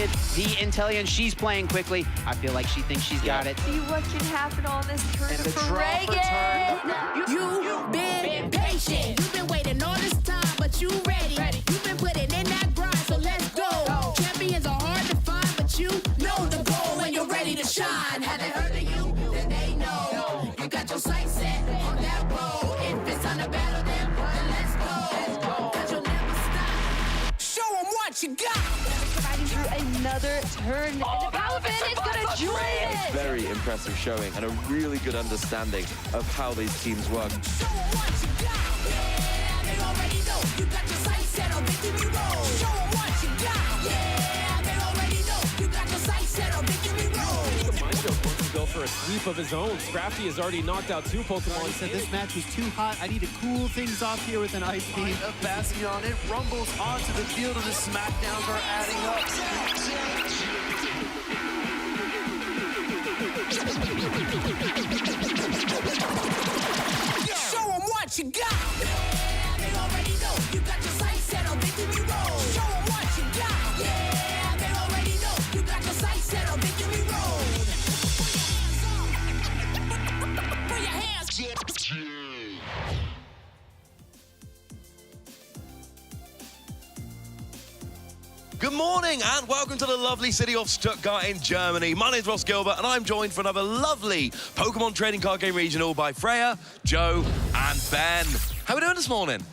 with the Intellion. She's playing quickly. I feel like she thinks she's got it. See what can happen on this turn And the for draw for Reagan. You've been patient. You've been waiting all this time, but you ready. You've been putting in that grind, so let's go. Champions are hard to find, but you know the goal when you're ready to shine. Have they heard of you? Then they know. You got your sights set on that road. If it's on the battle, then let's go. 'Cause you'll never stop. Show them what you got. Fighting through another turn. And the power fan is gonna join it. Very impressive showing and a really good understanding of how these teams work. Show them what you got. Yeah, they already know. You got your sights set on victory road. Show them what you got. Yeah, they already know. You got your sights set on victory road. Mindjo wants to go for a sweep of his own. Scrafty has already knocked out 2 Pokemon. He said this match was too hot. I need to cool things off here with an ice beam. A Bastion, it rumbles onto the field, and the smackdowns are adding up. Show them what you got. Yeah, they already know. You got your sights set on victory road. Show them what you got. Yeah, they already know. You got your sights set on victory road. Put your hands. Good morning and welcome to the lovely city of Stuttgart in Germany. My name's Ross Gilbert and I'm joined for another lovely Pokemon Trading Card Game Regional by Freya, Joe and Ben. How are we doing this morning?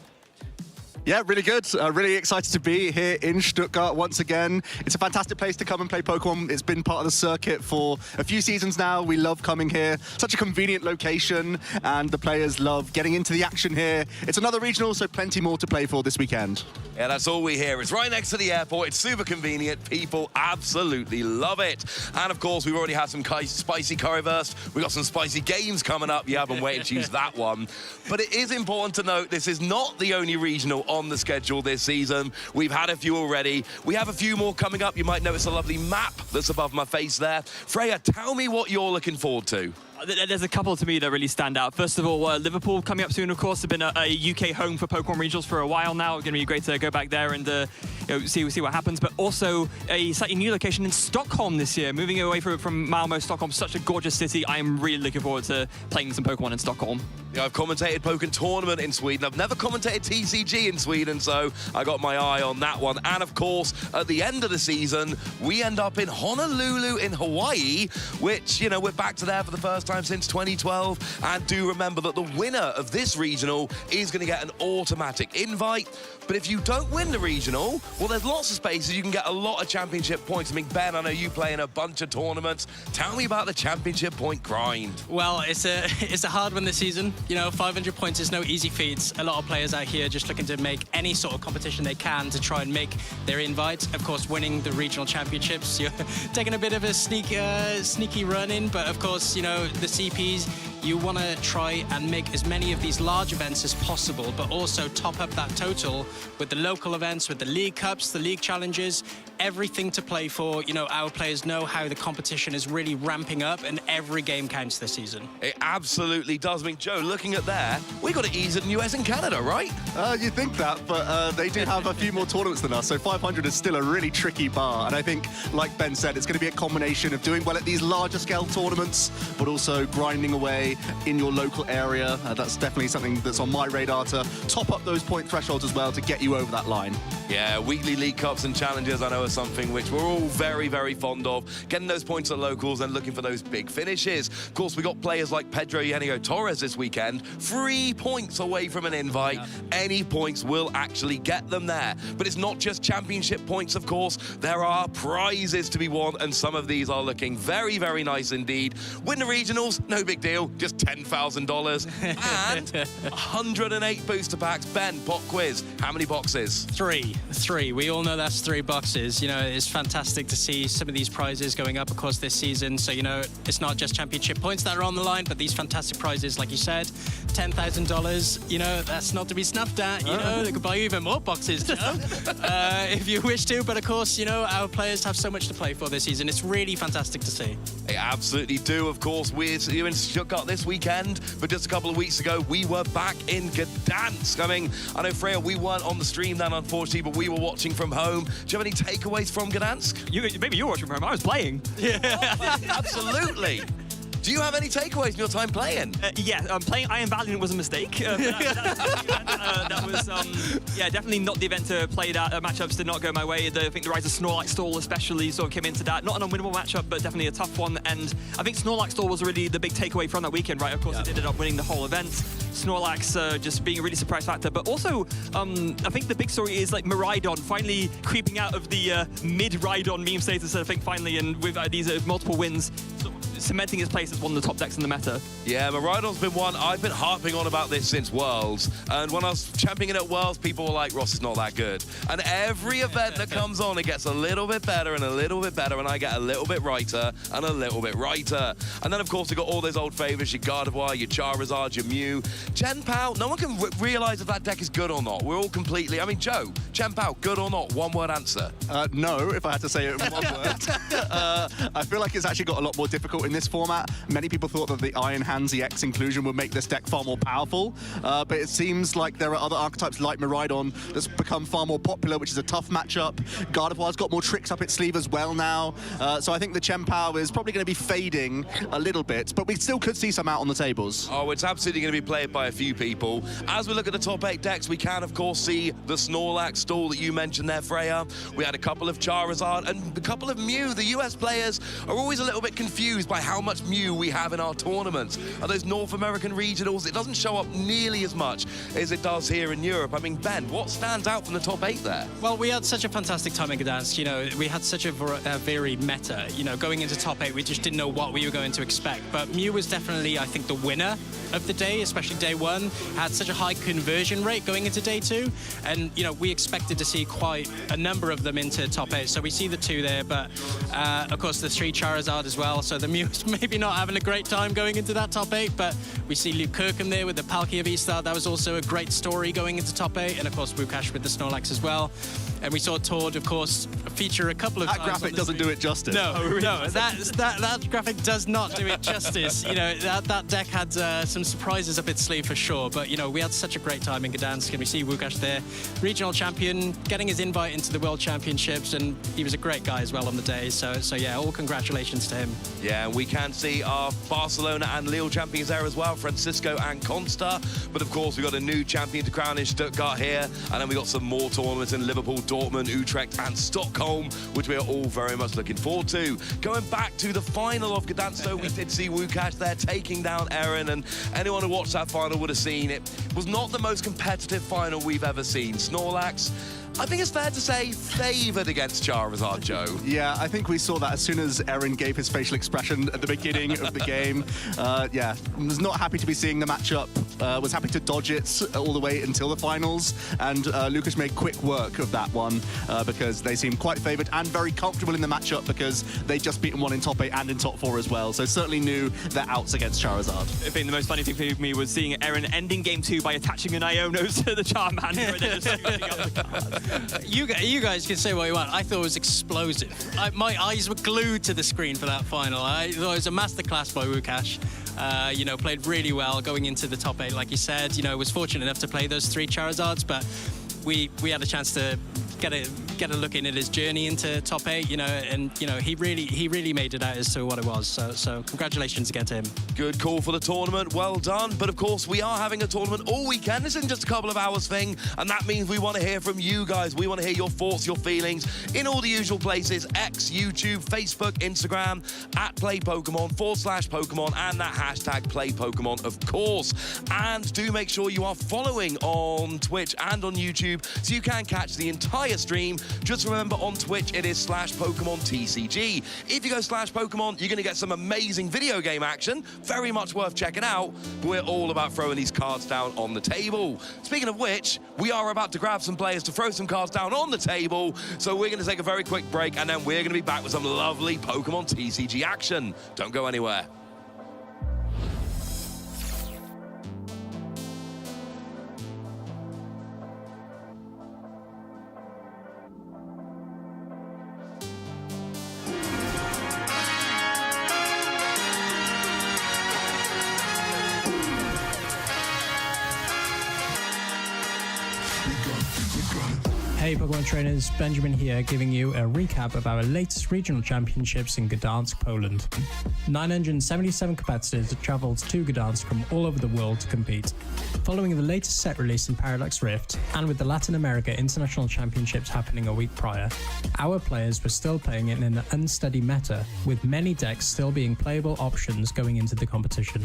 Yeah, really good. Really excited to be here in Stuttgart once again. It's a fantastic place to come and play Pokemon. It's been part of the circuit for a few seasons now. We love coming here. Such a convenient location, and the players love getting into the action here. It's another regional, so plenty more to play for this weekend. Yeah, that's all we hear. It's right next to the airport. It's super convenient. People absolutely love it. And of course, we've already had some spicy currywurst. We've got some spicy games coming up. You haven't waited to use that one. But it is important to note this is not the only regional on the schedule this season. We've had a few already. We have a few more coming up. You might notice a lovely map that's above my face there. Freya, tell me what you're looking forward to. There's a couple to me that really stand out. First of all, Liverpool coming up soon, of course. They've been a UK home for Pokemon Regionals for a while now. It's going to be great to go back there and see what happens. But also a slightly new location in Stockholm this year, moving away from Malmo. Stockholm, such a gorgeous city. I am really looking forward to playing some Pokemon in Stockholm. Yeah, I've commentated Pokemon Tournament in Sweden. I've never commentated TCG in Sweden, so I got my eye on that one. And of course, at the end of the season, we end up in Honolulu in Hawaii, which, you know, we're back to there for the first time since 2012. And do remember that the winner of this regional is going to get an automatic invite. But if you don't win the regional, well, there's lots of spaces. You can get a lot of championship points. I mean, Ben, I know you play in a bunch of tournaments. Tell me about the championship point grind. Well, it's a hard one this season. You know, 500 points is no easy feat. A lot of players out here just looking to make any sort of competition they can to try and make their invite. Of course, winning the regional championships, you're taking a bit of a sneaky run in. But of course, you know, the CPs, you want to try and make as many of these large events as possible, but also top up that total with the local events, with the League Cups, the League Challenges, everything to play for. You know, our players know how the competition is really ramping up and every game counts this season. It absolutely does. I mean, Joe, looking at there, we got it easier than US and Canada, right? You think that, but they do have a few more tournaments than us, so 500 is still a really tricky bar. And I think, like Ben said, it's going to be a combination of doing well at these larger scale tournaments, but also grinding away in your local area. That's definitely something that's on my radar, to top up those point thresholds as well to get you over that line. Yeah, weekly League Cups and challenges, I know, are something which we're all very, very fond of. Getting those points at locals and looking for those big finishes. Of course, we got players like Pedro Eugenio Torres this weekend, 3 points away from an invite. Yeah. Any points will actually get them there. But it's not just championship points, of course. There are prizes to be won, and some of these are looking very, very nice indeed. Win the regionals, no big deal, just $10,000. And 108 booster packs. Ben, pop quiz, how many boxes? Three. We all know that's 3 boxes. You know, it's fantastic to see some of these prizes going up, of course, this season. So, you know, it's not just championship points that are on the line, but these fantastic prizes, like you said, $10,000. You know, that's not to be snuffed at. You know, they could buy you even more boxes, Joe, if you wish to. But of course, you know, our players have so much to play for this season. It's really fantastic to see. They absolutely do, of course. We're in Stuttgart this weekend, but just a couple of weeks ago, we were back in Gdansk. I mean, I know, Freya, we weren't on the stream then, unfortunately, but we were watching from home. Do you have any takeaways from Gdansk? Maybe you were watching from home. I was playing. Yeah. Absolutely. Do you have any takeaways from your time playing? Playing Iron Valiant was a mistake. That was, definitely not the event to play that. Matchups did not go my way. I think the Rise of Snorlax stall especially sort of came into that. Not an unwinnable matchup, but definitely a tough one. And I think Snorlax stall was really the big takeaway from that weekend, right? Of course, it ended up winning the whole event. Snorlax just being a really surprise factor. But also, I think the big story is like Miraidon finally creeping out of the mid-Rhydon meme status, I think, finally, and with these multiple wins, cementing his place as one of the top decks in the meta. Yeah, Miraidon's been one. I've been harping on about this since Worlds. And when I was championing at Worlds, people were like, Ross is not that good. And every event that comes on, it gets a little bit better and a little bit better, and I get a little bit righter and a little bit righter. And then, of course, we've got all those old favorites, your Gardevoir, your Charizard, your Mew. Chen Pao, no one can realize if that deck is good or not. We're all completely... I mean, Joe, Chen Pao, good or not? One-word answer. No, if I had to say it in one word. I feel like it's actually got a lot more difficult in this format. Many people thought that the Iron Hands EX inclusion would make this deck far more powerful, but it seems like there are other archetypes like Miraidon that's become far more popular, which is a tough matchup. Gardevoir's got more tricks up its sleeve as well now, so I think the Chen Pao is probably going to be fading a little bit, but we still could see some out on the tables. Oh, it's absolutely going to be played by a few people. As we look at the top 8 decks, we can, of course, see the Snorlax stall that you mentioned there, Freya. We had a couple of Charizard and a couple of Mew. The US players are always a little bit confused by how much Mew we have in our tournaments. And those North American regionals, it doesn't show up nearly as much as it does here in Europe. I mean, Ben, what stands out from the top 8 there? Well, we had such a fantastic time in Gdansk. You know, we had such a varied meta. You know, going into top 8, we just didn't know what we were going to expect. But Mew was definitely, I think, the winner of the day, especially day 1. Had such a high conversion rate going into day 2. And, you know, we expected to see quite a number of them into top 8. So we see the 2 there, but, of course, the 3 Charizard as well. So the Mew's maybe not having a great time going into that top 8, but we see Luke Kirkham there with the Palkia V-Star. That was also a great story going into top 8, and of course Wukash with the Snorlax as well. And we saw Tord, of course, feature a couple of times. That graphic doesn't do it justice. No, no, that graphic does not do it justice. You know, that deck had some surprises up its sleeve for sure, but you know, we had such a great time in Gdansk, and we see Wukash there, regional champion, getting his invite into the World Championships, and he was a great guy as well on the day. So yeah, all congratulations to him. Yeah, we can see our Barcelona and Lille champions there as well, Francisco and Consta. But of course, we've got a new champion to crown in Stuttgart here, and then we got some more tournaments in Liverpool, Dortmund, Utrecht and Stockholm, which we are all very much looking forward to. Going back to the final of Gdansk, though, we did see Wukash there taking down Eren, and anyone who watched that final would have seen it was not the most competitive final we've ever seen. Snorlax, I think it's fair to say, favoured against Charizard, Joe. Yeah, I think we saw that as soon as Eren gave his facial expression at the beginning of the game. Yeah, was not happy to be seeing the matchup, was happy to dodge it all the way until the finals, and Lucas made quick work of that one because they seemed quite favoured and very comfortable in the matchup because they'd just beaten one in top 8 and in top 4 as well, so certainly knew their outs against Charizard. I think the most funny thing for me was seeing Eren ending game 2 by attaching an Iono to the Charmander and then just using up the cards. You guys can say what you want. I thought it was explosive. My eyes were glued to the screen for that final. I thought it was a masterclass by Wukash. You know, played really well going into the top 8, like you said. You know, was fortunate enough to play those 3 Charizards, but we had a chance to get a look in at his journey into top 8, you know, and you know he really made it out as to what it was. So congratulations again to him. Good call for the tournament, well done. But of course, we are having a tournament all weekend. This isn't just a couple of hours thing, and that means we want to hear from you guys. We want to hear your thoughts, your feelings in all the usual places: X, YouTube, Facebook, Instagram, @PlayPokemon, /Pokemon, and that hashtag PlayPokemon, of course. And do make sure you are following on Twitch and on YouTube so you can catch the entire stream. Just remember, on Twitch it is /Pokemon TCG. If you go /Pokemon, you're going to get some amazing video game action, very much worth checking out. But we're all about throwing these cards down on the table. Speaking of which, we are about to grab some players to throw some cards down on the table, so we're going to take a very quick break, and then we're going to be back with some lovely Pokemon TCG action. Don't go anywhere. Hey Pokemon trainers, Benjamin here giving you a recap of our latest regional championships in Gdansk, Poland. 977 competitors have travelled to Gdansk from all over the world to compete. Following the latest set release in Paradox Rift, and with the Latin America International Championships happening a week prior, our players were still playing in an unsteady meta, with many decks still being playable options going into the competition.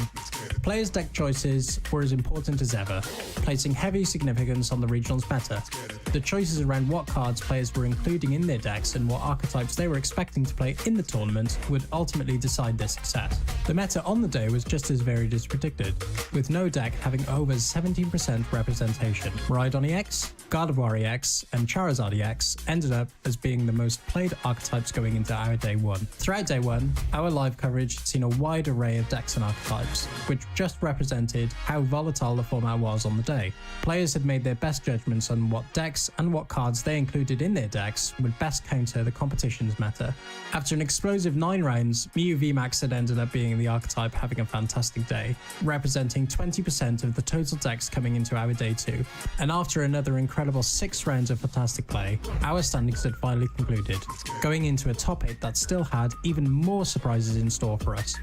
Players' deck choices were as important as ever, placing heavy significance on the regionals meta. The choices around what cards players were including in their decks and what archetypes they were expecting to play in the tournament would ultimately decide their success. The meta on the day was just as varied as predicted, with no deck having over 17% representation. Miraidon EX, Gardevoir EX, and Charizard EX ended up as being the most played archetypes going into our day one. Throughout day one, our live coverage had seen a wide array of decks and archetypes, which just represented how volatile the format was on the day. Players had made their best judgments on what decks and what cards they included in their decks would best counter the competition's meta. After an explosive 9 rounds, Mew VMAX had ended up being the archetype having a fantastic day, representing 20% of the total decks coming into our day 2. And after another incredible 6 rounds of fantastic play, our standings had finally concluded, going into a top 8 that still had even more surprises in store for us.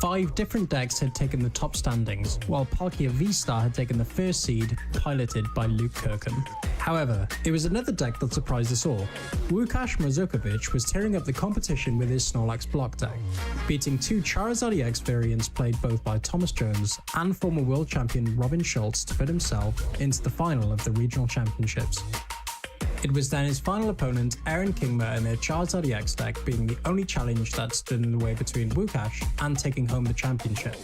5 different decks had taken the top standings, while Palkia V-Star had taken the first seed, piloted by Luke Kirkham. However, it was another deck that surprised us all. Łukasz Mazukovic was tearing up the competition with his Snorlax block deck, beating 2 Charizard EX variants played both by Thomas Jones and former world champion Robin Schultz to put himself into the final of the regional championships. It was then his final opponent, Aaron Kingma, and their Charizard EX deck being the only challenge that stood in the way between Łukasz and taking home the championship.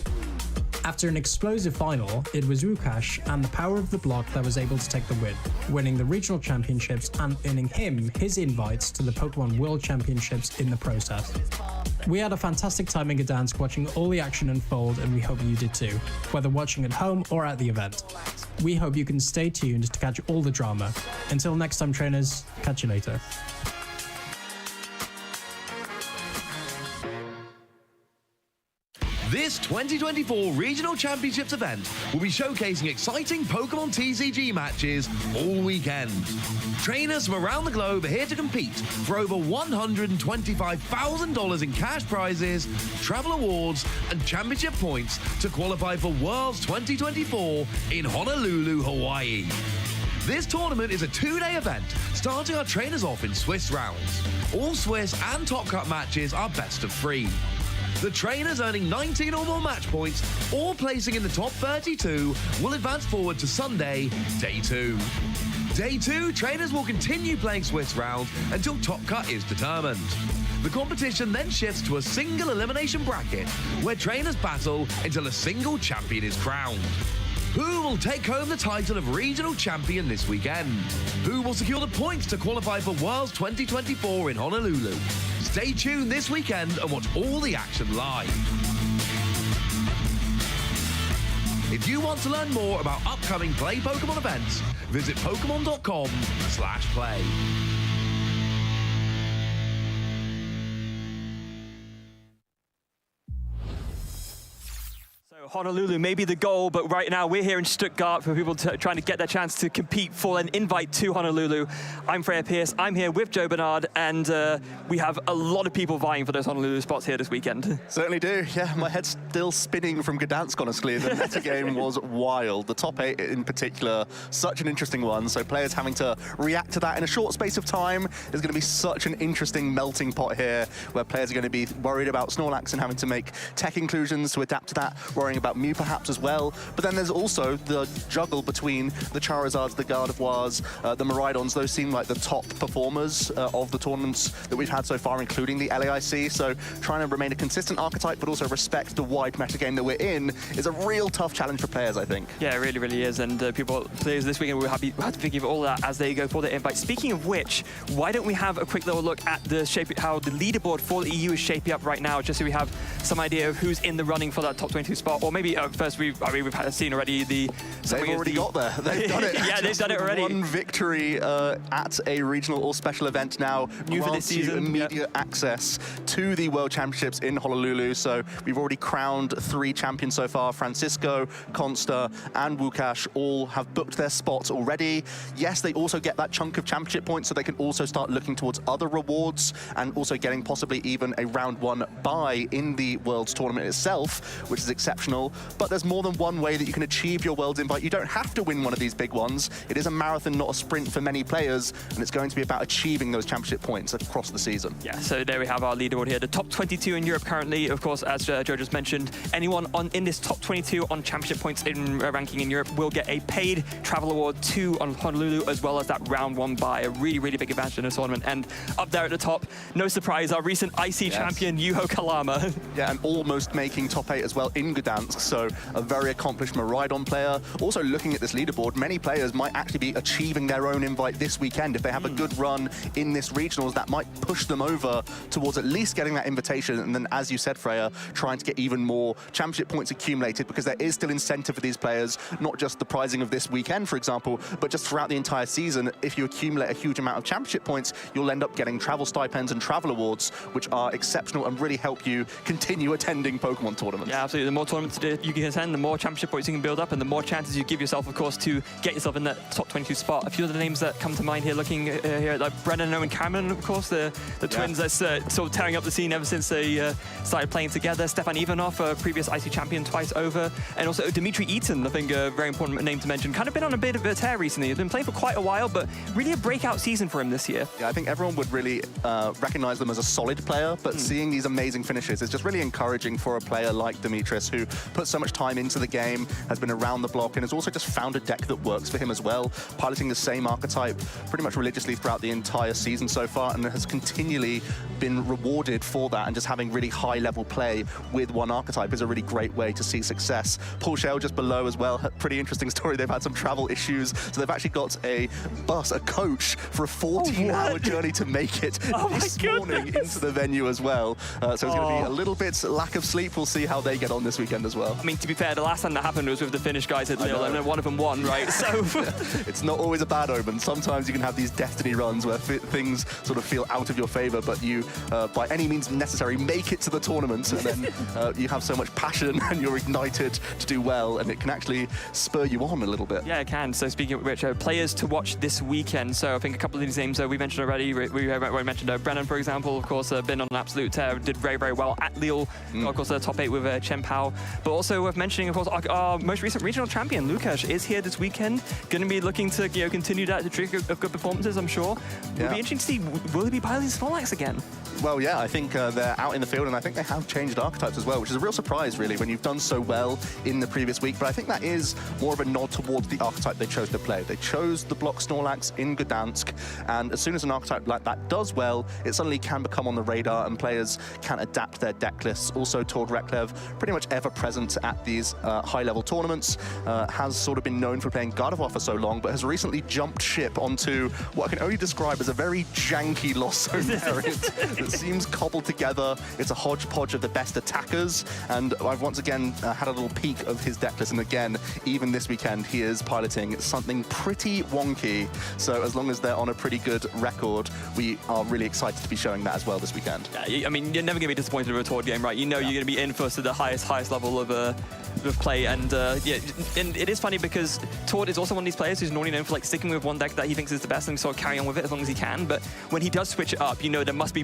After an explosive final, it was Łukasz and the power of the block that was able to take the win, winning the regional championships and earning him his invites to the Pokemon World Championships in the process. We had a fantastic time in Gdansk watching all the action unfold, and we hope you did too, whether watching at home or at the event. We hope you can stay tuned to catch all the drama. Until next time, trainers, catch you later. This 2024 Regional Championships event will be showcasing exciting Pokémon TCG matches all weekend. Trainers from around the globe are here to compete for over $125,000 in cash prizes, travel awards, and championship points to qualify for Worlds 2024 in Honolulu, Hawaii. This tournament is a 2-day event, starting our trainers off in Swiss rounds. All Swiss and Top Cut matches are best of 3. The trainers earning 19 or more match points or placing in the top 32 will advance forward to Sunday, Day 2. Day 2, trainers will continue playing Swiss rounds until Top Cut is determined. The competition then shifts to a single elimination bracket where trainers battle until a single champion is crowned. Who will take home the title of regional champion this weekend? Who will secure the points to qualify for Worlds 2024 in Honolulu? Stay tuned this weekend and watch all the action live. If you want to learn more about upcoming Play Pokemon events, visit pokemon.com/play. Honolulu may be the goal, but right now we're here in Stuttgart for people trying to get their chance to compete for an invite to Honolulu. I'm Freya Pierce, I'm here with Joe Bernard, and we have a lot of people vying for those Honolulu spots here this weekend. Certainly do, yeah. My head's still spinning from Gdansk, honestly. The metagame was wild. The top 8 in particular, such an interesting one. So players having to react to that in a short space of time. There's going to be such an interesting melting pot here, where players are going to be worried about Snorlax and having to make tech inclusions to adapt to that, worrying about Mew perhaps as well. But then there's also the juggle between the Charizards, the Gardevoirs, the Miraidons. Those seem like the top performers of the tournaments that we've had so far, including the LAIC. So trying to remain a consistent archetype, but also respect the wide metagame that we're in is a real tough challenge for players, I think. Yeah, it really, really is. And players this weekend will have to think of all that as they go for their invite. Speaking of which, why don't we have a quick little look at how the leaderboard for the EU is shaping up right now, just so we have some idea of who's in the running for that top 22 spot. or maybe first we've seen already the... They've already got there. They've done it. Yeah, they've done it already. One victory at a regional or special event now. New for this season. Immediate access to the World Championships in Honolulu. So we've already crowned 3 champions so far. Francisco, Consta, and Wukash all have booked their spots already. Yes, they also get that chunk of championship points, so they can also start looking towards other rewards and also getting possibly even a round 1 bye in the Worlds tournament itself, which is exceptional. But there's more than one way that you can achieve your Worlds invite. You don't have to win one of these big ones. It is a marathon, not a sprint for many players, and it's going to be about achieving those championship points across the season. Yeah, so there we have our leaderboard here. The top 22 in Europe currently, of course, as Joe just mentioned, anyone in this top 22 on championship points in ranking in Europe will get a paid travel award 2 on Honolulu, as well as that round 1 bye, a really, really big advantage in this tournament. And up there at the top, no surprise, our recent IC champion, Juho Kalama. Yeah, and almost making top 8 as well in Gdansk, so a very accomplished Miraidon player. Also looking at this leaderboard, many players might actually be achieving their own invite this weekend. If they have a good run in this regionals, that might push them over towards at least getting that invitation, and then, as you said, Freya, trying to get even more championship points accumulated, because there is still incentive for these players, not just the prizing of this weekend, for example, but just throughout the entire season. If you accumulate a huge amount of championship points, you'll end up getting travel stipends and travel awards, which are exceptional and really help you continue attending Pokemon tournaments. Yeah, absolutely. The more tournaments you can attend, the more championship points you can build up, and the more chances you give yourself, of course, to get yourself in that top 22 spot. A few of the names that come to mind here, looking here, like Brennan and Cameron, of course, the twins that's sort of tearing up the scene ever since they started playing together. Stefan Ivanov, a previous IC champion twice over, and also Dimitri Eaton, I think a very important name to mention. Kind of been on a bit of a tear recently. He's been playing for quite a while, but really a breakout season for him this year. Yeah, I think everyone would really recognize them as a solid player, but seeing these amazing finishes is just really encouraging for a player like Dimitris, who put so much time into the game, has been around the block, and has also just found a deck that works for him as well, piloting the same archetype pretty much religiously throughout the entire season so far, and has continually been rewarded for that, and just having really high-level play with one archetype is a really great way to see success. Paul Shell just below as well, pretty interesting story. They've had some travel issues, so they've actually got a coach for a 14-hour journey to make it this morning into the venue as well. So it's going to be a little bit lack of sleep. We'll see how they get on this weekend as well. I mean, to be fair, the last time that happened was with the Finnish guys at Lille, and then one of them won, right? So it's not always a bad omen. Sometimes you can have these destiny runs where things sort of feel out of your favor, but you, by any means necessary, make it to the tournament, and then you have so much passion and you're ignited to do well, and it can actually spur you on a little bit. Yeah, it can. So speaking of which, players to watch this weekend. So I think a couple of these names we mentioned already. We mentioned Brennan, for example, of course, been on an absolute tear, did very, very well at Lille. Of course, top 8 with Chen Pao. But also worth mentioning, of course, our most recent regional champion, Lukash, is here this weekend. Going to be looking to continue that streak of good performances, I'm sure. It'll be interesting to see, will he be piloting Snorlax again? Well, yeah, I think they're out in the field, and I think they have changed archetypes as well, which is a real surprise, really, when you've done so well in the previous week. But I think that is more of a nod towards the archetype they chose to play. They chose the block Snorlax in Gdansk, and as soon as an archetype like that does well, it suddenly can become on the radar, and players can adapt their deck lists. Also, Tord Reklev, pretty much ever present at these high-level tournaments, has sort of been known for playing Gardevoir for so long, but has recently jumped ship onto what I can only describe as a very janky Lost Zone variant that seems cobbled together. It's a hodgepodge of the best attackers, and I've once again had a little peek of his deck list, and again, even this weekend, he is piloting something pretty wonky. So as long as they're on a pretty good record, we are really excited to be showing that as well this weekend. Yeah, I mean, you're never going to be disappointed with a Tord game, right? You know you're going to be in for the highest level of play, and yeah, and it is funny because Tord is also one of these players who's normally known for like sticking with one deck that he thinks is the best and sort of carrying on with it as long as he can. But when he does switch it up, you know there must be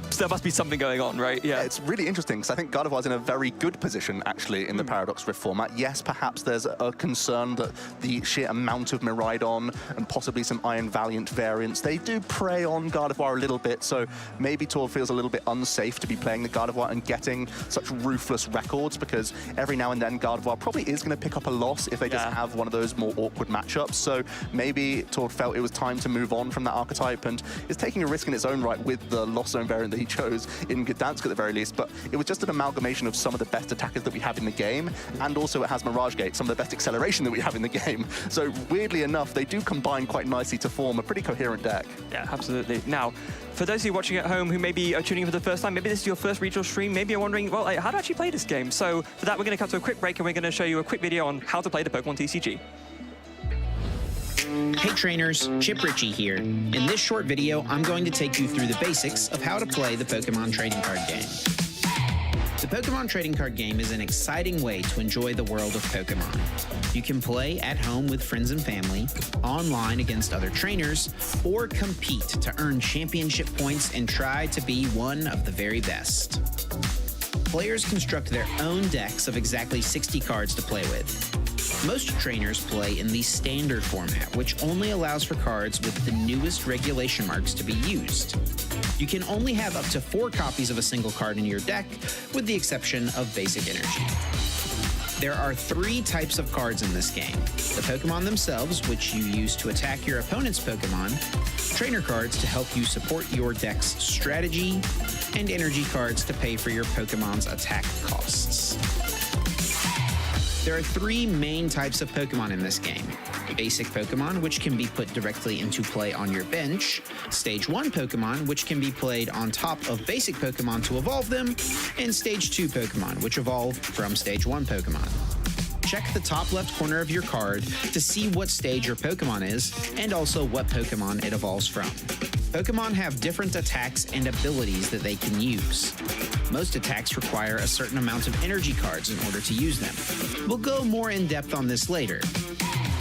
something going on, right? Yeah, it's really interesting because I think Gardevoir's in a very good position actually in the Paradox Rift format. Yes, perhaps there's a concern that the sheer amount of Miraidon and possibly some Iron Valiant variants, they do prey on Gardevoir a little bit, so maybe Tord feels a little bit unsafe to be playing the Gardevoir and getting such ruthless records, because every now and then Gardevoir probably is going to pick up a loss if they just have one of those more awkward matchups. So maybe Tord felt it was time to move on from that archetype, and is taking a risk in its own right with the Lost Zone variant that he chose in Gdansk at the very least. But it was just an amalgamation of some of the best attackers that we have in the game, and also it has Mirage Gate, some of the best acceleration that we have in the game. So weirdly enough, they do combine quite nicely to form a pretty coherent deck. Yeah, absolutely. Now, for those of you watching at home who maybe are tuning in for the first time, maybe this is your first regional stream, maybe you're wondering, well, how do I actually play this game? So for that, we're going to come to a quick break, and we're going to show you a quick video on how to play the Pokemon TCG. Hey trainers, Chip Ritchie here. In this short video, I'm going to take you through the basics of how to play the Pokemon trading card game. The Pokemon trading card game is an exciting way to enjoy the world of Pokemon. You can play at home with friends and family, online against other trainers, or compete to earn championship points and try to be one of the very best. Players construct their own decks of exactly 60 cards to play with. Most trainers play in the standard format, which only allows for cards with the newest regulation marks to be used. You can only have up to 4 copies of a single card in your deck, with the exception of basic energy. There are 3 types of cards in this game: the Pokemon themselves, which you use to attack your opponent's Pokemon, trainer cards to help you support your deck's strategy, and energy cards to pay for your Pokemon's attack costs. There are 3 main types of Pokemon in this game: basic Pokemon, which can be put directly into play on your bench, Stage 1 Pokemon, which can be played on top of basic Pokemon to evolve them, and Stage 2 Pokemon, which evolve from Stage 1 Pokemon. Check the top left corner of your card to see what stage your Pokemon is, and also what Pokemon it evolves from. Pokemon have different attacks and abilities that they can use. Most attacks require a certain amount of energy cards in order to use them. We'll go more in depth on this later.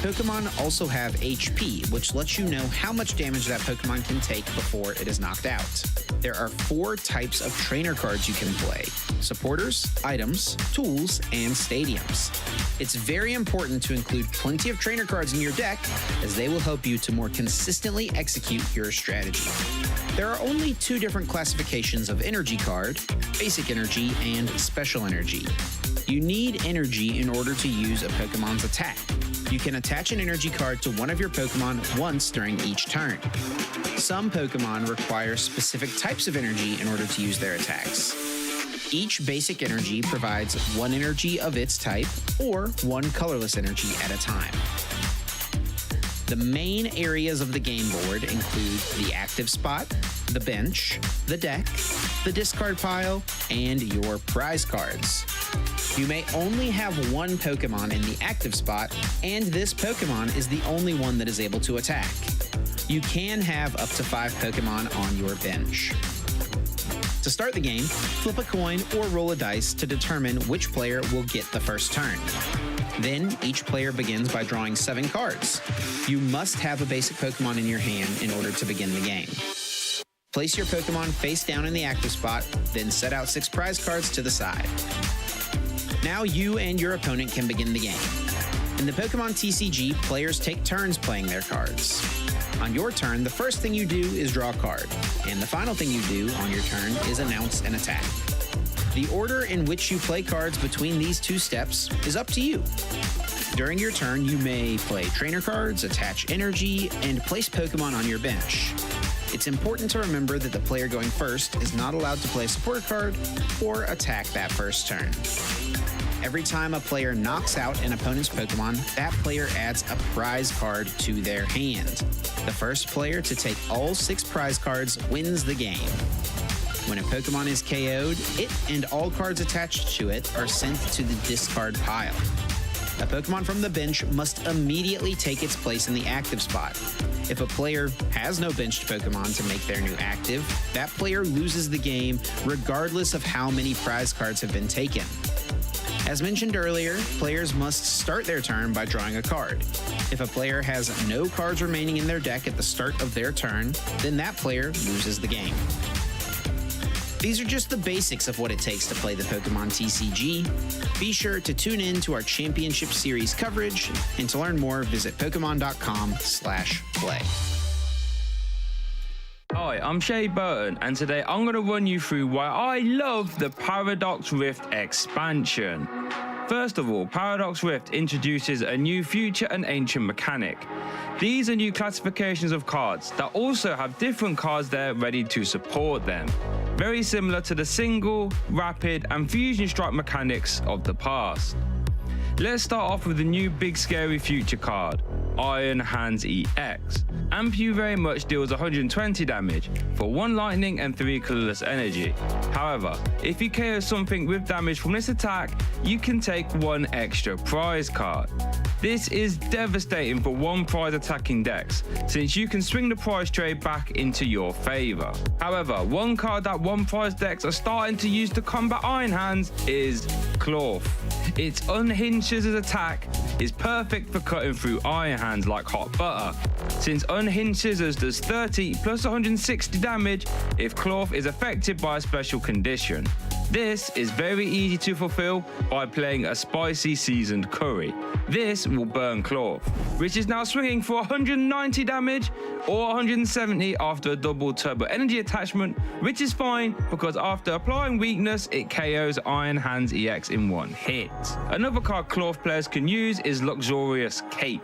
Pokemon also have HP, which lets you know how much damage that Pokemon can take before it is knocked out. There are 4 types of trainer cards you can play: supporters, items, tools, and stadiums. It's very important to include plenty of trainer cards in your deck, as they will help you to more consistently execute your strategy. There are only 2 different classifications of energy card: basic energy and special energy. You need energy in order to use a Pokemon's attack. You can attach an energy card to one of your Pokemon once during each turn. Some Pokemon require specific types of energy in order to use their attacks. Each basic energy provides 1 energy of its type, or 1 colorless energy at a time. The main areas of the game board include the active spot, the bench, the deck, the discard pile, and your prize cards. You may only have 1 Pokemon in the active spot, and this Pokemon is the only one that is able to attack. You can have up to 5 Pokemon on your bench. To start the game, flip a coin or roll a dice to determine which player will get the first turn. Then, each player begins by drawing 7 cards. You must have a basic Pokemon in your hand in order to begin the game. Place your Pokemon face down in the active spot, then set out 6 prize cards to the side. Now you and your opponent can begin the game. In the Pokemon TCG, players take turns playing their cards. On your turn, the first thing you do is draw a card, and the final thing you do on your turn is announce an attack. The order in which you play cards between these 2 steps is up to you. During your turn, you may play trainer cards, attach energy, and place Pokemon on your bench. It's important to remember that the player going first is not allowed to play a supporter card or attack that first turn. Every time a player knocks out an opponent's Pokemon, that player adds a prize card to their hand. The first player to take all 6 prize cards wins the game. When a Pokemon is KO'd, it and all cards attached to it are sent to the discard pile. A Pokemon from the bench must immediately take its place in the active spot. If a player has no benched Pokemon to make their new active, that player loses the game regardless of how many prize cards have been taken. As mentioned earlier, players must start their turn by drawing a card. If a player has no cards remaining in their deck at the start of their turn, then that player loses the game. These are just the basics of what it takes to play the Pokemon TCG. Be sure to tune in to our Championship Series coverage, and to learn more, visit Pokemon.com/play. Hi, I'm Shay Burton, and today I'm going to run you through why I love the Paradox Rift expansion. First of all, Paradox Rift introduces a new future and ancient mechanic. These are new classifications of cards that also have different cards there ready to support them. Very similar to the single, rapid, and fusion strike mechanics of the past. Let's start off with the new big scary future card. Iron Hands EX. Ampu very much deals 120 damage for 1 lightning and 3 colorless energy. However, if you KO something with damage from this attack, you can take 1 extra prize card. This is devastating for 1 prize attacking decks, since you can swing the prize trade back into your favor. However, 1 card that 1 prize decks are starting to use to combat Iron Hands is Klawf. Its Unhinged Scissors attack is perfect for cutting through Iron Hands like hot butter, since Unhinged Scissors does 30 plus 160 damage if Klawf is affected by a special condition. This is very easy to fulfill by playing a spicy seasoned curry. This will burn Klawf, which is now swinging for 190 damage or 170 after a double turbo energy attachment, which is fine because after applying weakness, it KOs Iron Hands EX in 1 hit. Another card Klawf players can use is Luxurious Cape.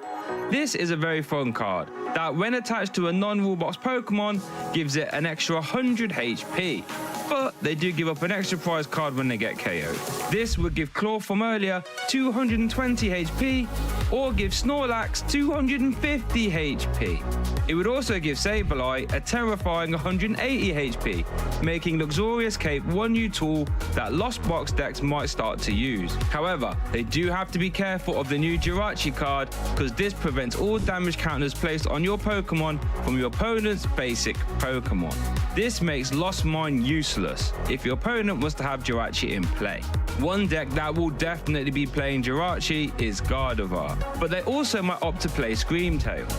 This is a very fun card that, when attached to a non-rulebox Pokemon, gives it an extra 100 HP. But they do give up an extra prize card when they get KO'd. This would give Klawf from earlier 220 HP, or give Snorlax 250 HP. It would also give Sableye a terrifying 180 HP, making Luxurious Cape one new tool that Lost Box decks might start to use. However, they do have to be careful of the new Jirachi card, because this prevents all damage counters placed on your Pokemon from your opponent's basic Pokemon. This makes Lost Mine useless if your opponent was to have Jirachi in play. One deck that will definitely be playing Jirachi is Gardevoir, but they also might opt to play Screamtail.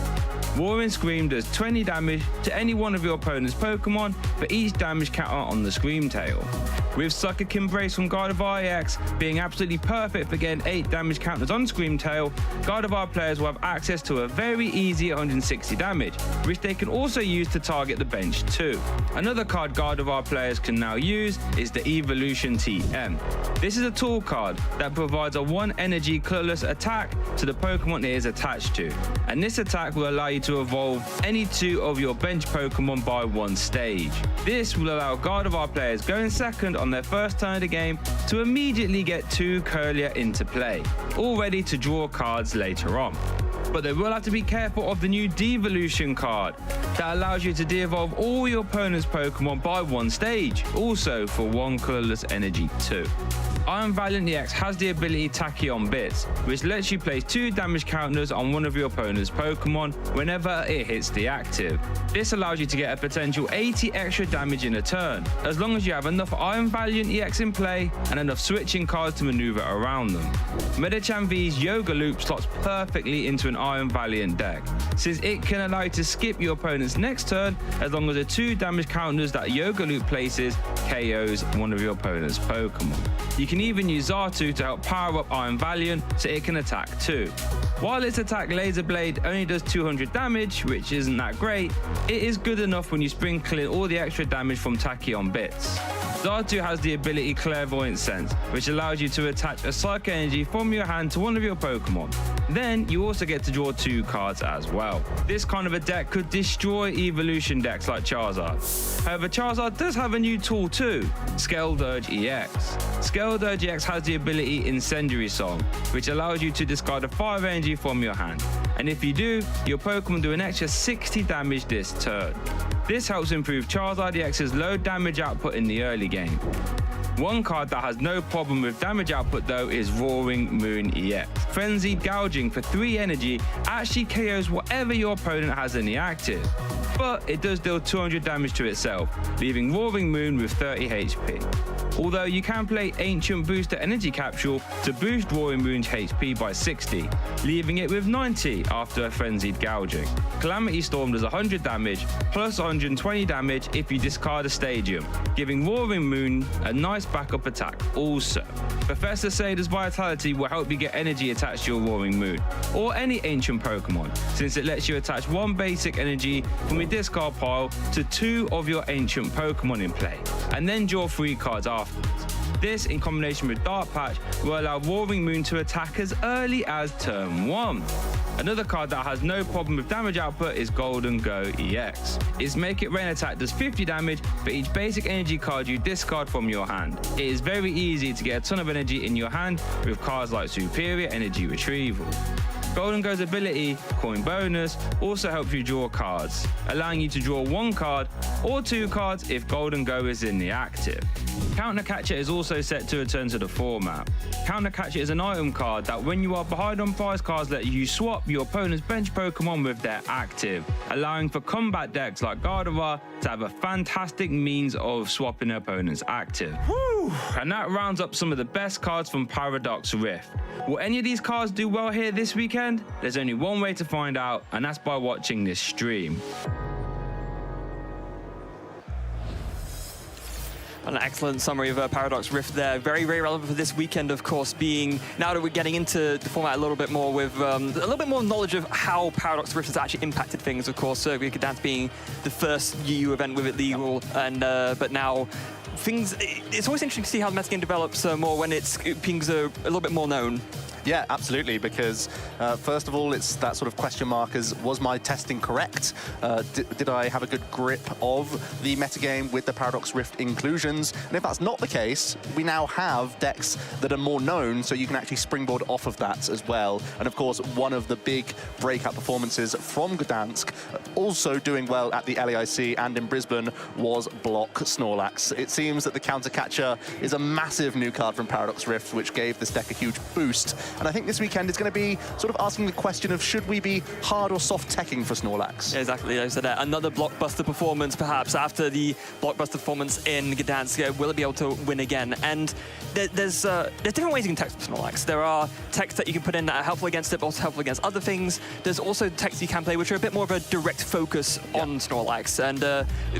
Roaring Scream does 20 damage to any one of your opponent's Pokemon for each damage counter on the Screamtail. With Suckerkin Brace from Gardevoir EX being absolutely perfect for getting 8 damage counters on Screamtail, Gardevoir players will have access to a very easy 160 damage, which they can also use to target the bench too. Another card Gardevoir players can now use is the Evolution TM. This is a tool card that provides a 1 energy colorless attack to the Pokemon it is attached to, and this attack will allow you to evolve any 2 of your bench Pokemon by 1 stage. This will allow Gardevoir players going second on their first turn of the game to immediately get 2 Curlier into play, all ready to draw cards later on. But they will have to be careful of the new Devolution card that allows you to de-evolve all your opponent's Pokemon by 1 stage, also for 1 colorless energy too. Iron Valiant EX has the ability Tachyon Bits, which lets you place 2 damage counters on one of your opponent's Pokemon whenever it hits the active. This allows you to get a potential 80 extra damage in a turn, as long as you have enough Iron Valiant EX in play and enough switching cards to maneuver around them. Medicham V's Yoga Loop slots perfectly into an Iron Valiant deck, since it can allow you to skip your opponent's next turn as long as the 2 damage counters that Yoga Loop places KOs one of your opponent's Pokemon. You can even use Xatu to help power up Iron Valiant so it can attack too. While its attack Laser Blade only does 200 damage, which isn't that great, it is good enough when you sprinkle in all the extra damage from Tachyon Bits. Xatu has the ability Clairvoyant Sense, which allows you to attach a Psychic Energy from your hand to one of your Pokemon. Then you also get to draw 2 cards as well. This kind of a deck could destroy evolution decks like Charizard. However, Charizard does have a new tool too, Skeldurge EX. Skeldurge EX has the ability Incendiary Song, which allows you to discard a 5 energy from your hand. And if you do, your Pokemon do an extra 60 damage this turn. This helps improve Charizard EX's low damage output in the early game. One card that has no problem with damage output though is Roaring Moon EX. Frenzied Gouging for 3 energy actually KOs whatever your opponent has in the active, but it does deal 200 damage to itself, leaving Roaring Moon with 30 HP. Although you can play Ancient Booster Energy Capsule to boost Roaring Moon's HP by 60, leaving it with 90 after a Frenzied Gouging. Calamity Storm does 100 damage plus 120 damage if you discard a Stadium, giving Roaring Moon a nice backup attack also. Professor Sader's Vitality will help you get energy attached to your Roaring Moon, or any ancient Pokemon, since it lets you attach 1 basic energy from your discard pile to 2 of your ancient Pokemon in play, and then draw 3 cards afterwards. This, in combination with Dark Patch, will allow Roaring Moon to attack as early as turn 1. Another card that has no problem with damage output is Golden Go EX. Its Make It Rain attack does 50 damage for each basic energy card you discard from your hand. It is very easy to get a ton of energy in your hand with cards like Superior Energy Retrieval. Golden Go's ability, Coin Bonus, also helps you draw cards, allowing you to draw 1 card or 2 cards if Golden Go is in the active. Counter Catcher is also set to return to the format. Counter Catcher is an item card that when you are behind on prize cards lets you swap your opponent's bench Pokemon with their active, allowing for combat decks like Gardevoir to have a fantastic means of swapping their opponent's active. Whew. And that rounds up some of the best cards from Paradox Rift. Will any of these cards do well here this weekend? There's only one way to find out, and that's by watching this stream. An excellent summary of Paradox Rift there. Very, very relevant for this weekend, of course, being now that we're getting into the format a little bit more with a little bit more knowledge of how Paradox Rift has actually impacted things, of course. Gdansk being the first EU event with it legal, and but now things, it's always interesting to see how the metagame develops more when things are a little bit more known. Yeah, absolutely, because first of all, it's that sort of question mark as, was my testing correct? Did I have a good grip of the metagame with the Paradox Rift inclusions? And if that's not the case, we now have decks that are more known, so you can actually springboard off of that as well. And of course, one of the big breakout performances from Gdansk, also doing well at the LAIC and in Brisbane, was Block Snorlax. It seems that the Counter Catcher is a massive new card from Paradox Rift, which gave this deck a huge boost. And I think this weekend it's going to be sort of asking the question of, should we be hard or soft teching for Snorlax? Yeah, exactly. I said another blockbuster performance, perhaps after the blockbuster performance in Gdansk. Will it be able to win again? And there's different ways you can tech for Snorlax. There are techs that you can put in that are helpful against it, but also helpful against other things. There's also techs you can play which are a bit more of a direct focus on Snorlax. And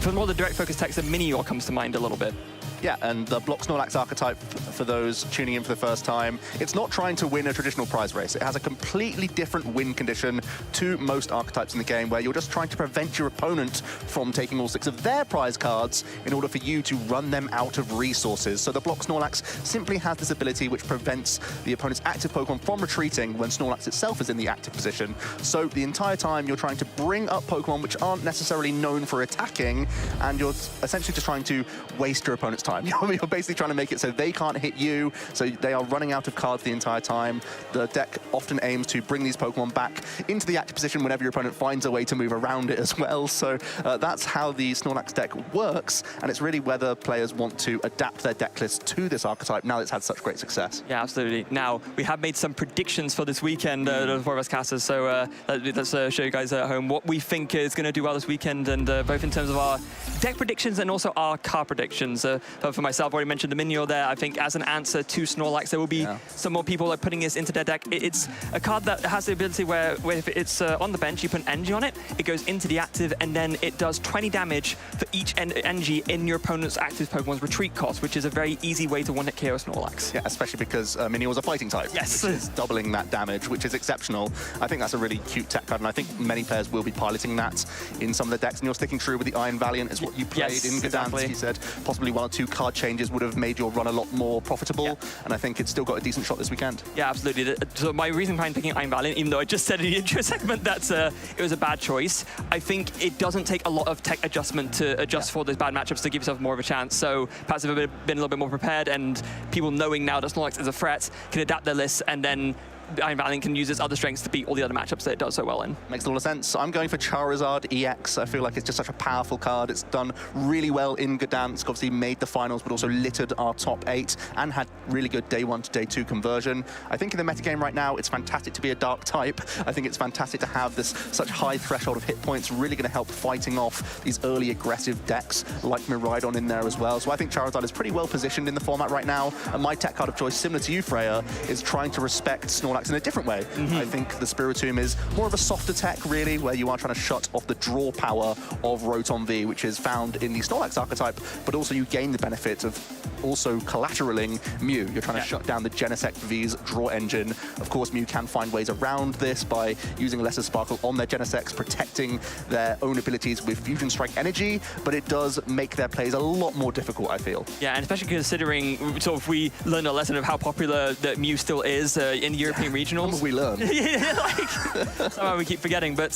for more of the direct focus techs, the Minior comes to mind a little bit. Yeah, and the Block Snorlax archetype, for those tuning in for the first time, it's not trying to win a traditional prize race. It has a completely different win condition to most archetypes in the game, where you're just trying to prevent your opponent from taking all 6 of their prize cards in order for you to run them out of resources. So the Block Snorlax simply has this ability which prevents the opponent's active Pokemon from retreating when Snorlax itself is in the active position. So the entire time you're trying to bring up Pokemon which aren't necessarily known for attacking, and you're essentially just trying to waste your opponent's time. You're basically trying to make it so they can't hit you, so they are running out of cards the entire time. The deck often aims to bring these Pokemon back into the active position whenever your opponent finds a way to move around it as well. So that's how the Snorlax deck works, and it's really whether players want to adapt their deck list to this archetype now that it's had such great success. Yeah, absolutely. Now, we have made some predictions for this weekend, the 4 of us casters, so let's show you guys at home what we think is going to do well this weekend, and both in terms of our deck predictions and also our card predictions. For myself, I've already mentioned the Minior there. I think as an answer to Snorlax, there will be some more people like putting this into their deck. It's a card that has the ability where if it's on the bench, you put an energy on it, it goes into the active, and then it does 20 damage for each energy in your opponent's active Pokemon's retreat cost, which is a very easy way to one-hit KO Snorlax. Yeah, especially because Minior is a fighting type. Yes. Which is doubling that damage, which is exceptional. I think that's a really cute tech card, and I think many players will be piloting that in some of the decks. And you're sticking true with the Iron Valiant, is what you played in Gdansk. Exactly. You said possibly 1 or 2 card changes would have made your run a lot more profitable, and I think it's still got a decent shot this weekend. Yeah, absolutely. So my reason behind picking Iron Valiant, even though I just said in the intro segment that it was a bad choice, I think it doesn't take a lot of tech adjustment to adjust for those bad matchups to give yourself more of a chance. So perhaps if they've been a little bit more prepared, and people knowing now that Snorlax is a threat can adapt their lists, and then Iron Valiant can use its other strengths to beat all the other matchups that it does so well in. Makes a lot of sense. I'm going for Charizard EX. I feel like it's just such a powerful card. It's done really well in Gdansk, obviously made the finals, but also littered our top 8 and had really good day 1 to day 2 conversion. I think in the metagame right now, it's fantastic to be a dark type. I think it's fantastic to have this such high threshold of hit points, really going to help fighting off these early aggressive decks like Miraidon in there as well. So I think Charizard is pretty well positioned in the format right now. And my tech card of choice, similar to you, Freya, is trying to respect Snorlax in a different way. I think the Spiritomb is more of a softer tech, really, where you are trying to shut off the draw power of Rotom V, which is found in the Snorlax archetype, but also you gain the benefit of also collateralling Mew. You're trying to shut down the Genesect V's draw engine. Of course, Mew can find ways around this by using Lesser Sparkle on their Genesects, protecting their own abilities with Fusion Strike energy, but it does make their plays a lot more difficult, I feel. Yeah, and especially considering sort of we learned a lesson of how popular that Mew still is in the European regionals. We learn. Yeah, like, somehow we keep forgetting. But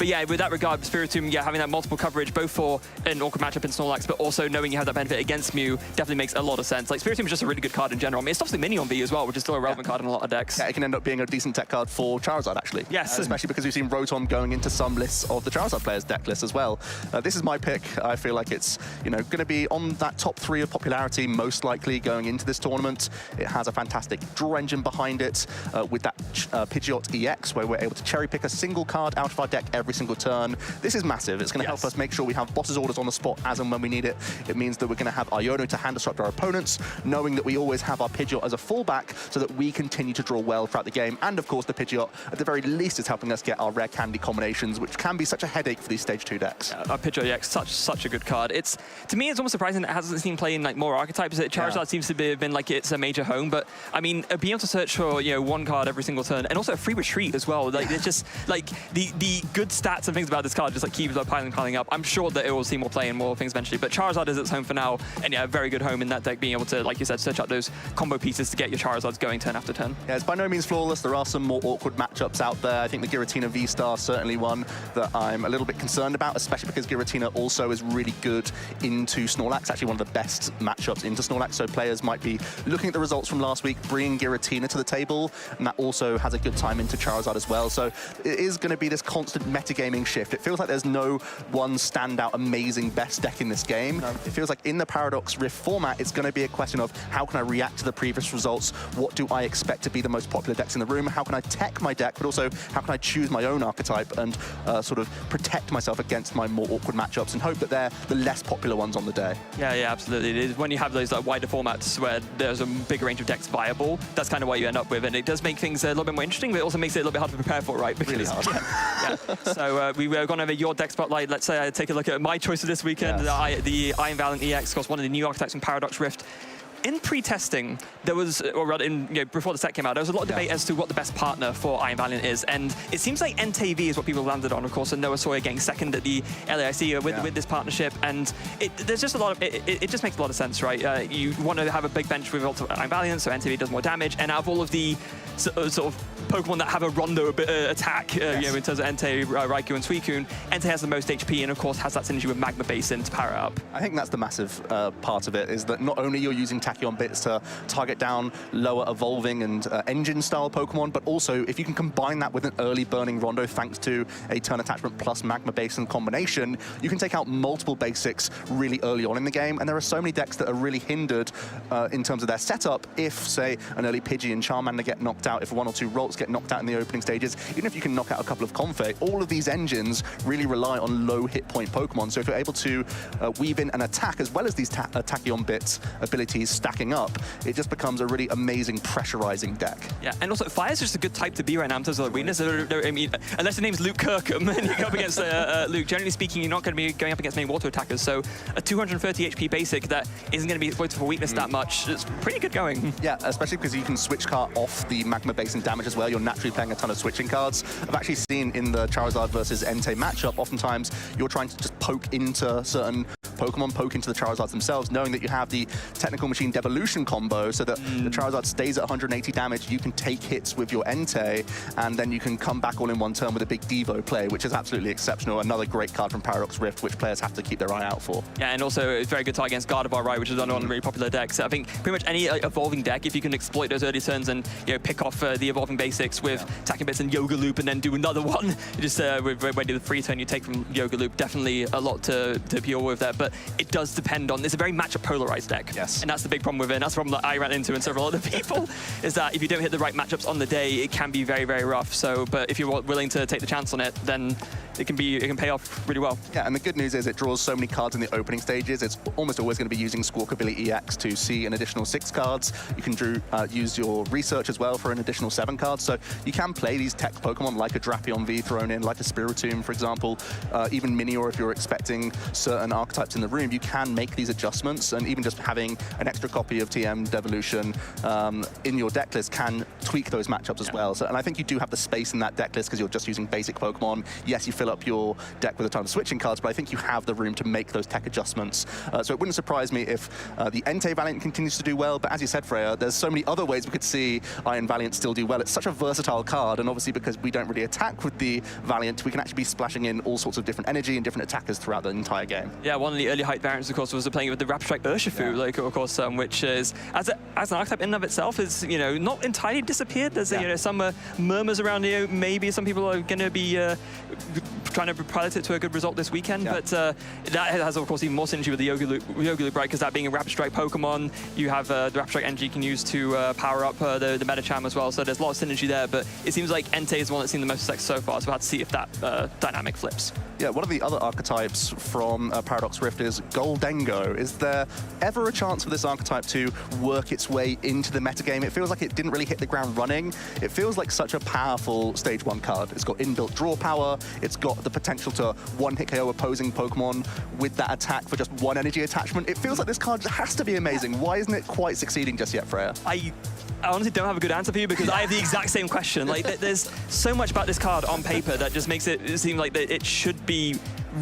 yeah, with that regard, Spiritomb, yeah, having that multiple coverage, both for an awkward matchup in Snorlax, but also knowing you have that benefit against Mew, definitely makes a lot of sense. Like, Spiritomb is just a really good card in general. I mean, it's obviously mini on V as well, which is still a relevant card in a lot of decks. Yeah, it can end up being a decent deck card for Charizard, actually. Yes. Especially because we've seen Rotom going into some lists of the Charizard players' deck lists as well. This is my pick. I feel like it's, you know, going to be on that top 3 of popularity, most likely going into this tournament. It has a fantastic draw engine behind it with that Pidgeot EX, where we're able to cherry pick a single card out of our deck every single turn. This is massive. It's going to help us make sure we have boss's orders on the spot as and when we need it. It means that we're going to have Iono to hand disrupt our opponents, knowing that we always have our Pidgeot as a fallback so that we continue to draw well throughout the game. And of course, the Pidgeot, at the very least, is helping us get our rare candy combinations, which can be such a headache for these stage 2 decks. Our Pidgeot EX, such a good card. To me, it's almost surprising that it hasn't seen playing like more archetypes. Charizard seems to have been like it's a major home, but I mean, being able to search for, you know, one card every single turn, and also a free retreat as well. Like, it's just like the good stats and things about this card just like keeps piling up. I'm sure that it will see more play and more things eventually, but Charizard is its home for now, and yeah, a very good home in that deck, being able to, like you said, search out those combo pieces to get your Charizards going turn after turn. Yeah, it's by no means flawless. There are some more awkward matchups out there. I think the Giratina V-Star is certainly one that I'm a little bit concerned about, especially because Giratina also is really good into Snorlax, actually one of the best matchups into Snorlax, so players might be looking at the results from last week, bringing Giratina to the table, and that also has a good time into Charizard as well. So it is going to be this constant metagaming shift. It feels like there's no one standout amazing best deck in this game. It feels like in the Paradox Rift format, it's going to be a question of how can I react to the previous results? What do I expect to be the most popular decks in the room? How can I tech my deck, but also how can I choose my own archetype and sort of protect myself against my more awkward matchups and hope that they're the less popular ones on the day. Yeah, absolutely. It is when you have those like wider formats where there's a big range of decks viable, that's kind of what you end up with, and it does make things a little bit more interesting, but it also makes it a little bit hard to prepare for, right? Because, really hard. So we were going over your deck spotlight. Let's say I take a look at my choice of this weekend, the Iron Valiant EX, of course, one of the new archetypes in Paradox Rift. In pre-testing, there was, or rather, before the set came out, there was a lot of debate as to what the best partner for Iron Valiant is, and it seems like Entei V is what people landed on, of course, and Noah Sawyer getting second at the LAIC with this partnership, and there's just a lot of, it just makes a lot of sense, right? You want to have a big bench with Iron Valiant, so Entei V does more damage, and out of all of the sort of Pokemon that have a Rondo attack, you know, in terms of Entei, Raikou, and Suicune, Entei has the most HP, and of course has that synergy with Magma Basin to power it up. I think that's the massive part of it, is that not only you're using Tachyon bits to target down lower evolving and engine-style Pokemon, but also if you can combine that with an early burning Rondo thanks to a turn attachment plus Magma Basin combination, you can take out multiple basics really early on in the game, and there are so many decks that are really hindered in terms of their setup if, say, an early Pidgey and Charmander get knocked out, if 1 or 2 Rolts get knocked out in the opening stages, even if you can knock out a couple of Comfey, all of these engines really rely on low hit point Pokemon, so if you're able to weave in an attack as well as these Tachyon bits abilities stacking up, it just becomes a really amazing pressurizing deck. Yeah, and also Fire's just a good type to be right now in terms of arenas. I mean, unless the name's Luke Kirkham and you go up against Luke, generally speaking, you're not going to be going up against many water attackers, so a 230 HP basic that isn't going to be exploited for weakness that much, it's pretty good going. Yeah, especially because you can switch card off the Magma Basin damage as well. You're naturally playing a ton of switching cards. I've actually seen in the Charizard versus Entei matchup, oftentimes you're trying to just poke into certain Pokemon, poke into the Charizards themselves, knowing that you have the Technical Machine Devolution combo so that the Charizard stays at 180 damage, you can take hits with your Entei, and then you can come back all in one turn with a big Devo play, which is absolutely exceptional. Another great card from Paradox Rift, which players have to keep their eye out for. Yeah, and also it's very good tie against Gardevoir, right, which is another one of the really popular decks. I think pretty much any evolving deck, if you can exploit those early turns and pick off the evolving basics with Attacking Bits and Yoga Loop and then do another one, just with the free turn you take from Yoga Loop, definitely a lot to appeal with there. But it does depend on, it's a very matchup polarized deck. Yes. And that's the big problem with it. And that's the problem that I ran into and several other people, is that if you don't hit the right matchups on the day, it can be very, very rough. So, but if you're willing to take the chance on it, then it can pay off really well. Yeah, and the good news is it draws so many cards in the opening stages. It's almost always going to be using Squawkabilly EX to see an additional 6 cards. You can use your research as well for an additional 7 cards. So you can play these tech Pokemon like a Drapion V thrown in, like a Spiritomb, for example, even Minior if you're expecting certain archetypes in the room. You can make these adjustments, and even just having an extra copy of TM Devolution in your deck list can tweak those matchups as well. So, and I think you do have the space in that deck list because you're just using basic Pokemon. Yes, you fill fill up your deck with a ton of switching cards, but I think you have the room to make those tech adjustments. So it wouldn't surprise me if the Entei Valiant continues to do well, but as you said, Freya, there's so many other ways we could see Iron Valiant still do well. It's such a versatile card, and obviously because we don't really attack with the Valiant, we can actually be splashing in all sorts of different energy and different attackers throughout the entire game. Yeah, one of the early height variants, of course, was playing with the Rapid Strike Urshifu, like, of course, which is, as an archetype in and of itself, is, you know, not entirely disappeared. There's, you know, some murmurs around here. Maybe some people are going to be trying to pilot it to a good result this weekend, but that has, of course, even more synergy with the Yoga Loop, right? Because that being a Rapid Strike Pokemon, you have the Rapid Strike energy you can use to power up the Metacham as well, so there's a lot of synergy there, but it seems like Entei is the one that's seen the most effects so far, so we'll have to see if that dynamic flips. Yeah, one of the other archetypes from Paradox Rift is Gholdengo. Is there ever a chance for this archetype to work its way into the metagame? It feels like it didn't really hit the ground running. It feels like such a powerful Stage 1 card. It's got inbuilt draw power, it's got the potential to one-hit KO opposing Pokemon with that attack for just one energy attachment. It feels like this card has to be amazing. Why isn't it quite succeeding just yet, Freya? I honestly don't have a good answer for you because I have the exact same question. Like, there's so much about this card on paper that just makes it seem like that it should be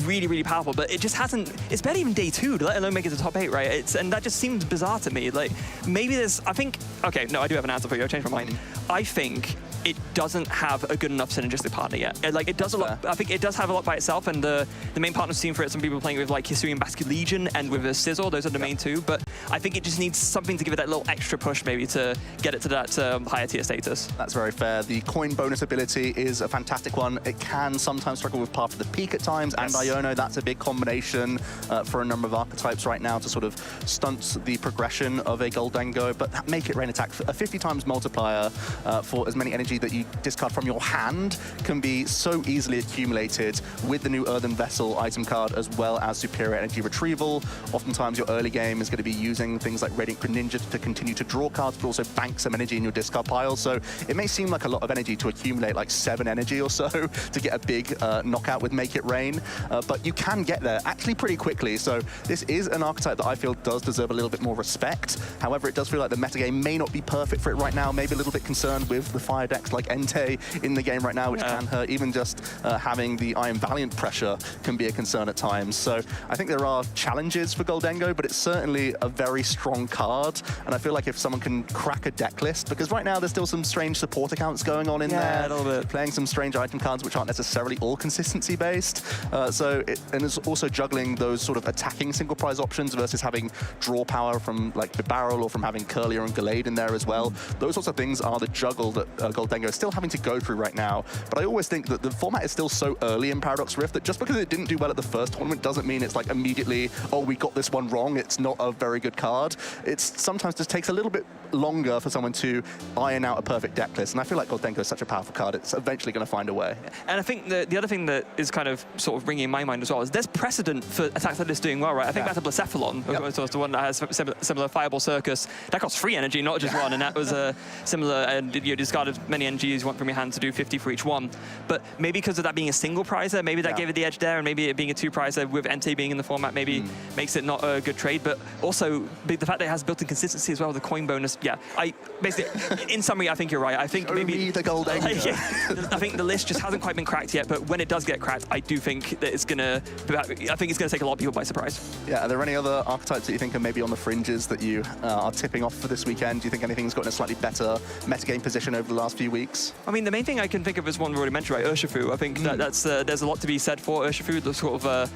really, really powerful, but it just hasn't. It's barely even day 2, let alone make it to top 8, right? And that just seems bizarre to me. Like, maybe there's. I think. Okay, no, I do have an answer for you. I changed my mind. I think it doesn't have a good enough synergistic partner yet. Like, it does a lot. I think it does have a lot by itself, and the main partners seen for it. Some people playing with like Hisuian Basket Legion and with a Sizzle. Those are the main two. But I think it just needs something to give it that little extra push, maybe, to get it to that higher tier status. That's very fair. The coin bonus ability is a fantastic one. It can sometimes struggle with Path of the Peak at times, and Iono. That's a big combination for a number of archetypes right now to sort of stunt the progression of a Gholdengo. But that Make It Rain attack, a 50 times multiplier for as many energy that you discard from your hand can be so easily accumulated with the new Earthen Vessel item card, as well as superior energy retrieval. Oftentimes your early game is going to be using things like Radiant Greninja to continue to draw cards, but also bank some energy in your discard pile. So it may seem like a lot of energy to accumulate like 7 energy or so to get a big knockout with Make It Rain, but you can get there actually pretty quickly. So this is an archetype that I feel does deserve a little bit more respect. However, it does feel like the metagame may not be perfect for it right now. Maybe a little bit concerned with the fire decks like Entei in the game right now, which can hurt. Even just having the Iron Valiant pressure can be a concern at times. So I think there are challenges for Gholdengo, but it's certainly a very strong card. And I feel like if someone can crack a deck list, because right now there's still some strange support accounts going on in there, a little bit. Playing some strange item cards which aren't necessarily all consistency based. And it's also juggling those sort of attacking single prize options versus having draw power from like the barrel or from having Curlier and Gallade in there as well. Those sorts of things are the juggle that Gholdengo is still having to go through right now. But I always think that the format is still so early in Paradox Rift that just because it didn't do well at the first tournament doesn't mean it's like immediately, oh, we got this one wrong, it's not a very good card. It's sometimes just takes a little bit longer for someone to iron out a perfect deck list. And I feel like Gholdengo is such a powerful card, it's eventually going to find a way. And I think the other thing that is kind of sort of ringing in my mind as well is there's precedent for attacks like this doing well, right? I think that's a Blacephalon, was the one that has similar Fireball Circus. That costs 3 energy, not just 1, and that was similar, and you discard as many energy as you want from your hand to do 50 for each one. But maybe because of that being a single prizer, maybe that gave it the edge there, and maybe it being a 2 prizer with Entei being in the format maybe makes it not a good trade. But also the fact that it has built-in consistency as well, the coin bonus. Yeah, I basically, in summary, I think you're right. I think maybe the Gholdengo. I think the list just hasn't quite been cracked yet, but when it does get cracked, I do think that it's gonna. I think it's gonna take a lot of people by surprise. Yeah, are there any other archetypes that you think are maybe on the fringes that you are tipping off for this weekend? Do you think anything's gotten a slightly better metagame position over the last few weeks? I mean, the main thing I can think of is one we already mentioned, right? Urshifu. I think that's there's a lot to be said for Urshifu. The sort of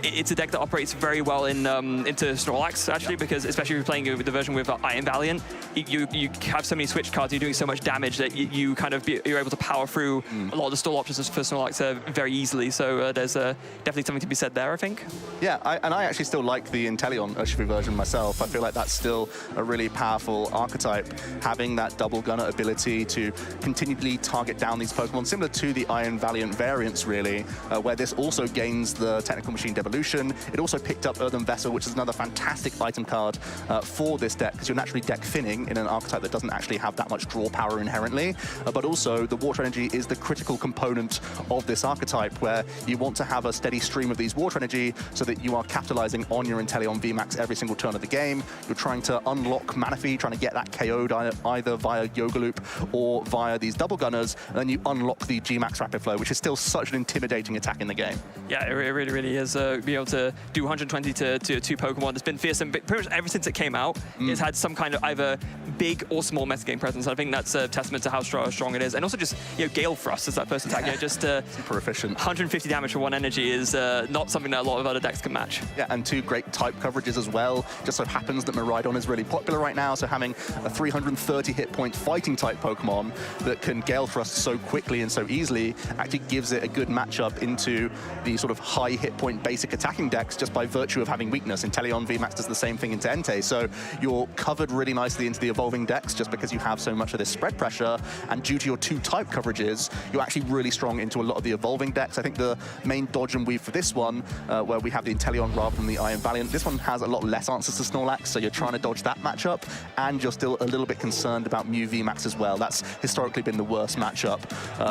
it's a deck that operates very well into Snorlax, actually, because especially if you're playing with the version with Iron Valiant, you have so many switch cards, you're doing so much damage that you kind of you're able to power through a lot of the stall options for Snorlax very easily. So there's definitely something to be said there, I think. Yeah, I actually still like the Inteleon Urshifu version myself. I feel like that's still a really powerful archetype, having that double gunner ability to continually target down these Pokemon, similar to the Iron Valiant variants, really, where this also gains the technical machine debility evolution. It also picked up Earthen Vessel, which is another fantastic item card for this deck, because you're naturally deck thinning in an archetype that doesn't actually have that much draw power inherently. But also, the water energy is the critical component of this archetype, where you want to have a steady stream of these water energy so that you are capitalizing on your Inteleon VMAX every single turn of the game. You're trying to unlock Manaphy, trying to get that KO'd either via Yoga Loop or via these double gunners, and then you unlock the G-Max Rapid Flow, which is still such an intimidating attack in the game. Yeah, it really, really is. Being able to do 120 to 2 Pokemon, it's been fearsome. Pretty much ever since it came out, it's had some kind of either big or small metagame presence. I think that's a testament to how strong it is. And also just, Gale Thrust as that first attack. Just super efficient. 150 damage for 1 energy is not something that a lot of other decks can match. Yeah, and 2 great type coverages as well. Just so happens that Miraidon is really popular right now, so having a 330 hit point fighting type Pokemon that can Gale Thrust so quickly and so easily actually gives it a good matchup into the sort of high hit point basic attacking decks just by virtue of having weakness. Inteleon VMAX does the same thing into Entei, so you're covered really nicely into the evolving decks just because you have so much of this spread pressure, and due to your 2 type coverages, you're actually really strong into a lot of the evolving decks. I think the main dodge and weave for this one, where we have the Inteleon rather than the Iron Valiant, this one has a lot less answers to Snorlax, so you're trying to dodge that matchup, and you're still a little bit concerned about Mew VMAX as well. That's historically been the worst matchup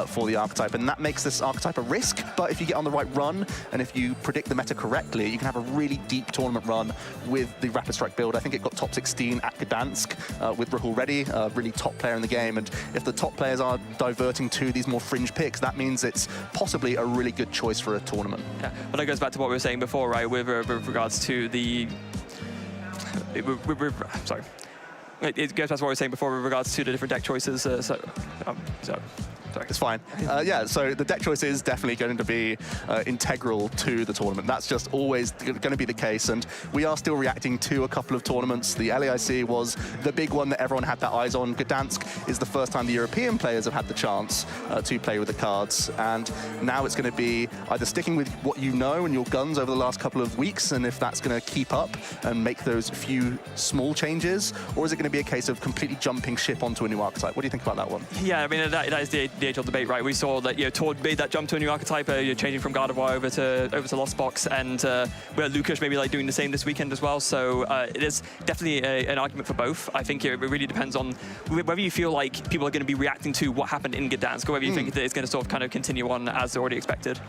for the archetype, and that makes this archetype a risk, but if you get on the right run, and if you predict the meta correctly, you can have a really deep tournament run with the Rapid Strike build. I think it got top 16 at Gdansk with Rahul Reddy, a really top player in the game, and if the top players are diverting to these more fringe picks, that means it's possibly a really good choice for a tournament. Yeah, well, that goes back to what we were saying before, right, with regards to the... sorry. It goes back to what we were saying before with regards to the different deck choices. Sorry. It's fine. Yeah, so the deck choice is definitely going to be integral to the tournament. That's just always going to be the case, and we are still reacting to a couple of tournaments. The LAIC was the big one that everyone had their eyes on. Gdansk is the first time the European players have had the chance to play with the cards, and now it's going to be either sticking with what you know and your guns over the last couple of weeks, and if that's going to keep up and make those few small changes, or is it going to be a case of completely jumping ship onto a new archetype? What do you think about that one? Yeah, I mean, that is the age-old debate, right? We saw that Tord made that jump to a new archetype, changing from Gardevoir over to Lost Box, and where Lucas maybe doing the same this weekend as well. So it is definitely an argument for both. I think it really depends on whether you feel like people are going to be reacting to what happened in Gdansk, or whether you think that it's going to sort of kind of continue on as already expected.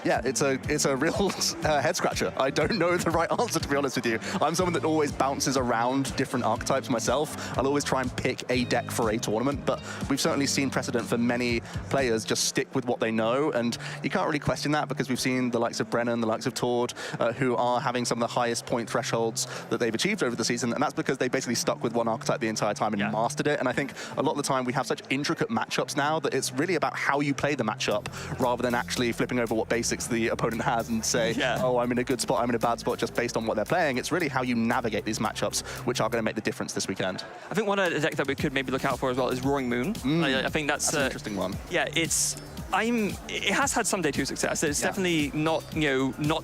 Yeah, it's a real head scratcher. I don't know the right answer, to be honest with you. I'm someone that always bounces around different archetypes myself. I'll always try and pick a deck for a tournament, but we've certainly seen precedent for many players just stick with what they know, and you can't really question that because we've seen the likes of Brennan, the likes of Tord, who are having some of the highest point thresholds that they've achieved over the season, and that's because they basically stuck with one archetype the entire time and mastered it. And I think a lot of the time we have such intricate matchups now that it's really about how you play the matchup rather than actually flipping over what basics the opponent has and say, oh, I'm in a good spot, I'm in a bad spot, just based on what they're playing. It's really how you navigate these matchups which are going to make the difference this weekend. I think one of the decks that we could maybe look out for as well is Roaring Moon. I think that's an interesting one. Yeah, it has had some day 2 success. It's definitely not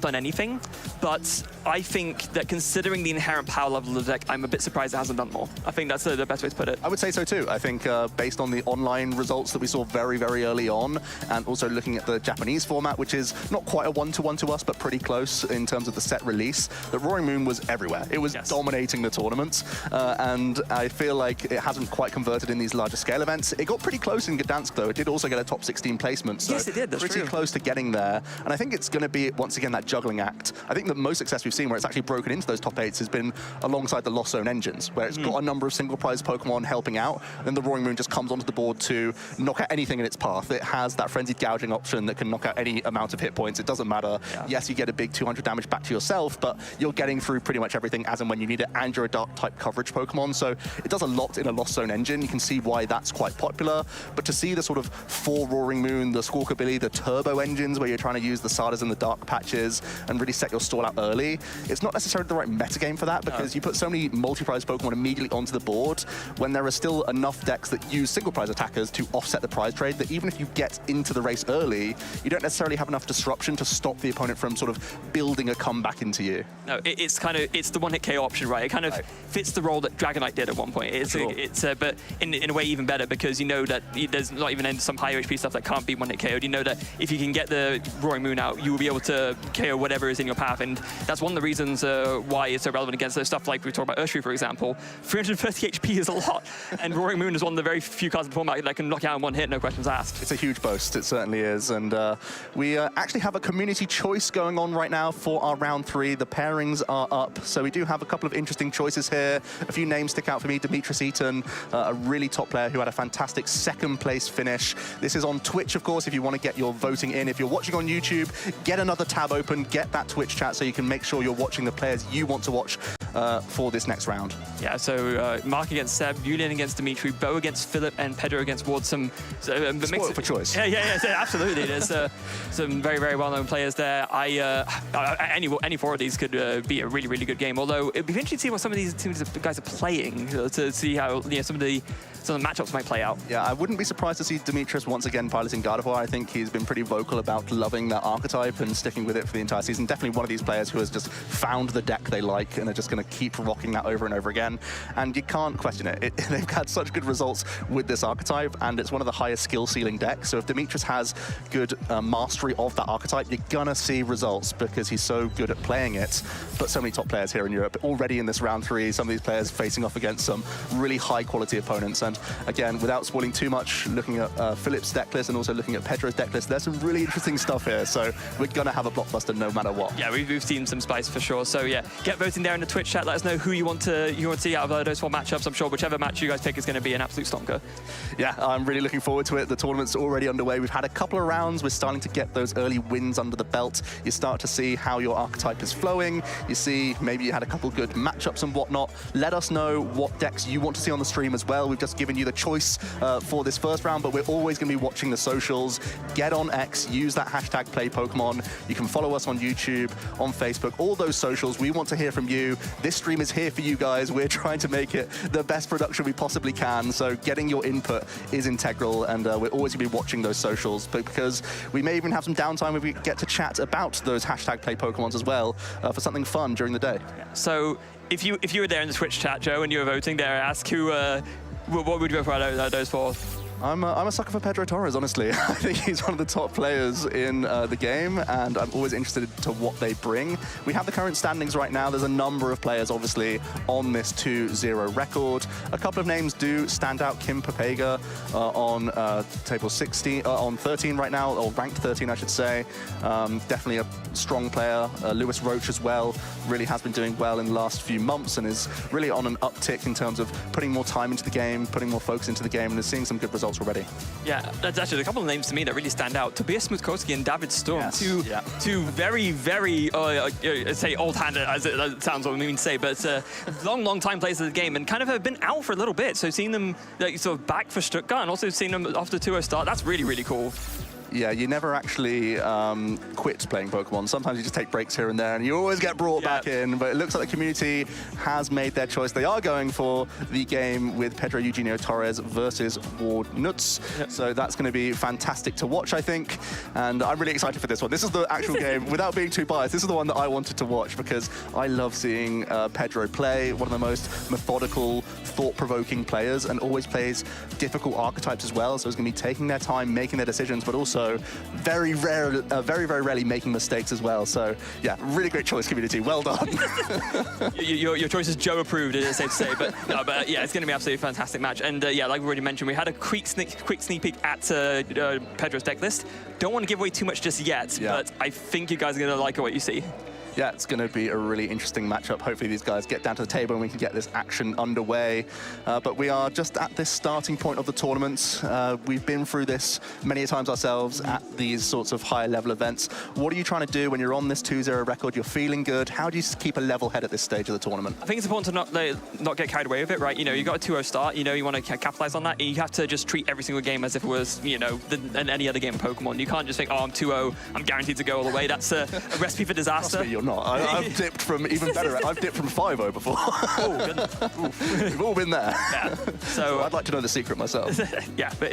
done anything, but I think that considering the inherent power level of the deck, I'm a bit surprised it hasn't done more. I think that's the best way to put it. I would say so too. I think based on the online results that we saw very, very early on, and also looking at the Japanese format, which is not quite a one-to-one to us, but pretty close in terms of the set release, that Roaring Moon was everywhere. It was dominating the tournaments, and I feel like it hasn't quite converted in these larger scale events. It got pretty close in Gdansk though. It did also get a top 16 placement. So yes, it did. That's pretty true. Close to getting there. And I think it's going to be, once again, that juggling act. I think the most success we've seen where it's actually broken into those top 8s has been alongside the Lost Zone engines, where it's got a number of single prize Pokemon helping out. Then the Roaring Moon just comes onto the board to knock out anything in its path. It has that frenzied gouging option that can knock out any amount of hit points. It doesn't matter. Yes, you get a big 200 damage back to yourself, but you're getting through pretty much everything as and when you need it, and you're a dark type coverage Pokemon. So it does a lot in a Lost Zone engine. You can see why that's quite popular. But to see the sort of 4 Roaring Moon, the Squawkabilly, the Turbo engines, where you're trying to use the Sardas and the Dark Patches and really set your stall out early, it's not necessarily the right metagame for that, because you put so many multi-prize Pokemon immediately onto the board when there are still enough decks that use single prize attackers to offset the prize trade, that even if you get into the race early, you don't necessarily have enough disruption to stop the opponent from sort of building a comeback into you. No, it's the one-hit KO option, right? It kind of fits the role that Dragonite did at one point. But in a way even better, because you know that there's not even some higher HP stuff that can't be one-hit KO'd. You know that if you can get the Roaring Moon out, you will be able to KO whatever is in your path, and that's one of the reasons why it's so relevant against those stuff like we talked about Urshifu, for example. 330 HP is a lot, and Roaring Moon is one of the very few cards in the format that can knock you out in one hit, no questions asked. It's a huge boast, it certainly is, and we actually have a community choice going on right now for our round 3. The pairings are up, so we do have a couple of interesting choices here. A few names stick out for me. Demetrius Eaton, a really top player who had a fantastic second place finish. This is on Twitch, of course, if you want to get your voting in. If you're watching on YouTube, get another tab open, get that Twitch chat so you can make sure you're watching the players you want to watch for this next round. Yeah, so Mark against Seb, Julian against Dimitri, Bo against Philip, and Pedro against Ward. Spoiled for choice. Yeah, absolutely. There's some very, very well-known players there. Any four of these could be a really, really good game. Although it'd be interesting to see what some of these guys are playing to see how some of the matchups might play out. Yeah, I wouldn't be surprised to see Demetrius once again piloting Gardevoir. I think he's been pretty vocal about loving that archetype and sticking with it for the entire season. Definitely one of these players who has just found the deck they like and are just going to keep rocking that over and over again. And you can't question it. They've had such good results with this archetype, and it's one of the highest skill ceiling decks. So if Demetrius has good mastery of that archetype, you're going to see results because he's so good at playing it. But so many top players here in Europe already in this round 3. Some of these players facing off against some really high quality opponents. And again, without spoiling too much, looking at Philip's deck list and also looking at Pedro's deck list, there's some really interesting stuff here. So we're going to have a blockbuster no matter what. Yeah, we've seen some spice for sure. So yeah, get voting there in the Twitch chat. Let us know who you want to see out of those 4 matchups. I'm sure whichever match you guys pick is going to be an absolute stonker. Yeah, I'm really looking forward to it. The tournament's already underway. We've had a couple of rounds. We're starting to get those early wins under the belt. You start to see how your archetype is flowing. You see maybe you had a couple good matchups and whatnot. Let us know what decks you want to see on the stream as well. We've just given you the choice for this first round, but we're always going to be watching the socials. Get on X, use that hashtag #PlayPokemon. You can follow us on YouTube, on Facebook, all those socials. We want to hear from you. This stream is here for you guys. We're trying to make it the best production we possibly can, so getting your input is integral, and we're always going to be watching those socials, but because we may even have some downtime where we get to chat about those hashtag #PlayPokemons as well for something fun during the day. So if you were there in the Twitch chat, Joe, and you were voting there, ask who, what would you go for out of those 4? I'm a sucker for Pedro Torres, honestly. I think he's one of the top players in the game, and I'm always interested to what they bring. We have the current standings right now. There's a number of players, obviously, on this 2-0 record. A couple of names do stand out. Kim Papega on table 16, on 13 right now, or ranked 13, I should say. Definitely a strong player. Lewis Roach as well really has been doing well in the last few months and is really on an uptick in terms of putting more time into the game, putting more focus into the game, and is seeing some good results already. Yeah, that's actually a couple of names to me that really stand out. Tobias Smutkowski and David Storm, two very, very, say old-handed, as it sounds what we mean to say, but long time players of the game, and kind of have been out for a little bit. So seeing them sort of back for Stuttgart and also seeing them after 2-0 start, that's really, really cool. Yeah, you never actually quit playing Pokemon. Sometimes you just take breaks here and there, and you always get brought back in. But it looks like the community has made their choice. They are going for the game with Pedro Eugenio Torres versus Ward Nutz. So that's going to be fantastic to watch, I think. And I'm really excited for this one. This is the actual game. Without being too biased, this is the one that I wanted to watch because I love seeing Pedro play. One of the most methodical, thought-provoking players, and always plays difficult archetypes as well. So he's going to be taking their time, making their decisions, but also very rarely making mistakes as well. So yeah, really great choice, community. Well done. your choice is Joe approved, it's safe to say. But yeah, it's going to be absolutely fantastic match. And yeah, like we already mentioned, we had a quick sneak peek at Pedro's deck list. Don't want to give away too much just yet, but I think you guys are going to like what you see. Yeah, it's going to be a really interesting matchup. Hopefully these guys get down to the table and we can get this action underway. But we are just at this starting point of the tournament. We've been through this many times ourselves at these sorts of higher level events. What are you trying to do when you're on this 2-0 record? You're feeling good. How do you keep a level head at this stage of the tournament? I think it's important to not get carried away with it, right? You know, you got a 2-0 start. You know, you want to capitalize on that. And you have to just treat every single game as if it was, you know, any other game of Pokemon. You can't just think, oh, I'm 2-0. I'm guaranteed to go all the way. That's a recipe for disaster. Trust me, you're I'm not. I've dipped from even better. I've dipped from 5-0 before. Oh, goodness. We've all been there. Yeah. So I'd like to know the secret myself. Yeah, but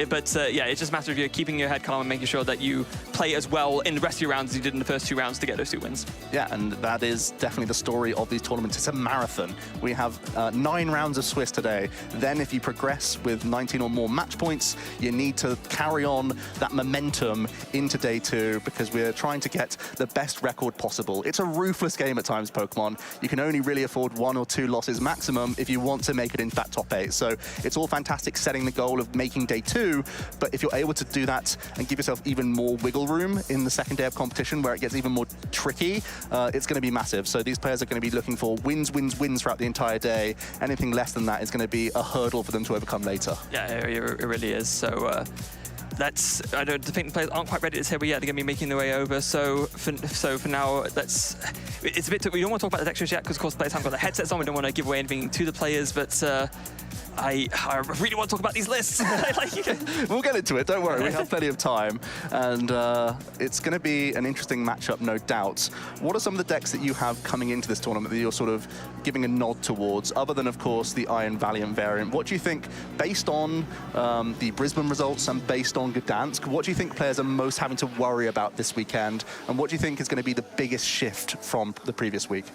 yeah, it's just a matter of you keeping your head calm and making sure that you play as well in the rest of your rounds as you did in the first 2 rounds to get those 2 wins. Yeah, and that is definitely the story of these tournaments. It's a marathon. We have 9 rounds of Swiss today. Then if you progress with 19 or more match points, you need to carry on that momentum into day 2 because we're trying to get the best record possible. It's a ruthless game at times, Pokemon. You can only really afford 1 or 2 losses maximum if you want to make it into that top 8. So it's all fantastic setting the goal of making day 2, but if you're able to do that and give yourself even more wiggle room in the second day of competition where it gets even more tricky, it's going to be massive. So these players are going to be looking for wins, wins, wins throughout the entire day. Anything less than that is going to be a hurdle for them to overcome later. Yeah, it really is. So I don't think the players aren't quite ready to say, but yeah, they're going to be making their way over. So for now, it's a bit. We don't want to talk about the textures yet because, of course, players haven't got their headsets on. We don't want to give away anything to the players, but I really want to talk about these lists. We'll get into it, don't worry, we have plenty of time. And it's going to be an interesting matchup, no doubt. What are some of the decks that you have coming into this tournament that you're sort of giving a nod towards, other than, of course, the Iron Valiant variant? What do you think, based on the Brisbane results and based on Gdansk, what do you think players are most having to worry about this weekend? And what do you think is going to be the biggest shift from the previous week?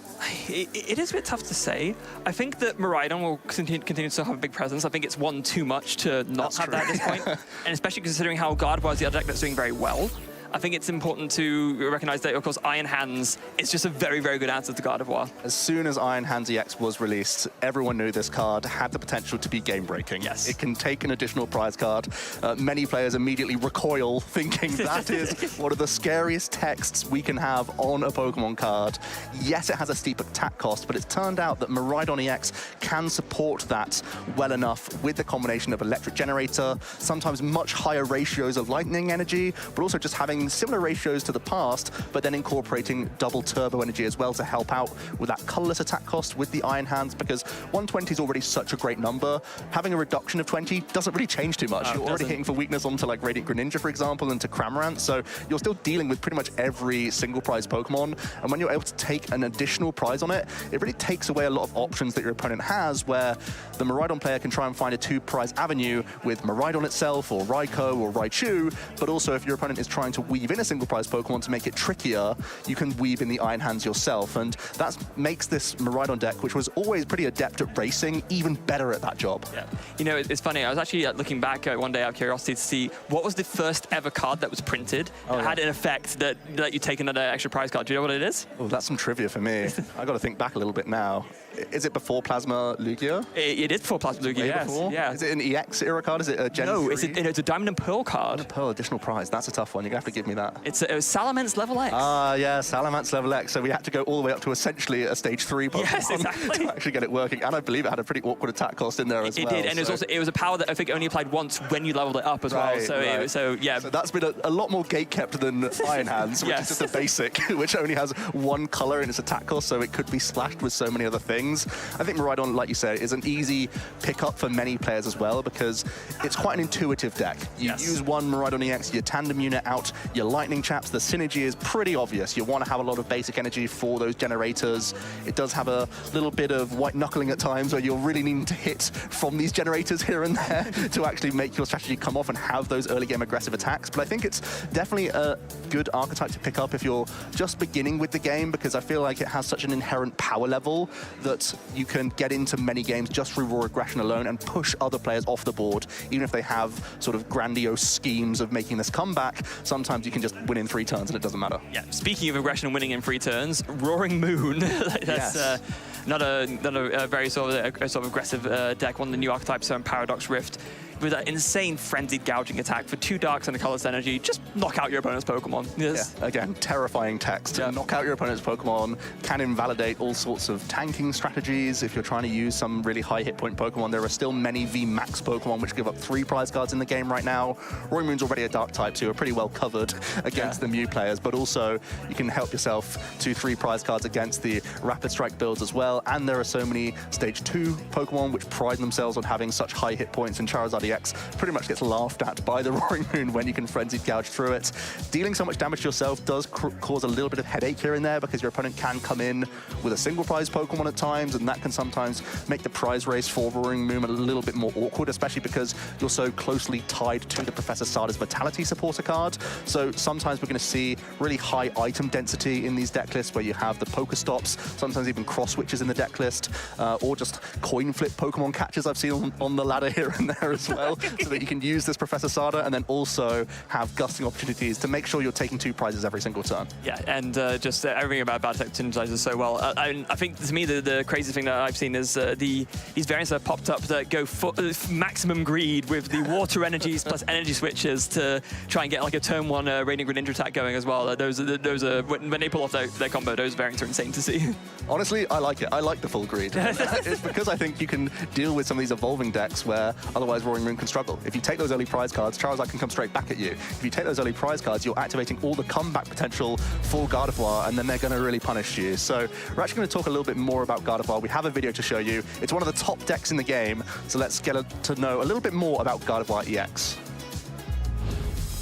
It is a bit tough to say. I think that Miraidon will continue to have a big presence. I think it's one too much to not have that at this point. And especially considering how Gardevoir is the other deck that's doing very well. I think it's important to recognize that, of course, Iron Hands is just a very, very good answer to Gardevoir. As soon as Iron Hands EX was released, everyone knew this card had the potential to be game-breaking. Yes. It can take an additional prize card. Many players immediately recoil, thinking that is one of the scariest texts we can have on a Pokemon card. Yes, it has a steep attack cost, but it's turned out that Miraidon EX can support that well enough with the combination of Electric Generator, sometimes much higher ratios of Lightning Energy, but also just having similar ratios to the past, but then incorporating double turbo energy as well to help out with that colorless attack cost with the Iron Hands, because 120 is already such a great number. Having a reduction of 20 doesn't really change too much. You're already hitting for weakness onto like Radiant Greninja, for example, and to Cramorant, so you're still dealing with pretty much every single prize Pokemon, and when you're able to take an additional prize on it, it really takes away a lot of options that your opponent has, where the Miraidon player can try and find a 2-prize avenue with Miraidon itself, or Raikou, or Raichu, but also if your opponent is trying to weave in a single prize Pokemon to make it trickier, you can weave in the Iron Hands yourself, and that makes this Miraidon deck, which was always pretty adept at racing, even better at that job. Yeah. You know, it's funny, I was actually looking back one day out of curiosity to see what was the first ever card that was printed that had an effect that let you take another extra prize card. Do you know what it is? Oh, that's some trivia for me. I got to think back a little bit now. Is it before Plasma Lugia? It is before Plasma Lugia, yes. Yeah. Is it an EX era card? Is it a Gen 3? No, it's a Diamond and Pearl card. Diamond and Pearl, additional prize. That's a tough one. You're going to have to give me that. It was Salamence level X. Yeah, Salamence level X. So we had to go all the way up to essentially a stage 3 Pokemon yes, exactly. to actually get it working. And I believe it had a pretty awkward attack cost in there as well. It did, and it was a power that I think only applied once when you leveled it up as well. So yeah. So that's been a lot more gate-kept than Iron Hands, which is just a basic, which only has one color in its attack cost, so it could be splashed with so many other things. I think Miraidon, like you said, is an easy pickup for many players as well, because it's quite an intuitive deck. You use one Miraidon EX, your tandem unit out, your lightning chaps, the synergy is pretty obvious. You want to have a lot of basic energy for those generators. It does have a little bit of white knuckling at times where you're really needing to hit from these generators here and there to actually make your strategy come off and have those early game aggressive attacks. But I think it's definitely a good archetype to pick up if you're just beginning with the game, because I feel like it has such an inherent power level that you can get into many games just through raw aggression alone and push other players off the board. Even if they have sort of grandiose schemes of making this comeback, sometimes you can just win in 3 turns and it doesn't matter. Yeah, speaking of aggression and winning in 3 turns, Roaring Moon, that's not a very sort of aggressive deck, one of the new archetypes on Paradox Rift, with that insane frenzied gouging attack for 2 darks and a colorless energy. Just knock out your opponent's Pokemon. Yes. Yeah, again, terrifying text. Knock out your opponent's Pokemon, can invalidate all sorts of tanking strategies. If you're trying to use some really high hit point Pokemon, there are still many VMAX Pokemon which give up 3 prize cards in the game right now. Roaring Moon's already a dark type, so you're pretty well covered against the Mew players, but also you can help yourself to 3 prize cards against the Rapid Strike builds as well. And there are so many stage 2 Pokemon which pride themselves on having such high hit points, in Charizard EX pretty much gets laughed at by the Roaring Moon when you can Frenzied Gouge through it. Dealing so much damage to yourself does cause a little bit of headache here and there because your opponent can come in with a single prize Pokemon at times, and that can sometimes make the prize race for Roaring Moon a little bit more awkward, especially because you're so closely tied to the Professor Sada's Vitality supporter card. So sometimes we're going to see really high item density in these deck lists where you have the Pokestops, sometimes even cross switches in the deck list, or just coin flip Pokemon catches I've seen on the ladder here and there as well, so that you can use this Professor Sada and then also have gusting opportunities to make sure you're taking 2 prizes every single turn. Yeah, and just everything about Battle synergizes so well. I think to me the crazy thing that I've seen is these variants that have popped up that go for maximum greed with the water energies plus energy switches to try and get like a turn 1 Radiant Greninja attack going as well. Those are when they pull off their combo, those variants are insane to see. Honestly, I like it. I like the full greed. It's because I think you can deal with some of these evolving decks where otherwise Roaring Moon can struggle. If you take those early prize cards, Charizard can come straight back at you. If you take those early prize cards, you're activating all the comeback potential for Gardevoir, and then they're going to really punish you. So we're actually going to talk a little bit more about Gardevoir. We have a video to show you. It's one of the top decks in the game, so let's get to know a little bit more about Gardevoir EX.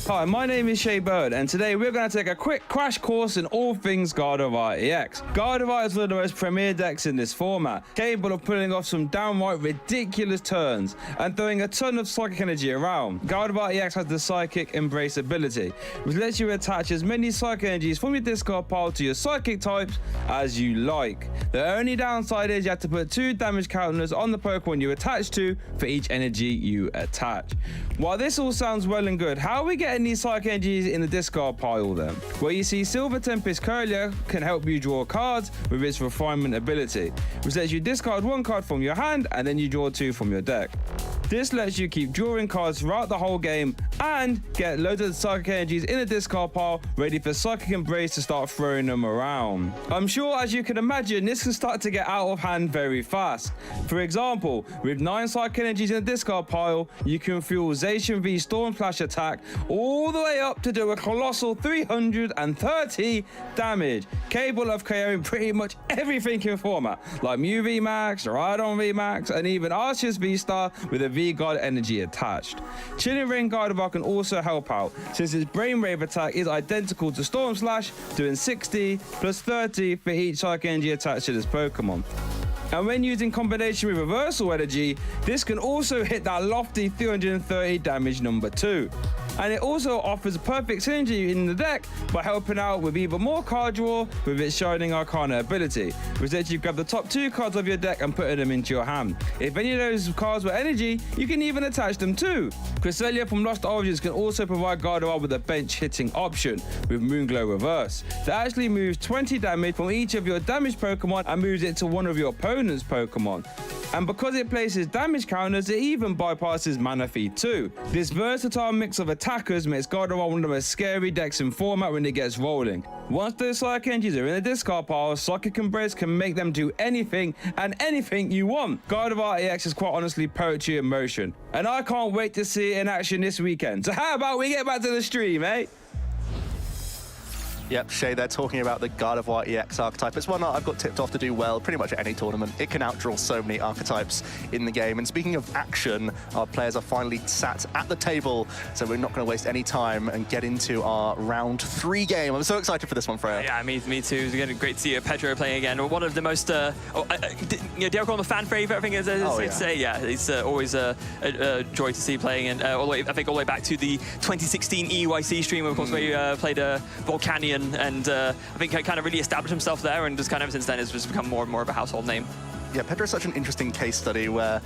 Hi, my name is Shay Bird, and today we're going to take a quick crash course in all things Gardevoir EX. Gardevoir is one of the most premier decks in this format, capable of pulling off some downright ridiculous turns and throwing a ton of psychic energy around. Gardevoir EX has the Psychic Embrace ability, which lets you attach as many psychic energies from your discard pile to your psychic types as you like. The only downside is you have to put 2 damage counters on the Pokemon you attach to for each energy you attach. While this all sounds well and good, how are we getting these psychic energies in the discard pile then? Well, you see, Silver Tempest Curlier can help you draw cards with its Refinement ability, which lets you discard 1 card from your hand and then you draw 2 from your deck. This lets you keep drawing cards throughout the whole game and get loads of psychic energies in the discard pile ready for Psychic Embrace to start throwing them around. I'm sure, as you can imagine, this can start to get out of hand very fast. For example, with 9 psychic energies in the discard pile, you can fuel Zacian V Storm Flash attack all the way up to do a colossal 330 damage, capable of KOing pretty much everything in format, like Mew VMAX, Rhydon VMAX, and even Arceus V-Star with a V-Guard energy attached. Chilling Ring Gardevoir can also help out, since its Brainwave attack is identical to Storm Slash, doing 60 plus 30 for each psychic energy attached to this Pokemon. And when using combination with Reversal Energy, this can also hit that lofty 330 damage number 2. And it also offers a perfect synergy in the deck by helping out with even more card draw with its Shining Arcana ability, which lets you grab the top 2 cards of your deck and put them into your hand. If any of those cards were energy, you can even attach them too. Cresselia from Lost Origins can also provide Gardevoir with a bench hitting option with Moonglow Reverse that actually moves 20 damage from each of your damaged Pokemon and moves it to one of your opponent's Pokemon. And because it places damage counters, it even bypasses Mana Feed too. This versatile mix of attackers makes Gardevoir one of the most scary decks in format when it gets rolling. Once those Psychic Energies are in the discard pile, Psychic Embrace can make them do anything and anything you want. Gardevoir EX is quite honestly poetry in motion, and I can't wait to see it in action this weekend. So how about we get back to the stream, eh? Yep, Shay, they're talking about the Gardevoir EX archetype. It's one that I've got tipped off to do well pretty much at any tournament. It can outdraw so many archetypes in the game. And speaking of action, our players are finally sat at the table, so we're not going to waste any time and get into our round 3 game. I'm so excited for this one, Freya. Yeah, me too. It's again great to see Pedro playing again. One of the most, dare I call him a fan favorite? I think it's safe to say. Yeah, it's always a joy to see playing, and all the way back to the 2016 EUIC stream, of course, where you played Volcanion. And I think he kind of really established himself there, and just kind of since then has just become more and more of a household name. Yeah, Pedro's such an interesting case study where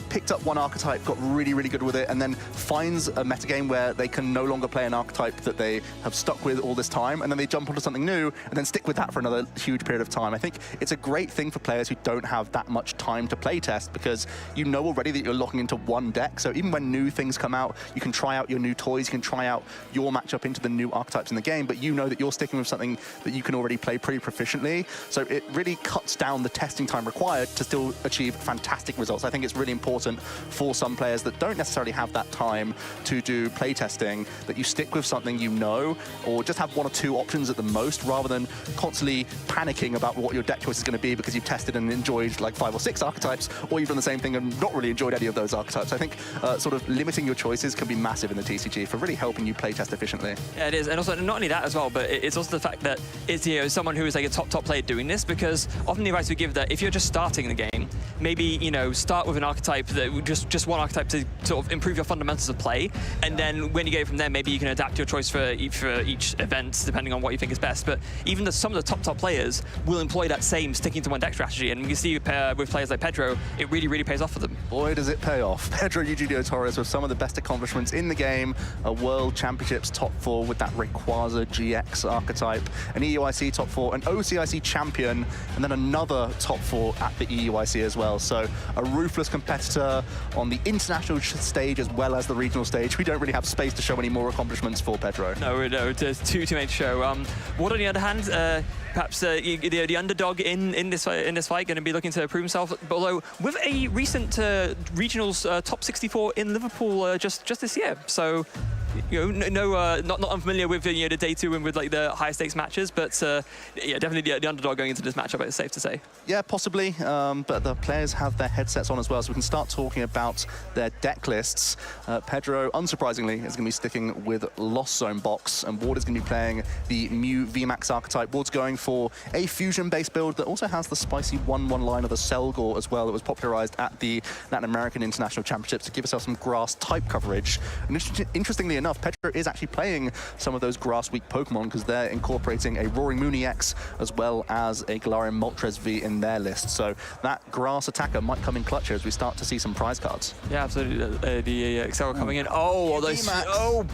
picked up one archetype, got really, really good with it, and then finds a metagame where they can no longer play an archetype that they have stuck with all this time, and then they jump onto something new and then stick with that for another huge period of time. I think it's a great thing for players who don't have that much time to play test, because you know already that you're locking into one deck, so even when new things come out, you can try out your new toys, you can try out your matchup into the new archetypes in the game, but you know that you're sticking with something that you can already play pretty proficiently, so it really cuts down the testing time required to still achieve fantastic results. I think it's really important for some players that don't necessarily have that time to do playtesting, that you stick with something you know, or just have one or two options at the most, rather than constantly panicking about what your deck choice is going to be because you've tested and enjoyed like 5 or 6 archetypes, or you've done the same thing and not really enjoyed any of those archetypes. I think sort of limiting your choices can be massive in the TCG for really helping you playtest efficiently. Yeah, it is, and also not only that as well, but it's also the fact that it's, you know, someone who is like a top player doing this, because often the advice we give that if you're just starting the game, maybe, you know, start with an archetype that just one archetype to sort of improve your fundamentals of play, and then when you go from there, maybe you can adapt your choice for each event depending on what you think is best. But even some of the top players will employ that same sticking to one deck strategy, and we can see with players like Pedro, it really pays off for them. Boy, does it pay off. Pedro Eugenio Torres with some of the best accomplishments in the game, a World Championships top 4 with that Rayquaza GX archetype, an EUIC top 4, an OCIC champion, and then another top 4 at the EUIC as well. So a ruthless competitor on the international stage as well as the regional stage. We don't really have space to show any more accomplishments for Pedro. No, there's too many to show. What on the other hand, perhaps the underdog in this fight going to be looking to prove himself, although with a recent regionals top 64 in Liverpool just this year. So, you know, not unfamiliar with the day 2 and with like the higher stakes matches, but yeah, definitely the underdog going into this matchup, it's safe to say. Yeah, possibly, but the players have their headsets on as well, so we can start talking about their deck lists. Pedro, unsurprisingly, is going to be sticking with Lost Zone box, and Ward is going to be playing the Mew VMAX archetype. Ward's going for a fusion-based build that also has the spicy 1/1 line of the Selgor as well, that was popularized at the Latin American International Championships to give yourself some grass type coverage. And interestingly enough, Pedro is actually playing some of those grass-weak Pokemon because they're incorporating a Roaring Moon EX as well as a Galarian Moltres V in their list. So that grass attacker might come in clutch as we start to see some prize cards. Yeah, absolutely. The Excel coming in. Oh, those. Oh.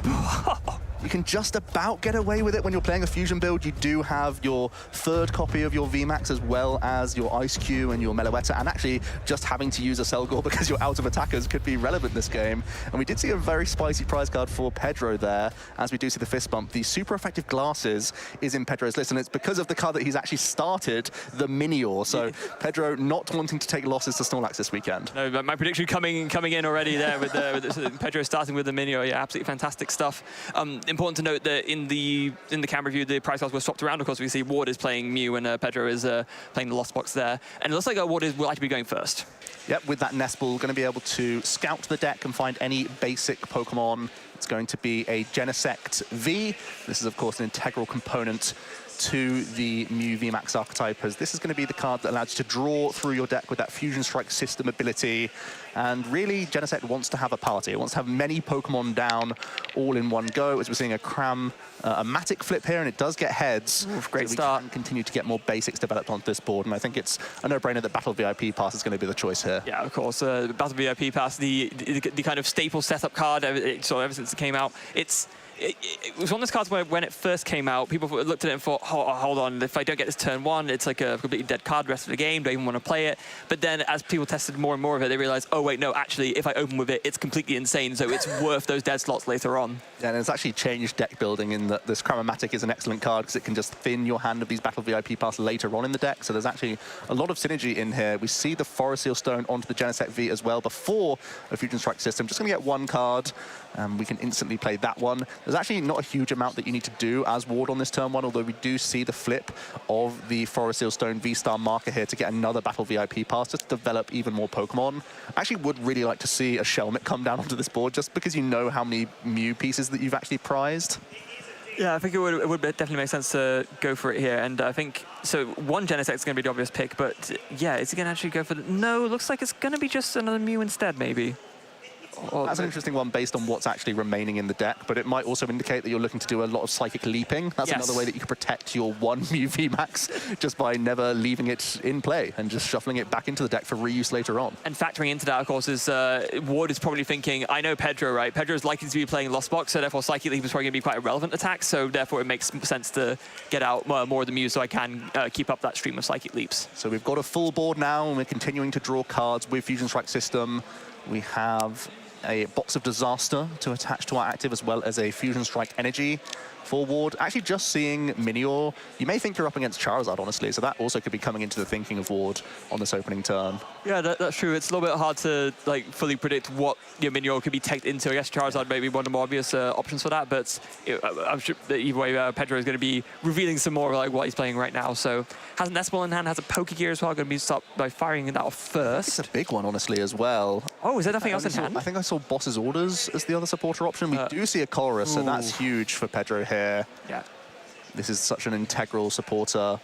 You can just about get away with it when you're playing a fusion build. You do have your 3rd copy of your VMAX as well as your Ice Cube and your Meloetta, and actually just having to use a Selgor because you're out of attackers could be relevant this game. And we did see a very spicy prize card for Pedro there, as we do see the fist bump. The super effective glasses is in Pedro's list, and it's because of the card that he's actually started, the Minior. So Pedro not wanting to take losses to Snorlax this weekend. No, but my prediction coming in already there with Pedro starting with the Minior. Yeah, absolutely fantastic stuff. Important to note that in the camera view, the prize cards were swapped around. Of course, we see Ward is playing Mew and Pedro is playing the Lost Box there. And it looks like Ward will actually be going first. Yep, with that Nest Ball, going to be able to scout the deck and find any basic Pokemon. It's going to be a Genesect V. This is, of course, an integral component to the Mew VMAX archetype, as this is going to be the card that allows you to draw through your deck with that Fusion Strike system ability. And really, Genesect wants to have a party. It wants to have many Pokemon down all in one go, as we're seeing a Matic flip here, and it does get heads. Oof, great so start. We can continue to get more basics developed onto this board, and I think it's a no-brainer that Battle VIP Pass is going to be the choice here. Yeah, of course. Battle VIP Pass, the kind of staple setup card, so ever since it came out. It was one of those cards where when it first came out, people looked at it and thought, oh, hold on, if I don't get this turn 1, it's like a completely dead card the rest of the game, don't even want to play it. But then as people tested more and more of it, they realized, oh wait, no, actually, if I open with it, it's completely insane, so it's worth those dead slots later on. Yeah, and it's actually changed deck building in that this Cramomatic is an excellent card because it can just thin your hand of these Battle VIP Pass later on in the deck, so there's actually a lot of synergy in here. We see the Forest Seal Stone onto the Genesect V as well before a Fusion Strike system. Just going to get one card, and we can instantly play that one. There's actually not a huge amount that you need to do as Ward on this turn 1, although we do see the flip of the Forest Seal Stone V-Star marker here to get another Battle VIP Pass just to develop even more Pokemon. I actually would really like to see a Shelmet come down onto this board just because you know how many Mew pieces that you've actually prized. Yeah, I think it would definitely make sense to go for it here. And I think, so one Genesect is going to be the obvious pick, but yeah, is he going to actually go for the... No, it looks like it's going to be just another Mew instead, maybe. That's an interesting one based on what's actually remaining in the deck, but it might also indicate that you're looking to do a lot of Psychic Leaping. That's another way that you can protect your one Mew VMAX just by never leaving it in play and just shuffling it back into the deck for reuse later on. And factoring into that, of course, is Ward is probably thinking, I know Pedro, right? Pedro is likely to be playing Lost Box, so therefore Psychic Leap is probably going to be quite a relevant attack, so therefore it makes sense to get out more of the Mew so I can keep up that stream of Psychic Leaps. So we've got a full board now, and we're continuing to draw cards with Fusion Strike system. We have a Box of Disaster to attach to our active, as well as a Fusion Strike Energy forward. Actually, just seeing Minior, you may think you're up against Charizard, honestly, so that also could be coming into the thinking of Ward on this opening turn. Yeah, that's true. It's a little bit hard to like fully predict what Minior could be tagged into. I guess Charizard may be one of the more obvious options for that, but I'm sure that either way, Pedro is going to be revealing some more like what he's playing right now. So has an S-Ball in hand, has a Pokegear as well, going to be stopped by firing that off first. It's a big one, honestly, as well. Oh, is there nothing else in hand? I think I saw Boss's Orders as the other supporter option. We do see a Chorus, so that's huge for Pedro here. Yeah. This is such an integral supporter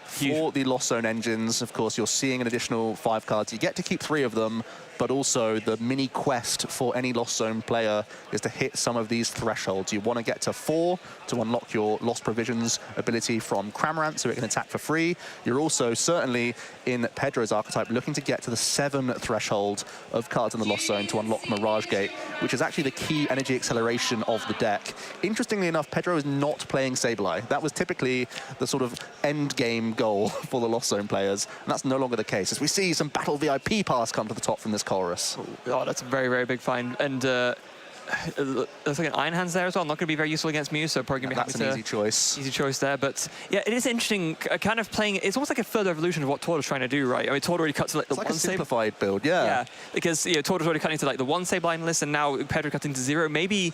for the Lost Zone engines. Of course, you're seeing an additional 5 cards. You get to keep 3 of them, but also the mini quest for any Lost Zone player is to hit some of these thresholds. You want to get to 4 to unlock your Lost Provisions ability from Cramorant, so it can attack for free. You're also, certainly in Pedro's archetype, looking to get to the 7 threshold of cards in the Lost Zone to unlock Mirage Gate, which is actually the key energy acceleration of the deck. Interestingly enough, Pedro is not playing Sableye. That was typically the sort of end game goal for the Lost Zone players, and that's no longer the case, as we see some Battle VIP pass come to the top from this Chorus. Oh, that's a very, very big find. And there's like an Iron Hands there as well. Not going to be very useful against Mew, so probably going to be happy to... That's an easy choice. Easy choice there, but yeah, it is interesting kind of playing... It's almost like a further evolution of what Torto's trying to do, right? I mean, Torto already cut to like the it's like a simplified build, yeah. Yeah, because Torto's already cutting to like the 1 Sableye list, and now Pedro cutting to 0. Maybe...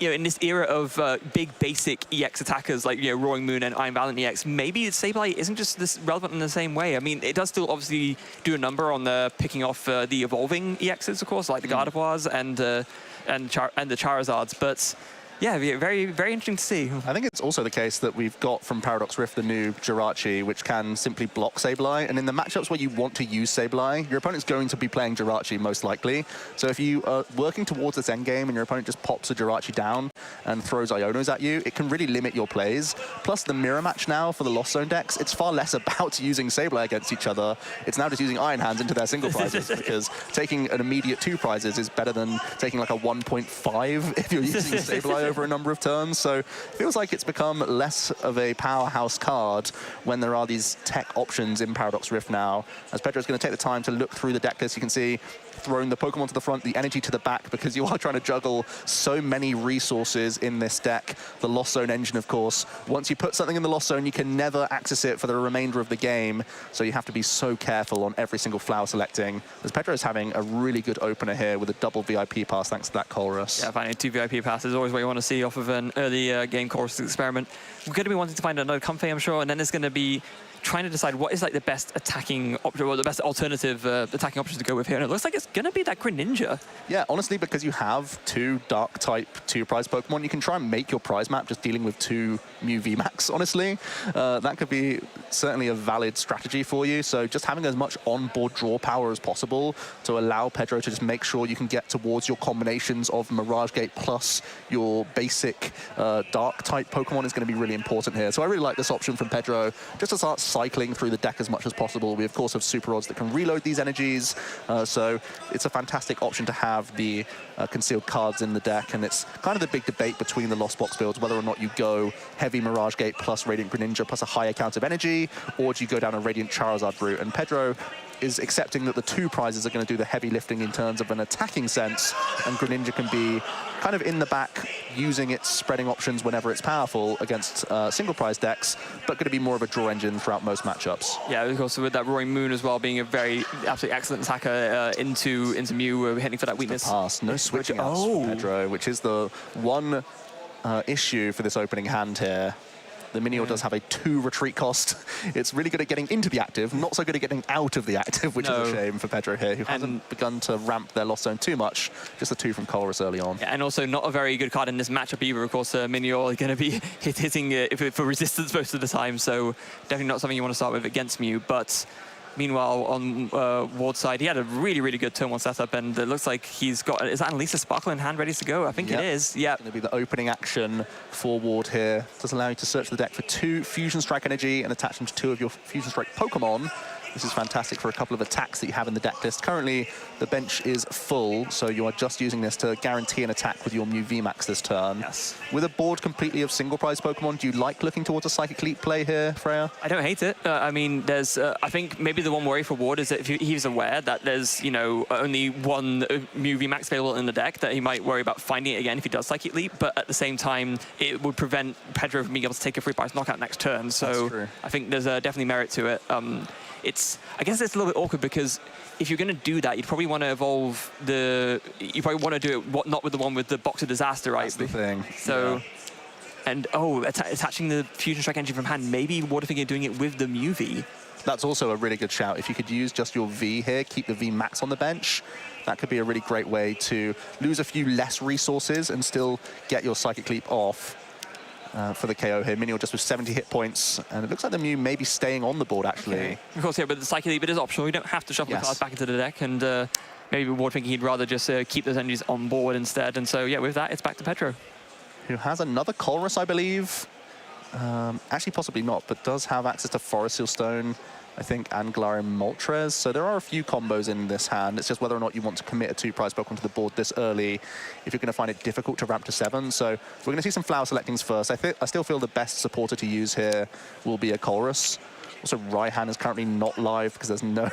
in this era of big basic EX attackers like Roaring Moon and Iron Valiant EX, maybe Sableye isn't just this relevant in the same way. I mean, it does still obviously do a number on the picking off the evolving EXs, of course, like the Gardevoirs and the Charizards, but yeah, very, very interesting to see. I think it's also the case that we've got from Paradox Rift the new Jirachi, which can simply block Sableye. And in the matchups where you want to use Sableye, your opponent's going to be playing Jirachi most likely. So if you are working towards this endgame and your opponent just pops a Jirachi down and throws Ionos at you, it can really limit your plays. Plus the mirror match now for the Lost Zone decks, it's far less about using Sableye against each other. It's now just using Iron Hands into their single prizes, because taking an immediate 2 prizes is better than taking like a 1.5 if you're using Sableye over a number of turns. So it feels like it's become less of a powerhouse card when there are these tech options in Paradox Rift now. As Pedro's going to take the time to look through the deck list, you can see throwing the Pokemon to the front, the energy to the back, because you are trying to juggle so many resources in this deck. The Lost Zone engine, of course, once you put something in the Lost Zone, you can never access it for the remainder of the game, so you have to be so careful on every single flower selecting. As Pedro is having a really good opener here with a double VIP pass thanks to that Chorus. Yeah, finding 2 VIP passes is always what you want to see off of an early game Chorus experiment. We're going to be wanting to find another Comfey, I'm sure, and then it's going to be trying to decide what is like the best attacking option or the best alternative attacking option to go with here. And it looks like it's going to be that Greninja. Yeah, honestly, because you have 2 dark type 2 prize Pokemon, you can try and make your prize map just dealing with 2 Mew VMAX, honestly. That could be certainly a valid strategy for you. So just having as much onboard draw power as possible to allow Pedro to just make sure you can get towards your combinations of Mirage Gate plus your basic dark type Pokemon is going to be really important here. So I really like this option from Pedro, just to start cycling through the deck as much as possible. We, of course, have Super Rods that can reload these energies, so it's a fantastic option to have the concealed cards in the deck, and it's kind of the big debate between the Lost Box builds, whether or not you go heavy Mirage Gate plus Radiant Greninja plus a high account of energy, or do you go down a Radiant Charizard route, and Pedro is accepting that the 2 prizes are going to do the heavy lifting in terms of an attacking sense, and Greninja can be kind of in the back using its spreading options whenever it's powerful against single prize decks, but going to be more of a draw engine throughout most matchups. Yeah, of course, with that Roaring Moon as well being a very absolutely excellent attacker into Mew, hitting for that weakness. Pass, no switching outs for Pedro, which is the one issue for this opening hand here. The Minior does have a 2 retreat cost. It's really good at getting into the active, not so good at getting out of the active, which is a shame for Pedro here, who hasn't begun to ramp their Lost Zone too much. Just a 2 from Chorus early on. Yeah, and also not a very good card in this matchup either. Of course, Minior is going to be hitting for resistance most of the time, so definitely not something you want to start with against Mew. But meanwhile, on Ward's side, he had a really, really good turn 1 setup, and it looks like he's got... Is that Annalisa Sparkle in hand ready to go? I think it is, yeah. It's going to be the opening action for Ward here. Does allow you to search the deck for 2 Fusion Strike energy and attach them to 2 of your Fusion Strike Pokemon. This is fantastic for a couple of attacks that you have in the deck list. Currently, the bench is full, so you are just using this to guarantee an attack with your Mew VMAX this turn. Yes. With a board completely of single prize Pokemon, do you like looking towards a Psychic Leap play here, Freya? I don't hate it. I mean, there's, I think maybe the one worry for Ward is that if he's aware that there's, you know, only one Mew VMAX available in the deck, that he might worry about finding it again if he does Psychic Leap, but at the same time, it would prevent Pedro from being able to take a free prize knockout next turn, so I think there's definitely merit to it. I guess it's a little bit awkward because if you're going to do that, you'd probably want to evolve you probably want to do it not with the one with the Box of Disaster, right? That's the thing. So, and attaching the Fusion Strike engine from hand, maybe Water thinking of doing it with the Mew V. That's also a really good shout. If you could use just your V here, keep the V max on the bench, that could be a really great way to lose a few less resources and still get your Psychic Leap off. For the KO here, Minior just with 70 hit points, and it looks like the Mew may be staying on the board, actually. Okay. Of course, yeah, but the Psychic Leap, it is optional. You don't have to shuffle the cards back into the deck, and maybe Ward thinking he'd rather just keep those energies on board instead. And so, yeah, with that, it's back to Pedro. Who has another Colress, I believe. Actually, possibly not, but does have access to Forest Seal Stone, I think, and Galarian Moltres. So there are a few combos in this hand. It's just whether or not you want to commit a 2-prize Pokemon to the board this early, if you're going to find it difficult to ramp to 7. So we're going to see some flower selectings first. I still feel the best supporter to use here will be a Colress. Also, Raihan is currently not live because there's no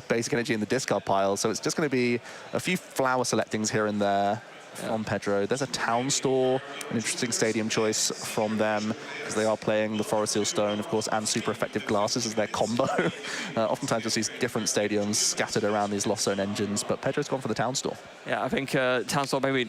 basic energy in the discard pile. So it's just going to be a few flower selectings here and there from Pedro. There's a Town Store, an interesting stadium choice from them, because they are playing the Forest Seal Stone, of course, and super effective glasses as their combo. Oftentimes you'll see different stadiums scattered around these Lost Zone engines, but Pedro's gone for the Town Store. Yeah, I think Town Store, maybe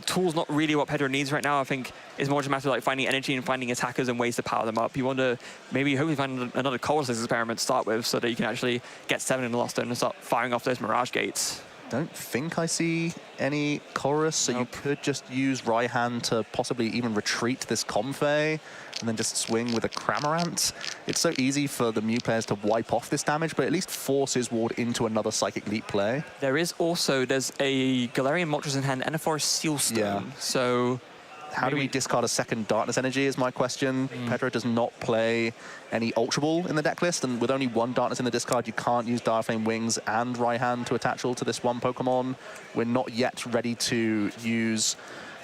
tool's not really what Pedro needs right now. I think it's more just a matter of like finding energy and finding attackers and ways to power them up. You want to maybe hopefully find another Colress experiment to start with so that you can actually get 7 in the Lost Zone and start firing off those Mirage Gates. Don't think I see any Colress, so you could just use Raihan to possibly even retreat this Comfey and then just swing with a Cramorant. It's so easy for the Mew players to wipe off this damage, but at least forces Ward into another Psychic Leap play. There's a Galarian Moltres in hand and a Forest Seal Stone, so... How do we discard a second Darkness Energy is my question. Pedro does not play any Ultra Ball in the deck list, and with only one Darkness in the discard, you can't use Dire Flame Wings and Raihan to attach all to this one Pokemon. We're not yet ready to use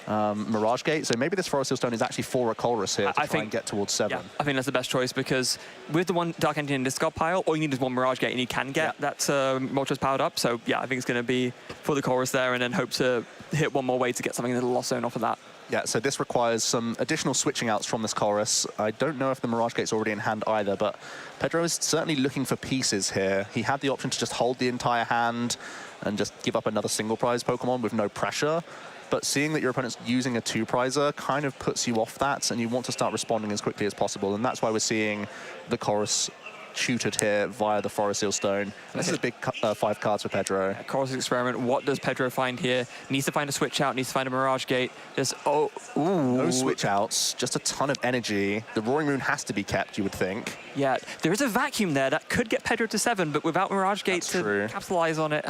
Mirage Gate, so maybe this Forest Seal Stone is actually for a Colress here to try and get towards 7. Yeah, I think that's the best choice, because with the one Dark Engine in discard pile, all you need is one Mirage Gate, and you can get that Moltres powered up. So yeah, I think it's going to be for the Colress there, and then hope to hit one more way to get something in the Lost Zone off of that. Yeah, so this requires some additional switching outs from this Colress. I don't know if the Mirage Gate's already in hand either, but Pedro is certainly looking for pieces here. He had the option to just hold the entire hand and just give up another single prize Pokemon with no pressure. But seeing that your opponent's using a 2-prizer kind of puts you off that, and you want to start responding as quickly as possible. And that's why we're seeing the Colress tutored here via the Forest Seal Stone. This is a big 5 cards for Pedro. Colress experiment. What does Pedro find here? Needs to find a switch out, needs to find a Mirage Gate. Just, no switch outs, just a ton of energy. The Roaring Moon has to be kept, you would think. Yeah, there is a vacuum there that could get Pedro to 7, but without Mirage Gate to capitalize on it,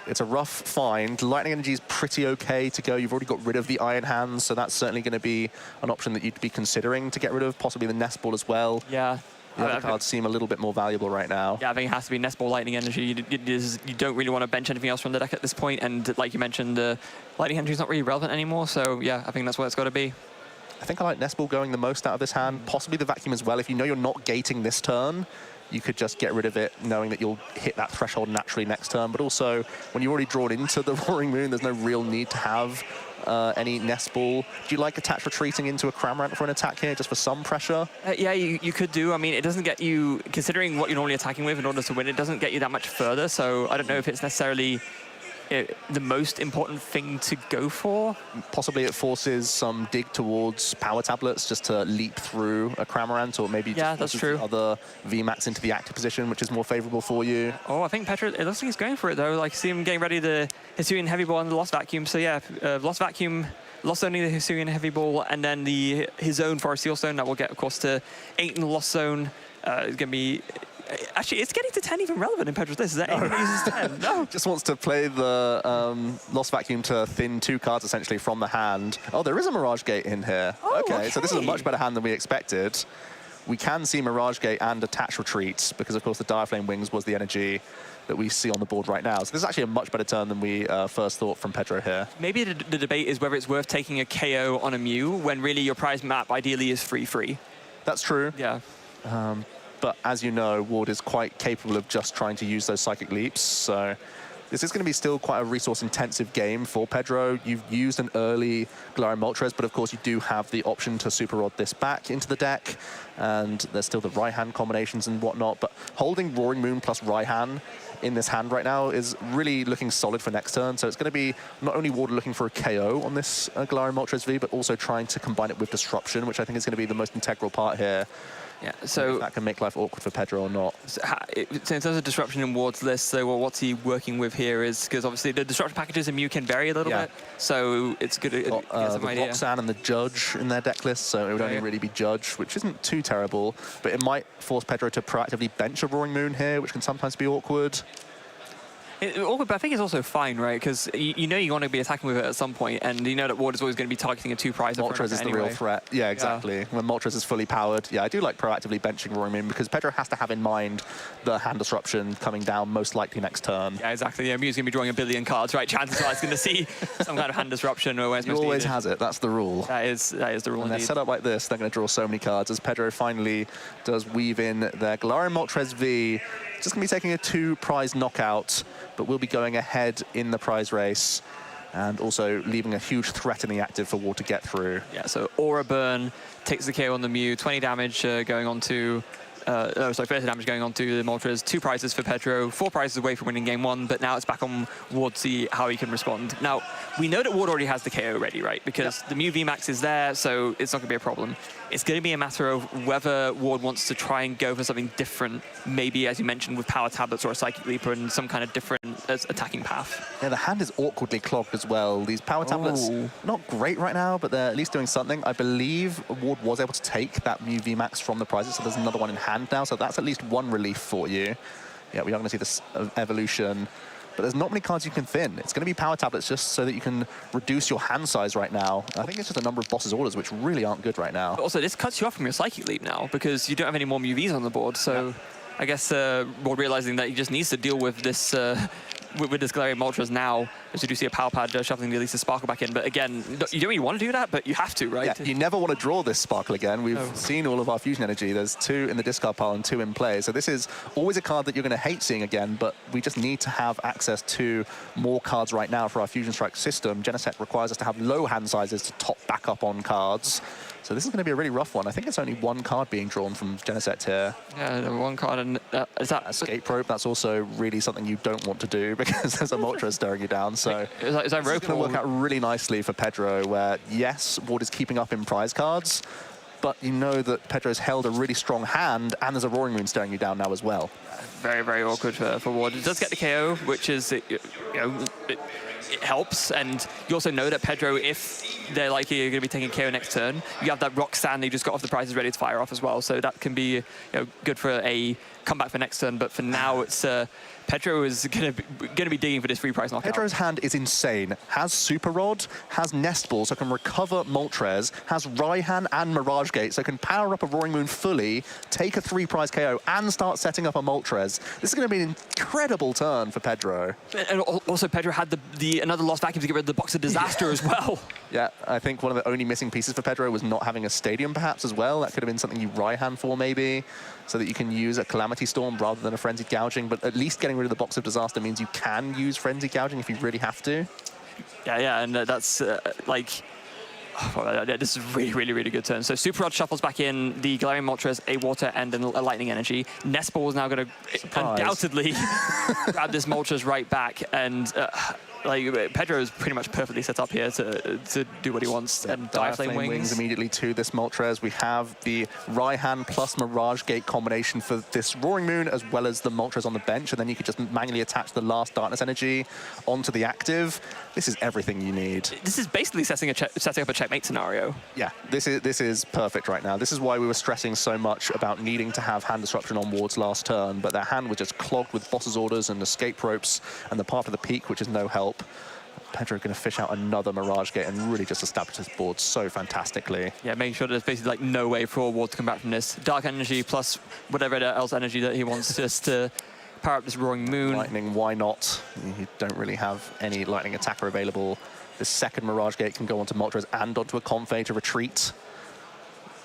it's a rough find. Lightning Energy is pretty okay to go. You've already got rid of the Iron Hands, so that's certainly going to be an option that you'd be considering to get rid of, possibly the Nest Ball as well. Yeah. The other cards seem a little bit more valuable right now. Yeah, I think it has to be Nest Ball, Lightning Energy. You don't really want to bench anything else from the deck at this point, and like you mentioned, Lightning Energy is not really relevant anymore, so yeah, I think that's what it's got to be. I think I like Nest Ball going the most out of this hand, possibly the Vacuum as well. If you know you're not gating this turn, you could just get rid of it, knowing that you'll hit that threshold naturally next turn. But also, when you're already drawn into the Roaring Moon, there's no real need to have any Nest Ball. Do you like attach retreating into a Cramorant for an attack here, just for some pressure? Yeah, you could do. I mean, it doesn't get you, considering what you're normally attacking with in order to win, it doesn't get you that much further. So I don't know if it's necessarily the most important thing to go for. Possibly it forces some dig towards Power Tablets just to leap through a Cramorant, or maybe just that's true. Other VMAX into the active position, which is more favorable for you. Oh, I think Pedro, it looks like he's going for it though. Like, see him getting ready to Hisuian Heavy Ball and the Lost Vacuum. So yeah, Lost Vacuum, lost only the Hisuian Heavy Ball, and then his own Forest Seal Stone that will get, of course, to 8 in the Lost Zone. It's going to be... Actually, it's getting to 10 even relevant in Pedro's list. Is that anyone uses 10? No. Just wants to play the Lost Vacuum to thin 2 cards, essentially, from the hand. Oh, there is a Mirage Gate in here. Oh, okay, so this is a much better hand than we expected. we can see Mirage Gate and Attach Retreat, because of course the Dire Flame Wings was the energy that we see on the board right now. So this is actually a much better turn than we first thought from Pedro here. Maybe the debate is whether it's worth taking a KO on a Mew when really your prize map ideally is free. That's true. Yeah. But as you know, Ward is quite capable of just trying to use those Psychic Leaps, so this is going to be still quite a resource-intensive game for Pedro. You've used an early Galarian Moltres, but of course you do have the option to Super Rod this back into the deck, and there's still the Raihan combinations and whatnot, but holding Roaring Moon plus Raihan in this hand right now is really looking solid for next turn. So it's going to be not only Ward looking for a KO on this Galarian Moltres V, but also trying to combine it with Disruption, which I think is going to be the most integral part here. Yeah, so if that can make life awkward for Pedro or not. So in terms of disruption in Ward's list, so what's he working with here is, because obviously the disruption packages in Mew can vary a little bit, so it's good to get some the idea. Roxanne and the Judge in their deck list, so it would only really be Judge, which isn't too terrible, but it might force Pedro to proactively bench a Roaring Moon here, which can sometimes be awkward. Awkward, but I think it's also fine, right? Because you know you want to be attacking with it at some point, and you know that Ward is always going to be targeting a 2-prize. Moltres is the real threat. Yeah, exactly. Yeah. When Moltres is fully powered, yeah, I do like proactively benching Roaring Moon, because Pedro has to have in mind the hand disruption coming down most likely next turn. Yeah, exactly. Yeah, Mew's going to be drawing a billion cards, right? Chances are it's going to see some kind of hand disruption or where it's He always has it. That's the rule. That is the rule. And they're set up like this, they're going to draw so many cards as Pedro finally does weave in their Galarian Moltres V. Just going to be taking a 2-prize knockout, but we'll be going ahead in the prize race and also leaving a huge threat in the active for Ward to get through. Yeah, so Aura Burn takes the KO on the Mew, 20 damage going on to... 30 damage going on to the Moltres, 2 prizes for Pedro, 4 prizes away from winning game 1, but now it's back on Ward to see how he can respond. Now, we know that Ward already has the KO ready, right? Because the Mew VMAX is there, so it's not going to be a problem. It's going to be a matter of whether Ward wants to try and go for something different, maybe, as you mentioned, with Power Tablets or a Psychic Leaper and some kind of different attacking path. Yeah, the hand is awkwardly clogged as well. These Power Tablets, not great right now, but they're at least doing something. I believe Ward was able to take that Mew VMAX from the prizes, so there's another one in hand now, so that's at least one relief for you. Yeah, we are going to see this evolution, but there's not many cards you can thin. It's going to be Power Tablets just so that you can reduce your hand size right now. I think it's just a number of Boss's Orders, which really aren't good right now. But also, this cuts you off from your Psychic Leap now, because you don't have any more Mew Vs on the board, so I guess Ward realizing that he just needs to deal with this with this Galarian Moltres now, as you do see a Power Pad shuffling the Elisa Sparkle back in. But again, you don't really want to do that, but you have to, right? Yeah, you never want to draw this Sparkle again. We've seen all of our Fusion Energy. There's 2 in the discard pile and 2 in play. So this is always a card that you're going to hate seeing again, but we just need to have access to more cards right now for our Fusion Strike system. Genesect requires us to have low hand sizes to top back up on cards. So this is going to be a really rough one. I think it's only 1 card being drawn from Genesect here. Yeah, 1 card, and is that... Escape Rope, that's also really something you don't want to do, because there's a Moltres staring you down. So is that rope going to work out really nicely for Pedro, where, yes, Ward is keeping up in prize cards, but you know that Pedro's held a really strong hand, and there's a Roaring Moon staring you down now as well. Very, very awkward for Ward. It does get the KO, which is, it helps, and you also know that Pedro, if they're likely going to be taking KO next turn, you have that Roxanne that you just got off the prizes ready to fire off as well, so that can be good for a comeback for next turn. But for now, it's Pedro is going to be digging for this 3-prize knockout. Pedro's hand is insane. Has Super Rod, has Nest Ball, so can recover Moltres, has Raihan and Mirage Gate, so can power up a Roaring Moon fully, take a 3-prize KO, and start setting up a Moltres. This is going to be an incredible turn for Pedro. And also, Pedro had another Lost Vacuum to get rid of the Box of Disaster as well. Yeah, I think one of the only missing pieces for Pedro was not having a Stadium, perhaps, as well. That could have been something you Raihan for, maybe, so that you can use a Calamity Storm rather than a Frenzied Gouging, but at least getting rid of the Box of Disaster means you can use Frenzied Gouging if you really have to. Yeah, and that's this is really, really, really good turn. So Super Rod shuffles back in, the Galarian Moltres, a Water, and a Lightning Energy. Nest Ball is now going to undoubtedly grab this Moltres right back, and Pedro is pretty much perfectly set up here to do what he wants. And Dire Flame Wings immediately to this Moltres. We have the Raihan plus Mirage Gate combination for this Roaring Moon, as well as the Moltres on the bench, and then you could just manually attach the last Darkness Energy onto the active. This is everything you need. This is basically setting up a checkmate scenario. Yeah, this is perfect right now. This is why we were stressing so much about needing to have hand disruption on Ward's last turn, but their hand was just clogged with Boss's Orders and Escape Ropes and the Path of the Peak, which is no help. Pedro going to fish out another Mirage Gate and really just establish his board so fantastically. Yeah, making sure there's basically like no way for Ward to come back from this. Dark energy plus whatever else energy that he wants just to power up this Roaring Moon. Lightning, why not? You don't really have any lightning attacker available. The second Mirage Gate can go onto Moltres and onto a Confe to retreat.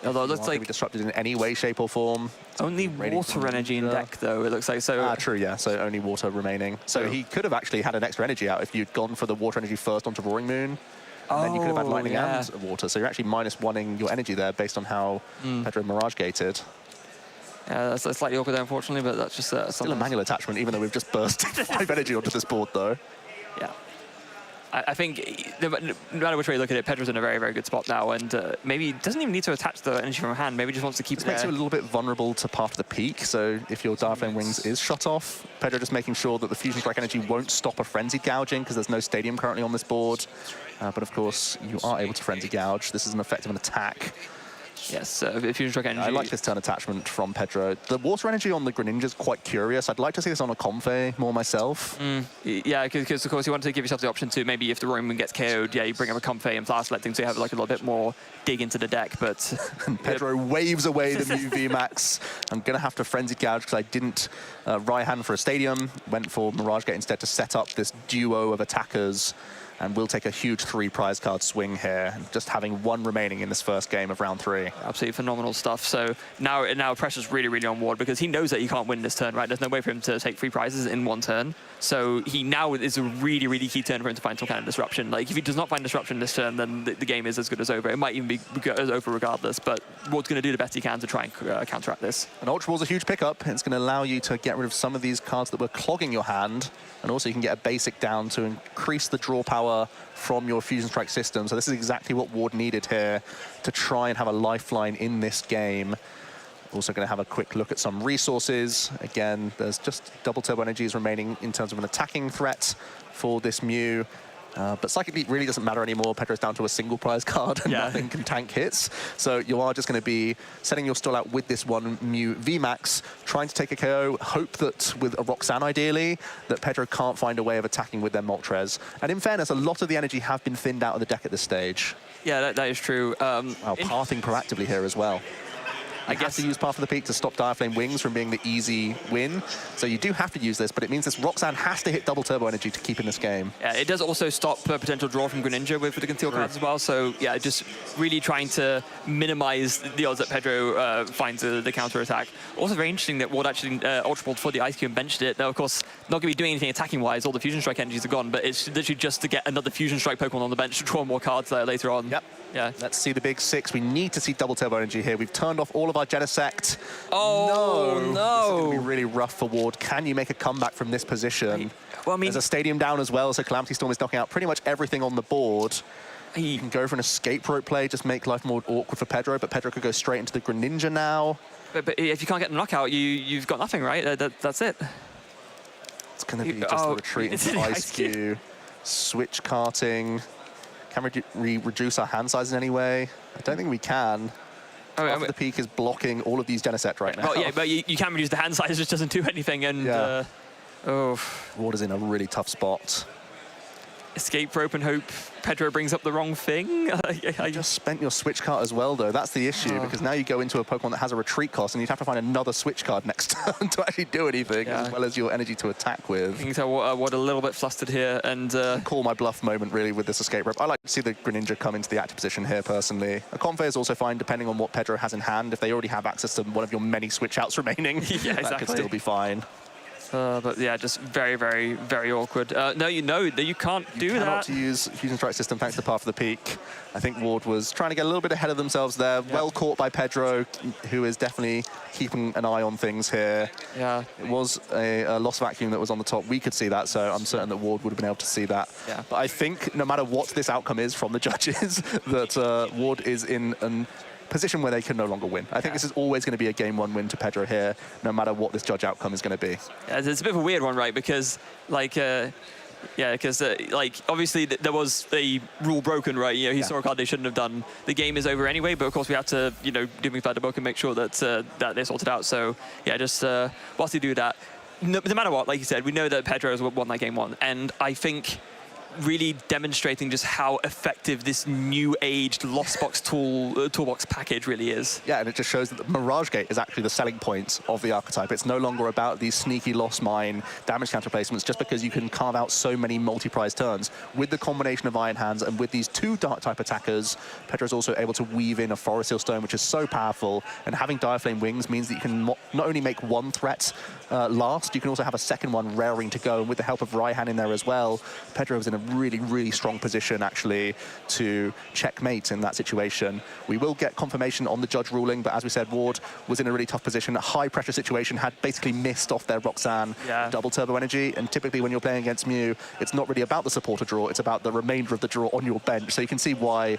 Although it looks like be disrupted in any way, shape, or form. Only water energy in deck, though, it looks like. So true, yeah. So only water remaining. So he could have actually had an extra energy out if you'd gone for the water energy first onto Roaring Moon. And then you could have had lightning and water. So you're actually -1ing your energy there based on how Pedro Mirage gated. Yeah, that's slightly awkward there, unfortunately, but that's just still a manual attachment, even though we've just burst 5 energy onto this board, though. Yeah. I think no matter which way you look at it, Pedro's in a very, very good spot now, and maybe doesn't even need to attach the energy from hand. Maybe just wants to keep it there. This makes you a little bit vulnerable to Path to the Peak. So if your Direflame Wings is shut off, Pedro just making sure that the Fusion Strike energy won't stop a Frenzied Gouging because there's no Stadium currently on this board. But of course, you are able to Frenzy Gouge. This is an effective attack. Yes, Fusion Strike energy. I like this turn attachment from Pedro. The water energy on the Greninja is quite curious. I'd like to see this on a Confe more myself. Yeah, because of course you want to give yourself the option to maybe if the Roaring Moon gets KO'd, yeah, you bring up a Confe and Flash Letting so you have like a little bit more dig into the deck, but... Pedro waves away the new VMAX. I'm going to have to Frenzy Gouge because I didn't Raihan for a Stadium. Went for Mirage Gate instead to set up this duo of attackers. And we'll take a huge 3 prize card swing here, just having 1 remaining in this first game of round 3. Absolutely phenomenal stuff. So now pressure's really, really on Ward because he knows that he can't win this turn, right? There's no way for him to take 3 prizes in 1 turn. So he now is a really, really key turn for him to find some kind of disruption. Like if he does not find disruption this turn, then the game is as good as over. It might even be over regardless, but Ward's going to do the best he can to try and counteract this. And Ultra Ball's a huge pickup. It's going to allow you to get rid of some of these cards that were clogging your hand. And also you can get a basic down to increase the draw power from your Fusion Strike system. So this is exactly what Ward needed here to try and have a lifeline in this game. Also going to have a quick look at some resources. Again, there's just double turbo energies remaining in terms of an attacking threat for this Mew. But Psychic Leap really doesn't matter anymore. Pedro's down to a single prize card and nothing can tank hits. So you are just going to be setting your stall out with this 1 Mew VMAX, trying to take a KO, hope that with a Roxanne ideally, that Pedro can't find a way of attacking with their Moltres. And in fairness, a lot of the energy have been thinned out of the deck at this stage. Yeah, that is true. Pathing proactively here as well. I guess to use Path of the Peak to stop Direflame Wings from being the easy win. So you do have to use this, but it means this Roxanne has to hit double turbo energy to keep in this game. Yeah, it does also stop a potential draw from Greninja with the conceal cards as well. So yeah, just really trying to minimize the odds that Pedro finds the counter attack. Also very interesting that Ward actually Ultra Balled for the Ice Cube and benched it. Now, of course, not going to be doing anything attacking wise. All the Fusion Strike energies are gone, but it's literally just to get another Fusion Strike Pokemon on the bench to draw more cards there later on. Yep. Yeah. Let's see the big 6. We need to see double turbo energy here. We've turned off all of our Genesect. Oh, no. This is going to be really rough for Ward. Can you make a comeback from this position? Well, I mean, there's a Stadium down as well, so Calamity Storm is knocking out pretty much everything on the board. You can go for an escape rope play, just make life more awkward for Pedro, but Pedro could go straight into the Greninja now. But if you can't get the knockout, you've got nothing, right? That's it. It's going to be just a retreat into Ice Cube. Switch karting. Can we reduce our hand size in any way? I don't think we can. Path of the Peak is blocking all of these Genesect right now. Well, yeah, but you can reduce the hand size, it just doesn't do anything. And Ward is in a really tough spot. Escape rope and hope Pedro brings up the wrong thing. I just spent your switch card as well, though. That's the issue, because now you go into a Pokemon that has a retreat cost, and you'd have to find another switch card next turn to actually do anything, as well as your energy to attack with. I think so. What a little bit flustered here, and call my bluff moment really with this escape rope. I like to see the Greninja come into the active position here personally. A Confe is also fine depending on what Pedro has in hand. If they already have access to one of your many switch outs remaining, that could still be fine. But yeah, just very, very, very awkward. No, you know that you can't do that. You cannot use Fusion Strike system thanks to Path of the Peak. I think Ward was trying to get a little bit ahead of themselves there. Yep. Well caught by Pedro, who is definitely keeping an eye on things here. Yeah. It was a lost vacuum that was on the top. We could see that, so I'm certain that Ward would have been able to see that. Yeah. But I think no matter what this outcome is from the judges, that Ward is in an position where they can no longer win. I think this is always going to be a game 1 win to Pedro here, no matter what this judge outcome is going to be. Yeah, it's a bit of a weird one, right? Because, like, like, obviously there was a rule broken, right? You know, he saw a card they shouldn't have done. The game is over anyway, but of course we have to, you know, do things by the book and make sure that that they're sorted out. So, yeah, just whilst you do that, no matter what, like you said, we know that Pedro has won that game 1. And I think really demonstrating just how effective this new aged Lost Box toolbox package really is. Yeah, and it just shows that the Mirage Gate is actually the selling point of the archetype. It's no longer about these sneaky Lost Mine damage counter placements just because you can carve out so many multi-prize turns. With the combination of Iron Hands and with these two Dark type attackers, Pedro's also able to weave in a Forest Seal Stone, which is so powerful, and having Dire Flame Wings means that you can not only make one threat last, you can also have a second one raring to go, and with the help of Raihan in there as well, Pedro is in a really, really strong position actually to checkmate in that situation. We will get confirmation on the judge ruling, but as we said, Ward was in a really tough position, a high pressure situation, had basically missed off their Roxanne double turbo energy, and typically when you're playing against Mew, it's not really about the supporter draw, it's about the remainder of the draw on your bench. So you can see why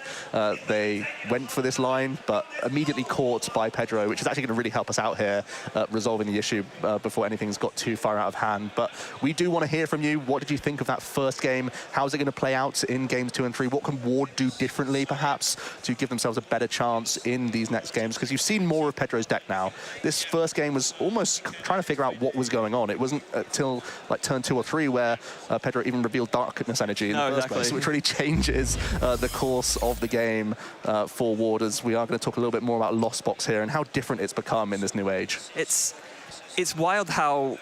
they went for this line, but immediately caught by Pedro, which is actually going to really help us out here resolving the issue before anything's got too far out of hand. But we do want to hear from you. What did you think of that first game? How's it going to play out in games 2 and 3? What can Ward do differently, perhaps, to give themselves a better chance in these next games? Because you've seen more of Pedro's deck now. This first game was almost trying to figure out what was going on. It wasn't until like turn 2 or 3 where Pedro even revealed Darkness Energy in the first place, which really changes the course of the game for Ward, as we are going to talk a little bit more about Lost Box here and how different it's become in this new age. It's wild how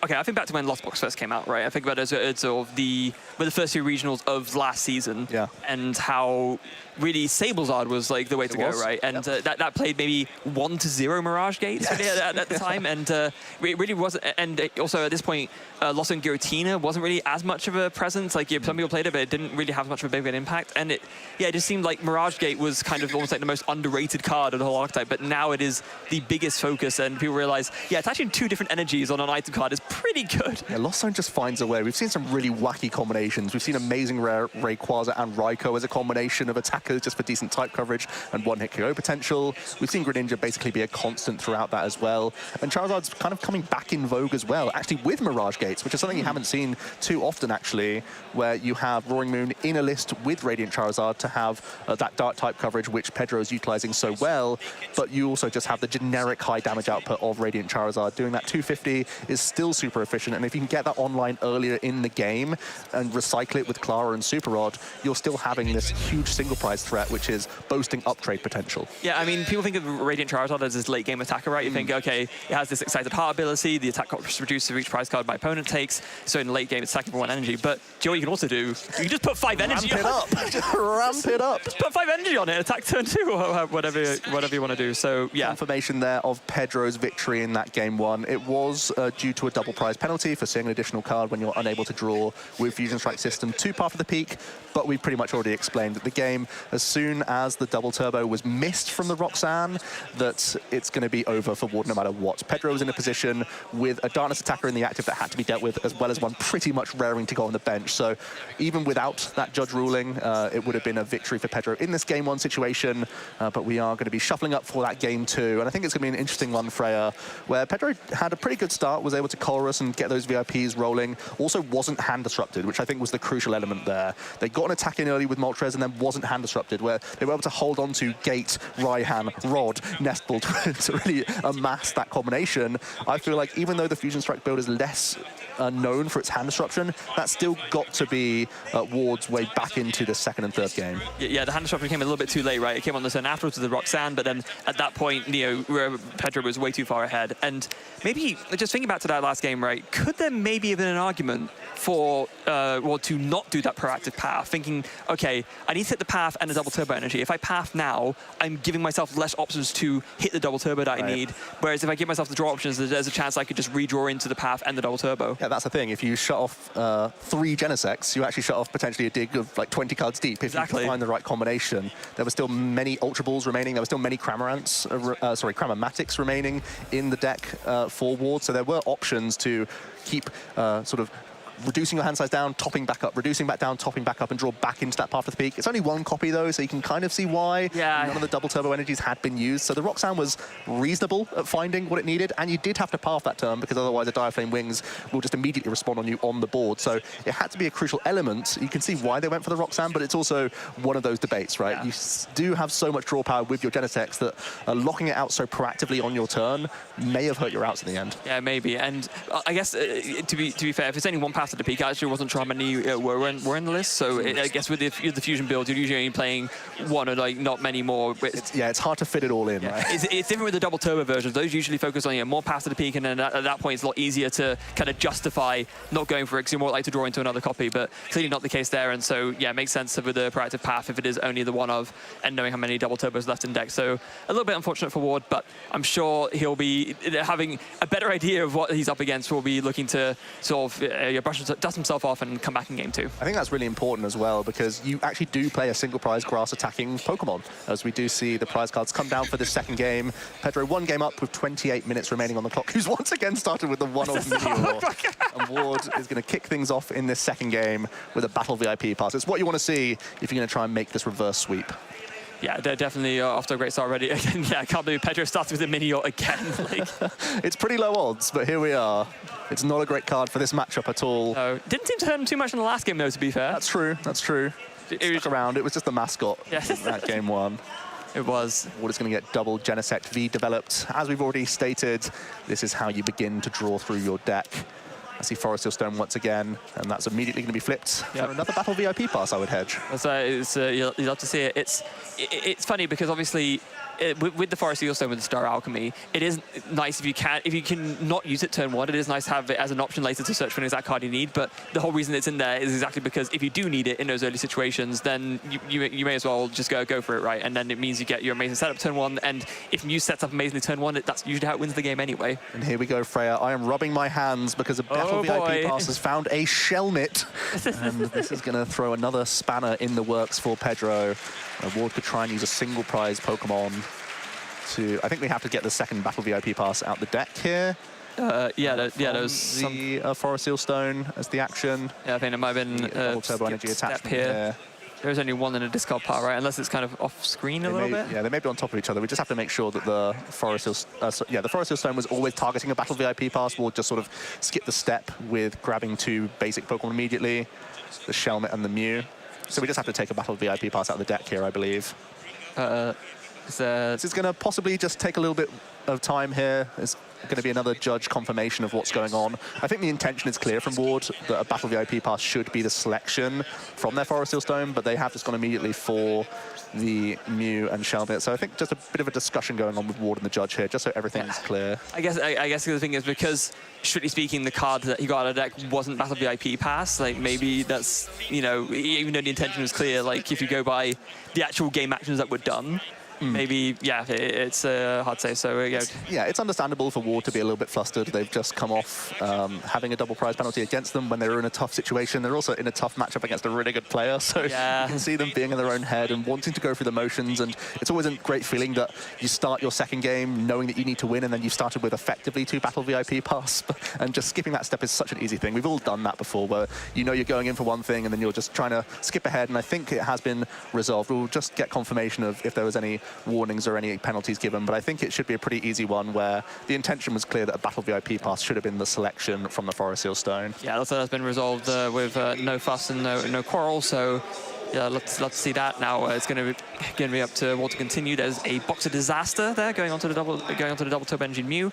okay, I think back to when Lost Box first came out, right? I think about it as sort of the first few regionals of last season, and how really Sablezard was like the way to go, right? And that played maybe 1-0 Mirage Gates really at the time, and it really wasn't. And also at this point, Lost and Giratina wasn't really as much of a presence. Like some people played it, but it didn't really have much of a big impact. And it just seemed like Mirage Gate was kind of almost like the most underrated card of the whole archetype. But now it is the biggest focus, and people realize, it's actually 2 different energies on an item card is pretty good. Yeah, Lost Zone just finds a way. We've seen some really wacky combinations. We've seen amazing Rayquaza and Raikou as a combination of attackers just for decent type coverage and one-hit KO potential. We've seen Greninja basically be a constant throughout that as well. And Charizard's kind of coming back in vogue as well, actually with Mirage Gates, which is something you haven't seen too often actually, where you have Roaring Moon in a list with Radiant Charizard to have that dark type coverage, which Pedro is utilizing so well, but you also just have the generic high damage output of Radiant Charizard. Doing that 250 is still super efficient, and if you can get that online earlier in the game and recycle it with Clara and Super Rod, you're still having this huge single prize threat, which is boasting uptrade potential. Yeah, I mean, people think of Radiant Charizard as this late game attacker, right? You think, okay, it has this Excited Heart ability, the attack cost is reduced for each prize card my opponent takes, so in the late game it's attacking for 1 energy. But do you know what you can also do? You can just put 5 energy on it. Ramp it up. Just put 5 energy on it, attack turn 2, or whatever you want to do. So yeah. Confirmation there of Pedro's victory in that game 1. It was due to a double prize penalty for seeing an additional card when you're unable to draw with Fusion Strike system to Path of the Peak, but we've pretty much already explained that the game, as soon as the double turbo was missed from the Roxanne, that it's going to be over for Ward no matter what. Pedro was in a position with a Darkness attacker in the active that had to be dealt with, as well as one pretty much raring to go on the bench. So even without that judge ruling, it would have been a victory for Pedro in this game 1 situation, but we are going to be shuffling up for that game 2, and I think it's going to be an interesting one, Freya, where Pedro had a pretty good start, was able to chorus and get those VIPs rolling, also wasn't hand disrupted, which I think was the crucial element there. They got an attack in early with Moltres and then wasn't hand disrupted, where they were able to hold on to Gate, Raihan, Rod, Nestball to really amass that combination. I feel like even though the Fusion Strike build is less known for its hand disruption, that's still got to be Ward's way back into the 2nd and 3rd game. Yeah, the hand disruption came a little bit too late, right? It came on the turn afterwards with the Roxanne, but then at that point, Pedro was way too far ahead. And maybe, just thinking back to that last game, right, could there maybe have been an argument for Ward to not do that proactive path, thinking, okay, I need to hit the path and a double turbo energy. If I path now, I'm giving myself less options to hit the double turbo that I need, whereas if I give myself the draw options, there's a chance I could just redraw into the path and the double turbo. Yeah, that's the thing. If you shut off 3 Genesects, you actually shut off potentially a dig of like 20 cards deep if you can find the right combination. There were still many Ultra Balls remaining. There were still many Cramorants remaining in the deck for Ward, so there were options to keep sort of reducing your hand size down, topping back up, reducing back down, topping back up, and draw back into that Path of the Peak. It's only 1 copy, though, so you can kind of see why none of the double turbo energies had been used. So the Roxanne was reasonable at finding what it needed, and you did have to path that turn, because otherwise the Dire Flame Wings will just immediately respond on you on the board. So it had to be a crucial element. You can see why they went for the Roxanne, but it's also one of those debates, right? You do have so much draw power with your Genesects that locking it out so proactively on your turn may have hurt your outs in the end. Yeah, maybe. And I guess, to be fair, if it's only 1 path past the peak. I actually wasn't sure how many were in the list, so I guess with the fusion build, you're usually only playing one or like not many more. It's hard to fit it all in, right? It's different with the double turbo versions. Those usually focus on more past the peak, and then at that point it's a lot easier to kind of justify not going for it because you're more likely to draw into another copy, but clearly not the case there. And so yeah, it makes sense with the proactive path if it is only the one of, and knowing how many double turbos left in deck. So a little bit unfortunate for Ward, but I'm sure he'll be having a better idea of what he's up against. Will be looking to sort of dust himself off and come back in game 2. I think that's really important as well, because you actually do play a single prize grass attacking Pokemon, as we do see the prize cards come down for this second game. Pedro 1 game up with 28 minutes remaining on the clock, who's once again started with the one of Meteor. And Ward is going to kick things off in this second game with a Battle VIP pass. It's what you want to see if you're going to try and make this reverse sweep. Yeah, they're definitely off to a great start already. Again, yeah, I can't believe Pedro started with a Minior again. It's pretty low odds, but here we are. It's not a great card for this matchup at all. No, didn't seem to hurt him too much in the last game, though, to be fair. That's true, that's true. It was around. It was just the mascot that game 1. It was. Ward is going to get double Genesect V developed. As we've already stated, this is how you begin to draw through your deck. I see Forest Hill Stone once again, and that's immediately going to be flipped for another Battle VIP pass, I would hedge. You'll love to see it. It's funny because obviously with the Forest Hill Stone with the Star Alchemy, it is nice if you can not use it turn 1. It is nice to have it as an option later to search for an exact card you need. But the whole reason it's in there is exactly because if you do need it in those early situations, then you may as well just go for it, right? And then it means you get your amazing setup turn 1. And if Mew sets up amazingly turn 1, that's usually how it wins the game anyway. And here we go, Freya. I am rubbing my hands because a Battle VIP pass has found a Shelmet. And this is going to throw another spanner in the works for Pedro. Ward could try and use a single prize Pokemon to... I think we have to get the second Battle VIP pass out the deck here. Those the Forest Hill Stone as the action. Yeah, I think it might have been double turbo energy attachment here. There's only one in a discard pile, right? Unless it's kind of off screen a little bit. Yeah, they may be on top of each other. We just have to make sure that the Forest Hill, the Forest Hill Stone was always targeting a Battle VIP pass. We'll just sort of skip the step with grabbing 2 basic Pokemon immediately, the Shelmet and the Mew. So we just have to take a Battle VIP pass out of the deck here, I believe. This is going to possibly just take a little bit of time here. It's going to be another judge confirmation of what's going on. I think the intention is clear from Ward that a Battle VIP pass should be the selection from their Forest Hill Stone, but they have just gone immediately for the Mew and Shelmet. So I think just a bit of a discussion going on with Ward and the judge here, just so everything's clear. I guess the thing is because, strictly speaking, the card that he got out of the deck wasn't Battle VIP pass. Like maybe that's, even though the intention was clear, like if you go by the actual game actions that were done, maybe, yeah, it's hard to say. So, yeah, it's understandable for Ward to be a little bit flustered. They've just come off having a double prize penalty against them when they were in a tough situation. They're also in a tough matchup against a really good player. So you can see them being in their own head and wanting to go through the motions. And it's always a great feeling that you start your second game knowing that you need to win, and then you started with effectively 2 Battle VIP pass. And just skipping that step is such an easy thing. We've all done that before, where you're going in for one thing and then you're just trying to skip ahead. And I think it has been resolved. We'll just get confirmation of if there was any warnings or any penalties given, but I think it should be a pretty easy one where the intention was clear that a Battle VIP pass should have been the selection from the Forest Hill Stone. Yeah, that's been resolved with no fuss and no quarrel, so yeah, let's see that now. It's going to be up to Ward to continue. There's a Boxer Disaster there going onto the double turbo engine Mew.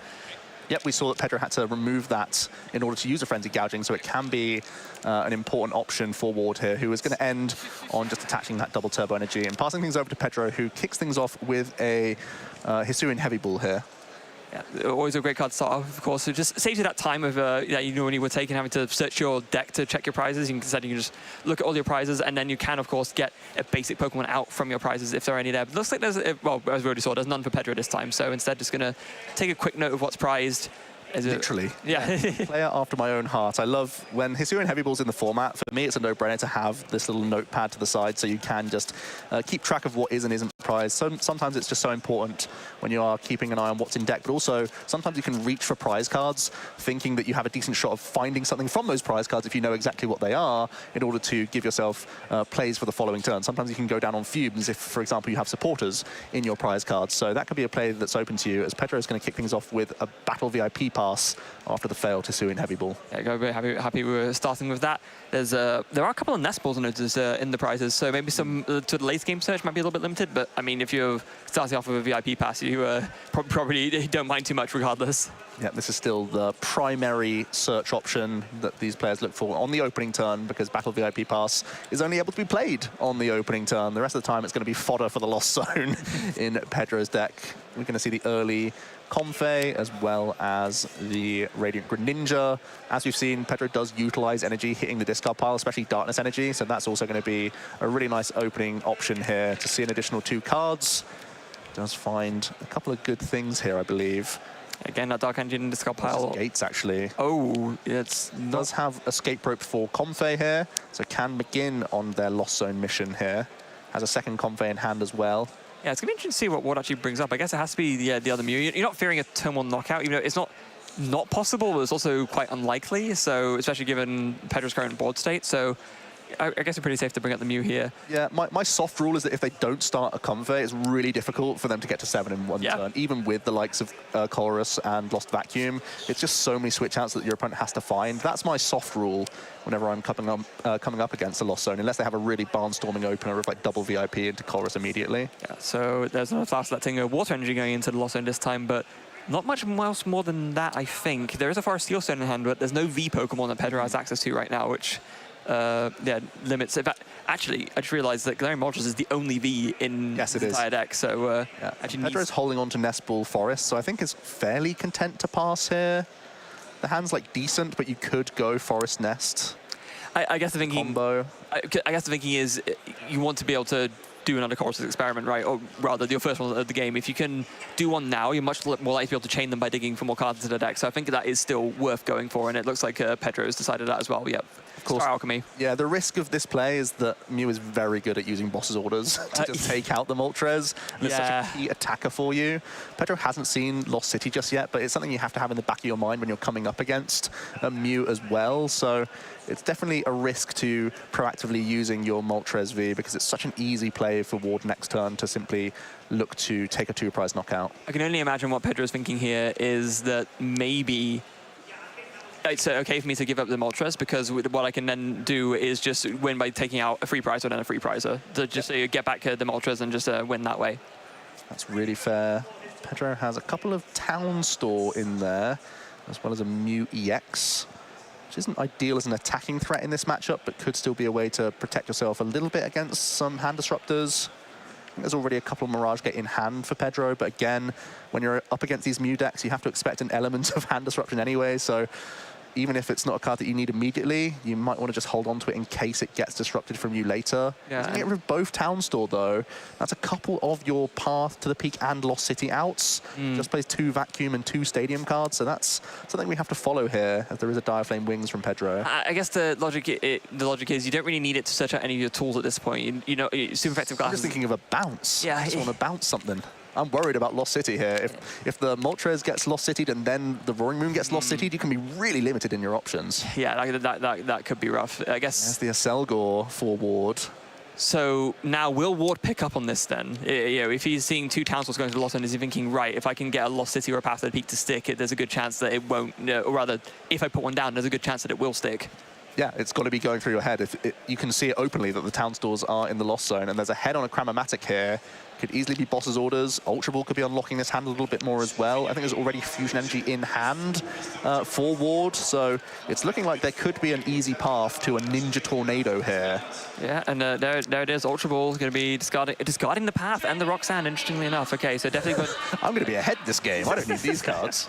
Yep, we saw that Pedro had to remove that in order to use a Frenzy Gouging, so it can be an important option for Ward here, who is going to end on just attaching that double turbo energy and passing things over to Pedro, who kicks things off with a Hisuian Heavy Ball here. Yeah, always a great card to start off, of course. So just saves you that time of when you were having to search your deck to check your prizes. You can just look at all your prizes, and then you can, of course, get a basic Pokemon out from your prizes if there are any there. But looks like there's, well, as we already saw, there's none for Pedro this time. So instead, just going to take a quick note of what's prized. Literally. Yeah. Player after my own heart. I love when Hisuian Heavy Ball's in the format. For me, it's a no-brainer to have this little notepad to the side so you can just keep track of what is and isn't prized. So sometimes it's just so important when you are keeping an eye on what's in deck, but also sometimes you can reach for prize cards thinking that you have a decent shot of finding something from those prize cards if you know exactly what they are, in order to give yourself plays for the following turn. Sometimes you can go down on fumes if, for example, you have supporters in your prize cards. So that could be a play that's open to you, as Pedro is going to kick things off with a Battle VIP pass after the fail to Sue in heavy ball. Yeah, go very happy we were starting with that. There are a couple of nest balls I noticed in the prizes, so maybe some to the late game search might be a little bit limited, but I mean, if you're starting off with a VIP pass, you probably don't mind too much regardless. Yeah, this is still the primary search option that these players look for on the opening turn, because Battle VIP Pass is only able to be played on the opening turn. The rest of the time, it's going to be fodder for the Lost Zone in Pedro's deck. We're going to see the early Comfey as well as the Radiant Greninja. As we've seen, Pedro does utilize energy hitting the discard pile, especially Darkness Energy, so that's also going to be a really nice opening option here to see an additional 2 cards. Does find a couple of good things here, I believe. Again, that Dark Engine discard pile. Gates, actually. Oh, it's does have Escape Rope for Comfey here, so can begin on their Lost Zone mission here. Has a second Comfey in hand as well. Yeah, it's going to be interesting to see what actually brings up. I guess it has to be the other Mew. You're not fearing a turn 1 knockout, even though it's not possible, but it's also quite unlikely, so especially given Pedro's current board state. So I guess it's pretty safe to bring up the Mew here. Yeah, my soft rule is that if they don't start a Comfey, it's really difficult for them to get to 7 in one turn. Even with the likes of Chorus and Lost Vacuum, it's just so many switch outs that your opponent has to find. That's my soft rule whenever I'm coming up against a Lost Zone, unless they have a really barnstorming opener of like double VIP into Chorus immediately. Yeah, so there's another fast letting Water Energy going into the Lost Zone this time, but not much else more than that, I think. There is a Forest Steel Stone in hand, but there's no V Pokemon that Pedro has access to right now, which limits. In fact, actually, I just realized that Galarian Moltres is the only V in the entire deck, so actually Pedro's holding on to Nest Ball Forest, so I think it's fairly content to pass here. The hand's like decent, but you could go Forest Nest. I guess the thinking combo. I guess the thinking is you want to be able to do another Chorus experiment, right? Or rather, your first one of the game. If you can do one now, you're much more likely to be able to chain them by digging for more cards into the deck. So I think that is still worth going for, and it looks like Pedro's decided that as well. Yep. Of course. Star Alchemy. Yeah, the risk of this play is that Mew is very good at using Boss's Orders to just take out the Moltres, and it's such a key attacker for you. Pedro hasn't seen Lost City just yet, but it's something you have to have in the back of your mind when you're coming up against Mew as well. So it's definitely a risk to proactively using your Moltres V, because it's such an easy play for Ward next turn to simply look to take a 2-prize knockout. I can only imagine what Pedro's thinking here is that maybe it's okay for me to give up the Moltres, because what I can then do is just win by taking out a free prize or then a free prizer to just get back the Moltres and just win that way. That's really fair. Pedro has a couple of Town Store in there, as well as a Mew EX, which isn't ideal as an attacking threat in this matchup, but could still be a way to protect yourself a little bit against some hand disruptors. I think there's already a couple of Mirage Gate in hand for Pedro, but again, when you're up against these Mew decks, you have to expect an element of hand disruption anyway, so even if it's not a card that you need immediately, you might want to just hold on to it in case it gets disrupted from you later. Yeah. Get rid of both Town Store, though. That's a couple of your Path to the Peak and Lost City outs. Just plays 2 Vacuum and 2 Stadium cards, so that's something we have to follow here, as there is a Dire Flame Wings from Pedro. I guess the logic is you don't really need it to search out any of your tools at this point. You know, super effective glass. I'm just thinking of a bounce. Yeah, I just want to bounce something. I'm worried about Lost City here. If the Moltres gets Lost City'd and then the Roaring Moon gets Lost City'd, you can be really limited in your options. Yeah, that could be rough. I guess. There's the Aselgor for Ward. So now will Ward pick up on this then? You know, if he's seeing 2 Town Stores going to the Lost End, is he thinking, right, if I can get a Lost City or a Path to the Peak to stick, there's a good chance that it won't, or rather, if I put one down, there's a good chance that it will stick. Yeah, it's got to be going through your head. You can see it openly that the Town Stores are in the Lost Zone, and there's a head on a Cramomatic here. Could easily be Boss's Orders. Ultra Ball could be unlocking this hand a little bit more as well. I think there's already Fusion Energy in hand for Ward, so it's looking like there could be an easy path to a Ninja Tornado here. Yeah, and there it is. Ultra Ball is going to be discarding the Path and the Roxanne, interestingly enough. Okay, so definitely good. I'm going to be ahead this game. I don't need these cards.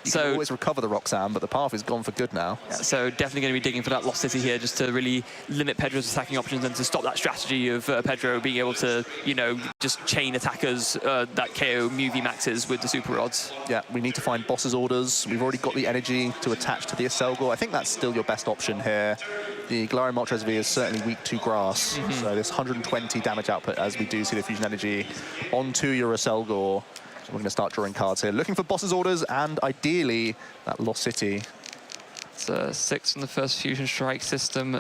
You can always recover the Roxanne, but the Path is gone for good now. Yeah, so definitely going to be digging for that Lost City here, just to really limit Pedro's attacking options and to stop that strategy of Pedro being able to, you know, just chain attackers that KO Mew VMAXs with the Super Rods. Yeah, we need to find Boss's Orders. We've already got the energy to attach to the Aselgor. I think that's still your best option here. The Galarian Moltres V is certainly weak to Grass, so this 120 damage output, as we do see the Fusion Energy onto your Aselgor. So we're going to start drawing cards here, looking for Boss's Orders and ideally that Lost City. It's 6 from the first Fusion Strike system.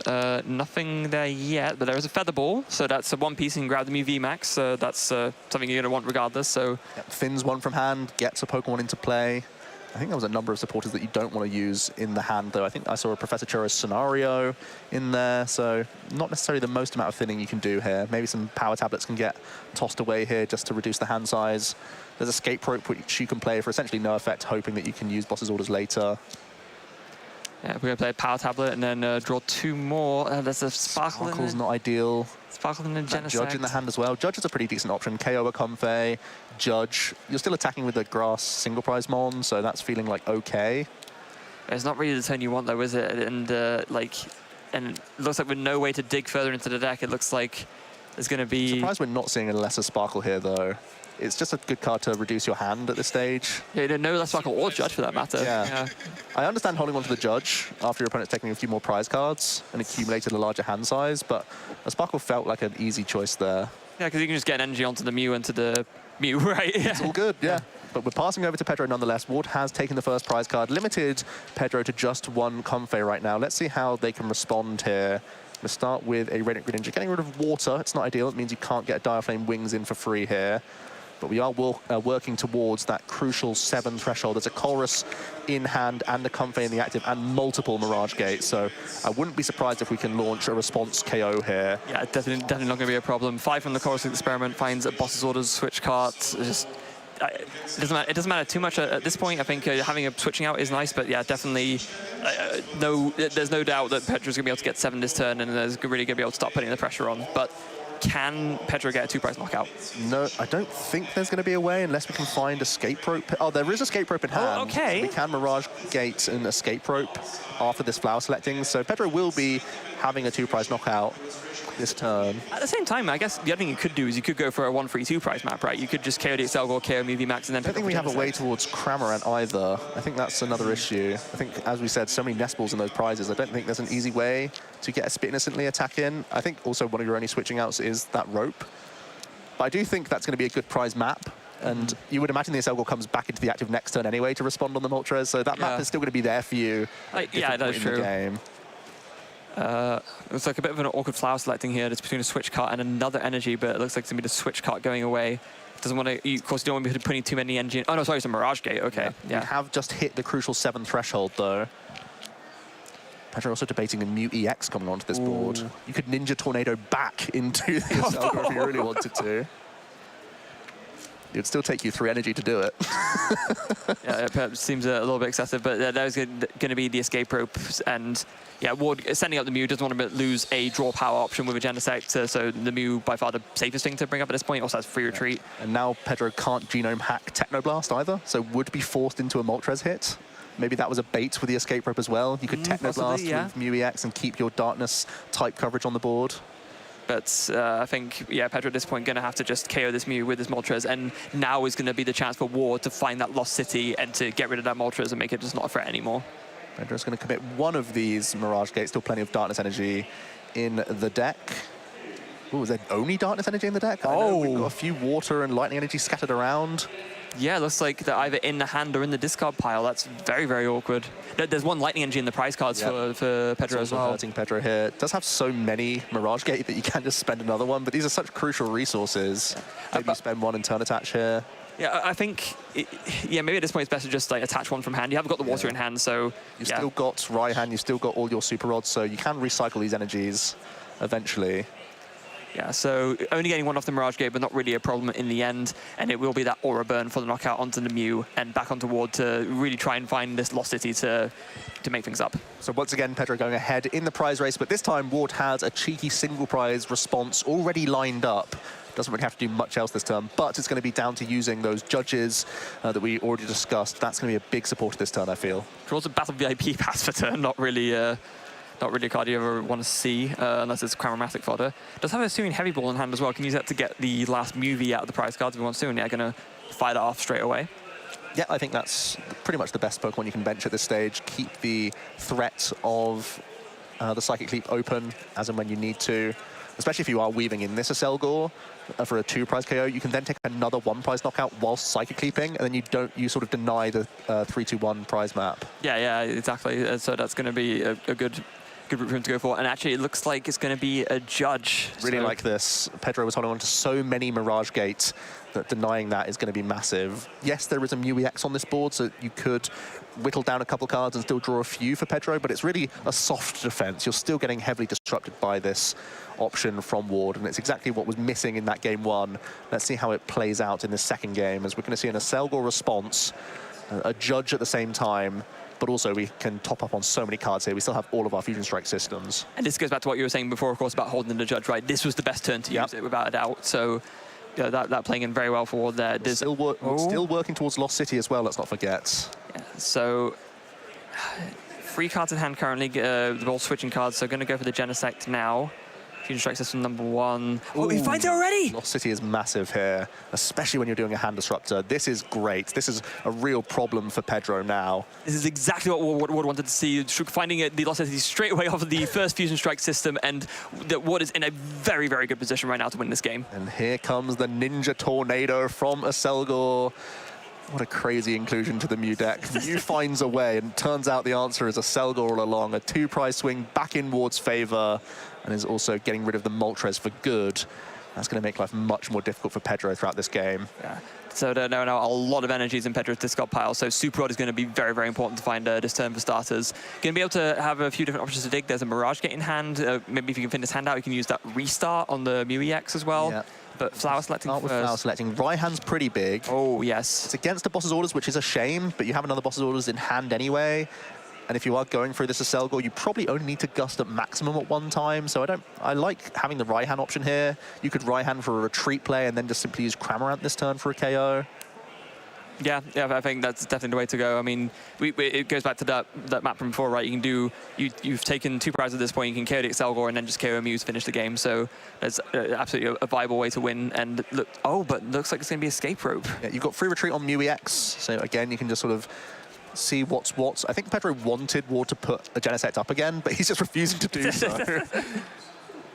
Nothing there yet, but there is a Feather Ball, so that's a 1-piece and grab the Mew VMAX. That's something you're going to want regardless. So Finn's one from hand, gets a Pokemon into play. I think there was a number of supporters that you don't want to use in the hand, though. I think I saw a Professor Churros scenario in there, so not necessarily the most amount of thinning you can do here. Maybe some power tablets can get tossed away here just to reduce the hand size. There's escape rope which you can play for essentially no effect, hoping that you can use boss's orders later. Yeah, we're going to play a power tablet and then draw 2 more. There's a Sparkle. Sparkle's not ideal. Sparkle and a Genesect. Judge in the hand as well. Judge is a pretty decent option. KO a Comfey, Judge. You're still attacking with the grass single prize mon, so that's feeling like okay. It's not really the turn you want though, is it? And and it looks like with no way to dig further into the deck, it looks like there's going to be... I'm surprised we're not seeing a lesser Sparkle here though. It's just a good card to reduce your hand at this stage. Yeah, no less Sparkle or Judge for that matter. Yeah. I understand holding on to the Judge after your opponent's taking a few more prize cards and accumulated a larger hand size, but a Sparkle felt like an easy choice there. Yeah, because you can just get an energy onto the Mew and to the Mew, right? Yeah. It's all good, yeah. But we're passing over to Pedro nonetheless. Ward has taken the first prize card, limited Pedro to just 1 Comfey right now. Let's see how they can respond here. We'll start with a Radiant Greninja. Getting rid of water, it's not ideal. It means you can't get Dire Flame Wings in for free here. But we are working towards that crucial 7 threshold. There's a Chorus in hand and a Comfey in the active and multiple Mirage Gates. So I wouldn't be surprised if we can launch a response KO here. Yeah, definitely not going to be a problem. 5 from the Chorus Experiment finds a boss's orders switch card. It doesn't matter too much at this point. I think having a switching out is nice, but yeah, definitely there's no doubt that Pedro's going to be able to get 7 this turn, and there's really going to be able to start putting the pressure on. But can Pedro get a 2-prize knockout? No, I don't think there's going to be a way unless we can find escape rope. Oh, there is escape rope in hand. Oh, okay. So we can Mirage Gate and escape rope after this flower selecting. So Pedro will be having a 2-prize knockout this turn. At the same time, I guess the other thing you could do is you could go for a 1-3-2 prize map, right? You could just KO the Excelgor, KO Movie Max, and then I don't think we have a way towards Cramorant either. I think that's another issue. I think, as we said, so many Nest Balls in those prizes. I don't think there's an easy way to get a Spit Innocently attack in. I think also one of your only switching outs is that rope. But I do think that's going to be a good prize map. And you would imagine the Excelgor comes back into the active next turn anyway to respond on the Moltres. So that map is still going to be there for you. Yeah, that's true. The game. Looks like a bit of an awkward flower selecting here. It's between a switch cart and another energy, but it looks like it's going to be the switch cart going away. Doesn't want to, of course, you don't want to be putting too many energy in. Oh, no, sorry, it's a Mirage Gate. Okay. Yeah. We have just hit the crucial 7 threshold, though. Pedro also debating a Mew EX coming onto this board. You could Ninja Tornado back into the Excelgor if you really wanted to. It would still take you 3 energy to do it. Yeah, it seems a little bit excessive, but that was going to be the escape rope. And yeah, Ward sending up the Mew doesn't want to lose a draw power option with a Genesect, so the Mew by far the safest thing to bring up at this point. Also has free retreat. And now Pedro can't Genome hack Technoblast either, so would be forced into a Moltres hit. Maybe that was a bait with the escape rope as well. You could Technoblast with Mew EX and keep your Darkness type coverage on the board. But I think, yeah, Pedro at this point going to have to just KO this Mew with this Moltres, and now is going to be the chance for Ward to find that lost city and to get rid of that Moltres and make it just not a threat anymore. Pedro's going to commit one of these Mirage Gates. Still plenty of Darkness energy in the deck. Oh, is there only Darkness energy in the deck? Oh, we've got a few Water and Lightning energy scattered around. Yeah, looks like they're either in the hand or in the discard pile. That's very, very awkward. There's 1 Lightning Energy in the prize cards for Pedro as well. Hurting Pedro here. It does have so many Mirage Gate that you can just spend another one, but these are such crucial resources. Maybe you spend 1 and turn attach here. Yeah, I think, maybe at this point it's best to just like attach 1 from hand. You haven't got the Water in hand, so... You've still got Raihan, you've still got all your Super Rods, so you can recycle these energies eventually. Yeah, so only getting 1 off the Mirage Gate, but not really a problem in the end. And it will be that Aura Burn for the knockout onto the Mew and back onto Ward to really try and find this Lost City to make things up. So once again, Pedro going ahead in the prize race, but this time Ward has a cheeky single prize response already lined up. Doesn't really have to do much else this turn, but it's going to be down to using those judges that we already discussed. That's going to be a big support this turn, I feel. Draws a Battle VIP pass for turn, not really a card you ever want to see, unless it's Cramomatic fodder. Does have a Sewing Heavy Ball in hand as well. Can use that to get the last Movie out of the prize cards if you want to, and yeah, going to fire that off straight away. Yeah, I think that's pretty much the best Pokemon you can bench at this stage. Keep the threat of the Psychic Leap open as and when you need to, especially if you are weaving in this Excelgor for a 2-prize KO. You can then take another 1-prize knockout whilst Psychic Leaping, and then you sort of deny the 3-2-1 prize map. Yeah, exactly. So that's going to be a good good route for him to go for. And actually, it looks like it's going to be a judge. Really like this. Pedro was holding on to so many Mirage Gates that denying that is going to be massive. Yes, there is a Mew EX on this board, so you could whittle down a couple cards and still draw a few for Pedro, but it's really a soft defense. You're still getting heavily disrupted by this option from Ward, and it's exactly what was missing in that game 1. Let's see how it plays out in this second game, as we're going to see an Aselgor response, a judge at the same time, but also we can top up on so many cards here. We still have all of our Fusion Strike systems. And this goes back to what you were saying before, of course, about holding the judge, right? This was the best turn to use it, without a doubt. So yeah, that playing in very well for Ward there. Still working towards Lost City as well, let's not forget. Yeah, so 3 cards in hand currently, the ball switching cards, so going to go for the Genesect now. Fusion Strike System number 1. Oh, he finds it already! Lost City is massive here, especially when you're doing a hand disruptor. This is great. This is a real problem for Pedro now. This is exactly what Ward wanted to see. Finding the Lost City straight away off of the first Fusion Strike system, and Ward is in a very, very good position right now to win this game. And here comes the Ninja Tornado from Aselgor. What a crazy inclusion to the Mew deck. Mew finds a way, and turns out the answer is Aselgor all along. A 2-prize swing back in Ward's favor, and is also getting rid of the Moltres for good. That's going to make life much more difficult for Pedro throughout this game. Yeah. So now a lot of energies in Pedro's discard pile, so Super Rod is going to be very, very important to find this turn for starters. Going to be able to have a few different options to dig. There's a Mirage Gate in hand. Maybe if you can fin this hand out, you can use that restart on the Mew EX as well. Yeah. But flower selecting Start with flower selecting. Raihan's pretty big. Oh, yes. It's against the boss's orders, which is a shame, but you have another boss's orders in hand anyway. And if you are going through this Aselgor, you probably only need to gust at maximum at one time. So I like having the Raihan option here. You could Raihan for a retreat play and then just simply use Cramorant this turn for a KO. Yeah, I think that's definitely the way to go. I mean, it goes back to that map from before, right? You can do, you've taken 2 prizes at this point. You can KO the Aselgor and then just KO Mew to finish the game. So that's absolutely a viable way to win. And look, but looks like it's going to be Escape Rope. Yeah, you've got free retreat on Mew EX. So again, you can just sort of see what's what. I think Pedro wanted Ward to put a Genesect up again, but he's just refusing to do so.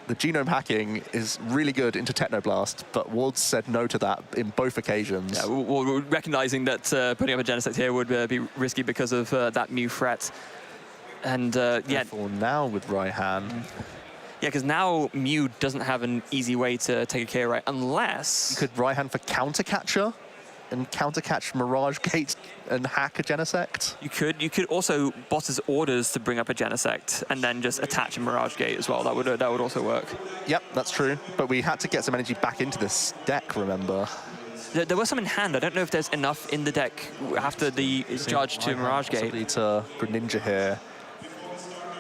The genome hacking is really good into Technoblast, but Ward said no to that in both occasions. Yeah, we're recognizing that putting up a Genesect here would be risky because of that Mew threat. And yeah. Now with Raihan. Yeah, because now Mew doesn't have an easy way to take a KO, right? Unless you could Raihan for Counter Catcher and counter catch Mirage Gate and hack a Genesect. You could also boss's orders to bring up a Genesect and then just attach a Mirage Gate as well. That would also work. Yep, that's true. But we had to get some energy back into this deck, remember? There was some in hand. I don't know if there's enough in the deck after the judge to Mirage Gate. Possibly to Greninja here.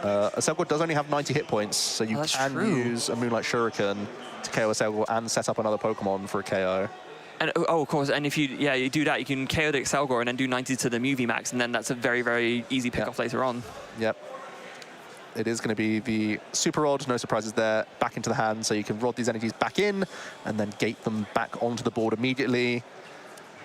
Aselgor does only have 90 hit points, so you can use a Moonlight Shuriken to KO Aselgor and set up another Pokemon for a KO. And of course, and if you do that, you can KO the Aselgor and then do 90 to the Mew VMAX, and then that's a very, very easy pick-off later on. Yep. It is going to be the Super Rod, no surprises there, back into the hand, so you can rod these energies back in and then gate them back onto the board immediately.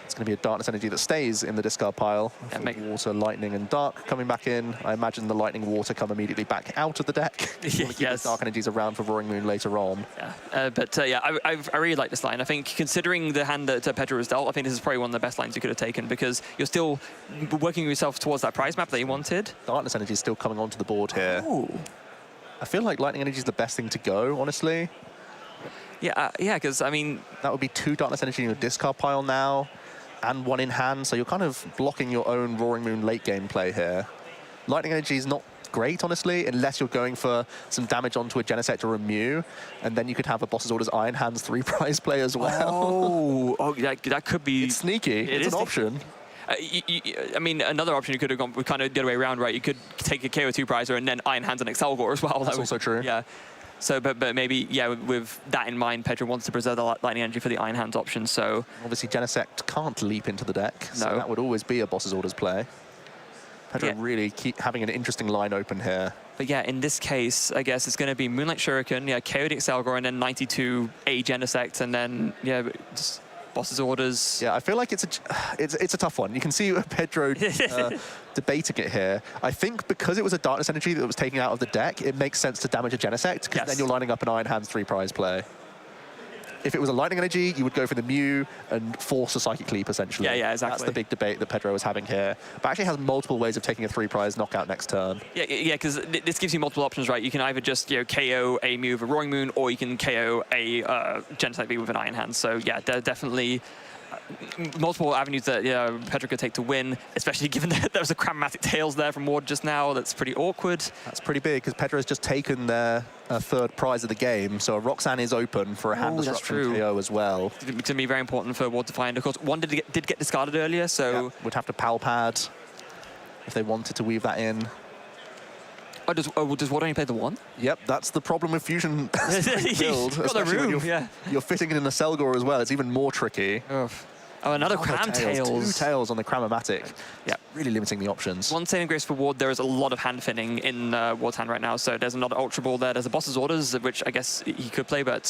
It's going to be a Darkness Energy that stays in the discard pile. Water, Lightning, and Dark coming back in. I imagine the Lightning Water come immediately back out of the deck. Yes. Dark Energies around for Roaring Moon later on. Yeah, yeah, I really like this line. I think considering the hand that Pedro has dealt, I think this is probably one of the best lines you could have taken because you're still working yourself towards that prize map that you wanted. Darkness Energy is still coming onto the board here. Ooh. I feel like Lightning Energy is the best thing to go, honestly. Yeah, because, I mean... That would be 2 Darkness Energy in your discard pile now, and 1 in hand, so you're kind of blocking your own Roaring Moon late game play here. Lightning Energy is not great, honestly, unless you're going for some damage onto a Genesect or a Mew, and then you could have a Boss's Orders Iron Hands 3-prize play as well. That could be... It's sneaky. It's an option. I mean, another option you could have gone with kind of the other way around, right? You could take a KO 2-prizer and then Iron Hands and Aselgor as well. That's also true. Yeah. So, but maybe, yeah, with that in mind, Pedro wants to preserve the Lightning Energy for the Iron Hands option, so... Obviously, Genesect can't leap into the deck, so that would always be a Boss's Orders play. Pedro really keep having an interesting line open here. But yeah, in this case, I guess it's going to be Moonlight Shuriken, yeah, KO the Aselgor, and then 92 a Genesect, and then, yeah, just Boss's Orders. Yeah, I feel like it's a tough one. You can see Pedro debating it here. I think because it was a Darkness Energy that was taken out of the deck, it makes sense to damage a Genesect, because then you're lining up an Iron Hands 3-prize play. if it was a Lightning Energy, you would go for the Mew and force a Psychic Leap, essentially. Yeah, exactly. That's the big debate that Pedro is having here. But actually has multiple ways of taking a 3-prize knockout next turn. Yeah, because this gives you multiple options, right? You can either just KO a Mew with a Roaring Moon, or you can KO a Genesect V with an Iron Hand. So yeah, definitely multiple avenues that Pedro could take to win, especially given that there was a Chromatic Tails there from Ward just now. That's pretty awkward. That's pretty big, because Pedro has just taken their third prize of the game, so Roxanne is open for a hand disruption KO as well. It's going to be very important for Ward to find. Of course, one did get discarded earlier, so... Would have to Pal Pad if they wanted to weave that in. Does Ward only play the one? Yep, that's the problem with Fusion build. Got the room, you're fitting it in a Selgor as well. It's even more tricky. Oh, another Cram Tails. 2 Tails on the Cramomatic. Yeah, really limiting the options. One saving grace for Ward, there is a lot of hand thinning in Ward's hand right now, so there's another Ultra Ball there. There's a Boss's Orders, which I guess he could play, but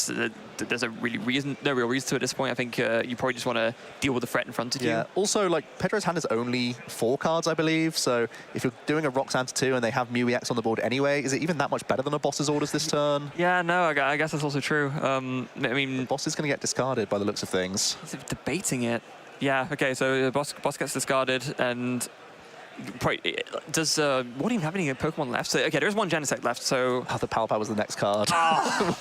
there's no real reason to it at this point. I think you probably just want to deal with the threat in front of you. Yeah, also, like, Pedro's hand is only 4 cards, I believe, so if you're doing a Roxanne to 2 and they have Mew EX on the board anyway, is it even that much better than a Boss's Orders this turn? Yeah, no, I guess that's also true. I mean... The Boss is going to get discarded by the looks of things. He's debating it. Yeah, okay, so the boss gets discarded, and probably, does Ward even have any Pokemon left? So, okay, there's one Genesect left, so... Oh, the Pal Pal was the next card.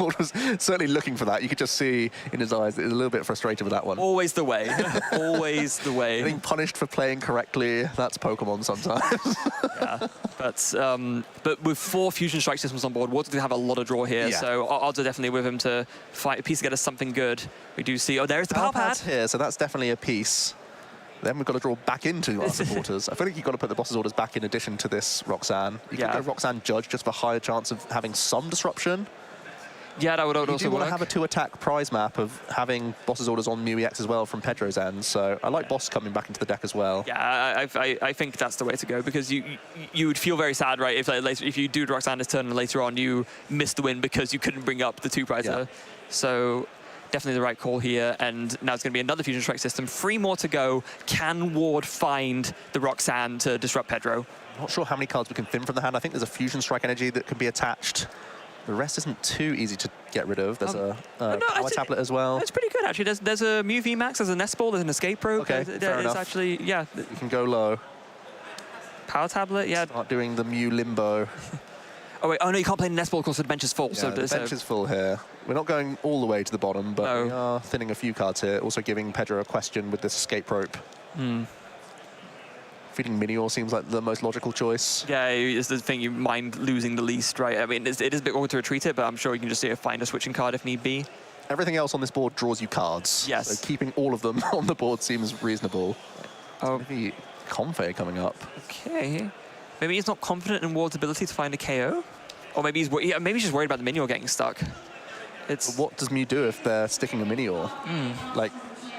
Ward was certainly looking for that. You could just see in his eyes that he was a little bit frustrated with that one. Always the way. Always the way. Getting punished for playing correctly, that's Pokemon sometimes. Yeah, but with 4 Fusion Strike systems on board, Ward's going to have a lot of draw here, so odds are definitely with him to fight a piece to get us something good. We do see... Oh, there's the Pal Pad here, so that's definitely a piece. Then we've got to draw back into our supporters. I feel like you've got to put the Boss's Orders back in addition to this Roxanne. You can go Roxanne Judge just for a higher chance of having some disruption. Yeah, that would also work. You do want to have a 2-attack prize map of having Boss's Orders on Mew EX as well from Pedro's end, so I like Boss coming back into the deck as well. Yeah, I think that's the way to go, because you would feel very sad, right, if you do Roxanne this turn and later on you miss the win because you couldn't bring up the 2-prizer. Yeah. So definitely the right call here, and now it's going to be another Fusion Strike system. 3 more to go. Can Ward find the Roxanne to disrupt Pedro? Not sure how many cards we can thin from the hand. I think there's a Fusion Strike energy that can be attached. The rest isn't too easy to get rid of. There's a Power Tablet as well. It's pretty good, actually. There's a Mew VMAX, there's a Nest Ball, there's an Escape Rope. Okay, fair enough. Actually, yeah. You can go low. Power Tablet, yeah. Start doing the Mew Limbo. Oh, wait, oh no, you can't play the Nest Ball because the bench is full. Yeah, the bench is full here. We're not going all the way to the bottom, but we are thinning a few cards here. Also giving Pedro a question with this Escape Rope. Feeding Minior seems like the most logical choice. Yeah, it's the thing you mind losing the least, right? I mean, it is a bit awkward to retreat it, but I'm sure you can just find a switching card if need be. Everything else on this board draws you cards. Yes. So keeping all of them on the board seems reasonable. Oh. Maybe Comfey coming up. Okay. Maybe he's not confident in Ward's ability to find a KO? Or maybe he's just worried about the Minior getting stuck. But what does Mew do if they're sticking a Minior? Like,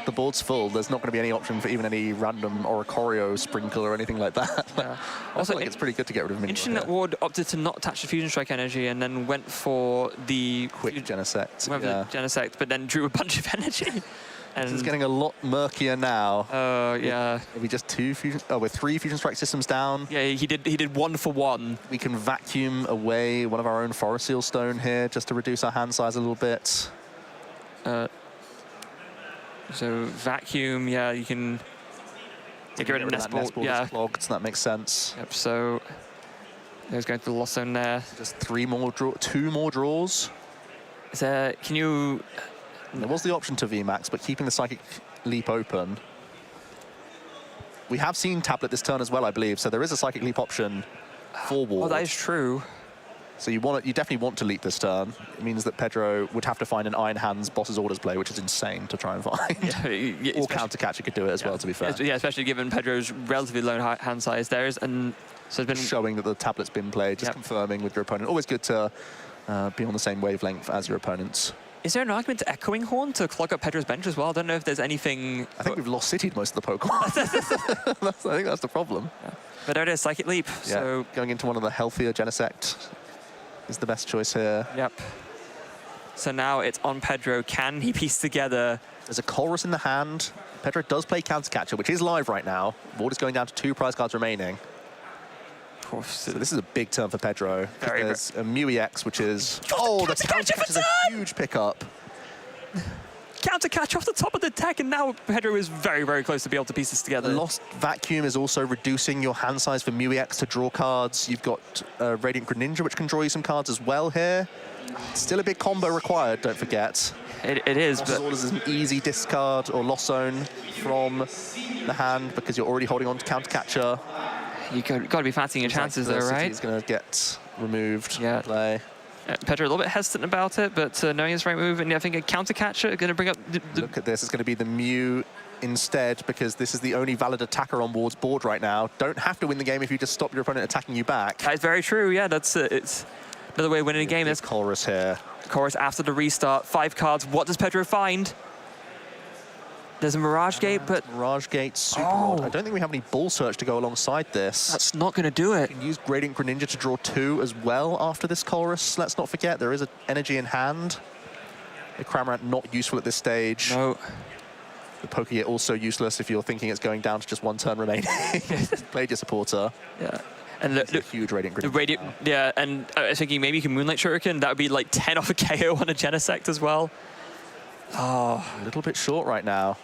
the board's full. There's not going to be any option for even any random Oricorio Sprinkle or anything like that. Yeah. Also, it's pretty good to get rid of Minior. Interesting that Ward opted to not attach the Fusion Strike energy and then went for the quick Genesect. The Genesect, but then drew a bunch of energy. And this is getting a lot murkier now. Yeah. Maybe just 2 Fusion... Oh, we're 3 Fusion Strike systems down. Yeah, he did 1 for 1. We can vacuum away one of our own Forest Seal Stone here just to reduce our hand size a little bit. So vacuum, yeah, you can get rid of Nest Ball. Yeah, clogged, so that makes sense. Yep. So there's going to the Lost Zone there. Just 2 more draws. Is there? Can you? There was the option to VMAX, but keeping the Psychic Leap open. We have seen Tablet this turn as well, I believe. So there is a Psychic Leap option for Ward. Oh, that is true. So you definitely want to leap this turn. It means that Pedro would have to find an Iron Hands Boss's Orders play, which is insane to try and find. Or Counter Catcher could do it as well, to be fair. Yeah, especially given Pedro's relatively low hand size. So it's been showing that the Tablet's been played, just confirming with your opponent. Always good to be on the same wavelength as your opponents. Is there an argument to Echoing Horn to clog up Pedro's bench as well? I don't know if there's anything... I think we've lost City'd most of the Pokemon. I think that's the problem. Yeah. But there it is, Psychic Leap. Yeah. So going into one of the healthier Genesect is the best choice here. Yep. So now it's on Pedro. Can he piece together? There's a Colress in the hand. Pedro does play Counter Catcher, which is live right now. Ward is going down to 2 prize cards remaining. So this is a big turn for Pedro. There's a Mew EX, which is... Oh, the Counter Catcher is a huge pickup. counter catch off the top of the deck, and now Pedro is very, very close to be able to piece this together. Lost Vacuum is also reducing your hand size for Mew EX to draw cards. You've got Radiant Greninja, which can draw you some cards as well here. Still a big combo required, don't forget. It is, but is an easy discard or loss zone from the hand because you're already holding on to counter catcher. You got to be fancying your chances there, right? He's going to get removed. Yeah. Play. Pedro a little bit hesitant about it, but knowing his right move, and I think a counter catcher going to bring up. Look at this. It's going to be the Mew instead because this is the only valid attacker on Ward's board right now. Don't have to win the game if you just stop your opponent attacking you back. That's very true. Yeah, that's it's another way of winning a game. There's Chorus here. Chorus after the restart. 5 cards. What does Pedro find? There's a Mirage Gate, but... Mirage Gate, Super Rod. I don't think we have any Ball Search to go alongside this. That's not going to do it. You can use Gradient Greninja to draw 2 as well after this Chorus. Let's not forget, there is an energy in hand. The Cramorant not useful at this stage. No. The Pokegate also useless if you're thinking it's going down to just 1 turn remaining. Played your supporter. Yeah. And the huge Radiant Greninja. Yeah, and I was thinking maybe you can Moonlight Shuriken. That would be like 10 off a KO on a Genesect as well. Oh, a little bit short right now.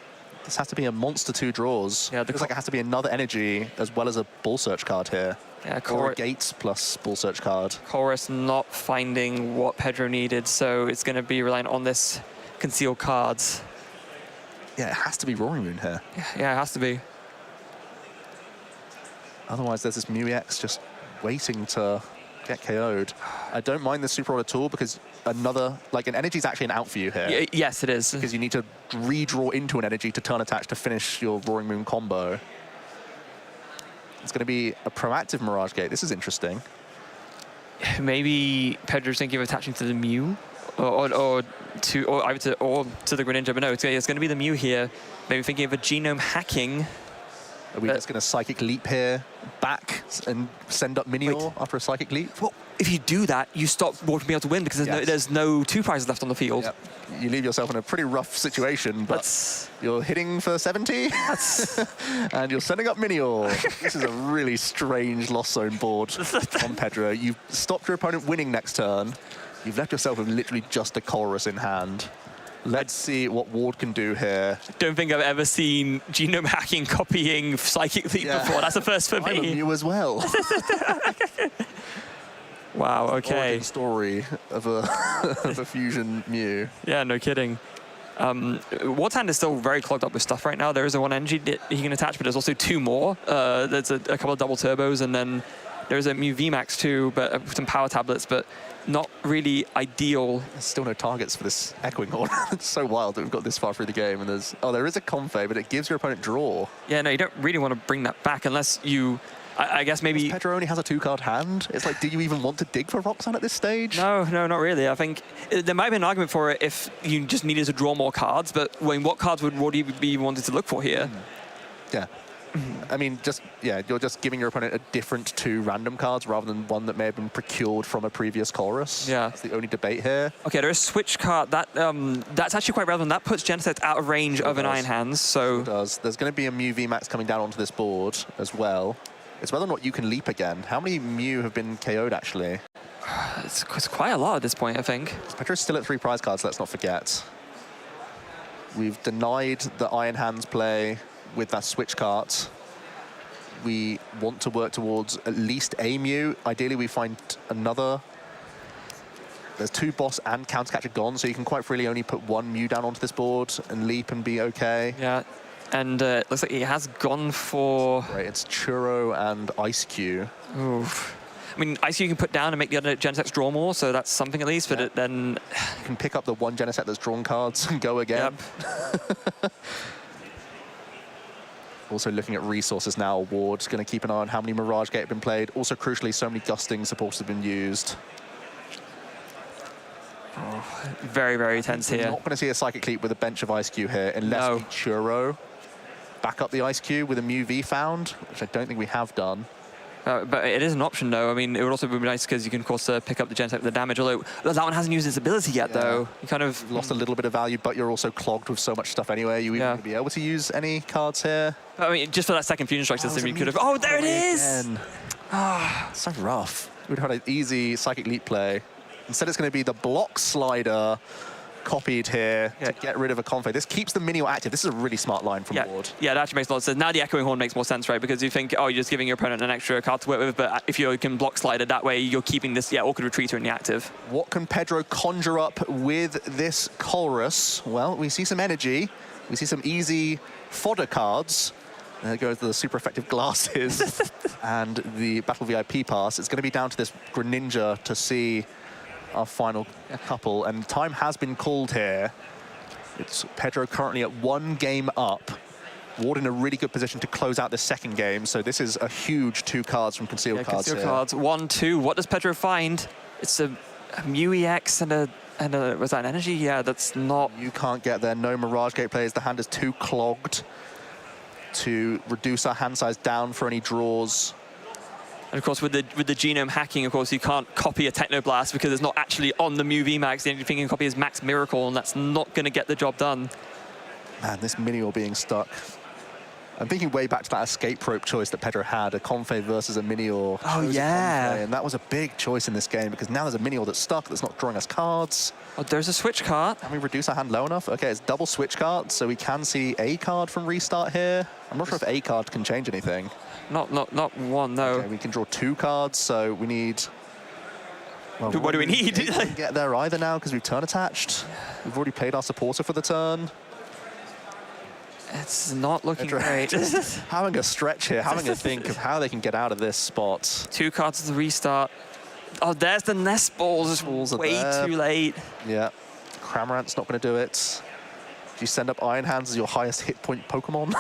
This has to be a monster 2 draws. Yeah, looks like it has to be another energy as well as a Ball Search card here. Yeah, or a Gates plus Ball Search card. Chorus not finding what Pedro needed, so it's going to be relying on this concealed cards. Yeah, it has to be Roaring Moon here. Yeah, it has to be. Otherwise, there's this Mew EX just waiting to get KO'd. I don't mind the Super Rod at all because another, like an energy is actually an out for you here. Yes, it is. Because you need to redraw into an energy to turn attach to finish your Roaring Moon combo. It's going to be a proactive Mirage Gate. This is interesting. Maybe Pedro's thinking of attaching to the Mew, or to the Greninja, but no, it's going to be the Mew here. Maybe thinking of a genome hacking. Are we just going to Psychic Leap here, back, and send up Minior after a Psychic Leap? Well, if you do that, you stop Ward from being able to win because there's no 2 prizes left on the field. Yep. You leave yourself in a pretty rough situation, but you're hitting for 70, and you're sending up Minior. This is a really strange loss zone board on Pedro. You've stopped your opponent winning next turn. You've left yourself with literally just a Chorus in hand. Let's see what Ward can do here. Don't think I've ever seen genome hacking copying Psychic Leap before. That's a first for me. I'm a Mew as well. Wow, okay. Origin story of a fusion Mew. Yeah, no kidding. Ward's hand is still very clogged up with stuff right now. There is a 1 energy that he can attach, but there's also 2 more. There's a couple of double turbos, and then there's a Mew VMAX too, but some power tablets, but not really ideal. There's still no targets for this Echoing Horn. It's so wild that we've got this far through the game, and there is a Confe, but it gives your opponent draw. Yeah, no, you don't really want to bring that back unless you... I guess maybe... Pedro only has a 2-card hand. It's like, do you even want to dig for Roxanne at this stage? No, not really. I think there might be an argument for it if you just needed to draw more cards, but what cards would Ward be wanting to look for here? Yeah. I mean, you're just giving your opponent a different 2 random cards rather than one that may have been procured from a previous Chorus. Yeah. That's the only debate here. Okay, there is Switch card. That's actually quite relevant. That puts Genesect out of range of an Iron Hands, so... It does. There's going to be a Mew VMAX coming down onto this board as well. It's whether or not you can leap again. How many Mew have been KO'd, actually? It's quite a lot at this point, I think. Petra's still at 3 prize cards, let's not forget. We've denied the Iron Hands play with that Switch card. We want to work towards at least a Mew. Ideally, we find another. There's 2 boss and counter catcher gone, so you can quite freely only put 1 Mew down onto this board and leap and be okay. Yeah. And it looks like he has gone for... Right, it's Churro and Ice Cube. Oof. I mean, Ice Cube you can put down and make the other Genesects draw more, so that's something at least, but then... You can pick up the 1 Genesect that's drawn cards and go again. Yep. Also looking at resources now, Ward's going to keep an eye on how many Mirage Gate have been played. Also, crucially, so many Gusting supports have been used. Oh, very, very tense here. We're not going to see a Psychic Leap with a bench of Ice Cube here unless we Churro. Back up the Ice Cube with a Mew V found, which I don't think we have done. But it is an option, though. I mean, it would also be nice because you can, of course, pick up the Genesect with the damage, although that one hasn't used its ability yet, though. You kind of... Lost a little bit of value, but you're also clogged with so much stuff anyway. You even going to be able to use any cards here? I mean, just for that second Fusion Strike system, you could have... Oh, there it is! So rough. We'd have had an easy Psychic Leap play. Instead, it's going to be the Block Slider copied here to get rid of a Confe. This keeps the Minior active. This is a really smart line from Ward. Yeah, that actually makes a lot of sense. Now the Echoing Horn makes more sense, right? Because you think, oh, you're just giving your opponent an extra card to work with, but if you can block slide it that way, you're keeping this Awkward Retreater in the active. What can Pedro conjure up with this Colrus? Well, we see some energy. We see some easy fodder cards. There goes the super effective glasses and the Battle VIP pass. It's going to be down to this Greninja to see our final couple, and time has been called here. It's Pedro currently at 1 game up. Ward in a really good position to close out the second game, so this is a huge 2 cards from concealed cards concealed here. cards, 1, 2. What does Pedro find? It's a Mew EX and a was that an energy? Yeah, that's not... You can't get there. No Mirage Gate players. The hand is too clogged to reduce our hand size down for any draws. And of course, with the genome hacking, of course, you can't copy a Technoblast because it's not actually on the Mew VMAX. The only thing you can copy is Max Miracle, and that's not going to get the job done. Man, this Minior being stuck. I'm thinking way back to that escape rope choice that Pedro had, a Confe versus a Minior. Oh, yeah. And that was a big choice in this game because now there's a Minior that's stuck, that's not drawing us cards. Oh, there's a switch card. Can we reduce our hand low enough? Okay, it's double switch cards, so we can see a card from restart here. I'm not sure if a card can change anything. Not one, no. Okay, we can draw 2 cards, so we need... Well, what do we need? We can't get there either now because we've turn attached. We've already played our supporter for the turn. It's not looking great. Having a stretch here, having a think of how they can get out of this spot. 2 cards to the restart. Oh, there's the Nest Balls. Way too late. Yeah, Cramorant's not going to do it. Do you send up Iron Hands as your highest hit point Pokemon?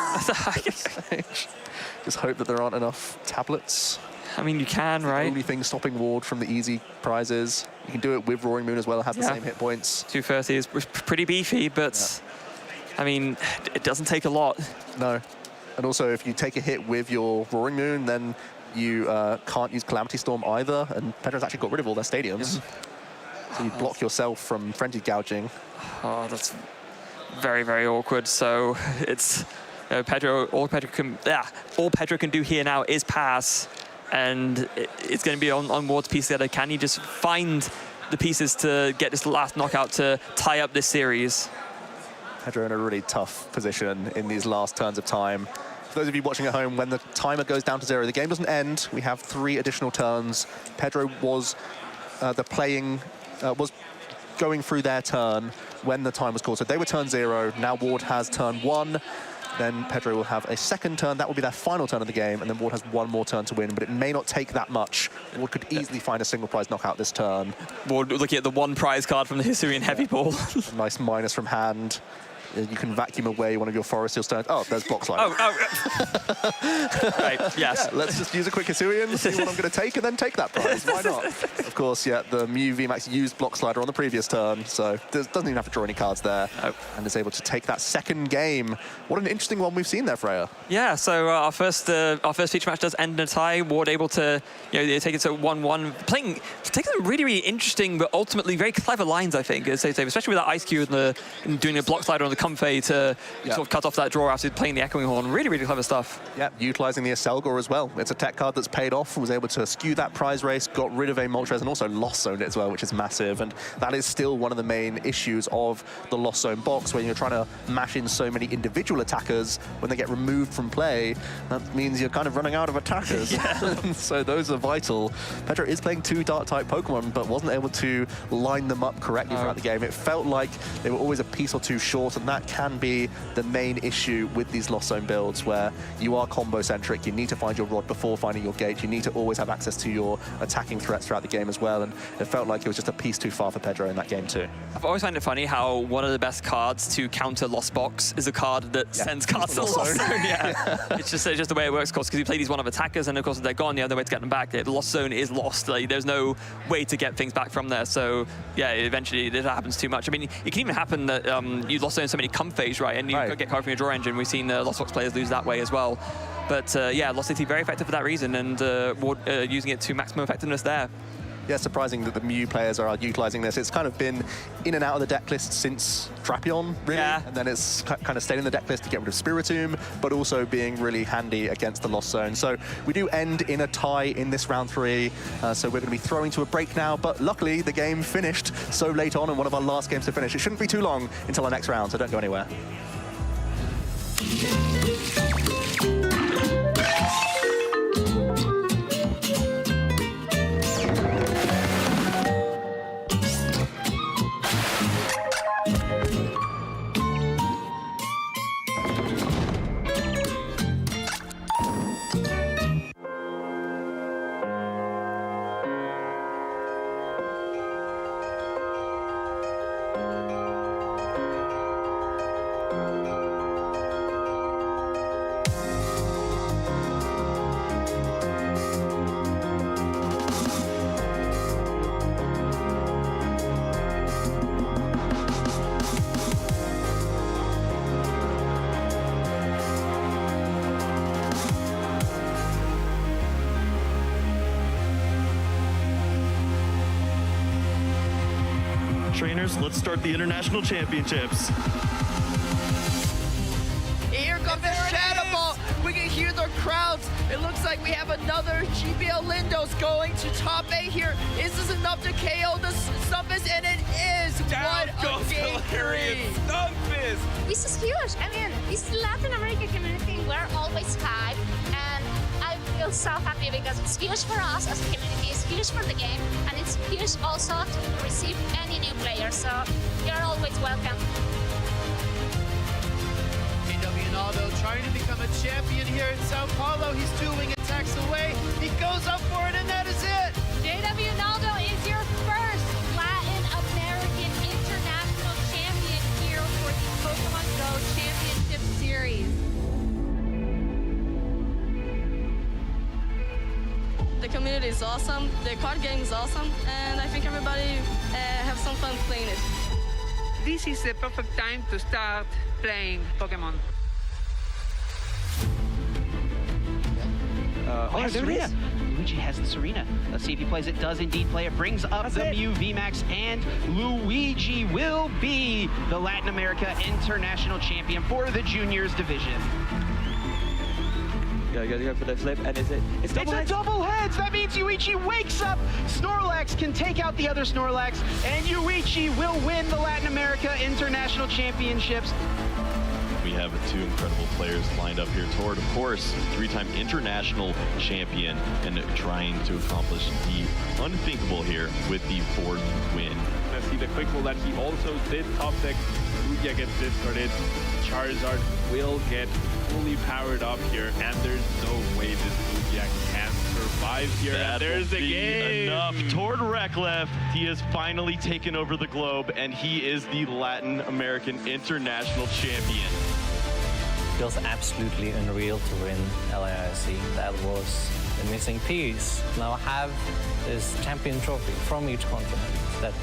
Just hope that there aren't enough tablets. I mean, you can, right? The only thing stopping Ward from the easy prizes. You can do it with Roaring Moon as well. It has the same hit points. 230 is pretty beefy, but I mean, it doesn't take a lot. No. And also, if you take a hit with your Roaring Moon, then you can't use Calamity Storm either. And Pedro's actually got rid of all their stadiums. So you block yourself from Frenzied Gouging. Oh, that's very, very awkward. So it's Pedro. All Pedro can do here now is pass, and it's going to be on Ward's piece together. Can he just find the pieces to get this last knockout to tie up this series? Pedro in a really tough position in these last turns of time. For those of you watching at home, when the timer goes down to 0, the game doesn't end. We have 3 additional turns. Pedro was was going through their turn when the time was called. So they were turn 0. Now Ward has turn 1. Then Pedro will have a second turn. That will be their final turn of the game, and then Ward has 1 more turn to win, but it may not take that much. Ward could easily find a single prize knockout this turn. Ward looking at the 1 prize card from the Hisuian Heavy Ball. A nice minus from hand. You can vacuum away one of your Forest Seal stones. Oh, there's Block Slide. Right, yes. Yeah, let's just use a quick Hisuian, see what I'm going to take, and then take that prize. Why not? Of course, yeah, the Mew VMAX used Block Slider on the previous turn, so doesn't even have to draw any cards there, and is able to take that second game. What an interesting one we've seen there, Freya. Yeah, so our first feature match does end in a tie. Ward able to take it to 1-1, taking some really, really interesting but ultimately very clever lines, I think, especially with that Ice Cube and doing a Block Slider on the Comfey to sort of cut off that draw after playing the Echoing Horn. Really, really clever stuff. Yeah, utilising the Aselgor as well. It's a tech card that's paid off, was able to skew that prize race, got rid of a Moltres, and also Lost Zone it as well, which is massive. And that is still one of the main issues of the Lost Zone box, when you're trying to mash in so many individual attackers. When they get removed from play, that means you're kind of running out of attackers. So those are vital. Pedro is playing 2 Dark-type Pokemon, but wasn't able to line them up correctly throughout the game. It felt like they were always a piece or 2 short, and that can be the main issue with these Lost Zone builds, where you are combo-centric. You need to find your rod before finding your gate. You need to always have access to your attacking threats throughout the game as well, and it felt like it was just a piece too far for Pedro in that game too. I've always found it funny how one of the best cards to counter Lost Box is a card that sends cards to the Lost Zone. It's just the way it works, of course, because you play these one-of attackers, and of course, if they're gone, the other way to get them back. The Lost Zone is lost. Like, there's no way to get things back from there. So, yeah, eventually, it happens too much. I mean, it can even happen that you Lost Zone so many Comfeys, right? And you get card from your draw engine. We've seen Lost Box players lose that way as well. But yeah, Lost City very effective for that reason, and Ward using it to maximum effectiveness there. yeah, surprising that the Mew players are utilizing this. It's kind of been in and out of the deck list since Drapion, really. Yeah. And then it's kind of stayed in the deck list to get rid of Spiritomb, but also being really handy against the Lost Zone. So we do end in a tie in this round 3. So we're going to be throwing to a break now, but luckily the game finished so late on and one of our last games to finish. It shouldn't be too long until our next round, so don't go anywhere. Trainers, let's start the International Championships. Here comes the Shadow Ball. We can hear the crowds. It looks like we have another GBL Lindos going to top 8 here. Is this enough to KO the Stumpus? And it is. Down what goes a game 3. Stumpus. This is huge. I mean, this Latin American community, we're always hyped, and I feel so happy because it's huge for us as a community, it's huge for the game, and it's huge also to receive any new players. So you're always welcome. Ronaldo trying to become a champion here in Sao Paulo. He's 2 wing attacks away. He goes up for it, and that is it. JW Ronaldo is your first Latin American international champion here for the Pokemon Go Championship Series. The community is awesome, the card game is awesome, and I think everybody have some fun playing it. This is the perfect time to start playing Pokemon. Oh, there it is. Luigi has the Serena. Let's see if he plays it. Does indeed play it. Brings up the Mew VMAX, and Luigi will be the Latin America International Champion for the Juniors division. Go for the flip, and it's double heads. It's a double heads! That means Yuichi wakes up! Snorlax can take out the other Snorlax, and Yuichi will win the Latin America International Championships. We have 2 incredible players lined up here. Tord, of course, 3-time international champion and trying to accomplish the unthinkable here with the 4th win. I see the quick pull that he also did top deck. Lugia gets discarded. Charizard will get fully powered up here, and there's no way this Lugia can survive here. And there's the game. Enough. Tord Reklev, he has finally taken over the globe, and he is the Latin American International Champion. Feels absolutely unreal to win LAIC. That was the missing piece. Now I have this champion trophy from each continent that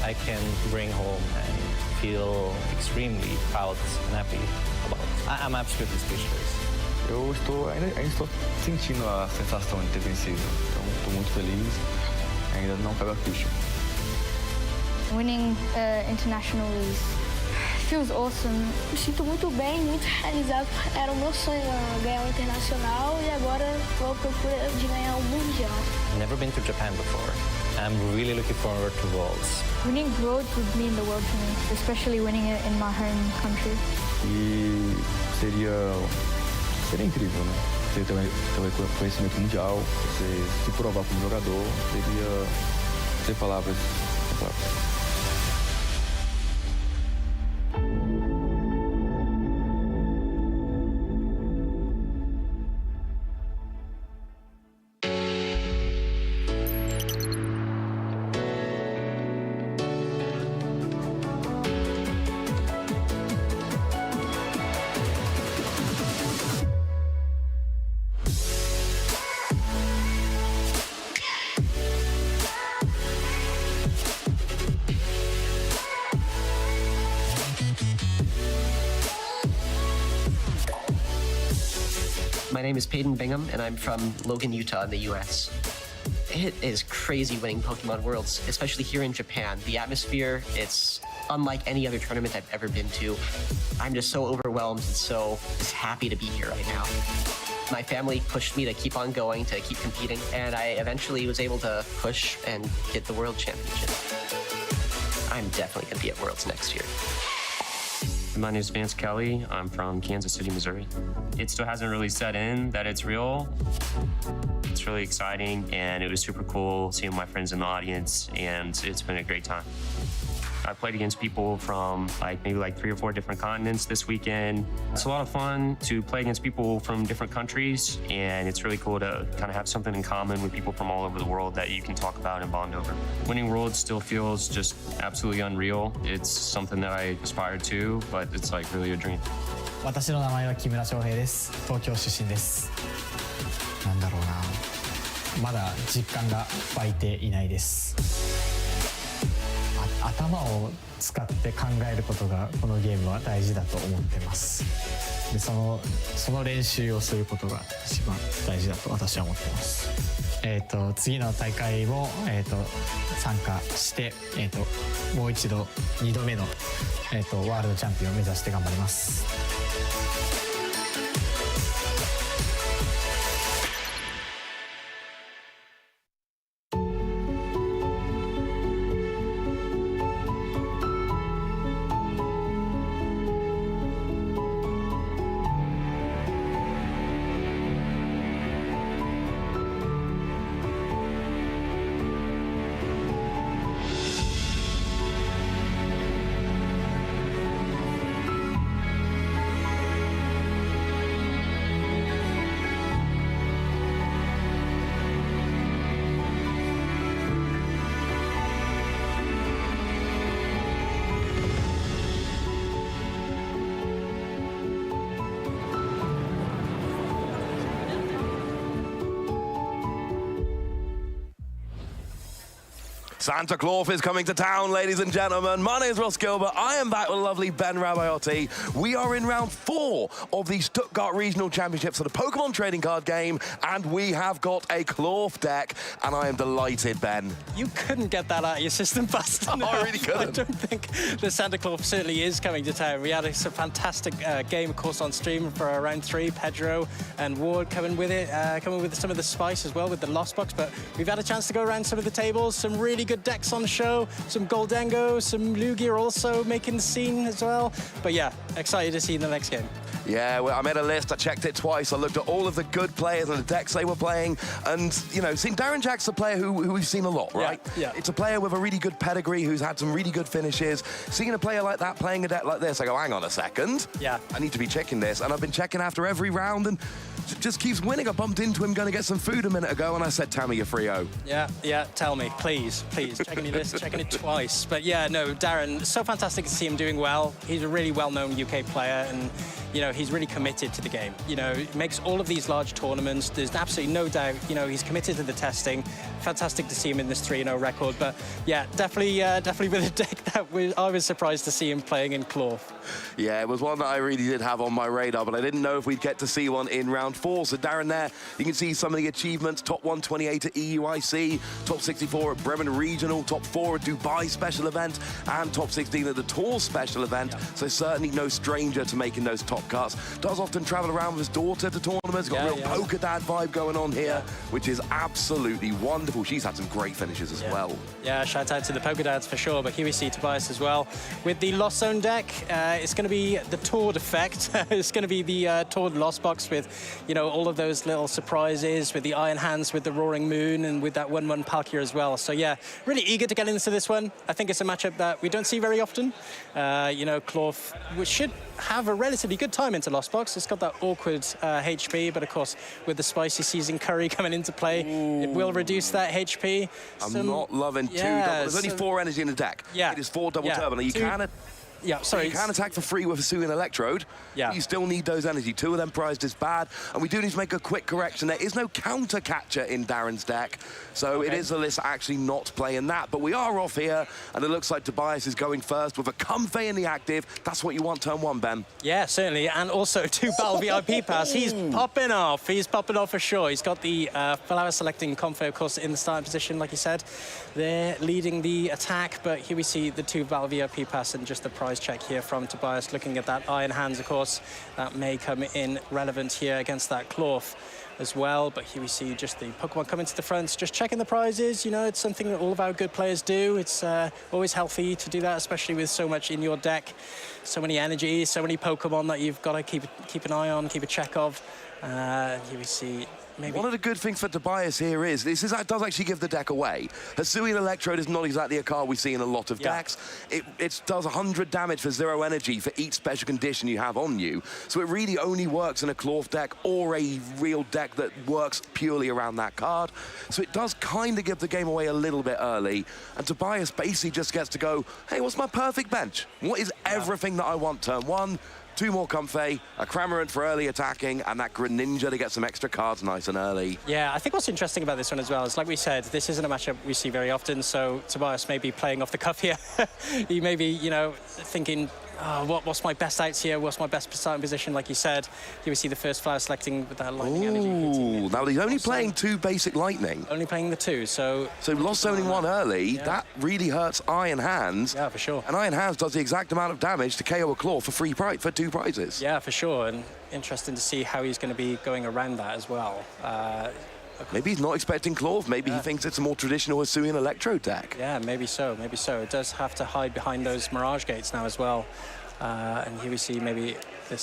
I can bring home and feel extremely proud and happy about. I'm absolutely speechless. Eu ainda estou sentindo a sensação de ter vencido, então estou muito feliz. Ainda não pego a ficha. Winning internationally feels awesome. Me sinto muito bem, muito realizado. Era o meu sonho ganhar internacional e agora vou procurar de ganhar o mundial. Never been to Japan before. I'm really looking forward to Worlds. Winning Worlds would mean the world to me, especially winning it in my home country. E seria incrível, né? Você ter um reconhecimento mundial, você se provar como jogador, seria ter palavras. My name is Peyton Bingham, and I'm from Logan, Utah in the US. It is crazy winning Pokemon Worlds, especially here in Japan. The atmosphere, it's unlike any other tournament I've ever been to. I'm just so overwhelmed and so just happy to be here right now. My family pushed me to keep on going, to keep competing, and I eventually was able to push and get the World Championship. I'm definitely going to be at Worlds next year. My name is Vance Kelly. I'm from Kansas City, Missouri. It still hasn't really set in that it's real. It's really exciting, and it was super cool seeing my friends in the audience, and it's been a great time. I played against people from maybe 3 or 4 different continents this weekend. It's a lot of fun to play against people from different countries, and it's really cool to kind of have something in common with people from all over the world that you can talk about and bond over. Winning Worlds still feels just absolutely unreal. It's something that I aspire to, but it's like really a dream. 私の名前は木村翔平です。東京出身です。なんだろうな。まだ実感が湧いていないです。頭を使って考えることがこのゲームは大事だと思ってます。でその練習をすることが一番大事だと私は思ってます。次の大会も参加して、もう一度2度目のワールドチャンピオンを目指して頑張ります。Santa Klawf is coming to town, ladies and gentlemen. My name is Ross Gilbert. I am back with the lovely Ben Rabaiotti. We are in round 4 of the Stuttgart Regional Championships for the Pokemon trading card game, and we have got a Klawf deck, and I am delighted, Ben. You couldn't get that out of your system fast enough. I really couldn't. I don't think the Santa Klawf certainly is coming to town. We had a fantastic game, of course, on stream for round 3. Pedro and Ward coming with it, coming with some of the spice as well with the Lost Box, but we've had a chance to go around some of the tables, some really good decks on show, some Goldengo, some Lugia also making the scene as well. But yeah, excited to see the next game. Yeah, well, I made a list, I checked it twice, I looked at all of the good players and the decks they were playing, and, you know, seeing Darren Jack's a player who we've seen a lot, right? Yeah. It's a player with a really good pedigree who's had some really good finishes. Seeing a player like that playing a deck like this, I go, hang on a second. Yeah. I need to be checking this, and I've been checking after every round, and just keeps winning. I bumped into him going to get some food a minute ago, and I said, Tammy, you're Frio. Yeah, tell me, please. Checking your list, checking it twice. But yeah, no, Darren, so fantastic to see him doing well. He's a really well-known UK player, and, you know, he's really committed to the game. You know, he makes all of these large tournaments. There's absolutely no doubt, you know, he's committed to the testing. Fantastic to see him in this 3-0 record. But yeah, definitely with a deck that I was surprised to see him playing in Klawf. Yeah, it was one that I really did have on my radar, but I didn't know if we'd get to see one in round 4. So Darren there, you can see some of the achievements: top 128 at EUIC, top 64 at Bremen Regional, top 4 at Dubai Special Event, and top 16 at the Tour Special Event. So certainly no stranger to making those top cuts. Does often travel around with his daughter to tournaments. Got a real poker dad vibe going on here, which is absolutely wonderful. She's had some great finishes as well. Yeah, shout out to the poker dads for sure, but here we see Tobias as well. With the Lost Zone deck, it's going to be the Tord effect. It's going to be the Tord Lost Box with, you know, all of those little surprises with the Iron Hands, with the Roaring Moon, and with that 1/1 Palkia as well. So yeah, really eager to get into this one. I think it's a matchup that we don't see very often. You know, Klawf, which should have a relatively good time into Lost Box. It's got that awkward HP, but of course, with the spicy season curry coming into play, it will reduce that HP. I'm not loving 2 double. There's only 4 energy in the deck. Yeah. It is 4 double turbo. Now you can Yeah, sorry. You can attack for free with Hisuian Electrode. Yeah. You still need those energy. 2 of them prized is bad. And we do need to make a quick correction. There is no counter catcher in Darren's deck. So it is Alyssa actually not playing that. But we are off here. And it looks like Tobias is going first with a Comfey in the active. That's what you want turn 1, Ben. Yeah, certainly. And also 2 Battle VIP pass. He's popping off. He's popping off for sure. He's got the flower selecting Comfey, of course, in the starting position, like you said. They're leading the attack. But here we see the 2 Battle VIP pass and just the prize check here from Tobias. Looking at that Iron Hands, of course, that may come in relevant here against that Klawf as well. But here we see just the Pokemon coming to the front, just checking the prizes. You know, it's something that all of our good players do. It's always healthy to do that, especially with so much in your deck, so many energy, so many Pokemon that you've got to keep an eye on, keep a check of. Here we see. Maybe. One of the good things for Tobias here is that does actually give the deck away. Hisuian Electrode is not exactly a card we see in a lot of decks. It does 100 damage for 0 energy for each special condition you have on you. So it really only works in a Klawf deck or a real deck that works purely around that card. So it does kind of give the game away a little bit early. And Tobias basically just gets to go, hey, what's my perfect bench? What is everything that I want turn 1? 2 more Comfey, a Cramorant for early attacking, and that Greninja to get some extra cards nice and early. Yeah, I think what's interesting about this one as well is, like we said, this isn't a matchup we see very often, so Tobias may be playing off the cuff here. He may be, you know, thinking, oh, what's my best outs here? What's my best starting position? Like you said, here we see the first flower selecting with that lightning energy. Now he's only playing 2 basic lightning. Only playing the 2, so lost zoning 1 early. That really hurts Iron Hands. Yeah, for sure. And Iron Hands does the exact amount of damage to KO a Klawf for free prize for 2 prizes. Yeah, for sure. And interesting to see how he's going to be going around that as well. Maybe he's not expecting Klawf. Maybe he thinks it's a more traditional Hisuian Electrode deck. Yeah, maybe so, maybe so. It does have to hide behind those Mirage Gates now as well. And here we see maybe the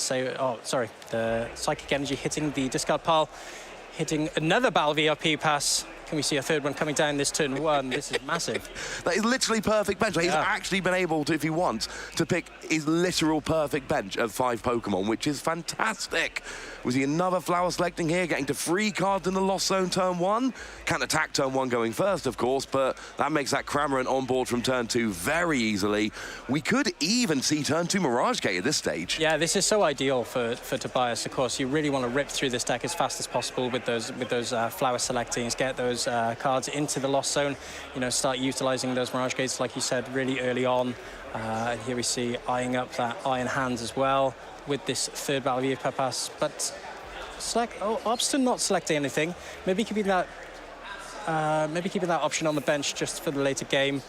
Psychic Energy hitting the discard pile, hitting another Battle VIP pass. Can we see a 3rd one coming down this turn 1? This is massive. That is literally perfect bench. Like, he's actually been able to, if he wants, to pick his literal perfect bench of 5 Pokemon, which is fantastic. Was he another flower selecting here, getting to 3 cards in the Lost Zone turn 1? Can't attack turn 1 going first, of course, but that makes that Cramorant on board from turn 2 very easily. We could even see turn 2 Mirage Gate at this stage. Yeah, this is so ideal for Tobias. Of course, you really want to rip through this deck as fast as possible with those flower selectings, get those cards into the Lost Zone, you know, start utilizing those Mirage Gates, like you said, really early on. And here we see eyeing up that Iron Hands as well with this 3rd Battle VIP pass, but Obston not selecting anything. Maybe keeping that option on the bench just for the later game.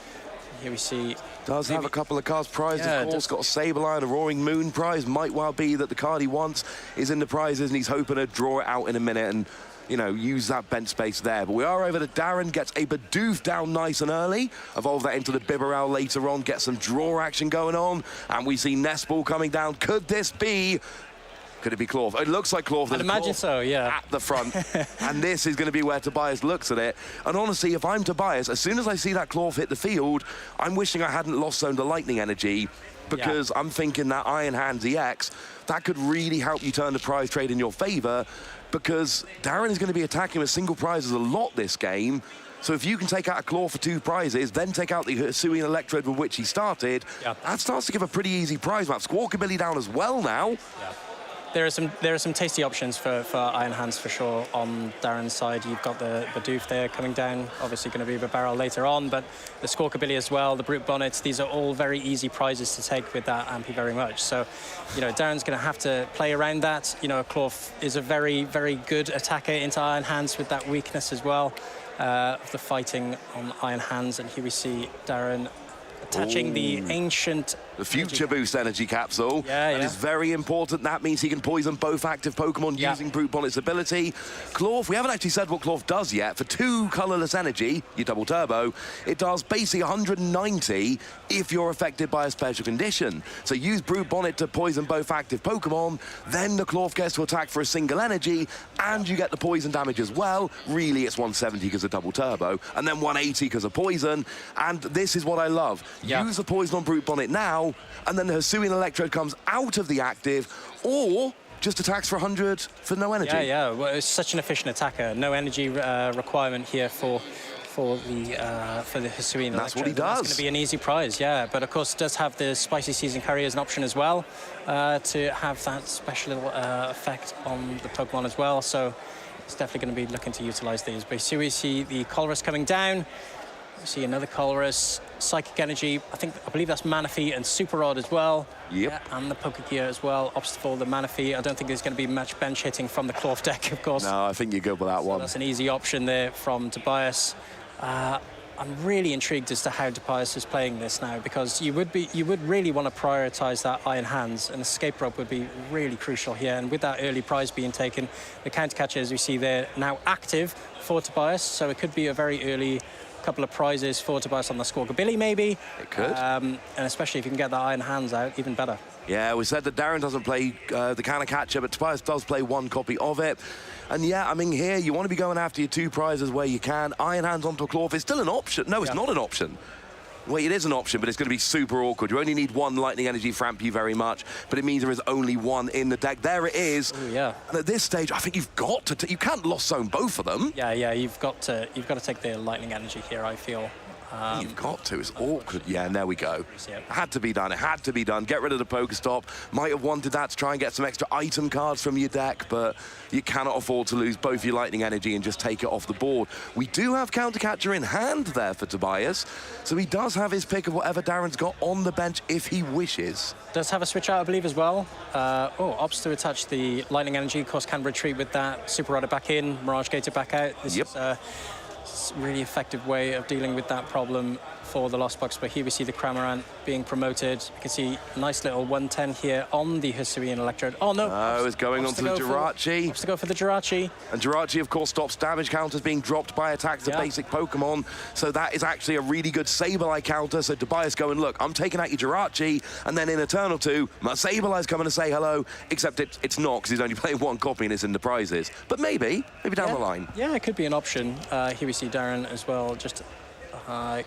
Here we see does have a couple of cards prized, of course. Got a Sableye, a Roaring Moon prize. Might well be that the card he wants is in the prizes and he's hoping to draw it out in a minute and, you know, use that bench space there. But we are over to Darren, gets a Bidoof down nice and early, evolve that into the Bibarel later on, get some draw action going on, and we see Nestball coming down. Could this be... Could it be Klawf? It looks like Klawf. I'd imagine so, yeah. At the front. And this is going to be where Tobias looks at it. And honestly, if I'm Tobias, as soon as I see that Klawf hit the field, I'm wishing I hadn't lost zone to lightning energy, because I'm thinking that Iron Hands EX, that could really help you turn the prize trade in your favor, because Darren is going to be attacking with single prizes a lot this game. So if you can take out a Klawf for 2 prizes, then take out the Hisuian Electrode with which he started, that starts to give a pretty easy prize map. Squawkabilly down as well now. Yeah. There are some tasty options for Iron Hands for sure on Darren's side. You've got the Bidoof there coming down, obviously going to be the barrel later on, but the Squawkabilly as well, the Brute Bonnets, these are all very easy prizes to take with that Ampy very much. So, you know, Darren's going to have to play around that. You know, Klawf is a very, very good attacker into Iron Hands with that weakness as well, of the fighting on Iron Hands. And here we see Darren attaching the ancient... The Future Boost energy capsule. That is very important. That means he can poison both active Pokemon using Brute Bonnet's ability. Klawf, we haven't actually said what Klawf does yet. For 2 colorless energy, you double turbo, it does basically 190 if you're affected by a special condition. So use Brute Bonnet to poison both active Pokemon, then the Klawf gets to attack for a single energy, and you get the poison damage as well. Really, it's 170 because of double turbo, and then 180 because of poison. And this is what I love. Use the poison on Brute Bonnet now, and then the Hisuian Electrode comes out of the active, or just attacks for 100 for no energy. Yeah, well, it's such an efficient attacker. No energy requirement here for for the Hisuian. That's what he does. That's going to be an easy prize, yeah. But of course, does have the spicy season curry as an option as well, to have that special effect on the Pokemon as well. So it's definitely going to be looking to utilize these. But here we see the Colress coming down. We see another Colress, Psychic Energy. I believe that's Manaphy and Super Rod as well. Yep. Yeah, and the Pokegear as well. Obstacle, the Manaphy. I don't think there's going to be much bench hitting from the Klawf deck, of course. No, I think you're good with that one. That's an easy option there from Tobias. I'm really intrigued as to how Tobias is playing this now, because you would really want to prioritize that Iron Hands, and Escape Rope would be really crucial here. And with that early prize being taken, the counter catcher, as we see there, now active for Tobias, so it could be a very early couple of prizes for Tobias on the Squawkabilly, maybe. It could. And especially if you can get that Iron Hands out, even better. Yeah, we said that Darren doesn't play the counter catcher, but Tobias does play one copy of it. And yeah, I mean, here you want to be going after your 2 prizes where you can. Iron Hands onto a Klawf is still an option. No, it's not an option. Well, it is an option, but it's going to be super awkward. You only need 1 Lightning Energy for Amp you very much, but it means there is only 1 in the deck. There it is. Ooh, yeah. And at this stage, I think you've got to. You can't lost zone both of them. Yeah, you've got to take the Lightning Energy here, I feel. You've got to. It's awkward. Yeah, and there we go. Had to be done. It had to be done. Get rid of the Pokestop. Might have wanted that to try and get some extra item cards from your deck, but you cannot afford to lose both your Lightning Energy and just take it off the board. We do have Counter Catcher in hand there for Tobias, so he does have his pick of whatever Darren's got on the bench if he wishes. Does have a switch out, I believe, as well. Opts to attach the Lightning Energy. Of course, can retreat with that. Super Rudder back in, Mirage Gator back out. This is really effective way of dealing with that problem for the Lost Box. But here we see the Cramorant being promoted. You can see a nice little 110 here on the Hisuian Electrode. Oh, no. Oh, it's going on to the Jirachi. Wants to go for the Jirachi. And Jirachi, of course, stops damage counters being dropped by attacks of basic Pokemon. So that is actually a really good Sableye counter. So Tobias going, look, I'm taking out your Jirachi, and then in a turn or two, my Sableye's coming to say hello, except it's not, because he's only playing 1 copy and it's in the prizes. But maybe down the line. Yeah, it could be an option. Here we see Darren as well, just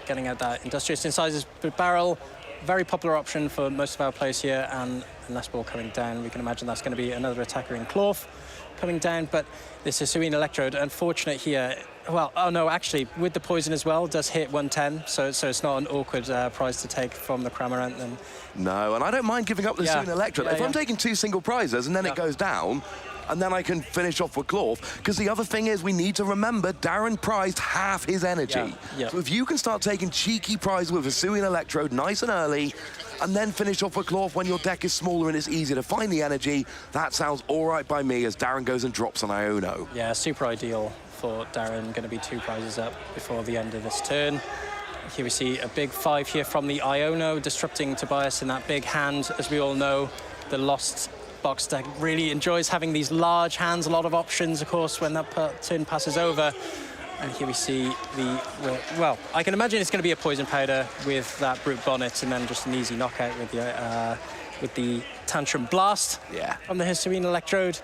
getting out that Industrious Incisors Barrel. Very popular option for most of our players here, and Nest Ball coming down. We can imagine that's going to be another attacker in Klawf coming down, but this is Hisuian Electrode. Unfortunate here. Well, oh no, actually, with the poison as well, does hit 110, so it's not an awkward prize to take from the Cramorant. Then. No, and I don't mind giving up the Hisuian Electrode. If I'm taking 2 single prizes and then it goes down, and then I can finish off with Klawf, because the other thing is we need to remember Darren prized half his energy. So if you can start taking cheeky prizes with Hisuian Electrode nice and early, and then finish off with Klawf when your deck is smaller and it's easier to find the energy, that sounds all right by me as Darren goes and drops an Iono. Yeah, super ideal for Darren. Going to be 2 prizes up before the end of this turn. Here we see a big 5 here from the Iono, disrupting Tobias in that big hand. As we all know, the Lost Box deck really enjoys having these large hands, a lot of options, of course, when that turn passes over. And here we see well, I can imagine it's going to be a Poison Powder with that Brute Bonnet, and then just an easy knockout with the Tantrum Blast from the Hisuian Electrode.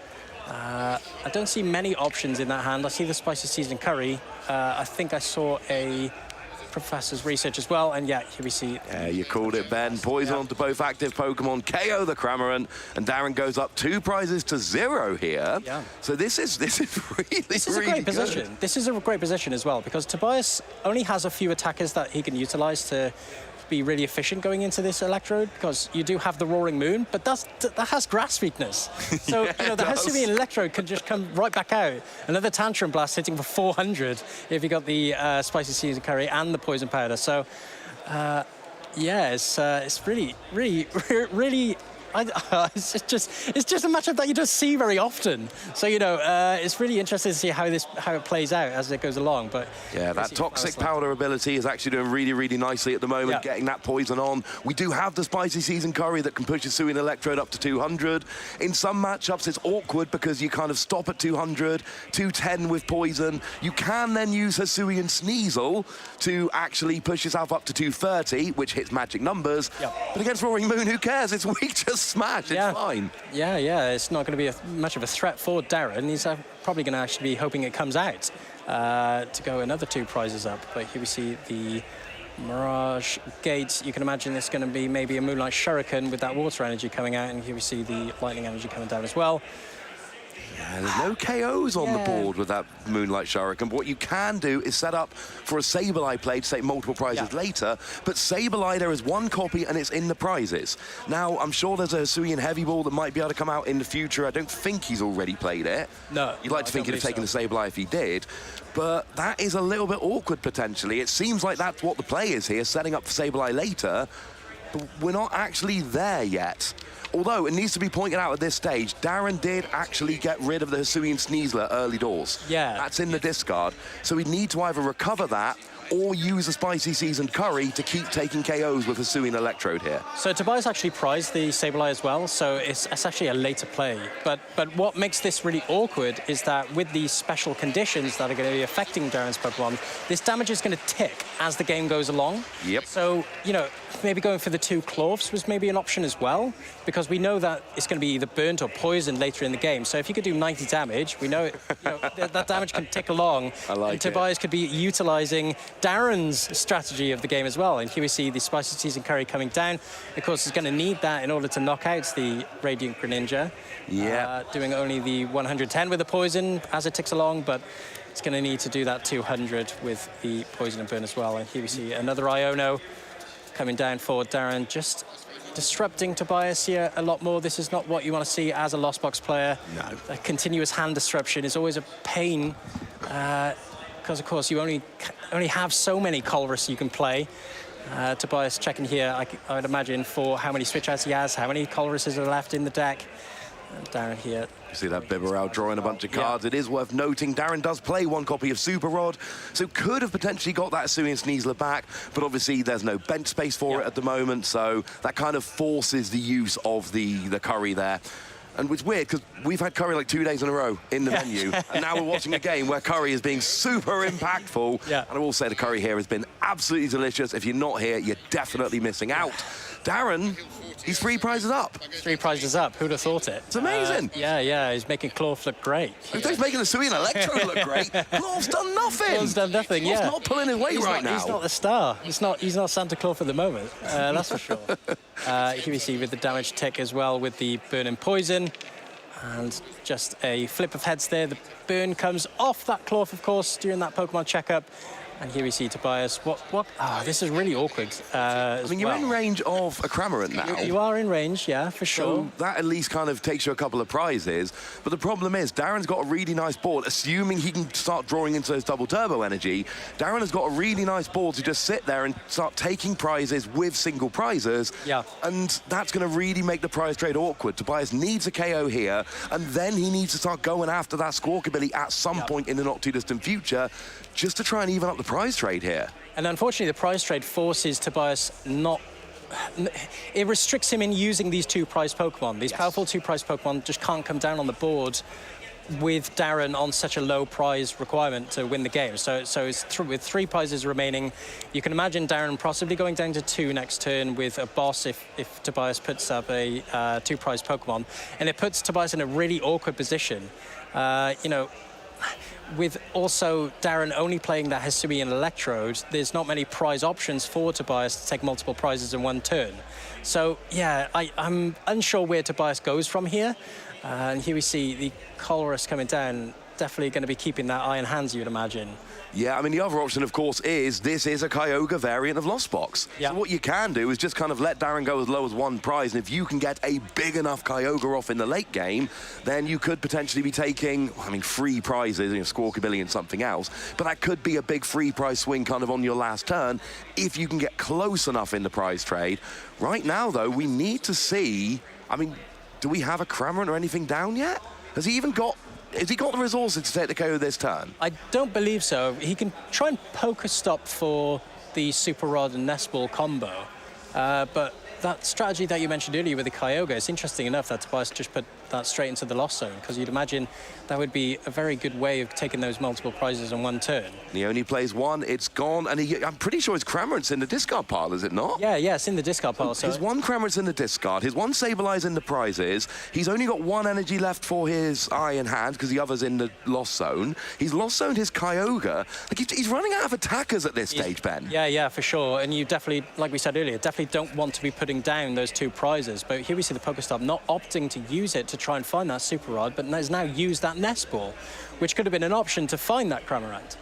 I don't see many options in that hand. I see the Spicy Seasoned Curry. I think I saw a Professor's Research as well, and yeah, here we see. Yeah, you called it, Ben. Poison onto both active Pokemon, KO the Cramorant, and Darren goes up 2 prizes to 0 here. Yeah. So this is really a great position. This is a great position as well, because Tobias only has a few attackers that he can utilize to be really efficient going into this Electrode, because you do have the Roaring Moon, but that has grass weakness. So the Hisuian Electrode could just come right back out. Another Tantrum Blast hitting for 400 if you got the Spicy Seasoned Curry and the Poison Powder. So yeah, it's really it's just a matchup that you don't see very often. So it's really interesting to see how it plays out as it goes along. But yeah, that Toxic Powder ability is actually doing really nicely at the moment, getting that poison on. We do have the Spicy Seasoned Curry that can push Hisuian Electrode up to 200. In some matchups, it's awkward because you kind of stop at 200, 210 with poison. You can then use Hisuian Sneasel to actually push yourself up to 230, which hits magic numbers. But against Roaring Moon, who cares? It's weak to smash. It's fine. Yeah. It's not going to be much of a threat for Darren. He's probably going to actually be hoping it comes out to go another 2 prizes up. But here we see the Mirage Gate. You can imagine it's going to be maybe a Moonlight Shuriken with that Water Energy coming out. And here we see the Lightning Energy coming down as well. Yeah, there's no KOs on the board with that Moonlight Shuriken. But what you can do is set up for a Sableye play to take multiple prizes later. But Sableye, there is one copy and it's in the prizes. Now, I'm sure there's a Hisuian Heavy Ball that might be able to come out in the future. I don't think he's already played it. No. You'd like to think he'd have taken the Sableye if he did. But that is a little bit awkward, potentially. It seems like that's what the play is here, setting up for Sableye later. But we're not actually there yet. Although, it needs to be pointed out at this stage, Darren did actually get rid of the Hisuian Sneasler early doors. Yeah. That's in the discard. So we'd need to either recover that or use a Spicy Seasoned Curry to keep taking KOs with Hisuian Electrode here. So Tobias actually prized the Sableye as well, so it's actually a later play. But what makes this really awkward is that with these special conditions that are going to be affecting Darren's Pokemon, this damage is going to tick as the game goes along. Yep. So, you know, maybe going for the 2 Klawfs was maybe an option as well, because we know that it's going to be either burnt or poisoned later in the game. So if you could do 90 damage, we know, that damage can tick along. I like and Tobias could be utilizing Darren's strategy of the game as well. And here we see the Spicy Seasoned Curry coming down. Of course, he's going to need that in order to knock out the Radiant Greninja. Yeah. Doing only the 110 with the poison as it ticks along, but it's going to need to do that 200 with the poison and burn as well. And here we see another Iono coming down for Darren, just disrupting Tobias here a lot more. This is not what you want to see as a Lost Box player. No. A continuous hand disruption is always a pain, because of course you only have so many Colress you can play. Tobias checking here, I would imagine, for how many switch outs he has, how many Colresses are left in the deck. And Darren here. You see that Bibarel drawing a bunch of cards. It is worth noting Darren does play 1 copy of Super Rod, so could have potentially got that Hisuian Sneasler back, but obviously there's no bench space for it at the moment, so that kind of forces the use of the Curry there. And it's weird, because we've had Curry like 2 days in a row in the venue, and now we're watching a game where Curry is being super impactful. And I will say the Curry here has been absolutely delicious. If you're not here, you're definitely missing out. Darren, he's 3 prizes up. 3 prizes up, who'd have thought it? It's amazing. Yeah, he's making Klawf look great. He's making the Hisuian Electrode look great. Klawf's done nothing. Klawf's done nothing, Klawf's not pulling his weight right now. He's not the star. He's not Santa Klawf at the moment, that's for sure. Here we see with the damage tick as well with the burn and poison. And just a flip of heads there. The burn comes off that Klawf, of course, during that Pokemon checkup. And here we see Tobias. This is really awkward. I mean, you're in range of a Cramorant now. You are in range, yeah, for sure. So that at least kind of takes you a couple of prizes. But the problem is, Darren's got a really nice board, assuming he can start drawing into those double turbo energy. Darren has got a really nice board to just sit there and start taking prizes with single prizes. Yeah. And that's going to really make the prize trade awkward. Tobias needs a KO here, and then he needs to start going after that Squawkabilly at some point in the not too distant future, just to try and even up the prize trade here. And unfortunately, the prize trade forces Tobias it restricts him in using these 2 prize Pokemon. These powerful 2 prize Pokemon just can't come down on the board with Darren on such a low prize requirement to win the game. So it's with 3 prizes remaining. You can imagine Darren possibly going down to 2 next turn with a boss if Tobias puts up a 2 prize Pokemon. And it puts Tobias in a really awkward position. With also Darren only playing that Hisuian Electrode, there's not many prize options for Tobias to take multiple prizes in 1 turn. So, yeah, I'm unsure where Tobias goes from here. And here we see the Colress coming down, definitely going to be keeping that Iron Hands, you'd imagine. Yeah, I mean, the other option, of course, is this is a Kyogre variant of Lost Box. Yeah. So what you can do is just kind of let Darren go as low as 1 prize, and if you can get a big enough Kyogre off in the late game, then you could potentially be taking, I mean, 3 prizes, Squawkabilly and something else, but that could be a big free prize swing kind of on your last turn if you can get close enough in the prize trade. Right now, though, we need to see, I mean, do we have a Cramorant or anything down yet? Has he got the resources to take the KO this turn? I don't believe so. He can try and Pokestop for the Super Rod and Nest Ball combo, but that strategy that you mentioned earlier with the Kyogre, it's interesting enough that Tobias just put that straight into the Lost Zone, because you'd imagine that would be a very good way of taking those multiple prizes in 1 turn. He only plays 1, it's gone, and I'm pretty sure his Cramorant's in the discard pile, is it not? Yeah, it's in the discard pile. So his 1 Cramorant's in the discard, his 1 Sableye's in the prizes, he's only got 1 energy left for his Iron Hand, because the other's in the Lost Zone. He's Lost Zoned his Kyogre. Like, he's running out of attackers at this stage, Ben. Yeah, for sure. And you definitely, like we said earlier, definitely don't want to be putting down those 2 prizes. But here we see the Pokestop not opting to use it to try and find that Super Rod, but has now used that Nest Ball, which could have been an option to find that Cramorant.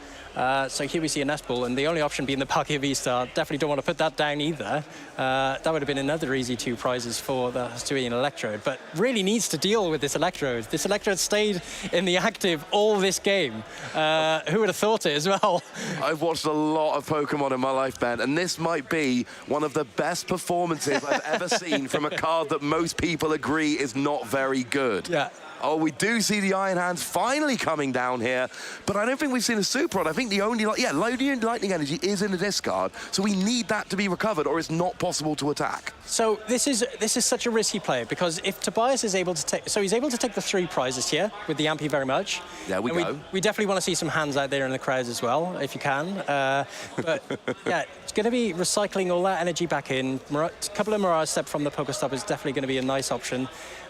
So here we see a Nest Ball, and the only option being the Palkia V-Star. Definitely don't want to put that down either. That would have been another easy 2 prizes for the Hisuian Electrode, but really needs to deal with this Electrode. This Electrode stayed in the active all this game. Who would have thought it as well? I've watched a lot of Pokemon in my life, Ben, and this might be one of the best performances I've ever seen from a card that most people agree is not very good. Yeah. Oh, we do see the Iron Hands finally coming down here, but I don't think we've seen a Super Rod. I think the only, Lightning Energy is in the discard, so we need that to be recovered, or it's not possible to attack. So this is such a risky play, because if Tobias is able to take, so he's able to take the 3 prizes here with the Ampy very much. There we go. We definitely want to see some hands out there in the crowds as well, if you can. But yeah, it's going to be recycling all that energy back in. A couple of Mirage Step from the Pokestop is definitely going to be a nice option.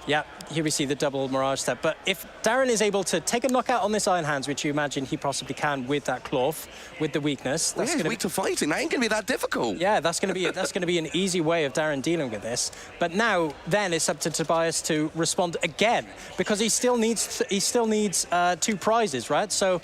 Yeah, here we see the double Mirage Step. But if Darren is able to take a knockout on this Iron Hands, which you imagine he possibly can with that Klawf, with the weakness, that's going to weak to fighting. That ain't going to be that difficult. Yeah, that's going to be an easy way of Darren dealing with this. But now, then it's up to Tobias to respond again, because he still needs 2 prizes, right? So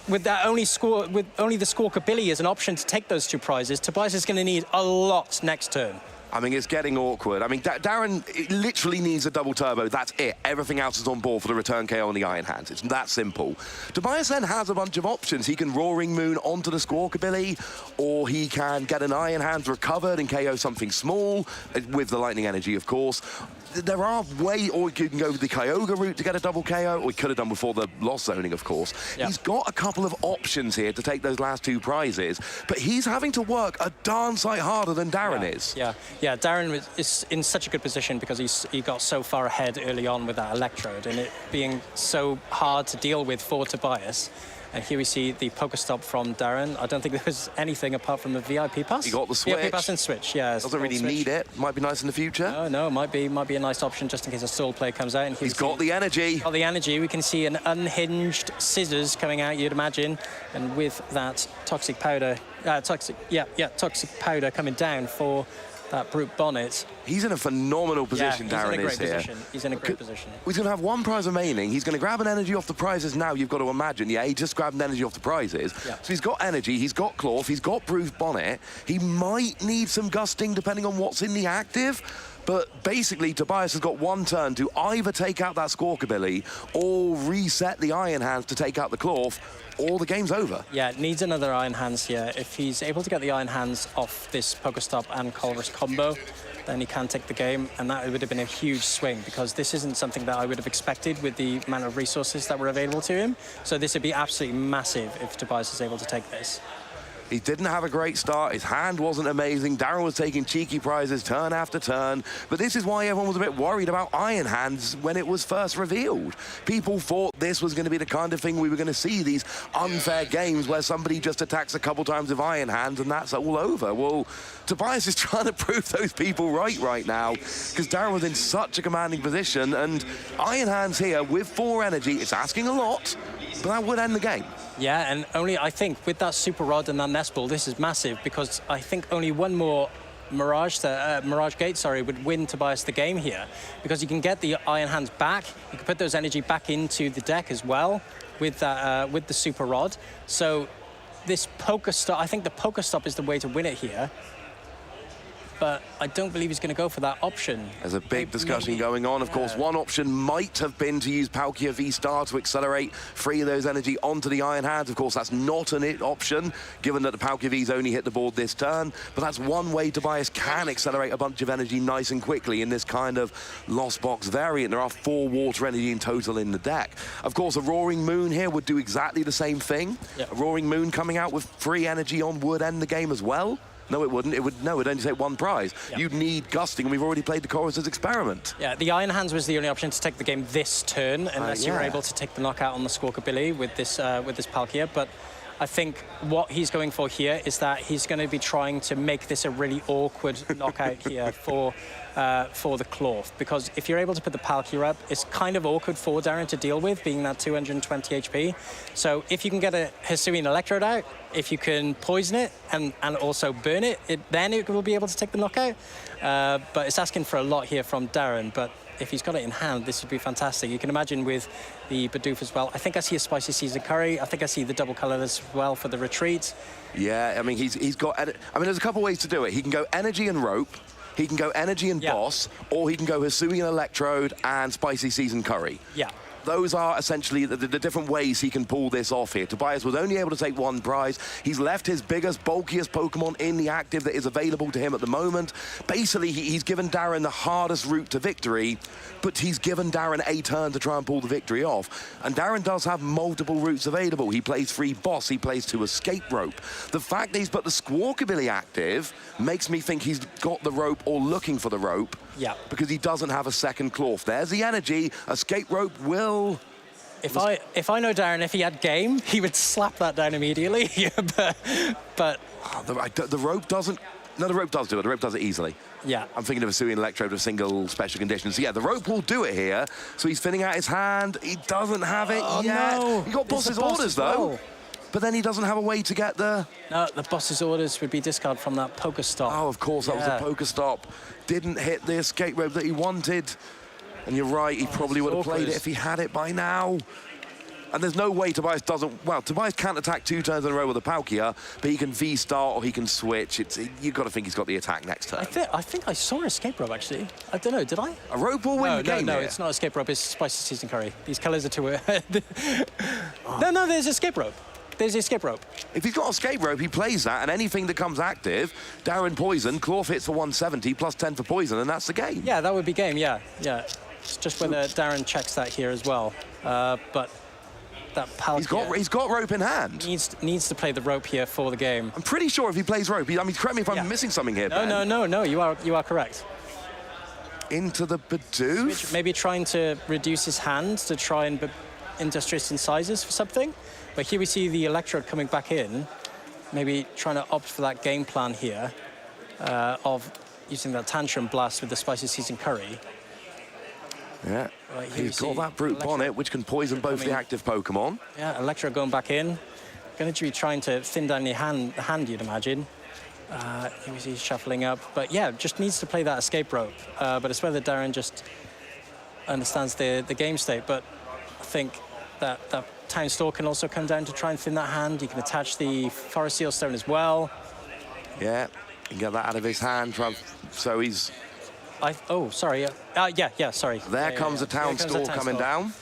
with that only the Squawkabilly as an option to take those 2 prizes, Tobias is going to need a lot next turn. I mean, it's getting awkward. I mean, Darren literally needs a double turbo. That's it. Everything else is on board for the return KO on the Iron Hands. It's that simple. Tobias then has a bunch of options. He can Roaring Moon onto the Squawkabilly, or he can get an Iron Hands recovered and KO something small, with the Lightning Energy, of course. There are ways, or he can go with the Kyogre route to get a double KO, or he could have done before the loss zoning, of course. Yeah. He's got a couple of options here to take those last 2 prizes, but he's having to work a darn sight harder than Darren is. Yeah, Darren is in such a good position because he got so far ahead early on with that Electrode, and it being so hard to deal with for Tobias. And here we see the Pokestop from Darren. I don't think there was anything apart from the VIP pass. He got the switch. VIP pass and switch, yeah. Doesn't really need it. Might be nice in the future. No, might be a nice option just in case a stall play comes out. And he's got the energy. Got the energy. We can see an unhinged Scissors coming out, you'd imagine. And with that Toxic Powder, Toxic Powder coming down for that Brute Bonnet. He's in a phenomenal position, Darren is here. He's in a great position. He's going to have 1 prize remaining. He's going to grab an energy off the prizes now, you've got to imagine. Yeah, he just grabbed an energy off the prizes. Yeah. So he's got energy, he's got Klawf, he's got Brute Bonnet. He might need some gusting depending on what's in the active. But basically, Tobias has got 1 turn to either take out that Squawkabilly or reset the Iron Hands to take out the Klawf, or the game's over. Yeah, needs another Iron Hands here. If he's able to get the Iron Hands off this Pokestop and Colress combo, then he can take the game, and that would have been a huge swing, because this isn't something that I would have expected with the amount of resources that were available to him. So this would be absolutely massive if Tobias is able to take this. He didn't have a great start. His hand wasn't amazing. Darren was taking cheeky prizes turn after turn. But this is why everyone was a bit worried about Iron Hands when it was first revealed. People thought this was going to be the kind of thing we were going to see, these unfair games where somebody just attacks a couple times with Iron Hands and that's all over. Well, Tobias is trying to prove those people right now, because Darren was in such a commanding position, and Iron Hands here with 4 energy, it's asking a lot, but that would end the game. Yeah, and only, I think, with that Super Rod and that Nest Ball, this is massive, because I think only 1 more Mirage Gate, would win Tobias the game here, because you can get the Iron Hands back, you can put those energy back into the deck as well with that with the Super Rod. So this Pokestop, I think the Pokestop is the way to win it here. But I don't believe he's going to go for that option. There's a big discussion going on. Of course, one option might have been to use Palkia V-Star to accelerate, free those energy onto the Iron Hands. Of course, that's not an option, given that the Palkia V's only hit the board this turn. But that's one way Tobias can accelerate a bunch of energy nice and quickly in this kind of Lost Box variant. There are 4 water energy in total in the deck. Of course, a Roaring Moon here would do exactly the same thing. Yep. A Roaring Moon coming out with free energy on would end the game as well. No, it wouldn't. It'd only take 1 prize. Yep. You'd need gusting, and we've already played the Chorus's Experiment. Yeah, the Iron Hands was the only option to take the game this turn, unless you were able to take the knockout on the Squawkabilly with this Palkia. But I think what he's going for here is that he's going to be trying to make this a really awkward knockout here for the Klawf, because if you're able to put the Palkia up, it's kind of awkward for Darren to deal with, being that 220 HP. So if you can get a Hisuian Electrode out, if you can poison it and also burn it, then it will be able to take the knockout. But it's asking for a lot here from Darren. But if he's got it in hand, this would be fantastic. You can imagine with the Bidoof as well. I think I see a spicy seasoned curry. I think I see the double colourless as well for the retreat. Yeah, I mean, he's got... I mean, there's a couple ways to do it. He can go energy and rope, he can go energy and boss, or he can go Hisui and electrode and spicy seasoned curry. Yeah. Those are essentially the different ways he can pull this off here. Tobias was only able to take one prize. He's left his biggest, bulkiest Pokemon in the active that is available to him at the moment. Basically, he's given Darren the hardest route to victory, but he's given Darren a turn to try and pull the victory off. And Darren does have multiple routes available. He plays 3 boss, he plays 2 escape rope. The fact that he's put the Squawkabilly active makes me think he's got the rope or looking for the rope. Yeah. Because he doesn't have a second Klawf. There's the energy. Escape rope will... If I know Darren, if he had game, he would slap that down immediately. but the rope doesn't... No, the rope does do it. The rope does it easily. Yeah. I'm thinking of Hisui and electrode with single special conditions. So yeah, the rope will do it here. So he's thinning out his hand. He doesn't have it yet. No. He got boss's orders, though. But then he doesn't have a way to get the... No, the boss's orders would be discard from that Pokestop. Oh, of course, that was a Pokestop. Didn't hit the escape rope that he wanted. And you're right, he probably would have played it if he had it by now. And there's no way Tobias doesn't... Well, Tobias can't attack 2 turns in a row with a Palkia, but he can V-start or he can switch. You've got to think he's got the attack next turn. I think I saw an escape rope, actually. I don't know, did I? A rope will win the game No, here. it's not escape rope, it's spicy seasoned curry. These colours are too... No, there's escape rope. There's the escape rope. If he's got escape rope, he plays that, and anything that comes active, Darren poison, Klawf hits for 170, plus 10 for poison, and that's the game. Yeah, that would be game, yeah. It's just whether Darren checks that here as well. But that Palkia... He's got rope in hand. Needs to play the rope here for the game. I'm pretty sure if he plays rope, I mean, correct me if I'm missing something here, Ben. No, you are correct. Into the Bidoof? Maybe trying to reduce his hand to try and industrious incisors for something. But here we see the electrode coming back in, maybe trying to opt for that game plan here of using that Tantrum Blast with the spicy seasoned curry. Yeah, he's got that Brute Bonnet, which can poison both the active Pokemon. Yeah, Electro going back in. Going to be trying to thin down the hand, you'd imagine. Here we see he's shuffling up. But yeah, just needs to play that escape rope. But it's whether Darren just understands the game state. But I think that Town Store can also come down to try and thin that hand. You can attach the Forest Seal Stone as well. Yeah, you can get that out of his hand. So he's... Oh, sorry. Sorry. There comes a Town Store coming down.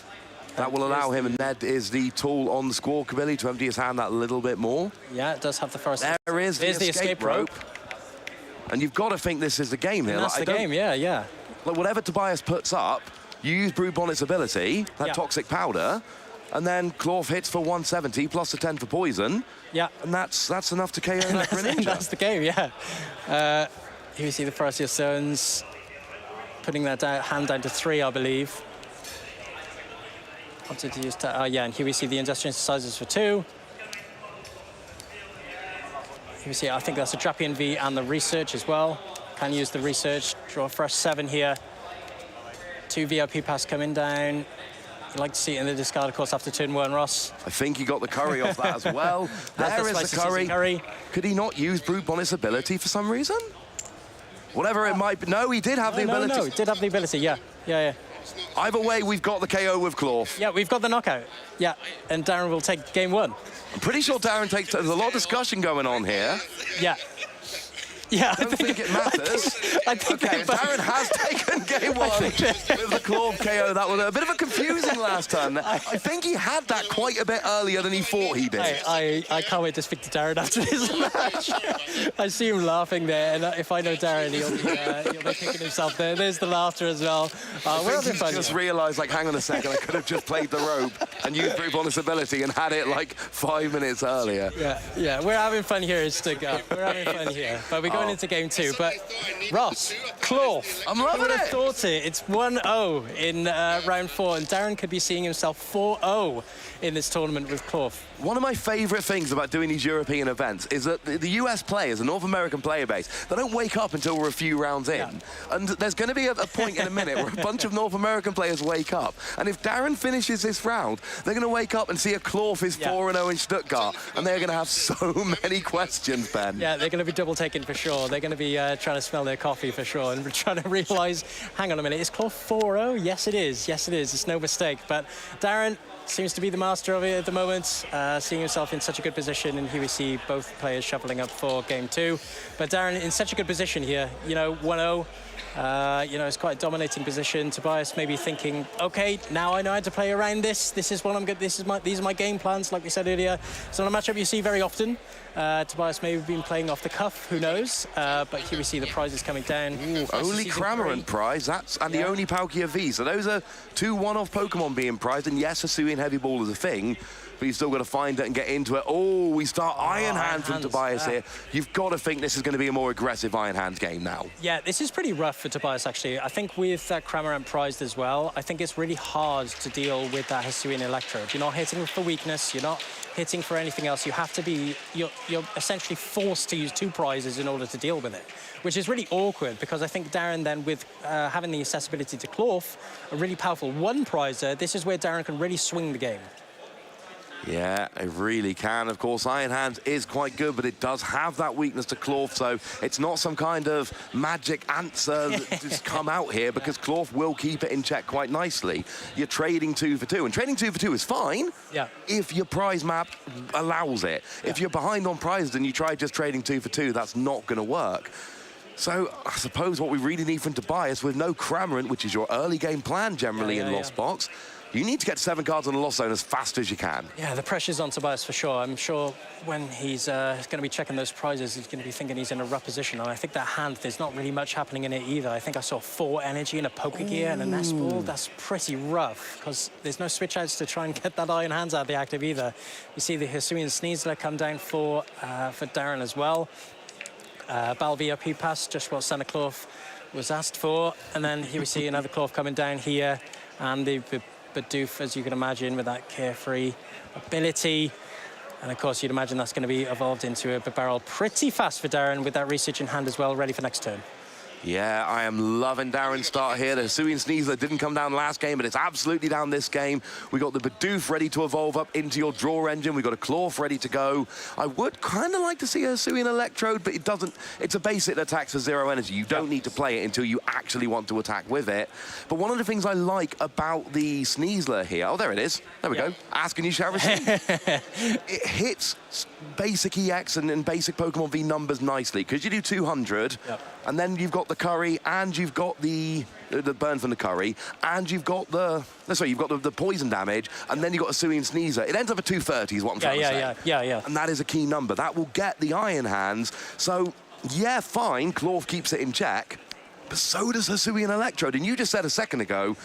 That will allow him, and Ned is the tool on the Squawkabilly to empty his hand that little bit more. Yeah, it does have the Forest... There is the escape rope. And you've got to think this is the game here. And that's the game, yeah. Like, whatever Tobias puts up, you use Brute Bonnet's ability, that toxic powder, and then Klawf hits for 170 plus the 10 for poison. Yeah. And that's enough to KO that Greninja. That's the game, yeah. Here we see the Forest Seal Stones putting that hand down to 3, I believe. Opted to use and here we see the industrial incisors for 2. Here we see, I think that's a Drapion V and the research as well. Can use the research, draw a fresh 7 here. 2 VIP pass coming down. You'd like to see it in the discard, of course, after turn 1, Ross. I think he got the curry off that as well. There is the curry. Could he not use Brute Bonnet's ability for some reason? Whatever it might be. No, he did have the ability. No, he did have the ability, yeah. Either way, we've got the KO with Klawf. Yeah, we've got the knockout. Yeah, and Darren will take game 1. I'm pretty sure Darren takes... There's a lot of discussion going on here. Yeah. Yeah, I don't think it matters. Okay, Darren has taken game 1 with the Klawf KO. That was a bit of a confusing last turn. I think he had that quite a bit earlier than he thought he did. I can't wait to speak to Darren after this match. I see him laughing there, and if I know Darren, he'll be kicking himself there. There's the laughter as well. We're having fun. I just realised, like, hang on a second, I could have just played the rope and used Brute Bonnet's ability and had it like 5 minutes earlier. Yeah, we're having fun here in Stuttgart. We're having fun here. But we're going into game 2. But Ross, Klawf. I'm loving it. Who would have thought it? It's 1-0 in round 4, and Darren could be seeing himself 4-0 in this tournament with Klawf. One of my favourite things about doing these European events is that the US players, the North American player base, they don't wake up until we're a few rounds in. Yeah. And there's going to be a point in a minute where a bunch of North American players wake up. And if Darren finishes this round, they're going to wake up and see a Klawf is 4-0 in Stuttgart. And they're going to have so many questions, Ben. Yeah, they're going to be double taken for sure. sure. They're going to be trying to smell their coffee for sure and trying to realise, hang on a minute, is Klawf 4-0? Yes, it is. Yes, it is. It's no mistake. But Darren seems to be the master of it at the moment, seeing himself in such a good position, and here we see both players shuffling up for game 2. But Darren in such a good position here, you know, 1-0. It's quite a dominating position. Tobias maybe thinking, okay, now I know how to play around this. This is what I'm good. These are my game plans, like we said earlier. It's not a matchup you see very often. Tobias may have been playing off the cuff, who knows? But here we see the prizes coming down. Ooh, only Cramorant prize, and the only Palkia V. So those are 2 one-off Pokemon being prized. And yes, Hisuian Heavy Ball is a thing, but you've still got to find it and get into it. Oh, we start Iron Hand from Tobias here. You've got to think this is going to be a more aggressive Iron Hands game now. Yeah, this is pretty rough for Tobias, actually. I think with that Cramorant prized as well, I think it's really hard to deal with that Hisuian Electrode. You're not hitting for weakness, you're not hitting for anything else. You have to be, you're essentially forced to use 2 prizes in order to deal with it, which is really awkward because I think Darren then with having the accessibility to Klawf, a really powerful 1 prizer, this is where Darren can really swing the game. Yeah, it really can. Of course, Iron Hands is quite good, but it does have that weakness to Klawf, so it's not some kind of magic answer that just come out here, because Klawf will keep it in check quite nicely. You're trading 2 for 2, and trading 2 for 2 is fine if your prize map allows it. If you're behind on prizes and you try just trading 2 for 2, that's not going to work. So I suppose what we really need from Tobias, with no Cramorant, which is your early game plan generally in Lost Box, you need to get 7 cards on the Lost Zone as fast as you can. Yeah, the pressure's on Tobias for sure. I'm sure when he's going to be checking those prizes, he's going to be thinking he's in a rough position. And I think that hand, there's not really much happening in it either. I think I saw 4 energy and a Pokegear and a Nest Ball. That's pretty rough, because there's no switch outs to try and get that Iron Hands out of the active either. You see the Hisuian Sneasler come down for Darren as well. Balvi up, he passed just what Santa Klawf was asked for. And then here we see another Klawf coming down here. And the Bidoof, as you can imagine, with that carefree ability. And of course, you'd imagine that's going to be evolved into a barrel pretty fast for Darren, with that research in hand as well, ready for next turn. Yeah, I am loving Darren's start here. The Hisuian Sneasler didn't come down last game, but it's absolutely down this game. We got the Bidoof ready to evolve up into your draw engine. We got a Klawf ready to go. I would kind of like to see a Hisuian Electrode, but it doesn't. It's a basic that attacks for 0 energy. You don't need to play it until you actually want to attack with it. But one of the things I like about the Sneasler here, oh, there it is. There we go. Ask and you shall receive. It hits basic EX and basic Pokemon V numbers nicely, because you do 200, and then you've got the curry, and you've got the burn from the curry, and you've got the poison damage, and then you've got a Hisuian Sneasler. It ends up at 230 is what I'm trying to say. Yeah. And that is a key number. That will get the Iron Hands. So, yeah, fine, Klawf keeps it in check, but so does Hisuian Electrode. And you just said a second ago,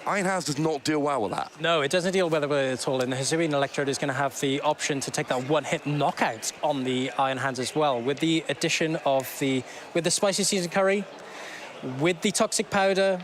Iron Hands does not deal well with that. No, it doesn't deal well with it at all. And the Hisuian Electrode is going to have the option to take that 1-hit knockout on the Iron Hands as well, with the addition of with the Spicy Season Curry, with the Toxic Powder,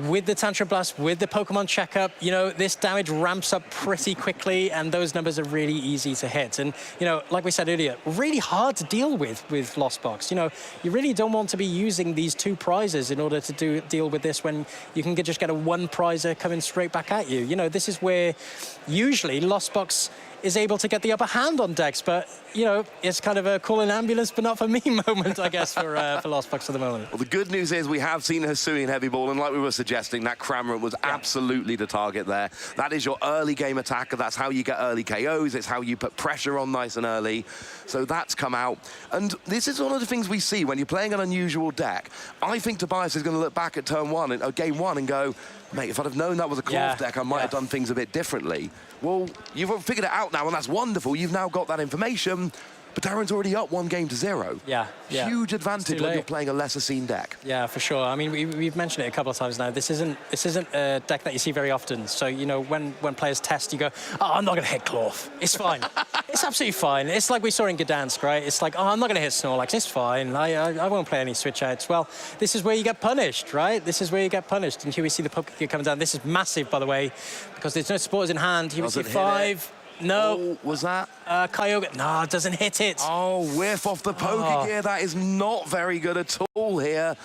with the Tantra Blast, with the Pokemon Checkup. You know, this damage ramps up pretty quickly, and those numbers are really easy to hit. And, you know, like we said earlier, really hard to deal with Lost Box. You know, you really don't want to be using these 2 prizes in order to deal with this, when you can just get a 1 prizer coming straight back at you. You know, this is where usually Lost Box is able to get the upper hand on decks, but, you know, it's kind of a call an ambulance but not for me moment, I guess, for Lost Box at the moment. Well, the good news is we have seen a Hisuian Heavy Ball, and like we were suggesting, that Cramorant was absolutely the target there. That is your early game attacker. That's how you get early KOs. It's how you put pressure on nice and early. So that's come out. And this is one of the things we see when you're playing an unusual deck. I think Tobias is going to look back at turn 1, and game 1, and go, mate, if I'd have known that was a Klawf deck, I might have done things a bit differently. Well, you've figured it out now, and that's wonderful. You've now got that information, but Darren's already up 1-0. Yeah. Huge advantage when you're playing a lesser seen deck. Yeah, for sure. I mean, we've mentioned it a couple of times now. This isn't a deck that you see very often. So, you know, when players test, you go, oh, I'm not going to hit Klawf. It's fine. It's absolutely fine. It's like we saw in Gdansk, right? It's like, oh, I'm not going to hit Snorlax. It's fine. I won't play any switch outs. Well, this is where you get punished, right? This is where you get punished. And here we see the Pokegear coming down. This is massive, by the way, because there's no supporters in hand. Here we see 5. No. Oh, was that? Kyogre. No, it doesn't hit it. Oh, whiff off the Pokegear. That is not very good at all here.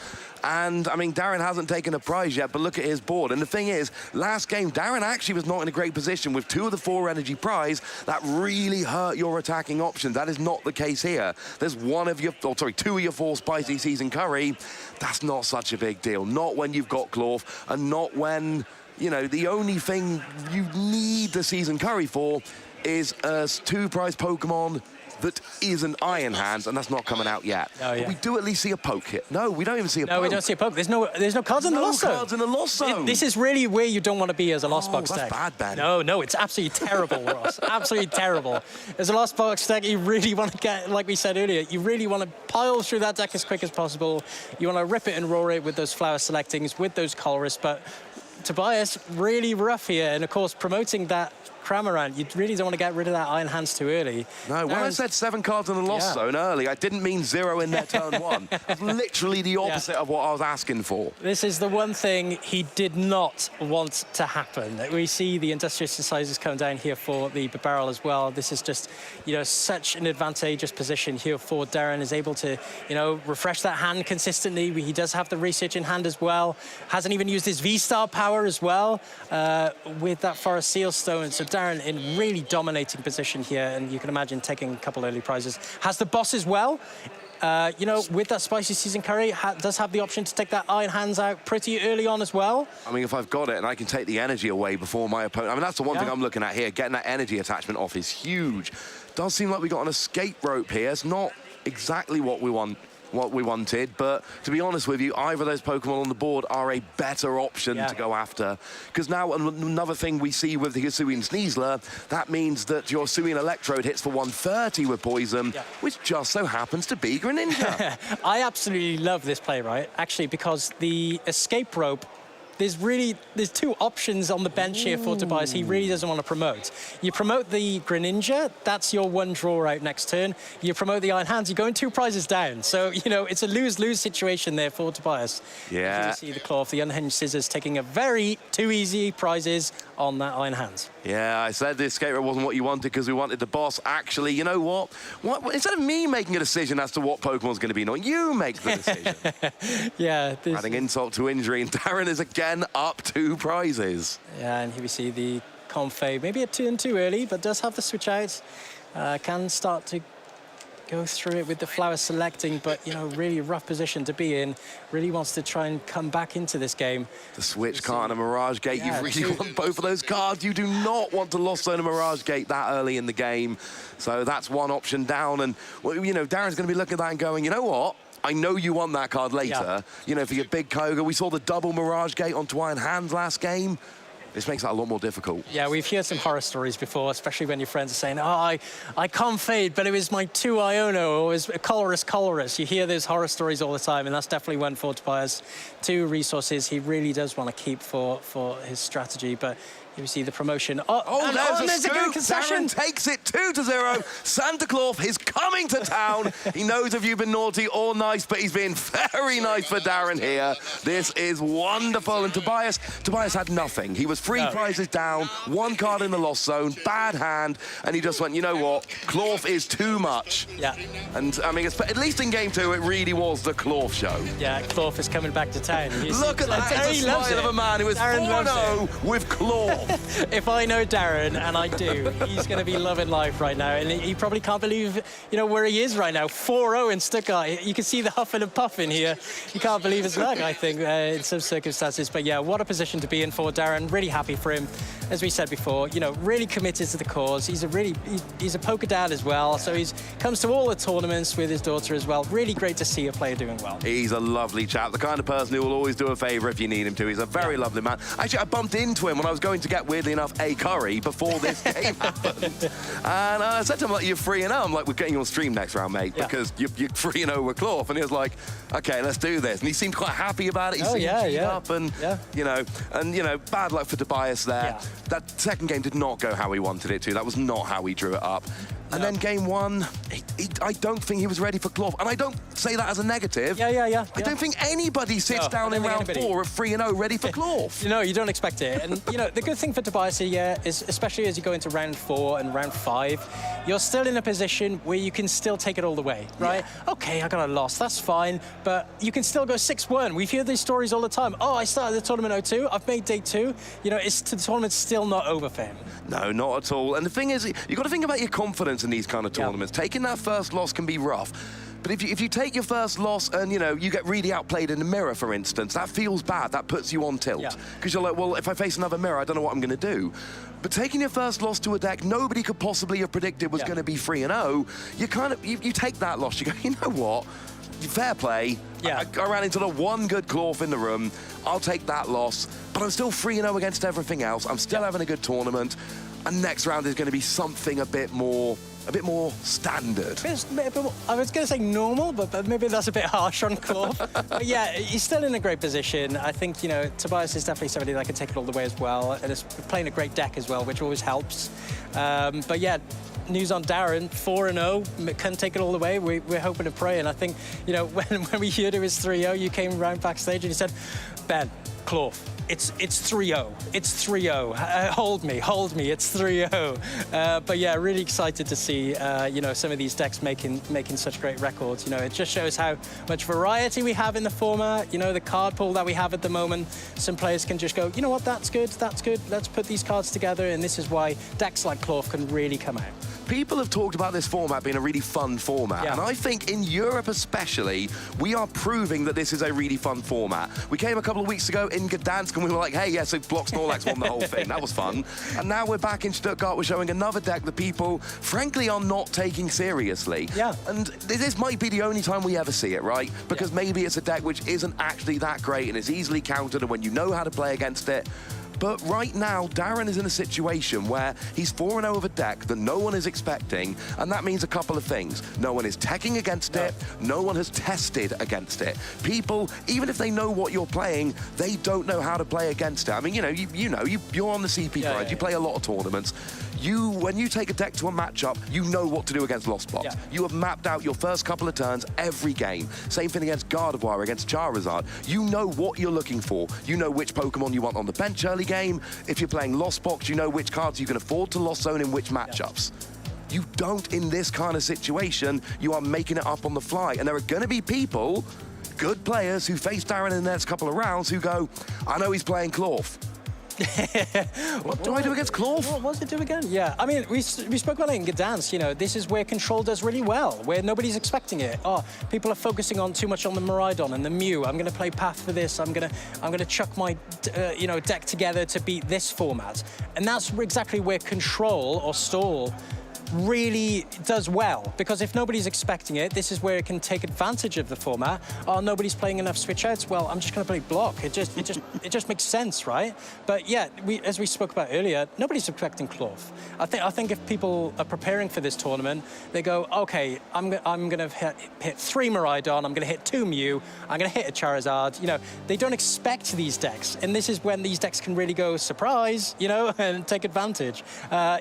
And, I mean, Darren hasn't taken a prize yet, but look at his board. And the thing is, last game, Darren actually was not in a great position with 2 of the 4 energy prize. That really hurt your attacking options. That is not the case here. There's 2 of your 4 spicy season curry. That's not such a big deal. Not when you've got Klawf, and not when, you know, the only thing you need the season curry for is a 2 prize Pokemon that isn't Iron Hands, and that's not coming out yet. Oh, yeah. We do at least see a poke hit. No, we don't even see a poke. No, we don't see a poke. There's no cards in the Lost Zone. No cards in the Lost Zone. This is really where you don't want to be as a Lost Box that's deck. bad, Ben. No, it's absolutely terrible, Ross. Absolutely terrible. As a Lost Box deck, you really want to get, like we said earlier, you really want to pile through that deck as quick as possible. You want to rip it and roar it with those flower selectings, with those colorists, but Tobias, really rough here, and of course, promoting that Cramorant, you really don't want to get rid of that Iron Hands too early. No, when I said 7 cards in the Lost Zone early, I didn't mean 0 in their turn 1. That's literally the opposite of what I was asking for. This is the one thing he did not want to happen. We see the Industrious Incisors come down here for the barrel as well. This is just, you know, such an advantageous position here for Darren. Is able to, you know, refresh that hand consistently. He does have the research in hand as well. Hasn't even used his V-Star power as well with that Forest Seal Stone. So Darren in really dominating position here, and you can imagine taking a couple early prizes. Has the boss as well. You know, with that spicy season curry, does have the option to take that Iron Hands out pretty early on as well. I mean, if I've got it and I can take the energy away before my opponent, I mean, that's the one thing I'm looking at here. Getting that energy attachment off is huge. Does seem like we got an escape rope here. It's not exactly what we wanted, but to be honest with you, either of those Pokemon on the board are a better option to go after. Because now another thing we see with the Hisuian Sneasler, that means that your Hisuian Electrode hits for 130 with poison, which just so happens to be Greninja. I absolutely love this play, right? Actually, because the escape rope, there's 2 options on the bench here for Tobias. He really doesn't want to promote. You promote the Greninja, that's your 1 draw out next turn. You promote the Iron Hands, you're going 2 prizes down. So, you know, it's a lose-lose situation there for Tobias. Yeah. You see the Klawf, the Unhinged Scissors taking a very 2 easy prizes on that Iron Hands. Yeah, I said the escape rope wasn't what you wanted because we wanted the boss. Actually, you know what? Instead of me making a decision as to what Pokemon's going to be, not you make the decision. Yeah. Adding insult to injury, and Darren is again up 2 prizes. Yeah, and here we see the Confave, maybe a turn too early, but does have the switch out. Can start to go through it with the flower selecting, but, you know, really rough position to be in. Really wants to try and come back into this game. The switch card and a Mirage Gate, you really want both of those cards. You do not want to Lost Zone a Mirage Gate that early in the game. So that's one option down, and, well, you know, Darren's going to be looking at that and going, you know what? I know you want that card later. You know, for your big Koga. We saw the double Mirage Gate on Iron Hands last game. This makes that a lot more difficult. Yeah, we've heard some horror stories before, especially when your friends are saying, oh, I can't fade, but it was my 2 Iono, or it was a colorist. You hear those horror stories all the time, and that's definitely one for Tobias. 2 resources he really does want to keep for his strategy, but you see the promotion. There's a good concession. Darren takes it 2-0. Santa Claus is coming to town. He knows if you've been naughty or nice, but he's been very nice for Darren here. This is wonderful. And Tobias had nothing. He was 3 prizes down, 1 card in the Lost Zone, bad hand, and he just went, you know what? Klawf is too much. Yeah. And I mean, at least in game 2, it really was the Klawf show. Yeah, Klawf is coming back to town. Look at that. It's a smile of a man who is 4-0 with Klawf. If I know Darren, and I do, he's going to be loving life right now. And he probably can't believe, you know, where he is right now. 4-0 in Stuttgart. You can see the huffing and puffing here. You can't believe his luck, I think, in some circumstances. But yeah, what a position to be in for Darren. Really happy for him. As we said before, you know, really committed to the cause. He's a poker dad as well. So he comes to all the tournaments with his daughter as well. Really great to see a player doing well. He's a lovely chap. The kind of person who will always do a favor if you need him to. He's a very lovely man. Actually, I bumped into him when I was going to get, weirdly enough, a curry before this game happened. And I said to him, like, you're 3-0. I'm like, we're getting you on stream next round, mate, because you're 3-0 with Klawf. And he was like, okay, let's do this. And he seemed quite happy about it. He seemed up and, you know, bad luck for Tobias there. That second game did not go how he wanted it to. That was not how he drew it up. And then game one, I don't think he was ready for Klawf. And I don't say that as a negative. Yeah. I don't think anybody sits down in round 4 at 3-0 ready for Klawf. No, you don't expect it. And, you know, the good thing for Tobias here is, especially as you go into round 4 and round 5, you're still in a position where you can still take it all the way, right? Yeah. Okay, I got a loss, that's fine, but you can still go 6-1. We hear these stories all the time. Oh, I started the tournament 0-2, I've made day 2. You know, the tournament's still not over for him. No, not at all. And the thing is, you've got to think about your confidence in these kind of tournaments. Taking that first loss can be rough. But if you take your first loss and, you know, you get really outplayed in the mirror, for instance, that feels bad. That puts you on tilt. Because you're like, well, if I face another mirror, I don't know what I'm going to do. But taking your first loss to a deck nobody could possibly have predicted was going to be 3-0, you take that loss, you go, you know what? Fair play. I ran into the one good Klawf in the room. I'll take that loss. But I'm still 3-0 against everything else. I'm still having a good tournament. And next round is going to be something a bit more standard. I was going to say normal, but maybe that's a bit harsh on Klawf. But yeah, he's still in a great position. I think, you know, Tobias is definitely somebody that can take it all the way as well, and is playing a great deck as well, which always helps. But yeah, news on Darren, 4-0, can take it all the way. We're hoping and praying. I think, you know, when we heard it was 3-0, you came around backstage and you said, Ben, Klawf, it's 3-0. It's 3-0. Hold me, it's 3-0. But yeah, really excited to see, you know, some of these decks making such great records. You know, it just shows how much variety we have in the format. You know, the card pool that we have at the moment, some players can just go, you know what, that's good, let's put these cards together, and this is why decks like Klawf can really come out. People have talked about this format being a really fun format, and I think in Europe especially, we are proving that this is a really fun format. We came a couple of weeks ago in Gdansk and we were like, hey, yeah, so Block Snorlax won the whole thing. That was fun. And now we're back in Stuttgart, we're showing another deck that people, frankly, are not taking seriously. Yeah. And this might be the only time we ever see it, right? Because maybe it's a deck which isn't actually that great and is easily countered, and when you know how to play against it. But right now, Darren is in a situation where he's 4-0 with a deck that no one is expecting, and that means a couple of things. No one is teching against it, no one has tested against it. People, even if they know what you're playing, they don't know how to play against it. I mean, you know, you're on the CP grind, you play a lot of tournaments. When you take a deck to a matchup, you know what to do against Lost Box. You have mapped out your first couple of turns every game. Same thing against Gardevoir, against Charizard. You know what you're looking for. You know which Pokemon you want on the bench early game. If you're playing Lost Box, you know which cards you can afford to Lost Zone in which matchups. You don't in this kind of situation. You are making it up on the fly. And there are going to be people, good players, who face Darren in the next couple of rounds who go, I know he's playing Klawf. What do I do against Klawf? What does it do again? Yeah, I mean, we spoke about it in Gdansk. You know, this is where Control does really well, where nobody's expecting it. Oh, people are focusing on too much on the Miraidon and the Mew. I'm going to play Path for this. I'm going to chuck my you know, deck together to beat this format, and that's exactly where Control or Stall really does well, because if nobody's expecting it, this is where it can take advantage of the format. Oh, nobody's playing enough switch outs. Well, I'm just going to play block. It just makes sense, right? But yeah, as we spoke about earlier, nobody's expecting Klawf. I think if people are preparing for this tournament, they go, okay, I'm going to hit 3 Miraidon. I'm going to hit 2 Mew. I'm going to hit a Charizard. You know, they don't expect these decks, and this is when these decks can really go surprise, you know, and take advantage.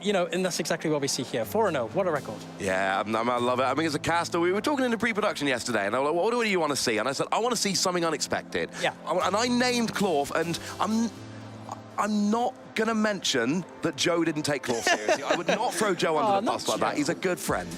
You know, and that's exactly what we see here. 4-0, what a record. Yeah, I love it. I mean, as a caster, we were talking in the pre-production yesterday, and I was like, what do you want to see? And I said, I want to see something unexpected. Yeah. And I named Klawf, and I'm not going to mention that Joe didn't take Klawf seriously. I would not throw Joe under the bus like that. He's a good friend.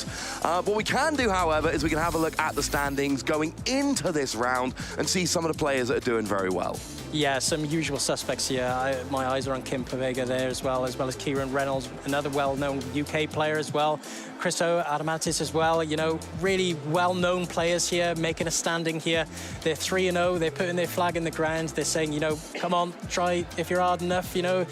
What we can do, however, is we can have a look at the standings going into this round and see some of the players that are doing very well. Yeah, some usual suspects here. My eyes are on Kim Pavega there as well as Kieran Reynolds, another well-known UK player as well. Christo Adamantis as well, you know, really well-known players here, making a standing here. They're 3-0, they're putting their flag in the ground. They're saying, you know, come on, try if you're hard enough, you know.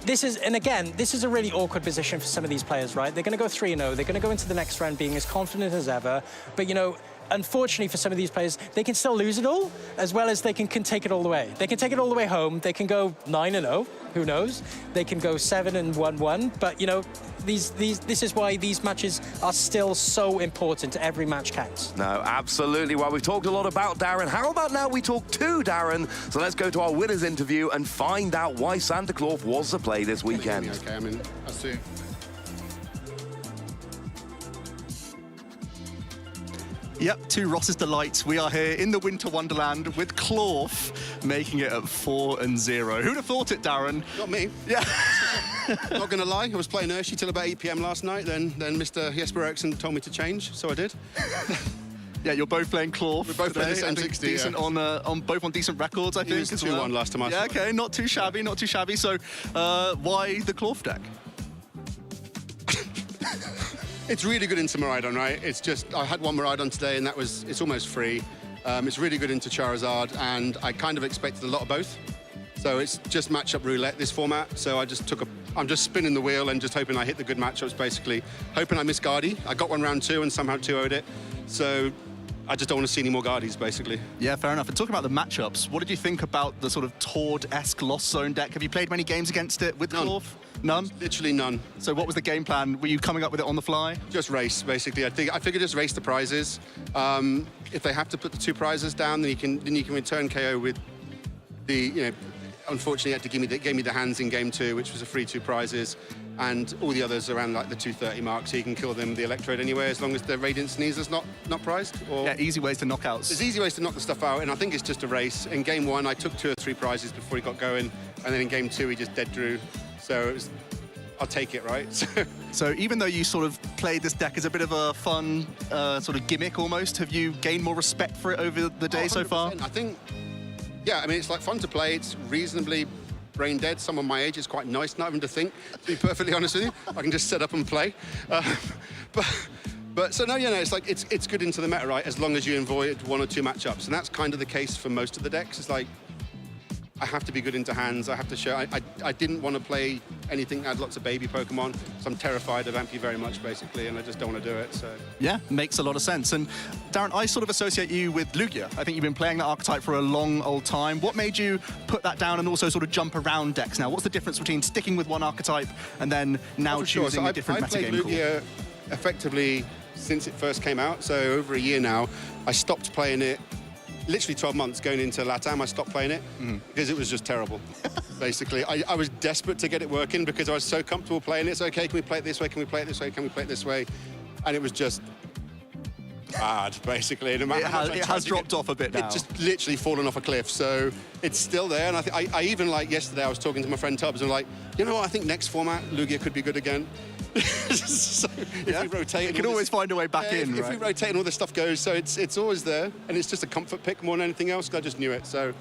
This is a really awkward position for some of these players, right? They're going to go 3-0. They're going to go into the next round being as confident as ever. But, you know, unfortunately for some of these players, they can still lose it all, as well as they can take it all the way. They can take it all the way home. They can go 9-0, who knows? They can go 7-1-1. But, you know, this is why these matches are still so important. Every match counts. No, absolutely. Well, we've talked a lot about Darren. How about now we talk to Darren? So let's go to our winners interview and find out why Santa Klawf was the play this weekend. Okay, I mean, I see. Yep, two Ross's delights. We are here in the Winter Wonderland with Klawf making it at 4-0. Who'd have thought it, Darren? Not me. Yeah. Not going to lie, I was playing Urshi till about 8 p.m. last night, then Mr. Jesper Eriksson told me to change, so I did. Yeah, you're both playing Klawf. We're both playing the same 60, decent on both on decent records, I think. It was 2-1 last time I saw. Yeah, okay, not too shabby, not too shabby. So, why the Klawf deck? It's really good into Miraidon, right? It's just, I had one Miraidon today and it's almost free. It's really good into Charizard, and I kind of expected a lot of both. So it's just matchup roulette, this format. So I'm just spinning the wheel and just hoping I hit the good matchups, basically. Hoping I miss Gardy. I got one round 2 and somehow 2-0'd it. So I just don't want to see any more Gardies, basically. Yeah, fair enough. And talking about the matchups, what did you think about the sort of Tord-esque Lost Zone deck? Have you played many games against it with Klawf? None? Literally none. So what was the game plan? Were you coming up with it on the fly? Just race, basically. I figured just race the prizes. If they have to put the 2 prizes down, then you can return KO with the, unfortunately, you had to gave me the hands in game 2, which was a free 2 prizes, and all the others around like the 230 mark, so you can kill them with the Electrode anyway, as long as the Radiant Sneezer's not prized. Or yeah, easy ways to knockouts. There's easy ways to knock the stuff out, and I think it's just a race. In game 1, I took 2 or 3 prizes before he got going, and then in game 2, he just dead drew. So I'll take it, right? So even though you sort of played this deck as a bit of a fun sort of gimmick almost, have you gained more respect for it over the day so far? I think, yeah, I mean, it's like fun to play. It's reasonably brain dead. Someone my age is quite nice not having to think, to be perfectly honest with you. I can just set up and play. But so no, it's like, it's good into the meta, right? As long as you avoid 1 or 2 matchups. And that's kind of the case for most of the decks. It's like, I have to be good into hands. I have to show. I didn't want to play anything that had lots of baby Pokemon, so I'm terrified of Ampy very much, basically, and I just don't want to do it. So yeah, makes a lot of sense. And Darren, I sort of associate you with Lugia. I think you've been playing that archetype for a long old time. What made you put that down and also sort of jump around decks now? What's the difference between sticking with one archetype and then now choosing a different metagame? I played Lugia effectively since it first came out, so over a year now. I stopped playing it. Literally 12 months going into LATAM, I stopped playing it because it was just terrible, basically. I was desperate to get it working because I was so comfortable playing it. It's okay, can we play it this way? Can we play it this way? Can we play it this way? And it was just bad, basically. It has dropped off a bit now. It's just literally fallen off a cliff. So it's still there. And I even, like, yesterday I was talking to my friend Tubbs and like, you know what, I think next format, Lugia could be good again. So if we rotate, you can always find a way back in. If we rotate and all this stuff goes, so it's always there, and it's just a comfort pick more than anything else. I just knew it. So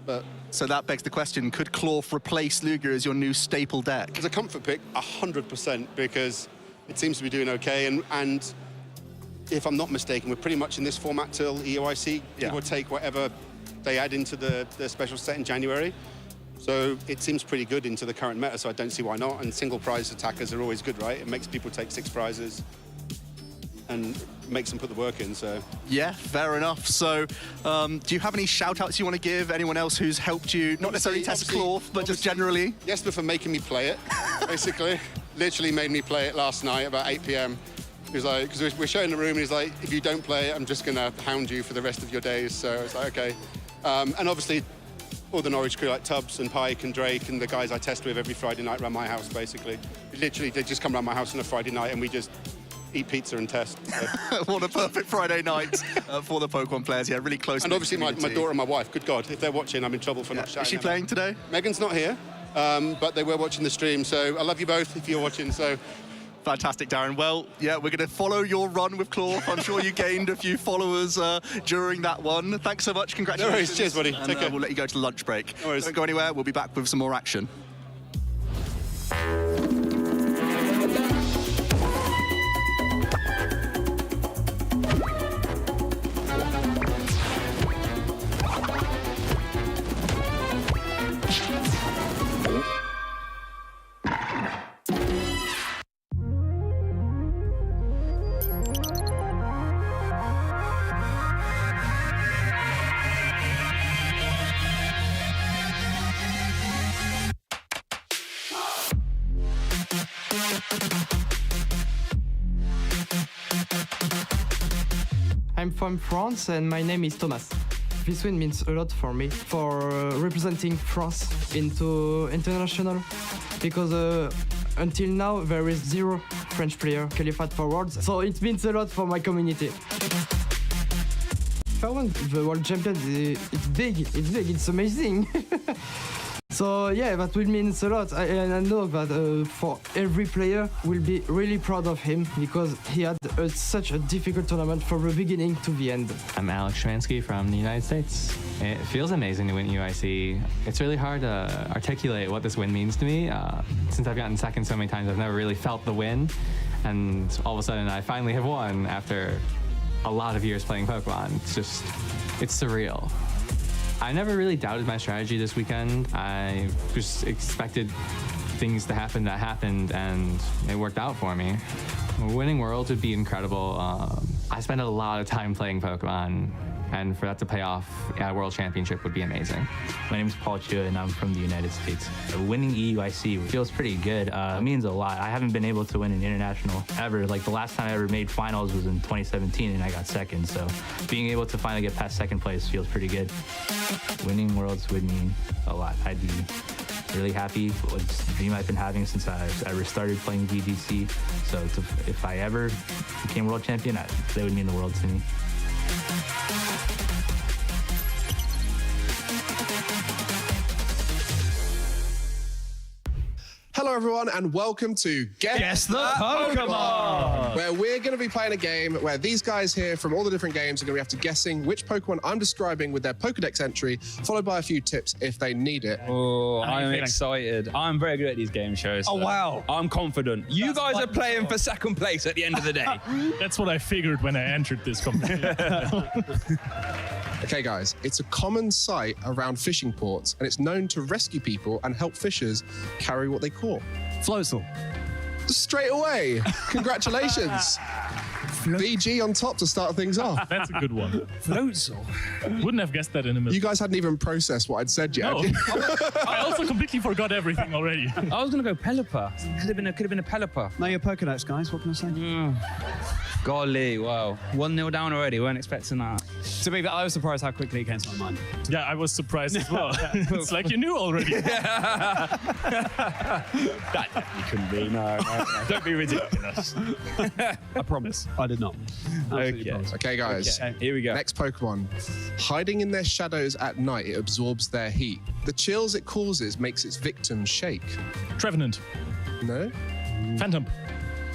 that begs the question: could Klawf replace Lugia as your new staple deck? As a comfort pick, 100%, because it seems to be doing okay. And if I'm not mistaken, we're pretty much in this format till EOIC. Give or take whatever they add into the special set in January. So it seems pretty good into the current meta, so I don't see why not. And single prize attackers are always good, right? It makes people take 6 prizes and makes them put the work in, so. Yeah, fair enough. So do you have any shout-outs you want to give? Anyone else who's helped you, not necessarily test Klawf, but just generally? Jesper for making me play it, basically. Literally made me play it last night about 8 p.m. He was like, because we're showing the room, and he's like, if you don't play it, I'm just going to hound you for the rest of your days. So it's like, okay. And obviously, all the Norwich crew like Tubbs and Pike and Drake and the guys I test with every Friday night around my house, basically. Literally, they just come around my house on a Friday night and we just eat pizza and test. So. What a perfect Friday night for the Pokemon players. Yeah, really close. And obviously my daughter and my wife, good God, if they're watching, I'm in trouble for not shouting. Is she playing today? Megan's not here, but they were watching the stream, so I love you both if you're watching, so. Fantastic, Darren. Well, yeah, we're going to follow your run with Klawf. I'm sure you gained a few followers during that one. Thanks so much. Congratulations. No worries. Cheers, buddy. And, Take care. We'll let you go to the lunch break. No worries. Don't go anywhere. We'll be back with some more action. I'm from France and my name is Thomas. This win means a lot for me, for representing France into international, because until now there is 0 French player qualified for Worlds, so it means a lot for my community. unfair one. The world champion, it's big, it's amazing. So yeah, that will mean a lot, and I know that for every player will be really proud of him because he had such a difficult tournament from the beginning to the end. I'm Alex Shmansky from the United States. It feels amazing to win UIC. It's really hard to articulate what this win means to me. Since I've gotten second so many times, I've never really felt the win, and all of a sudden I finally have won after a lot of years playing Pokemon. It's surreal. I never really doubted my strategy this weekend. I just expected things to happen that happened, and it worked out for me. Winning Worlds would be incredible. I spent a lot of time playing Pokemon, and for that to pay off at a World Championship would be amazing. My name is Paul Chua, and I'm from the United States. Winning EUIC feels pretty good. It means a lot. I haven't been able to win an international ever. Like, the last time I ever made finals was in 2017, and I got second. So being able to finally get past second place feels pretty good. Winning Worlds would mean a lot. I'd be really happy. It's a dream I've been having since I ever started playing VGC. So if I ever became world champion, that would mean the world to me. Hello everyone and welcome to Guess the Pokemon, where we're going to be playing a game where these guys here from all the different games are going to be after guessing which Pokemon I'm describing with their Pokedex entry, followed by a few tips if they need it. Oh, I'm excited. I'm very good at these game shows. Oh, wow. I'm confident. You guys are playing for second place at the end of the day. That's what I figured when I entered this competition. Okay guys, it's a common sight around fishing ports and it's known to rescue people and help fishers carry what they caught. Floatzel. Straight away. Congratulations. VG on top to start things off. That's a good one. Floatzel. Wouldn't have guessed that in a minute. You guys hadn't even processed what I'd said yet. No. I also completely forgot everything already. I was going to go Pelipper. Could have been a Pelipper. Know your Pokedex, guys. What can I say? Golly, wow. 1-0 down already. Weren't expecting that. To be fair, I was surprised how quickly it came to my mind. Yeah, I was surprised as well. It's like you knew already. That definitely couldn't be. No. Don't be ridiculous. I promise. I did not. Okay, guys. Okay. Here we go. Next Pokemon. Hiding in their shadows at night, it absorbs their heat. The chills it causes makes its victims shake. Trevenant. No. Phantom.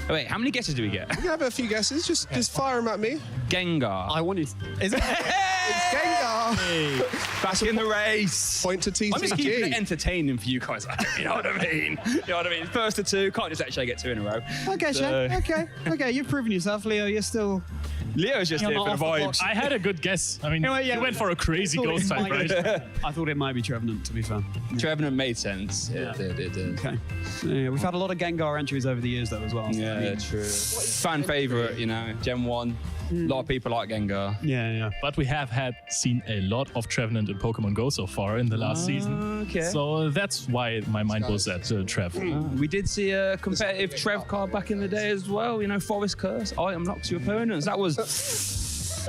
Oh, wait, how many guesses do we get? We can have a few guesses. Just fire them at me. Gengar. I wanted. Is it? It's Gengar. Hey, back in the race. Point to TCG. I'm just keeping it entertaining for you guys. You know what I mean? You know what I mean? First to two. Can't just actually get two in a row. Okay, So- Shane. Okay. You've proven yourself, Leo. You're still. Leo's just You're here not for the off the vibes. I had a good guess. I mean, Yeah, you went for a crazy ghost type, right? I thought it might be Trevenant, to be fair. Trevenant made sense. Yeah. It did. Okay. Yeah, we've had a lot of Gengar entries over the years, though, as well. So, Yeah, I mean, true. Fan favorite, you know, Gen 1. A lot of people like Gengar. Yeah. But we have seen a lot of Trevenant in Pokemon Go so far in the last season. Okay. So that's why my mind was at Trev. We did see a competitive Trev card back in the day as well. You know, Forest Curse, item knocks your opponents. That was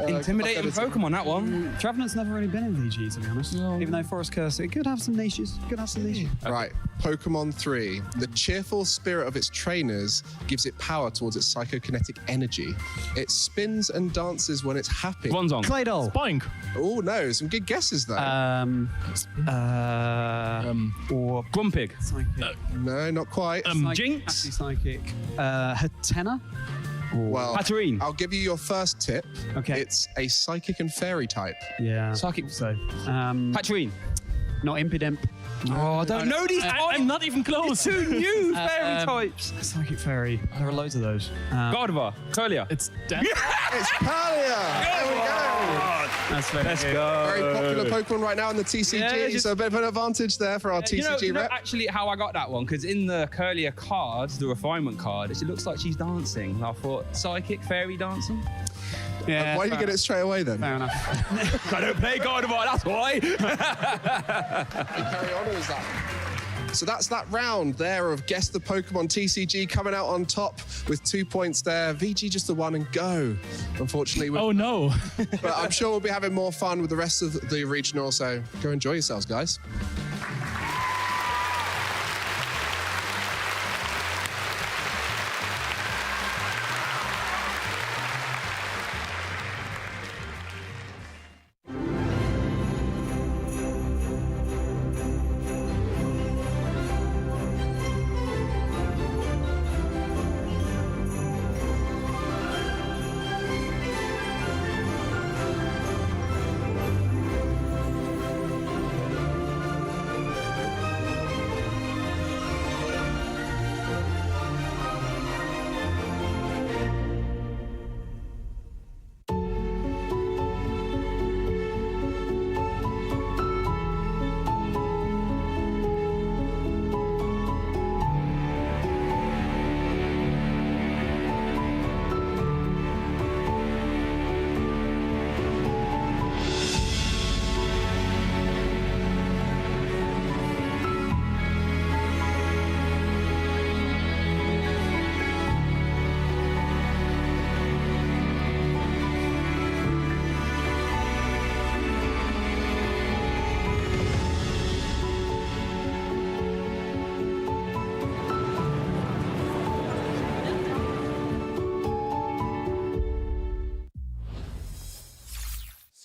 intimidating Pokemon, that one. Trevenant's never really been in VG, to be honest. Even though Forest Curse, it could have some niches. Right, Pokemon 3. The cheerful spirit of its trainers gives it power towards its psychokinetic energy. It spins and dances when it's happy. Vonzong. Claydol. Spoink. Oh no, some good guesses though. Or Grumpig. Psychic. No, not quite. Jinx. Psychic. Hatena. Well, Hatterene. I'll give you your first tip. Okay. It's a psychic and fairy type. Yeah. Psychic. So. Hatterene. Not Impidimp. Oh, I don't know these types. I'm not even close. Two new fairy types. Psychic Fairy. There are loads of those. Gardevoir. Curlia. It's It's Palia! There we go! That's very Let's good. go. Very popular Pokemon right now in the TCG, Yeah, so a bit of an advantage there for our TCG you know rep. actually how I got that one, because in the Curlia cards, the refinement card, it looks like she's dancing. And I thought, psychic fairy dancing? Yeah, Why do you get it straight away then? Fair enough. I don't play Gardevoir, that's why. Carry on, or is that? So that's that round there of Guess the Pokemon TCG coming out on top with 2 points there. VG just the one and go. Unfortunately, Oh no. but I'm sure we'll be having more fun with the rest of the regional, so go enjoy yourselves, guys.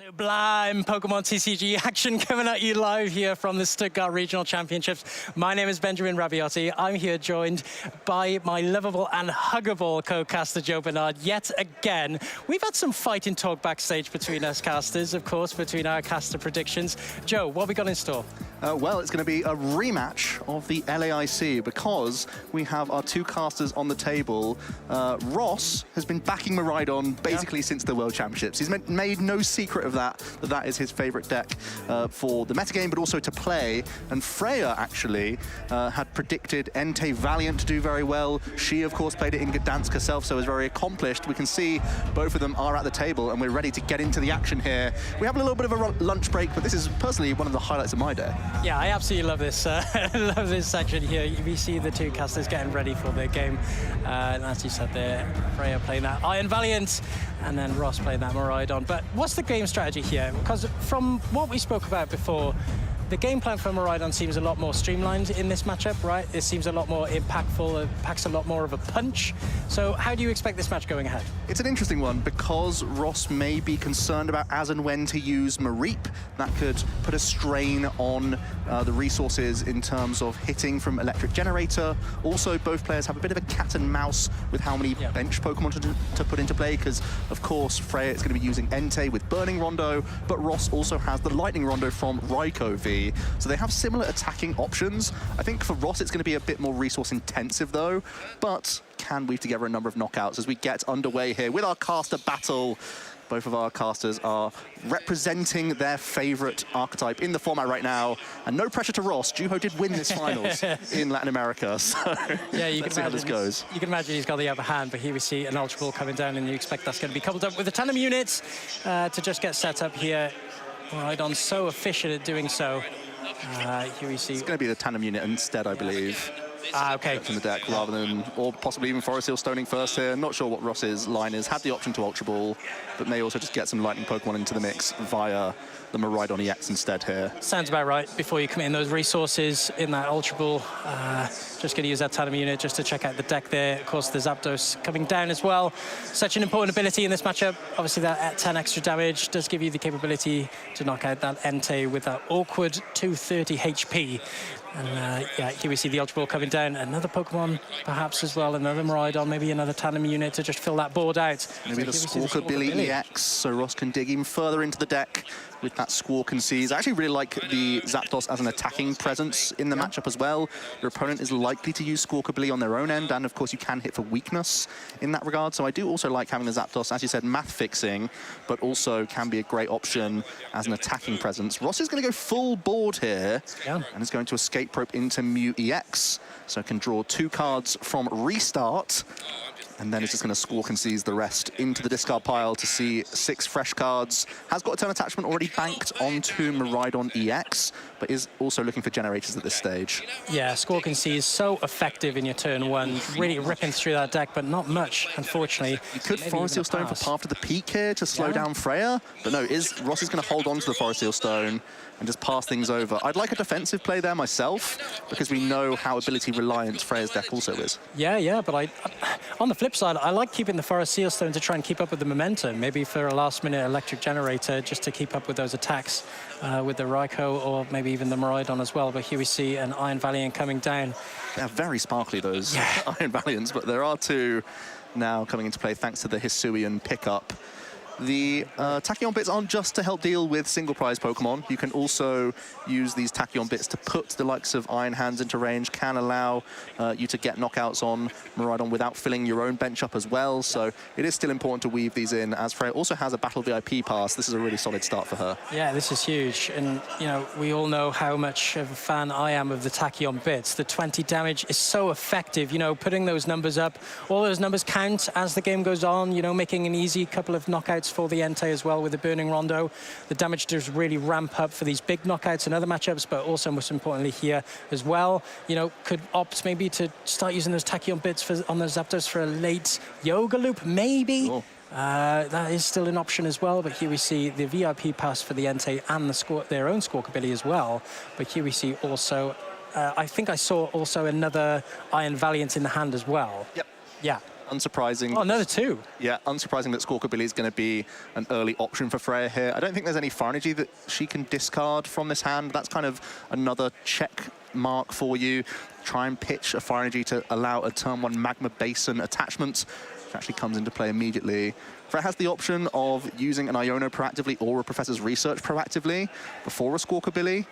Sublime Pokemon TCG action coming at you live here from the Stuttgart Regional Championships. My name is Benjamin Rabioti. I'm here joined by my lovable and huggable co-caster Joe Bernard. Yet again, we've had some fighting talk backstage between us casters, of course, between our caster predictions. Joe, what have we got in store? Well, it's going to be a rematch of the LAIC because we have our two casters on the table. Ross has been backing Miraidon basically since the World Championships. He's made no secret of that is his favorite deck for the metagame, but also to play. And Freya actually had predicted Entei Valiant to do very well. She, of course, played it in Gdansk herself, so is very accomplished. We can see both of them are at the table, and we're ready to get into the action here. We have a little bit of a lunch break, but this is personally one of the highlights of my day. Yeah, I absolutely love this. Love this section here. We see the two casters getting ready for their game. And as you said there, Freya playing that Iron Valiant, and then Ross playing that Miraidon. But what's the game strategy here? Because from what we spoke about before, the game plan for Miraidon seems a lot more streamlined in this matchup, right? It seems a lot more impactful, it packs a lot more of a punch. So how do you expect this match going ahead? It's an interesting one because Ross may be concerned about as and when to use Mareep. That could put a strain on the resources in terms of hitting from Electric Generator. Also, both players have a bit of a cat and mouse with how many bench Pokemon to put into play, because, of course, Freya is going to be using Entei with Burning Rondo, but Ross also has the Lightning Rondo from Raikou V. So they have similar attacking options. I think for Ross, it's going to be a bit more resource intensive, though, but can weave together a number of knockouts as we get underway here with our caster battle. Both of our casters are representing their favorite archetype in the format right now. And no pressure to Ross. Juho did win this finals in Latin America. So yeah, let's see how this goes. You can imagine he's got the upper hand, but here we see an Ultra Ball coming down, and you expect that's going to be coupled up with a ton of units to just get set up here. Miraidon's so efficient at doing so. Here we see... It's going to be the Tandem unit instead, I believe. Okay. From the deck rather than, or possibly even Forest Seal Stoning first here. Not sure what Ross's line is. Had the option to Ultra Ball, but may also just get some Lightning Pokemon into the mix via the Miraidon EX instead here. Sounds about right. Before you commit in those resources in that Ultra Ball, just going to use that Tandem unit just to check out the deck there. Of course, the Zapdos coming down as well. Such an important ability in this matchup. Obviously, that at 10 extra damage does give you the capability to knock out that Entei with that awkward 230 HP. And yeah, here we see the Ultra Ball coming down. Another Pokemon, perhaps, as well. Another Miraidon, maybe another Tandem unit to just fill that board out. Maybe the Squawkabilly EX, so Ross can dig even further into the deck with that Squawk and Seize. I actually really like the Zapdos as an attacking presence in the matchup as well. Your opponent is likely to use Squawkabilly on their own end, and of course you can hit for weakness in that regard. So I do also like having the Zapdos, as you said, math fixing, but also can be a great option as an attacking presence. Ross is going to go full board here, and is going to Escape Rope into Mew EX, so can draw 2 cards from Restart, and then it's just going to Squawk and Seize the rest into the discard pile to see 6 fresh cards. Has got a turn attachment already banked onto Miraidon EX, but is also looking for generators at this stage. Yeah, Squawk and Seize so effective in your turn 1, really ripping through that deck, but not much, unfortunately. You could Forest Seal Stone for Path to the Peak here to slow down Freya, but no, Ross is going to hold on to the Forest Seal Stone and just pass things over. I'd like a defensive play there myself, because we know how ability reliant Freya's deck also is. Yeah, but on the flip side, I like keeping the Forest Seal Stone to try and keep up with the momentum, maybe for a last-minute Electric Generator, just to keep up with those attacks with the Raikou, or maybe even the Miraidon as well. But here we see an Iron Valiant coming down. They're very sparkly, those Iron Valiants, but there are 2 now coming into play thanks to the Hisuian pickup. The Tachyon bits aren't just to help deal with single prize Pokemon. You can also use these Tachyon bits to put the likes of Iron Hands into range, can allow you to get knockouts on Miraidon without filling your own bench up as well. So it is still important to weave these in, as Freya also has a Battle VIP pass. This is a really solid start for her. Yeah, this is huge. And, you know, we all know how much of a fan I am of the Tachyon bits. The 20 damage is so effective, you know, putting those numbers up. All those numbers count as the game goes on, you know, making an easy couple of knockouts for the Entei as well with the Burning Rondo. The damage does really ramp up for these big knockouts and other matchups, but also most importantly here as well. You know, could opt maybe to start using those Tachyon bits on those Zapdos for a late Yoga Loop, maybe. Cool. That is still an option as well, but here we see the VIP pass for the Entei and their own Squawkabilly as well. But here we see also, I think I saw also another Iron Valiant in the hand as well. Yep. Yeah. Unsurprising. Oh, another 2. Yeah, unsurprising that Squawkabilly is going to be an early option for Freya here. I don't think there's any fire energy that she can discard from this hand. That's kind of another check mark for you. Try and pitch a fire energy to allow a turn 1 Magma Basin attachment, which actually comes into play immediately. Freya has the option of using an Iono proactively or a Professor's Research proactively before a Squawkabilly.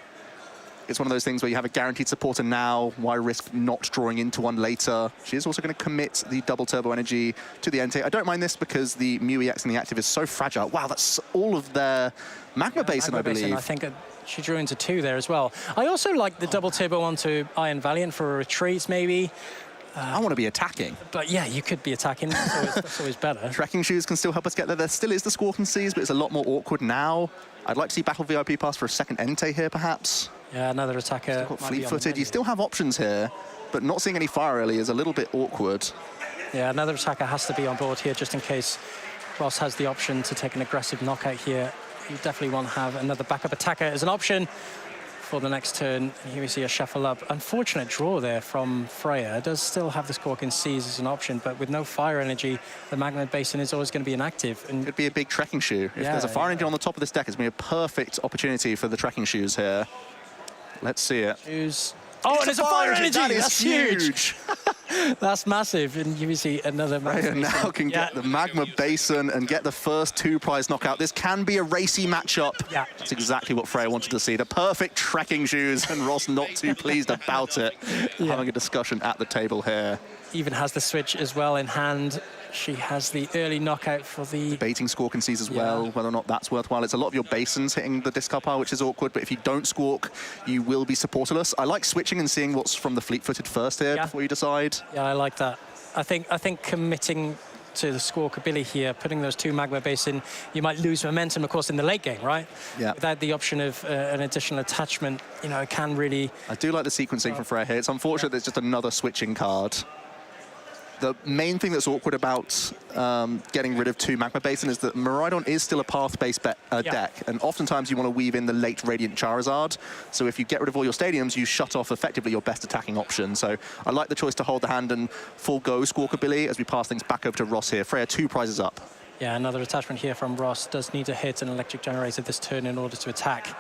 It's one of those things where you have a guaranteed supporter now, why risk not drawing into one later? She is also going to commit the double turbo energy to the Entei. I don't mind this because the Mew EX and the active is so fragile. Wow, that's all of their Magma Basin, I believe. I think she drew into 2 there as well. I also like the double turbo onto Iron Valiant for a retreat, maybe. I want to be attacking. But yeah, you could be attacking. That's always better. Trekking shoes can still help us get there. There still is the Squawk and Seas, but it's a lot more awkward now. I'd like to see Battle VIP pass for a second Entei here, perhaps. Yeah, another attacker. Fleet-footed. You still have options here, but not seeing any fire early is a little bit awkward. Yeah, another attacker has to be on board here just in case Ross has the option to take an aggressive knockout here. You definitely want to have another backup attacker as an option for the next turn. And here we see a shuffle up. Unfortunate draw there from Freya. Does still have the Squawk and Seas as an option, but with no fire energy, the Magma Basin is always going to be inactive. And could be a big trekking shoe. If there's a fire engine on the top of this deck, it's going to be a perfect opportunity for the trekking shoes here. Let's see it. Oh, and it's a fire energy! That's huge! That's massive. And you see another Freya now can get the Magma Basin and get the first 2-prize knockout. This can be a racy matchup. Yeah. That's exactly what Freya wanted to see. The perfect trekking shoes, and Ross not too pleased about it. Having a discussion at the table here. Even has the switch as well in hand. She has the early knockout for the... Baiting Squawk and Seas as well, whether or not that's worthwhile. It's a lot of your basins hitting the discard pile, which is awkward, but if you don't Squawk, you will be supporterless. I like switching and seeing what's from the fleet-footed first here before you decide. Yeah, I like that. I think committing to the Squawkabilly here, putting those 2 Magma Basin, you might lose momentum, of course, in the late game, right? Yeah. Without the option of an additional attachment, you know, it can really... I do like the sequencing from Freya here. It's unfortunate there's just another switching card. The main thing that's awkward about getting rid of 2 Magma Basin is that Miraidon is still a path-based deck, and oftentimes you want to weave in the late Radiant Charizard. So if you get rid of all your stadiums, you shut off effectively your best attacking option. So I like the choice to hold the hand and full-go Squawkabilly as we pass things back over to Ross here. Freya, 2 prizes up. Yeah, another attachment here from Ross. Does need to hit an electric generator this turn in order to attack.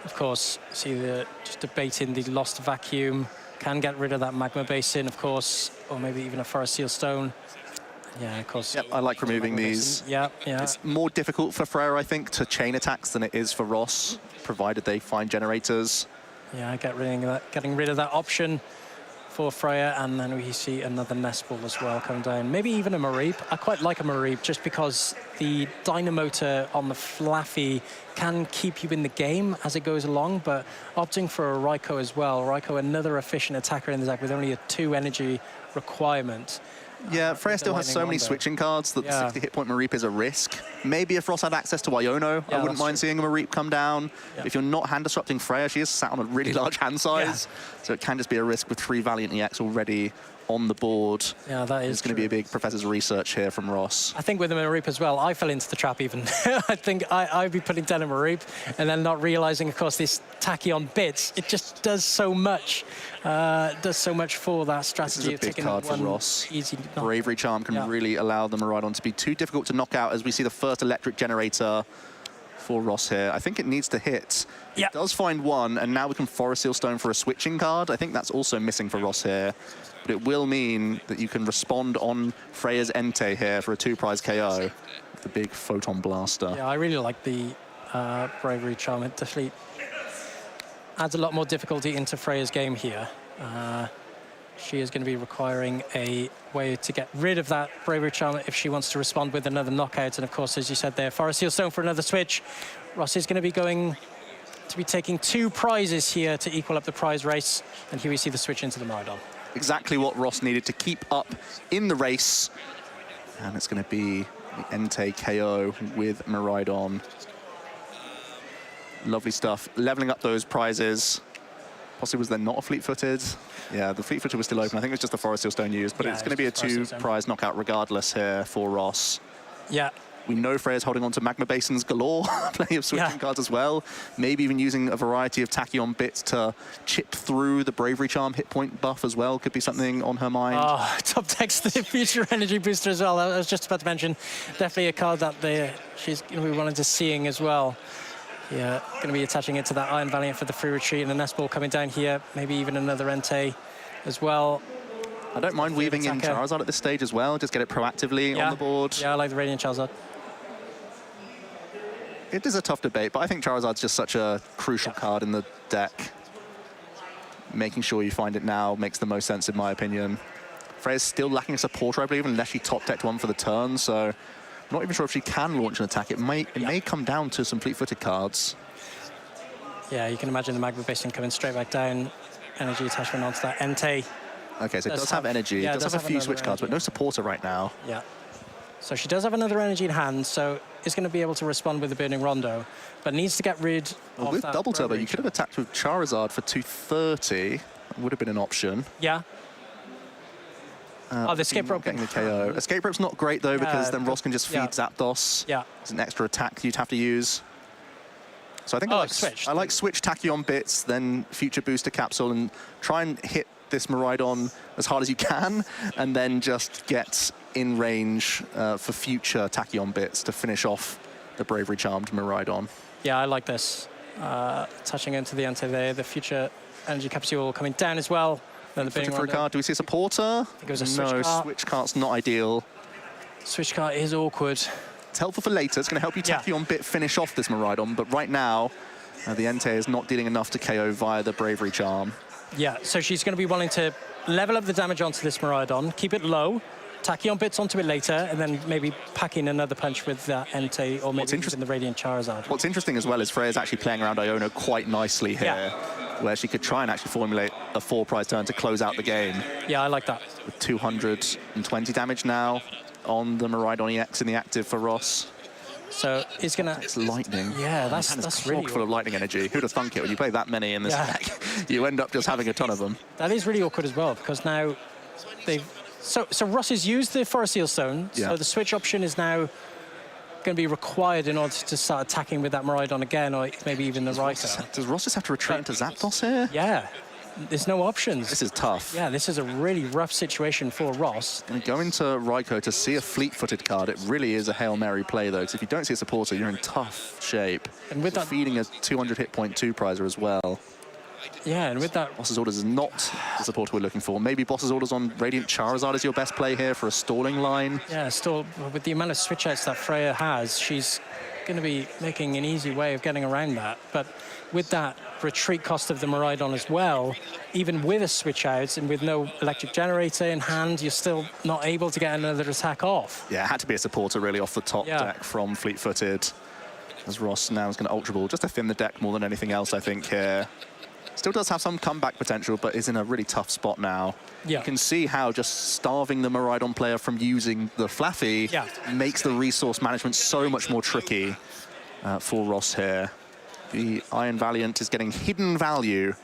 Of course, see just debating the Lost Vacuum. Can get rid of that Magma Basin, of course, or maybe even a Forest Seal Stone. Yeah, of course. Yep, I like removing these. Yeah. It's more difficult for Freya, I think, to chain attacks than it is for Ross, provided they find generators. Yeah, getting rid of that option for Freya, and then we see another Nest Ball as well come down. Maybe even a Mareep. I quite like a Mareep just because the Dynamotor on the Flaffy can keep you in the game as it goes along, but opting for a Raikou as well. Raikou, another efficient attacker in the deck with only a 2 energy requirement. Yeah, Freya still has so many switching cards that the 60 hit point Mareep is a risk. Maybe if Ross had access to Iono, I wouldn't mind seeing a Mareep come down. If you're not hand disrupting Freya, she is sat on a really large hand size, so it can just be a risk with 3 Valiant EX already on the board. Yeah, that is It's going to be a big Professor's Research here from Ross. I think with the Mareep as well, I fell into the trap even. I think I'd be putting down a Mareep and then not realizing, of course, this Tachyon bits, it just does so much. Does so much for that strategy. This is a big card for Ross. Easy Bravery Charm can really allow the Miraidon to be too difficult to knock out as we see the first electric generator for Ross here. I think it needs to hit. It does find 1, and now we can Forest Seal Stone for a switching card. I think that's also missing for Ross here. But it will mean that you can respond on Freya's Entei here for a 2-prize KO. The big Photon Blaster. Yeah, I really like the Bravery Charm. It definitely adds a lot more difficulty into Freya's game here. She is going to be requiring a way to get rid of that Bravery Charm if she wants to respond with another knockout. And of course, as you said there, Forest Seal Stone for another switch. Ross is going to be taking 2 prizes here to equal up the prize race. And here we see the switch into the Miraidon. Exactly what Ross needed to keep up in the race. And it's going to be the Entei KO with Miraidon. Lovely stuff. Leveling up those prizes. Possibly was there not a fleet-footed? Yeah, the fleet-footed was still open. I think it was just the Forest Seal Stone used, but it's going to be a 2-prize knockout regardless here for Ross. Yeah, We know Freya's holding on to Magma Basins galore, plenty of switching cards as well. Maybe even using a variety of Tachyon bits to chip through the Bravery Charm hit point buff as well. Could be something on her mind. Oh, top decks the future energy booster as well. I was just about to mention, definitely a card that she's going to be wanting to seeing as well. Yeah, going to be attaching it to that Iron Valiant for the free retreat, and a Nest Ball coming down here. Maybe even another Entei as well. I don't mind weaving in Charizard at this stage as well. Just get it proactively on the board. Yeah, I like the Radiant Charizard. It is a tough debate, but I think Charizard's just such a crucial card in the deck. Making sure you find it now makes the most sense, in my opinion. Freya's still lacking a supporter, I believe, unless she top-decked one for the turn, so I'm not even sure if she can launch an attack. It may come down to some fleet-footed cards. Yeah, you can imagine the Magma Basin coming straight back down. Energy attachment onto that Entei. Okay, so it does have energy. Yeah, it does have a few switch cards, but no supporter right now. Yeah. So she does have another energy in hand, so is going to be able to respond with the Burning Rondo, but needs to get rid of with that double turbo, Bravery. you could have attacked with Charizard for 230. Would have been an option. Yeah. Oh, the escape rope getting the KO. Escape rope's not great though, because then Ross can just feed Zapdos. Yeah. It's an extra attack you'd have to use. So I think I like switch Tachyon bits, then future booster capsule, and try and hit this Miraidon as hard as you can, and then just get in range for future Tachyon bits to finish off the Bravery Charmed Miraidon. Yeah, I like this. Touching into the Entei there, the future energy capsule coming down as well. Then the Switching Burning for a Rondo. card. Do we see a supporter? I think it was a switch no, cart. switch cart's not ideal. Switch cart is awkward. It's helpful for later. It's going to help you Tachyon bit finish off this Miraidon, but right now, the Entei is not dealing enough to KO via the Bravery Charm. Yeah, so she's going to be wanting to level up the damage onto this Miraidon, keep it low, Tachyon bits onto it later, and then maybe pack in another punch with that Entei, or maybe even the Radiant Charizard. What's interesting as well is Freya's actually playing around Iono quite nicely here, where she could try and actually formulate a 4-prize turn to close out the game. Yeah, I like that. With 220 damage now on the Miraidon EX in the active for Ross. So it's gonna. It's lightning. Yeah, that's really full of lightning energy. Who'd have thunk it when you play that many in this deck? You end up just having a ton of them. That is really awkward as well, because now they've. So Ross has used the Forest Seal Stone, so the switch option is now going to be required in order to start attacking with that Miraidon again, or maybe even the Raikou. Does Ross just have to retreat into Zapdos here? Yeah. There's no options. This is tough. Yeah, this is a really rough situation for Ross. And go into Raikou to see a fleet-footed card. It really is a Hail Mary play, though, because if you don't see a supporter, you're in tough shape. And with you're feeding a 200 hit point 2-prizer as well. Yeah, and with that... Boss's Orders is not the supporter we're looking for. Maybe Boss's Orders on Radiant Charizard is your best play here for a stalling line. Yeah, still, with the amount of switch-outs that Freya has, she's going to be making an easy way of getting around that. But with that retreat cost of the Miraidon as well, even with a switch-out and with no electric generator in hand, you're still not able to get another attack off. Yeah, it had to be a supporter really off the top deck from fleet-footed. As Ross now is going to Ultra Ball just to thin the deck more than anything else, I think, here. Still does have some comeback potential, but is in a really tough spot now. Yeah. You can see how just starving the Miraidon player from using the Flaffy makes the resource management so much more tricky for Ross here. The Iron Valiant is getting hidden value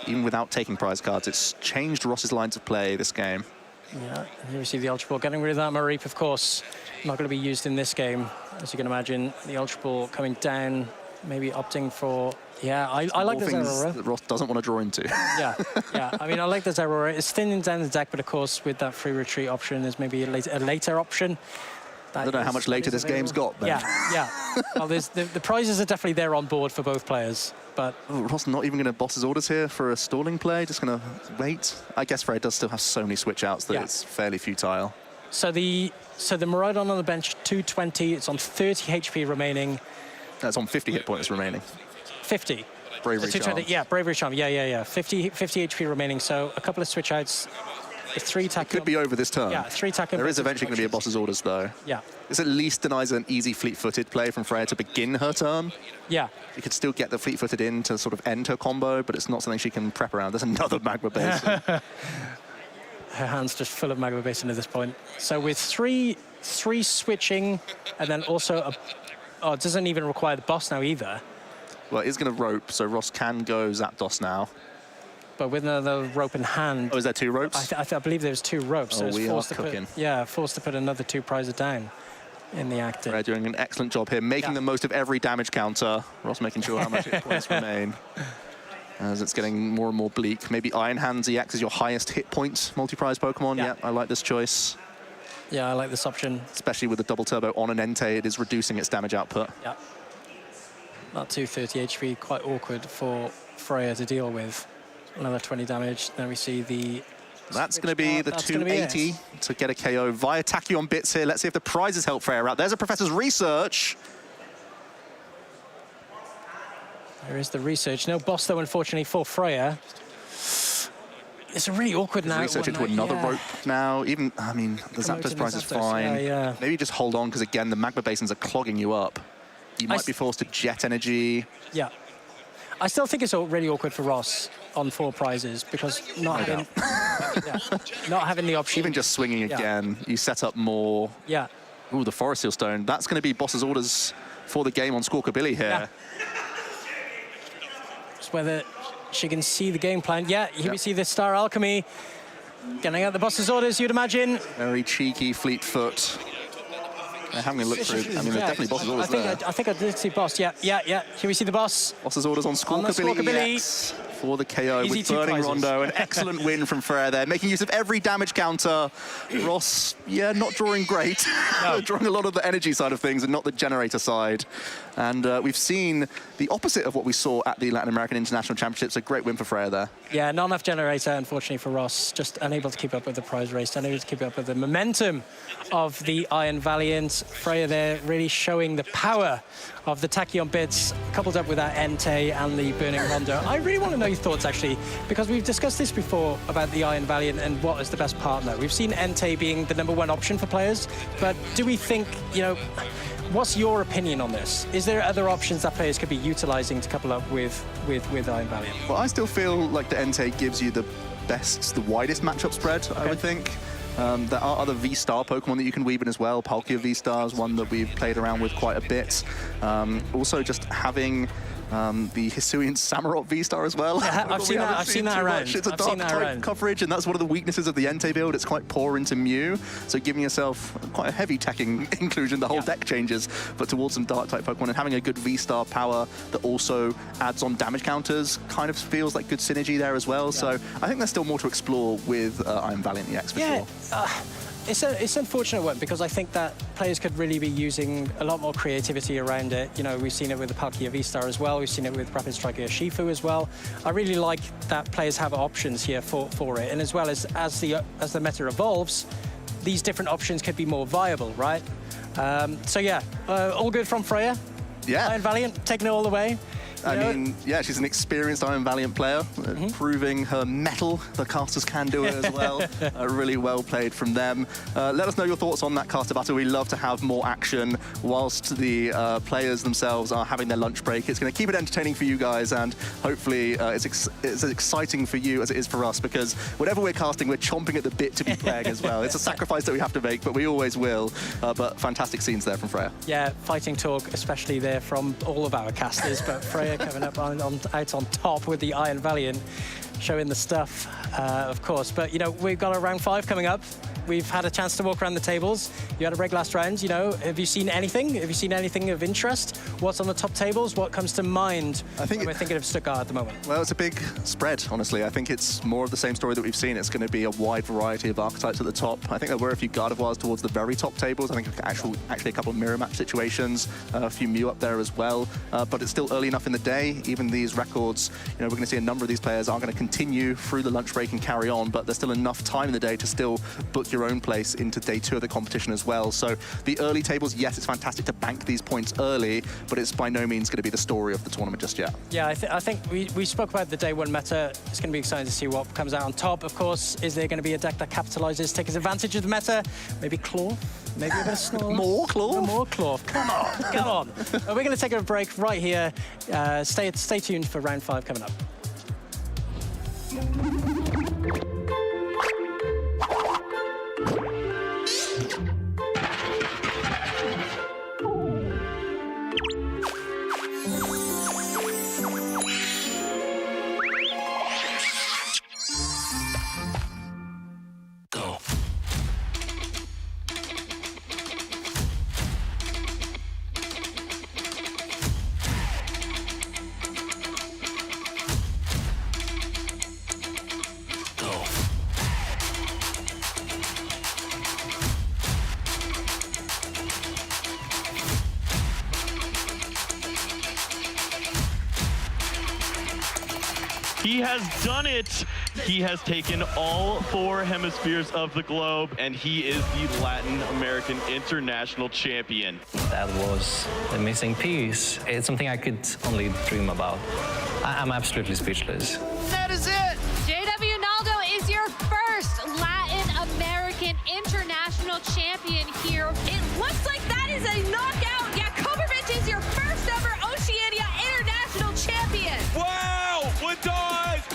even without taking prize cards. It's changed Ross's lines of play this game. Yeah, and here we see the Ultra Ball getting rid of that Mareep, of course. Not going to be used in this game, as you can imagine. The Ultra Ball coming down, maybe opting for... Yeah, I like this Aurora. That Ross doesn't want to draw into. Yeah, I mean, I like this Aurora. It's thinning down the deck, but of course, with that free retreat option, there's maybe a later option. I don't know how much later this game's got, then. Yeah. Well, the prizes are definitely there on board for both players, but... Oh, Ross not even going to boss his orders here for a stalling play, just going to wait. I guess Freya does still have so many switch-outs that it's fairly futile. So the Miraidon on the bench, 220, it's on 30 HP remaining. That's on 50 hit points remaining. 50. Bravery Charm. Yeah, Bravery Charm, yeah. 50 HP remaining, so a couple of switch-outs. 3 tack. Could be over this turn. Yeah, 3 tack. There is eventually going to be a boss's orders, though. Yeah. This at least denies an easy fleet-footed play from Freya to begin her turn. Yeah. You could still get the fleet-footed in to sort of end her combo, but it's not something she can prep around. There's another Magma Basin. Her hand's just full of Magma Basin at this point. So with three switching, and then also it doesn't even require the boss now either. Well, it is going to rope, so Ross can go Zapdos now. But with another rope in hand... Oh, is there 2 ropes? I believe there's 2 ropes. So we are forced to cooking. forced to put another 2 prizer down. in the acting. Freya doing an excellent job here, making the most of every damage counter. Ross making sure how much hit points remain. As it's getting more and more bleak. Maybe Iron Hands EX is your highest hit point multi-prize Pokemon. Yeah, I like this choice. Yeah, I like this option. Especially with the double turbo on an Entei, it is reducing its damage output. Yeah. That 230 HP, quite awkward for Freya to deal with. Another 20 damage. Then we see the... That's going to be the 280 to get a KO via Tachyon Bits here. Let's see if the prizes help Freya out. There's a Professor's Research. There is the research. No boss, though, unfortunately, for Freya. It's a really awkward now. Research into another rope now. Even, I mean, the Zapdos prize is fine. Maybe just hold on, because again, the magma basins are clogging you up. You might be forced to jet energy. Yeah. I still think it's really awkward for Ross on 4 prizes, because not having the option. Even just swinging again, you set up more. Yeah. Ooh, the Forest Seal Stone. That's going to be Boss's orders for the game on Squawkabilly here. Yeah. Just whether she can see the game plan. Yeah, here we see the Star Alchemy. Getting out the boss's orders, you'd imagine. Very cheeky Fleetfoot. Having a look through. I mean, there's definitely boss's orders there. I think I did see boss. Yeah. Here we see the boss. Boss's orders on Squawkabilly EX for the KO with Burning Rondo. An excellent win from Freya there, making use of every damage counter. Ross, not drawing great. Drawing a lot of the energy side of things and not the generator side. And we've seen the opposite of what we saw at the Latin American International Championships. A great win for Freya there. Yeah, not enough generator, unfortunately, for Ross. Just unable to keep up with the prize race, unable to keep up with the momentum of the Iron Valiant. Freya there really showing the power of the Tachyon Bits, coupled up with that Entei and the Burning Rondo. I really want to know your thoughts, actually, because we've discussed this before about the Iron Valiant and what is the best partner. We've seen Entei being the #1 option for players, but do we think, what's your opinion on this? Is there other options that players could be utilizing to couple up with Iron Valiant? Well, I still feel like the Entei gives you the widest matchup spread, I would think. There are other V-Star Pokemon that you can weave in as well. Palkia V-Star is one that we've played around with quite a bit. Also, just having the Hisuian Samurott V-Star as well. Yeah, I've seen that around. It's a dark type coverage, and that's one of the weaknesses of the Entei build. It's quite poor into Mew, so giving yourself quite a heavy teching inclusion. The whole deck changes, but towards some dark type Pokemon, and having a good V-Star power that also adds on damage counters kind of feels like good synergy there as well. So I think there's still more to explore with Iron Valiant EX for sure. It's an unfortunate one, because I think that players could really be using a lot more creativity around it. We've seen it with the Palkia V-Star as well. We've seen it with Rapid Striker Shifu as well. I really like that players have options here for it, and as well as the meta evolves, these different options could be more viable, right? All good from Freya. Yeah. Iron Valiant taking it all the way. I mean, she's an experienced Iron Valiant player, proving her mettle. The casters can do it as well. Really well played from them. Let us know your thoughts on that caster battle. We love to have more action whilst the players themselves are having their lunch break. It's going to keep it entertaining for you guys, and hopefully it's as exciting for you as it is for us, because whenever we're casting, we're chomping at the bit to be playing as well. It's a sacrifice that we have to make, but we always will. But fantastic scenes there from Freya. Yeah, fighting talk, especially there from all of our casters, but Freya coming up out on top with the Iron Valiant, showing the stuff, of course. But, we've got a round 5 coming up. We've had a chance to walk around the tables. You had a break last round, Have you seen anything? Have you seen anything of interest? What's on the top tables? What comes to mind when we're thinking of Stuttgart at the moment? Well, it's a big spread, honestly. I think it's more of the same story that we've seen. It's going to be a wide variety of archetypes at the top. I think there were a few Gardevoirs towards the very top tables. I think actually a couple of mirror match situations, a few Mew up there as well. But it's still early enough in the day. Even these records, we're going to see a number of these players are going to continue through the lunch break and carry on, but there's still enough time in the day to still book your own place into day 2 of the competition as well. So the early tables, yes, it's fantastic to bank these points early, but it's by no means going to be the story of the tournament just yet. Yeah, I think we spoke about the day 1 meta. It's going to be exciting to see what comes out on top. Of course, is there going to be a deck that capitalizes, takes advantage of the meta? Maybe Klawf? Maybe a bit of Snorlax? More Klawf? More Klawf. Come on. We're going to take a break right here. Stay tuned for round 5 coming up. He has done it. He has taken all 4 hemispheres of the globe, and he is the Latin American International Champion. That was the missing piece. It's something I could only dream about. I'm absolutely speechless. That is it. JW Naldo is your first Latin American International Champion here. It looks like that is a knockout. Yakovic is your first ever Oceania International Champion. Wow, what does?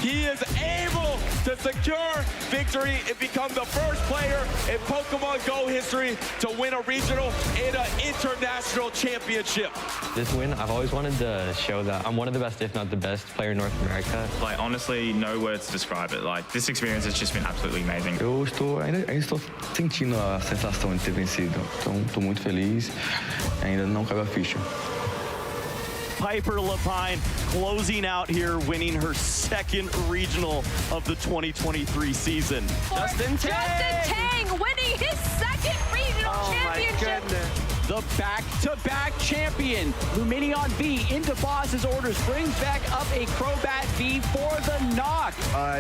He is able to secure victory and become the first player in Pokemon Go history to win a regional and an international championship. This win, I've always wanted to show that I'm one of the best, if not the best, player in North America. Like, honestly, no words to describe it. Like, this experience has just been absolutely amazing. Ainda estou sentindo a sensação de ter vencido. Então, estou muito feliz. Ainda não caiu a ficha. Piper Lapine closing out here, winning her 2nd regional of the 2023 season. Justin Tang winning his 2nd regional championship. My goodness. The back-to-back champion, Luminion V, into boss's orders, brings back up a Crobat V for the knock.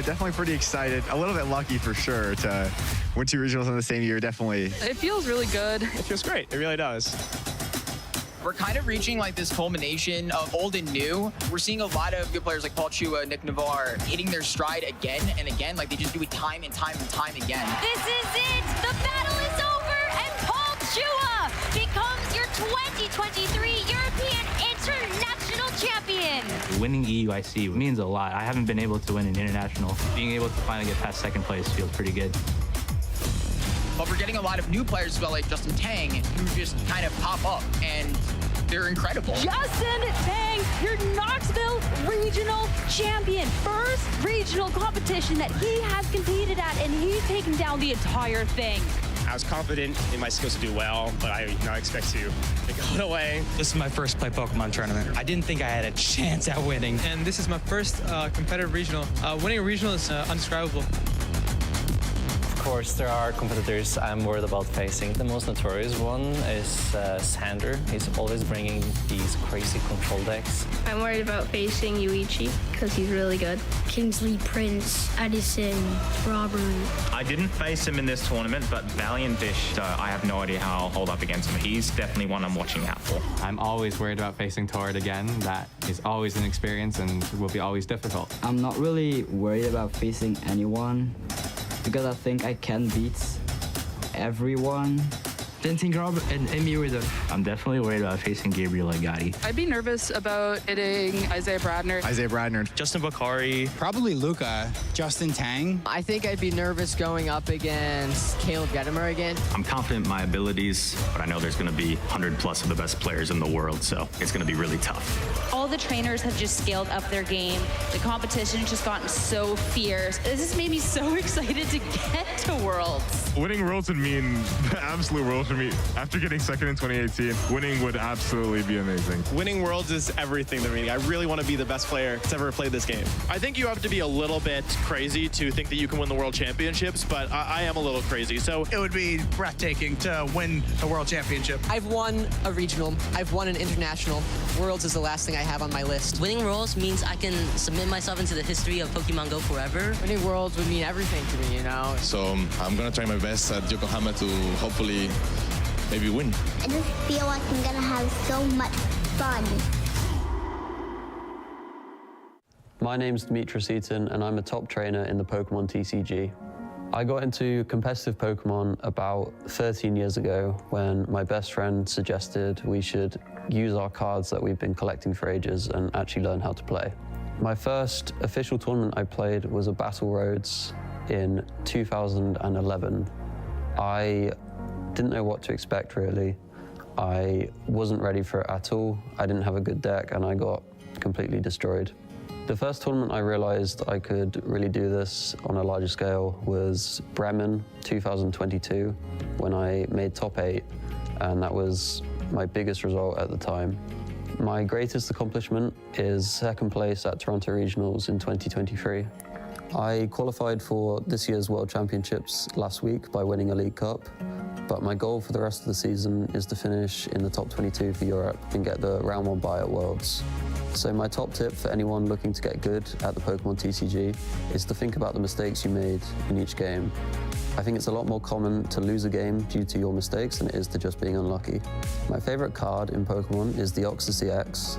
Definitely pretty excited. A little bit lucky for sure to win 2 regionals in the same year, definitely. It feels really good. It feels great. It really does. We're kind of reaching like this culmination of old and new. We're seeing a lot of good players like Paul Chua, Nick Navarre hitting their stride again and again. Like they just do it time and time and time again. This is it. The battle is over, and Paul Chua becomes your 2023 European International Champion. Winning EUIC means a lot. I haven't been able to win an international. Being able to finally get past 2nd place feels pretty good. But we're getting a lot of new players as well, like Justin Tang, who just kind of pop up, and they're incredible. Justin Tang, your Knoxville Regional Champion. First regional competition that he has competed at, and he's taken down the entire thing. I was confident in my skills to do well, but I did not expect to go away. This is my first play Pokemon tournament. I didn't think I had a chance at winning. And this is my first competitive regional. Winning a regional is undescribable. Of course, there are competitors I'm worried about facing. The most notorious one is Sander. He's always bringing these crazy control decks. I'm worried about facing Yuichi because he's really good. Kingsley, Prince, Edison, Robert. I didn't face him in this tournament, but Valiant Fish, I have no idea how I'll hold up against him. He's definitely one I'm watching out for. I'm always worried about facing Tord again. That is always an experience and will be always difficult. I'm not really worried about facing anyone, because I think I can beat everyone. Dancing Rob and Amy Riddle. I'm definitely worried about facing Gabriel Agati. I'd be nervous about hitting Isaiah Bradner. Justin Bakari. Probably Luca. Justin Tang. I think I'd be nervous going up against Caleb Gadamer again. I'm confident in my abilities, but I know there's going to be 100+ of the best players in the world, so it's going to be really tough. All the trainers have just scaled up their game. The competition has just gotten so fierce. This has made me so excited to get to Worlds. Winning Worlds would mean the absolute world for me. After getting 2nd in 2018, winning would absolutely be amazing. Winning Worlds is everything to me. I really want to be the best player to ever play this game. I think you have to be a little bit crazy to think that you can win the World Championships, but I am a little crazy. So It would be breathtaking to win a World Championship. I've won a regional. I've won an international. Worlds is the last thing I have on my list. Winning Worlds means I can submit myself into the history of Pokemon Go forever. Winning Worlds would mean everything to me, you know? So I'm going to try my best at Yokohama to hopefully maybe win. I just feel like I'm gonna have so much fun. My name's Demetrius Eaton and I'm a top trainer in the Pokemon TCG. I got into competitive Pokemon about 13 years ago when my best friend suggested we should use our cards that we've been collecting for ages and actually learn how to play. My first official tournament I played was a Battle Roads in 2011. I didn't know what to expect, really. I wasn't ready for it at all. I didn't have a good deck and I got completely destroyed. The first tournament I realized I could really do this on a larger scale was Bremen 2022, when I made top 8, and that was my biggest result at the time. My greatest accomplishment is 2nd place at Toronto Regionals in 2023. I qualified for this year's World Championships last week by winning a League Cup, but my goal for the rest of the season is to finish in the top 22 for Europe and get the round 1 bye at Worlds. So my top tip for anyone looking to get good at the Pokemon TCG is to think about the mistakes you made in each game. I think it's a lot more common to lose a game due to your mistakes than it is to just being unlucky. My favorite card in Pokemon is the Oxysy X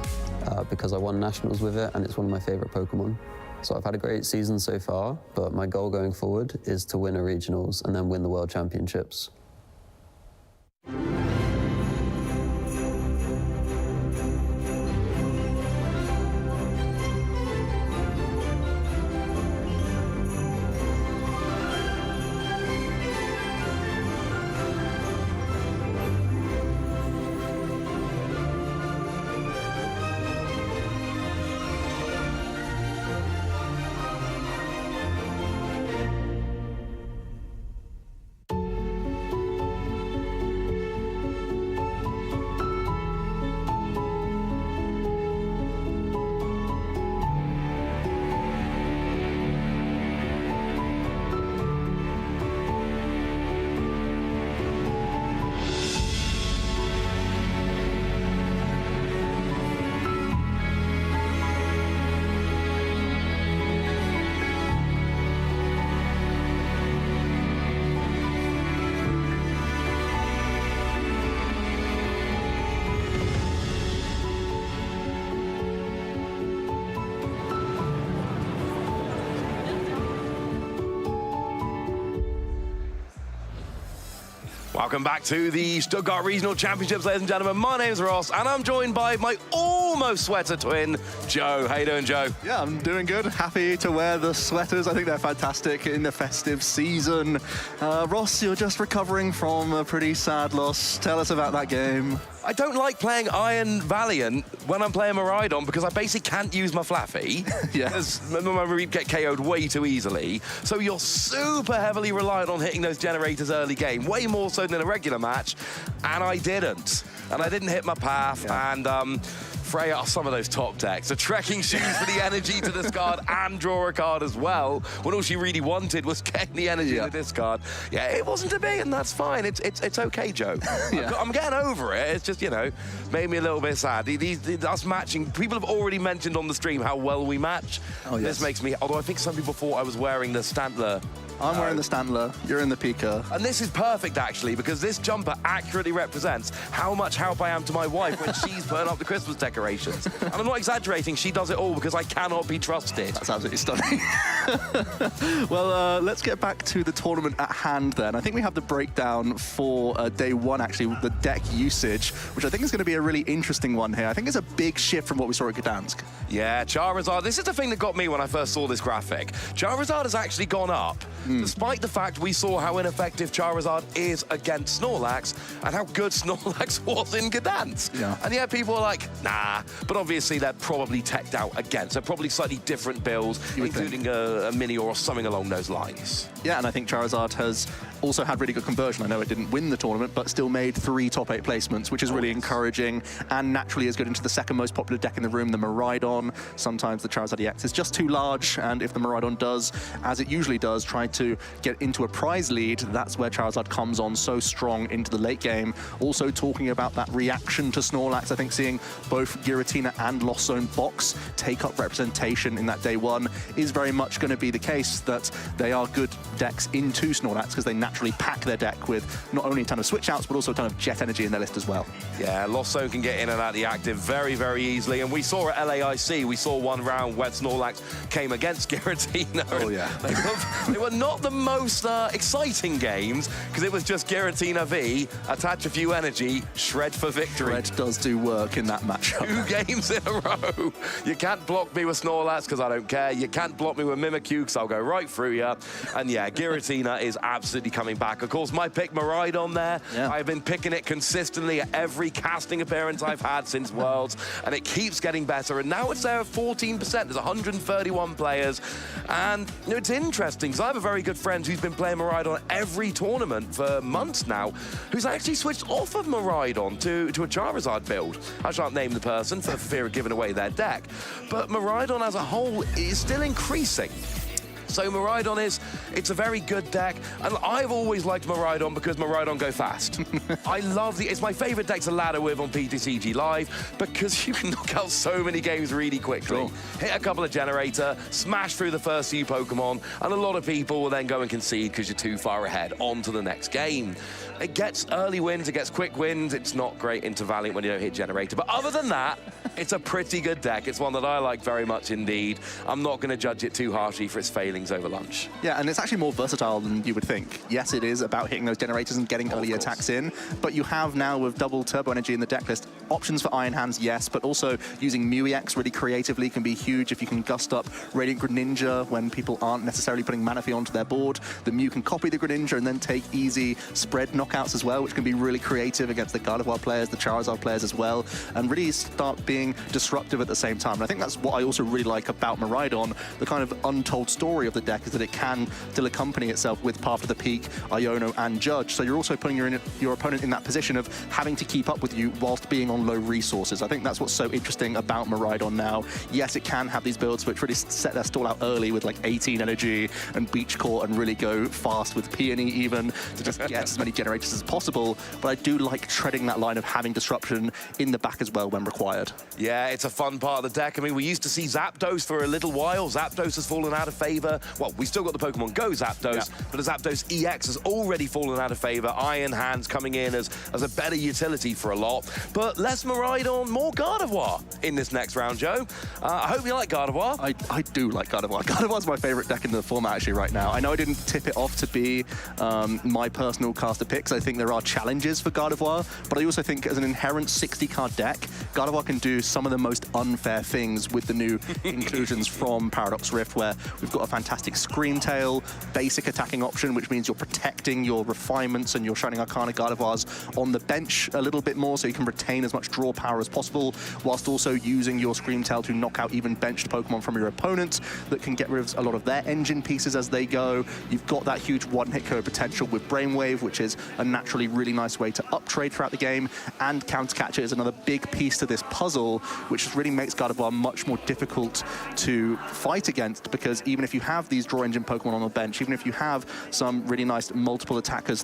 because I won Nationals with it and it's one of my favorite Pokemon. So I've had a great season so far, but my goal going forward is to win a Regionals and then win the World Championships. Welcome back to the Stuttgart Regional Championships, ladies and gentlemen. My name's Ross, and I'm joined by my almost sweater twin, Joe. How you doing, Joe? Yeah, I'm doing good. Happy to wear the sweaters. I think they're fantastic in the festive season. Ross, you're just recovering from a pretty sad loss. Tell us about that game. I don't like playing Iron Valiant when I'm playing Miraidon because I basically can't use my flat feet. Yeah. Because my Reap get KO'd way too easily. So you're super heavily reliant on hitting those generators early game, way more so than a regular match. And I didn't. And I didn't hit my path. Yeah. And Freya, some of those top decks. The trekking shoes for the energy to discard and draw a card as well, when all she really wanted was getting the energy to discard. Yeah, it wasn't to be, and that's fine. It's okay, Joe. Yeah. I'm getting over it. It's just, you know, made me a little bit sad. Us matching, people have already mentioned on the stream how well we match. Oh, yes. This makes me, although I think some people thought I was wearing the Stantler. I'm wearing the Stantler, you're in the Pika. And this is perfect, actually, because this jumper accurately represents how much help I am to my wife when she's putting up the Christmas decorations. And I'm not exaggerating, she does it all because I cannot be trusted. That's absolutely stunning. Well, let's get back to the tournament at hand then. I think we have the breakdown for day one, actually, the deck usage, which I think is going to be a really interesting one here. I think it's a big shift from what we saw at Gdansk. Yeah, Charizard, this is the thing that got me when I first saw this graphic. Charizard has actually gone up. Despite the fact we saw how ineffective Charizard is against Snorlax and how good Snorlax was in Gdansk. Yeah. And yeah, people are like, nah, but obviously they're probably teched out against. They're probably slightly different builds, including a mini or something along those lines. Yeah, and I think Charizard has also had really good conversion. I know it didn't win the tournament, but still made 3 top 8 placements, which is really encouraging, and naturally is good into the second most popular deck in the room, the Miraidon. Sometimes the Charizard EX is just too large, and if the Miraidon does, as it usually does, try to get into a prize lead, that's where Charizard comes on so strong into the late game. Also talking about that reaction to Snorlax, I think seeing both Giratina and Lost Zone Box take up representation in that day one is very much going to be the case, that they are good decks into Snorlax because they naturally pack their deck with not only a ton of switch outs, but also a ton of jet energy in their list as well. Yeah, Lost Zone can get in and out the active very, very easily. And we saw at LAIC, we saw one round where Snorlax came against Giratina. Oh, yeah. They were not the most exciting games because it was just Giratina V, attach a few energy, shred for victory. Shred does do work in that matchup. 2 games in a row. You can't block me with Snorlax because I don't care. You can't block me with Mimikyu because I'll go right through you. And yeah, Giratina is absolutely coming back. Of course, my pick Miraidon there. Yeah. I've been picking it consistently at every casting appearance I've had since Worlds, and it keeps getting better. And now it's there at 14%. There's 131 players. And you know, it's interesting because I have a very good friend who's been playing Miraidon every tournament for months now, who's actually switched off of Miraidon to a Charizard build. I shan't name the person for fear of giving away their deck. But Miraidon as a whole is still increasing. So Miraidon it's a very good deck, and I've always liked Miraidon because Miraidon go fast. I love it's my favorite deck to ladder with on PTCG Live because you can knock out so many games really quickly. Sure. Hit a couple of generator, smash through the first few Pokemon, and a lot of people will then go and concede because you're too far ahead. On to the next game. It gets early wins, it gets quick wins. It's not great into Valiant when you don't hit generator, but other than that, it's a pretty good deck. It's one that I like very much indeed. I'm not going to judge it too harshly for its failings over lunch. Yeah, and it's actually more versatile than you would think. Yes, it is about hitting those generators and getting early attacks in, but you have now, with double Turbo Energy in the deck list, options for Iron Hands, yes, but also using Mew EX really creatively can be huge if you can gust up Radiant Greninja when people aren't necessarily putting Manaphy onto their board. The Mew can copy the Greninja and then take easy spread knockouts as well, which can be really creative against the Gardevoir players, the Charizard players as well, and really start being disruptive at the same time. And I think that's what I also really like about Miraidon. The kind of untold story of the deck is that it can still accompany itself with Path to the Peak, Iono, and Judge. So you're also putting your opponent in that position of having to keep up with you whilst being on low resources. I think that's what's so interesting about Miraidon now. Yes, it can have these builds which really set their stall out early with like 18 energy and Beach Court and really go fast with Peony even to just get as many generators as possible. But I do like treading that line of having disruption in the back as well when required. Yeah, it's a fun part of the deck. I mean, we used to see Zapdos for a little while. Zapdos has fallen out of favor. Well, we still got the Pokemon Go Zapdos, but the Zapdos EX has already fallen out of favor. Iron Hands coming in as a better utility for a lot. But less Miraidon, more Gardevoir in this next round, Joe. I hope you like Gardevoir. I do like Gardevoir. Gardevoir's my favorite deck in the format actually right now. I know I didn't tip it off to be my personal caster picks. I think there are challenges for Gardevoir, but I also think as an inherent 60-card deck, Gardevoir can do some of the most unfair things with the new inclusions from Paradox Rift, where we've got a fantastic Screamtail, basic attacking option, which means you're protecting your refinements and your Shining Arcana Gardevoirs on the bench a little bit more so you can retain as much draw power as possible, whilst also using your Screamtail to knock out even benched Pokemon from your opponent that can get rid of a lot of their engine pieces as they go. You've got that huge one-hit KO potential with Brainwave, which is a naturally really nice way to uptrade throughout the game, and Countercatcher is another big piece to this puzzle, which really makes Gardevoir much more difficult to fight against, because even if you have these draw engine Pokemon on the bench, even if you have some really nice multiple attackers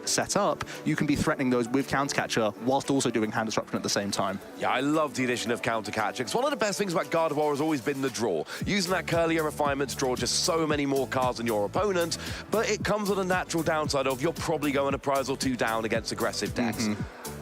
set up, you can be threatening those with Countercatcher whilst also doing hand disruption at the same time. Yeah, I love the addition of Countercatcher, because one of the best things about Gardevoir has always been the draw. Using that Curlier refinement to draw just so many more cards than your opponent, but it comes with a natural downside of you're probably going a prize or two down against aggressive decks.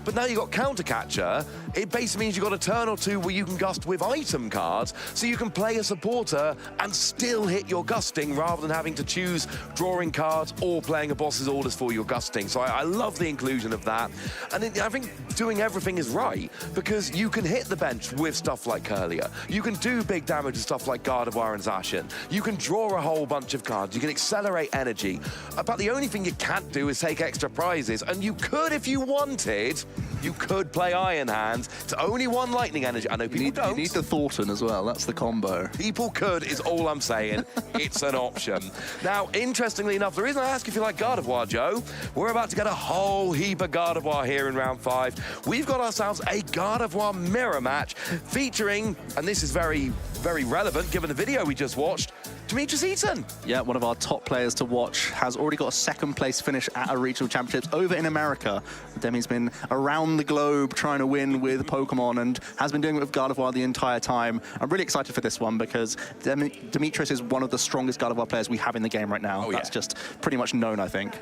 But now you've got Countercatcher, it basically means you've got a turn or two where you can gust with item cards, so you can play a supporter and still hit your gusting rather than having to choose drawing cards or playing a boss's orders for your gusting. So I love the inclusion of that. And I think doing everything is right, because you can hit the bench with stuff like Curlier. You can do big damage with stuff like Gardevoir and Zacian. You can draw a whole bunch of cards. You can accelerate energy. But the only thing you can't do is take extra prizes. And you could, if you wanted, you could play Iron Hands. It's only one lightning energy. I know people don't. You need the Thornton as well. That's the combo. People could, is all I'm saying. It's an option. Now, interestingly enough, the reason I ask if you like Gardevoir, Joe, we're about to get a whole heap of Gardevoir here in round 5. We've got ourselves a Gardevoir mirror match featuring, and this is very, very relevant given the video we just watched, Demetrius Eaton. Yeah, one of our top players to watch, has already got a 2nd place finish at a regional championships over in America. Demi's been around the globe trying to win with Pokemon and has been doing it with Gardevoir the entire time. I'm really excited for this one because Demetrius is one of the strongest Gardevoir players we have in the game right now. That's just pretty much known, I think.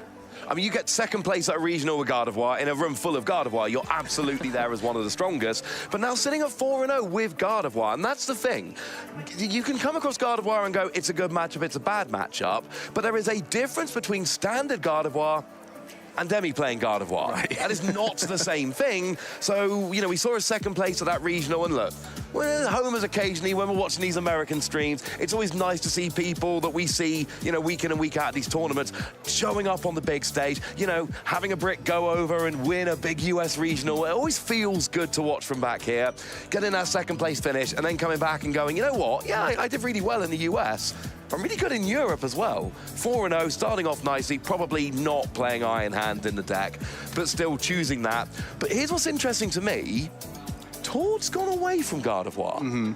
I mean, you get 2nd place at a regional with Gardevoir in a room full of Gardevoir. You're absolutely there as one of the strongest. But now sitting at 4-0 with Gardevoir, and that's the thing. You can come across Gardevoir and go, it's a good matchup, it's a bad matchup. But there is a difference between standard Gardevoir and Demi playing Gardevoir. Right. That is not the same thing. So, you know, we saw a 2nd place at that regional, and look, we're homers occasionally when we're watching these American streams. It's always nice to see people that we see, you know, week in and week out at these tournaments showing up on the big stage, you know, having a Brit go over and win a big US regional. It always feels good to watch from back here, getting that 2nd place finish and then coming back and going, you know what, yeah, I did really well in the US. I'm really good in Europe as well. 4-0, starting off nicely, probably not playing Iron Hand in the deck, but still choosing that. But here's what's interesting to me. Tord's gone away from Gardevoir.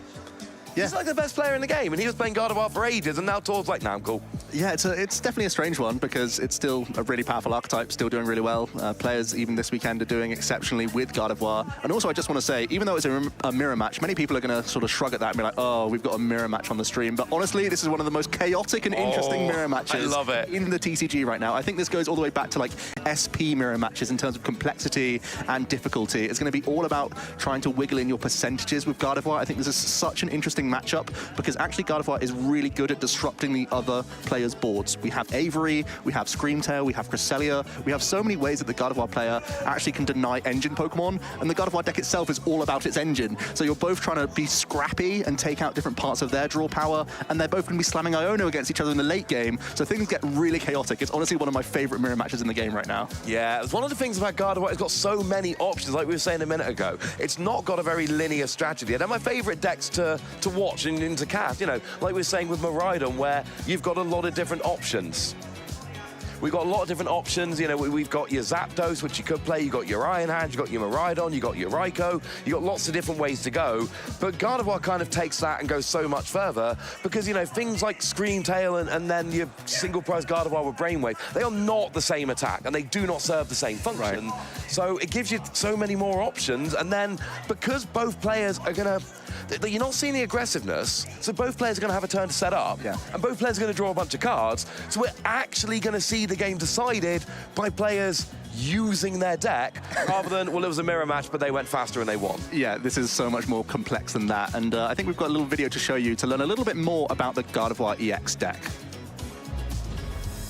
He's like the best player in the game, and he was playing Gardevoir for ages, and now Tor's like, nah, I'm cool. Yeah, it's definitely a strange one because it's still a really powerful archetype, still doing really well. Players even this weekend are doing exceptionally with Gardevoir. And also I just want to say, even though it's a mirror match, many people are going to sort of shrug at that and be like, oh, we've got a mirror match on the stream. But honestly, this is one of the most chaotic and interesting mirror matches I love it. in the TCG right now. I think this goes all the way back to like SP mirror matches in terms of complexity and difficulty. It's going to be all about trying to wiggle in your percentages with Gardevoir. I think this is such an interesting matchup because actually Gardevoir is really good at disrupting the other players' boards. We have Avery, we have Screamtail, we have Cresselia. We have so many ways that the Gardevoir player actually can deny engine Pokemon, and the Gardevoir deck itself is all about its engine. So you're both trying to be scrappy and take out different parts of their draw power, and they're both going to be slamming Iono against each other in the late game, so things get really chaotic. It's honestly one of my favorite mirror matches in the game right now. Yeah, one of the things about Gardevoir, it's got so many options, like we were saying a minute ago. It's not got a very linear strategy. They're my favorite decks to watch and to cast, you know, like we were saying with Miraidon, where you've got a lot of different options. We've got a lot of different options. You know, we've got your Zapdos, which you could play. You've got your Iron Hand, you've got your Miraidon, you've got your Raikou. You've got lots of different ways to go. But Gardevoir kind of takes that and goes so much further because, you know, things like Screamtail and then your single prize Gardevoir with Brainwave, they are not the same attack and they do not serve the same function. Right. So it gives you so many more options. And then because both players are going to... You're not seeing the aggressiveness, so both players are going to have a turn to set up, and both players are going to draw a bunch of cards, so we're actually going to see the game decided by players using their deck, rather than, well, it was a mirror match, but they went faster and they won. Yeah, this is so much more complex than that, and I think we've got a little video to show you to learn a little bit more about the Gardevoir EX deck.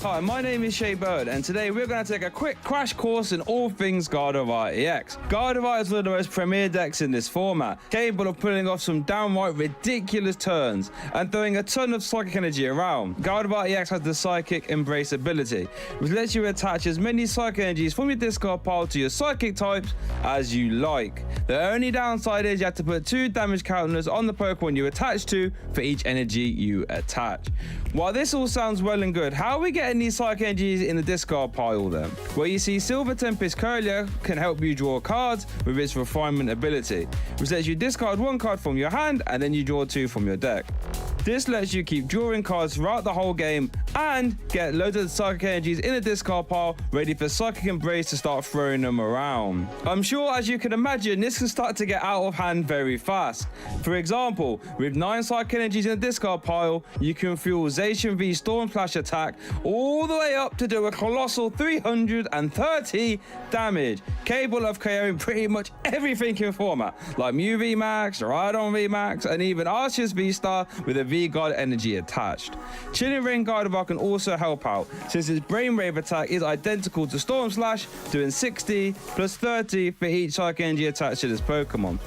Hi, my name is Shay Bird, and today we're going to take a quick crash course in all things Gardevoir EX. Gardevoir is one of the most premier decks in this format, capable of pulling off some downright ridiculous turns and throwing a ton of psychic energy around. Gardevoir EX has the Psychic Embrace ability, which lets you attach as many psychic energies from your discard pile to your psychic types as you like. The only downside is you have to put 2 damage counters on the Pokemon you attach to for each energy you attach. While this all sounds well and good, how are we getting these psychic energies in the discard pile then? Well, you see, Silver Tempest Curlier can help you draw cards with its Refinement ability, which lets you discard 1 card from your hand and then you draw 2 from your deck. This lets you keep drawing cards throughout the whole game and get loads of psychic energies in a discard pile ready for Psychic Embrace to start throwing them around. I'm sure, as you can imagine, this can start to get out of hand very fast. For example, with 9 psychic energies in a discard pile, you can fuel Zacian V Storm Flash attack all the way up to do a colossal 330 damage, capable of KOing pretty much everything in format, like Mew VMAX, Rhydon VMAX, and even Arceus V-Star with a V-Guard energy attached. Chilling Reign Gardevoir can also help out, since its Brainwave attack is identical to Storm Slash, doing 60 plus 30 for each psychic energy attached to this Pokemon.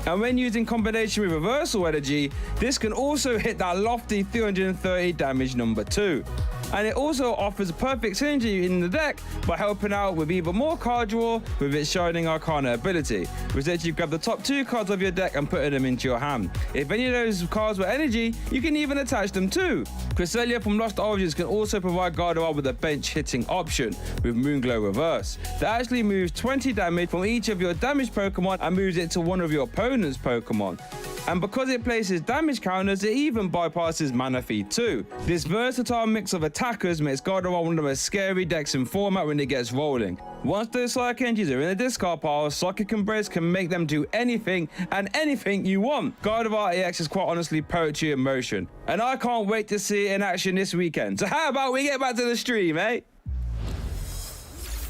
And when used in combination with Reversal Energy, this can also hit that lofty 330 damage number 2. And it also offers a perfect synergy in the deck by helping out with even more card draw with its Shining Arcana ability, which lets you grab the top 2 cards of your deck and put them into your hand. If any of those cards were energy, you can even attach them too. Cresselia from Lost Origins can also provide Gardevoir with a bench hitting option with Moonglow Reverse that actually moves 20 damage from each of your damaged Pokemon and moves it to one of your opponent's Pokemon. And because it places damage counters, it even bypasses Mana Feed too. This versatile mix of attackers makes Gardevoir one of the most scary decks in format when it gets rolling. Once those Psychic Energies are in the discard pile, Psychic Embrace can make them do anything and anything you want. Gardevoir EX is quite honestly poetry in motion, and I can't wait to see it in action this weekend. So how about we get back to the stream, eh?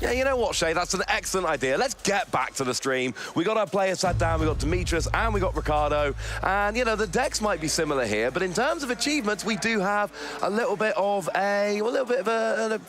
Yeah, you know what, Shay? That's an excellent idea. Let's get back to the stream. We got our players sat down. We got Demetrius and we got Ricardo. And, you know, the decks might be similar here, but in terms of achievements, we do have a little bit of a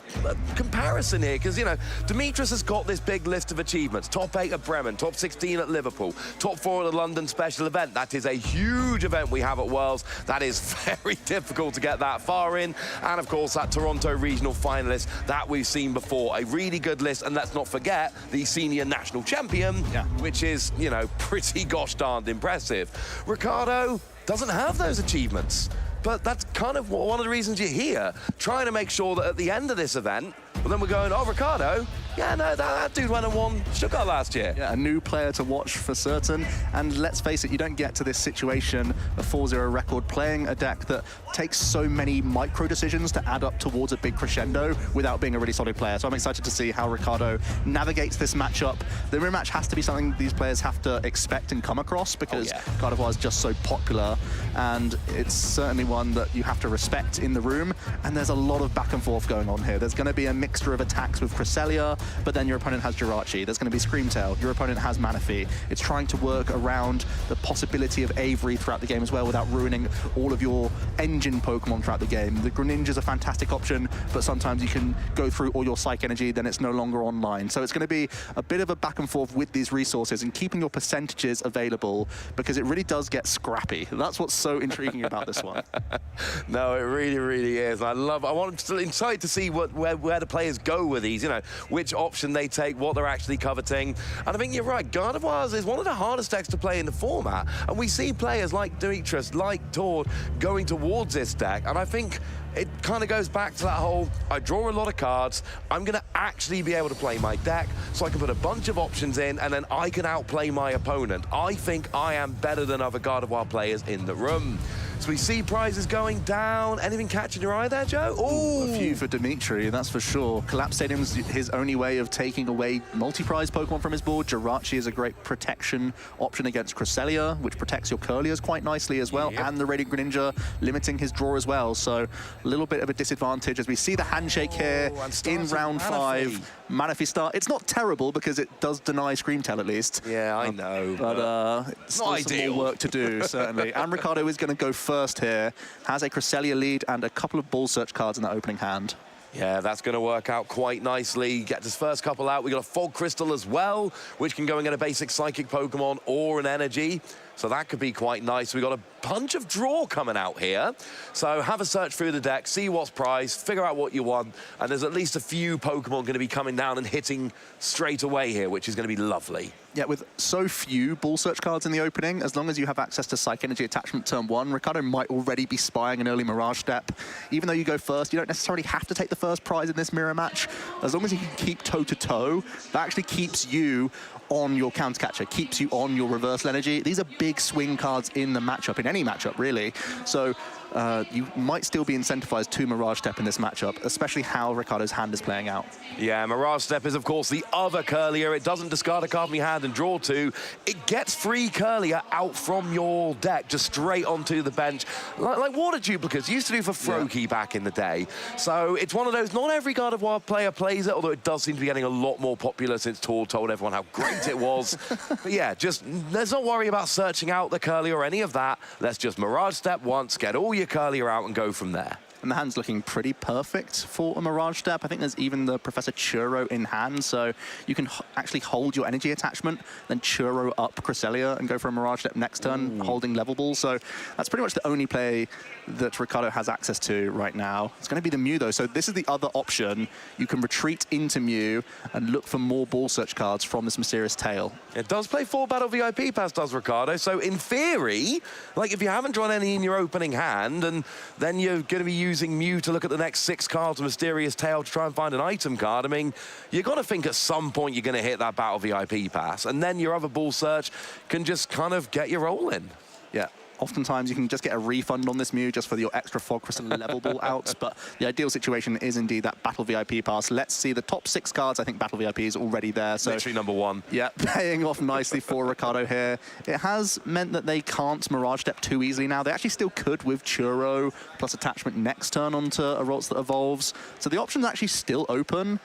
comparison here. Because, you know, Demetrius has got this big list of achievements. Top 8 at Bremen, top 16 at Liverpool, top 4 at the London Special Event. That is a huge event we have at Worlds. That is very difficult to get that far in. And, of course, that Toronto Regional finalist that we've seen before. A really good list, and let's not forget the senior national champion, which is, you know, pretty gosh darned impressive. Ricardo doesn't have those achievements, but that's kind of one of the reasons you're here, trying to make sure that at the end of this event, well, then we're going, oh, Ricardo, Yeah, no, that dude went and won Stuttgart last year. Yeah, a new player to watch for certain. And let's face it, you don't get to this situation, a 4-0 record, playing a deck that takes so many micro decisions to add up towards a big crescendo without being a really solid player. So I'm excited to see how Ricardo navigates this matchup. The rematch has to be something these players have to expect and come across because Gardevoir is just so popular, and it's certainly one that you have to respect in the room. And there's a lot of back and forth going on here. There's going to be a mixture of attacks with Cresselia, but then your opponent has Jirachi. There's going to be Screamtail. Your opponent has Manaphy. It's trying to work around the possibility of Avery throughout the game as well without ruining all of your engine Pokemon throughout the game. The Greninja's a fantastic option, but sometimes you can go through all your Psych Energy, then it's no longer online. So it's going to be a bit of a back and forth with these resources and keeping your percentages available, because it really does get scrappy. That's what's so intriguing about this one. No, it really, really is. I'm excited to see where the players go with these, you know, which option they take, what they're actually coveting. And I think you're right, Gardevoir is one of the hardest decks to play in the format. And we see players like Demetrius, like Tord, going towards this deck. And I think it kind of goes back to that whole, I draw a lot of cards, I'm going to actually be able to play my deck, so I can put a bunch of options in, and then I can outplay my opponent. I think I am better than other Gardevoir players in the room. So we see prizes going down. Anything catching your eye there, Joe? Ooh, a few for Dimitri, that's for sure. Collapse Stadium's his only way of taking away multi-prize Pokemon from his board. Jirachi is a great protection option against Cresselia, which protects your Curliers quite nicely as well, and the Radiant Greninja limiting his draw as well. So a little bit of a disadvantage as we see the handshake here in round 5. Manaphy start. It's not terrible because it does deny Screamtail at least. Yeah, I know. But it's still some more work to do, certainly. And Ricardo is going to go first here. Has a Cresselia lead and a couple of Ball Search cards in that opening hand. Yeah, that's going to work out quite nicely. Get his first couple out. We got a Fog Crystal as well, which can go and get a basic Psychic Pokemon or an Energy. So that could be quite nice. We got a bunch of draw coming out here. So have a search through the deck, see what's prized, figure out what you want, and there's at least a few Pokemon going to be coming down and hitting straight away here, which is going to be lovely. Yeah, with so few Ball Search cards in the opening, as long as you have access to Psych Energy attachment turn 1, Ricardo might already be spying an early Mirage Step. Even though you go first, you don't necessarily have to take the first prize in this mirror match. As long as you can keep toe-to-toe, that actually keeps you on your counter catcher, keeps you on your reversal energy. These are big swing cards in the matchup, in any matchup really. So you might still be incentivized to Mirage Step in this matchup, especially how Ricardo's hand is playing out. Yeah, Mirage Step is of course the other Curlier. It doesn't discard a card from your hand and draw 2. It gets free Curlier out from your deck, just straight onto the bench, like Water Duplicates used to do for Froakie back in the day. So it's one of those, not every Gardevoir player plays it, although it does seem to be getting a lot more popular since Tord told everyone how great it was. But yeah, just let's not worry about searching out the Curlier or any of that. Let's just Mirage Step once, get all your Curlier out and go from there. And the hand's looking pretty perfect for a Mirage Step. I think there's even the Professor Churro in hand, so you can actually hold your energy attachment, then Churro up Cresselia and go for a Mirage Step next turn, holding Level Ball. So that's pretty much the only play that Ricardo has access to right now. It's going to be the Mew, though, so this is the other option. You can retreat into Mew and look for more Ball Search cards from this Mysterious Tail. It does play 4 Battle VIP Pass, does Ricardo, so in theory, like if you haven't drawn any in your opening hand, and then you're going to be using Mew to look at the next 6 cards of Mysterious Tail to try and find an item card, I mean, you've got to think at some point you're going to hit that Battle VIP Pass, and then your other Ball Search can just kind of get you rolling. Yeah. Oftentimes you can just get a refund on this Mew just for your extra Fog Crystal Level Ball outs, but the ideal situation is indeed that Battle VIP Pass. Let's see the top 6 cards. I think Battle VIP is already there. So literally number 1. Yeah, paying off nicely for Ricardo here. It has meant that they can't Mirage Step too easily now. They actually still could with Churro plus attachment next turn onto a Ralts that evolves. So the option's actually still open,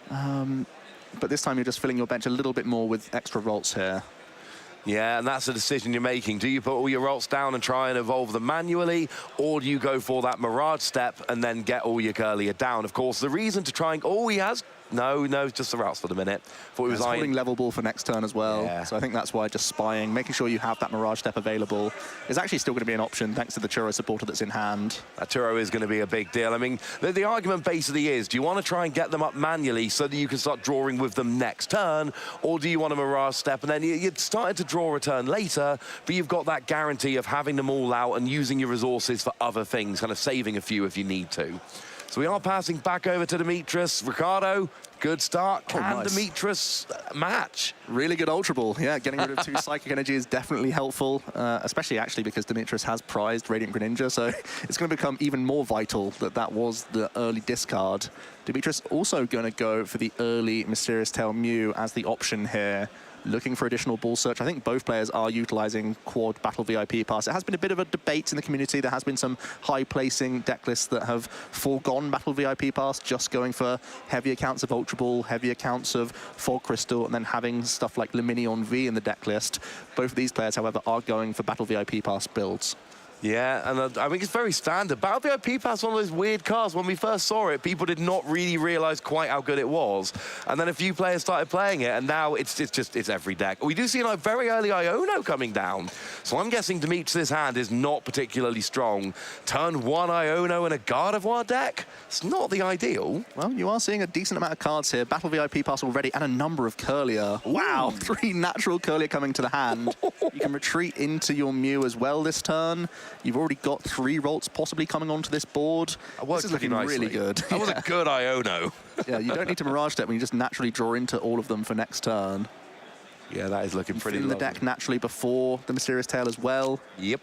but this time you're just filling your bench a little bit more with extra Ralts here. Yeah, and that's the decision you're making. Do you put all your Ralts down and try and evolve them manually, or do you go for that Mirage Step and then get all your Curlier down? Of course, the reason to try and... Oh, he has... No, just the Ralts for the minute. Thought he was holding Level Ball for next turn as well. Yeah. So I think that's why just spying, making sure you have that Mirage Step available is actually still going to be an option thanks to the Churro supporter that's in hand. That Churro is going to be a big deal. I mean, the argument basically is, do you want to try and get them up manually so that you can start drawing with them next turn, or do you want a Mirage Step and then you're starting to draw a turn later, but you've got that guarantee of having them all out and using your resources for other things, kind of saving a few if you need to. So we are passing back over to Demetrius. Ricardo, good start. Can nice. Demetrius match? Really good Ultra Ball. Yeah, getting rid of 2 Psychic Energy is definitely helpful, especially actually because Demetrius has prized Radiant Greninja, so it's going to become even more vital that that was the early discard. Demetrius also going to go for the early Mysterious Tail Mew as the option here, looking for additional ball search. I think both players are utilizing quad battle VIP pass. It has been a bit of a debate in the community. There has been some high placing deck lists that have foregone battle VIP pass, just going for heavy accounts of Ultra Ball, heavy accounts of Fog Crystal, and then having stuff like Luminion V in the deck list. Both of these players, however, are going for battle VIP pass builds. Yeah, and I think it's very standard. Battle VIP Pass is one of those weird cards. When we first saw it, people did not really realize quite how good it was. And then a few players started playing it, and now it's every deck. We do see a very early Iono coming down. So I'm guessing Demetrius' hand is not particularly strong. Turn 1 Iono in a Gardevoir deck? It's not the ideal. Well, you are seeing a decent amount of cards here. Battle VIP Pass already, and a number of Curlier. Wow, 3 natural Curlier coming to the hand. You can retreat into your Mew as well this turn. You've already got 3 Rolts possibly coming onto this board. This is looking really good. That was a good Iono. Yeah, you don't need to Mirage Step when you just naturally draw into all of them for next turn. Yeah, that is looking pretty in the deck naturally before the Mysterious Tail as well. Yep.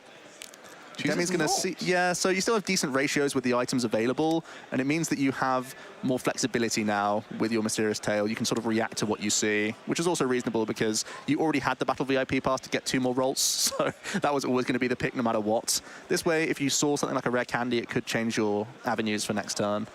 Demi's going to see, yeah, so you still have decent ratios with the items available, and it means that you have more flexibility now with your Mysterious Tail. You can sort of react to what you see, which is also reasonable because you already had the Battle VIP pass to get 2 more Rolts, so that was always going to be the pick no matter what. This way, if you saw something like a rare candy, it could change your avenues for next turn.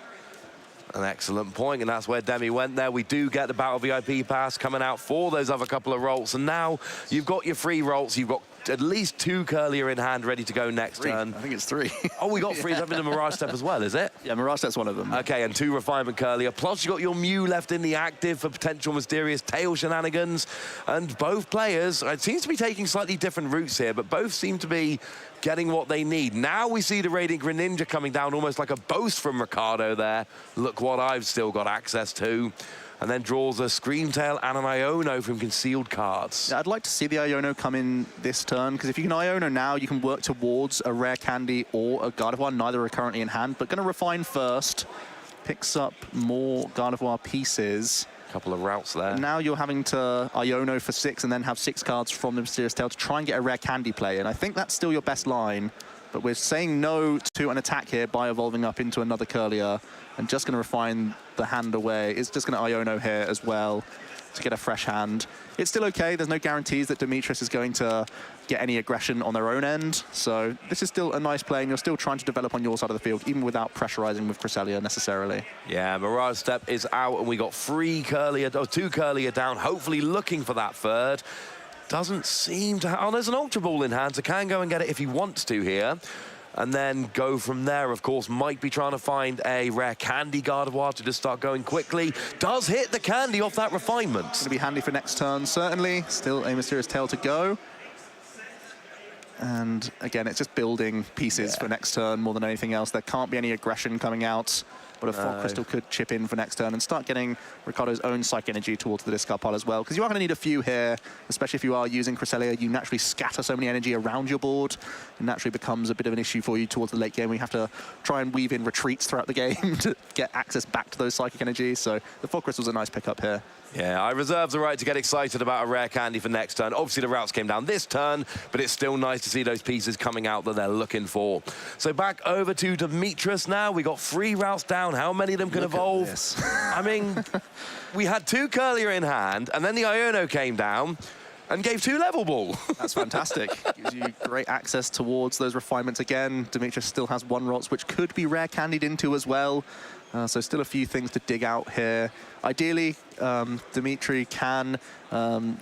An excellent point, and that's where Demi went there. We do get the Battle VIP pass coming out for those other couple of Rolts, and now you've got your 3 Rolts, you've got at least 2 Curlier in hand ready to go next 3. turn. I think it's 3. Oh, we got 3. Is that been a Mirage Step as well, is it? Yeah, Mirage Step's one of them. Okay, and 2 Refinement Curlier. Plus, you got your Mew left in the active for potential Mysterious Tail shenanigans. And both players, it seems to be taking slightly different routes here, but both seem to be getting what they need. Now we see the Radiant Greninja coming down almost like a boast from Ricardo there. Look what I've still got access to. And then draws a Screamtail and an Iono from concealed cards. Yeah, I'd like to see the Iono come in this turn, because if you can Iono now, you can work towards a rare candy or a Gardevoir. Neither are currently in hand, but going to refine first. Picks up more Gardevoir pieces. Couple of routes there. And now you're having to Iono for 6 and then have 6 cards from the Mysterious Tail to try and get a rare candy play. And I think that's still your best line. But we're saying no to an attack here by evolving up into another Curlier and just going to refine the hand away. It's just going to Iono here as well to get a fresh hand. It's still okay. There's no guarantees that Demetrius is going to get any aggression on their own end. So this is still a nice play, and you're still trying to develop on your side of the field, even without pressurizing with Cresselia necessarily. Yeah, Mirage Step is out, and we got 3 Curlier, or 2 Curlier down, hopefully looking for that third. Doesn't seem to oh, there's an Ultra Ball in hand, so can go and get it if he wants to here. And then go from there, of course. Might be trying to find a rare candy Gardevoir to just start going quickly. Does hit the candy off that refinement. It's going to be handy for next turn, certainly. Still a Mysterious Tail to go. And again, it's just building pieces for next turn more than anything else. There can't be any aggression coming out, but a Fog Crystal could chip in for next turn and start getting Ricardo's own Psych Energy towards the discard pile as well, because you are going to need a few here, especially if you are using Cresselia. You naturally scatter so many energy around your board. It naturally becomes a bit of an issue for you towards the late game. We have to try and weave in retreats throughout the game to get access back to those Psychic Energies. So the Fog Crystal's a nice pickup here. Yeah, I reserve the right to get excited about a rare candy for next turn. Obviously, the routes came down this turn, but it's still nice to see those pieces coming out that they're looking for. So back over to Demetrius now. We got 3 routes down. How many of them can evolve? I mean, we had 2 Curlier in hand, and then the Iono came down and gave 2 Level Ball. That's fantastic. Gives you great access towards those refinements again. Demetrius still has 1 Rots, which could be rare candied into as well. So still a few things to dig out here. Ideally, Dimitri can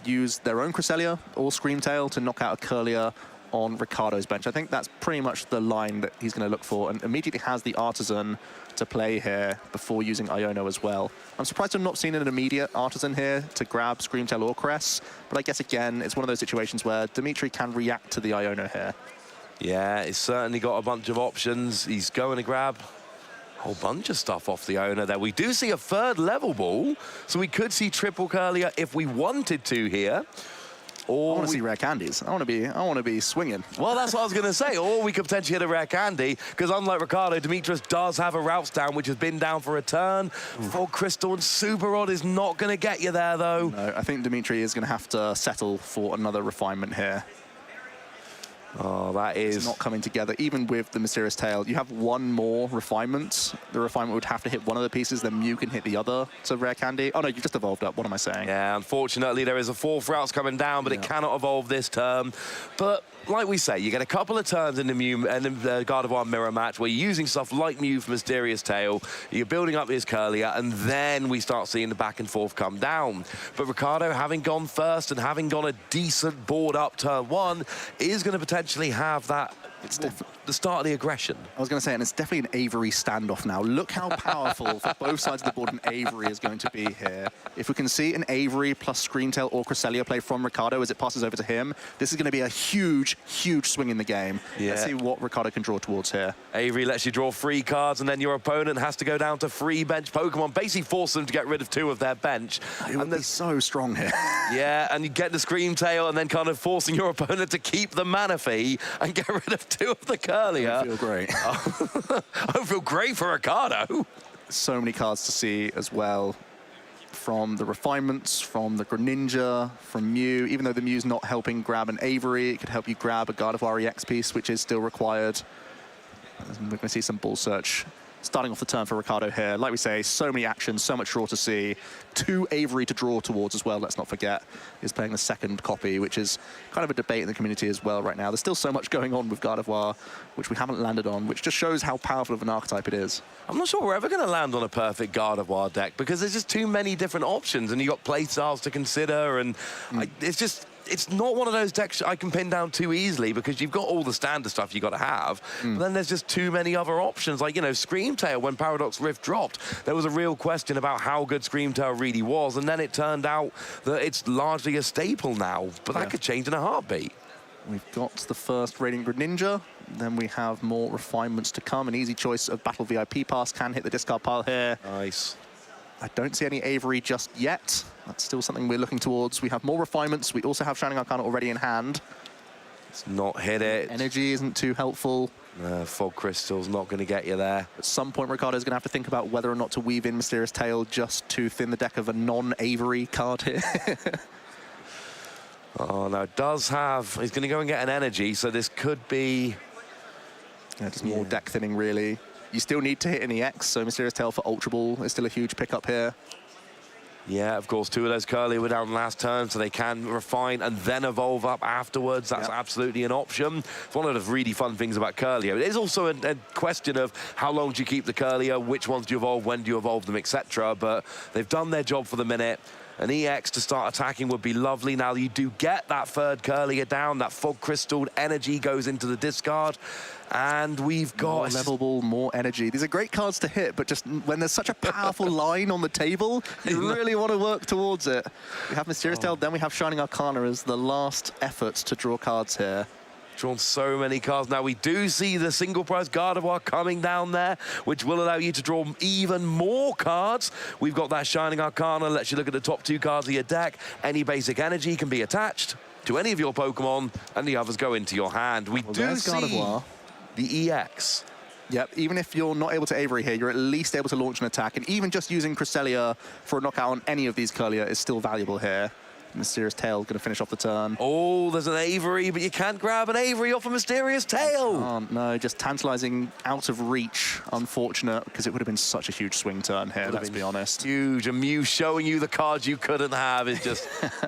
use their own Cresselia or Screamtail to knock out a Curlier on Ricardo's bench. I think that's pretty much the line that he's going to look for, and immediately has the Artisan to play here before using Iono as well. I'm surprised I've not seen an immediate Artisan here to grab Screamtail or Cress, but I guess, again, it's one of those situations where Dimitri can react to the Iono here. Yeah, he's certainly got a bunch of options. He's going to grab a whole bunch of stuff off the owner there. We do see a 3rd Level Ball, so we could see triple Curlier if we wanted to here. Or I want to see rare candies. I want to be swinging. Well, that's what I was going to say. Or we could potentially hit a rare candy, because unlike Ricardo, Demetrius does have a routes down, which has been down for a turn. Fog Crystal and Super Rod is not going to get you there, though. No, I think Dimitri is going to have to settle for another refinement here. Oh, that is... It's not coming together. Even with the Mysterious Tail, you have one more refinement. The refinement would have to hit one of the pieces, then Mew can hit the other to rare candy. Oh, no, you just evolved up. What am I saying? Yeah, unfortunately, there is a 4th routes coming down, but it cannot evolve this term. But like we say, you get a couple of turns in the Mew and the Gardevoir mirror match where you're using stuff like Mew for Mysterious Tail, you're building up his Curlier, and then we start seeing the back and forth come down. But Ricardo, having gone first and having gone a decent board up turn 1, is going to potentially have that. It's the start of the aggression. I was going to say, and it's definitely an Avery standoff now. Look how powerful for both sides of the board an Avery is going to be here. If we can see an Avery plus Screamtail or Cresselia play from Ricardo as it passes over to him, this is going to be a huge, huge swing in the game. Yeah. Let's see what Ricardo can draw towards here. Avery lets you draw 3 cards, and then your opponent has to go down to 3 bench Pokemon, basically force them to get rid of 2 of their bench. It would be so strong here. Yeah, and you get the Screamtail, and then kind of forcing your opponent to keep the Manaphy and get rid of 2 of the Curlier. I feel great. I feel great for Ricardo. So many cards to see as well. From the refinements, from the Greninja, from Mew. Even though the Mew's not helping grab an Avery, it could help you grab a Gardevoir EX piece, which is still required. We're going to see some Ball Search starting off the turn for Ricardo here. Like we say, so many actions, so much draw to see. 2 Avery to draw towards as well, let's not forget. Is playing the 2nd copy, which is kind of a debate in the community as well right now. There's still so much going on with Gardevoir, which we haven't landed on, which just shows how powerful of an archetype it is. I'm not sure we're ever going to land on a perfect Gardevoir deck, because there's just too many different options, and you've got play styles to consider, and it's just... It's not one of those decks I can pin down too easily, because you've got all the standard stuff you've got to have, but then there's just too many other options. Like, you know, Screamtail, when Paradox Rift dropped, there was a real question about how good Screamtail really was, and then it turned out that it's largely a staple now, but that could change in a heartbeat. We've got the first Radiant Greninja, then we have more refinements to come. An easy choice of Battle VIP Pass can hit the discard pile here. Nice. I don't see any Avery just yet. That's still something we're looking towards. We have more refinements. We also have Shining Arcana already in hand. It's not hit it. Energy isn't too helpful. Fog Crystal's not going to get you there. At some point, Ricardo's going to have to think about whether or not to weave in Mysterious Tail just to thin the deck of a non-Avery card here. Oh, no, it does have... He's going to go and get an energy, so this could be... Yeah, just more deck thinning, really. You still need to hit an EX, so Mysterious Tail for Ultra Ball is still a huge pickup here. Yeah, of course, 2 of those Curly were down last turn, so they can refine and then evolve up afterwards. That's absolutely an option. It's one of the really fun things about Curlier. It is also a question of how long do you keep the Curlier, which ones do you evolve, when do you evolve them, etc. But they've done their job for the minute. An EX to start attacking would be lovely. Now you do get that 3rd Curlier down, that Fog Crystal energy goes into the discard. And we've got... More level ball, more energy. These are great cards to hit, but just when there's such a powerful line on the table, you really want to work towards it. We have Mysterious Tail, then we have Shining Arcana as the last effort to draw cards here. Drawn so many cards. Now we do see the single prize Gardevoir coming down there, which will allow you to draw even more cards. We've got that Shining Arcana, lets you look at the top 2 cards of your deck. Any basic energy can be attached to any of your Pokemon, and the others go into your hand. We do see Gardevoir. The EX. Yep, even if you're not able to Avery here, you're at least able to launch an attack, and even just using Cresselia for a knockout on any of these Curlier is still valuable here. Mysterious Tail going to finish off the turn. Oh, there's an Avery, but you can't grab an Avery off a Mysterious Tail. No, just tantalizing out of reach. Unfortunate, because it would have been such a huge swing turn here, let's be honest. Huge, and Mew showing you the cards you couldn't have is just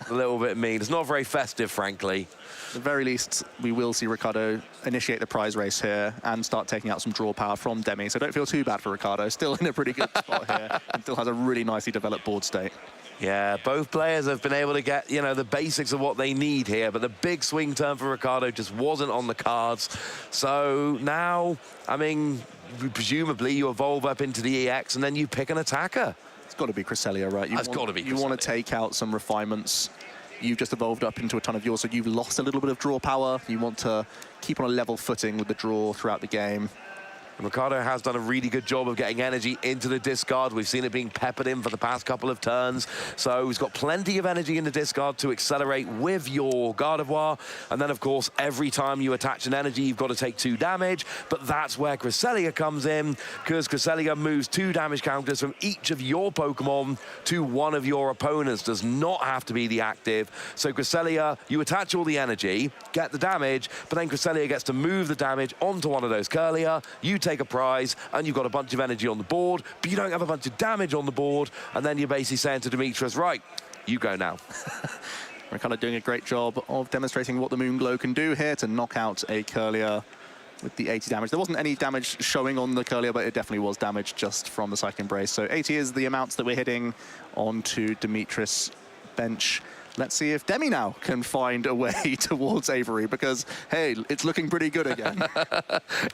a little bit mean. It's not very festive, frankly. At the very least, we will see Ricardo initiate the prize race here and start taking out some draw power from Demi. So don't feel too bad for Ricardo. Still in a pretty good spot here and still has a really nicely developed board state. Yeah, both players have been able to get, you know, the basics of what they need here, but the big swing turn for Ricardo just wasn't on the cards. So now, I mean, presumably you evolve up into the EX and then you pick an attacker. It's got to be Cresselia, right? It's got to be Cresselia. You want to take out some refinements. You've just evolved up into a ton of yours, so you've lost a little bit of draw power. You want to keep on a level footing with the draw throughout the game. And Ricardo has done a really good job of getting energy into the discard. We've seen it being peppered in for the past couple of turns. So he's got plenty of energy in the discard to accelerate with your Gardevoir. And then, of course, every time you attach an energy, you've got to take 2 damage. But that's where Cresselia comes in, because Cresselia moves 2 damage counters from each of your Pokemon to one of your opponents. Does not have to be the active. So Cresselia, you attach all the energy, get the damage, but then Cresselia gets to move the damage onto one of those Curlier. You take a prize, and you've got a bunch of energy on the board, but you don't have a bunch of damage on the board, and then you're basically saying to Demetrius, right, you go now. We're kind of doing a great job of demonstrating what the Moonglow can do here to knock out a Curlier with the 80 damage. There wasn't any damage showing on the Curlier, but it definitely was damage just from the Psychic Embrace. So 80 is the amounts that we're hitting onto Demetrius' bench. Let's see if Demi now can find a way towards Avery, because, hey, it's looking pretty good again.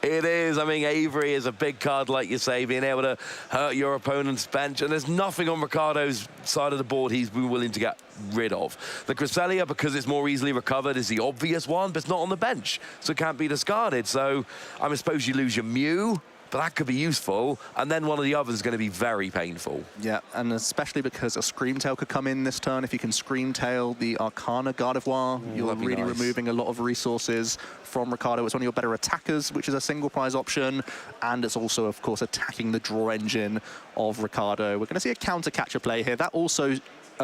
It is. I mean, Avery is a big card, like you say, being able to hurt your opponent's bench. And there's nothing on Ricardo's side of the board he's been willing to get rid of. The Cresselia, because it's more easily recovered, is the obvious one, but it's not on the bench, so it can't be discarded. So I suppose you lose your Mew, but that could be useful, and then one of the others is going to be very painful. Yeah, and especially because a Screamtail could come in this turn. If you can Screamtail the Arcana Gardevoir, you're really removing a lot of resources from Ricardo. It's one of your better attackers, which is a single prize option, and it's also, of course, attacking the draw engine of Ricardo. We're going to see a counter catcher play here. That also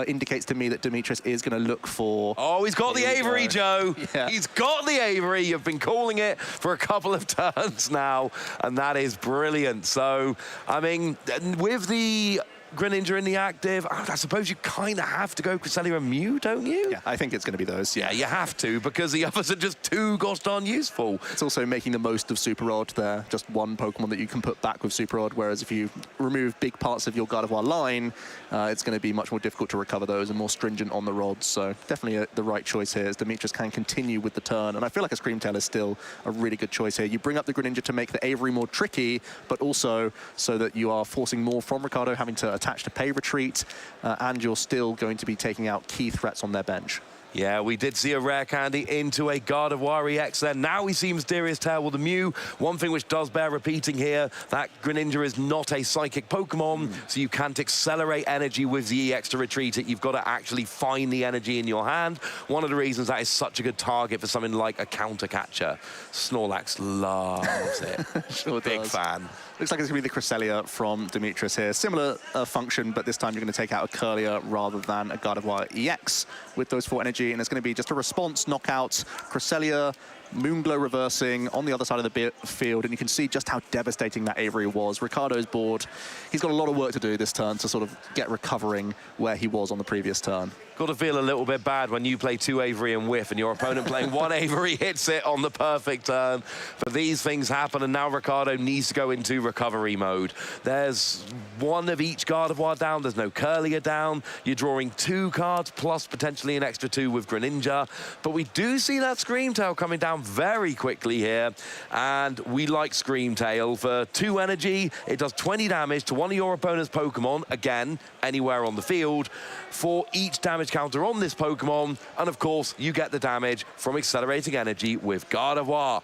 indicates to me that Demetrius is going to look for... Oh, he's got the Avery, Joe. Yeah. He's got the Avery. You've been calling it for a couple of turns now, and that is brilliant. So, I mean, with the Greninja in the active, I suppose you kind of have to go Cresselia and Mew, don't you? Yeah, I think it's going to be those. Yeah, you have to, because the others are just too gosh darn useful. It's also making the most of Super Rod there. Just one Pokemon that you can put back with Super Rod, whereas if you remove big parts of your Gardevoir line, it's going to be much more difficult to recover those and more stringent on the rods. So definitely the right choice here, as Demetrius can continue with the turn. And I feel like a Screamtail is still a really good choice here. You bring up the Greninja to make the Avery more tricky, but also so that you are forcing more from Ricardo, having to attach to pay retreat, and you're still going to be taking out key threats on their bench. Yeah, we did see a rare candy into a Gardevoir EX there. Now we see Mysterious Tail with the Mew. One thing which does bear repeating here, that Greninja is not a psychic Pokemon, so you can't accelerate energy with the EX to retreat it. You've got to actually find the energy in your hand. One of the reasons that is such a good target for something like a counter catcher. Snorlax loves it. Sure Big does. fan. Looks like it's going to be the Cresselia from Demetrius here. Similar function, but this time you're going to take out a Curlier rather than a Gardevoir EX with those 4 energy, and it's going to be just a response knockout. Cresselia, Moonglow reversing on the other side of the field, and you can see just how devastating that Avery was. Ricardo's board, he's got a lot of work to do this turn to sort of get recovering where he was on the previous turn. Got to feel a little bit bad when you play 2 Avery and whiff, and your opponent playing 1 Avery hits it on the perfect turn. But these things happen, and now Ricardo needs to go into recovery mode. There's 1 of each Gardevoir down. There's no Curlier down. You're drawing 2 cards, plus potentially an extra 2 with Greninja. But we do see that Screamtail coming down very quickly here, and we like Screamtail. For 2 energy, it does 20 damage to one of your opponent's Pokemon, again, anywhere on the field, for each damage counter on this Pokemon, and of course, you get the damage from accelerating energy with Gardevoir.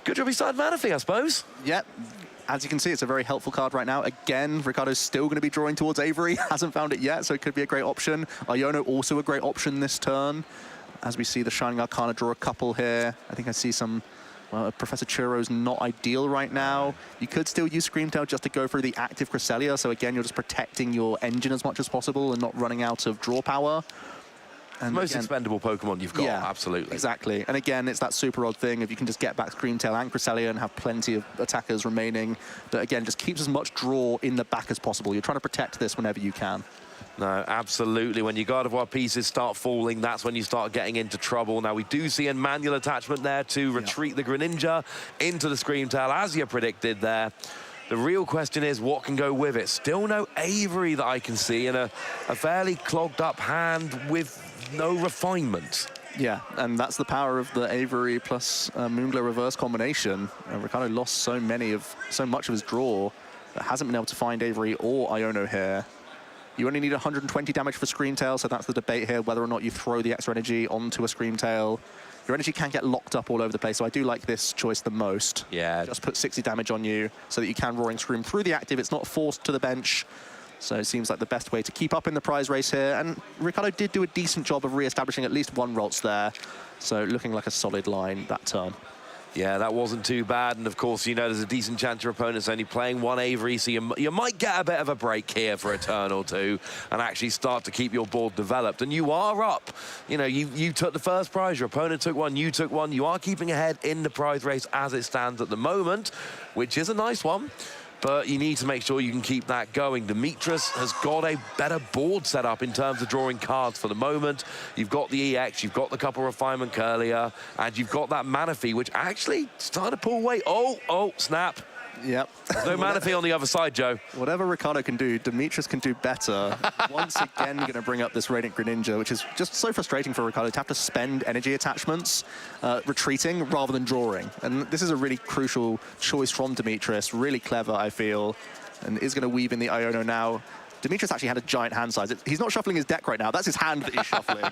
Good job he started Manaphy, I suppose. Yep. As you can see, it's a very helpful card right now. Again, Ricardo's still going to be drawing towards Avery. Hasn't found it yet, so it could be a great option. Iono also a great option this turn. As we see the Shining Arcana draw a couple here. I think I see some... Well, Professor Churro's not ideal right now. You could still use Screamtail just to go through the active Cresselia. So again, you're just protecting your engine as much as possible and not running out of draw power. And most expendable Pokemon you've got, yeah, absolutely. Exactly. And again, it's that super odd thing. If you can just get back Screamtail and Cresselia and have plenty of attackers remaining, that again, just keeps as much draw in the back as possible. You're trying to protect this whenever you can. No, absolutely. When your Gardevoir pieces start falling, that's when you start getting into trouble. Now, we do see a manual attachment there to retreat the Greninja into the Screamtail, as you predicted there. The real question is, what can go with it? Still no Avery that I can see, and a fairly clogged up hand with no refinement. Yeah, and that's the power of the Avery plus Moonglow reverse combination. Ricardo lost so much of his draw that hasn't been able to find Avery or Iono here. You only need 120 damage for Screamtail, so that's the debate here, whether or not you throw the extra energy onto a Screamtail. your energy can get locked up all over the place, so I do like this choice the most. Yeah. Just put 60 damage on you so that you can Roaring Scream through the active. It's not forced to the bench. So it seems like the best way to keep up in the prize race here. And Ricardo did do a decent job of re-establishing at least one Ralts there. So looking like a solid line that turn. Yeah, that wasn't too bad. And of course, you know, there's a decent chance your opponent's only playing one Avery, so you might get a bit of a break here for a turn or two and actually start to keep your board developed. And you are up. You know, you took the first prize, your opponent took one, you took one. You are keeping ahead in the prize race as it stands at the moment, which is a nice one. But you need to make sure you can keep that going. Demetrius has got a better board set up in terms of drawing cards for the moment. You've got the EX, you've got the couple refinement Curlier, and you've got that Manaphy, which actually started to pull away. Oh, snap. Yep. There's no Manaphy on the other side, Joe. Whatever Ricardo can do, Demetrius can do better. Once again, going to bring up this Radiant Greninja, which is just so frustrating for Ricardo to have to spend energy attachments retreating rather than drawing. And this is a really crucial choice from Demetrius. Really clever, I feel, and is going to weave in the Iono now. Demetrius actually had a giant hand size. He's not shuffling his deck right now. That's his hand that he's shuffling.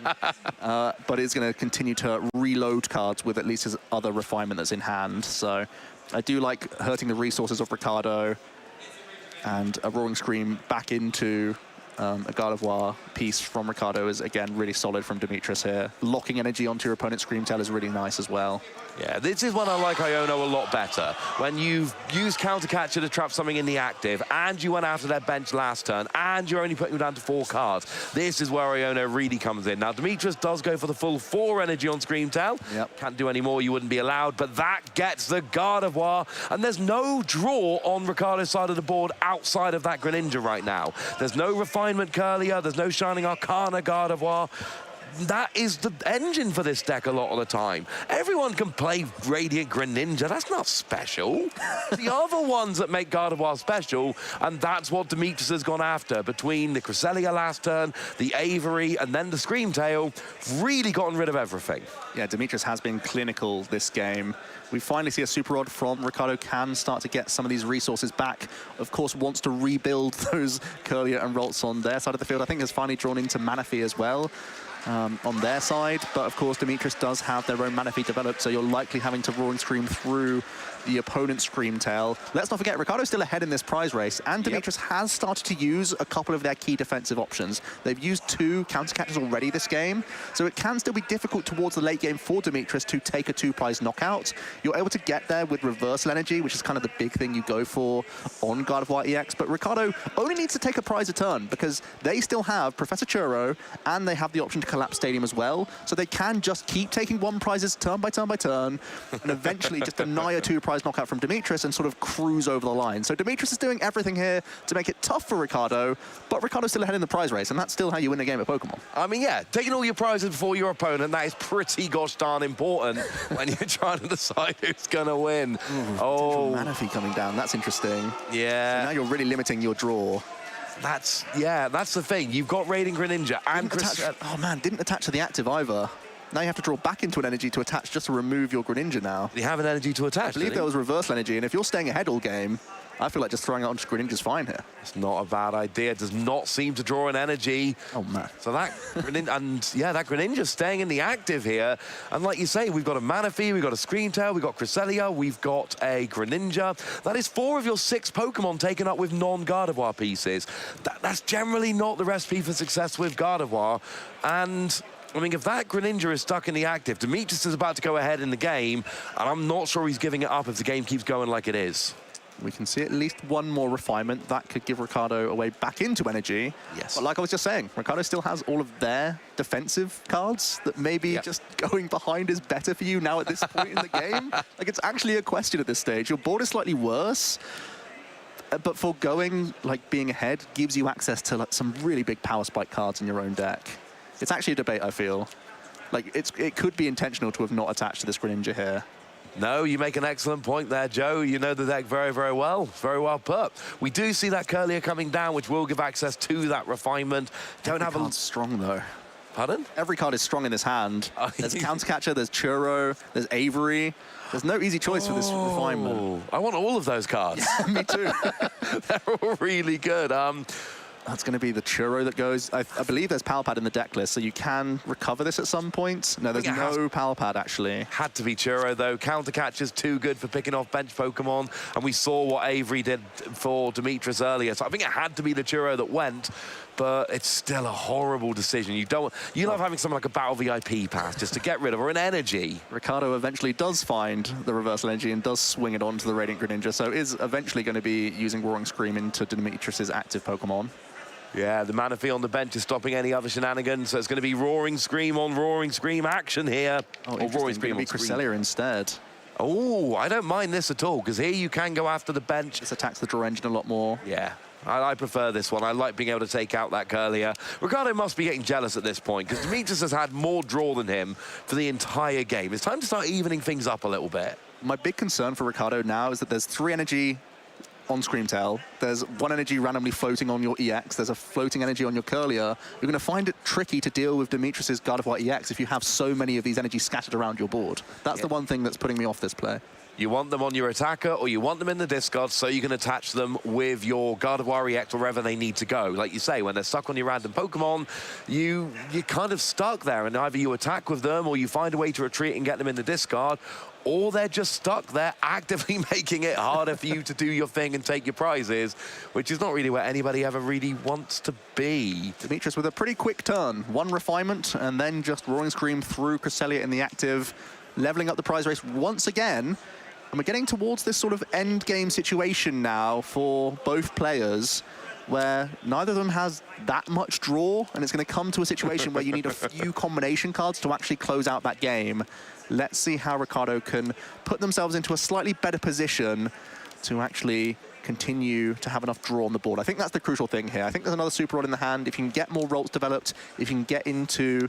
But he's going to continue to reload cards with at least his other refinement that's in hand. So I do like hurting the resources of Ricardo, and a Roaring Scream back into a Gardevoir piece from Ricardo is, again, really solid from Demetrius here. Locking energy onto your opponent's Scream Tail is really nice as well. Yeah, this is when I like Iono a lot better. When you've used Counter Catcher to trap something in the active, and you went after their bench last turn, and you're only putting them down to 4 cards. This is where Iono really comes in. Now, Demetrius does go for the full 4 energy on Scream Tail. Yep. Can't do any more, you wouldn't be allowed, but that gets the Gardevoir, and there's no draw on Ricardo's side of the board outside of that Greninja right now. There's no Refinement Curlier, there's no Shining Arcana Gardevoir. That is the engine for this deck a lot of the time. Everyone can play Radiant Greninja. That's not special. The other ones that make Gardevoir special, and that's what Demetrius has gone after. Between the Cresselia last turn, the Avery, and then the Scream Tail, really gotten rid of everything. Yeah, Demetrius has been clinical this game. We finally see a Super Rod from Ricardo, can start to get some of these resources back. Of course, wants to rebuild those Curlier and Ralts on their side of the field. I think has finally drawn into Manaphy as well. On their side, but of course Demetrius does have their own Manaphy developed, so you're likely having to Roaring Scream through the opponent's Scream Tail. Let's not forget, Ricardo's still ahead in this prize race, and Demetrius has started to use a couple of their key defensive options. They've used 2 counter catchers already this game, so it can still be difficult towards the late game for Demetrius to take a 2-prize knockout. You're able to get there with reversal energy, which is kind of the big thing you go for on Gardevoir EX, but Ricardo only needs to take a prize a turn because they still have Professor Churro, and they have the option to collapse Stadium as well, so they can just keep taking 1 prizes turn by turn by turn, and eventually just deny a 2-prize knockout from Demetrius and sort of cruise over the line. So Demetrius is doing everything here to make it tough for Ricardo, but Ricardo's still ahead in the prize race, and that's still how you win a game of Pokemon. I mean, yeah, taking all your prizes before your opponent, that is pretty gosh darn important when you're trying to decide who's going to win. Ooh, Manaphy coming down, that's interesting. Yeah. So now you're really limiting your draw. That's the thing. You've got Radiant Greninja and oh man, didn't attach to the active either. Now you have to draw back into an energy to attach just to remove your Greninja now. You have an energy to attach, I believe there was reversal energy, and if you're staying ahead all game, I feel like just throwing it onto Greninja's fine here. It's not a bad idea. It does not seem to draw an energy. Oh, man. So that Greninja, and yeah, that Greninja's staying in the active here. And like you say, we've got a Manaphy, we've got a Scream Tail, we've got Cresselia, we've got a Greninja. That is 4 of your 6 Pokemon taken up with non-Gardevoir pieces. That's generally not the recipe for success with Gardevoir. And I mean, if that Greninja is stuck in the active, Demetrius is about to go ahead in the game, and I'm not sure he's giving it up if the game keeps going like it is. We can see at least 1 more refinement. That could give Ricardo a way back into energy. Yes. But like I was just saying, Ricardo still has all of their defensive cards that maybe just going behind is better for you now at this point in the game. Like, it's actually a question at this stage. Your board is slightly worse, but foregoing, like, being ahead gives you access to like, some really big power spike cards in your own deck. It's actually a debate, I feel. Like, it could be intentional to have not attached to this Greninja here. No, you make an excellent point there, Joe. You know the deck very, very well. Very well put. We do see that Curlier coming down, which will give access to that refinement. Don't have a strong, though. Pardon? Every card is strong in this hand. There's Counter Catcher, there's Churro, there's Avery. There's no easy choice for this refinement. I want all of those cards. Yeah, me too. They're all really good. That's going to be the Churro that goes. I believe there's Power Pad in the deck list, so you can recover this at some point. No, there's no Power Pad, actually. Had to be Churro, though. Counter Catch is too good for picking off bench Pokemon, and we saw what Avery did for Demetrius earlier, so I think it had to be the Churro that went, but it's still a horrible decision. You love having something like a Battle VIP pass just to get rid of, or an energy. Ricardo eventually does find the reversal energy and does swing it onto the Radiant Greninja, so is eventually going to be using Roaring Scream into Demetrius's active Pokemon. Yeah, the Manaphy on the bench is stopping any other shenanigans, so it's going to be Roaring Scream on Roaring Scream action here. Oh, or Roaring Scream on Cresselia instead. Oh, I don't mind this at all, because here you can go after the bench. This attacks the draw engine a lot more. Yeah, I prefer this one. I like being able to take out that Curlier. Ricardo must be getting jealous at this point, because Demetrius has had more draw than him for the entire game. It's time to start evening things up a little bit. My big concern for Ricardo now is that there's 3 energy on Screamtail, there's 1 energy randomly floating on your EX, there's a floating energy on your Curlier. You're going to find it tricky to deal with Demetrius's Gardevoir EX if you have so many of these energies scattered around your board. That's the one thing that's putting me off this play. You want them on your attacker, or you want them in the discard so you can attach them with your Gardevoir EX wherever they need to go. Like you say, when they're stuck on your random Pokemon, you're kind of stuck there, and either you attack with them, or you find a way to retreat and get them in the discard, or they're just stuck there, actively making it harder for you to do your thing and take your prizes, which is not really where anybody ever really wants to be. Demetrius with a pretty quick turn. 1 refinement, and then just Roaring Scream through Cresselia in the active, leveling up the prize race once again. And we're getting towards this sort of end game situation now for both players, where neither of them has that much draw, and it's going to come to a situation where you need a few combination cards to actually close out that game. Let's see how Ricardo can put themselves into a slightly better position to actually continue to have enough draw on the board. I think that's the crucial thing here. I think there's another Super Rod in the hand. If you can get more rolls developed, if you can get into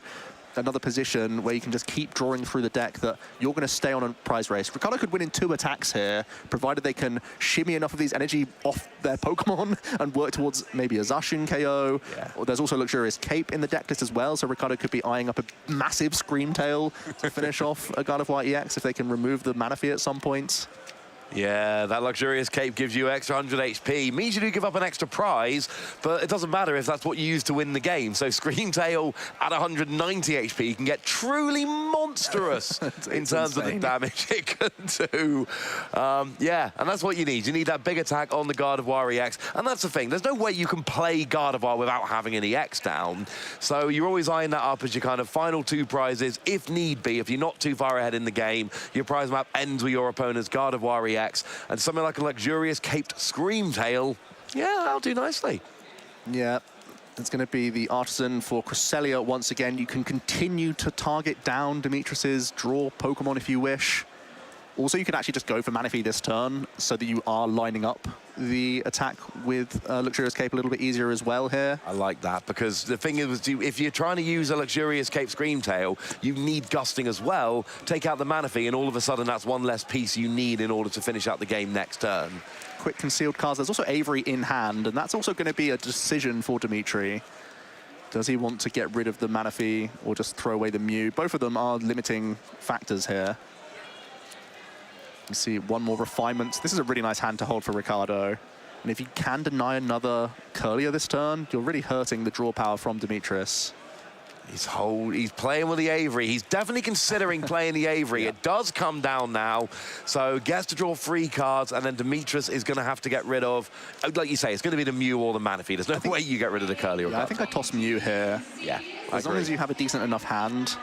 another position where you can just keep drawing through the deck, that you're going to stay on a prize race. Ricardo could win in 2 attacks here, provided they can shimmy enough of these energy off their Pokemon and work towards maybe a Zacian KO. Yeah. Or there's also Luxurious Cape in the deck list as well, so Ricardo could be eyeing up a massive Screamtail to finish off a Gardevoir EX if they can remove the Manaphy at some point. Yeah, that Luxurious Cape gives you extra 100 HP. Means you do give up an extra prize, but it doesn't matter if that's what you use to win the game. So Screamtail at 190 HP can get truly monstrous in terms of the damage it can do. Yeah, and that's what you need. You need that big attack on the Gardevoir EX. And that's the thing. There's no way you can play Gardevoir without having an EX down. So you're always eyeing that up as your kind of final 2 prizes, if need be. If you're not too far ahead in the game, your prize map ends with your opponent's Gardevoir EX. And something like a Luxurious Caped Screamtail, yeah, that'll do nicely. Yeah, it's going to be the Artisan for Cresselia once again. You can continue to target down Demetrius's draw Pokemon if you wish. Also, you can actually just go for Manaphy this turn so that you are lining up the attack with Luxurious Cape a little bit easier as well here. I like that, because the thing is, if you're trying to use a Luxurious Cape Screamtail, you need Gusting as well. Take out the Manaphy, and all of a sudden that's 1 less piece you need in order to finish out the game next turn. Quick concealed cards. There's also Avery in hand, and that's also going to be a decision for Dimitri. Does he want to get rid of the Manaphy or just throw away the Mew? Both of them are limiting factors here. You see 1 more refinement. This is a really nice hand to hold for Ricardo. And if you can deny another Curlier this turn, you're really hurting the draw power from Demetrius. He's playing with the Avery. He's definitely considering playing the Avery. Yeah. It does come down now, so gets to draw 3 cards, and then Demetrius is going to have to get rid of, like you say, it's going to be the Mew or the Manaphy. There's no way you get rid of the Curlier. Yeah, I think I toss Mew here. Yeah, as long as you have a decent enough hand,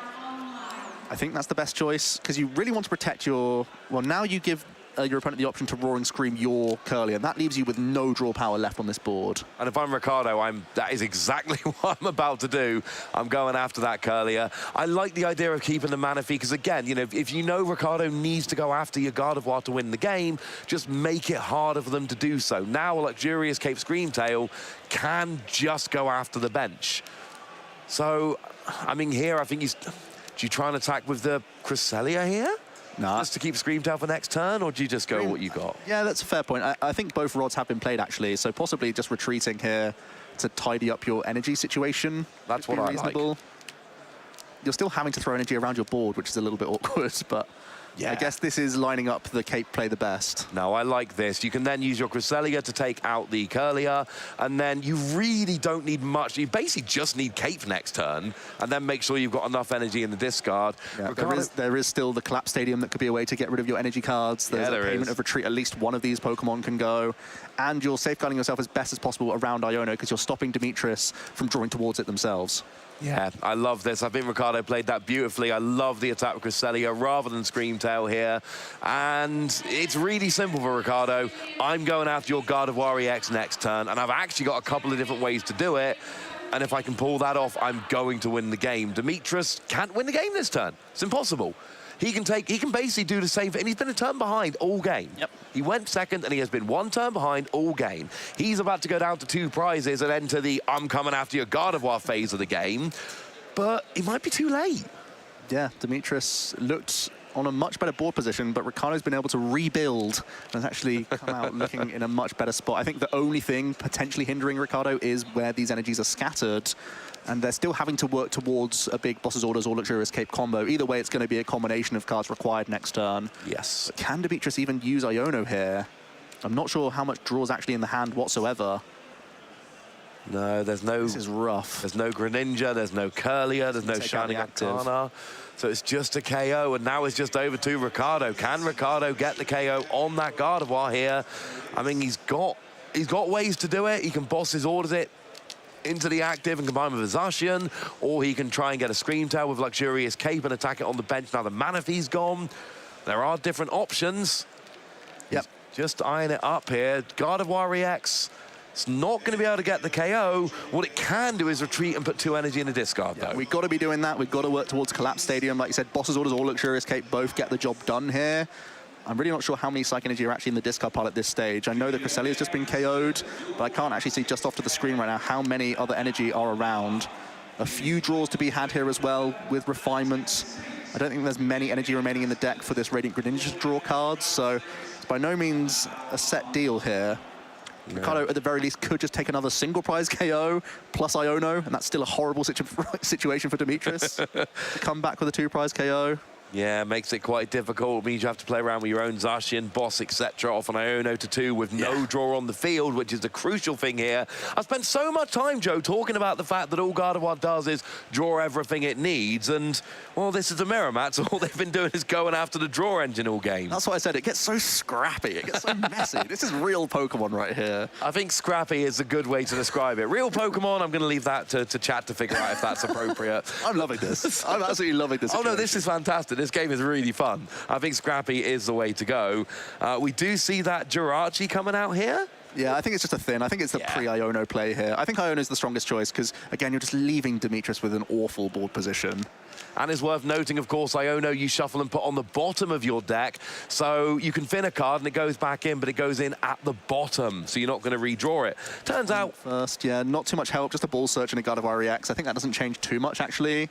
I think that's the best choice, because you really want to protect your... Well, now you give your opponent the option to Roaring Scream your Curlier, and that leaves you with no draw power left on this board. And if I'm Ricardo, that is exactly what I'm about to do. I'm going after that Curlier. I like the idea of keeping the Manaphy, because again, you know, if you know Ricardo needs to go after your Gardevoir to win the game, just make it harder for them to do so. Now a Luxurious Cape Screamtail can just go after the bench. So, I mean, here I think he's... Do you try and attack with the Cresselia here? No. Just to keep Screamtail for next turn, or do you just go what you got? Yeah, that's a fair point. I think both rods have been played, actually, so possibly just retreating here to tidy up your energy situation. That's what I like. You're still having to throw energy around your board, which is a little bit awkward, but Yeah. I guess this is lining up the Cape play the best. No, I like this. You can then use your Cresselia to take out the Curlier, and then you really don't need much. You basically just need Cape next turn, and then make sure you've got enough energy in the discard. Yeah, there is still the Klawf Stadium that could be a way to get rid of your energy cards. There's a payment of retreat. At least one of these Pokemon can go. And you're safeguarding yourself as best as possible around Iono because you're stopping Demetrius from drawing towards it themselves. Yeah, I love this. I think Ricardo played that beautifully. I love the attack with Cresselia rather than Screamtail here. And it's really simple for Ricardo. I'm going after your Gardevoir EX next turn, and I've actually got a couple of different ways to do it. And if I can pull that off, I'm going to win the game. Demetrius can't win the game this turn. It's impossible. He can basically do the same thing, and he's been a turn behind all game. Yep. He went second, and he has been one turn behind all game. He's about to go down to 2 prizes and enter the I'm coming after your Gardevoir phase of the game, but he might be too late. Yeah, Demetrius looked on a much better board position, but Ricardo's been able to rebuild and has actually come out looking in a much better spot. I think the only thing potentially hindering Ricardo is where these energies are scattered, and they're still having to work towards a big Boss's Orders or Luxurious Cape combo. Either way, it's going to be a combination of cards required next turn. Yes. But can Demetrius even use Iono here? I'm not sure how much draw's actually in the hand whatsoever. No, there's no... This is rough. There's no Greninja, there's no Curlier, there's no Shining Arcana. So it's just a KO, and now it's just over to Ricardo. Can Ricardo get the KO on that Gardevoir here? I mean, he's got ways to do it. He can Boss's Orders it into the active and combine with a Zacian, or he can try and get a Screamtail with Luxurious Cape and attack it on the bench now the Manaphy's gone. There are different options. Yep. Just eyeing it up here. Gardevoir EX. It's not going to be able to get the KO. What it can do is retreat and put 2 energy in the discard, though. We've got to be doing that. We've got to work towards Collapse Stadium. Like you said, Boss's Orders or Luxurious Cape both get the job done here. I'm really not sure how many Psych Energy are actually in the discard pile at this stage. I know that Cresselia has just been KO'd, but I can't actually see just off to the screen right now how many other energy are around. A few draws to be had here as well with refinements. I don't think there's many energy remaining in the deck for this Radiant Greninja to draw cards, so it's by no means a set deal here. Yeah. Ricardo, at the very least, could just take another single prize KO plus Iono, and that's still a horrible situation for Demetrius to come back with a 2 prize KO. Yeah, makes it quite difficult. It means you have to play around with your own Zacian, Boss, etc. off an Iono to 2 with no draw on the field, which is the crucial thing here. I've spent so much time, Joe, talking about the fact that all Gardevoir does is draw everything it needs, and, well, this is a mirror match, so all they've been doing is going after the draw engine all game. That's what I said. It gets so scrappy. It gets so messy. This is real Pokemon right here. I think scrappy is a good way to describe it. Real Pokemon, I'm going to leave that to chat to figure out if that's appropriate. I'm loving this. I'm absolutely loving this. Oh, no, this is fantastic. This game is really fun. I think scrappy is the way to go. We do see that Jirachi coming out here. Yeah, I think it's just a thin. I think it's the pre-Iono play here. I think Iono is the strongest choice because, again, you're just leaving Demetrius with an awful board position. And it's worth noting, of course, Iono you shuffle and put on the bottom of your deck. So you can fin a card and it goes back in, but it goes in at the bottom. So you're not going to redraw it. Turns out... First, yeah, not too much help. Just a Ball Search and a Gardevoir EX. I think that doesn't change too much, actually.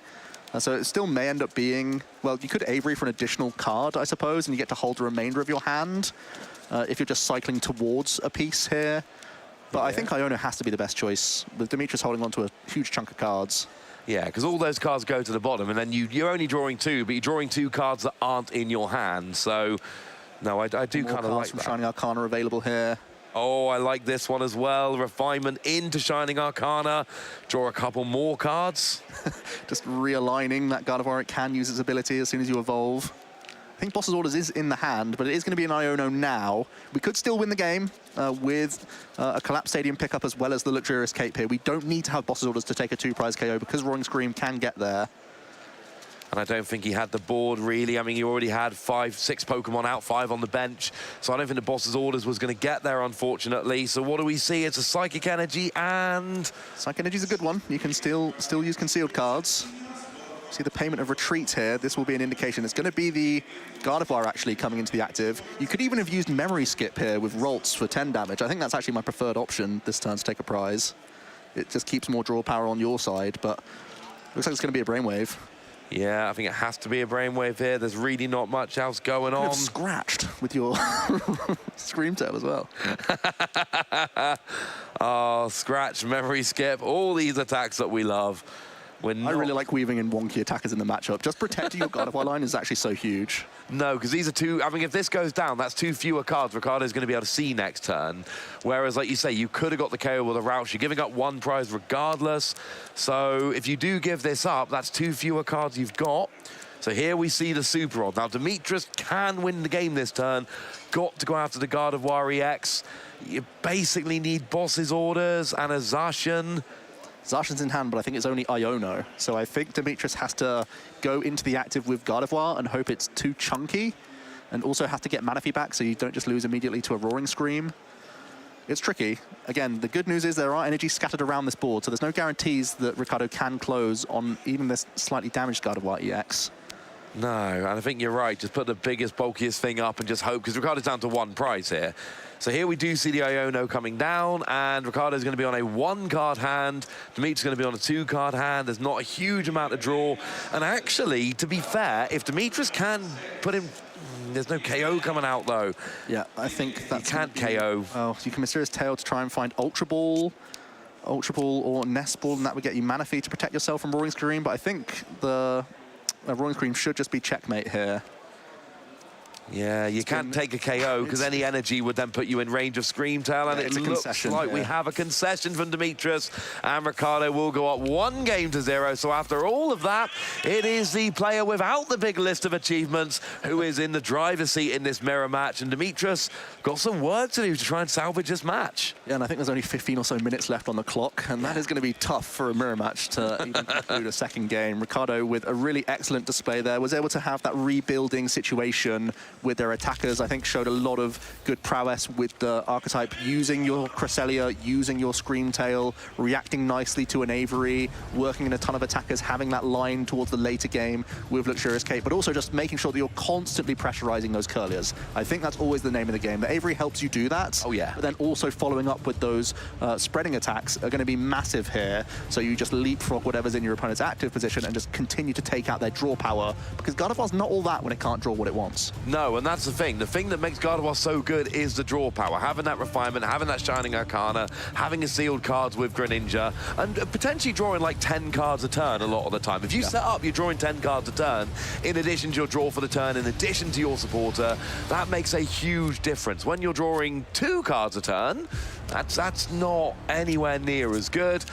So it still may end up being... Well, you could Avery for an additional card, I suppose, and you get to hold the remainder of your hand if you're just cycling towards a piece here. But I think Iono has to be the best choice, with Demetrius holding on to a huge chunk of cards. Yeah, because all those cards go to the bottom, and then you're only drawing 2, but you're drawing 2 cards that aren't in your hand. So, no, I do kind of like that. Shining Arcana available here. Oh, I like this one as well. Refinement into Shining Arcana. Draw a couple more cards. Just realigning that Gardevoir. It can use its ability as soon as you evolve. I think Boss's Orders is in the hand, but it is going to be an Iono now. We could still win the game with a Collapse Stadium pickup as well as the Luxurious Cape here. We don't need to have Boss's Orders to take a 2 prize KO because Roaring Scream can get there. And I don't think he had the board, really. I mean, he already had 6 Pokemon out, 5 on the bench. So I don't think the Boss's Orders was going to get there, unfortunately. So what do we see? It's a Psychic Energy and... Psychic Energy is a good one. You can still use concealed cards. See the payment of retreat here. This will be an indication. It's going to be the Gardevoir actually coming into the active. You could even have used Memory Skip here with Ralts for 10 damage. I think that's actually my preferred option this turn to take a prize. It just keeps more draw power on your side, but looks like it's going to be a Brainwave. Yeah, I think it has to be a Brainwave here. There's really not much else going on. Scratched with your Screamtail as well. Oh, Scratch, Memory Skip, all these attacks that we love. I really like weaving in wonky attackers in the matchup. Just protecting your Gardevoir line is actually so huge. No, because these are two, I mean, if this goes down, that's two fewer cards Ricardo's going to be able to see next turn. Whereas, like you say, you could have got the KO with a Route. You're giving up one prize regardless. So if you do give this up, that's two fewer cards you've got. So here we see the Super Rod. Now, Demetrius can win the game this turn. Got to go after the Gardevoir EX. You basically need Boss's Orders and a Zacian. Zacian's in hand, but I think it's only Iono. So I think Demetrius has to go into the active with Gardevoir and hope it's too chunky, and also have to get Manaphy back so you don't just lose immediately to a Roaring Scream. It's tricky. Again, the good news is there are energy scattered around this board, so there's no guarantees that Ricardo can close on even this slightly damaged Gardevoir EX. No, and I think you're right. Just put the biggest, bulkiest thing up and just hope, because Ricardo's down to one prize here. So here we do see the Iono coming down, and Ricardo's going to be on a one-card hand. Demetrius is going to be on a two-card hand. There's not a huge amount of draw. And actually, to be fair, if Demetrius can put him... There's no KO coming out, though. Yeah, I think that's... You can't KO. Oh, so you can Mysterious Tail to try and find Ultra Ball or Nest Ball, and that would get you Manaphy to protect yourself from Roaring Scream. But I think the Roaring Scream should just be checkmate here. Yeah, you can't take a KO because any energy would then put you in range of Scream Tail, and it looks like we have a concession from Demetrius, and Ricardo will go up 1-0. So after all of that, it is the player without the big list of achievements who is in the driver's seat in this mirror match, and Demetrius got some work to do to try and salvage this match. Yeah, and I think there's only 15 or so minutes left on the clock, and that is going to be tough for a mirror match to even conclude a second game. Ricardo, with a really excellent display there, was able to have that rebuilding situation with their attackers. I think showed a lot of good prowess with the archetype, using your Cresselia, using your Scream Tail, reacting nicely to an Avery, working in a ton of attackers, having that line towards the later game with Luxurious Cape, but also just making sure that you're constantly pressurizing those Curliers. I think that's always the name of the game. The Avery helps you do that. Oh, yeah. But then also following up with those spreading attacks are going to be massive here. So you just leapfrog whatever's in your opponent's active position and just continue to take out their draw power, because Gardevoir's not all that when it can't draw what it wants. No, and that's the thing. The thing that makes Gardevoir so good is the draw power. Having that refinement, having that Shining Arcana, having a sealed cards with Greninja, and potentially drawing like 10 cards a turn a lot of the time. If you set up, you're drawing 10 cards a turn, in addition to your draw for the turn, in addition to your supporter, that makes a huge difference. When you're drawing 2 cards a turn, that's not anywhere near as good.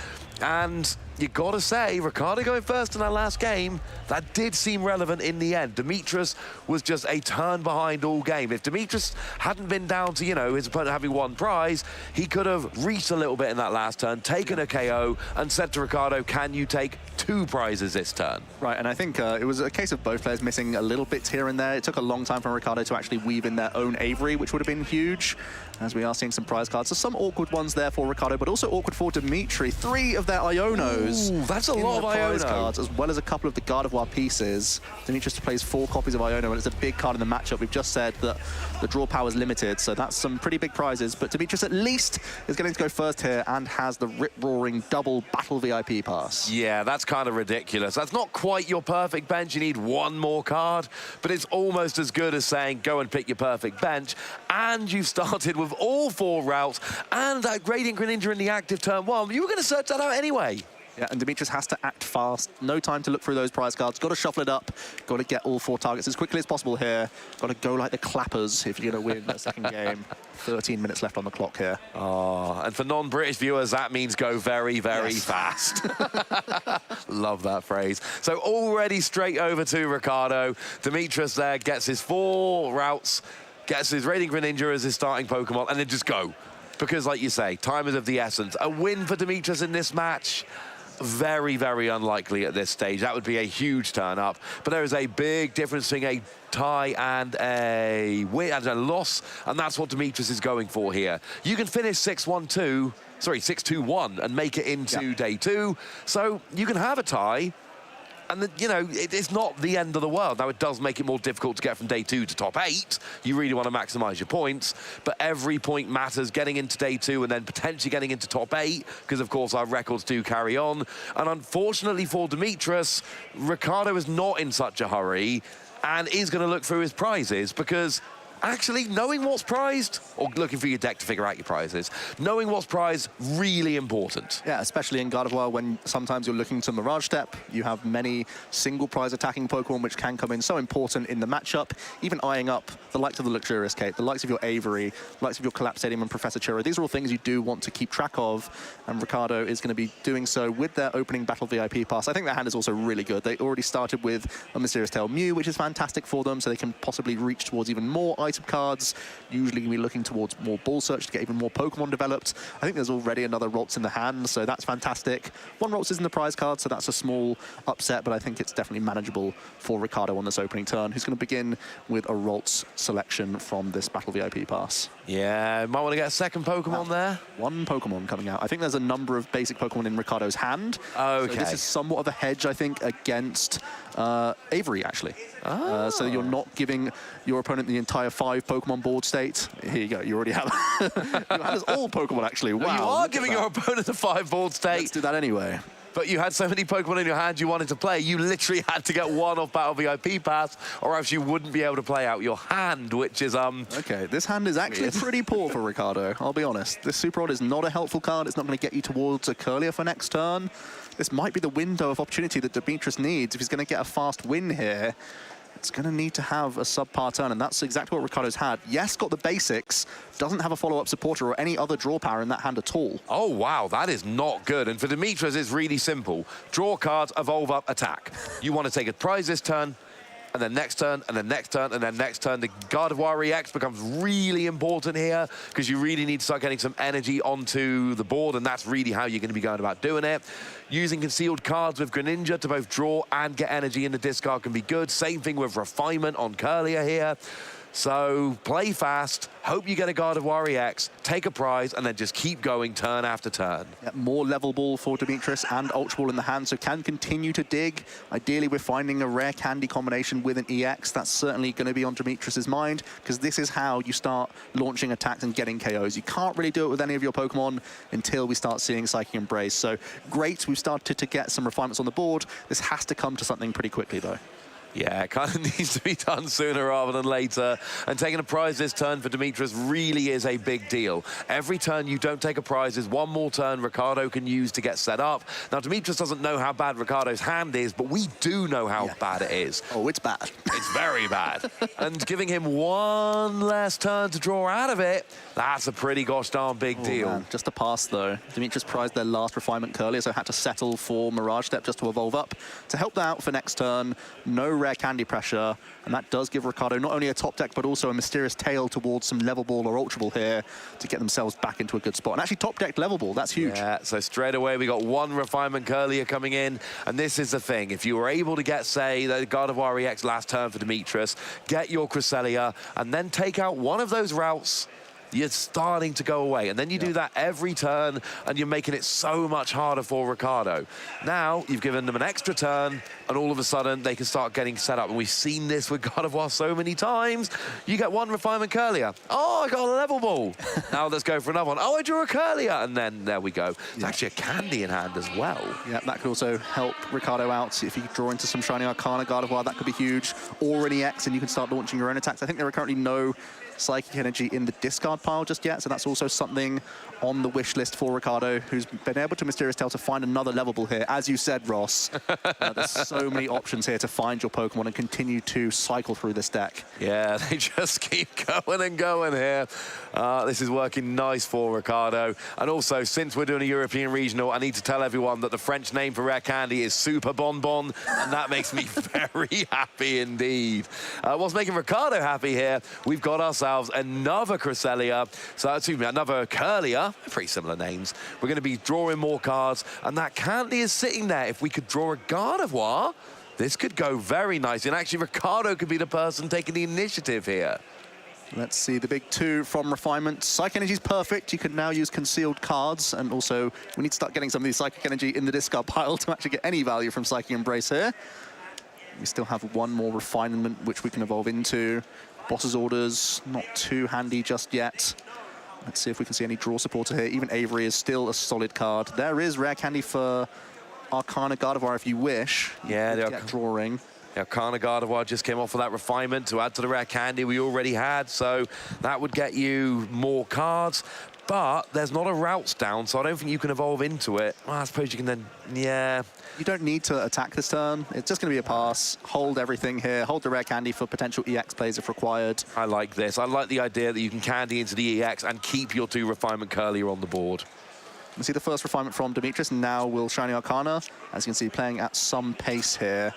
And you gotta say, Ricardo going first in that last game, that did seem relevant in the end. Demetrius was just a turn behind all game. If Demetrius hadn't been down to, you know, his opponent having one prize, he could have reached a little bit in that last turn, taken a KO, and said to Ricardo, can you take 2 prizes this turn? Right, and I think it was a case of both players missing a little bit here and there. It took a long time for Ricardo to actually weave in their own Avery, which would have been huge, as we are seeing some prize cards. So some awkward ones there for Ricardo, but also awkward for Dimitri. 3 of their Ionos. Ooh, that's a lot of prize Iono cards, as well as a couple of the Gardevoir pieces. Demetrius plays 4 copies of Iono, and it's a big card in the matchup. We've just said that the draw power is limited, so that's some pretty big prizes. But Demetrius at least is getting to go first here and has the rip-roaring double battle VIP pass. Yeah, that's kind of ridiculous. That's not quite your perfect bench. You need 1 more card, but it's almost as good as saying go and pick your perfect bench, and you've started with all 4 routes and that Gradient Greninja in the active turn 1. You were going to search that out anyway. Yeah, and Demetrius has to act fast. No time to look through those prize cards. Got to shuffle it up. Got to get all 4 targets as quickly as possible here. Got to go like the clappers if you're going to win the second game. 13 minutes left on the clock here. Oh, and for non-British viewers, that means go very, very fast. Love that phrase. So already straight over to Ricardo. Demetrius there gets his 4 routes, gets his Radiant Greninja as his starting Pokemon, and then just go. Because, like you say, time is of the essence. A win for Demetrius in this match, very, very unlikely at this stage. That would be a huge turn-up. But there is a big difference between a tie and a win and a loss, and that's what Demetrius is going for here. You can finish 6-2-1 and make it into day 2. So you can have a tie, and, you know, it's not the end of the world. Now, it does make it more difficult to get from day 2 to top 8. You really want to maximize your points, but every point matters, getting into day 2 and then potentially getting into top 8, because, of course, our records do carry on. And unfortunately for Demetrius, Ricardo is not in such a hurry and is going to look through his prizes, because actually, knowing what's prized, or looking for your deck to figure out your prizes, knowing what's prized, really important. Yeah, especially in Gardevoir, when sometimes you're looking to Mirage Step, you have many single prize attacking Pokemon which can come in so important in the matchup, even eyeing up the likes of the Luxurious Cape, the likes of your Avery, the likes of your Collapse Stadium and Professor Churro. These are all things you do want to keep track of, and Ricardo is going to be doing so with their opening Battle VIP pass. I think their hand is also really good. They already started with a Mysterious Tail Mew, which is fantastic for them, so they can possibly reach towards even more item cards. Usually going to be looking towards more Ball Search to get even more Pokemon developed. I think there's already another Ralts in the hand, so that's fantastic. One Ralts is in the prize card, so that's a small upset, but I think it's definitely manageable for Ricardo on this opening turn, who's going to begin with a Ralts selection from this Battle VIP pass. Yeah, might want to get a second Pokemon there. One Pokemon coming out. I think there's a number of basic Pokemon in Ricardo's hand. Okay. So this is somewhat of a hedge, I think, against Avery, actually. So you're not giving your opponent the entire 5 Pokemon board state. Here you go, you already have your hand is all Pokemon, actually. Wow. You are giving your opponent a 5 board state. Let's do that anyway. But you had so many Pokemon in your hand you wanted to play, you literally had to get one off Battle VIP Pass, or else you wouldn't be able to play out your hand, which is, Okay, this hand is actually pretty poor for Ricardo, I'll be honest. This Super Rod is not a helpful card. It's not going to get you towards a Curlier for next turn. This might be the window of opportunity that Demetrius needs. If he's going to get a fast win here, it's going to need to have a subpar turn, and that's exactly what Ricardo's had. Yes, got the basics, doesn't have a follow-up supporter or any other draw power in that hand at all. Oh, wow, that is not good. And for Demetrius, it's really simple. Draw cards, evolve up, attack. You want to take a prize this turn, and then next turn, and then next turn, and then next turn. The Gardevoir EX becomes really important here because you really need to start getting some energy onto the board, and that's really how you're going to be going about doing it. Using concealed cards with Greninja to both draw and get energy in the discard can be good. Same thing with Refinement on Curlier here. So play fast, hope you get a Gardevoir EX, take a prize, and then just keep going turn after turn. Yeah, more level ball for Demetrius and Ultra Ball in the hand, so can continue to dig. Ideally, we're finding a rare candy combination with an EX. That's certainly going to be on Demetrius's mind, because this is how you start launching attacks and getting KOs. You can't really do it with any of your Pokemon until we start seeing Psychic Embrace. So great, we've started to get some refinements on the board. This has to come to something pretty quickly, though. Yeah, it kind of needs to be done sooner rather than later. And taking a prize this turn for Demetrius really is a big deal. Every turn you don't take a prize is one more turn Ricardo can use to get set up. Now, Demetrius doesn't know how bad Ricardo's hand is, but we do know how bad it is. Oh, it's bad. It's very bad. And giving him one less turn to draw out of it, that's a pretty gosh darn big deal. Man. Just a pass, though. Demetrius prized their last Refinement Curlier, so had to settle for Mirage Step just to evolve up. To help them out for next turn, no rare candy pressure, and that does give Ricardo not only a top deck, but also a Mysterious Tail towards some Level Ball or Ultra Ball here to get themselves back into a good spot. And actually top deck Level Ball, that's huge. Yeah, so straight away we got one Refinement Curlier coming in, and this is the thing. If you were able to get, say, the Gardevoir EX last turn for Demetrius, get your Cresselia, and then take out one of those routes, you're starting to go away. And then you do that every turn, and you're making it so much harder for Ricardo. Now, you've given them an extra turn, and all of a sudden, they can start getting set up. And we've seen this with Gardevoir so many times. You get one Refinement Curlier. Oh, I got a Level Ball. Now let's go for another one. Oh, I drew a Curlier. And then there we go. It's actually a candy in hand as well. Yeah, that could also help Ricardo out. If you draw into some Shiny Arcana Gardevoir, that could be huge. Or an EX, and you can start launching your own attacks. I think there are currently no Psychic Energy in the discard pile just yet, so that's also something on the wish list for Ricardo, who's been able to Mysterious Tail to find another Level Ball here. As you said, Ross, there's so many options here to find your Pokemon and continue to cycle through this deck. Yeah, they just keep going and going here. This is working nice for Ricardo. And also, since we're doing a European regional, I need to tell everyone that the French name for rare candy is Super Bonbon, and that makes me very happy indeed. What's making Ricardo happy here, we've got ourselves another Cresselia, so excuse me, another Curlier, pretty similar names. We're going to be drawing more cards, and that candy is sitting there. If we could draw a Gardevoir, this could go very nice, and actually Ricardo could be the person taking the initiative here. Let's see the big two from Refinement. Psychic Energy is perfect. You can now use concealed cards, and also we need to start getting some of these Psychic Energy in the discard pile to actually get any value from Psychic Embrace here. We still have one more Refinement which we can evolve into. Boss's Orders, not too handy just yet. Let's see if we can see any draw supporter here. Even Avery is still a solid card. There is rare candy for Arcana Gardevoir if you wish. Yeah, they are drawing. Yeah, Arcana Gardevoir just came off of that refinement to add to the rare candy we already had, so that would get you more cards. But there's not a routes down, so I don't think you can evolve into it. Well, I suppose you can then, yeah. You don't need to attack this turn. It's just going to be a pass. Hold everything here. Hold the rare candy for potential EX plays if required. I like this. I like the idea that you can candy into the EX and keep your 2 refinement Curlier on the board. You see the first refinement from Demetrius, and now will Shiny Arcana. As you can see, playing at some pace here.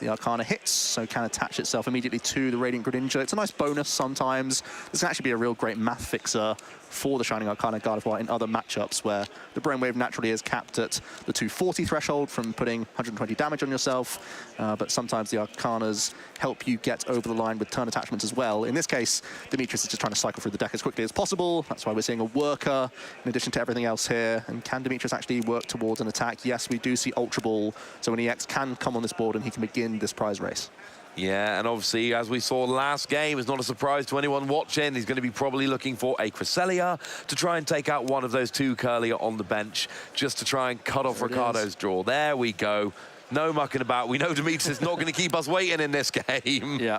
The Arcana hits, so can attach itself immediately to the Radiant Greninja. It's a nice bonus sometimes. This can actually be a real great math fixer for the Shining Arcana Gardevoir in other matchups where the Brainwave naturally is capped at the 240 threshold from putting 120 damage on yourself, but sometimes the Arcanas help you get over the line with turn attachments as well. In this case, Demetrius is just trying to cycle through the deck as quickly as possible. That's why we're seeing a worker in addition to everything else here. And can Demetrius actually work towards an attack? Yes, we do see Ultra Ball, so an EX can come on this board and he can begin this prize race. Yeah, and obviously, as we saw last game, it's not a surprise to anyone watching. He's going to be probably looking for a Cresselia to try and take out one of those 2 Curlier on the bench, just to try and cut off Ricardo's draw. There we go. No mucking about. We know Demetrius is not going to keep us waiting in this game. Yeah.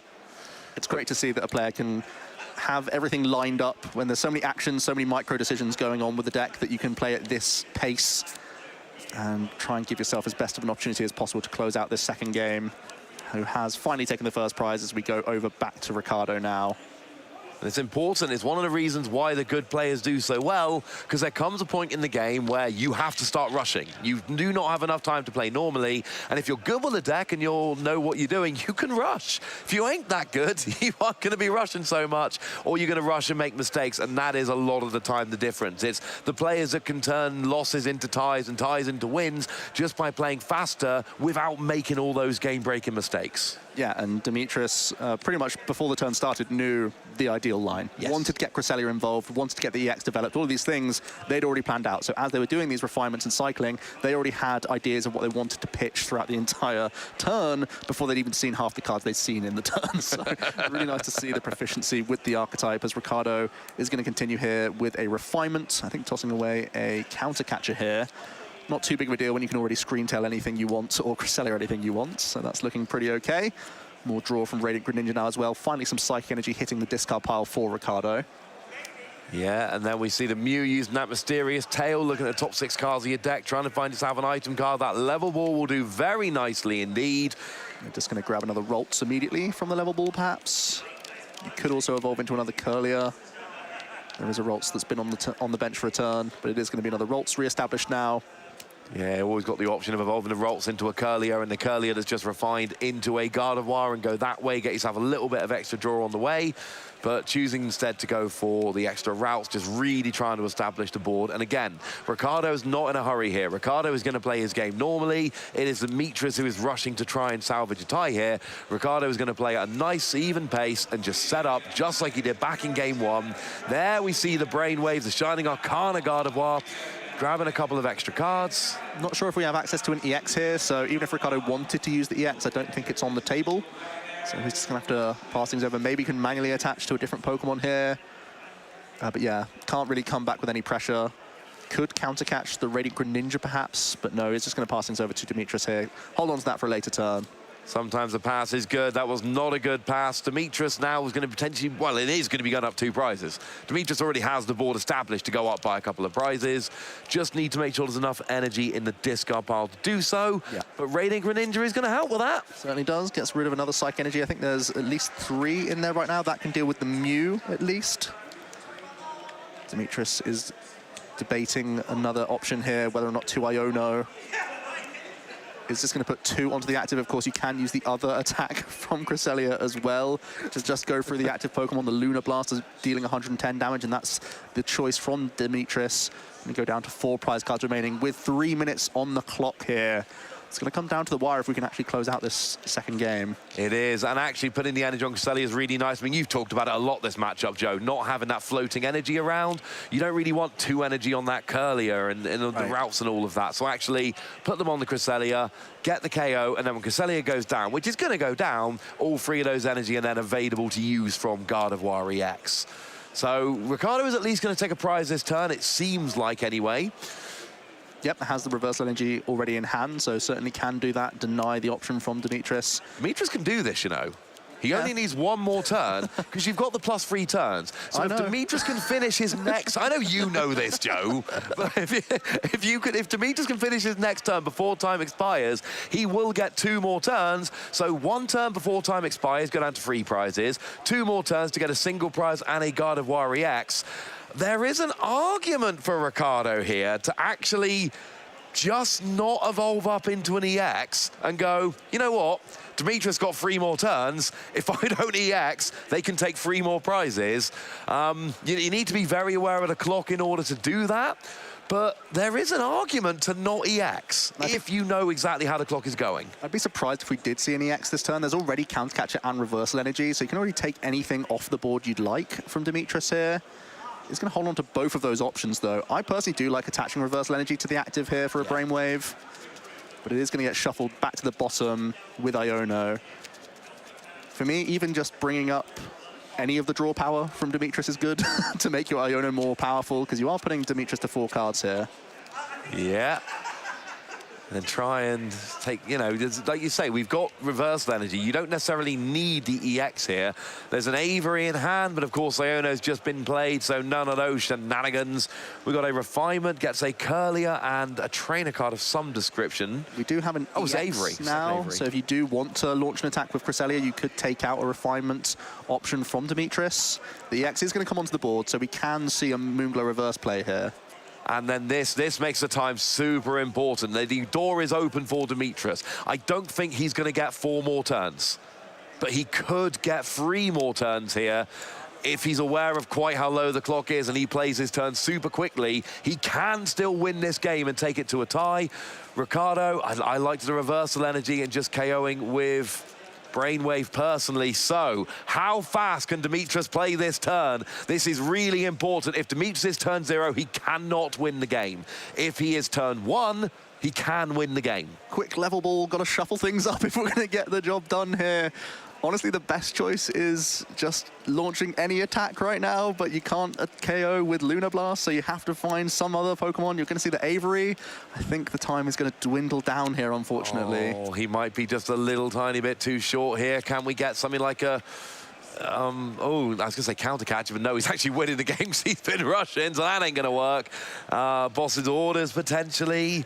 It's great to see that a player can have everything lined up when there's so many actions, so many micro decisions going on with the deck that you can play at this pace and try and give yourself as best of an opportunity as possible to close out this second game, who has finally taken the first prize as we go over back to Ricardo now. And it's important. It's one of the reasons why the good players do so well, because there comes a point in the game where you have to start rushing. You do not have enough time to play normally, and if you're good with the deck and you'll know what you're doing, you can rush. If you ain't that good, you aren't going to be rushing so much, or you're going to rush and make mistakes, and that is a lot of the time the difference. It's the players that can turn losses into ties and ties into wins just by playing faster without making all those game-breaking mistakes. Yeah, and Demetrius, pretty much before the turn started, knew the ideal line. Yes. Wanted to get Cresselia involved, wanted to get the EX developed, all of these things they'd already planned out. So as they were doing these refinements and cycling, they already had ideas of what they wanted to pitch throughout the entire turn before they'd even seen half the cards they'd seen in the turn. So really nice to see the proficiency with the archetype as Ricardo is going to continue here with a refinement. I think tossing away a counter catcher here. Not too big of a deal when you can already screen tail anything you want or Cresselia anything you want, so that's looking pretty okay. More draw from Radiant Greninja now as well. Finally some Psychic Energy hitting the discard pile for Ricardo. Yeah, and then we see the Mew using that Mysterious Tail, looking at the top 6 cards of your deck, trying to find yourself an item card. That level ball will do very nicely indeed. You're just going to grab another Ralts immediately from the level ball, perhaps. You could also evolve into another Curlier. There is a Ralts that's been on the bench for a turn, but it is going to be another Ralts re-established now. Yeah, always got the option of evolving the Ralts into a Curlier and the Curlier that's just refined into a Gardevoir and go that way, get yourself a little bit of extra draw on the way. But choosing instead to go for the extra routes, just really trying to establish the board. And again, Ricardo's not in a hurry here. Ricardo is going to play his game normally. It is Demetrius who is rushing to try and salvage a tie here. Ricardo is going to play at a nice, even pace and just set up just like he did back in game 1. There we see the Brainwaves, the Shining Arcana Gardevoir, grabbing a couple of extra cards. Not sure if we have access to an EX here, so even if Ricardo wanted to use the EX, I don't think it's on the table. So he's just going to have to pass things over. Maybe he can manually attach to a different Pokemon here. But yeah, can't really come back with any pressure. Could counter-catch the Radiant Greninja perhaps, but no, he's just going to pass things over to Demetrius here. Hold on to that for a later turn. Sometimes the pass is good. That was not a good pass. Demetrius now is going to potentially, well, it is going to be going up 2 prizes. Demetrius already has the board established to go up by a couple of prizes. Just need to make sure there's enough energy in the discard pile to do so. Yeah. But Radiant Greninja is going to help with that. Certainly does. Gets rid of another Psych Energy. I think there's at least 3 in there right now. That can deal with the Mew, at least. Demetrius is debating another option here, whether or not to Iono. Is just going to put 2 onto the active. Of course, you can use the other attack from Cresselia as well. Just go through the active Pokemon. The Lunar Blast is dealing 110 damage, and that's the choice from Demetrius. And go down to 4 prize cards remaining with 3 minutes on the clock here. It's going to come down to the wire if we can actually close out this second game. It is, and actually putting the energy on Cresselia is really nice. I mean, you've talked about it a lot this matchup, Joe, not having that floating energy around. You don't really want 2 energy on that Curlier and the routes and all of that. So actually, put them on the Cresselia, get the KO, and then when Cresselia goes down, which is going to go down, all 3 of those energy are then available to use from Gardevoir EX. So Ricardo is at least going to take a prize this turn, it seems like anyway. Yep, has the reversal energy already in hand, so certainly can do that, deny the option from Dimitris. Dimitris can do this, you know. He only needs one more turn, because you've got the +3 turns. So if Dimitris can finish his next... I know you know this, Joe, but if Dimitris can finish his next turn before time expires, he will get 2 more turns. So 1 turn before time expires, go down to 3 prizes. 2 more turns to get a single prize and a Gardevoir EX. There is an argument for Ricardo here to actually just not evolve up into an EX and go, you know what? Dimitris got 3 more turns. If I don't EX, they can take 3 more prizes. You need to be very aware of the clock in order to do that. But there is an argument to not EX if you know exactly how the clock is going. I'd be surprised if we did see an EX this turn. There's already counter catcher and reversal energy, so you can already take anything off the board you'd like from Dimitris here. He's going to hold on to both of those options, though. I personally do like attaching reversal energy to the active here for a brainwave. But it is going to get shuffled back to the bottom with Iono. For me, even just bringing up any of the draw power from Dimitris is good to make your Iono more powerful, because you are putting Dimitris to 4 cards here. Yeah. And then try and take, you know, like you say, we've got reversal energy. You don't necessarily need the EX here. There's an Avery in hand, but of course Iono's just been played, so none of those shenanigans. We've got a Refinement, gets a Curlier and a trainer card of some description. We do have an EX Avery now, Avery. So if you do want to launch an attack with Cresselia, you could take out a Refinement option from Dimitris. The EX is going to come onto the board, so we can see a Moonglow reverse play here. And then this makes the time super important. The door is open for Dimitris. I don't think he's going to get 4 more turns, but he could get 3 more turns here. If he's aware of quite how low the clock is and he plays his turn super quickly, he can still win this game and take it to a tie. Ricardo, I liked the reversal energy and just KOing with Brainwave personally. So how fast can Dimitris play this turn? This is really important. If Dimitris is turn 0, he cannot win the game. If he is turn 1, he can win the game. Quick level ball, got to shuffle things up if we're going to get the job done here. Honestly, the best choice is just launching any attack right now, but you can't KO with Lunar Blast, so you have to find some other Pokemon. You're going to see the Avery. I think the time is going to dwindle down here, unfortunately. Oh, he might be just a little tiny bit too short here. Can we get something like a... oh, I was going to say counter catch, but no, he's actually winning the games he's been rushing, so that ain't going to work. Boss's Orders, potentially.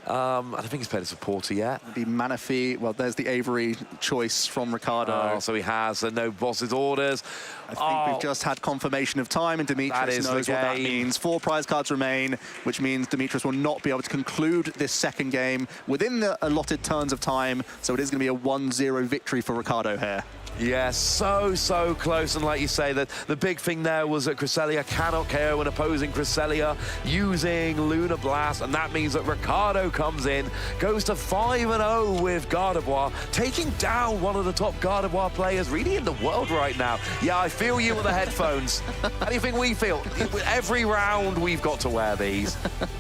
I don't think he's played a supporter yet. The Manaphy, well, there's the Avery choice from Ricardo. Oh, so he has, so no Boss's Orders. I think we've just had confirmation of time, and Dimitris knows what that means. 4 prize cards remain, which means Dimitris will not be able to conclude this second game within the allotted turns of time, so it is going to be a 1-0 victory for Ricardo here. Yeah, so close, and like you say, that the big thing there was that Cresselia cannot KO an opposing Cresselia using Lunar Blast, and that means that Ricardo comes in, goes to 5-0 with Gardevoir, taking down one of the top Gardevoir players really in the world right now. Yeah, I feel you with the headphones. How do you think we feel? Every round we've got to wear these.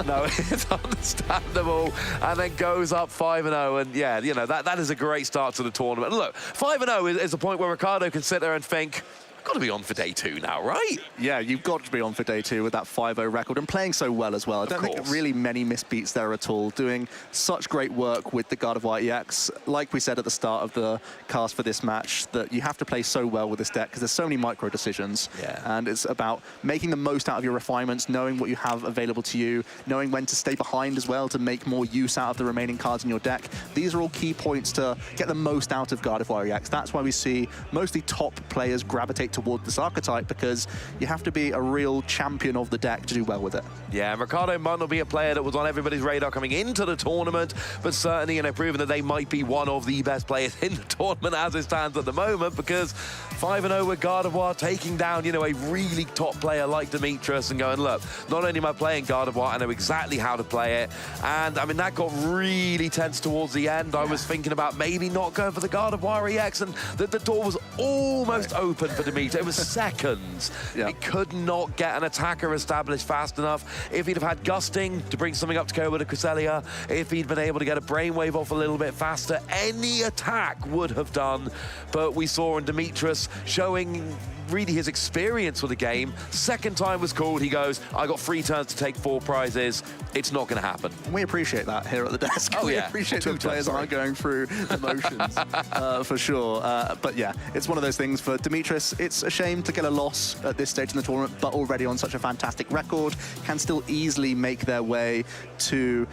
No, it's understandable, and then goes up 5-0, and yeah, you know, that is a great start to the tournament. Look, 5-0 is the point where Ricardo can sit there and think, I've got to be on for day 2 now, right? Yeah, you've got to be on for day 2 with that 5-0 record and playing so well as well. I don't think really many misbeats there at all. Doing such great work with the Gardevoir EX. Like we said at the start of the cast for this match, that you have to play so well with this deck because there's so many micro decisions. Yeah. And it's about making the most out of your refinements, knowing what you have available to you, knowing when to stay behind as well to make more use out of the remaining cards in your deck. These are all key points to get the most out of Gardevoir EX. That's why we see mostly top players gravitate toward this archetype, because you have to be a real champion of the deck to do well with it. Yeah, and Ricardo might not be a player that was on everybody's radar coming into the tournament, but certainly, you know, proving that they might be one of the best players in the tournament as it stands at the moment, because 5-0 with Gardevoir, taking down, you know, a really top player like Dimitris and going, look, not only am I playing Gardevoir, I know exactly how to play it. And I mean, that got really tense towards the end. I was thinking about maybe not going for the Gardevoir EX, and the door was almost open for Dimitris. It was seconds. Yeah. It could not get an attacker established fast enough. If he'd have had Gusting to bring something up to KO with a Cresselia, if he'd been able to get a Brainwave off a little bit faster, any attack would have done. But we saw in Dimitris showing really his experience with the game. Second time was called, he goes, I got 3 turns to take 4 prizes. It's not going to happen. We appreciate that here at the desk. Oh, we yeah. appreciate that players aren't going through the motions, for sure. But yeah, it's one of those things for Dimitris. It's a shame to get a loss at this stage in the tournament, but already on such a fantastic record, can still easily make their way to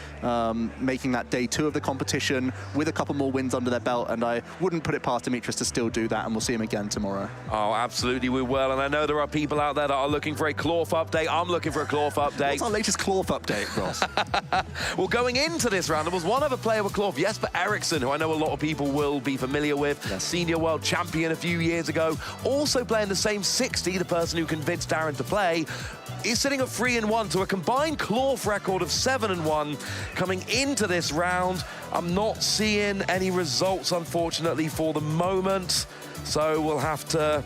making that day 2 of the competition with a couple more wins under their belt, and I wouldn't put it past Dimitris to still do that, and we'll see him again tomorrow. Oh, absolutely, we will. And I know there are people out there that are looking for a Klawf update. I'm looking for a Klawf update. What's our latest Klawf update, Ross? Well, going into this round, there was one other player with Klawf, Jesper Eriksson, who I know a lot of people will be familiar with, senior world champion a few years ago, also playing the same 60, the person who convinced Darren to play, is sitting at 3-1 to a combined Klawf record of 7-1 coming into this round. I'm not seeing any results, unfortunately, for the moment, so we'll have to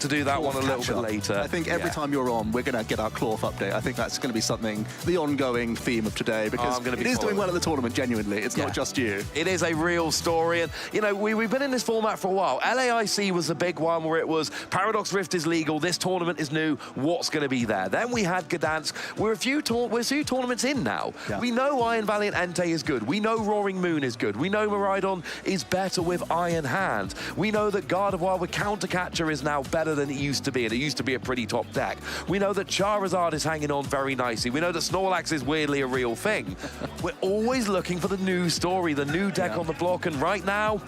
do that one a little bit later. I think every time you're on, we're going to get our Klawf update. I think that's going to be something, the ongoing theme of today, because it is doing well at the tournament, genuinely. It's not just you. It is a real story. And, you know, we've been in this format for a while. LAIC was the big one where it was Paradox Rift is legal, this tournament is new, what's going to be there? Then we had Gdansk. We're a few tournaments in now. Yeah. We know Iron Valiant Entei is good. We know Roaring Moon is good. We know Miraidon is better with Iron Hand. We know that Gardevoir with Countercatcher is now better than it used to be, and it used to be a pretty top deck. We know that Charizard is hanging on very nicely. We know that Snorlax is weirdly a real thing. We're always looking for the new story, the new deck on the block, and right now,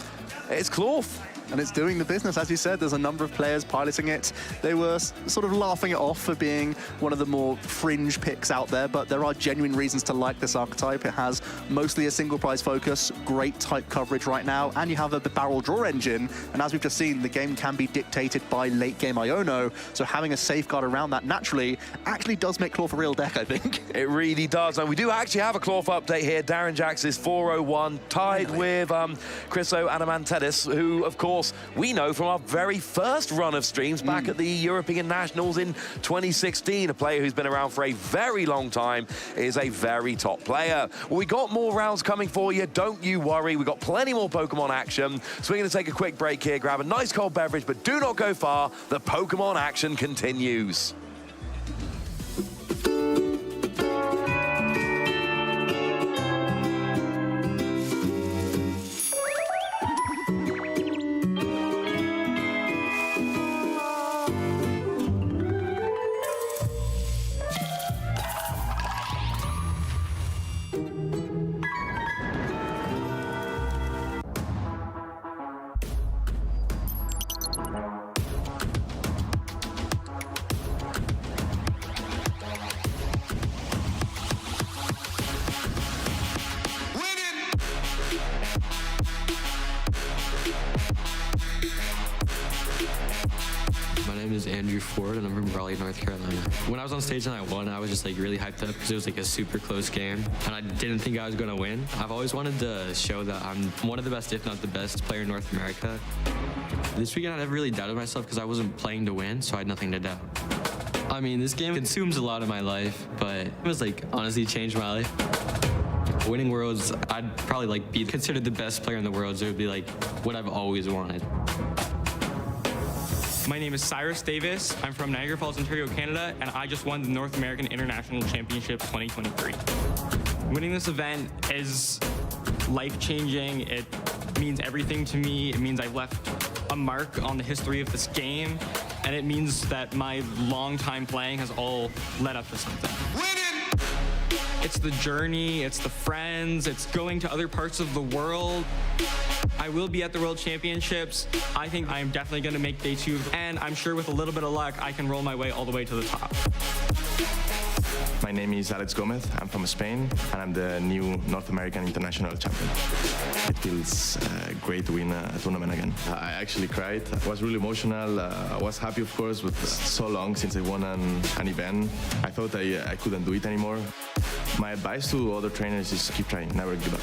it's Klawf. And it's doing the business. As you said, there's a number of players piloting it. They were sort of laughing it off for being one of the more fringe picks out there, but there are genuine reasons to like this archetype. It has mostly a single prize focus, great type coverage right now, and you have a barrel draw engine. And as we've just seen, the game can be dictated by late game Iono, so having a safeguard around that naturally actually does make Klawf a real deck, I think. It really does. And we do actually have a Klawf update here. Darren Jacks is 4-0-1, tied with Chriso Anamantedis, who, of course, we know from our very first run of streams back at the European Nationals in 2016. A player who's been around for a very long time, is a very top player. Well, we got more rounds coming for you, don't you worry. We got plenty more Pokemon action. So we're going to take a quick break here, grab a nice cold beverage, but do not go far. The Pokemon action continues. Ford, and I'm from Raleigh, North Carolina. When I was on stage and I won, I was just like really hyped up because it was like a super close game, and I didn't think I was going to win. I've always wanted to show that I'm one of the best, if not the best, player in North America. This weekend I never really doubted myself because I wasn't playing to win, so I had nothing to doubt. I mean, this game consumes a lot of my life, but it was like honestly changed my life. Winning Worlds, I'd probably like be considered the best player in the world, so it would be like what I've always wanted. My name is Cyrus Davis. I'm from Niagara Falls, Ontario, Canada, and I just won the North American International Championship 2023. Winning this event is life-changing. It means everything to me. It means I've left a mark on the history of this game, and it means that my long time playing has all led up to something. It's the journey, it's the friends, it's going to other parts of the world. I will be at the World Championships. I think I am definitely going to make day 2, and I'm sure with a little bit of luck, I can roll my way all the way to the top. My name is Alex Gomez. I'm from Spain, and I'm the new North American International Champion. It feels great to win a tournament again. I actually cried. I was really emotional. I was happy, of course, but so long since I won an event. I thought I couldn't do it anymore. My advice to other trainers is keep trying, never give up.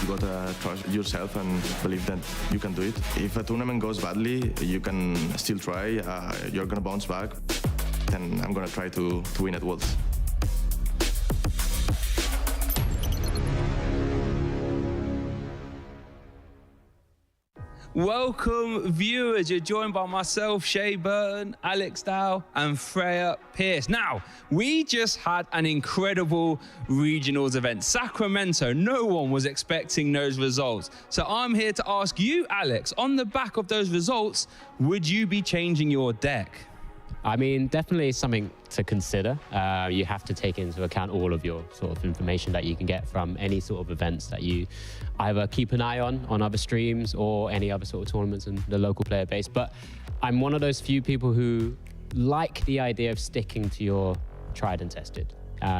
You gotta trust yourself and believe that you can do it. If a tournament goes badly, you can still try. You're gonna bounce back. And I'm gonna try to win at Worlds. Welcome, viewers. You're joined by myself, Shea Burton, Alex Dow, and Freya Pierce. Now, we just had an incredible regionals event. Sacramento, no one was expecting those results. So I'm here to ask you, Alex, on the back of those results, would you be changing your deck? I mean, definitely something to consider. You have to take into account all of your sort of information that you can get from any sort of events that you either keep an eye on other streams or any other sort of tournaments in the local player base. But I'm one of those few people who like the idea of sticking to your tried and tested,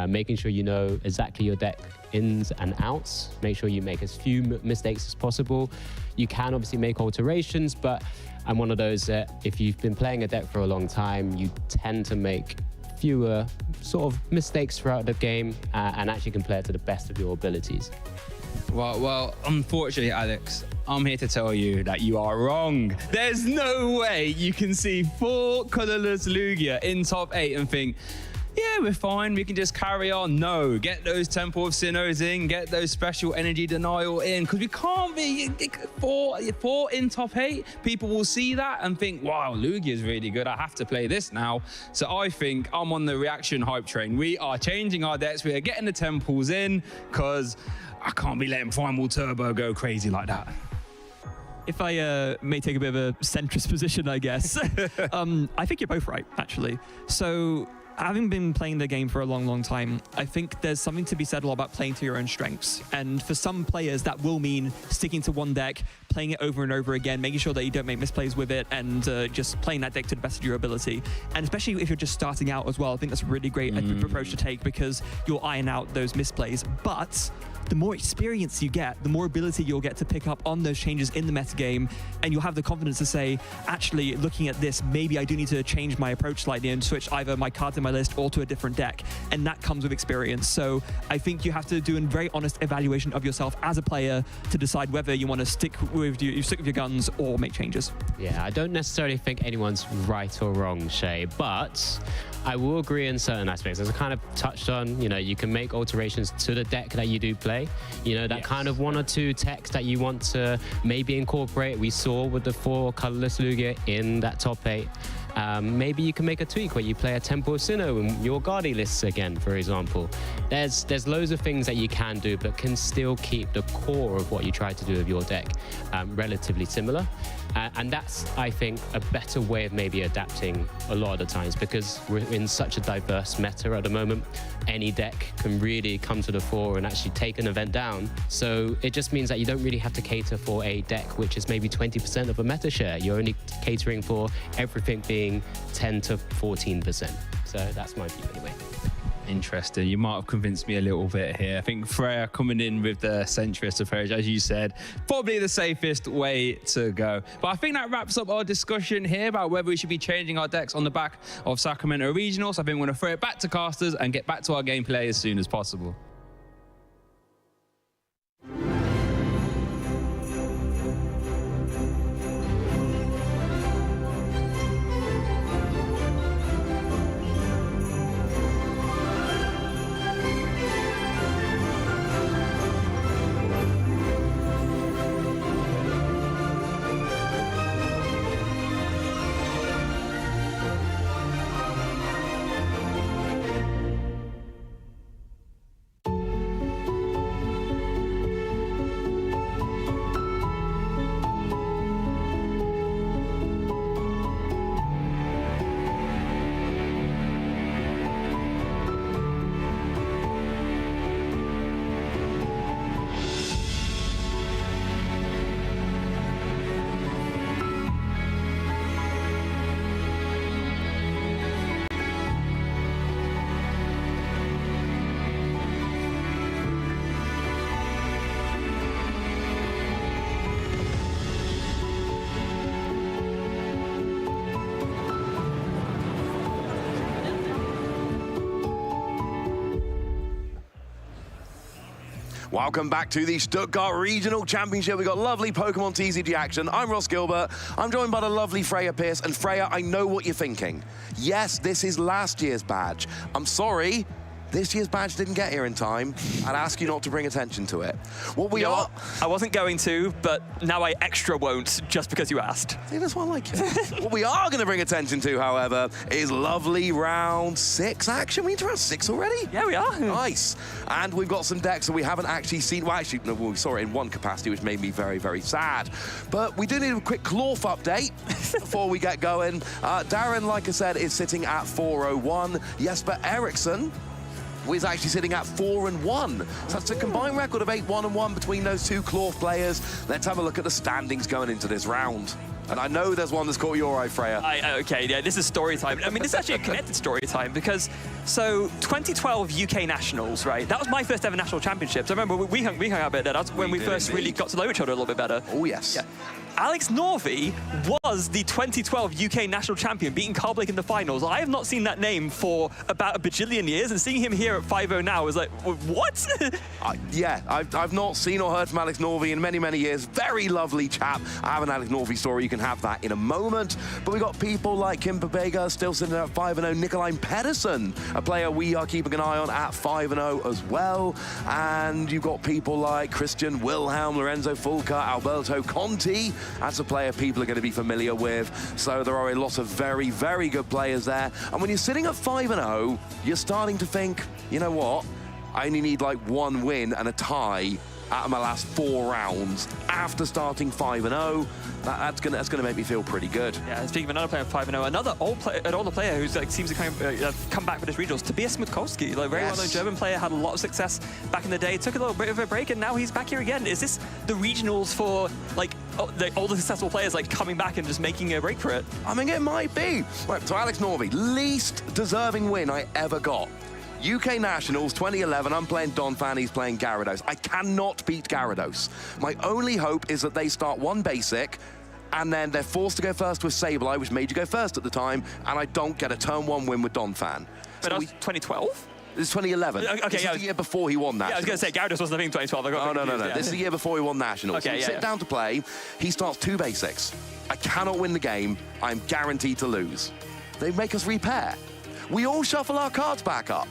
making sure you know exactly your deck ins and outs, make sure you make as few mistakes as possible. You can obviously make alterations, but I'm one of those that if you've been playing a deck for a long time, you tend to make fewer sort of mistakes throughout the game and actually can play it to the best of your abilities. Well, unfortunately, Alex, I'm here to tell you that you are wrong. There's no way you can see 4 colorless Lugia in top 8 and think, yeah, we're fine, we can just carry on. No, get those Temple of Sinnohs in, get those special energy denial in, because we can't be 4 in top 8. People will see that and think, wow, Lugia is really good, I have to play this now. So I think I'm on the reaction hype train. We are changing our decks, we are getting the Temples in, because I can't be letting Primal Turbo go crazy like that. If I may take a bit of a centrist position, I guess, I think you're both right, actually. So, having been playing the game for a long, long time, I think there's something to be said a lot about playing to your own strengths. And for some players, that will mean sticking to one deck, playing it over and over again, making sure that you don't make misplays with it, and just playing that deck to the best of your ability. And especially if you're just starting out as well, I think that's a really great approach to take, because you'll iron out those misplays. But the more experience you get, the more ability you'll get to pick up on those changes in the metagame, and you'll have the confidence to say, actually, looking at this, maybe I do need to change my approach slightly and switch either my cards in my list or to a different deck. And that comes with experience. So I think you have to do a very honest evaluation of yourself as a player to decide whether you want to stick with your guns or make changes. Yeah, I don't necessarily think anyone's right or wrong, Shay, but I will agree in certain aspects. As I kind of touched on, you can make alterations to the deck that you do play. That kind of 1 or 2 techs that you want to maybe incorporate. We saw with the 4 colorless Lugia in that top 8. Maybe you can make a tweak where you play a Temple of Sinnoh in your Guardi lists again, for example. There's loads of things that you can do, but can still keep the core of what you try to do with your deck relatively similar. And that's, I think, a better way of maybe adapting a lot of the times, because we're in such a diverse meta at the moment. Any deck can really come to the fore and actually take an event down. So it just means that you don't really have to cater for a deck which is maybe 20% of a meta share. You're only catering for everything being 10 to 14%. So that's my view anyway. Interesting. You might have convinced me a little bit here. I think Freya coming in with the centrist approach, as you said, probably the safest way to go. But I think that wraps up our discussion here about whether we should be changing our decks on the back of Sacramento Regional. So I think we're going to throw it back to casters and get back to our gameplay as soon as possible. Welcome back to the Stuttgart Regional Championship. We've got lovely Pokemon TCG action. I'm Ross Gilbert. I'm joined by the lovely Freya Pierce. And Freya, I know what you're thinking. Yes, this is last year's badge. I'm sorry, this year's badge didn't get here in time, I'd ask you not to bring attention to it. What we You know are... what? I wasn't going to, but now I extra won't, just because you asked. See, that's why I like it. What we are going to bring attention to, however, is lovely round 6 action. We're into round 6 already? Yeah, we are. Nice. And we've got some decks that we haven't actually seen. Well, actually, no, we saw it in one capacity, which made me very, very sad. But we do need a quick Klawf update before we get going. Darren, like I said, is sitting at 401. Jesper Eriksson is actually sitting at 4-1. So that's a combined record of 8-1-1 between those two Klawf players. Let's have a look at the standings going into this round. And I know there's one that's caught your eye, Freya. Okay, yeah, this is story time. I mean, this is actually a connected story time because, so 2012 UK Nationals, right? That was my first ever national championships. I remember we hung out a bit there. That's when we first really got to know each other a little bit better. Oh, yes. Yeah. Alex Norvey was the 2012 UK national champion, beating Carl Blake in the finals. I have not seen that name for about a bajillion years, and seeing him here at 5-0 now is like, what? Yeah, I've not seen or heard from Alex Norvey in many, many years. Very lovely chap. I have an Alex Norvey story. You can have that in a moment. But we got people like Kim Babega still sitting at 5-0. Nikolai Pedersen, a player we are keeping an eye on at 5-0 as well. And you've got people like Christian Wilhelm, Lorenzo Fulca, Alberto Conti. That's a player people are going to be familiar with. So there are a lot of very, very good players there. And when you're sitting at 5-0, you're starting to think, you know what? I only need like one win and a tie out of my last 4 rounds after starting 5-0. That's gonna make me feel pretty good. Yeah, speaking of another player 5-0, another older player who's like seems to come back for this regionals, Tobias Smutkowski, like very well-known German player, had a lot of success back in the day, took a little bit of a break, and now he's back here again. Is this the regionals for like all the successful players like coming back and just making a break for it? I mean, it might be. Right, so Alex Norvey, least deserving win I ever got. UK Nationals 2011, I'm playing Donphan, he's playing Gyarados. I cannot beat Gyarados. My only hope is that they start 1 basic, and then they're forced to go first with Sableye, which made you go first at the time, and I don't get a turn 1 win with Donphan. But that was 2012? This is 2011. Okay, this is the year before he won Nationals. Yeah, I was going to say, Gyarados wasn't a thing in 2012. No. Yeah. This is the year before he won Nationals. Okay, so sit down to play, he starts 2 basics. I cannot win the game, I'm guaranteed to lose. They make us repair. We all shuffle our cards back up.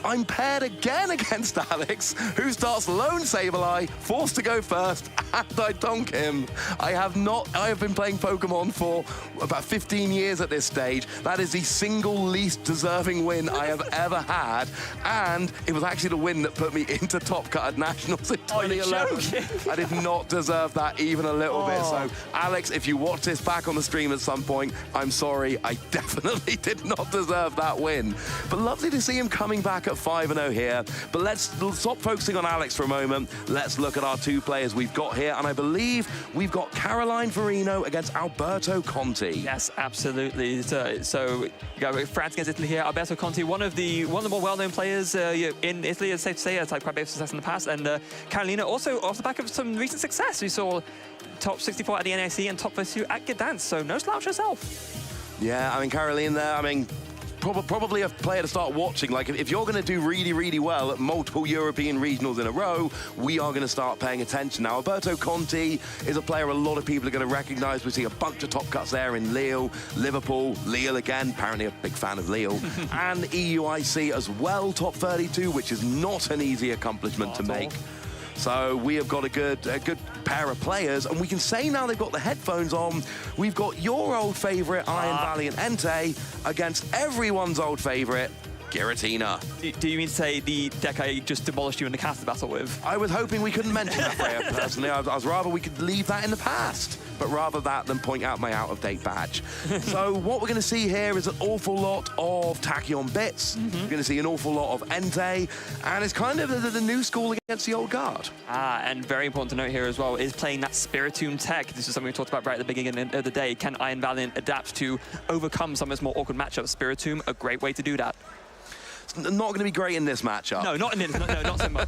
I'm paired again against Alex, who starts lone Sableye, forced to go first, and I donk him. I have been playing Pokemon for about 15 years at this stage. That is the single least deserving win I have ever had, and it was actually the win that put me into Top Cut at Nationals in 2011. I did not deserve that even a little bit. So, Alex, if you watch this back on the stream at some point, I'm sorry, I definitely did not deserve that win. But lovely to see him coming back at 5-0 here. But let's stop focusing on Alex for a moment. Let's look at our 2 players we've got here. And I believe we've got Caroline Farino against Alberto Conti. Yes, absolutely. So you got France against Italy here. Alberto Conti, one of the more well-known players in Italy, it's safe to say. It's like quite a bit of success in the past. And Carolina also off the back of some recent success. We saw top 64 at the NIC and top 32 at Gdansk. So no slouch herself. Yeah, I mean, Caroline there, I mean, probably a player to start watching. Like, if you're going to do really, really well at multiple European regionals in a row, we are going to start paying attention. Now, Alberto Conti is a player a lot of people are going to recognize. We see a bunch of top cuts there in Lille, Liverpool, Lille again, apparently a big fan of Lille, and EUIC as well, top 32, which is not an easy accomplishment to make. So we have got a good pair of players, and we can say now they've got the headphones on, we've got your old favourite, Iron Valiant Entei, against everyone's old favourite, Giratina. Do you mean to say the deck I just demolished you in the caster battle with? I was hoping we couldn't mention that, Freya, personally. I was rather we could leave that in the past, but rather that than point out my out-of-date badge. So what we're going to see here is an awful lot of Tachyon bits. We're going to see an awful lot of Entei, and it's kind of the new school against the old guard. And very important to note here as well is playing that Spiritomb tech. This is something we talked about right at the beginning of the day. Can Iron Valiant adapt to overcome some of its more awkward matchups? Spiritomb, a great way to do that. Not going to be great in this matchup. No, not in this. No, not so much.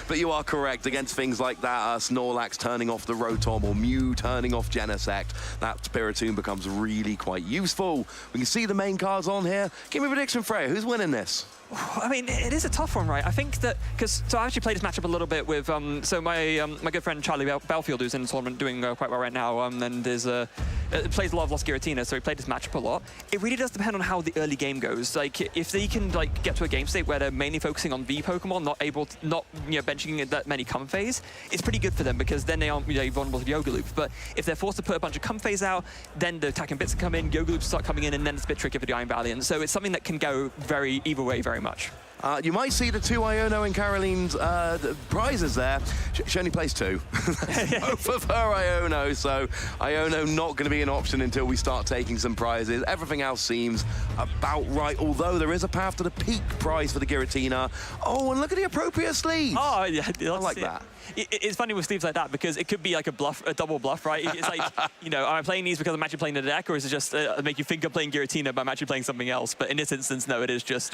But you are correct. Against things like that, Snorlax turning off the Rotom or Mew turning off Genesect, that Spiritomb becomes really quite useful. We can see the main cards on here. Give me a prediction, Freya. Who's winning this? I mean, it is a tough one, right? I think that, so I actually played this matchup a little bit with, so my good friend Charlie Belfield, who's in the tournament doing quite well right now, and there's plays a lot of Lost Giratina, so he played this matchup a lot. It really does depend on how the early game goes. Like, if they can like get to a game state where they're mainly focusing on V Pokemon, not benching that many Comfeys, it's pretty good for them because then they aren't vulnerable to Yoga Loop. But if they're forced to put a bunch of Comfeys out, then the attacking bits come in, Yoga Loops start coming in, and then it's a bit tricky for the Iron Valiant. So it's something that can go either way very much. You might see the 2 Iono and Caroline's prizes there. She only plays 2. Both of her Iono, so Iono not going to be an option until we start taking some prizes. Everything else seems about right, although there is a path to the peak prize for the Giratina. Oh, and look at the appropriate sleeve. Oh, yeah, I like that. It's funny with sleeves like that because it could be like a double bluff, right? It's like, am I playing these because I'm actually playing the deck, or is it just make you think I'm playing Giratina but I'm actually playing something else? But in this instance, no, it is just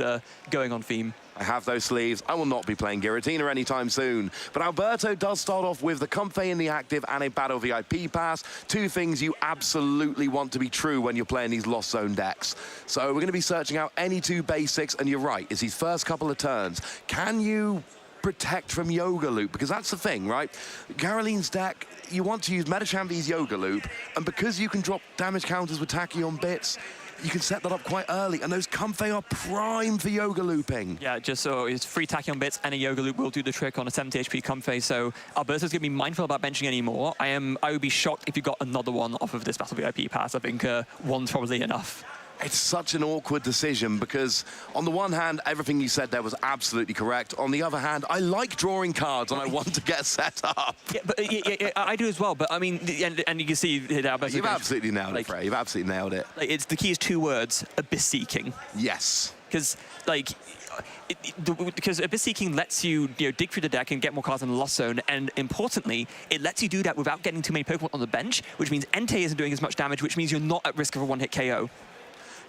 going on theme. I have those sleeves. I will not be playing Giratina anytime soon. But Alberto does start off with the Comfey in the active and a Battle VIP pass. 2 things you absolutely want to be true when you're playing these Lost Zone decks. So we're going to be searching out any 2 basics, and you're right, it's these first couple of turns. Can you protect from Yoga Loop? Because that's the thing, right? Caroline's deck, you want to use Metagame V's Yoga Loop, and because you can drop damage counters with Tachyon bits, you can set that up quite early, and those Comfey are prime for Yoga Looping. Yeah, just so it's 3 Tachyon bits and a Yoga Loop will do the trick on a 70 HP Comfey, so Alberto's going to be mindful about benching anymore. I would be shocked if you got another one off of this Battle VIP pass. I think one's probably enough. It's such an awkward decision because on the one hand, everything you said there was absolutely correct. On the other hand, I like drawing cards and I want to get set up. Yeah, but I do as well. But I mean, and you can see you've absolutely nailed it, Frey. You've absolutely nailed it. It's the key is 2 words: Abyss Seeking. Yes. Because because Abyss Seeking lets you dig through the deck and get more cards in the Lost Zone, and importantly, it lets you do that without getting too many Pokemon on the bench, which means Entei isn't doing as much damage, which means you're not at risk of a one-hit KO.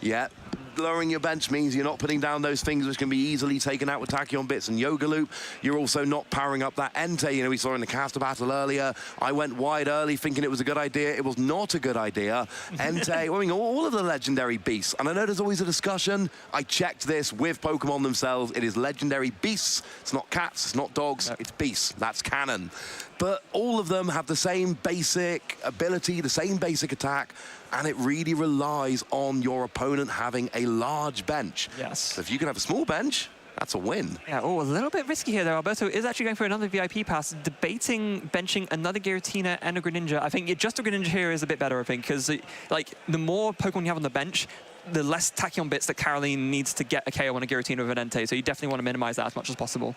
Yeah, lowering your bench means you're not putting down those things which can be easily taken out with Tachyon bits and Yoga Loop. You're also not powering up that Entei. We saw in the caster battle earlier, I went wide early thinking it was a good idea. It was not a good idea. Entei, I mean, all of the legendary beasts, and I know there's always a discussion. I checked this with Pokemon themselves. It is legendary beasts. It's not cats, it's not dogs, it's beasts. That's canon. But all of them have the same basic ability, the same basic attack, and it really relies on your opponent having a large bench. Yes. So if you can have a small bench, that's a win. Yeah, a little bit risky here, though. Alberto is actually going for another VIP pass, debating benching another Giratina and a Greninja. I think just a Greninja here is a bit better, I think, because the more Pokemon you have on the bench, the less Tachyon bits that Caroline needs to get a KO on a Giratina with an Entei, so you definitely want to minimize that as much as possible.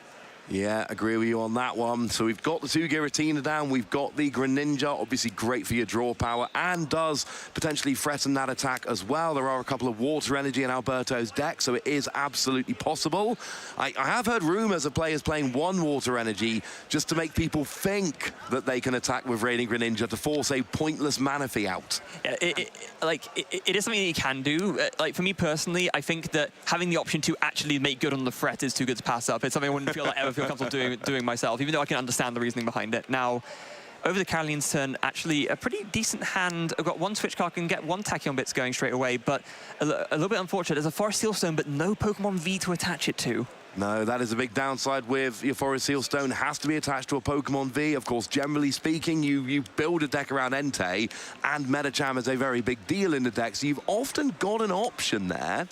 Yeah, agree with you on that one. So we've got the 2 Giratina down, we've got the Greninja, obviously great for your draw power, and does potentially threaten that attack as well. There are a couple of water energy in Alberto's deck, so it is absolutely possible. I have heard rumors of players playing 1 water energy just to make people think that they can attack with Raining Greninja to force a pointless Manaphy out. Yeah, it is something that you can do. For me personally, I think that having the option to actually make good on the threat is too good to pass up. It's something I wouldn't feel like ever feel comfortable doing myself, even though I can understand the reasoning behind it. Now, over the Caroline's turn, actually a pretty decent hand. I've got 1 switch card, can get 1 Tachyon bits going straight away, but a little bit unfortunate. There's a Forest Seal Stone, but no Pokemon V to attach it to. No, that is a big downside with your Forest Seal Stone. Has to be attached to a Pokemon V. Of course, generally speaking, you build a deck around Entei, and Metagame is a very big deal in the deck, so you've often got an option there.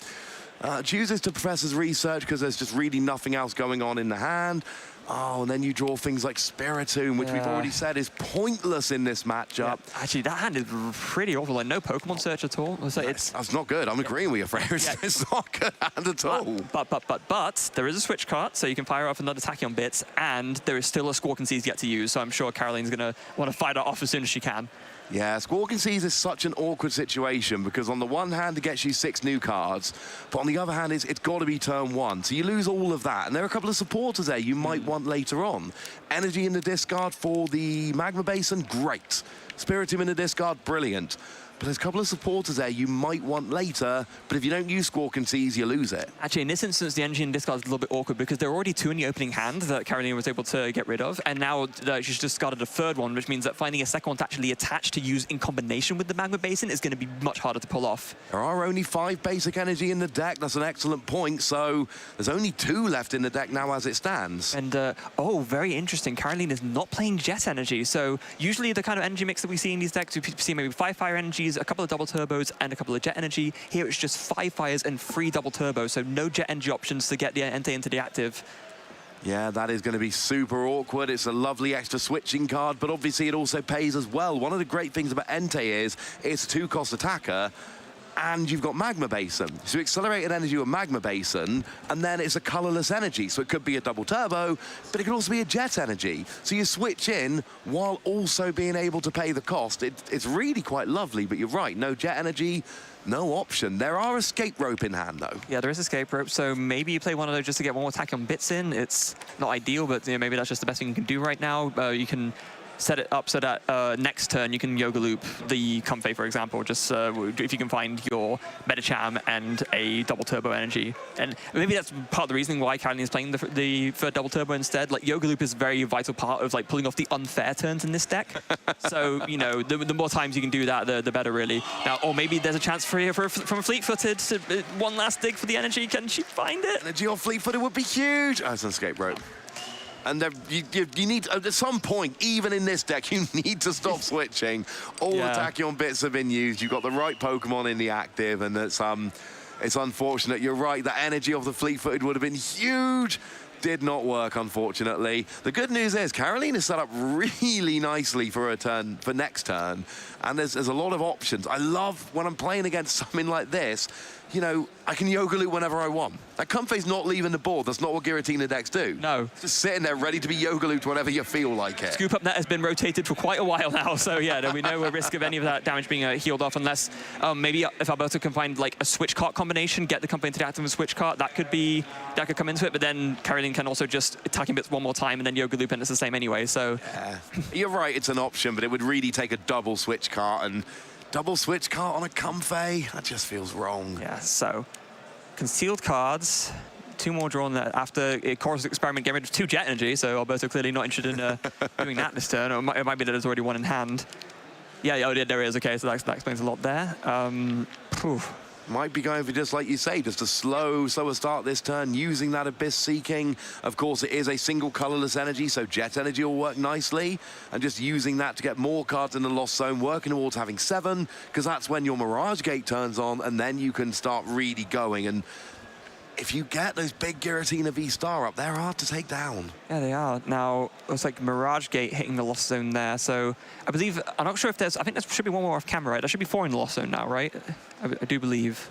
Chooses to Professor's Research because there's just really nothing else going on in the hand. Oh, and then you draw things like Spiritomb, which we've already said is pointless in this matchup. Yeah. Actually, that hand is pretty awful. Like, no Pokemon Search at all. That's not good. I'm agreeing with you, Frey. It's not a good hand at all. But there is a switch card, so you can fire off another Tachyon bits, and there is still a Squawk and Seize yet to use, so I'm sure Caroline's going to want to fight that off as soon as she can. Yeah, Squawk and Seize is such an awkward situation because on the one hand, it gets you 6 new cards, but on the other hand, it's got to be turn 1. So you lose all of that. And there are a couple of supporters there you might want later on. Energy in the discard for the Magma Basin, great. Spiritomb in the discard, brilliant. But there's a couple of supporters there you might want later, but if you don't use Squawk and Seize, you lose it. Actually, in this instance, the energy in discard is a little bit awkward because there are already 2 in the opening hand that Caroline was able to get rid of, and now she's discarded a 3rd one, which means that finding a 2nd one to actually attach to use in combination with the Magma Basin is going to be much harder to pull off. There are only 5 basic energy in the deck. That's an excellent point. So there's only 2 left in the deck now as it stands. And, very interesting. Caroline is not playing Jet Energy. So usually the kind of energy mix that we see in these decks, we see maybe 5 Fire Energy, energies, a couple of double turbos, and a couple of jet energy. Here it's just 5 fires and 3 double turbos, so no jet energy options to get the Entei into the active. Yeah, that is going to be super awkward. It's a lovely extra switching card, but obviously it also pays as well. One of the great things about Entei is it's a 2-cost attacker, and you've got Magma Basin. So accelerated energy with Magma Basin, and then it's a colorless energy. So it could be a double turbo, but it could also be a jet energy. So you switch in while also being able to pay the cost. It's really quite lovely, but you're right, no jet energy, no option. There are escape rope in hand, though. Yeah, there is escape rope, so maybe you play one of those just to get one more attack on bits in. It's not ideal, but maybe that's just the best thing you can do right now. You can set it up so that next turn you can Yoga Loop the Comfey, for example, just if you can find your Metacham and a double turbo energy. And maybe that's part of the reason why Caroline is playing the third double turbo instead. Like, Yoga Loop is a very vital part of like pulling off the unfair turns in this deck. So, you know, the more times you can do that, the better, really. Now, or maybe there's a chance from a fleet-footed to one last dig for the energy. Can she find it? Energy or fleet-footed would be huge. Oh, it's an escape rope. And you need, at some point, even in this deck, you need to stop switching. All the Tachyon bits have been used. You've got the right Pokemon in the active, and it's unfortunate. You're right, the energy of the fleet-footed would have been huge. Did not work, unfortunately. The good news is Caroline is set up really nicely for her turn, for next turn, and there's a lot of options. I love when I'm playing against something like this, you know, I can Yoga Loop whenever I want. That Comfey's not leaving the board. That's not what Giratina decks do. No. It's just sitting there ready to be Yoga Looped whenever you feel like it. Scoop Up Net has been rotated for quite a while now, so yeah, there'll be no risk of any of that damage being healed off unless maybe if Alberto can find like a switch cart combination, get the Comfey into the active and switch cart, that could come into it, but then Caroline can also just attacking bits one more time and then Yoga Loop, and it's the same anyway, so. Yeah. You're right, it's an option, but it would really take a double switch cart, and double switch cart on a Comfey, that just feels wrong. Yeah, so concealed cards, 2 more drawn after Chorus Experiment getting rid of 2 jet energy, so Alberto clearly not interested in doing that this turn, or it might be that there's already one in hand. Yeah, oh, there is, okay, so that explains a lot there. Might be going for, just like you say, just a slower start this turn, using that Abyss Seeking. Of course, it is a single colorless energy, so jet energy will work nicely. And just using that to get more cards in the Lost Zone, working towards having 7, because that's when your Mirage Gate turns on, and then you can start really going. And if you get those big Giratina V-Star up, they're hard to take down. Yeah, they are. Now, it's like Mirage Gate hitting the Lost Zone there, so I believe, I'm not sure if there's, I think there should be one more off camera, right? There should be 4 in the Lost Zone now, right? I do believe.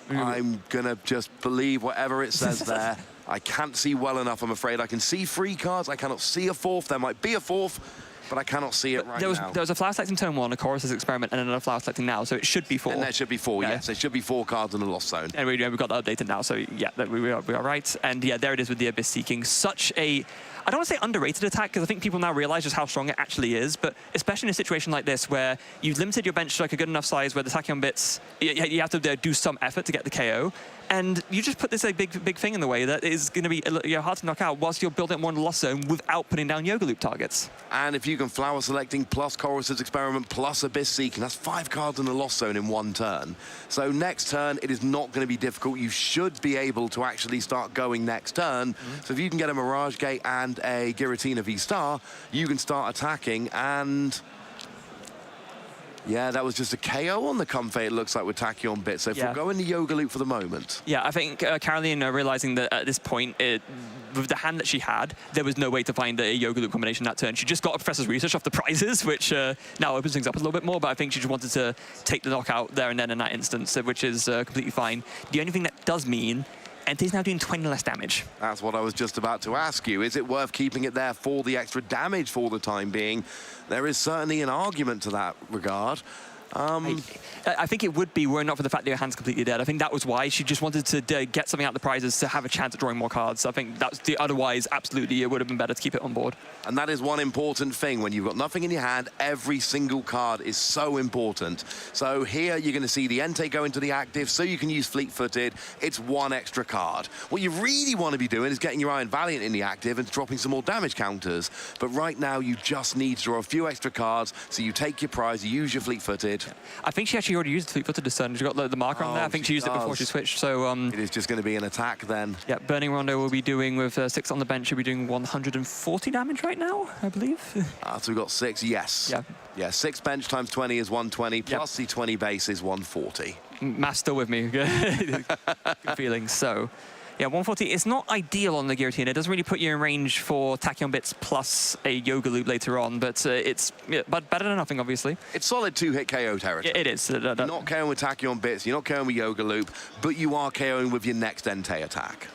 I'm gonna just believe whatever it says there. I can't see well enough, I'm afraid. I can see 3 cards, I cannot see a 4th. There might be a 4th, but I cannot see it right now. There was a flower selecting turn 1, a Chorus's Experiment, and another flower selecting now, so it should be 4. And there should be 4, yes. There should be 4 cards in the Lost Zone. And we've got that updated now, so yeah, we are right. And yeah, there it is with the Abyss Seeking. Such a, I don't want to say underrated attack, because I think people now realize just how strong it actually is, but especially in a situation like this where you've limited your bench to like a good enough size where the Tachyon bits, you have to do some effort to get the KO, and you just put this like, big thing in the way that is going to be hard to knock out whilst you're building one Lost Zone without putting down Yoga Loop targets. And if you can flower selecting plus Chorus's Experiment plus Abyss Seeking, that's 5 cards in the Lost Zone in 1 turn. So next turn, it is not going to be difficult. You should be able to actually start going next turn. So if you can get a Mirage Gate and a Giratina V-Star, you can start attacking, and yeah, that was just a KO on the Comfey, it looks like, with Tachyon bits. So if we're going to Yoga Loop for the moment. Yeah, I think Caroline realizing that at this point, with the hand that she had, there was no way to find a Yoga Loop combination that turn. She just got a Professor's Research off the prizes, which now opens things up a little bit more, but I think she just wanted to take the knockout there and then in that instance, which is completely fine. The only thing that does mean Entei's now doing 20 less damage. That's what I was just about to ask you. Is it worth keeping it there for the extra damage for the time being? There is certainly an argument to that regard. I think it would be were it not for the fact that your hand's completely dead. I think that was why she just wanted to get something out of the prizes to have a chance at drawing more cards. I think that's otherwise, absolutely, it would have been better to keep it on board. And that is one important thing. When you've got nothing in your hand, every single card is so important. So here you're going to see the Entei go into the active, so you can use fleet-footed. It's 1 extra card. What you really want to be doing is getting your Iron Valiant in the active and dropping some more damage counters. But right now, you just need to draw a few extra cards, so you take your prize, you use your fleet-footed, fleet-footed. I think she actually already used the fleet-footed this turn. She got the marker on there. I think she used it before she switched. So it is just going to be an attack then. Yeah, Burning Rondo will be doing with 6 on the bench. She'll be doing 140 damage right now, I believe. So we've got 6. Yes. Yeah. Yeah. 6 bench times 20 is 120. Plus the 20 base is 140. Math's still with me. Good feeling. So. Yeah, 140 is not ideal on the Giratina. It doesn't really put you in range for Tachyon Bits plus a Yoga Loop later on, but it's but better than nothing, obviously. It's solid 2-hit KO territory. Yeah, it is. You're not KOing with Tachyon Bits, you're not KOing with Yoga Loop, but you are KOing with your next Entei attack.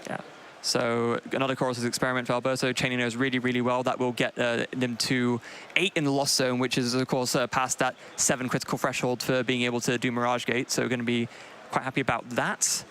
Yeah. So another Chorus's experiment for Alberto, chaining those really, really well. That will get them to 8 in the Lost Zone, which is, of course, past that 7 critical threshold for being able to do Mirage Gate. So we're going to be quite happy about that.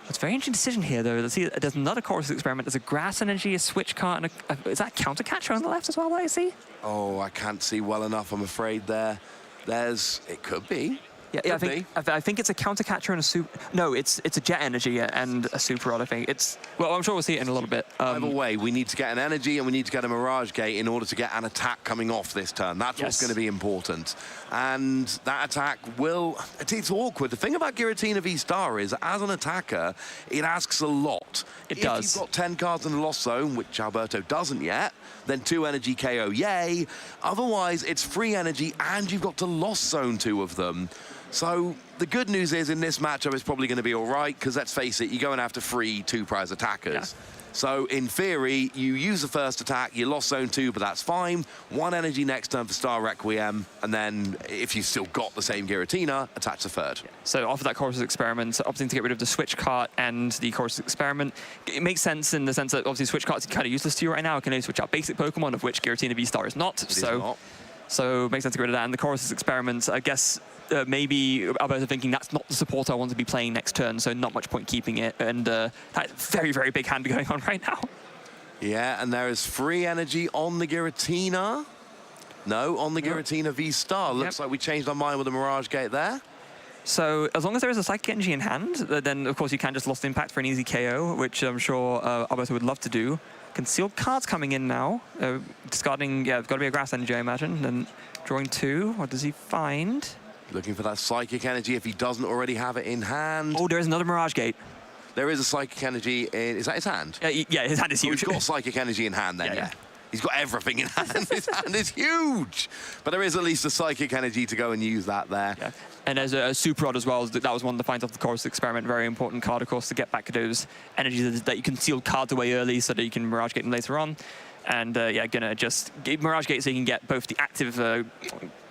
It's a very interesting decision here, though. Let's see, there's another Chorus experiment. There's a Grass Energy, a Switch Card, and is that Counter Catcher on the left as well, what I see? Oh, I can't see well enough, I'm afraid there. It could be. Yeah, I think it's a Counter Catcher and a Super... No, it's a Jet Energy and a Super Rod, I think. Well, I'm sure we'll see it in a little bit. Either way, we need to get an Energy and we need to get a Mirage Gate in order to get an attack coming off this turn. That's what's going to be important. And that attack will... It's awkward. The thing about Giratina V-Star is, as an attacker, it asks a lot. It does. If you've got 10 cards in the Lost Zone, which Alberto doesn't yet, then 2 energy KO, yay. Otherwise, it's free energy and you've got to Lost Zone 2 of them. So the good news is in this matchup, it's probably going to be all right, because let's face it, you're going after free 2-prize attackers. Yeah. So in theory, you use the first attack, you Lost Zone 2, but that's fine. 1 energy next turn for Star Requiem, and then if you've still got the same Giratina, attach the 3rd. Yeah. So after that Chorus experiment, opting to get rid of the Switch Cart and the Chorus experiment, it makes sense in the sense that obviously Switch Cart's kind of useless to you right now. It can only switch out basic Pokemon, of which Giratina V-Star is not. So it makes sense to get rid of that. And the Chorus experiment, I guess, maybe Alberto thinking that's not the support I want to be playing next turn, so not much point keeping it. And that's very, very big hand going on right now. Yeah, and there is free energy on the Giratina. No, on the Giratina V-Star. Looks like we changed our mind with the Mirage Gate there. So as long as there is a Psychic Energy in hand, then of course you can just Lost Impact for an easy KO, which I'm sure Alberto would love to do. Concealed cards coming in now. Discarding, it's got to be a Grass Energy, I imagine. And drawing 2. What does he find? Looking for that Psychic Energy if he doesn't already have it in hand. Oh, there is another Mirage Gate. There is a Psychic Energy in... Is that his hand? Yeah, his hand is huge. He's got Psychic Energy in hand then, yeah. He's got everything in hand. His hand is huge. But there is at least a Psychic Energy to go and use that there. Yeah. And there's a Super Rod as well. That was one of the finds off the Chorus experiment. Very important card, of course, to get back those energies that you can seal cards away early so that you can Mirage Gate them later on. And yeah, gonna just give Mirage Gate so you can get both the active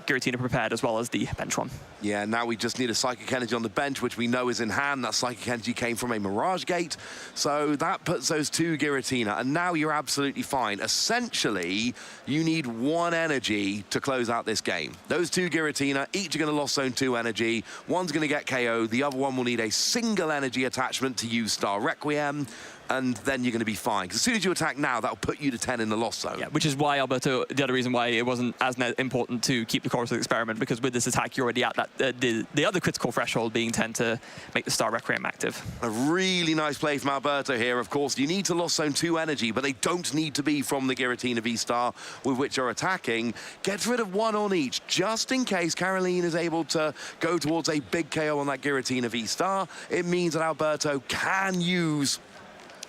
Giratina prepared as well as the bench one. Yeah, now we just need a Psychic Energy on the bench, which we know is in hand. That Psychic Energy came from a Mirage Gate. So that puts those 2 Giratina, and now you're absolutely fine. Essentially, you need 1 energy to close out this game. Those 2 Giratina, each are going to Lost Zone 2 energy. One's going to get KO. The other one will need a single energy attachment to use Star Requiem. And then you're going to be fine. Because as soon as you attack now, that'll put you to 10 in the Lost Zone. Yeah, which is why Alberto, the other reason why it wasn't as important to keep the Chorus experiment, because with this attack, you're already at that the other critical threshold being 10 to make the Star Requiem active. A really nice play from Alberto here. Of course, you need to Lost Zone 2 energy, but they don't need to be from the Giratina V-Star with which you're attacking. Get rid of 1 on each, just in case Caroline is able to go towards a big KO on that Giratina V-Star. It means that Alberto can use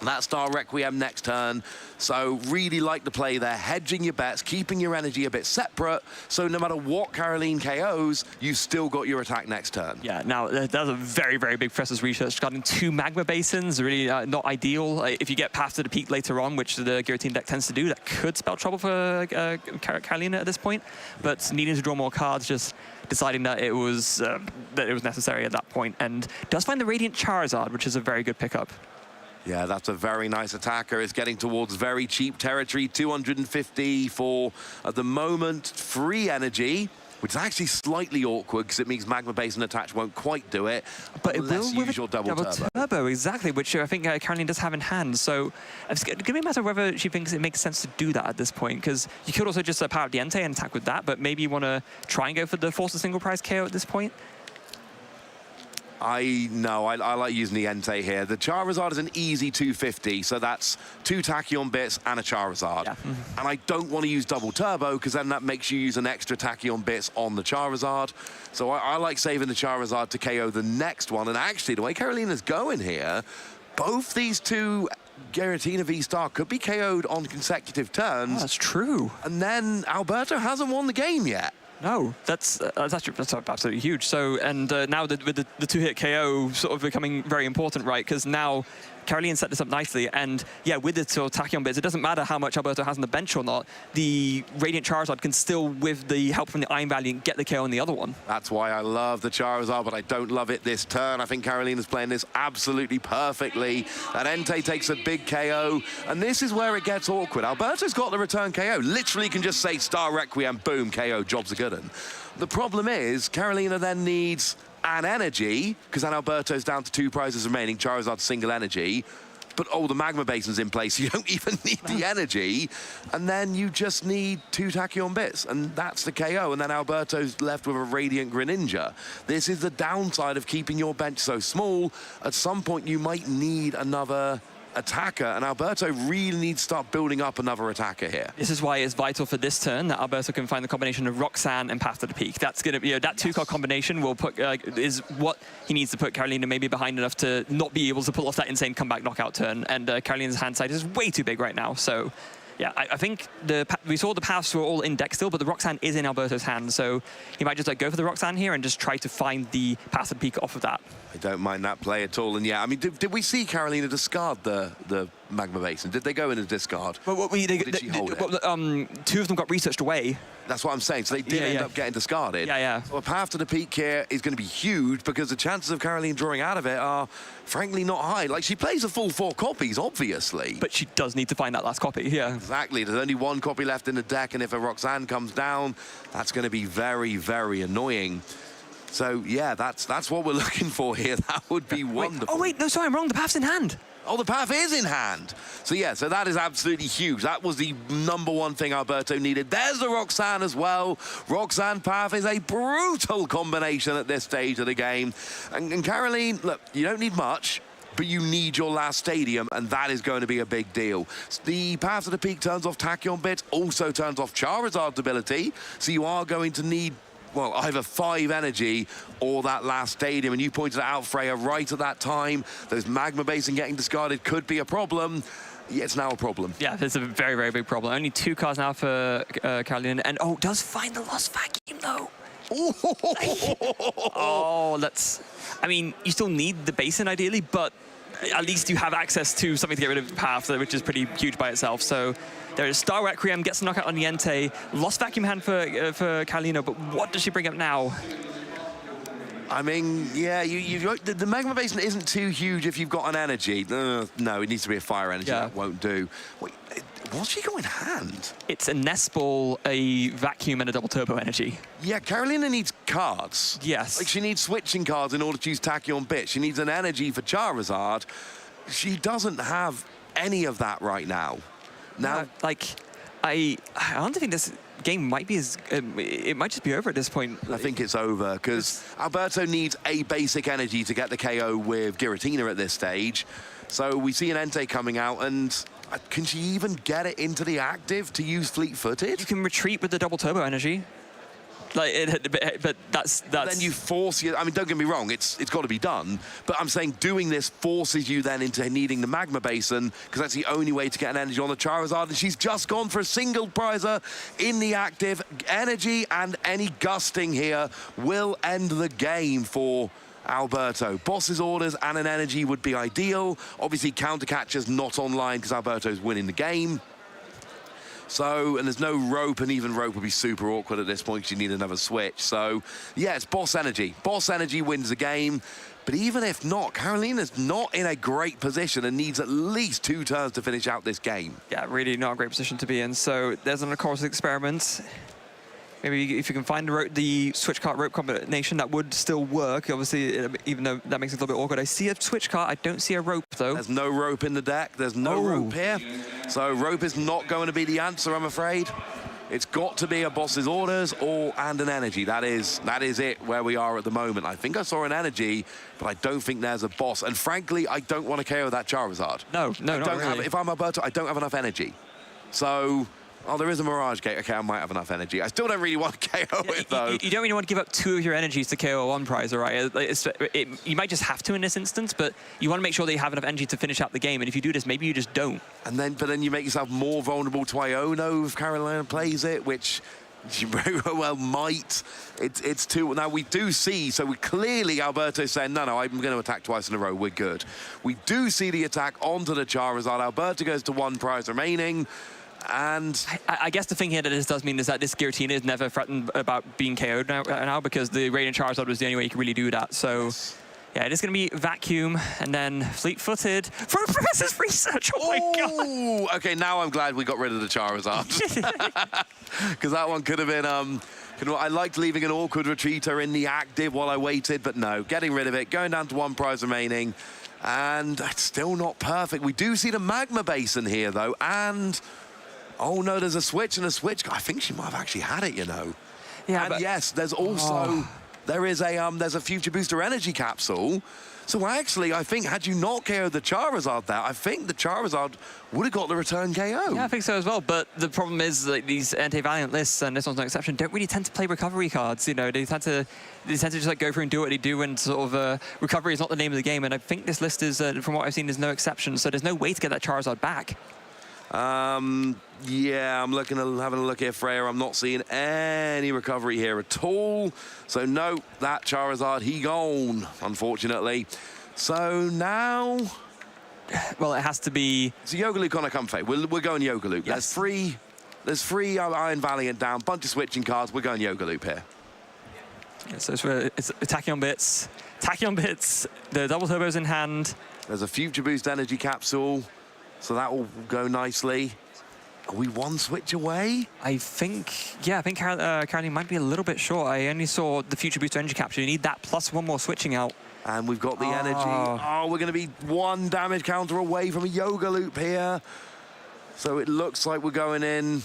that Star Requiem next turn. So really like the play there, hedging your bets, keeping your energy a bit separate, so no matter what Caroline KOs, you still got your attack next turn. Yeah, now that's a very, very big Professor's Research. Got in 2 Magma Basins, really not ideal. If you get past to the peak later on, which the Giratina deck tends to do, that could spell trouble for Carolina at this point. But needing to draw more cards, just deciding that it was necessary at that point, and does find the Radiant Charizard, which is a very good pickup. Yeah, that's a very nice attacker. It's getting towards very cheap territory. 250 for, at the moment, free energy, which is actually slightly awkward because it means Magma Basin attach won't quite do it. But it will use your double turbo. Exactly, which I think Caroline does have in hand. So it's going to be a matter of whether she thinks it makes sense to do that at this point, because you could also just power up the Entei and attack with that, but maybe you want to try and go for the force a single prize KO at this point. I like using the Entei here. The Charizard is an easy 250, so that's 2 Tachyon bits and a Charizard. Yeah. And I don't want to use double turbo, because then that makes you use an extra Tachyon bits on the Charizard. So I like saving the Charizard to KO the next one. And actually, the way Carolina's going here, both these two Giratina V-Star could be KO'd on consecutive turns. Oh, that's true. And then Alberto hasn't won the game yet. No, that's absolutely huge. So, and now with the 2-hit KO sort of becoming very important, right? Because now Carolina set this up nicely, and yeah, with the sort of Tachyon bits, it doesn't matter how much Alberto has on the bench or not. The Radiant Charizard can still, with the help from the Iron Valiant, get the KO on the other one. That's why I love the Charizard, but I don't love it this turn. I think Carolina's playing this absolutely perfectly. And Entei takes a big KO, and this is where it gets awkward. Alberto's got the return KO. Literally can just say Star Requiem, boom, KO, job's a good one. The problem is, Carolina then needs an energy, because then Alberto's down to 2 prizes remaining, Charizard single energy. But, oh, the Magma Basin's in place, so you don't even need the energy. And then you just need 2 Tachyon bits, and that's the KO. And then Alberto's left with a Radiant Greninja. This is the downside of keeping your bench so small. At some point, you might need another attacker, and Alberto really needs to start building up another attacker here. This is why it's vital for this turn that Alberto can find the combination of Roxanne and Path to the Peak. That's going to be, that 2-card combination will put, is what he needs to put Carolina maybe behind enough to not be able to pull off that insane comeback knockout turn. And Carolina's hand side is way too big right now, so yeah, I think we saw the paths were all in deck still, but the Roxanne is in Alberto's hand, so he might just go for the Roxanne here and just try to find the Path to the Peak off of that. I don't mind that play at all. And yeah, I mean, did we see Carolina discard the Magma Basin? Did they go in and discard? Well, did she hold it? 2 of them got researched away. That's what I'm saying. So they did end up getting discarded. Yeah. So a Path to the Peak here is going to be huge, because the chances of Carolina drawing out of it are, frankly, not high. Like, she plays a full 4 copies, obviously. But she does need to find that last copy, yeah. Exactly. There's only 1 copy left in the deck, and if a Roxanne comes down, that's going to be very, very annoying. So, yeah, that's what we're looking for here. That would be wonderful. Oh, wait, no, sorry, I'm wrong. The Path's in hand. Oh, the Path is in hand. So, yeah, so that is absolutely huge. That was the #1 thing Alberto needed. There's the Roxanne as well. Roxanne Path is a brutal combination at this stage of the game. And Caroline, look, you don't need much, but you need your last stadium, and that is going to be a big deal. The Path to the Peak turns off Tachyon bits, also turns off Charizard's ability, so you are going to need, well, either 5 energy or that last stadium. And you pointed it out, Freya, right at that time. Those Magma Basin getting discarded could be a problem. Yeah, it's now a problem. Yeah, it's a very, very big problem. Only 2 cards now for Carolina. And, oh, does find the Lost Vacuum, though. Oh, I mean, you still need the Basin, ideally, but at least you have access to something to get rid of the Path, which is pretty huge by itself. So there is Star Requiem, gets a knockout on the Entei. Lost Vacuum hand for Carolina, but what does she bring up now? I mean, yeah, the Magma Basin isn't too huge if you've got an energy. No, it needs to be a fire energy. Yeah. That won't do. Wait, what's she got in hand? It's a Nest Ball, a Vacuum, and a double turbo energy. Yeah, Carolina needs cards. Yes. Like, she needs switching cards in order to use Tachyon bits. She needs an energy for Charizard. She doesn't have any of that right now. Now, like, I don't think this game might be it might just be over at this point. I think it's over, because Alberto needs a basic energy to get the KO with Giratina at this stage. So we see an Entei coming out, and can she even get it into the active to use fleet-footed? You can retreat with the double turbo energy. But that's... Then you force you... I mean, don't get me wrong, it's got to be done. But I'm saying doing this forces you then into needing the Magma Basin, because that's the only way to get an energy on the Charizard. And she's just gone for a single prizer in the active. Energy and any gusting here will end the game for Alberto. Boss's orders and an energy would be ideal. Obviously, counter catcher's not online because Alberto's winning the game. So, and there's no rope, and even rope would be super awkward at this point because you need another switch. So, yeah, it's boss energy. Boss energy wins the game. But even if not, Carolina's not in a great position and needs at least 2 turns to finish out this game. Yeah, really not a great position to be in. So there's an course experiment. Maybe if you can find the switch cart rope combination, that would still work. Obviously, even though that makes it a little bit awkward. I see a switch cart. I don't see a rope, though. There's no rope in the deck. There's no rope here. So rope is not going to be the answer, I'm afraid. It's got to be a boss's orders and an energy. That is it where we are at the moment. I think I saw an energy, but I don't think there's a boss. And frankly, I don't want to KO that Charizard. No, not really. If I'm Alberto, I don't have enough energy. So, oh, there is a Mirage Gate. Okay, I might have enough energy. I still don't really want to KO it, though. You don't really want to give up 2 of your energies to KO one prize, all right? You might just have to in this instance, but you want to make sure that you have enough energy to finish out the game. And if you do this, maybe you just don't. But then you make yourself more vulnerable to Iono if Carolina plays it, which you very well might. It's too. Now, we do see, so we clearly, Alberto's saying, no, I'm going to attack twice in a row. We're good. We do see the attack onto the Charizard. Alberto goes to 1 prize remaining. And I guess the thing here that this does mean is that this Giratina is never threatened about being KO'd now because the Radiant Charizard was the only way you could really do that. So, yeah, it is going to be Vacuum and then Fleet-Footed for Professor's Research. Oh, my God. Okay, now I'm glad we got rid of the Charizard. Because that one could have been... I liked leaving an awkward retreater in the active while I waited, but no, getting rid of it, going down to 1 prize remaining. And it's still not perfect. We do see the Magma Basin here, though, and... Oh, no, there's a switch and a switch. I think she might have actually had it, you know. Yeah, and but... yes, there's also... There's a Future Booster Energy Capsule. So actually, I think had you not KO'd the Charizard there, I think the Charizard would have got the return KO. Yeah, I think so as well. But the problem is like these Entei-Valiant lists, and this one's no exception, don't really tend to play recovery cards. You know, they tend to just like go through and do what they do, and sort of recovery is not the name of the game. And I think this list is, from what I've seen, is no exception. So there's no way to get that Charizard back. Yeah, I'm having a look here, Freya. I'm not seeing any recovery here at all. So no, that Charizard, he gone, unfortunately. So now... Well, it has to be... So Yogaloop on a Comfey. We're going Yogaloop. Yes. There's three Iron Valiant down, bunch of switching cards. We're going Yogaloop here. Yeah, so it's Tachyon Bits, the double turbos in hand. There's a Future Boost Energy Capsule. So that will go nicely. Are we 1 switch away? I think Caroline might be a little bit short. I only saw the Future Boost Energy Capture. You need that plus 1 more switching out. And we've got the energy. Oh, we're going to be 1 damage counter away from a Yogaloop here. So it looks like we're going in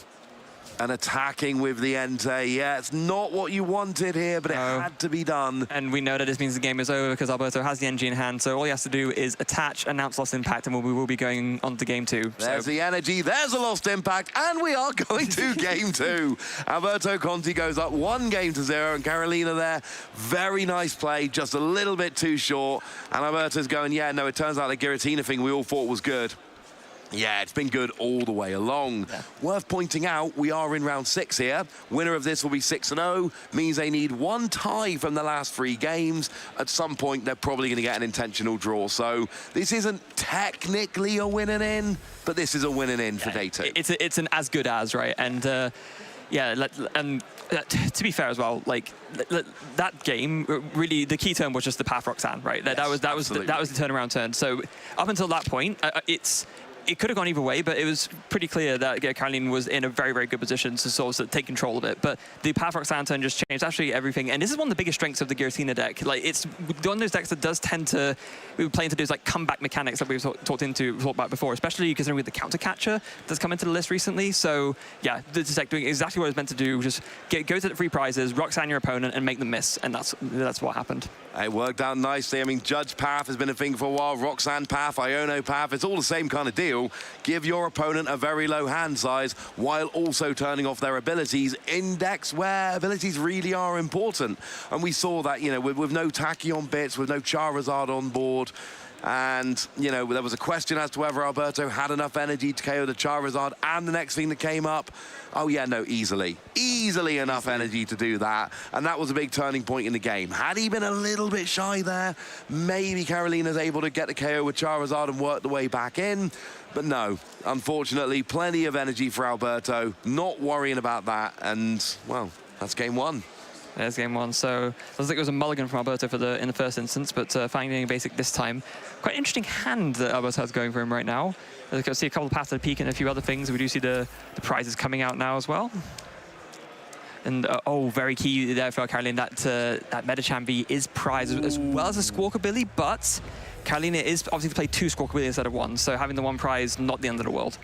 and attacking with the Entei. Yeah, it's not what you wanted here, but it had to be done. And we know that this means the game is over because Alberto has the energy in hand, so all he has to do is attach, announce Lost Impact, and we will be going on to game 2. There's the energy, there's a Lost Impact, and we are going to game 2. Alberto Conti goes up 1-0, and Carolina there, very nice play, just a little bit too short. And Alberto's going, yeah, no, it turns out the Giratina thing we all thought was good. Yeah, it's been good all the way along. Yeah. Worth pointing out, we are in round 6 here. Winner of this will be 6-0. Means they need 1 tie from the last 3 games. At some point, they're probably going to get an intentional draw. So this isn't technically a winning in, but this is a winning in for day 2. It's an as good as, right? And to be fair as well, like that game, really the key turn was just the Path Roxanne, right? That was the turnaround turn. So up until that point, it could have gone either way, but it was pretty clear that Caroline was in a very, very good position to sort of take control of it. But the Path Roxanne turn just changed actually everything. And this is one of the biggest strengths of the Giratina deck. Like, it's one of those decks that does tend to play into those like comeback mechanics that we've talked about before, especially considering with the counter catcher that's come into the list recently. So yeah, this deck doing exactly what it's meant to do, just go to the 3 prizes, Roxanne your opponent, and make them miss. And that's what happened. It worked out nicely. I mean, Judge Path has been a thing for a while. Roxanne Path, Iono Path, it's all the same kind of deal. Give your opponent a very low hand size while also turning off their abilities in decks where abilities really are important. And we saw that, you know, with no Tachyon Bits, with no Charizard on board. And, you know, there was a question as to whether Alberto had enough energy to KO the Charizard. And the next thing that came up, oh, yeah, no, easily enough energy to do that. And that was a big turning point in the game. Had he been a little bit shy there, maybe Carolina's able to get the KO with Charizard and work the way back in. But no, unfortunately, plenty of energy for Alberto. Not worrying about that. And, well, that's game 1. There's game 1. So it looks like it was a mulligan from Alberto in the first instance, but finding a basic this time. Quite an interesting hand that Alberto has going for him right now. You can see a couple of paths to the peak and a few other things. We do see the prizes coming out now as well. And very key there for Caroline, that Metagame V is prize as well as a Squawkabilly, but Carolina is obviously to play 2 Squawkabilly instead of 1, so having the 1 prize, not the end of the world.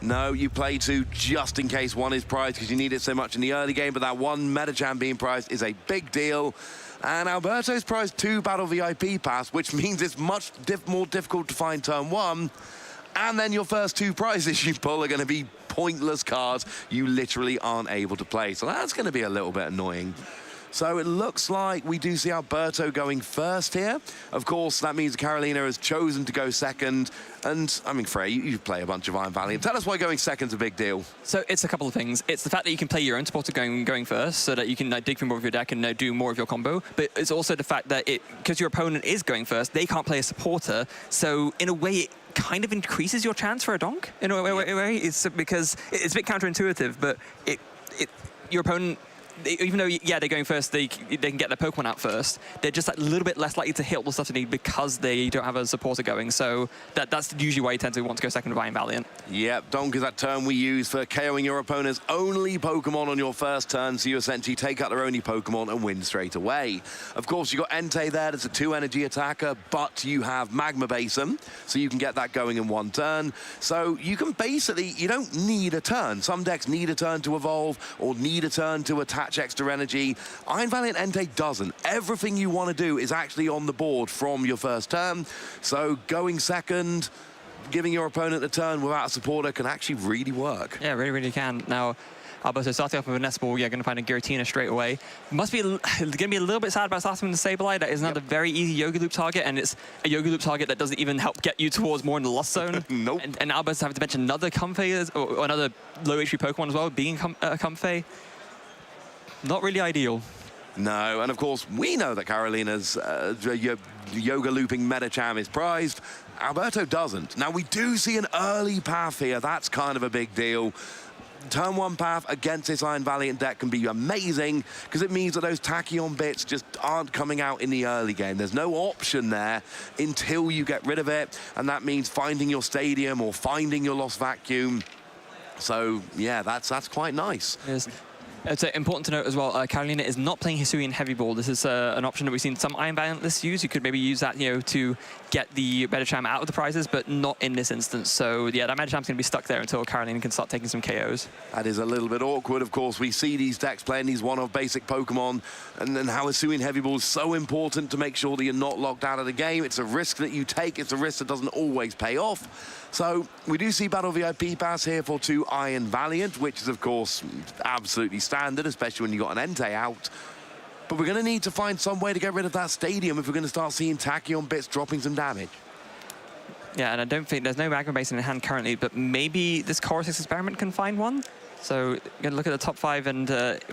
No, you play 2 just in case one is prized because you need it so much in the early game, but that one Metagame being prized is a big deal. And Alberto's prized 2 Battle VIP Pass, which means it's much more difficult to find turn 1. And then your first 2 prizes you pull are going to be pointless cards you literally aren't able to play. So that's going to be a little bit annoying. So it looks like we do see Alberto going first here. Of course, that means Carolina has chosen to go second. And, I mean, Frey, you play a bunch of Iron Valiant. Tell us why going second's a big deal. So it's a couple of things. It's the fact that you can play your own supporter going first, so that you can dig through more of your deck and do more of your combo. But it's also the fact that because your opponent is going first, they can't play a supporter. So in a way, it kind of increases your chance for a donk. In a way, it's because it's a bit counterintuitive, but your opponent, even though, yeah, they're going first, they can get their Pokemon out first, they're just a little bit less likely to hit all the stuff they need because they don't have a supporter going. So that's usually why you tend to want to go second with Iron Valiant. Yep, Donk is that term we use for KOing your opponent's only Pokemon on your first turn, so you essentially take out their only Pokemon and win straight away. Of course, you've got Entei there, that's a 2-energy attacker, but you have Magma Basin, so you can get that going in 1 turn. So you can basically, you don't need a turn. Some decks need a turn to evolve or need a turn to attach extra energy. Iron Valiant Entei doesn't. Everything you want to do is actually on the board from your first turn. So going second, giving your opponent a turn without a supporter can actually really work. Yeah, really, really can. Now, Alberto starting off with a Nest Ball, yeah, going to find a Giratina straight away. Must be going to be a little bit sad about starting with the Sableye. That is another very easy Yoga Loop target, and it's a Yoga Loop target that doesn't even help get you towards more in the Lost Zone. Nope. And Alberto's having to mention another Comfey or another low HP Pokemon as well, being Comfey. Not really ideal. No, and of course, we know that Carolina's Yoga Looping Metacham is prized. Alberto doesn't. Now, we do see an early path here. That's kind of a big deal. Turn 1 path against this Iron Valiant deck can be amazing because it means that those Tachyon bits just aren't coming out in the early game. There's no option there until you get rid of it, and that means finding your Stadium or finding your Lost Vacuum. So, yeah, that's quite nice. Yes. It's important to note as well, Carolina is not playing Hisuian Heavy Ball. This is an option that we've seen some Iron Valiant lists use. You could maybe use that, to get the Metacham out of the prizes, but not in this instance. So, yeah, that Metacham's going to be stuck there until Carolina can start taking some KOs. That is a little bit awkward. Of course, we see these decks playing these one-off basic Pokemon, and then how Hisuian Heavy Ball is so important to make sure that you're not locked out of the game. It's a risk that you take. It's a risk that doesn't always pay off. So we do see Battle VIP Pass here for 2 Iron Valiant, which is, of course, absolutely standard, especially when you've got an Entei out. But we're going to need to find some way to get rid of that Stadium if we're going to start seeing Tachyon bits dropping some damage. Yeah, and I don't think there's no Magma Basin in hand currently, but maybe this Coruscant Experiment can find one. So going to look at the top 5 and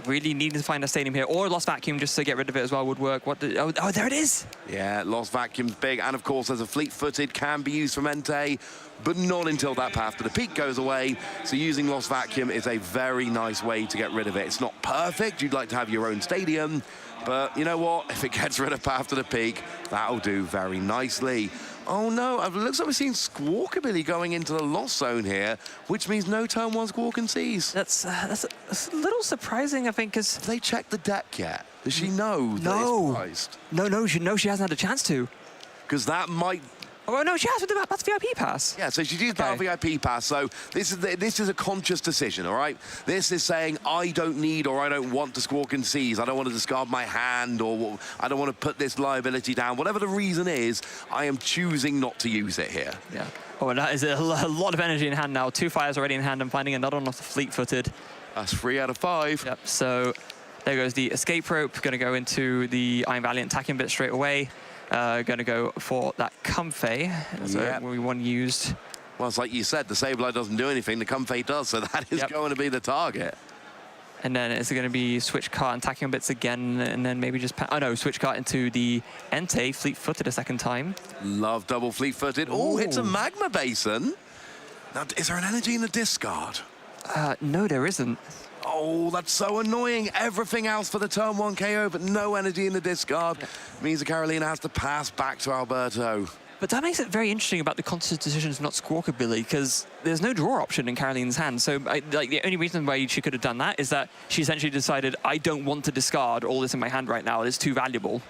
really needing to find a Stadium here, or Lost Vacuum just to get rid of it as well would work. Oh, there it is! Yeah, Lost Vacuum's big, and of course there's a Fleet-Footed, can be used from Entei, but not until that path to the peak goes away. So using Lost Vacuum is a very nice way to get rid of it. It's not perfect, you'd like to have your own Stadium, but you know what? If it gets rid of path to the peak, that'll do very nicely. Oh no, it looks like we're seeing Squawkabilly going into the Lost Zone here, which means no turn 1 Squawk and Seas. That's a little surprising, I think, because... Have they checked the deck yet? Does she know that it's prized? No, she hasn't had a chance to. Because that might... Oh, no, she has with that's VIP Pass. Yeah, so she's used Battle VIP Pass. So this is a conscious decision, all right? This is saying, I don't need or I don't want to Squawk and Seize. I don't want to discard my hand, or I don't want to put this liability down. Whatever the reason is, I am choosing not to use it here. Yeah. Oh, and that is a lot of energy in hand now. 2 fires already in hand. I'm finding another one off the Fleet-Footed. That's 3 out of 5. Yep, so there goes the Escape Rope. Going to go into the Iron Valiant attacking bit straight away. Going to go for that Comfey. So we one used. Well, it's like you said, the Sableye doesn't do anything. The Comfey does, so that is going to be the target. And then it's going to be Switch Cart and Tachyon bits again, and then maybe just... Switch Cart into the Entei, Fleet-Footed a second time. Love double Fleet-Footed. Oh, hits a Magma Basin. Now, is there an energy in the discard? No, there isn't. Oh, that's so annoying. Everything else for the turn 1 KO, but no energy in the discard. Means that Carolina has to pass back to Alberto. But that makes it very interesting about the conscious decision to not Squawkabilly, because there's no draw option in Carolina's hand. So the only reason why she could have done that is that she essentially decided, I don't want to discard all this in my hand right now. It's too valuable.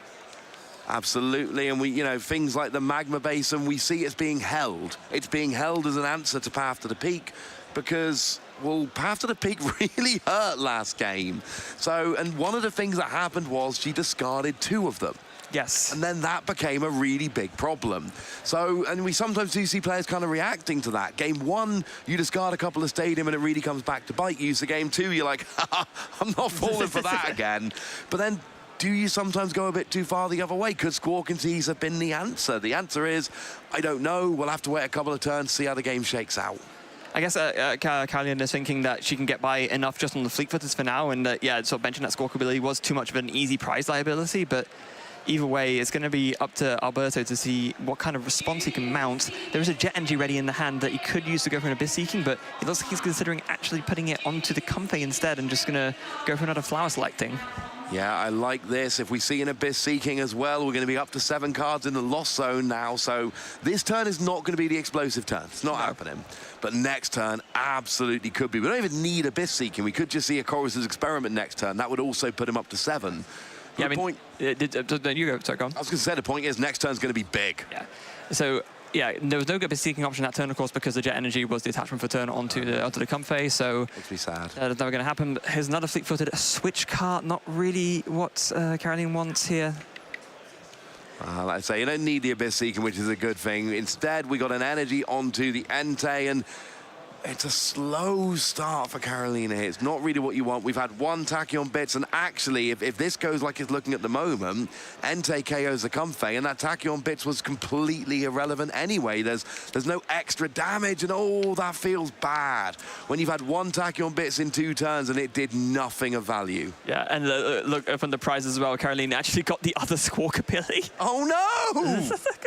Absolutely, and things like the Magma Basin, we see it's being held. It's being held as an answer to Path to the Peak. because, well, Path to the Peak really hurt last game. So, and one of the things that happened was she discarded 2 of them. Yes. And then that became a really big problem. So, and we sometimes do see players kind of reacting to that. Game 1, you discard a couple of Stadium and it really comes back to bite you. So game 2, you're like, I'm not falling for that again. But then, do you sometimes go a bit too far the other way? Could Squawk and Tease have been the answer? The answer is, I don't know. We'll have to wait a couple of turns, see how the game shakes out. I guess Carolina is thinking that she can get by enough just on the fleet-footers for now, and yeah, sort of mentioned that Squawk ability was too much of an easy prize liability, but either way, it's going to be up to Alberto to see what kind of response he can mount. There is a Jet Energy ready in the hand that he could use to go for an Abyss Seeking, but it looks like he's considering actually putting it onto the Comfey instead and just going to go for another Flower Selecting. Yeah, I like this. If we see an Abyss Seeking as well, we're going to be up to 7 cards in the Lost Zone now. So this turn is not going to be the explosive turn. It's not happening. But next turn absolutely could be. We don't even need Abyss Seeking. We could just see a Chorus's Experiment next turn. That would also put him up to 7. Yeah, I mean, you go, sorry, go on. I was going to say, the point is next turn's going to be big. Yeah. So, yeah, there was no Abyss Seeking option that turn, of course, because the Jet Energy was the attachment for turn onto the Comfey, so makes me sad. That's never going to happen. Here's another fleet-footed switch card, not really what Caroline wants here. Like I say, you don't need the Abyss Seeking, which is a good thing. Instead, we got an energy onto the Entei, and it's a slow start for Carolina here. It's not really what you want. We've had 1 Tachyon Bits, and actually, if this goes like it's looking at the moment, Entei KOs the Comfey, and that Tachyon Bits was completely irrelevant anyway. There's no extra damage, and oh, that feels bad. When you've had 1 Tachyon Bits in 2 turns, and it did nothing of value. Yeah, and look, from the prize as well, Carolina actually got the other Squawk ability. Oh, no!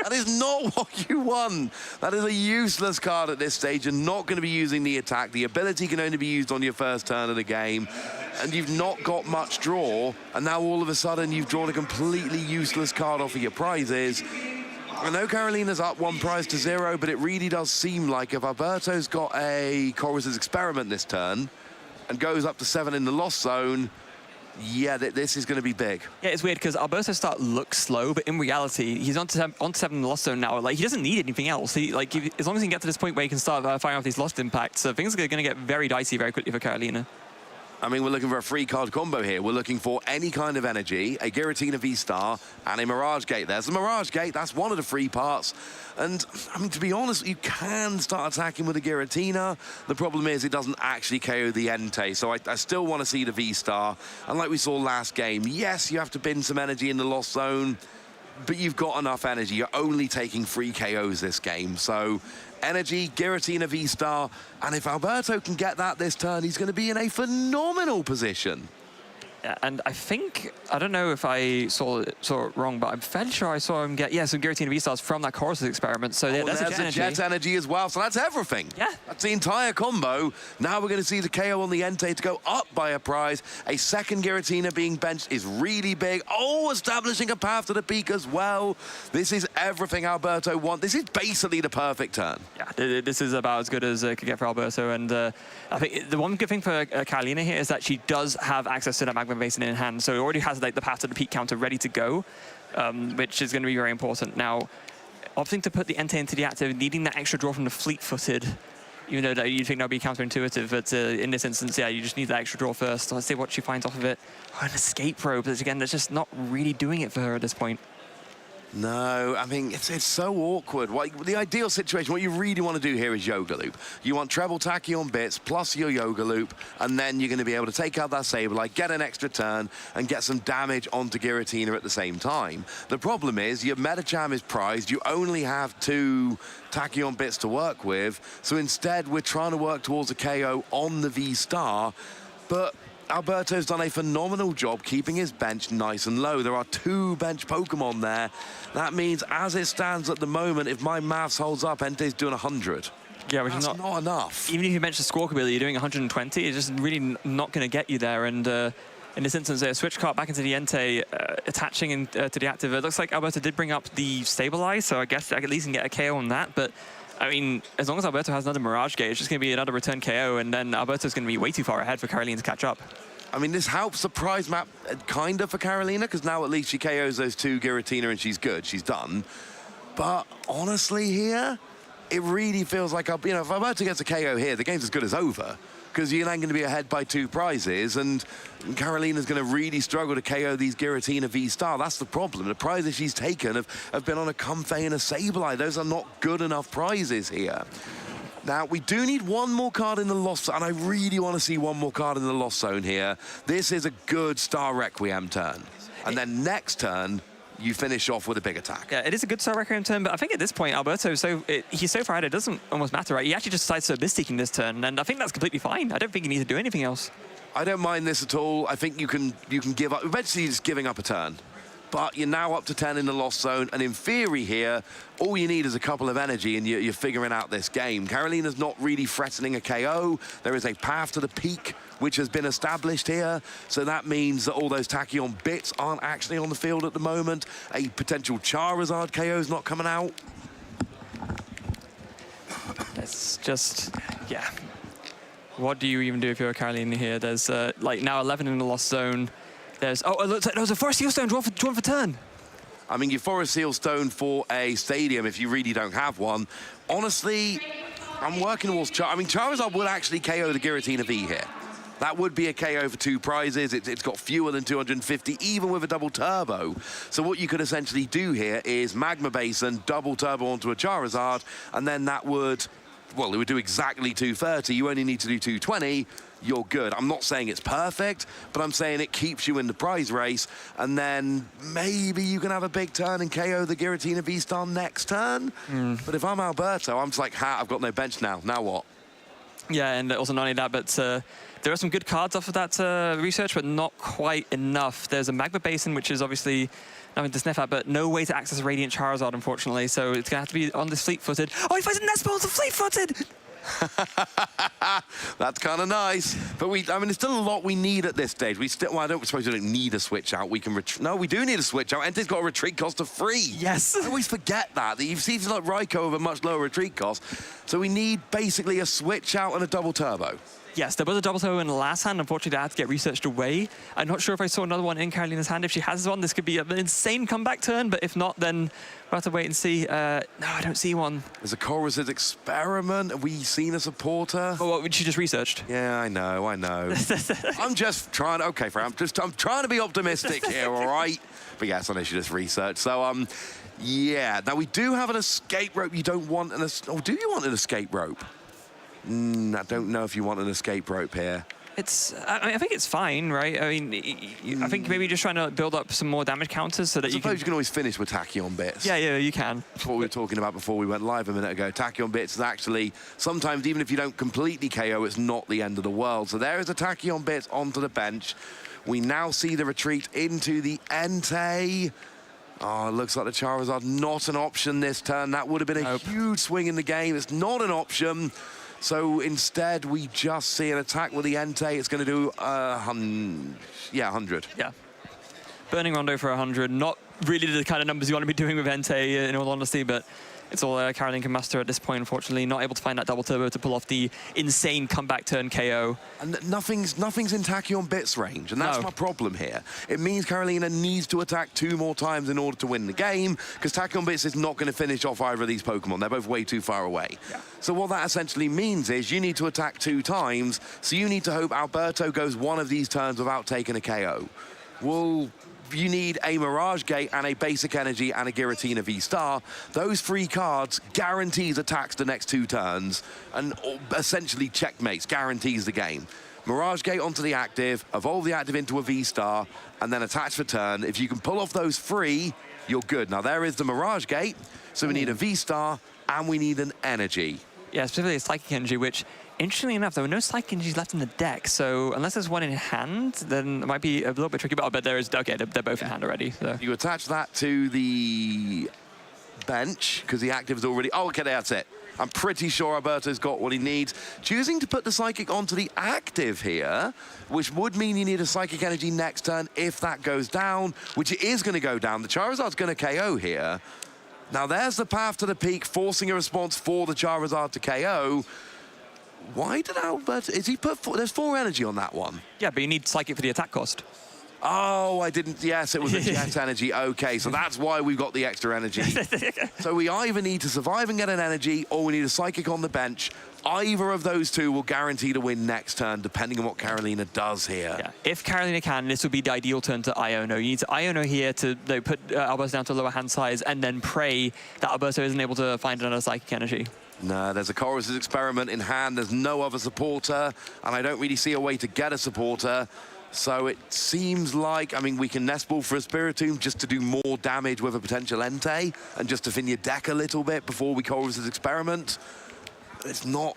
That is not what you want. That is a useless card at this stage, and not going to be using the attack. The ability can only be used on your first turn of the game, and you've not got much draw, and now all of a sudden you've drawn a completely useless card off of your prizes. I know Carolina's up 1 prize to 0, but it really does seem like if Alberto's got a Chorus's Experiment this turn and goes up to 7 in the Lost Zone, yeah, this is going to be big. Yeah, it's weird because Alberto's start looks slow, but in reality, he's on 7 in the Lost Zone now. Like, he doesn't need anything else. As long as he can get to this point where he can start firing off these Lost Impacts, things are going to get very dicey very quickly for Carolina. I mean, we're looking for a 3-card combo here. We're looking for any kind of energy, a Giratina V-Star, and a Mirage Gate. There's the Mirage Gate. That's one of the 3 parts. And, I mean, to be honest, you can start attacking with a Giratina. The problem is it doesn't actually KO the Entei, so I still want to see the V-Star. And like we saw last game, yes, you have to bin some energy in the Lost Zone, but you've got enough energy. You're only taking 3 KOs this game, so energy, Giratina V-Star, and if Alberto can get that this turn, he's going to be in a phenomenal position. Yeah, and I think, I don't know if I saw it wrong, but I'm fairly sure I saw him get, some Giratina V-Stars from that Chorus's Experiment. So yeah, that's a Jet Energy as well, so that's everything. Yeah. That's the entire combo. Now we're going to see the KO on the Entei to go up by a prize. A second Giratina being benched is really big. Oh, establishing a Path to the Peak as well. This is everything Alberto wants. This is basically the perfect turn. Yeah, this is about as good as it could get for Alberto. And I think the one good thing for Carolina here is that she does have access to that Magma Basin in hand, so it already has like the Path to the Peak counter ready to go, which is going to be very important. Now, opting to put the Entei into the active, needing that extra draw from the fleet-footed, even though you'd think that would be counterintuitive, but in this instance, yeah, you just need that extra draw first. Let's see what she finds off of it. Oh, an Escape Rope, but again, that's just not really doing it for her at this point. No, I mean, it's so awkward. The ideal situation, what you really want to do here is Yoga Loop. You want treble Tachyon Bits plus your Yoga Loop, and then you're going to be able to take out that Sableye, get an extra turn, and get some damage onto Giratina at the same time. The problem is, your Metagame is prized. You only have 2 Tachyon Bits to work with, so instead, we're trying to work towards a KO on the V-Star, but Alberto's done a phenomenal job keeping his bench nice and low. There are 2 bench Pokemon there. That means, as it stands at the moment, if my maths holds up, Entei's doing 100. Yeah, which That's is not enough. Even if you mention Squawk ability, you're doing 120. It's just really not going to get you there. And in this instance, a switch card back into the Entei, attaching to the active. It looks like Alberto did bring up the Stabilize, so I guess I at least can get a KO on that. But I mean, as long as Alberto has another Mirage Gate, it's just going to be another return KO, and then Alberto's going to be way too far ahead for Carolina to catch up. I mean, this helps the prize map kind of for Carolina, because now at least she KOs those 2 Giratina and she's good. She's done. But honestly here, it really feels like, you know, if Alberto gets a KO here, the game's as good as over. Because you're then going to be ahead by 2 prizes, and Carolina's going to really struggle to KO these Giratina V-Star. That's the problem. The prizes she's taken have been on a Comfey and a Sableye. Those are not good enough prizes here. Now, we do need one more card in the lost zone, and I really want to see one more card in the lost zone here. This is a good Star Requiem turn. And then next turn, you finish off with a big attack. Yeah, it is a good Star Requiem turn, but I think at this point, Alberto, he's so far ahead, it doesn't almost matter, right? He actually just decides to Mystic this turn, and I think that's completely fine. I don't think you need to do anything else. I don't mind this at all. I think you can give up. Eventually, you're just giving up a turn. But you're now up to 10 in the lost zone, and in theory here, all you need is a couple of energy, and you're figuring out this game. Carolina's not really threatening a KO. There is a path to the peak, which has been established here. So that means that all those Tachyon bits aren't actually on the field at the moment. A potential Charizard KO is not coming out. It's just, yeah. What do you even do if you're a Carolina here? There's like now 11 in the lost zone. There's, oh, it looks like there was a Forest Seal Stone drawn for turn. I mean, your Forest Seal Stone for a stadium, if you really don't have one. Honestly, I'm working towards Charizard would actually KO the Giratina V here. That would be a KO for 2 prizes. It's got fewer than 250, even with a double turbo. So what you could essentially do here is Magma Basin, double turbo onto a Charizard, and then that would, well, it would do exactly 230. You only need to do 220. You're good. I'm not saying it's perfect, but I'm saying it keeps you in the prize race, and then maybe you can have a big turn and KO the Giratina V-Star next turn. But if I'm Alberto, I'm just like, I've got no bench now. Now what? Yeah, and also not only that, but there are some good cards off of that research, but not quite enough. There's a Magma Basin, which is obviously nothing to sniff at, but no way to access Radiant Charizard, unfortunately. So it's going to have to be on this fleet-footed. Oh, he finds a Nestball to fleet-footed! That's kind of nice, but I mean, there's still a lot we need at this stage. Well, I don't suppose we don't need a switch out. We can no, we do need a switch out. Entei's got a retreat cost of 3. Yes. I always forget that you've seen like Raikou with a much lower retreat cost. So we need basically a switch out and a double turbo. Yes, there was a double turbo in the last hand. Unfortunately, that had to get researched away. I'm not sure if I saw another one in Carolina's hand. If she has one, this could be an insane comeback turn, but if not, then we'll have to wait and see. No, I don't see one. There's a Chorus's Experiment. Have we seen a supporter? Oh, what, she just researched? Yeah, I know. I'm just trying to, okay, Fran, I'm trying to be optimistic here, all right? But yes, I know she just researched. So, yeah. Now, we do have an escape rope. You don't want an, do you want an escape rope? I don't know if you want an escape rope here. I mean, I think it's fine, right? I mean, I think maybe just trying to build up some more damage counters so that you can always finish with Tachyon bits. Yeah, you can. That's what we were talking about before we went live a minute ago. Tachyon bits is actually, sometimes even if you don't completely KO, it's not the end of the world. So there is a Tachyon bits onto the bench. We now see the retreat into the Entei. Oh, it looks like the Charizard not an option this turn. That would have been a huge swing in the game. It's not an option. So instead, we just see an attack with the Entei. It's going to do 100. Yeah. Burning Rondo for 100. Not really the kind of numbers you want to be doing with Entei, in all honesty, but it's all Carolina can master at this point, unfortunately. Not able to find that double turbo to pull off the insane comeback turn KO. And nothing's in Tachyon bits range, and that's my problem here. It means Carolina needs to attack 2 more times in order to win the game, because Tachyon bits is not going to finish off either of these Pokemon. They're both way too far away. Yeah. So what that essentially means is you need to attack 2 times, so you need to hope Alberto goes one of these turns without taking a KO. Well, you need a Mirage Gate and a Basic Energy and a Giratina V-Star. Those 3 cards guarantees attacks the next 2 turns and essentially checkmates, guarantees the game. Mirage Gate onto the active, evolve the active into a V-Star, and then attach for turn. If you can pull off those 3, you're good. Now, there is the Mirage Gate, so we need a V-Star and we need an Energy. Yeah, specifically a Psychic Energy, which, interestingly enough, there were no Psychic Energies left in the deck, so unless there's one in hand, then it might be a little bit tricky, but there is, okay, they're both in hand already. So. You attach that to the bench, because the active is already, oh, okay, that's it. I'm pretty sure Alberto's got what he needs. Choosing to put the Psychic onto the active here, which would mean you need a Psychic Energy next turn if that goes down, which it is going to go down. The Charizard's going to KO here. Now, there's the path to the peak, forcing a response for the Charizard to KO. Why did Albert... Is he put... There's 4 energy on that one. Yeah, but you need Psychic for the attack cost. Oh, I didn't. Yes, it was a jet energy. Okay, so that's why we've got the extra energy. So we either need to survive and get an energy, or we need a psychic on the bench. Either of those two will guarantee to win next turn, depending on what Carolina does here. Yeah. If Carolina can, this would be the ideal turn to Iono. You need to Iono here to put Alberto down to lower hand size, and then pray that Alberto isn't able to find another psychic energy. No, there's a Chorus's Experiment in hand. There's no other supporter, and I don't really see a way to get a supporter. So it seems like, I mean, we can Nest Ball for a Spiritomb just to do more damage with a potential Entei, and just to thin your deck a little bit before we Chorus's Experiment. It's not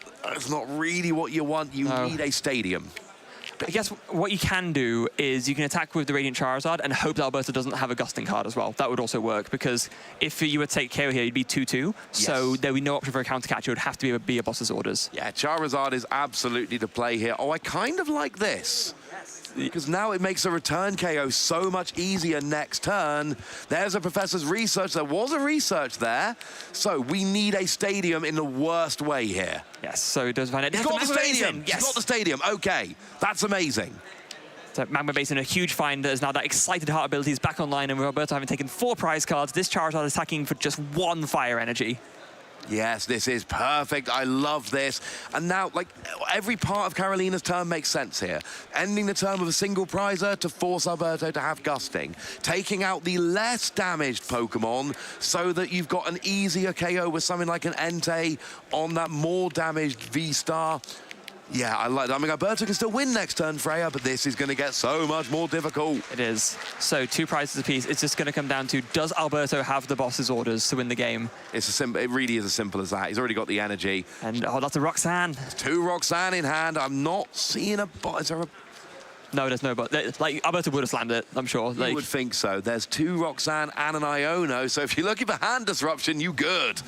really what you want. You need a Stadium. I guess what you can do is you can attack with the Radiant Charizard and hope that Alberto doesn't have a Gusting card as well. That would also work, because if you would take KO here, you'd be 2-2. Yes. So there would be no option for a counter catch. It would have to be a boss's orders. Yeah, Charizard is absolutely the play here. Oh, I kind of like this. Because now it makes a return KO so much easier next turn. There's a Professor's Research. There was a research there. So we need a Stadium in the worst way here. Yes, so it does find it. He's got the Stadium. Yes. He's got the Stadium. Okay, that's amazing. So Magma Basin, a huge find. There's now that Excited Heart ability is back online, and with Alberto having taken 4 prize cards, this Charizard is attacking for just 1 fire energy. Yes, this is perfect. I love this. And now, like, every part of Carolina's turn makes sense here. Ending the turn with a single prizer to force Alberto to have Gusting. Taking out the less damaged Pokemon so that you've got an easier KO with something like an Entei on that more damaged V-Star. Yeah, I like that. I mean, Alberto can still win next turn, Freya, but this is going to get so much more difficult. It is. So 2 prizes apiece. It's just going to come down to, does Alberto have the boss's orders to win the game? It really is as simple as that. He's already got the energy. And, oh, that's a Roxanne. There's 2 Roxanne in hand. I'm not seeing a bot. Is there a... No, there's no bot. Like, Alberto would have slammed it, I'm sure. You would think so. There's 2 Roxanne and an Iono, so if you're looking for hand disruption, you good.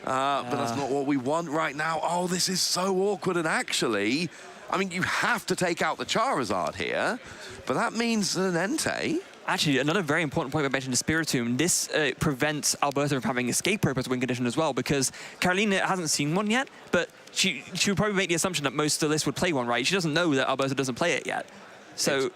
But that's not what we want right now. Oh, this is so awkward. And actually, I mean, you have to take out the Charizard here, but that means an Entei. Actually, another very important point I mentioned is Spiritomb. This prevents Alberto from having Escape Rope as a win condition as well, because Carolina hasn't seen one yet, but she would probably make the assumption that most of the list would play one, right? She doesn't know that Alberto doesn't play it yet. So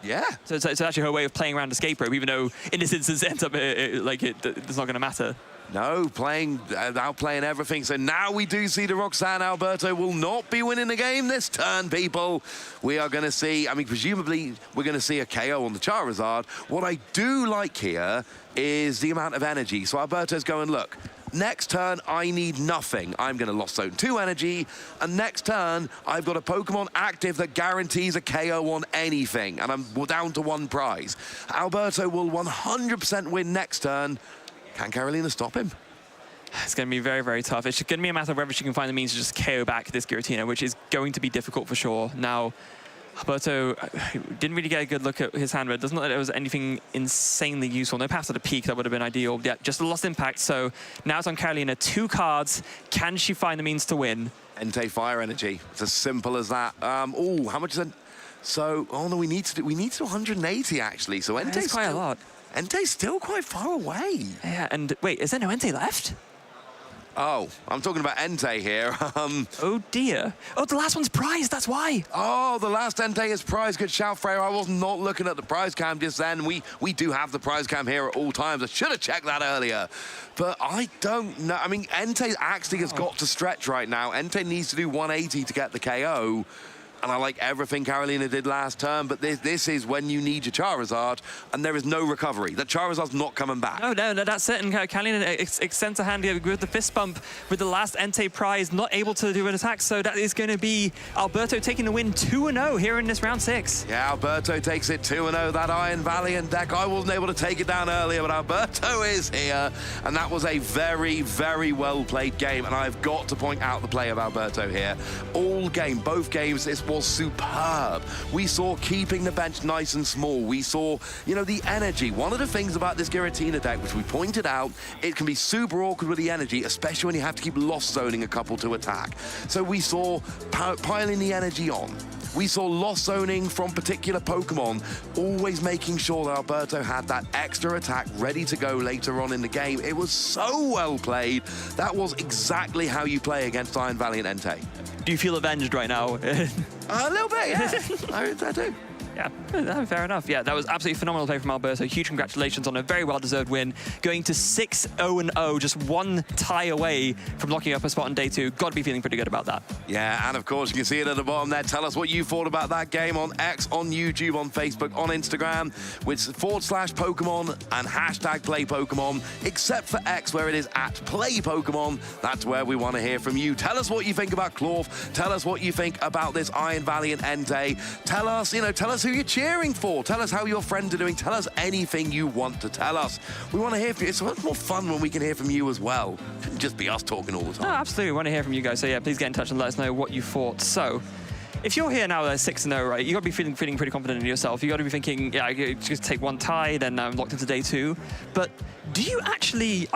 so it's actually her way of playing around Escape Rope, even though in this instance it ends up it's not going to matter. No, outplaying everything. So now we do see the Roxanne. Alberto will not be winning the game this turn, people. We are going to see, I mean, presumably we're going to see a KO on the Charizard. What I do like here is the amount of energy. So Alberto's going, look, next turn, I need nothing. I'm going to Lost Zone 2 energy. And next turn, I've got a Pokemon active that guarantees a KO on anything. And I'm down to 1 prize. Alberto will 100% win next turn. Can Carolina stop him? It's going to be very, very tough. It's going to be a matter of whether she can find the means to just KO back this Giratina, which is going to be difficult for sure. Now, Alberto didn't really get a good look at his hand, but it doesn't look like there was anything insanely useful. No pass at a peak, that would have been ideal. Yeah, just a lost impact. So now it's on Carolina. 2 cards. Can she find the means to win? Entei Fire Energy. It's as simple as that. Oh, how much is it? So, oh no, we need to do 180 actually. So Entei's quite a lot. Entei's still quite far away. Yeah, and wait, is there no Entei left? Oh, I'm talking about Entei here. Oh dear. Oh, the last one's prized, that's why. Oh, the last Entei is prized. Good shout, Freya. I was not looking at the prize cam just then. We do have the prize cam here at all times. I should have checked that earlier. But I don't know. I mean, Entei actually has got to stretch right now. Entei needs to do 180 to get the KO. And I like everything Carolina did last turn, but this is when you need your Charizard, and there is no recovery. The Charizard's not coming back. No, that's it. And Carolina extends a hand with the fist bump with the last Entei prize, not able to do an attack. So that is going to be Alberto taking the win 2-0 here in this round 6. Yeah, Alberto takes it 2-0. That Iron Valiant deck, I wasn't able to take it down earlier, but Alberto is here. And that was a very, very well-played game. And I've got to point out the play of Alberto here. All game, both games, this was superb. We saw keeping the bench nice and small. We saw, the energy. One of the things about this Giratina deck, which we pointed out, it can be super awkward with the energy, especially when you have to keep lost zoning a couple to attack. So we saw piling the energy on. We saw lost zoning from particular Pokemon, always making sure that Alberto had that extra attack ready to go later on in the game. It was so well played. That was exactly how you play against Iron Valiant Entei. Do you feel avenged right now? A little bit, yeah. I do. Yeah, fair enough. Yeah, that was absolutely phenomenal play from Alberto. Huge congratulations on a very well-deserved win. Going to 6-0-0, just one tie away from locking up a spot on day 2. Got to be feeling pretty good about that. Yeah, and of course, you can see it at the bottom there. Tell us what you thought about that game on X, on YouTube, on Facebook, on Instagram, with /Pokemon and #PlayPokemon, except for X, where it is @PlayPokemon. That's where we want to hear from you. Tell us what you think about Klawf. Tell us what you think about this Iron Valiant Entei. Tell us, tell us who you're cheering for. Tell us how your friends are doing. Tell us anything you want to tell us. We want to hear from you. It's much more fun when we can hear from you as well. It shouldn't just be us talking all the time. No, absolutely. We want to hear from you guys. So yeah, please get in touch and let us know what you thought. So, if you're here now at 6-0, right, you got to be feeling pretty confident in yourself. You got to be thinking, yeah, I just take one tie, then I'm locked into day 2. But do you actually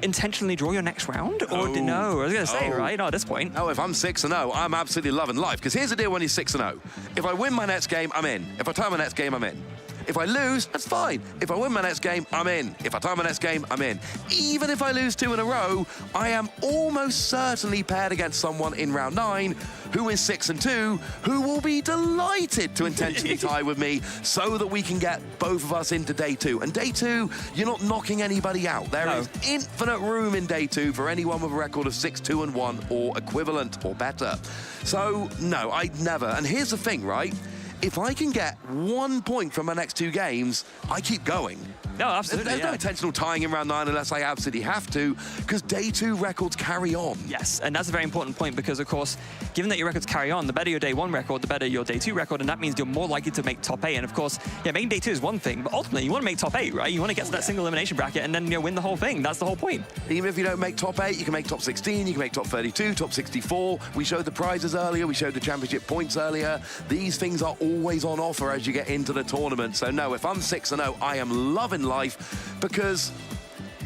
intentionally draw your next round? Or no? I was going to say, right? Not at this point. No, if I'm 6-0, I'm absolutely loving life. Because here's the deal when you're 6-0. If I win my next game, I'm in. If I tie my next game, I'm in. If I lose, that's fine. If I win my next game, I'm in. If I tie my next game, I'm in. Even if I lose 2 in a row, I am almost certainly paired against someone in round 9 who is 6-2, who will be delighted to intentionally tie with me so that we can get both of us into day 2. And day 2, you're not knocking anybody out. There is infinite room in day 2 for anyone with a record of 6-2-1 or equivalent or better. So, no, I'd never. And here's the thing, right? If I can get 1 point from my next 2 games, I keep going. No, absolutely. There's no intentional tying in round 9 unless I absolutely have to, because day 2 records carry on. Yes, and that's a very important point because, of course, given that your records carry on, the better your day 1 record, the better your day 2 record, and that means you're more likely to make top 8. And of course, yeah, making day 2 is one thing, but ultimately you want to make top 8, right? You want to get to that single elimination bracket and then win the whole thing. That's the whole point. Even if you don't make top 8, you can make top 16, you can make top 32, top 64. We showed the prizes earlier, we showed the championship points earlier. These things are always on offer as you get into the tournament. So no, if I'm 6-0, I am loving life, because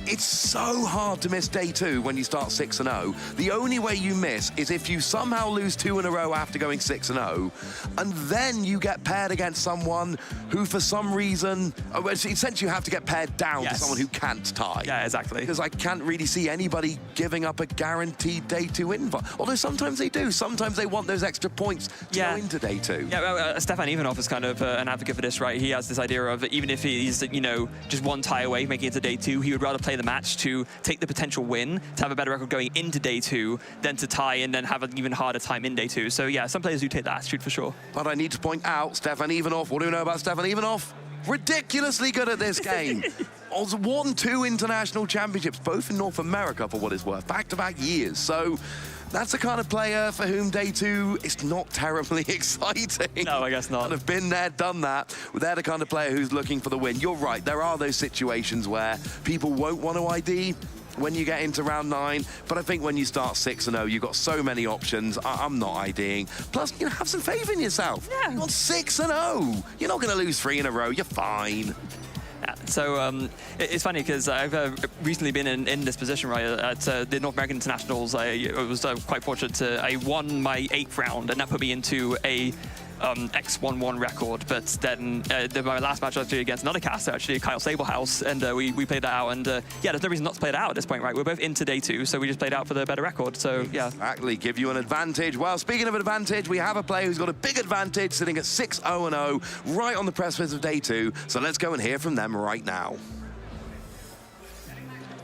it's so hard to miss day 2 when you start 6-0. The only way you miss is if you somehow lose 2 in a row after going 6-0, and then you get paired against someone who, for some reason, essentially you have to get paired down to someone who can't tie. Yeah, exactly. Because I can't really see anybody giving up a guaranteed day 2 invite. Although sometimes they do. Sometimes they want those extra points to go into day 2. Yeah, well, Stefan Ivanov is kind of an advocate for this, right? He has this idea of even if he's, just one tie away making it to day 2, he would rather play the match to take the potential win, to have a better record going into day 2, than to tie and then have an even harder time in day 2. So yeah, some players do take that attitude for sure. But I need to point out, Stefan Ivanov, what do we know about Stefan Ivanov? Ridiculously good at this game. Won 2 international championships, both in North America for what it's worth, back-to-back years. So that's the kind of player for whom day 2 is not terribly exciting. No, I guess not. Kind of been there, done that. They're the kind of player who's looking for the win. You're right, there are those situations where people won't want to ID when you get into round 9, but I think when you start 6-0, you've got so many options. I'm not IDing. Plus, have some faith in yourself. Yeah. You're 6-0. You're not going to lose 3 in a row. You're fine. So it's funny because I've recently been in this position, right, at the North American Internationals. I was quite fortunate I won my 8th round, and that put me into a X1-1 record. But then my last match was against another caster, actually, Kyle Sablehouse, and we played that out. And yeah, there's no reason not to play it out at this point, right? We're both into day 2, so we just played out for the better record. So yeah. Exactly, give you an advantage. Well, speaking of advantage, we have a player who's got a big advantage, sitting at 6-0-0, right on the precipice of day 2. So let's go and hear from them right now.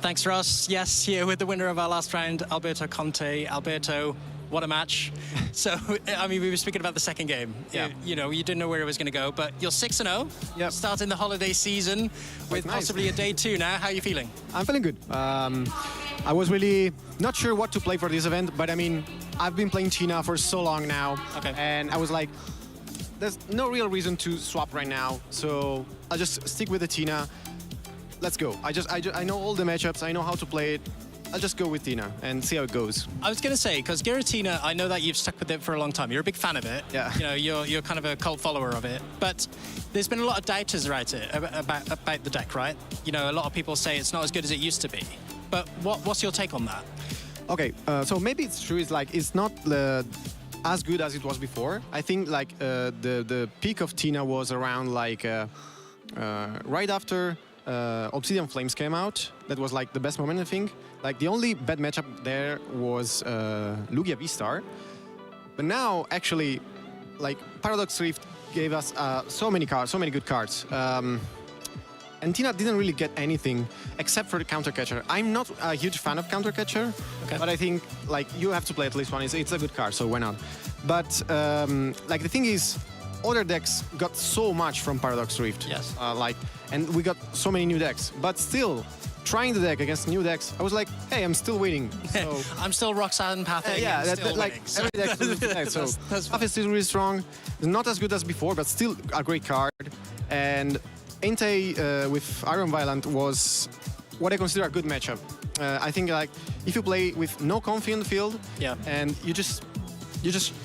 Thanks, Ross. Yes, here with the winner of our last round, Alberto Conte. Alberto, what a match. So, I mean, we were speaking about the second game. Yeah. You didn't know where it was going to go, but you're 6-0. Yep. Starting the holiday season with possibly a day 2 now. How are you feeling? I'm feeling good. I was really not sure what to play for this event, but I mean, I've been playing Tina for so long now. Okay. And I was like, there's no real reason to swap right now. So I'll just stick with the Tina. Let's go. I know all the matchups. I know how to play it. I'll just go with Tina and see how it goes. I was going to say, because Giratina, I know that you've stuck with it for a long time. You're a big fan of it. Yeah. You're kind of a cult follower of it. But there's been a lot of doubters about the deck, right? A lot of people say it's not as good as it used to be. But what's your take on that? Okay, so maybe it's true. It's not as good as it was before. I think the peak of Tina was around right after Obsidian Flames came out. That was the best moment, I think. The only bad matchup there was Lugia V-Star. But now, actually, Paradox Rift gave us so many cards, so many good cards. And Tina didn't really get anything except for the counter catcher. I'm not a huge fan of counter catcher, but I think like you have to play at least one. It's a good card, so why not? But like the thing is, other decks got so much from Paradox Rift. Yes. And we got so many new decks, but still. Trying the deck against new decks, I was like, hey, I'm still winning. So I'm still Roxanne pathing. Every deck is a deck. So Klawf is still really strong. It's not as good as before, but still a great card. And Entei with Iron Violent was what I consider a good matchup. I think like if you play with no Confi in the field, and you just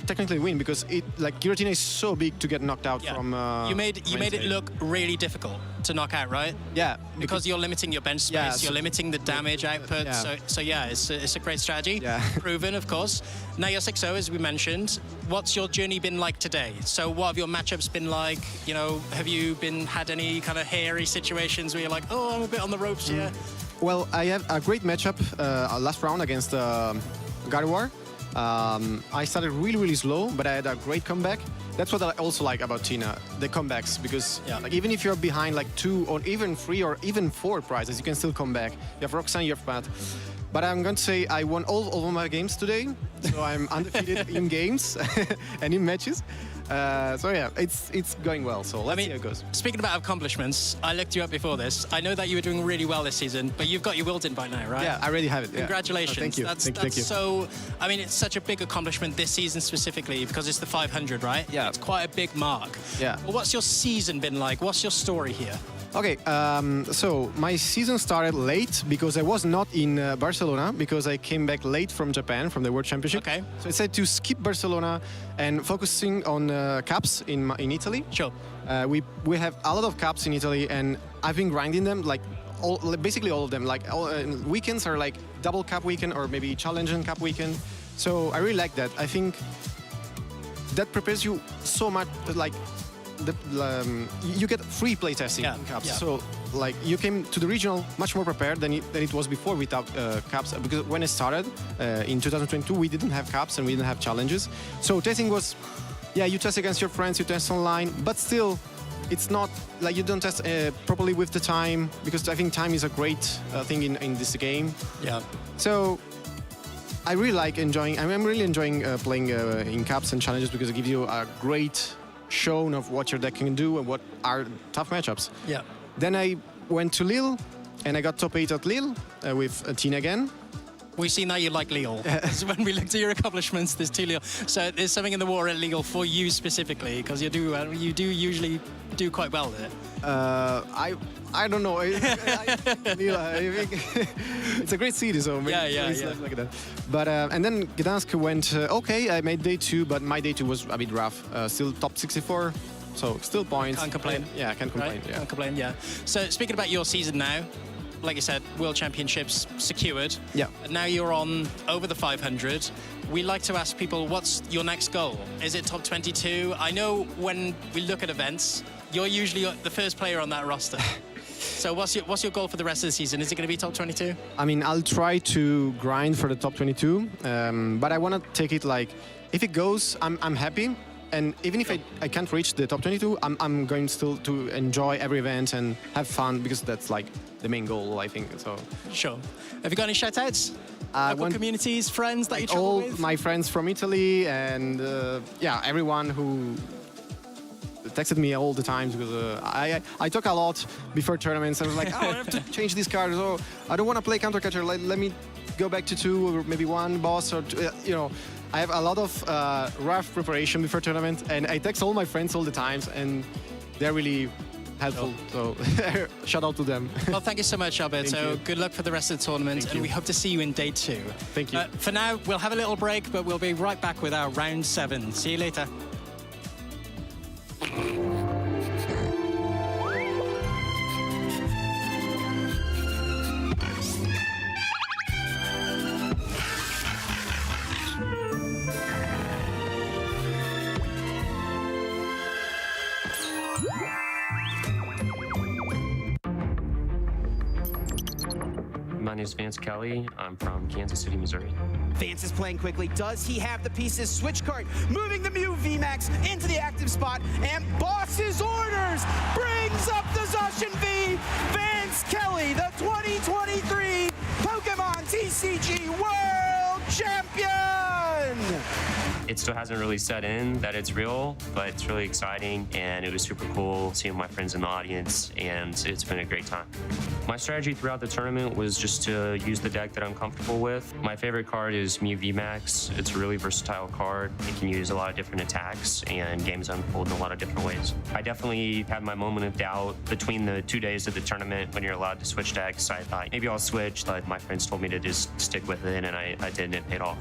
technically win because Giratina is so big to get knocked out from. You made it look really difficult to knock out, right? Yeah, because you're limiting your bench space, you're limiting the damage output. So yeah, it's a great strategy. Yeah. Proven, of course. Now you're 6-0, as we mentioned. What's your journey been like today? So what have your matchups been like? You know, have you had any kind of hairy situations where you're like, oh, I'm a bit on the ropes here? Well, I have a great matchup last round against Gardevoir. I started really slow, but I had a great comeback. That's what I also like about Tina, the comebacks, because like even if you're behind like 2 or even 3 or even 4 prizes, you can still come back. You have Roxanne, you have Pat. But I'm going to say I won all of my games today, so I'm undefeated in games and in matches. So yeah, it's going well. So let's see how it goes. Speaking about accomplishments, I looked you up before this. I know that you were doing really well this season, but you've got your Wilt invite now, right? Yeah, I already have it. Yeah. Congratulations. Oh, thank you. Thank you. So, I mean, it's such a big accomplishment this season specifically because it's the 500, right? Yeah. It's quite a big mark. Yeah. Well, what's your season been like? What's your story here? Okay, so my season started late because I was not in Barcelona because I came back late from Japan, from the World Championship. Okay. So I decided to skip Barcelona and focusing on cups in Italy. Sure. We have a lot of cups in Italy and I've been grinding them, like basically all of them. Like weekends are like double cup weekend or maybe challenge and cup weekend. So I really like that. I think that prepares you so much, like you get free playtesting in cups. So like you came to the regional much more prepared than it was before without cups, because when I started in 2022 we didn't have cups and we didn't have challenges. So testing was, you test against your friends, you test online, but still it's not like you don't test properly with the time, because I think time is a great thing in this game. Yeah. So I'm really enjoying playing in cups and challenges because it gives you a great shown of what your deck can do and what are tough matchups. Yeah. Then I went to Lille and I got top 8 at Lille with Tina again. We've seen that you like Lille. So when we looked at your accomplishments, there's 2 Lille. So there's something in the war at Lille for you specifically, because you do usually do quite well there. I don't know. I think it's a great city, so maybe it's like that. But and then Gdansk went okay. I made day 2, but my day 2 was a bit rough. Still top 64, so still points. Can't complain. Can't complain. Right? Can't complain. Yeah. So speaking about your season now, like you said, World Championships secured. Yeah. And now you're on over the 500. We like to ask people, what's your next goal? Is it top 22? I know when we look at events, you're usually the first player on that roster. So what's your goal for the rest of the season? Is it going to be top 22? I mean, I'll try to grind for the top 22, but I want to take it like, if it goes, I'm happy. And even if I can't reach the top 22, I'm going still to enjoy every event and have fun, because that's like the main goal, I think. So sure. Have you got any shout-outs? Local communities, friends that you travel with? All my friends from Italy and everyone who texted me all the time, because I talk a lot before tournaments. I was like, I have to change this card. So I don't want to play counter catcher. Let me go back to 2 or maybe 1 boss, or I have a lot of rough preparation before tournament, and I text all my friends all the times, and they're really helpful. So shout out to them. Well, thank you so much, Alberto. Good luck for the rest of the tournament, and we hope to see you in day 2. Thank you. For now, we'll have a little break, but we'll be right back with our round 7. See you later. My name is Vance Kelly. I'm from Kansas City, Missouri. Vance is playing quickly. Does he have the pieces? Switch card, moving the Mew VMAX Snorlax into the active spot, and Boss's orders brings up the Zacian V. Vance Kelly, the 2023 Pokemon TCG World Champion! It still hasn't really set in that it's real, but it's really exciting, and it was super cool seeing my friends in the audience, and it's been a great time. My strategy throughout the tournament was just to use the deck that I'm comfortable with. My favorite card is Mew VMAX. It's a really versatile card. It can use a lot of different attacks, and games unfold in a lot of different ways. I definitely had my moment of doubt between the 2 days of the tournament when you're allowed to switch decks. I thought maybe I'll switch, but my friends told me to just stick with it, and I did, and it paid off.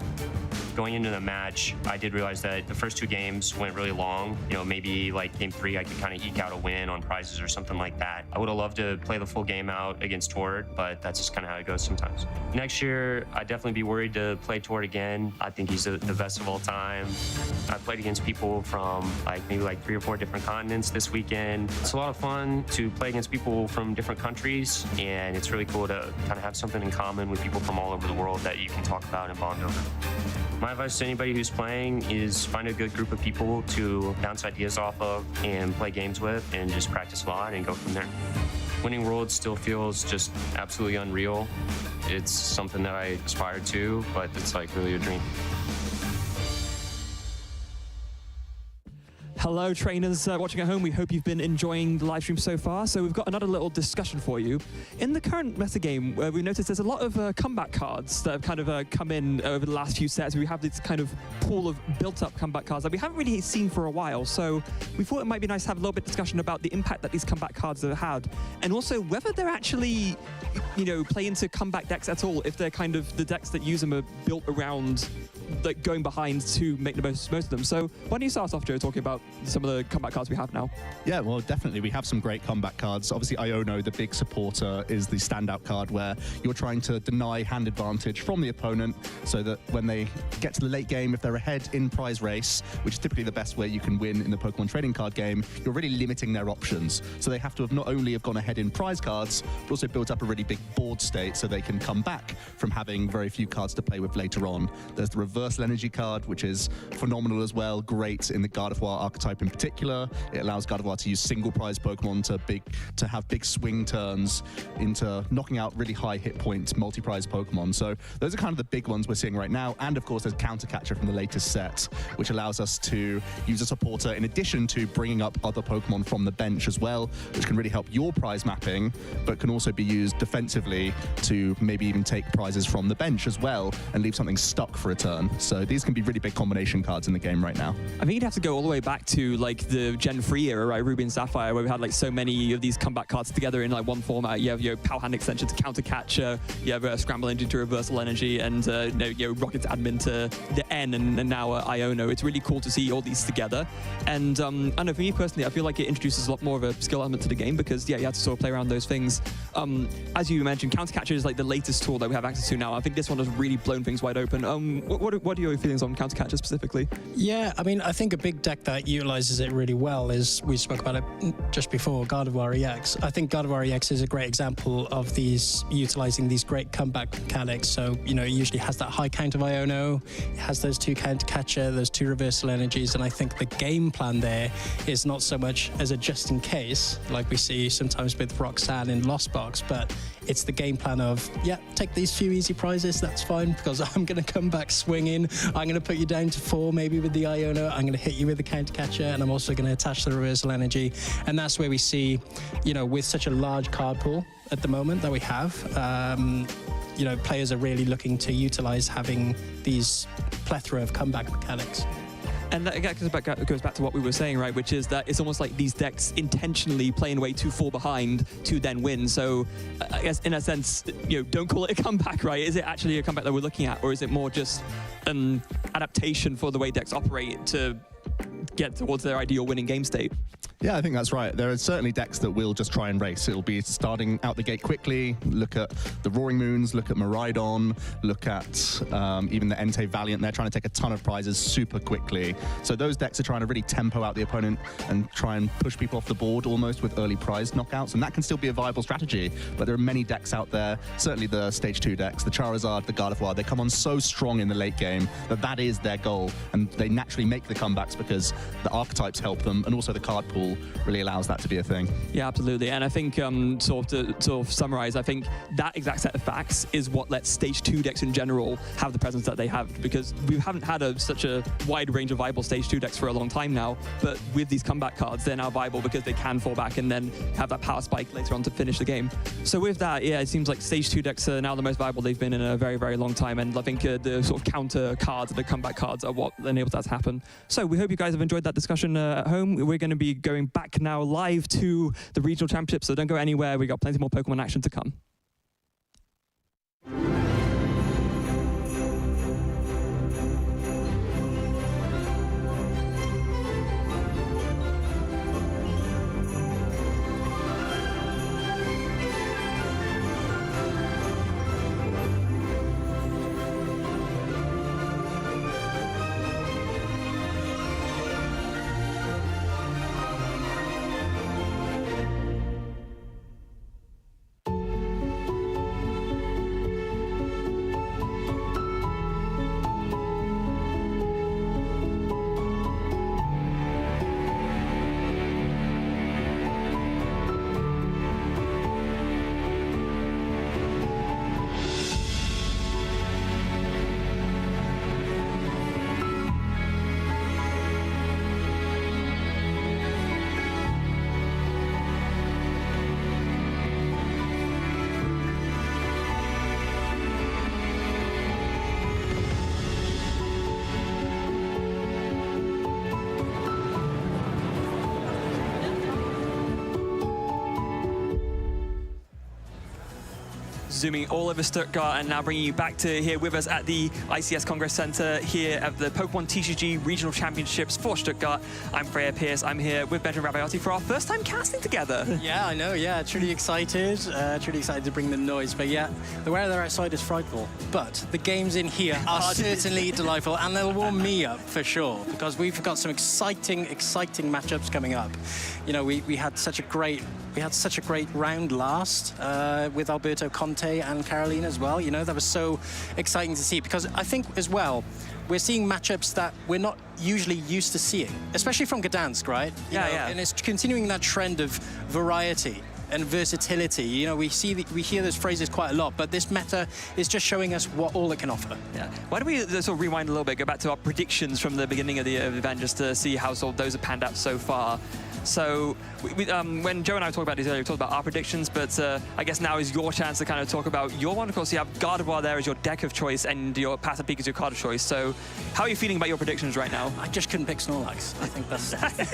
Going into the match, I did realize that the first 2 games went really long. You know, maybe like game 3, I could kind of eke out a win on prizes or something like that. I would have loved to play the full game out against Tord, but that's just kind of how it goes sometimes. Next year, I'd definitely be worried to play Tord again. I think he's the best of all time. I played against people from maybe 3 or 4 different continents this weekend. It's a lot of fun to play against people from different countries, and it's really cool to kind of have something in common with people from all over the world that you can talk about and bond over. My advice to anybody who's playing is find a good group of people to bounce ideas off of and play games with, and just practice a lot and go from there. Winning Worlds still feels just absolutely unreal. It's something that I aspire to, but it's really a dream. Hello, trainers watching at home. We hope you've been enjoying the live stream so far. So we've got another little discussion for you. In the current metagame, we've noticed there's a lot of comeback cards that have kind of come in over the last few sets. We have this kind of pool of built-up comeback cards that we haven't really seen for a while. So we thought it might be nice to have a little bit of discussion about the impact that these comeback cards have had, and also whether they're actually, play into comeback decks at all, if they're kind of the decks that use them are built around going behind to make the most of them. So why don't you start off, Joe, talking about some of the comeback cards we have now? Yeah, well, definitely. We have some great comeback cards. Obviously, Iono, the big supporter, is the standout card where you're trying to deny hand advantage from the opponent so that when they get to the late game, if they're ahead in prize race, which is typically the best way you can win in the Pokemon trading card game, you're really limiting their options. So they have to have not only have gone ahead in prize cards, but also built up a really big board state so they can come back from having very few cards to play with later on. There's the Reversal Energy card, which is phenomenal as well, great in the Gardevoir archetype in particular. It allows Gardevoir to use single prize Pokemon to have big swing turns into knocking out really high hit point multi-prize Pokemon. So those are kind of the big ones we're seeing right now. And of course, there's Counter Catcher from the latest set, which allows us to use a supporter in addition to bringing up other Pokemon from the bench as well, which can really help your prize mapping, but can also be used defensively to maybe even take prizes from the bench as well and leave something stuck for a turn. So these can be really big combination cards in the game right now. I think you'd have to go all the way back to the Gen 3 era, right? Ruby and Sapphire, where we had so many of these comeback cards together in one format. You have your Power Hand Extension to Counter Catcher, you have Scramble Engine to Reversal Energy, and Rocket's Admin to the N, and now Iono. It's really cool to see all these together. And I don't know, for me personally, I feel like it introduces a lot more of a skill element to the game because, you have to sort of play around those things. As you mentioned, Counter Catcher is the latest tool that we have access to now. I think this one has really blown things wide open. What are your feelings on Counter Catcher specifically? Yeah, I mean, I think a big deck that utilizes it really well is, we spoke about it just before, Gardevoir EX. I think Gardevoir EX is a great example of utilizing these great comeback mechanics. So, it usually has that high count of Iono, it has those 2 Counter Catcher, those 2 Reversal Energies, and I think the game plan there is not so much as a just in case, like we see sometimes with Roxanne in Lost Box, but it's the game plan of, take these few easy prizes, that's fine, because I'm going to come back swinging. I'm going to put you down to 4 maybe with the Iono. I'm going to hit you with the Counter Catcher, and I'm also going to attach the Reversal Energy. And that's where we see, with such a large card pool at the moment that we have, players are really looking to utilize having these plethora of comeback mechanics. And that goes back to what we were saying, right? Which is that it's almost like these decks intentionally playing way too far behind to then win. So I guess in a sense, don't call it a comeback, right? Is it actually a comeback that we're looking at, or is it more just an adaptation for the way decks operate to get towards their ideal winning game state? Yeah, I think that's right. There are certainly decks that will just try and race. It'll be starting out the gate quickly, look at the Roaring Moons, look at Miraidon, look at even the Entei Valiant. They're trying to take a ton of prizes super quickly. So those decks are trying to really tempo out the opponent and try and push people off the board almost with early prize knockouts, and that can still be a viable strategy. But there are many decks out there, certainly the Stage 2 decks, the Charizard, the Gardevoir, they come on so strong in the late game that is their goal, and they naturally make the comebacks because the archetypes help them, and also the card pool really allows that to be a thing. Yeah, absolutely. And I think to summarize, I think that exact set of facts is what lets Stage 2 decks in general have the presence that they have, because we haven't had such a wide range of viable Stage 2 decks for a long time now, but with these comeback cards, they're now viable because they can fall back and then have that power spike later on to finish the game. So with that, yeah, it seems like Stage 2 decks are now the most viable they've been in a very, very long time, and I think the sort of counter cards, the comeback cards are what enables that to happen. So we hope you guys have enjoyed that discussion at home. We're going to be going back now live to the regional championships, so don't go anywhere. We've got plenty more Pokemon action to come. Zooming all over Stuttgart and now bringing you back to here with us at the ICS Congress Center here at the Pokemon TCG Regional Championships for Stuttgart. I'm Freya Pierce. I'm here with Benjamin Rabaiotti for our first time casting together. Yeah, I know. Yeah, truly excited. Truly excited to bring the noise. But yeah, the weather outside is frightful. But the games in here are certainly delightful, and they'll warm me up for sure, because we've got some exciting matchups coming up. You know, we had such a great round last with Alberto Conte and Carolina as well. You know, that was so exciting to see, because I think as well, we're seeing matchups that we're not usually used to seeing, especially from Gdansk, right? Yeah. And it's continuing that trend of variety and versatility. You know, we hear those phrases quite a lot, but this meta is just showing us all it can offer. Yeah. Why don't we sort of rewind a little bit, go back to our predictions from the beginning of the event, just to see how sort of those have panned out so far. So when Joe and I talked about these earlier, we talked about our predictions, but I guess now is your chance to kind of talk about your one. Of course, you have Gardevoir there as your deck of choice and your Path of Peak as your card of choice. So how are you feeling about your predictions right now? I just couldn't pick Snorlax. I think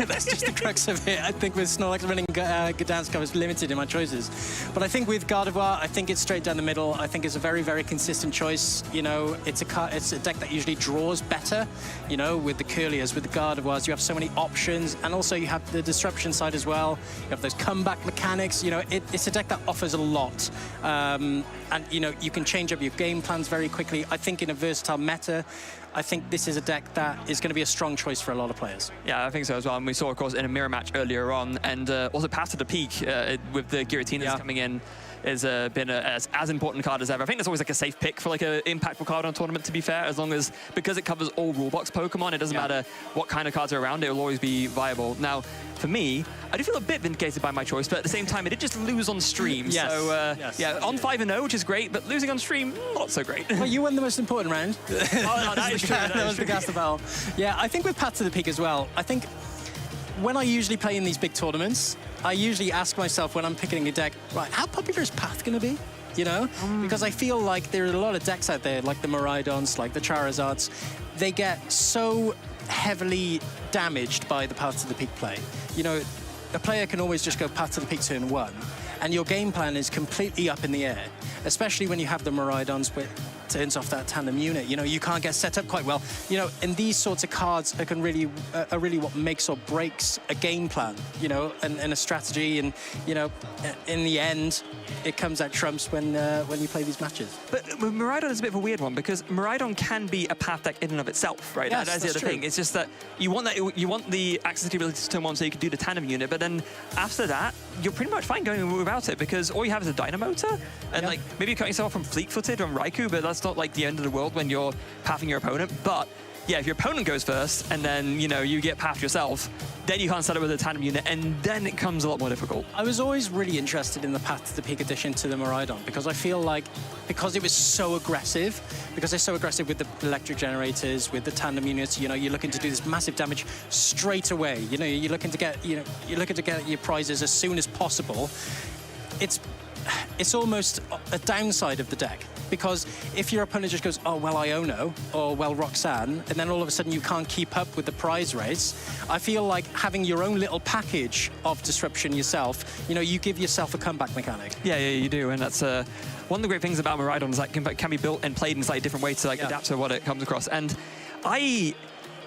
that's just the crux of it. I think with Snorlax winning Gdansk, I was limited in my choices. But I think with Gardevoir, I think it's straight down the middle. I think it's a very, very consistent choice. You know, it's a deck that usually draws better. You know, with the Curliers, with the Gardevoirs, you have so many options, and also you have the disruption side as well. You have those comeback mechanics. You know, it's a deck that offers a lot. And, you know, you can change up your game plans very quickly. I think in a versatile meta, I think this is a deck that is going to be a strong choice for a lot of players. Yeah, I think so as well. And we saw, of course, in a mirror match earlier on, and also Path to the Peak with the Giratinas coming in, has been as important a card as ever. I think that's always like a safe pick for like an impactful card on a tournament, to be fair, as long as, because it covers all rulebox Pokemon, it doesn't matter what kind of cards are around, it will always be viable. Now, for me, I do feel a bit vindicated by my choice, but at the same time, it did just lose on stream. Yes. So, yeah, on 5-0, which is great, but losing on stream, not so great. Well, you won the most important round. Oh, no, that is true. That was the Gaster Battle. Yeah, I think with Path to the Peak as well, I think when I usually play in these big tournaments, I usually ask myself when I'm picking a deck, right, how popular is Path going to be? You know? Because I feel like there are a lot of decks out there, like the Miraidons, like the Charizards. They get so heavily damaged by the Path to the Peak play. You know, a player can always just go Path to the Peak turn 1, and your game plan is completely up in the air, especially when you have the Miraidons. But turns off that tandem unit. You know, you can't get set up quite well. You know, and these sorts of cards are really what makes or breaks a game plan, you know, and a strategy. And, you know, in the end, it comes out trumps when you play these matches. But Miraidon is a bit of a weird one, because Miraidon can be a path deck in and of itself, right? Yes, that's the other thing. It's just that you want the access ability to turn one so you can do the tandem unit, but then after that, you're pretty much fine going without it, because all you have is a Dynamotor, and like maybe you're cutting yourself from Fleet-Footed on Raikou, but that's not like the end of the world when you're pathing your opponent. But yeah, if your opponent goes first and then, you know, you get pathed yourself, then you can't set up with a tandem unit, and then it comes a lot more difficult. I was always really interested in the path to the peak addition to the Miraidon, because I feel like, because it was so aggressive, because they're so aggressive with the electric generators, with the tandem units, you know, you're looking to do this massive damage straight away. You know, you're looking to get your prizes as soon as possible. It's almost a downside of the deck, because if your opponent just goes, oh, well, Iono, or well, Roxanne, and then all of a sudden you can't keep up with the prize race, I feel like having your own little package of disruption yourself, you know, you give yourself a comeback mechanic. Yeah, you do, and that's one of the great things about Miraidon is that it can be built and played in slightly different ways to like adapt to what it comes across. And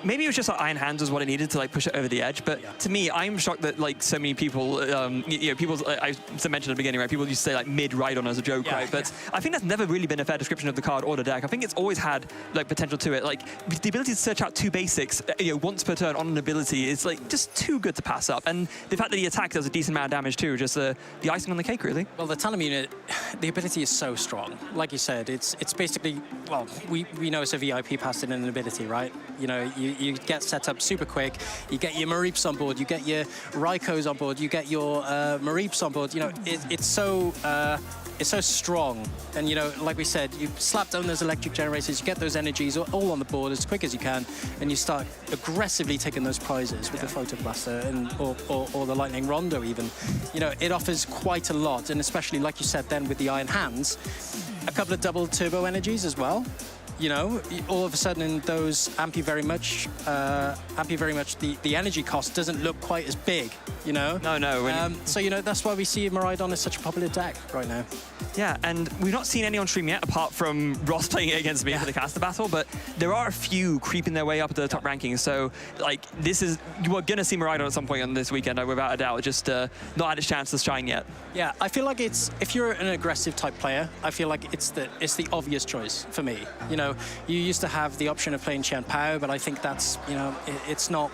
maybe it was just like Iron Hands was what it needed to like push it over the edge, but to me, I'm shocked that like so many people, you know, people, I mentioned at the beginning, right? People used to say like mid Rhydon as a joke, right? But I think that's never really been a fair description of the card or the deck. I think it's always had like potential to it. Like the ability to search out 2 basics, you know, once per turn on an ability is like just too good to pass up. And the fact that the attack does a decent amount of damage too, just the icing on the cake, really. Well, the tandem unit, the ability is so strong. Like you said, it's basically, well, we know it's a VIP pass in an ability, right? You know, you get set up super quick, you get your Mareeps on board, you get your Raikous on board, you get your Mareeps on board. You know, it's so strong. And, you know, like we said, you slap down those electric generators, you get those energies all on the board as quick as you can, and you start aggressively taking those prizes with the Photo Blaster and or the Lightning Rondo even. You know, it offers quite a lot, and especially, like you said then, with the Iron Hands, a couple of double turbo energies as well. You know, all of a sudden those amp you very much, the energy cost doesn't look quite as big, you know? No. So, you know, that's why we see Miraidon as such a popular deck right now. Yeah, and we've not seen any on stream yet, apart from Ross playing it against me for the caster battle, but there are a few creeping their way up to the top rankings. So, like, we're going to see Miraidon at some point on this weekend, without a doubt, just not had its chance to shine yet. Yeah, I feel like if you're an aggressive type player, I feel like it's the obvious choice for me. You know, you used to have the option of playing Chen Pao, but I think that's, you know, it's not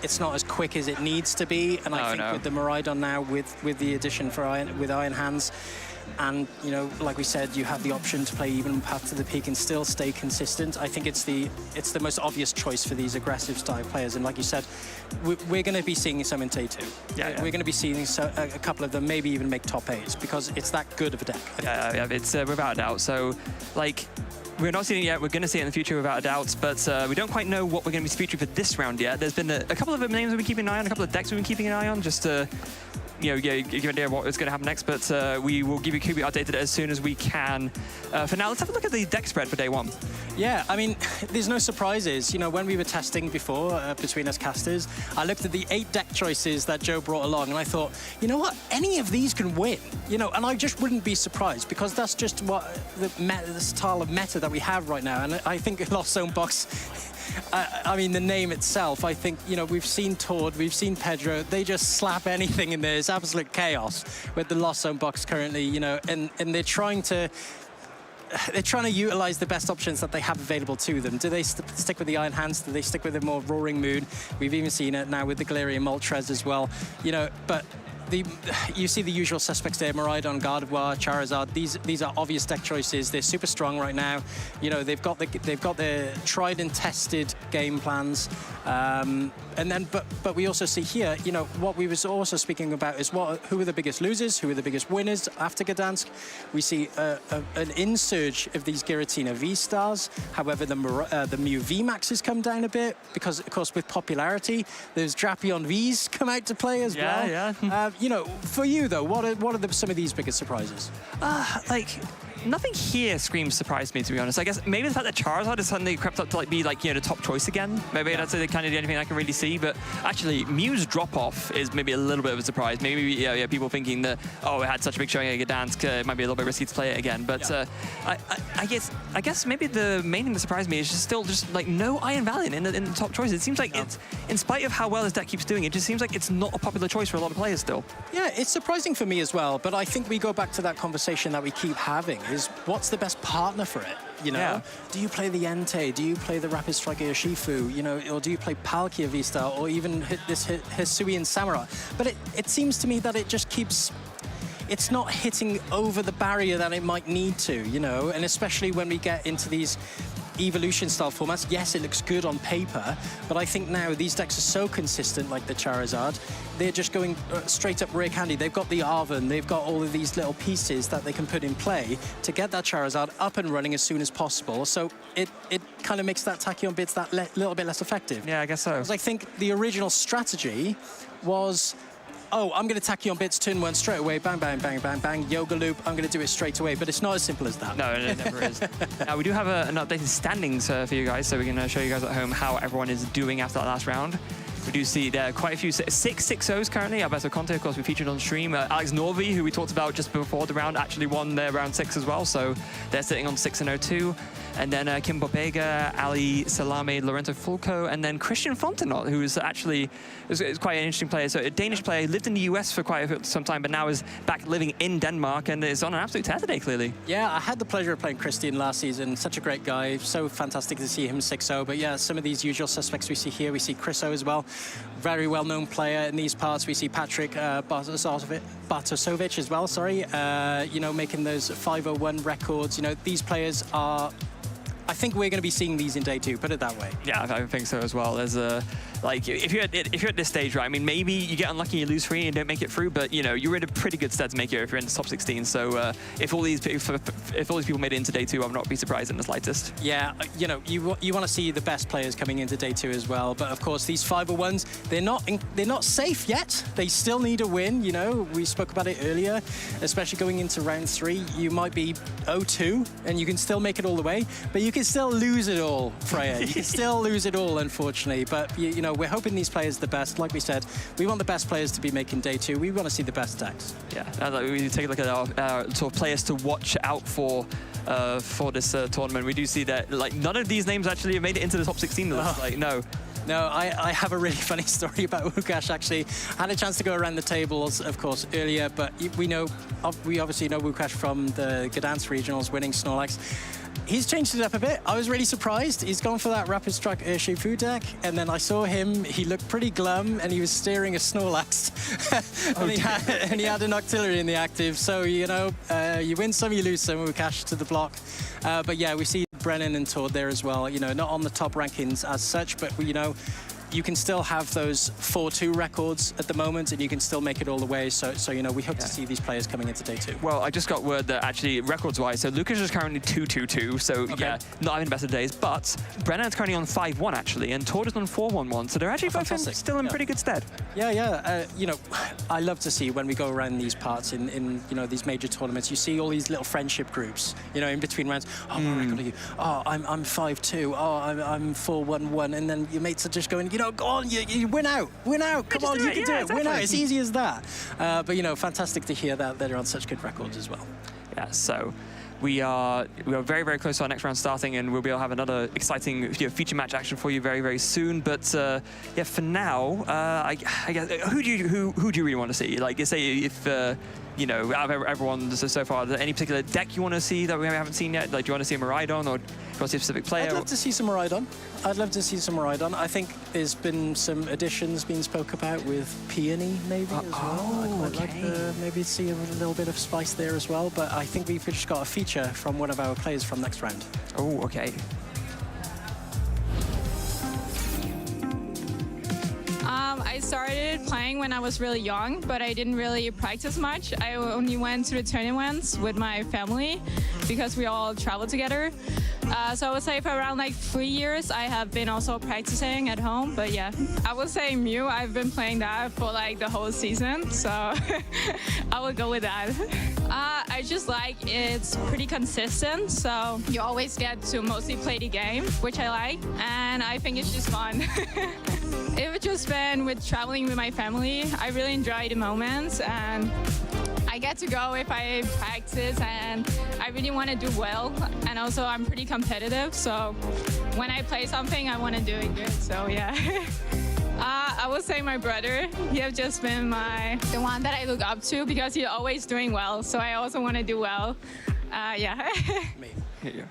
as quick as it needs to be. And I think with the Miraidon now, with the addition with Iron Hands, and, you know, like we said, you have the option to play even Path to the Peak and still stay consistent. I think it's the most obvious choice for these aggressive style players. And like you said, we're going to be seeing some Entei too. Yeah. We're going to be seeing a couple of them maybe even make top 8s, because it's that good of a deck. Yeah, it's without a doubt. So, like, we're not seeing it yet. We're going to see it in the future without a doubt, but we don't quite know what we're going to be featuring for this round yet. There's been a couple of names we've been keeping an eye on, a couple of decks we've been keeping an eye on, just to, you know, give you an idea of what is going to happen next, but we will give you updated as soon as we can. For now, let's have a look at the deck spread for day 1. Yeah, I mean, there's no surprises. You know, when we were testing before between us casters, I looked at the 8 deck choices that Joe brought along, and I thought, you know what, any of these can win. You know, and I just wouldn't be surprised, because that's just what the style of meta that we have right now. And I think Lost Zone Box, I mean, the name itself, I think, you know, we've seen Tord, we've seen Pedro, they just slap anything in there. It's absolute chaos with the Lost Zone Box currently, you know, and they're trying to utilize the best options that they have available to them. Do they stick with the Iron Hands? Do they stick with the more Roaring Moon? We've even seen it now with the Galarian Moltres as well, you know, but you see the usual suspects there: Miraidon, Gardevoir, Charizard. These are obvious deck choices. They're super strong right now. You know, they've got their tried and tested game plans. And then, but we also see here, you know, what we was also speaking about is who are the biggest losers, who are the biggest winners after Gdansk. We see an insurge of these Giratina V-Stars. However, the Mew V-Maxes come down a bit because, of course, with popularity, those Drapion Vs come out to play as well. Yeah. You know, for you though, what are some of these biggest surprises? Like, nothing here screams surprise me, to be honest. I guess maybe the fact that Charizard has suddenly crept up to be the top choice again. Maybe that's the kind of the only thing I can really see. But actually, Mew's drop-off is maybe a little bit of a surprise. Maybe people thinking that, oh, it had such a big showing at Gdansk, it might be a little bit risky to play it again. But I guess maybe the main thing that surprised me is still like no Iron Valiant in the top choice. It seems like it's, in spite of how well his deck keeps doing, it just seems like it's not a popular choice for a lot of players still. Yeah, it's surprising for me as well, but I think we go back to that conversation that we keep having, is what's the best partner for it? Do you play the Entei? Do you play the Rapid Strike Urshifu? Or do you play Palkia V-Star, or even Hisuian Samurai? But it seems to me that it just keeps... It's not hitting over the barrier that it might need to, and especially when we get into these evolution style formats. Yes, it looks good on paper, but I think now these decks are so consistent, like the Charizard, they're just going straight up rare candy. They've got the Arven, they've got all of these little pieces that they can put in play to get that Charizard up and running as soon as possible. So it kind of makes that Tachyon Bits that little bit less effective. Yeah, I guess so. Because I think the original strategy was, oh, I'm going to Tachyon Bits turn one straight away, bang, bang, bang, bang, bang, Yoga Loop, I'm going to do it straight away. But it's not as simple as that. No, it never is. Now, we do have an updated standings for you guys, so we can show you guys at home how everyone is doing after that last round. We do see there are quite a few 6-6-0s currently. Alberto Conte, of course, we featured on stream. Alex Norvi, who we talked about just before the round, actually won their round 6 as well, so they're sitting on 6-0 too. And then Kim Bobega, Ali Salame, Lorenzo Fulco, and then Christian Fontenot, who is actually is quite an interesting player. So a Danish player, lived in the US for quite some time, but now is back living in Denmark and is on an absolute tear today, clearly. Yeah, I had the pleasure of playing Christian last season. Such a great guy. So fantastic to see him 6-0. But yeah, some of these usual suspects we see here. We see Chriso as well. Very well-known player in these parts. We see Patrick Bartosovic as well, sorry. Making those 501 records. These players are... I think we're going to be seeing these in day 2, put it that way. Yeah, I think so as well. There's if you're at this stage, right? I mean, maybe you get unlucky, you lose 3 and you don't make it through, but you're in a pretty good stead to make it if you're in the top 16. So if all these people made it into day 2, I would not be surprised in the slightest. Yeah, you want to see the best players coming into day 2 as well. But of course, these 501s, they're not safe yet. They still need a win. We spoke about it earlier, especially going into round 3. You might be 0-2 and you can still make it all the way, but you can still lose it all, Freya. You can still lose it all, unfortunately. But we're hoping these players are the best. Like we said, we want the best players to be making day 2. We want to see the best decks. Yeah, we take a look at our sort of players to watch out for this tournament. We do see that none of these names actually have made it into the top 16 list. No. No, I have a really funny story about Wukash, actually. I had a chance to go around the tables, of course, earlier, but we obviously know Wukash from the Gdansk regionals, winning Snorlax. He's changed it up a bit. I was really surprised. He's gone for that Rapid Strike Urshifu deck, and then I saw him. He looked pretty glum, and he was steering a Snorlax. and he had an Octillery in the active. So, you win some, you lose some. Wukash to the block. But yeah, we see Brennan and Todd there as well. Not on the top rankings as such, but you can still have those 4-2 records at the moment, and you can still make it all the way. So we hope to see these players coming into day 2. Well, I just got word that actually, records-wise, so Lucas is currently 2-2-2, so yeah, not having the best of days, but Brennan's currently on 5-1, actually, and Tord is on 4-1-1, so they're actually both still in pretty good stead. Yeah. I love to see when we go around these parts in these major tournaments, you see all these little friendship groups, in between rounds. Oh, what record are you? Oh, I'm 5-2. Oh, I'm 4-1-1, and then your mates are just going, go on, you win out. Come on, you can do it. Win out. It's easy as that. But fantastic to hear that they're on such good records as well. Yeah. So we are very, very close to our next round starting, and we'll be able to have another exciting feature match action for you very, very soon. But yeah, for now, I guess who do you really want to see? Like, say if. Out of everyone so far, is there any particular deck you want to see that we haven't seen yet? Like, do you want to see a Miraidon, or do you want to see a specific player? I'd love to see some Miraidon. I think there's been some additions being spoke about with Peony, maybe, as well. I'd like to maybe see a little bit of spice there as well, but I think we've just got a feature from one of our players from next round. Oh, okay. I started playing when I was really young, but I didn't really practice much. I only went to the tournaments with my family because we all traveled together. So I would say for around like 3 years, I have been also practicing at home. But yeah, I would say Mew, I've been playing that for like the whole season. So I would go with that. I just like it's pretty consistent. So you always get to mostly play the game, which I like. And I think it's just fun. It's just been with traveling with my family. I really enjoy the moments, and I get to go if I practice, and I really want to do well. And also I'm pretty competitive, so when I play something, I want to do it good. So yeah. I would say my brother. He has just been the one that I look up to because he's always doing well. So I also want to do well. Yeah. Me. Yeah.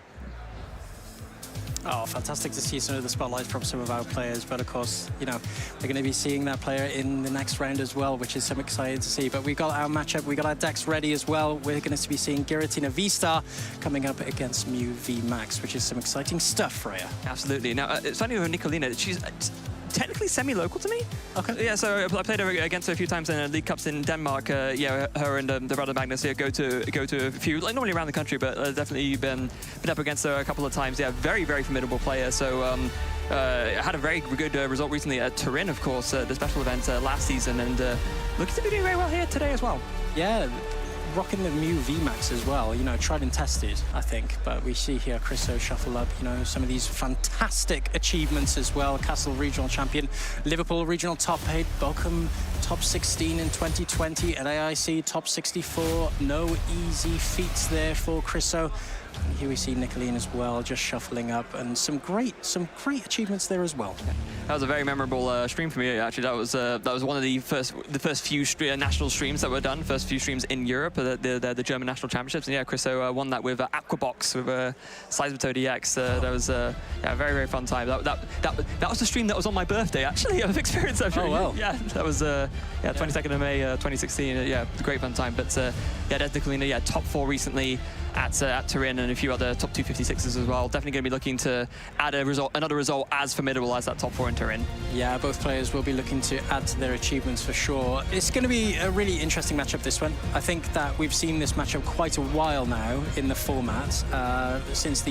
Oh, fantastic to see some of the spotlight from some of our players. But of course, you know, we're going to be seeing that player in the next round as well, which is some exciting to see. But we've got our matchup, we've got our decks ready as well. We're going to be seeing Giratina V-Star coming up against Mew V-Max, which is some exciting stuff, Freya. Absolutely. Now, it's funny with Nicolina, she's technically semi-local to me. Okay. Yeah, so I played her against her a few times in League Cups in Denmark. Yeah, her and the brother Magnus here go to a few, like normally around the country, but definitely been up against her a couple of times. Yeah, very, very formidable player. So had a very good result recently at Turin, of course, the special event last season, and looking to be doing very well here today as well. Yeah. Rocking the Mew VMAX as well, you know, tried and tested, I think. But we see here Chriso shuffle up, you know, some of these fantastic achievements as well. Castle Regional Champion, Liverpool Regional Top 8, Bochum Top 16 in 2020, at AIC Top 64. No easy feats there for Chriso. And here we see Nicolene as well, just shuffling up, and some great achievements there as well. That was a very memorable stream for me. Actually, that was one of the first few national streams that were done, first few streams in Europe, the German National Championships. And yeah, Chriso won that with Aquabox with Seismitoad DX. That was yeah, a very, very fun time. That was the stream that was on my birthday, actually, of experience. Oh well. Yeah, that was yeah, 22nd of May 2016. Yeah, great fun time. But yeah, there's Nicolina, yeah, top 4 recently at Turin, and a few other top 256s as well. Definitely going to be looking to add another result as formidable as that top 4 in Turin. Yeah, both players will be looking to add to their achievements for sure. It's going to be a really interesting matchup, this one. I think that we've seen this matchup quite a while now in the format, since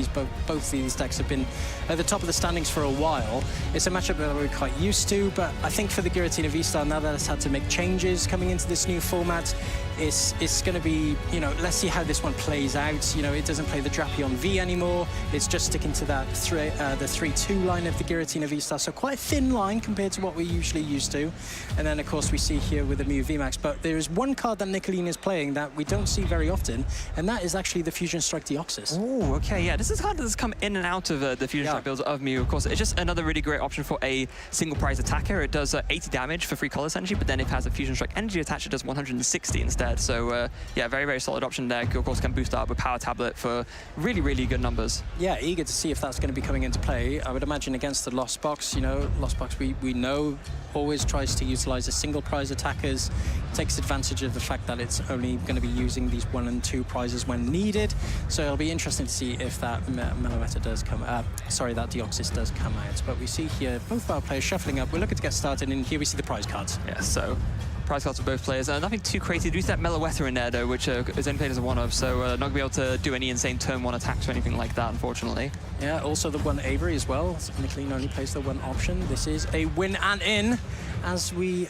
both these decks have been at the top of the standings for a while. It's a matchup that we're quite used to, but I think for the Giratina V-Star, now that it's had to make changes coming into this new format, it's going to be, you know, let's see how this one plays out. You know, it doesn't play the Drapion V anymore. It's just sticking to that the 3-2 line of the Giratina V-Star. So quite a thin line compared to what we're usually used to. And then, of course, we see here with the Mew VMAX. But there is one card that Nicolene is playing that we don't see very often, and that is actually the Fusion Strike Deoxys. Oh, okay, yeah. This is a card that's come in and out of the Fusion Strike builds of Mew, of course. It's just another really great option for a single prize attacker. It does 80 damage for free colorless energy, but then if it has a Fusion Strike energy attached, it does 160 instead. So, yeah, very, very solid option there. Of course, can boost up with Power Tablet for really, really good numbers. Yeah, eager to see if that's going to be coming into play. I would imagine against the Lost Box, you know, Lost Box we know always tries to utilize the single prize attackers, takes advantage of the fact that it's only going to be using these 1 and 2 prizes when needed. So it'll be interesting to see if that Meloetta does come that Deoxys does come out. But we see here both of our players shuffling up. We're looking to get started, and here we see the prize cards. Yeah, so prize cards for both players. Nothing too crazy. There is that Meloetta in there, though, which is only played as a 1-of, so not going to be able to do any insane turn 1 attacks or anything like that, unfortunately. Yeah, also the 1 Avery as well. Nicolene only plays the 1 option. This is a win and in as we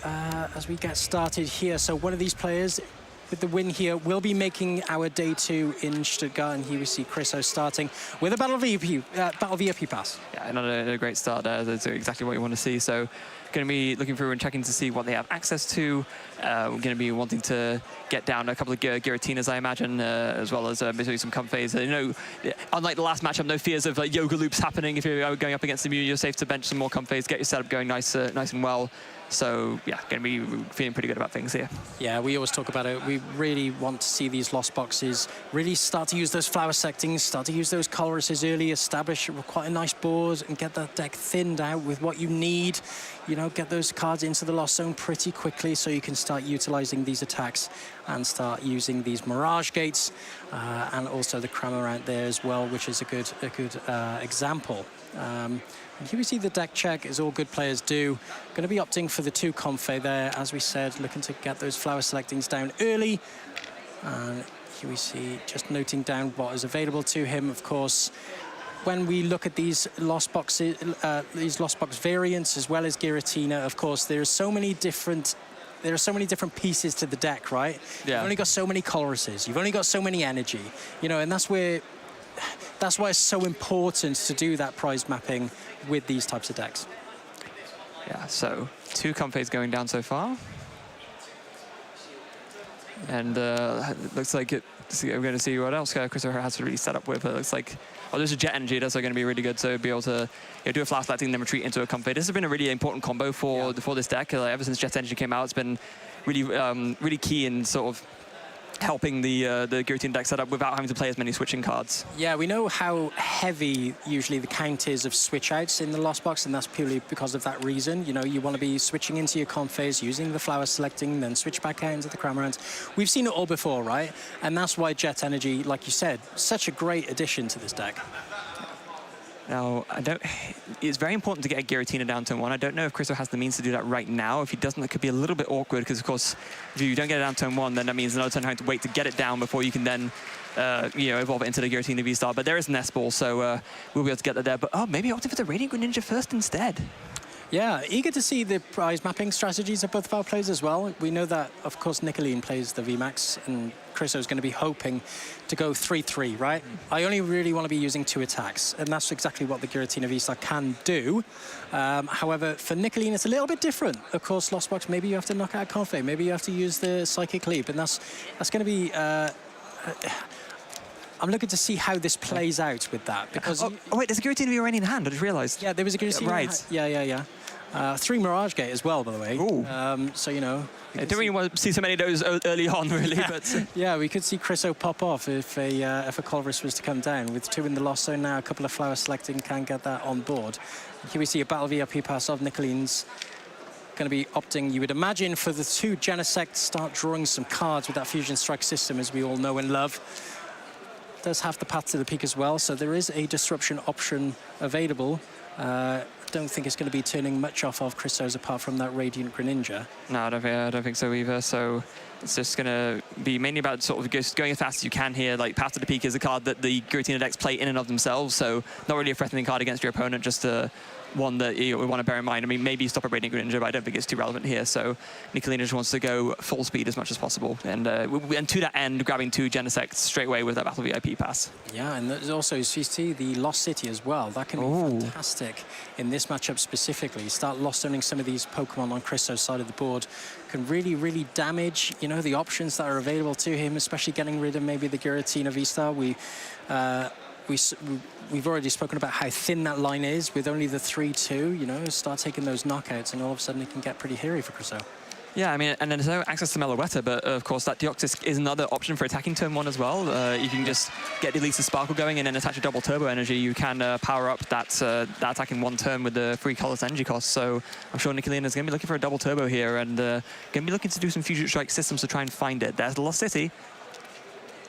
get started here. So one of these players with the win here will be making our day 2 in Stuttgart, and here we see Chriso starting with a Battle VIP pass. Yeah, another great start there. That's exactly what you want to see. So going to be looking through and checking to see what they have access to. We're going to be wanting to get down a couple of Giratinas, I imagine, as well as maybe some Comfeys. You know, unlike the last matchup, no fears of yoga loops happening. If you're going up against the Mew, you're safe to bench some more Comfeys, get your setup going nice and well. So, yeah, going to be feeling pretty good about things here. Yeah, we always talk about it. We really want to see these Lost Boxes really start to use those flower sectings, start to use those Colossuses early, establish quite a nice board, and get that deck thinned out with what you need. You know, get those cards into the Lost Zone pretty quickly so you can start utilizing these attacks and start using these Mirage Gates and also the Cramorant there as well, which is a good example. And here we see the deck check, as all good players do. Going to be opting for the 2 Comfey there, as we said, looking to get those flower selectings down early. And here we see just noting down what is available to him, of course. when we look at these lost boxes, these lost box variants, as well as Giratina, of course, there are so many different pieces to the deck, right? Yeah. You've only got so many Coloruses, you've only got so many energy, you know, and that's why it's so important to do that prize mapping with these types of decks. Yeah, so 2 Comfeys going down so far. And it looks like we're going to see what else Christopher has to really set up with. It looks like, oh, there's a Jet Energy. That's going to be really good to be able to do a Flash Lighting and then retreat into a Comfey. This has been a really important combo for this deck. Ever since Jet Energy came out, it's been really, really key in sort of helping the Giratina deck setup without having to play as many switching cards. Yeah, we know how heavy usually the count is of switch outs in the Lost Box, and that's purely because of that reason. You know, you want to be switching into your Comfeys, using the flower selecting, then switch back out into the Cramorants. We've seen it all before, right? And that's why Jet Energy, like you said, such a great addition to this deck. Now, it's very important to get a Giratina down turn 1. I don't know if Chriso has the means to do that right now. If he doesn't, it could be a little bit awkward because, of course, if you don't get it down turn 1, then that means another turn having to wait to get it down before you can then, evolve it into the Giratina V-Star. But there is an S-Ball, so we'll be able to get that there. But, maybe opting for the Radiant Greninja first instead. Yeah, eager to see the prize mapping strategies of both of our players as well. We know that, of course, Nicolene plays the VMAX, and Chriso is going to be hoping to go 3-3, right? I only really want to be using 2 attacks, and that's exactly what the Giratina V-Star can do. However, for Nicolene, it's a little bit different. Of course, Lost Box, maybe you have to knock out Comfey, maybe you have to use the Psychic Leap, and that's going to be... I'm looking to see how this plays out with that, because... Oh, wait, there's a Giratina V already in hand, I just realised. Yeah, there was a Giratina right. Yeah. 3 Mirage Gate as well, by the way. So, you know... I don't really want to see so many of those early on, really, but... Yeah, we could see Chriso pop off if a Colress was to come down. With 2 in the Lost Zone now, a couple of flower selecting can get that on board. Here we see a Battle VIP pass of Nicolene's. Going to be opting, you would imagine, for the 2 Genesect to start drawing some cards with that Fusion Strike system, as we all know and love. Does have the path to the peak as well, so there is a disruption option available. Don't think it's going to be turning much off of Chriso's apart from that Radiant Greninja. No, I don't think so either. So it's just going to be mainly about sort of just going as fast as you can here. Like, Path to the Peak is a card that the Giratina decks play in and of themselves, so not really a threatening card against your opponent, just one that you want to bear in mind. I mean, maybe you stop at Radiant Greninja, but I don't think it's too relevant here. So Nicolene just wants to go full speed as much as possible. And to that end, grabbing 2 Genesects straight away with that Battle VIP pass. Yeah, and there's also, as you see, the Lost City as well. That can be fantastic in this matchup specifically. Start Lost Zoning some of these Pokemon on Chriso's side of the board. Can really, really damage, you know, the options that are available to him, especially getting rid of maybe the Giratina V-Star. We've already spoken about how thin that line is with only the 3-2, you know, start taking those knockouts and all of a sudden it can get pretty hairy for Chriso. Yeah, I mean, and there's no access to Meloetta, but of course that Deoxys is another option for attacking turn 1 as well. You can just get at least a Sparkle going and then attach a double Turbo Energy. You can power up that attacking 1 turn with the 3 colorless energy cost. So I'm sure Nicolene is going to be looking for a double Turbo here and going to be looking to do some Fusion Strike systems to try and find it. There's the Lost City.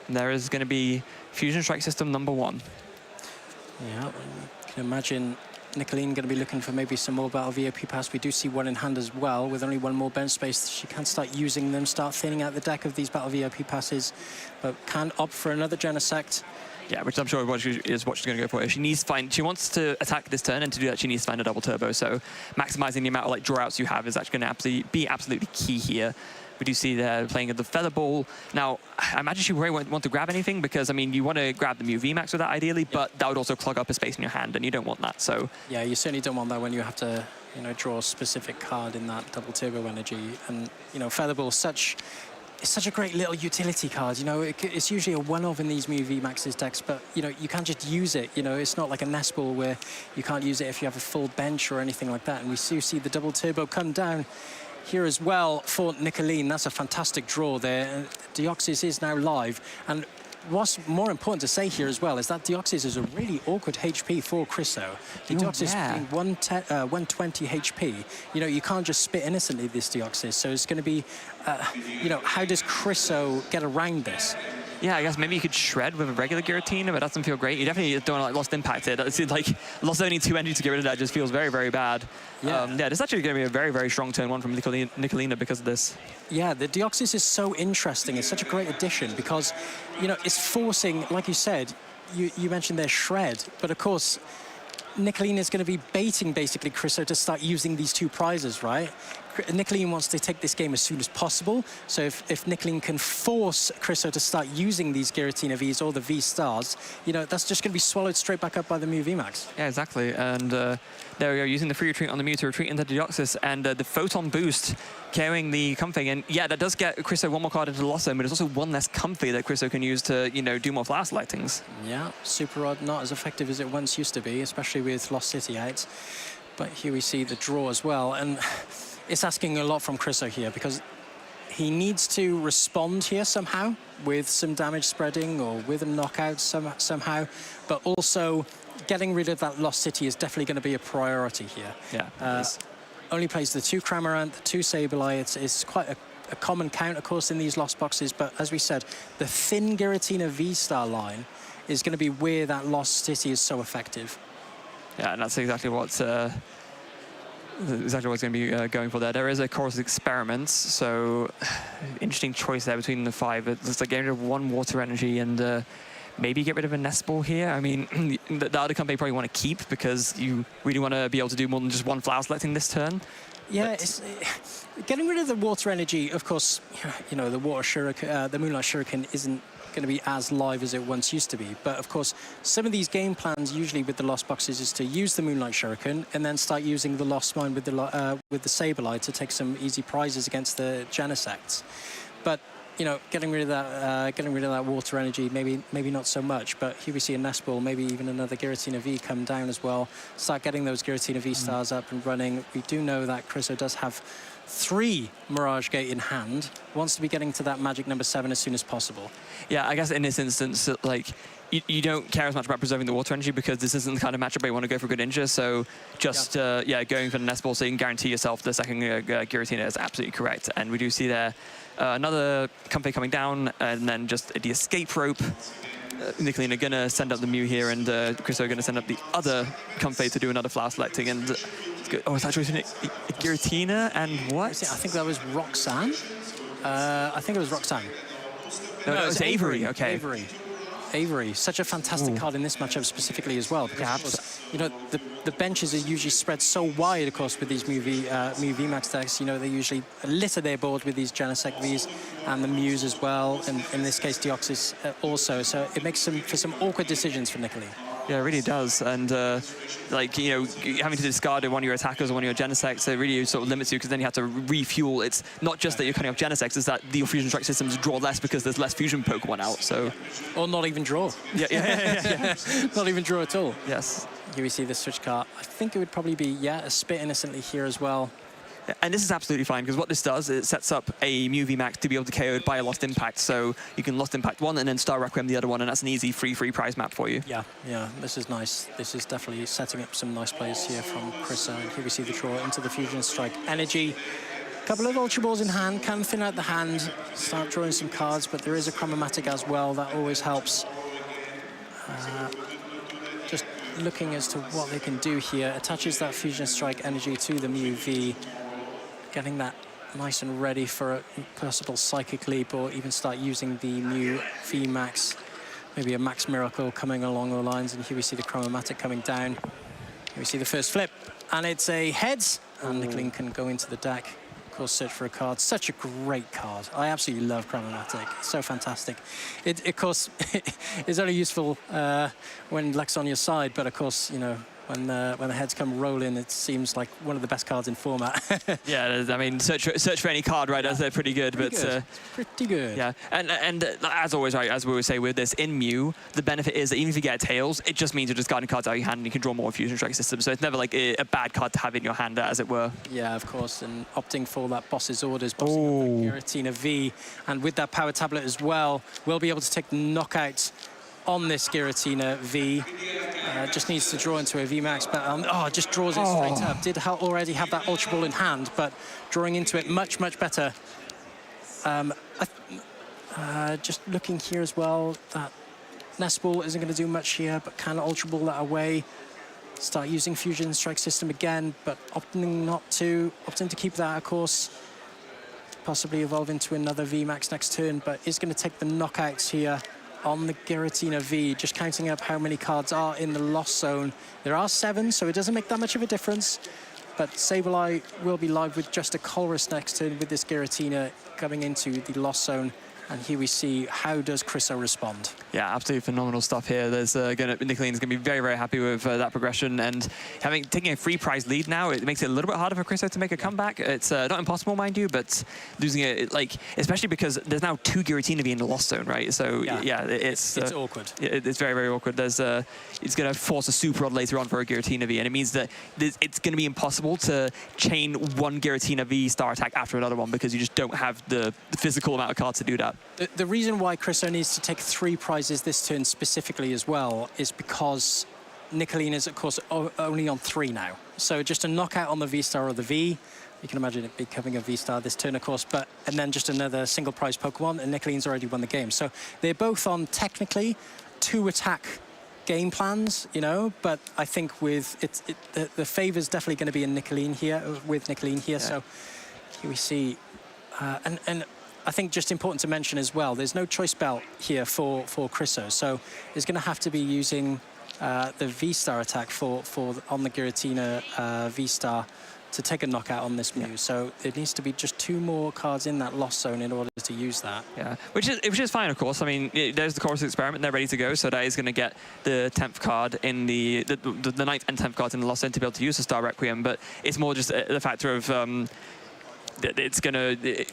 There is going to be Fusion Strike system number 1. Yeah, you can imagine Nicolene going to be looking for maybe some more Battle VIP pass. We do see 1 in hand as well. With only 1 more bench space, she can start using them, start thinning out the deck of these Battle VIP passes, but can opt for another Genesect. Yeah, which I'm sure what she's going to go for. If she wants to attack this turn, and to do that, she needs to find a double Turbo. So maximizing the amount of draw outs you have is actually going to be absolutely key here. We do see they're playing the Feather Ball. Now, I imagine she won't want to grab anything because, I mean, you want to grab the Mew VMAX with that ideally, but that would also clog up a space in your hand, and you don't want that, so... Yeah, you certainly don't want that when you have to, you know, draw a specific card in that double Turbo Energy. And, you know, Feather Ball is such a great little utility card. You know, it's usually a one-off in these Mew VMAX's decks, but, you know, you can't just use it. You know, it's not like a Nest Ball where you can't use it if you have a full bench or anything like that. And we do see the double Turbo come down here as well for Nicolene. That's a fantastic draw there. Deoxys is now live. And what's more important to say here as well is that Deoxys is a really awkward HP for Chriso. Deoxys being 120 HP. You know, you can't just spit innocently this Deoxys. So it's going to be, you know, how does Chriso get around this? Yeah, I guess maybe you could shred with a regular Giratina, but that doesn't feel great. You definitely don't want to, like, Lost Impact it. It's like Lost only 2 energy to get rid of that just feels very, very bad. Yeah, this is actually going to be a very, very strong turn 1 from Nicolena because of this. Yeah, the Deoxys is so interesting. It's such a great addition because, you know, it's forcing, like you said, you mentioned their Shred, but of course, Nicolene is going to be baiting basically Chriso to start using these two prizes, right? Nicolene wants to take this game as soon as possible. So if Nicolene can force Chriso to start using these Giratina Vs or the V Stars, you know, that's just going to be swallowed straight back up by the Mew VMAX. Yeah, exactly. And there we go, using the free retreat on the Mew to retreat into Deoxys, and the Photon boost carrying the Comfey. And yeah, that does get Chriso one more card into the loss zone, but there's also one less Comfey that Chriso can use to, you know, do more flower selectings. Yeah, Super Rod not as effective as it once used to be, especially with Lost City out. But here we see the draw as well. And it's asking a lot from Chriso here because he needs to respond here somehow with some damage spreading or with a knockout somehow, but also getting rid of that Lost City is definitely going to be a priority here. Yeah. Only plays the 2 Cramorant, the 2 Sableye. It's quite a common count, of course, in these Lost boxes, but as we said, the thin Giratina V-Star line is going to be where that Lost City is so effective. Yeah, and that's exactly what it's going to be going for there. There is a Chorus of Experiments, so interesting choice there between the 5. It looks like getting rid of 1 Water Energy and maybe get rid of a Nest Ball here. I mean, the other company probably want to keep because you really want to be able to do more than just 1 flower selecting this turn. Yeah, it's, getting rid of the Water Energy, of course, you know, the Water Shuriken, the Moonlight Shuriken isn't going to be as live as it once used to be. But of course, some of these game plans usually with the Lost Boxes is to use the Moonlight Shuriken and then start using the Lost Mine with the Sableye to take some easy prizes against the Genesects. But you know, getting rid of that Water Energy, maybe not so much. But here we see a Nest Ball, maybe even another Giratina V come down as well. Start getting those Giratina V Stars up and running. We do know that Chriso does have 3 Mirage Gate in hand, wants to be getting to that magic number 7 as soon as possible. Yeah, I guess in this instance, like, you don't care as much about preserving the Water Energy because this isn't the kind of matchup where you want to go for Greninja, so just, going for the Nest Ball so you can guarantee yourself the second Giratina is absolutely correct. And we do see there another Comfey coming down, and then just the Escape Rope. Nicolene are going to send up the Mew here, and Chriso are going to send up the other Comfey to do another flower selecting. And oh, it's actually Giratina and what? I think that was Roxanne. I think it was Roxanne. No, it was Avery. Okay. Avery, such a fantastic card in this matchup specifically as well. Because, of course, you know, the benches are usually spread so wide, of course, with these Mew VMAX decks. You know, they usually litter their board with these Genesect Vs and the Mews as well, and in this case, Deoxys also. So it makes for some awkward decisions for Nicolene. Yeah, it really does. And, like, you know, having to discard one of your attackers or one of your Genesects, it really sort of limits you because then you have to refuel. It's not just that you're cutting off Genesects, it's that the Fusion Strike systems draw less because there's less Fusion Pokemon out, so... Or not even draw. Yeah. Not even draw at all. Yes. Here we see the switch card. I think it would probably be, a Spit Innocently here as well. And this is absolutely fine, because what this does, it sets up a Mew VMAX to be able to KO'd by a Lost Impact, so you can Lost Impact one and then Star Requiem the other one, and that's an easy free prize map for you. Yeah, this is nice. This is definitely setting up some nice plays here from Chriso. And here we see the draw into the Fusion Strike Energy. A couple of Ultra Balls in hand, can thin out the hand, start drawing some cards, but there is a Chromatic as well, that always helps. Just looking as to what they can do here. Attaches that Fusion Strike Energy to the Mew V, getting that nice and ready for a possible Psychic Leap, or even start using the Mew VMAX. Maybe a Max Miracle coming along the lines, and here we see the Chromatic coming down. Here we see the first flip, and it's a heads, and Nicolene can go into the deck. Of course, search for a card. Such a great card. I absolutely love Chromatic. It's so fantastic. It, of course, is only useful when Luck's on your side, but of course, you know, when the heads come rolling, it seems like one of the best cards in format. Yeah, I mean, search for any card, right? They're pretty good, it's pretty good. Yeah, and as always, right, as we always say with this, in Mew, the benefit is that even if you get Tails, it just means you're discarding cards out of your hand and you can draw more Fusion Strike systems. So it's never like a bad card to have in your hand, as it were. Yeah, of course, and opting for that Boss's Orders, bossing up that Giratina V, and with that Power Tablet as well, we'll be able to take the knockout on this Giratina V. Just needs to draw into a VMAX, but just draws it straight up. Did already have that Ultra Ball in hand, but drawing into it much better. Just looking here as well, that Nest Ball isn't going to do much here, but can Ultra Ball that away. Start using Fusion Strike System again, but opting to keep that, of course. Possibly evolve into another VMAX next turn, but is going to take the knockouts here on the Giratina V. Just counting up how many cards are in the lost zone. There are 7, so it doesn't make that much of a difference. But Sableye will be live with just a Colress next turn with this Giratina coming into the lost zone. And here we see, how does Chriso respond? Yeah, absolutely phenomenal stuff here. There's Nicoline's going to be very, very happy with that progression. And taking a free prize lead now, it makes it a little bit harder for Chriso to make a comeback. It's not impossible, mind you, but losing it, especially because there's now 2 Giratina V in the lost zone, right? So, yeah it's awkward. It's very, very awkward. It's going to force a super rod later on for a Giratina V, and it means that it's going to be impossible to chain one Giratina V star attack after another one because you just don't have the physical amount of cards to do that. The reason why Chriso needs to take 3 prizes this turn specifically as well is because Nicolene is, of course, only on 3 now. So just a knockout on the V-Star or the V. You can imagine it becoming a V-Star this turn, of course, and then just another single prize Pokemon, and Nicolene's already won the game. So they're both on, technically, 2 attack game plans, you know, but I think with the favor's definitely going to be in Nicolene here, Yeah. So here we see, and I think just important to mention as well, there's no choice belt here for Chriso, so he's going to have to be using the V-Star attack on the Giratina V-Star to take a knockout on this Mew. So there needs to be just 2 more cards in that lost zone in order to use that. Yeah, which is fine, of course. I mean, there's the Chorus Experiment, they're ready to go, so that is going to get the 10th card in the 9th and 10th cards in the lost zone to be able to use the Star Requiem, but it's more just the factor of it's going to,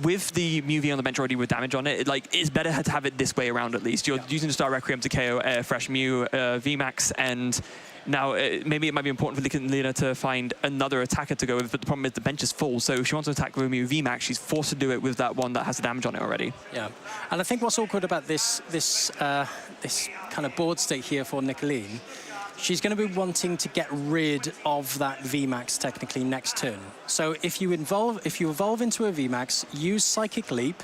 with the Mew V on the bench already with damage on it, it's better to have it this way around at least. You're using the Star Requiem to KO fresh Mew VMAX, and now maybe it might be important for Nicolina to find another attacker to go with, but the problem is the bench is full, so if she wants to attack with Mew VMAX, she's forced to do it with that one that has the damage on it already. Yeah, and I think what's awkward about this kind of board state here for Nicoline, she's going to be wanting to get rid of that VMAX technically next turn. So if you evolve into a VMAX, use Psychic Leap,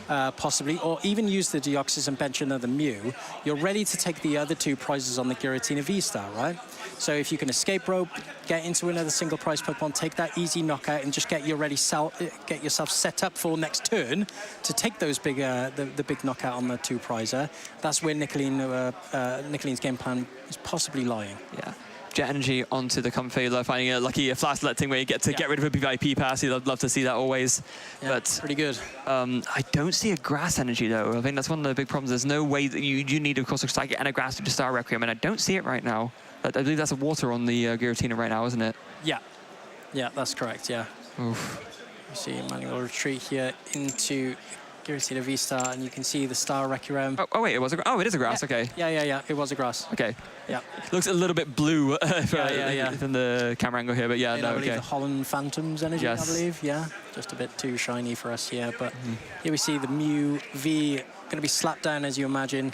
possibly, or even use the Deoxys and bench another Mew, you're ready to take the other 2 prizes on the Giratina V-Star, right? So if you can escape rope, get into another single prize Pokemon, take that easy knockout, and just get yourself set up for next turn to take those big the big knockout on the 2 prizer. That's where Nicoline's game plan is possibly lying. Yeah. Jet Energy onto the Comfailer, finding a lucky flash letting where you get to get rid of a VIP pass. I'd love to see that always. Yeah, but pretty good. I don't see a Grass Energy though. I think that's one of the big problems. There's no way that you need, of course, a Psychic and a Grass to Star Requiem, and I don't see it right now. I believe that's a Water on the Giratina right now, isn't it? Yeah. Yeah, that's correct, yeah. Oof. You see Manual Retreat here into Giratina V-Star, and you can see the Star Requiem. Oh wait, it is a Grass, okay. Yeah, it was a Grass. Okay. Yeah. Looks a little bit blue from the camera angle here, but yeah, no, I believe okay. the Holland Phantoms Energy, Yes. I believe, yeah. Just a bit too shiny for us here, but here we see the Mew V going to be slapped down, as you imagine.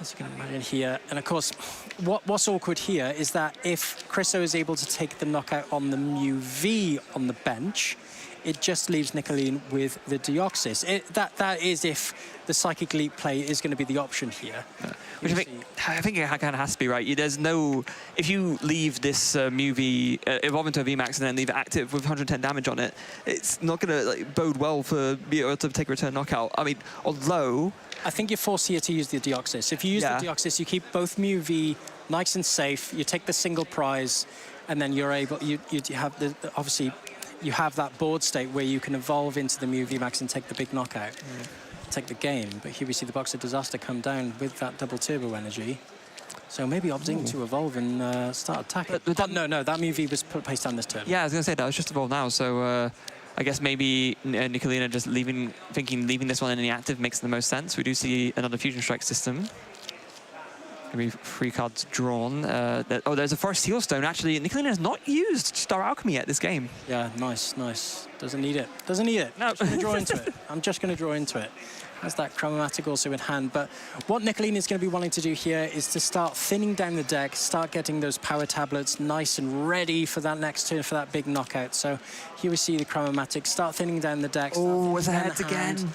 As you can imagine here. And of course, what's awkward here is that if Chriso is able to take the knockout on the Mew V on the bench, it just leaves Nicoline with the Deoxys. That is if the Psychic Leap play is going to be the option here. Yeah. Which I think it kind of has to be, right? There's no... If you leave this Mew V, evolve into a VMAX and then leave it active with 110 damage on it, it's not going to bode well for being able to take a return knockout. I mean, although... I think you're forced here to use the Deoxys. If you use the Deoxys, you keep both Mew V nice and safe, you take the single prize, and then you're able... You have the... Obviously... You have that board state where you can evolve into the Mew VMAX and take the big knockout, take the game. But here we see the Box of Disaster come down with that double turbo energy. So maybe opting to evolve and start attacking. But no, that Mew V was placed down this turn. Yeah, I was going to say that was just evolved now. So I guess maybe Nicolina just leaving this one in the active makes the most sense. We do see another Fusion Strike system. Maybe 3 cards drawn. There's a Forest Seal Stone. Actually, Nicolina has not used Star Alchemy yet this game. Yeah, nice. Doesn't need it. No. I'm just going to draw into it. Has that Chromatic also in hand. But what Nicolina is going to be wanting to do here is to start thinning down the deck, start getting those power tablets nice and ready for that next turn, for that big knockout. So here we see the Chromatic start thinning down the deck. Oh, it's a heads again.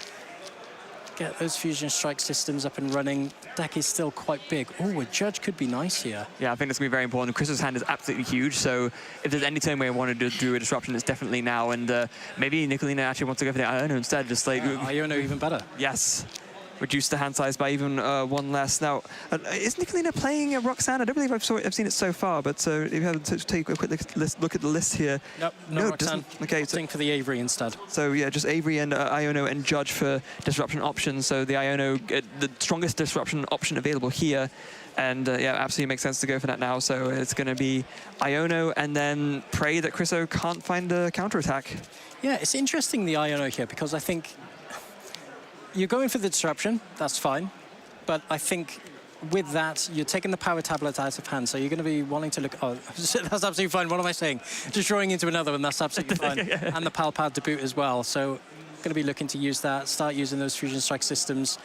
Get those Fusion Strike systems up and running. Deck is still quite big. Oh, a Judge could be nice here. Yeah, I think that's going to be very important. Chris's hand is absolutely huge, so if there's any turn where you want to do a disruption, it's definitely now. And maybe Nicolina actually wants to go for the Iono instead, just like... Iono even better. Yes. reduced the hand size by even one less. Now, is Nicolina playing Roxanne? I don't believe I've seen it so far, but if you have to take a quick look at the list here. Nope, no Roxanne. Okay, so for the Avery instead. So yeah, just Avery and Iono and Judge for disruption options. So the Iono, the strongest disruption option available here. And yeah, absolutely makes sense to go for that now. So it's going to be Iono and then pray that Chriso can't find a counterattack. Yeah, it's interesting, the Iono here, because I think you're going for the disruption, that's fine. But I think with that, you're taking the power tablet out of hand, so you're going to be wanting to look... Oh, that's absolutely fine. What am I saying? Just drawing into another one, that's absolutely fine. And the Pal Pad to boot as well. So going to be looking to use that, start using those Fusion Strike systems.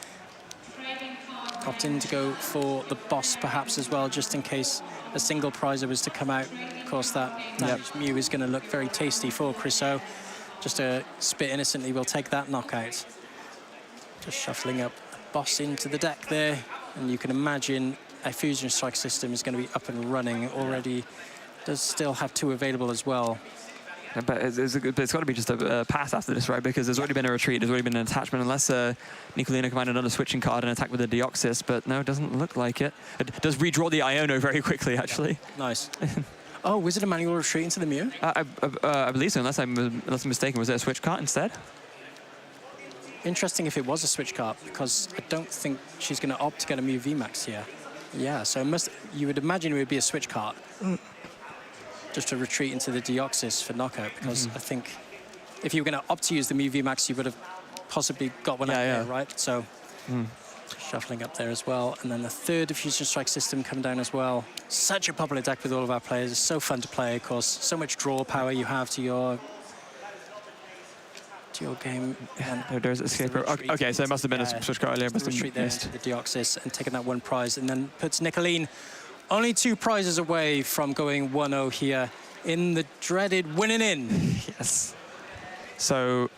Opt in to go for the boss perhaps as well, just in case a single prizer was to come out. Of course, that damaged Mew is going to look very tasty for Chriso. Just a spit innocently, will take that knockout. Just shuffling up boss into the deck there. And you can imagine a Fusion Strike system is going to be up and running already. Does still have 2 available as well. Yeah, but it's got to be just a pass after this, right? Because there's already been a retreat, there's already been an attachment, unless Nicolina can find another switching card and attack with the Deoxys, but no, it doesn't look like it. It does redraw the Iono very quickly, actually. Yeah. Nice. Oh, was it a manual retreat into the Mew? I believe so, unless I'm mistaken. Was it a switch card instead? Interesting if it was a switch card, because I don't think she's going to opt to get a Mew VMAX here. Yeah, so you would imagine it would be a switch card. Just to retreat into the Deoxys for knockout, because I think if you were going to opt to use the Mew VMAX, you would have possibly got one out there, right? So shuffling up there as well. And then the third Fusion Strike system come down as well. Such a popular deck with all of our players. It's so fun to play, of course. So much draw power you have to your game. And there's escape. Okay, so it must have been a switch card earlier. Must have retreat there into the Deoxys and taking that 1 prize, and then puts Nicolene only 2 prizes away from going 1-0 here in the dreaded winning in. Yes. So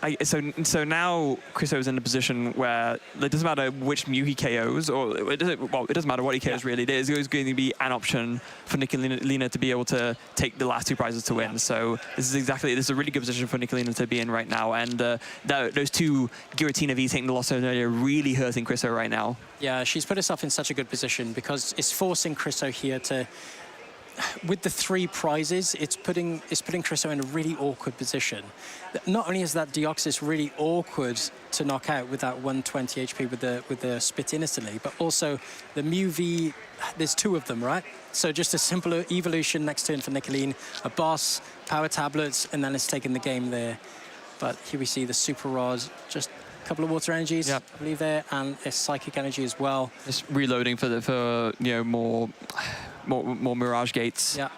now Chriso's in a position where it doesn't matter which Mew he KOs, or it doesn't matter what he KOs really. It is always going to be an option for Nicolina to be able to take the last 2 prizes to win. So this is a really good position for Nicolina to be in right now. And those 2 Giratina V taking the loss earlier really hurting Chriso right now. Yeah, she's put herself in such a good position because it's forcing Chriso here to... With the 3 prizes, it's putting Chriso in a really awkward position. Not only is that Deoxys really awkward to knock out with that 120 HP with the spit innocently, but also the Mew V, there's 2 of them, right? So just a simpler evolution next turn for Nicolene, a boss, power tablets, and then it's taking the game there. But here we see the Super Rod, just a couple of water energies, I believe there, and a psychic energy as well. Just reloading for you know, more Mirage Gates. Yeah,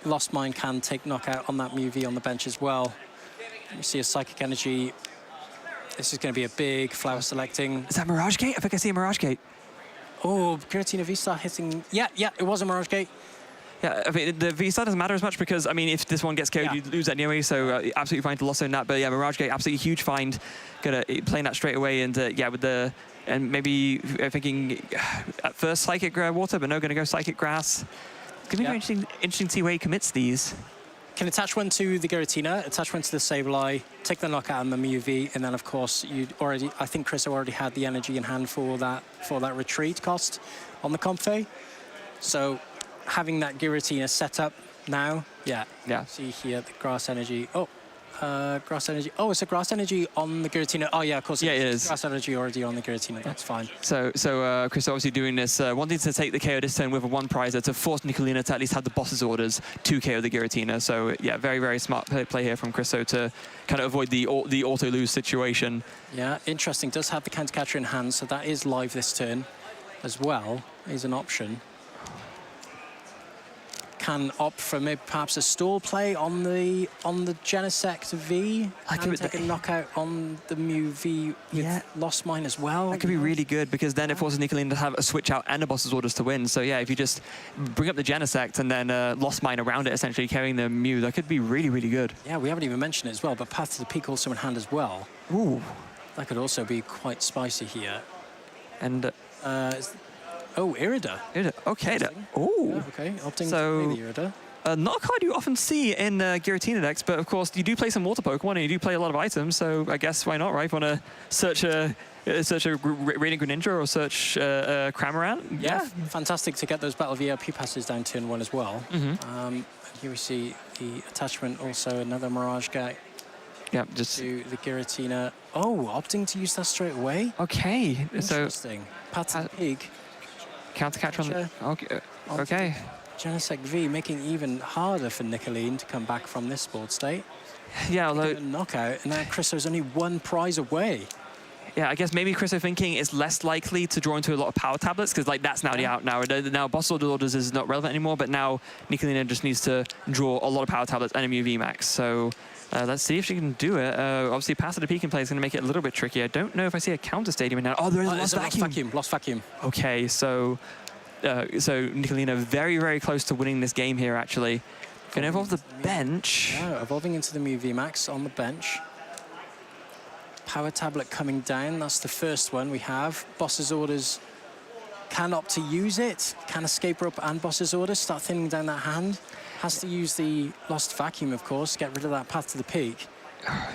Lost Mine can take knockout on that Mew V on the bench as well. You see a Psychic Energy. This is going to be a big flower selecting. Is that Mirage Gate? I think I see a Mirage Gate. Oh, Giratina V-Star hitting. Yeah, it was a Mirage Gate. Yeah, I mean, the V-Star doesn't matter as much because, I mean, if this one gets KO'd, you lose anyway, so absolutely fine to loss on that. But yeah, Mirage Gate, absolutely huge find. Gonna playing that straight away, and yeah, with the... And maybe thinking at first Psychic Water, but no, going to go Psychic Grass. It's going to be very interesting to see where he commits these. Can attach one to the Giratina, attach one to the Sableye, take the knockout on the Mew V, and then of course I think Chriso already had the energy in hand for that retreat cost on the Comfey. So having that Giratina set up now, yeah. See here the Grass Energy. Grass Energy. Oh, it's a Grass Energy on the Giratina. Oh, yeah, of course. Yeah, it is. Grass Energy already on the Giratina. That's fine. So Chris obviously doing this, wanting to take the KO this turn with a 1 prizer to force Nicolina to at least have the boss's orders to KO the Giratina. So, yeah, very, very smart play here from Chriso to kind of avoid the auto-lose situation. Yeah, interesting. Does have the counter catcher in hand, so that is live this turn as well. Is an option. Can opt for maybe perhaps a stall play on the Genesect V and take a knockout on the Mew V with Lost Mine as well. That could be really good because then it forces Nicolina to have a switch out and a boss's orders to win. So yeah, if you just bring up the Genesect and then Lost Mine around it, essentially carrying the Mew, that could be really, really good. Yeah, we haven't even mentioned it as well, but Path to the Peak also in hand as well. Ooh. That could also be quite spicy here. And oh, Irida. Okay. Oh. Yeah, okay, opting to play the Irida. not a card you often see in Giratina decks, but of course you do play some water Pokemon and you do play a lot of items, so I guess why not, right? If you want to search a Radiant Greninja or search Cramorant? Yeah, fantastic to get those Battle VIP passes down turn 1 as well. Here we see the attachment, also another Mirage guy. Yeah, just to the Giratina. Oh, opting to use that straight away. Okay, interesting. Pat to the Pig. Counter catch on the. Okay. Okay. Genesect V making even harder for Nicolene to come back from this board state. Yeah, although knockout, and now Chriso's only 1 prize away. Yeah, I guess maybe Chriso thinking is less likely to draw into a lot of power tablets because like that's now the out now. Now Boss Orders is not relevant anymore, but now Nicolina just needs to draw a lot of power tablets and a VMAX. So let's see if she can do it. Obviously, Pass the Peak in play is going to make it a little bit tricky. I don't know if I see a counter stadium in now. Oh, there is a lost vacuum. Lost vacuum. Okay, so Nicolina very, very close to winning this game here, actually. Going to evolve the bench. Yeah, evolving into the Mew VMAX on the bench. Power tablet coming down, that's the first one we have. Boss's Orders can opt to use it. Can Escape Rope and Boss's Orders start thinning down that hand. Has to use the Lost Vacuum, of course, get rid of that Path to the Peak.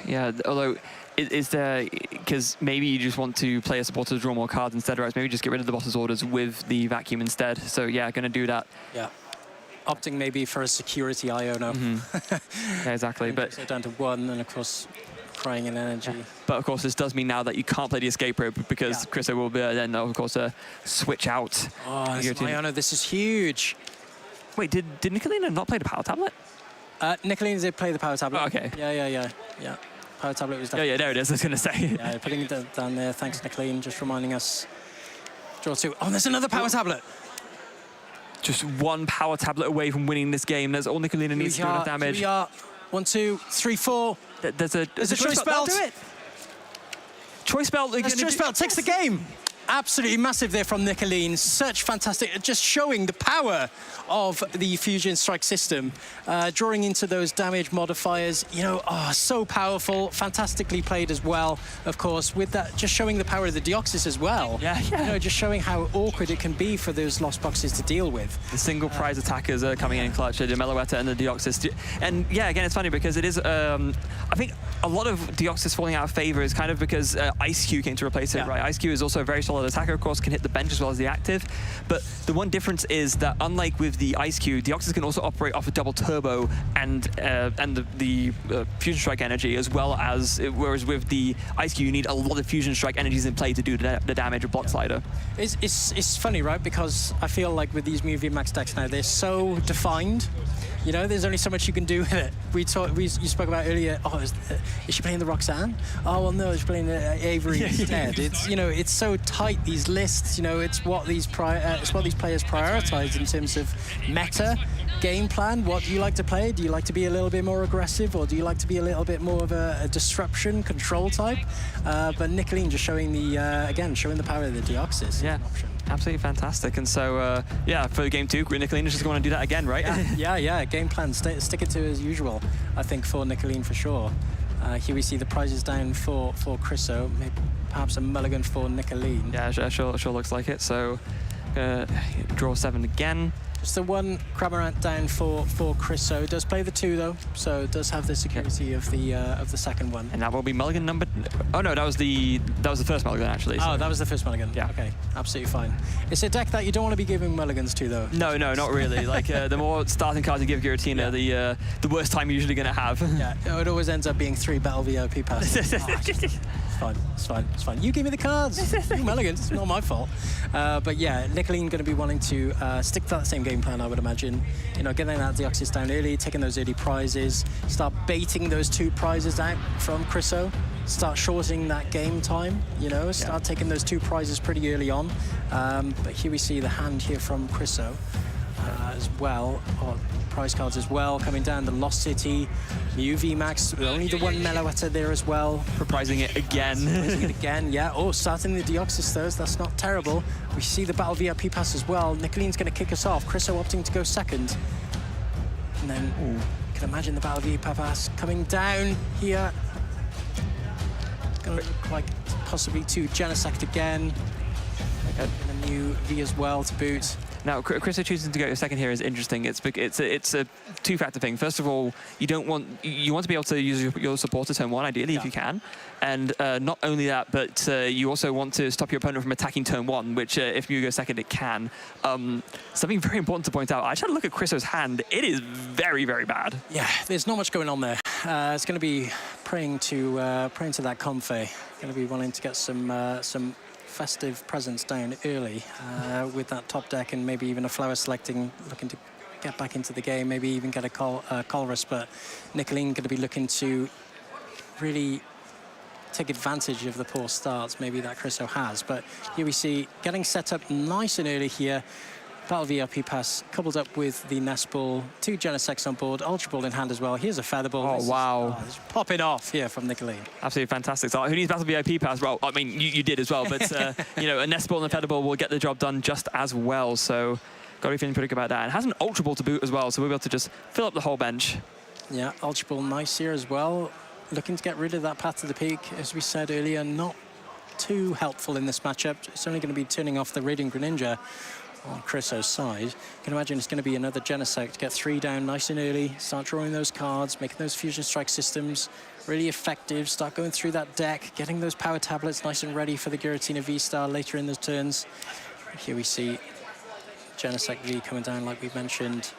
Yeah, although, is there, because maybe you just want to play a supporter to draw more cards instead, right? Maybe just get rid of the Boss's Orders with the Vacuum instead. So yeah, going to do that. Yeah. Opting maybe for a security Iono. Yeah, exactly. But so down to 1, and of course, crying in energy. Yeah. But of course, this does mean now that you can't play the Escape Rope because Chriso will be then, of course, switch out. Oh, Iono, this is huge. Wait, did Nicolina not play the Power Tablet? Nicolina did play the Power Tablet. Oh, okay. Yeah. Power Tablet was yeah, there it is, I was going to say. Yeah, putting it down there. Thanks, Nicolina, just reminding us. Draw 2. Oh, there's another Power Tablet. Just 1 Power Tablet away from winning this game. That's all Nicolina needs to do enough damage. Here we are. 1, 2, 3, 4. There's a choice belt. Do it. Choice belt. Choice belt takes the game. Absolutely massive there from Nicolene. Such fantastic, just showing the power of the Fusion Strike system. Drawing into those damage modifiers, you know, so powerful, fantastically played as well, of course, with that, just showing the power of the Deoxys as well. Yeah. You know, just showing how awkward it can be for those lost boxes to deal with. The single prize attackers are coming in clutch, the Meloetta and the Deoxys. And yeah, again, it's funny because it is, I think a lot of Deoxys falling out of favor is kind of because Ice Cube came to replace it, right? Ice Cube is also a very solid attacker, of course, can hit the bench as well as the active. But the one difference is that unlike with the Ice Cube, Deoxys can also operate off a double turbo and the Fusion Strike energy, as well as, whereas with the Ice Cube, you need a lot of Fusion Strike energies in play to do the damage of Block Slider. It's funny, right? Because I feel like with these Mew VMAX decks now, they're so defined. You know, there's only so much you can do with it. You spoke about earlier, is she playing the Roxanne? Oh, well, no, she's playing the Avery instead. It's, you know, it's so tight, these lists, you know, it's what these players prioritize in terms of meta, game plan. What do you like to play? Do you like to be a little bit more aggressive, or do you like to be a little bit more of a disruption control type? But Nicolene just showing again, showing the power of the Deoxys. Yeah. Absolutely fantastic. And so, yeah, for game 2, Nicolina's just going to do that again, right? Yeah. Game plan, stick it to as usual, I think, for Nicolene for sure. Here we see the prizes down for Chriso, maybe perhaps a mulligan for Nicolene. Yeah, sure looks like it. So, draw 7 again. Just the 1 Cramorant down for Chriso. Does play the 2 though, so does have the security of the second one. And that will be mulligan number. Oh no, that was the first mulligan actually. So. Oh, that was the first mulligan. Yeah. Okay, absolutely fine. It's a deck that you don't want to be giving mulligans to though. No, not really. Like the more starting cards you give Giratina, the worst time you're usually going to have. Yeah, it always ends up being 3 Battle VIP passes. It's fine. You give me the cards. You mulligans. It's not my fault. But yeah, Nicolene going to be wanting to stick to that same game plan, I would imagine. You know, getting that Deoxys down early, taking those early prizes, start baiting those 2 prizes out from Chriso, start shortening that game time, you know, start taking those 2 prizes pretty early on. But here we see the hand here from Chriso as well. Prize cards as well coming down. The Lost City, Mew VMAX, only the 1 Meloetta there as well. Reprising it again. Yeah. Oh, starting the Deoxys though, that's not terrible. We see the Battle VIP pass as well. Nicolene's going to kick us off. Chriso opting to go second. And then, you can imagine the Battle VIP pass coming down here. Going to look like possibly to Genesect again. And a new V as well to boot. Now, Chriso choosing to go second here is interesting. It's a two-factor thing. First of all, you want to be able to use your supporter turn 1, ideally, if you can. And not only that, but you also want to stop your opponent from attacking turn 1, which if you go second, it can. Something very important to point out, I tried to look at Chriso's hand. It is very, very bad. Yeah, there's not much going on there. It's going to be praying to that Comfey. Going to be wanting to get some festive presents down early with that top deck, and maybe even a flower selecting, looking to get back into the game, maybe even get a Colress. But Nicoline going to be looking to really take advantage of the poor starts maybe that Chriso has. But here we see getting set up nice and early here. Battle VIP pass coupled up with the Nest Ball, 2 Genesects on board, Ultra Ball in hand as well. Here's a Feather Ball. Oh, wow. It's popping off here from Nicoline. Absolutely fantastic. So who needs Battle VIP pass? Well, I mean, you did as well, but you know, a Nest Ball and a Feather Ball will get the job done just as well. So got to be feeling pretty good about that. And has an Ultra Ball to boot as well, so we'll be able to just fill up the whole bench. Yeah, Ultra Ball nice here as well. Looking to get rid of that path to the peak, as we said earlier, not too helpful in this matchup. It's only going to be turning off the Radiant Greninja on Chriso's side. You can imagine it's going to be another Genesect to get 3 down nice and early, start drawing those cards, making those Fusion Strike systems really effective, start going through that deck, getting those power tablets nice and ready for the Giratina V-Star later in those turns. Here we see Genesect V coming down like we mentioned.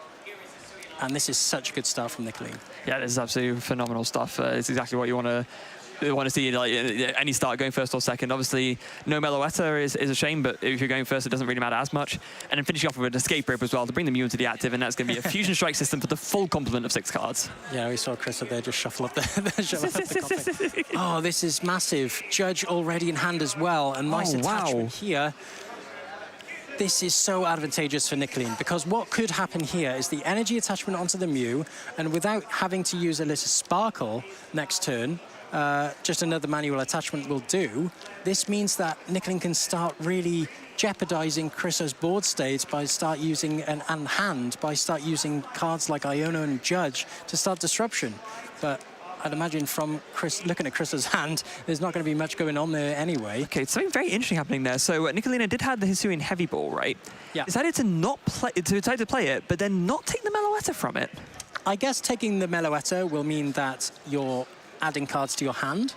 And this is such a good start from Nicoline. Yeah, this is absolutely phenomenal stuff. It's exactly what you want to see, like any start going first or second. Obviously, no Meloetta is a shame, but if you're going first, it doesn't really matter as much. And then finishing off with an Escape Rope as well to bring the Mew into the active, and that's going to be a Fusion Strike system for the full complement of 6 cards. Yeah, we saw Chris up there just shuffle up the Oh, this is massive. Judge already in hand as well, and nice attachment here. This is so advantageous for Nicoline, because what could happen here is the energy attachment onto the Mew, and without having to use Alyssa Sparkle next turn, just another manual attachment will do. This means that Nicoline can start really jeopardizing Chriso's board states by start using by start using cards like Iono and Judge to start disruption. But I'd imagine from looking at Chriso's hand, there's not going to be much going on there anyway. Okay, something very interesting happening there. So Nicolina did have the Hisuian Heavy Ball, right? Yeah. Decided to play it, but then not take the Meloetta from it. I guess taking the Meloetta will mean that you're adding cards to your hand.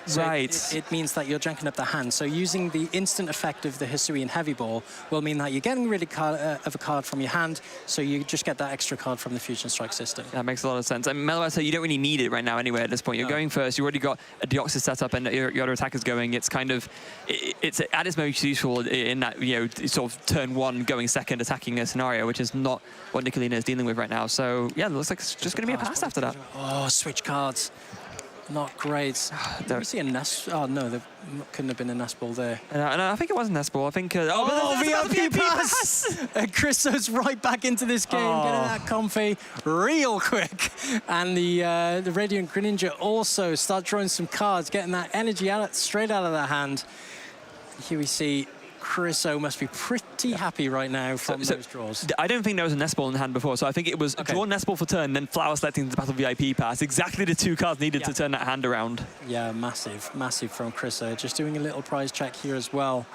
So right. It means that you're junking up the hand. So using the instant effect of the Hisuian Heavy Ball will mean that you're getting rid of a card from your hand, so you just get that extra card from the Fusion Strike system. That makes a lot of sense. I mean, Meloetta, you don't really need it right now anyway at this point. You're going first, you already got a Deoxys set up and your other attacker's going. It's kind of, it's at its most useful in that, you know, sort of turn 1 going second attacking a scenario, which is not what Nicolina is dealing with right now. So yeah, it looks like it's just going to be a pass after that. Oh, switch cards. Not great. Did we see a Nest? Oh, no, there couldn't have been a Nest Ball there. No, I think it was a Nest Ball. I think... VIP pass! Chriso's right back into this game, getting that comfy real quick. And the Radiant Greninja also start drawing some cards, getting that energy straight out of their hand. Here we see Chriso must be pretty happy right now from those draws. I don't think there was a Nest Ball in hand before, so I think it was draw Nest Ball for turn, then Flower selecting the Battle VIP pass. Exactly the 2 cards needed to turn that hand around. Yeah, massive from Chriso. Just doing a little prize check here as well.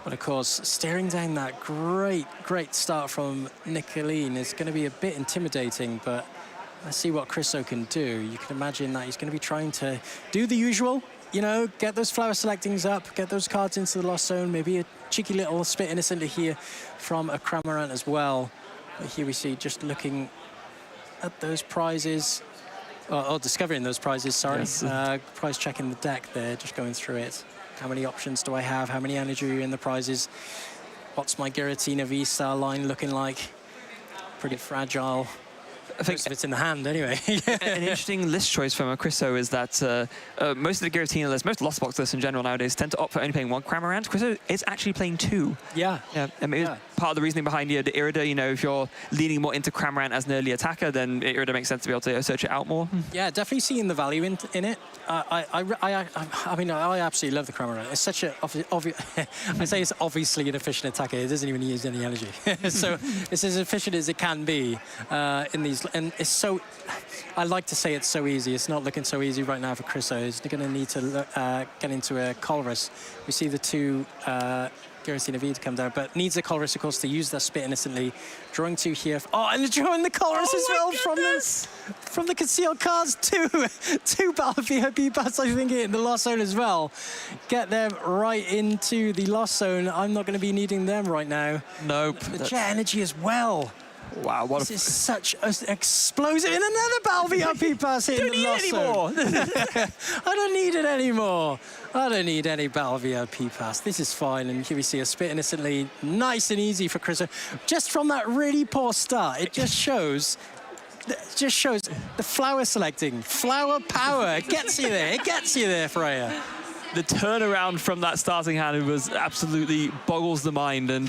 But of course, staring down that great start from Nicoline is going to be a bit intimidating, but let's see what Chriso can do. You can imagine that he's going to be trying to do the usual. You know, get those flower selectings up, get those cards into the lost zone, maybe a cheeky little spit innocently here from a Cramorant as well. But here we see just looking at those prizes, or discovering those prizes, sorry. Yes. Prize checking the deck there, just going through it. How many options do I have? How many energy are in the prizes? What's my Giratina V-Star line looking like? Pretty fragile. I think it's in the hand anyway. An interesting list choice from Chriso is that most of the Giratina lists, most Lost Box lists in general nowadays tend to opt for only playing 1 Cramorant. Chriso is actually playing 2. Yeah. I mean, it's part of the reasoning behind the Irida. You know, if you're leaning more into Cramorant as an early attacker, then Irida makes sense to be able to search it out more. Yeah, definitely seeing the value in it. I mean, I absolutely love the Cramorant. It's such a I say it's obviously an efficient attacker. It doesn't even use any energy. So it's as efficient as it can be in these and it's so. I like to say it's so easy. It's not looking so easy right now for Chriso. He's going to need to get into a Colress. We see the two Giratina V to come down, but needs a Colress, of course, to use that spit innocently. Drawing two here. Oh, and drawing the Colress as well from the concealed cards. Two Battle VIP bats, I think, in the Lost Zone as well. Get them right into the Lost Zone. I'm not going to be needing them right now. Nope. The Jet Energy as well. Wow, what this is such an explosive, and another Battle VIP pass hitting the Lost Zone. I don't need it anymore. I don't need any Battle VIP pass. This is fine, and here we see a spit innocently. Nice and easy for Chris. Just from that really poor start, it just shows the flower selecting, flower power. It gets you there. It gets you there, Freya. The turnaround from that starting hand was absolutely boggles the mind, and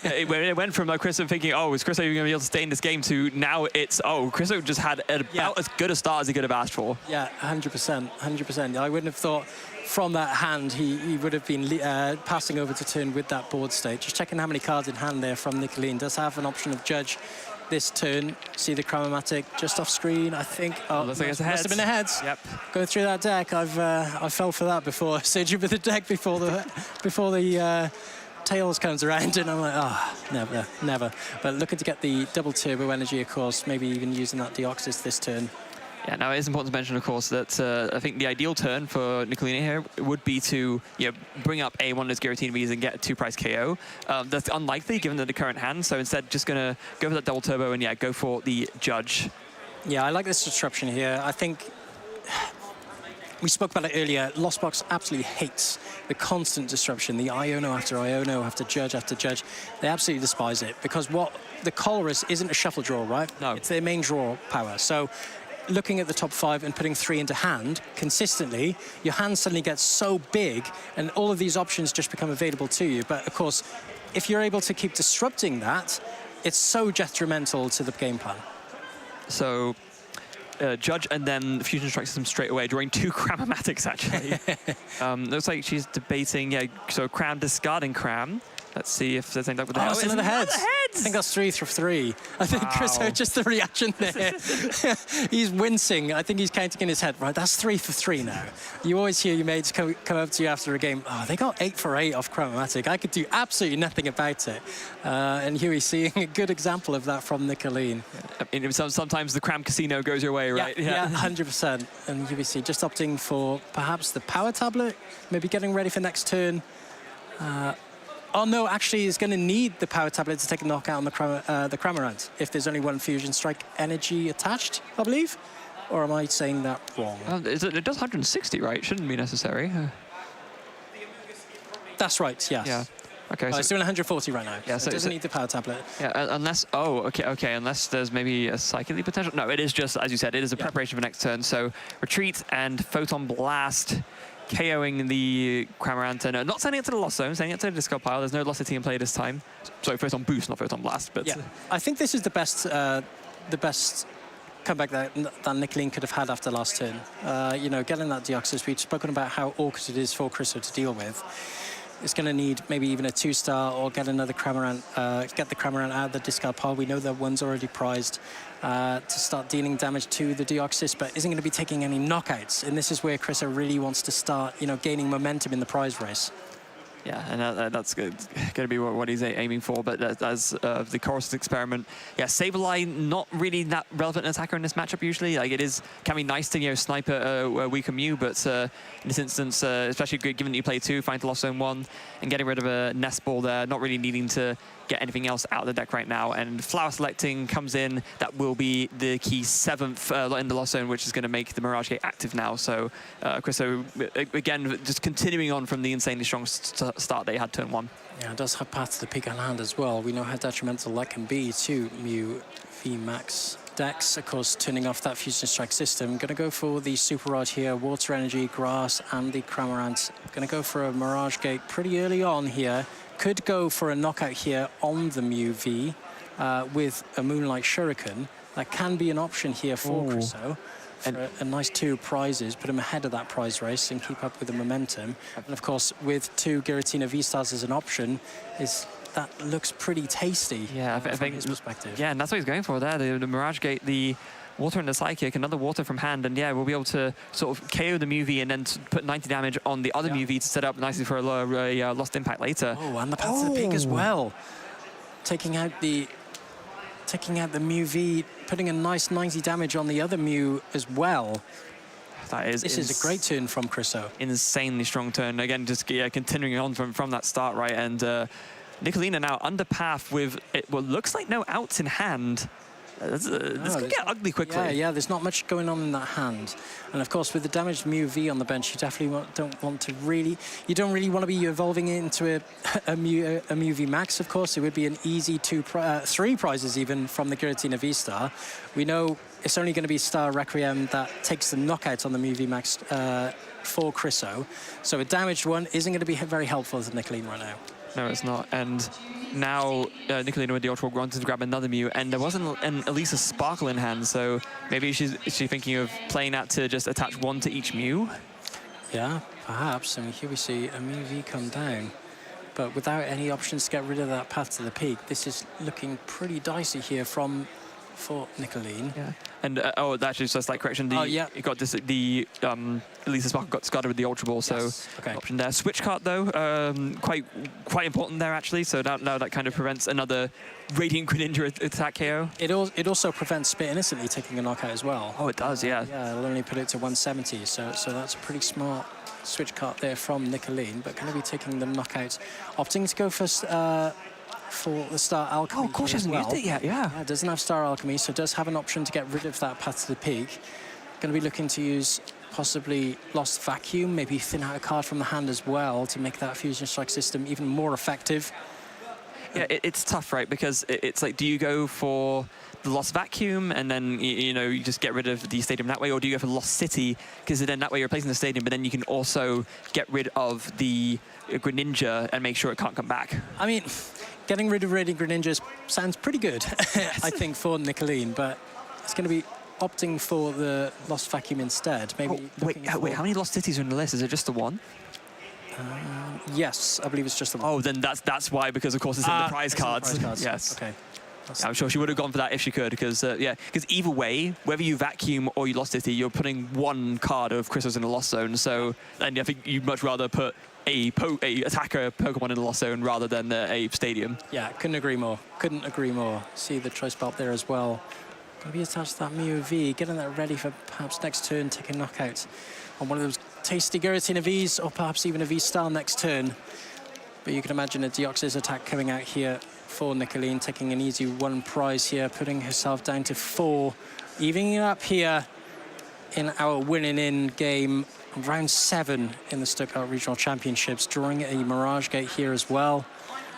it went from Chriso thinking, oh, is Chriso even going to be able to stay in this game, to now it's, oh, Chriso just had about as good a start as he could have asked for. Yeah, 100%, 100%. I wouldn't have thought from that hand he would have been passing over to turn with that board state. Just checking how many cards in hand there from Nicolene. Does have an option of judge this turn. See the Chromatic just off screen, I think. Oh, looks like it's must have been a heads. Yep. Going through that deck, I fell for that before. Surgery with the deck before the tails comes around, and I'm like, oh, never. But looking to get the double turbo energy, of course, maybe even using that Deoxys this turn. Yeah, now it is important to mention, of course, that I think the ideal turn for Nicolina here would be to bring up one of those Giratina Vs and get a 2-price KO. That's unlikely given the current hand, so instead just going to go for that double turbo and go for the judge. Yeah, I like this disruption here. I think we spoke about it earlier. Lost Box absolutely hates the constant disruption, the Iono after Iono after judge. They absolutely despise it, because what the Colress isn't a shuffle draw, right? No. It's their main draw power. So looking at the top 5 and putting 3 into hand consistently, your hand suddenly gets so big and all of these options just become available to you. But of course, if you're able to keep disrupting that, it's so detrimental to the game plan. So judge and then the fusion strike system straight away, drawing 2 Cramomatics actually. Looks like she's debating, so Cram discarding Cram. Let's see if there's anything with the heads. Another heads. I think that's 3 through 3. I think Chris, just the reaction there. He's wincing. I think he's counting in his head. Right, that's 3 for 3 now. You always hear your mates come up to you after a game. Oh, they got 8 for 8 off Chromatic. I could do absolutely nothing about it. And here we're seeing a good example of that from Nicolene. Sometimes the Cram Casino goes your way, right? Yeah, 100%. And here we see just opting for perhaps the power tablet, maybe getting ready for next turn. Oh no, actually he's going to need the power tablet to take a knockout on the Cramorant if there's only 1 fusion strike energy attached, I believe. Or am I saying that wrong? It does 160, right? Shouldn't be necessary. That's right, yes. Yeah. Okay. It's doing 140 right now. Yeah, so it doesn't need the power tablet. Yeah, unless, okay, unless there's maybe a Psychic Leap potential. No, it is just, as you said, it is a preparation for next turn. So retreat and Photon Blast, KOing the Cramorant, and not sending it to the Lost Zone, sending it to the discard pile. There's no Lost City in play this time. Sorry, Photon Boost, not Photon Blast. But yeah, I think this is the best comeback that Nicolene could have had after last turn. Getting that Deoxys, we've spoken about how awkward it is for Chriso to deal with. It's going to need maybe even a 2-star or get another Cramorant, get the Cramorant out of the discard pile. We know that one's already prized to start dealing damage to the Deoxys, but isn't going to be taking any knockouts. And this is where Chriso really wants to start, gaining momentum in the prize race. Yeah, and that's going to be what he's aiming for. But as the Chorus experiment, Sableye not really that relevant an attacker in this matchup usually. Like it can be nice to snipe a weaker Mew, but in this instance, especially given that you play 2, find the Lost Zone 1, and getting rid of a Nest Ball there, not really needing to get anything else out of the deck right now. And Flower Selecting comes in. That will be the key 7th in the Lost Zone, which is going to make the Mirage Gate active now. So Chriso, again, just continuing on from the insanely strong start they had turn 1. Yeah, it does have Path to the Peak on hand as well. We know how detrimental that can be to Mew VMAX decks. Of course, turning off that Fusion Strike system. Going to go for the Super Rod here, Water Energy, Grass, and the Cramorant. Going to go for a Mirage Gate pretty early on here. Could go for a knockout here on the Mew V with a Moonlight Shuriken. That can be an option here for Chriso. For a nice 2 prizes, put him ahead of that prize race and keep up with the momentum. And of course, with 2 Giratina V-Stars as an option, is that looks pretty tasty. Yeah, I from think his perspective. Yeah, and that's what he's going for there. The Mirage Gate, the water and the Psychic, another water from hand, and yeah, we'll be able to sort of KO the Muvi and then put 90 damage on the other Muvi to set up nicely for a Lost Impact later. Oh, and the Path to the Peak as well. Taking out the Muvi, putting a nice 90 damage on the other Mew as well. This is a great turn from Chriso. Insanely strong turn. Again, just continuing on from that start, right? And Nicolina now under path with what looks like no outs in hand. This could get ugly quickly. Yeah, there's not much going on in that hand. And of course, with the damaged Mew V on the bench, you definitely don't want to really want to be evolving it into a Mew V Max, of course. It would be an easy 3 prizes even from the Giratina V-Star. We know it's only going to be Star Requiem that takes the knockout on the Mew V Max for Chriso. So a damaged one isn't going to be very helpful to Nicolina right now. No, it's not. And now Nicolina with the Ultra wanted to grab another Mew, and there wasn't at least a Sparkle in hand, so maybe she's thinking of playing that to just attach one to each Mew? Yeah, perhaps. I mean, here we see a Mew V come down, but without any options to get rid of that Path to the Peak, this is looking pretty dicey here for Nicolina. Yeah. And actually, just like correction. You got this. Elisa Sparkle got discarded with the Ultra Ball, so option there. Switch card though, quite important there actually. So now that kind of prevents another Radiant Greninja attack KO. It also prevents Spit Innocently taking a knockout as well. Oh, it does, yeah. Yeah, it'll only put it to 170. So that's a pretty smart switch card there from Nicolina, but going to be taking the knockout, opting to go for the Star Alchemy. Oh, of course, she hasn't used it yet, yeah. It doesn't have Star Alchemy, so does have an option to get rid of that Path to the Peak. Going to be looking to use possibly Lost Vacuum, maybe thin out a card from the hand as well to make that Fusion Strike system even more effective. Yeah, it's tough, right? Because it's like, do you go for the Lost Vacuum and then, you just get rid of the stadium that way, or do you go for Lost City? Because then that way you're replacing the stadium, but then you can also get rid of the Greninja and make sure it can't come back. I mean, getting rid of Radiant Greninja sounds pretty good, I think, for Nicolina, but it's going to be opting for the Lost Vacuum instead. Maybe. Wait, how many Lost Cities are in the list? Is it just the one? Yes, I believe it's just the one. Oh, then that's why, because of course it's in the prize cards. Yes. Okay. Yeah, I'm sure she would have gone for that if she could, because either way, whether you vacuum or you Lost City, you're putting one card of Crystals in the Lost Zone. So, and I think you'd much rather put a attacker Pokemon in the Lost Zone rather than a stadium. Yeah, couldn't agree more. Couldn't agree more. See the choice belt there as well. Going to be attached to that Mew V, getting that ready for perhaps next turn, taking knockout on one of those tasty Giratina Vs, or perhaps even a V-Star next turn. But you can imagine a Deoxys attack coming out here for Nicolina, taking an easy 1 prize here, putting herself down to 4, evening it up here in our winning in game, round 7 in the Stuttgart Regional Championships, drawing a Mirage Gate here as well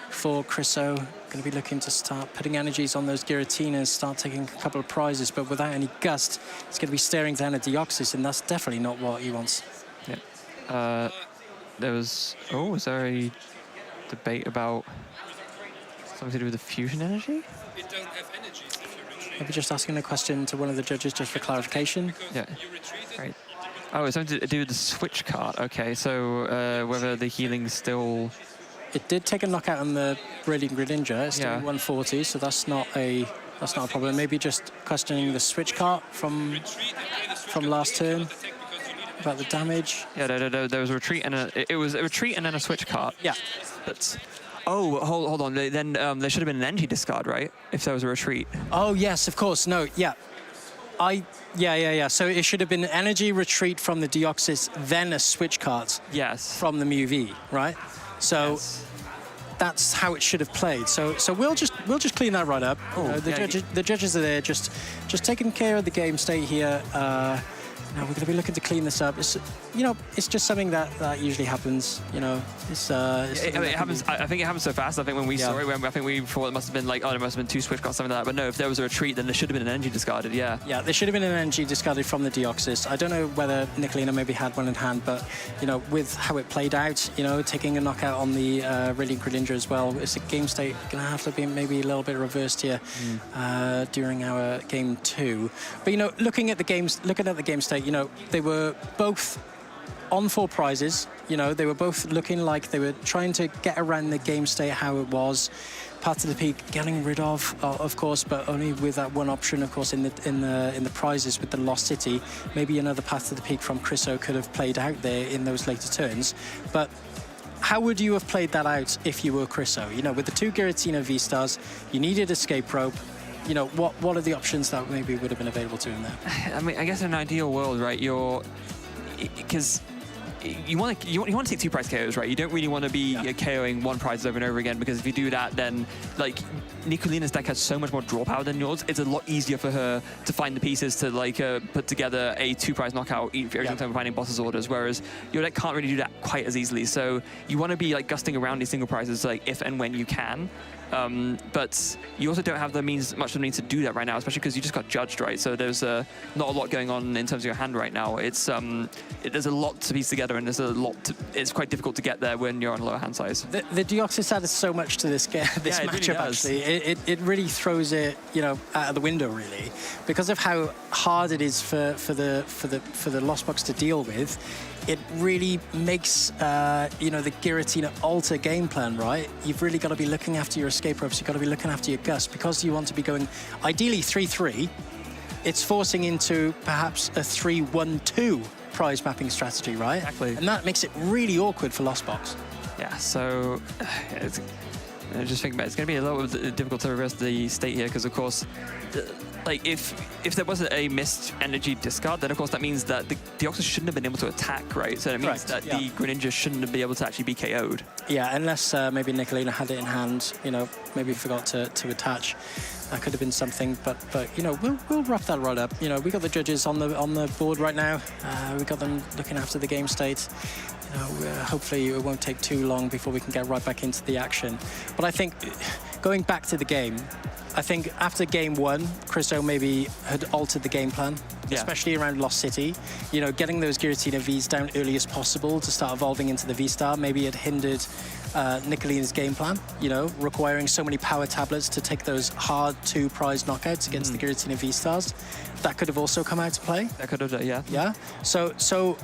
for Chriso. Going to be looking to start putting energies on those Giratinas, start taking a couple of prizes, but without any gust, it's going to be staring down a Deoxys, and that's definitely not what he wants. Yeah. Was there a debate about something to do with the fusion energy? It doesn't have energies if you retreat. Maybe just asking a question to one of the judges just for clarification. Yeah. Right. Oh, it's something to do with the switch card. Okay, so whether the healing's still... It did take a knockout on the Radiant Greninja. It's still 140, so that's not a problem. Maybe just questioning the switch card from last turn about the damage. Yeah, there was a retreat and it was a retreat and then a switch card. Yeah. But hold on. Then there should have been an energy discard, right? If there was a retreat. Oh yes, of course. No, yeah. Yeah. So it should have been an energy retreat from the Deoxys, then a switch card. Yes. From the Mew V, right? So that's how it should have played. So we'll just clean that right up. The judges are there, just taking care of the game state here. Now we're going to be looking to clean this up. It's it's just something that usually happens. It happens. I think it happens so fast. I think when we saw it, I think we thought it must have been like, there must have been 2 switch cards, something like that. But no, if there was a retreat, then there should have been an energy discarded. Yeah. Yeah, there should have been an energy discarded from the Deoxys. I don't know whether Nicolina maybe had one in hand, but with how it played out, taking a knockout on the Radiant Greninja as well, it's a game state going to have to be maybe a little bit reversed here during our game 2. But looking at the game state, they were both on for prizes. You know, they were both looking like they were trying to get around the game state how it was. Path to the Peak getting rid of course, but only with that one option, of course, in the prizes with the Lost City. Maybe another Path to the Peak from Chriso could have played out there in those later turns. But how would you have played that out if you were Chriso? You know, with the 2 Giratina V-Stars, you needed Escape Rope. You know, what are the options that maybe would have been available to him there? I mean, I guess in an ideal world, right, because you want to take 2 prize KOs, right? You don't really want to be KOing 1 prize over and over again, because if you do that, then like Nicolina's deck has so much more draw power than yours. It's a lot easier for her to find the pieces to like put together a 2 prize knockout every time finding boss's orders, whereas your deck can't really do that quite as easily. So you want to be like gusting around these single prizes like if and when you can. But you also don't have much of the means to do that right now, especially because you just got judged, right? So there's not a lot going on in terms of your hand right now. It's there's a lot to piece together, and it's quite difficult to get there when you're on lower hand size. The Deoxys added so much to this matchup. Actually, it really throws it, you know, out of the window really, because of how hard it is for the Lost Box to deal with. It really makes you know, the Giratina alter game plan, right? You've really got to be looking after your escape ropes. You've got to be looking after your Gust, because you want to be going ideally 3-3. It's forcing into perhaps a 3-1-2 prize mapping strategy, right? Exactly. And that makes it really awkward for Lost Box. Yeah. So I just think about it's going to be a little bit difficult to reverse the state here, because of course, like if there wasn't a missed energy discard, then of course that means that the Deoxys shouldn't have been able to attack, right? So it means that the Greninja shouldn't be able to actually be KO'd. Yeah, unless maybe Nicolina had it in hand, you know, maybe forgot to attach. That could have been something, but you know, we'll wrap that right up. You know, we got the judges on the board right now. We got them looking after the game state. You know, hopefully it won't take too long before we can get right back into the action. But I think going back to the game, I think after game 1, Chriso maybe had altered the game plan, especially around Lost City. You know, getting those Giratina Vs down early as possible to start evolving into the V-Star. Maybe it hindered Nicolina's game plan, you know, requiring so many power tablets to take those hard 2 prize knockouts against the Giratina V-Stars. That could have also come out to play. That could have, yeah. Yeah. So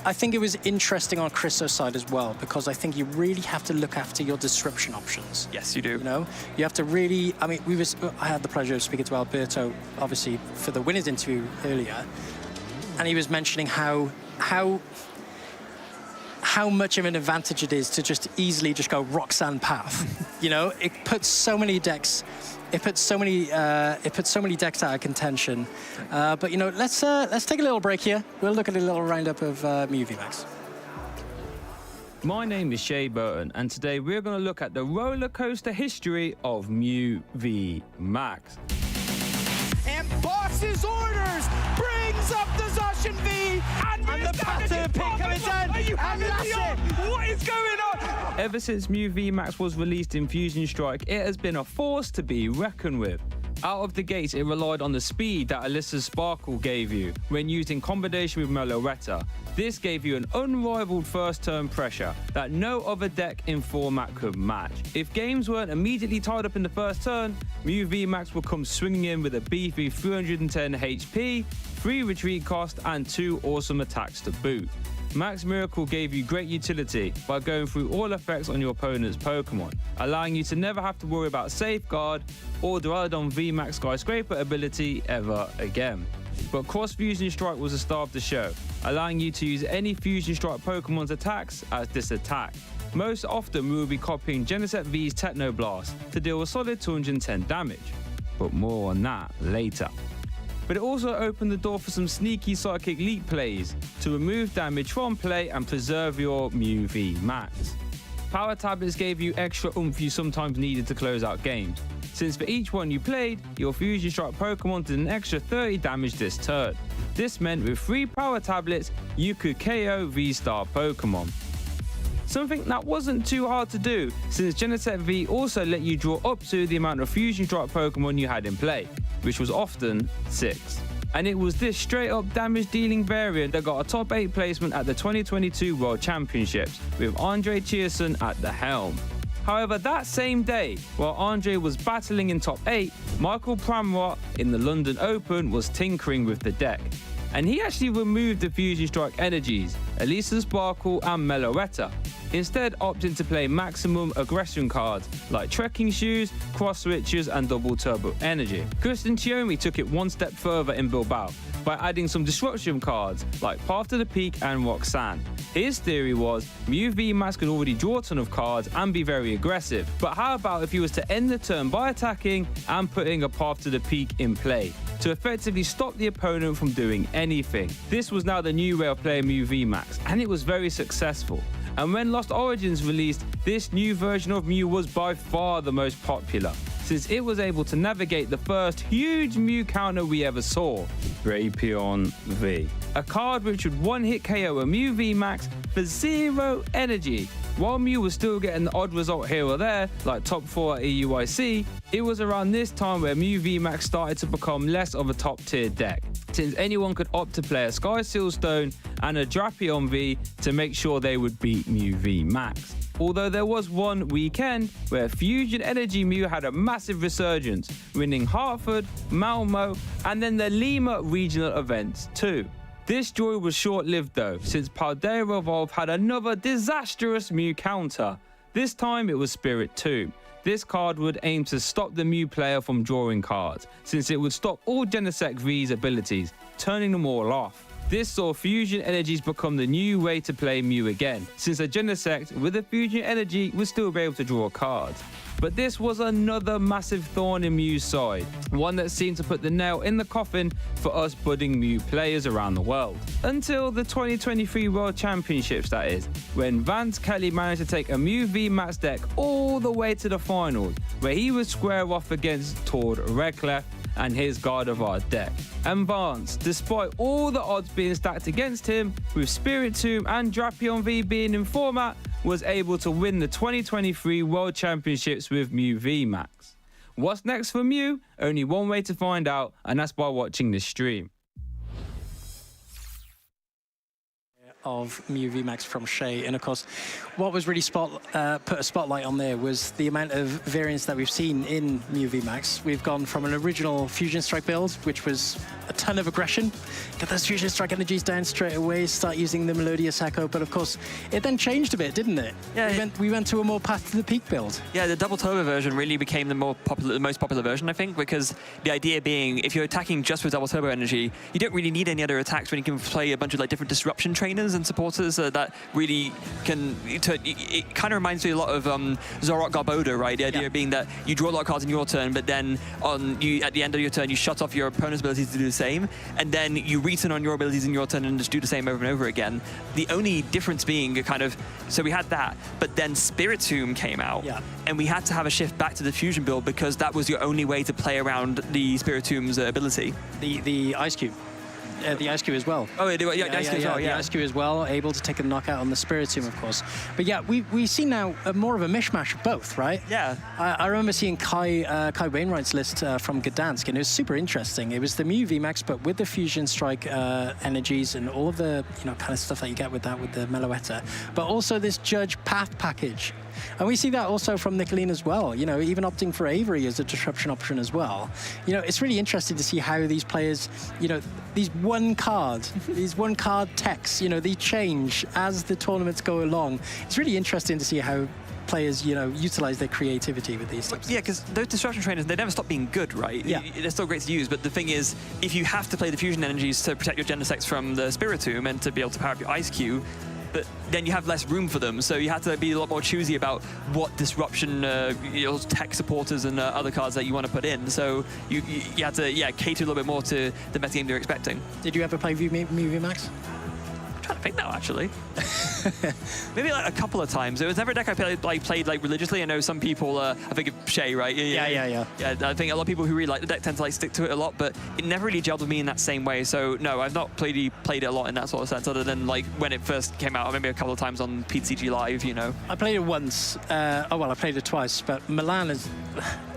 I think it was interesting on Chriso's side as well, because I think you really have to look after your disruption options. Yes, you do. You know, you have to really, I mean, I had the pleasure of speaking to Alberto, obviously, for the winners interview earlier, and he was mentioning how much of an advantage it is to just easily just go Roxanne Path. You know, it puts so many decks. It puts so many decks out of contention. But you know, let's take a little break here. We'll look at a little roundup of Mew VMAX. My name is Shay Burton, and today we're going to look at the roller coaster history of Mew VMAX. And Boss's orders brings up the Zacian V, and the pattern pick coming down. Are you having me on? What is going on? Ever since Mew VMAX was released in Fusion Strike, it has been a force to be reckoned with. Out of the gates, it relied on the speed that Alyssa's Sparkle gave you when used in combination with Meloretta. This gave you an unrivaled first-turn pressure that no other deck in format could match. If games weren't immediately tied up in the first turn, Mew VMAX would come swinging in with a beefy 310 HP, 3 retreat cost, and 2 awesome attacks to boot. Max Miracle gave you great utility by going through all effects on your opponent's Pokemon, allowing you to never have to worry about Safeguard or the Rhydon VMAX Skyscraper ability ever again. But Cross Fusion Strike was the star of the show, allowing you to use any Fusion Strike Pokemon's attacks as this attack. Most often we will be copying Genesect V's Techno Blast to deal a solid 210 damage, but more on that later. But it also opened the door for some sneaky Psychic Leap plays to remove damage from play and preserve your Mew VMAX. Power Tablets gave you extra oomph you sometimes needed to close out games, since for each one you played, your Fusion Strike Pokemon did an extra 30 damage this turn. This meant with 3 Power Tablets, you could KO V-Star Pokemon. Something that wasn't too hard to do, since Genesect V also let you draw up to the amount of Fusion Strike Pokemon you had in play, which was often 6. And it was this straight up damage dealing variant that got a top 8 placement at the 2022 World Championships, with Andre Chierson at the helm. However, that same day, while Andre was battling in top 8, Michael Pramrot in the London Open was tinkering with the deck. and he actually removed the Fusion Strike energies, Elisa Sparkle and Meloetta, instead opting to play maximum aggression cards like Trekking Shoes, Cross Switches and Double Turbo Energy. Christian Chiomi took it one step further in Bilbao by adding some disruption cards like Path to the Peak and Roxanne. His theory was Mew VMAX could already draw a ton of cards and be very aggressive, but how about if he was to end the turn by attacking and putting a Path to the Peak in play to effectively stop the opponent from doing anything. This was now the new way of playing Mew VMAX, and it was very successful. And when Lost Origins released, this new version of Mew was by far the most popular, since it was able to navigate the first huge Mew counter we ever saw, Drapion V. A card which would one-hit KO a Mew VMAX for 0 energy. While Mew was still getting the odd result here or there, like top 4 at EUIC, it was around this time where Mew VMAX started to become less of a top-tier deck, since anyone could opt to play a Sky Sealstone and a Drapion V to make sure they would beat Mew VMAX. Although there was one weekend where Fusion Energy Mew had a massive resurgence, winning Hartford, Malmo, and then the Lima regional events too. This joy was short-lived though, since Paldea Evolve had another disastrous Mew counter. This time it was Spirit Tomb. This card would aim to stop the Mew player from drawing cards, since it would stop all Genesect V's abilities, turning them all off. This saw Fusion Energies become the new way to play Mew again, since a Genesect with a Fusion Energy would still be able to draw cards. But this was another massive thorn in Mew's side, one that seemed to put the nail in the coffin for us budding Mew players around the world. Until the 2023 World Championships, that is, when Vance Kelly managed to take a Mew VMAX deck all the way to the finals, where he would square off against Tord Redcliffe and his Gardevoir deck. And Vance, despite all the odds being stacked against him, with Spirit Tomb and Drapion V being in format, was able to win the 2023 World Championships with Mew VMAX. What's next for Mew? Only one way to find out, and that's by watching this stream. Of Mew VMAX from Shay, and of course what was really put a spotlight on there was the amount of variance that we've seen in Mew VMAX. We've gone from an original Fusion Strike build, which was a ton of aggression, get those Fusion Strike energies down straight away, start using the Melodious Echo, but of course it then changed a bit, didn't it? Yeah, we went to a more Path to the Peak build. Yeah, the double turbo version really became the most popular version, I think, because the idea being if you're attacking just with double turbo energy, you don't really need any other attacks when you can play a bunch of like different disruption trainers and supporters that really can. It kind of reminds me a lot of Zorok Garboda, right? The idea being that you draw a lot of cards in your turn, but then at the end of your turn you shut off your opponent's abilities to do the same, and then you return on your abilities in your turn and just do the same over and over again. The only difference being so we had that, but then Spirit Tomb came out, and we had to have a shift back to the Fusion build because that was your only way to play around the Spirit Tomb's ability. The Ice Cube. The Ice Cube as well. Oh, yeah, the Ice Cube as well, The Ice Cube as well, able to take a knockout on the Spirit Tomb, of course. But yeah, we see now more of a mishmash of both, right? Yeah. I remember seeing Kai Wainwright's list from Gdansk, and it was super interesting. It was the Mew VMAX, but with the Fusion Strike energies and all of the kind of stuff that you get with that, with the Meloetta, but also this Judge Path package. And we see that also from Nicolene as well, even opting for Avery as a disruption option as well. It's really interesting to see how these players, these one card techs, they change as the tournaments go along. It's really interesting to see how players, utilize their creativity with these types. Yeah, because those disruption trainers, they never stop being good, right? Yeah. They're still great to use, but the thing is, if you have to play the Fusion energies to protect your Genesects from the Spirit Tomb and to be able to power up your Ice Cube, but then you have less room for them, so you have to be a lot more choosy about what disruption tech supporters and other cards that you want to put in. So you have to cater a little bit more to the metagame you're expecting. Did you ever play Mew VMAX? I'm trying to think now, actually. Maybe like a couple of times. It was never a deck I played religiously. I know some people, I think of Shay, right? Yeah. I think a lot of people who really like the deck tend to stick to it a lot, but it never really gelled with me in that same way. So no, I've not played it a lot in that sort of sense, other than when it first came out, maybe a couple of times on TCG Live, I played it once. I played it twice, but Milan is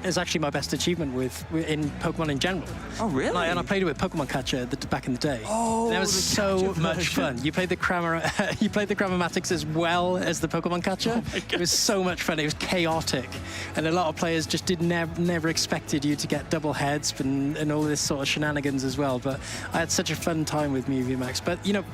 is actually my best achievement in Pokemon in general. Oh, really? And I played it with Pokemon Catcher back in the day. Oh, that was so much fun. You played the Grammatics as well as the Pokemon Catcher. Oh It was so much fun. It was chaotic, and a lot of players just never expected you to get double heads and all this sort of shenanigans as well. But I had such a fun time with Mew VMAX. But you know,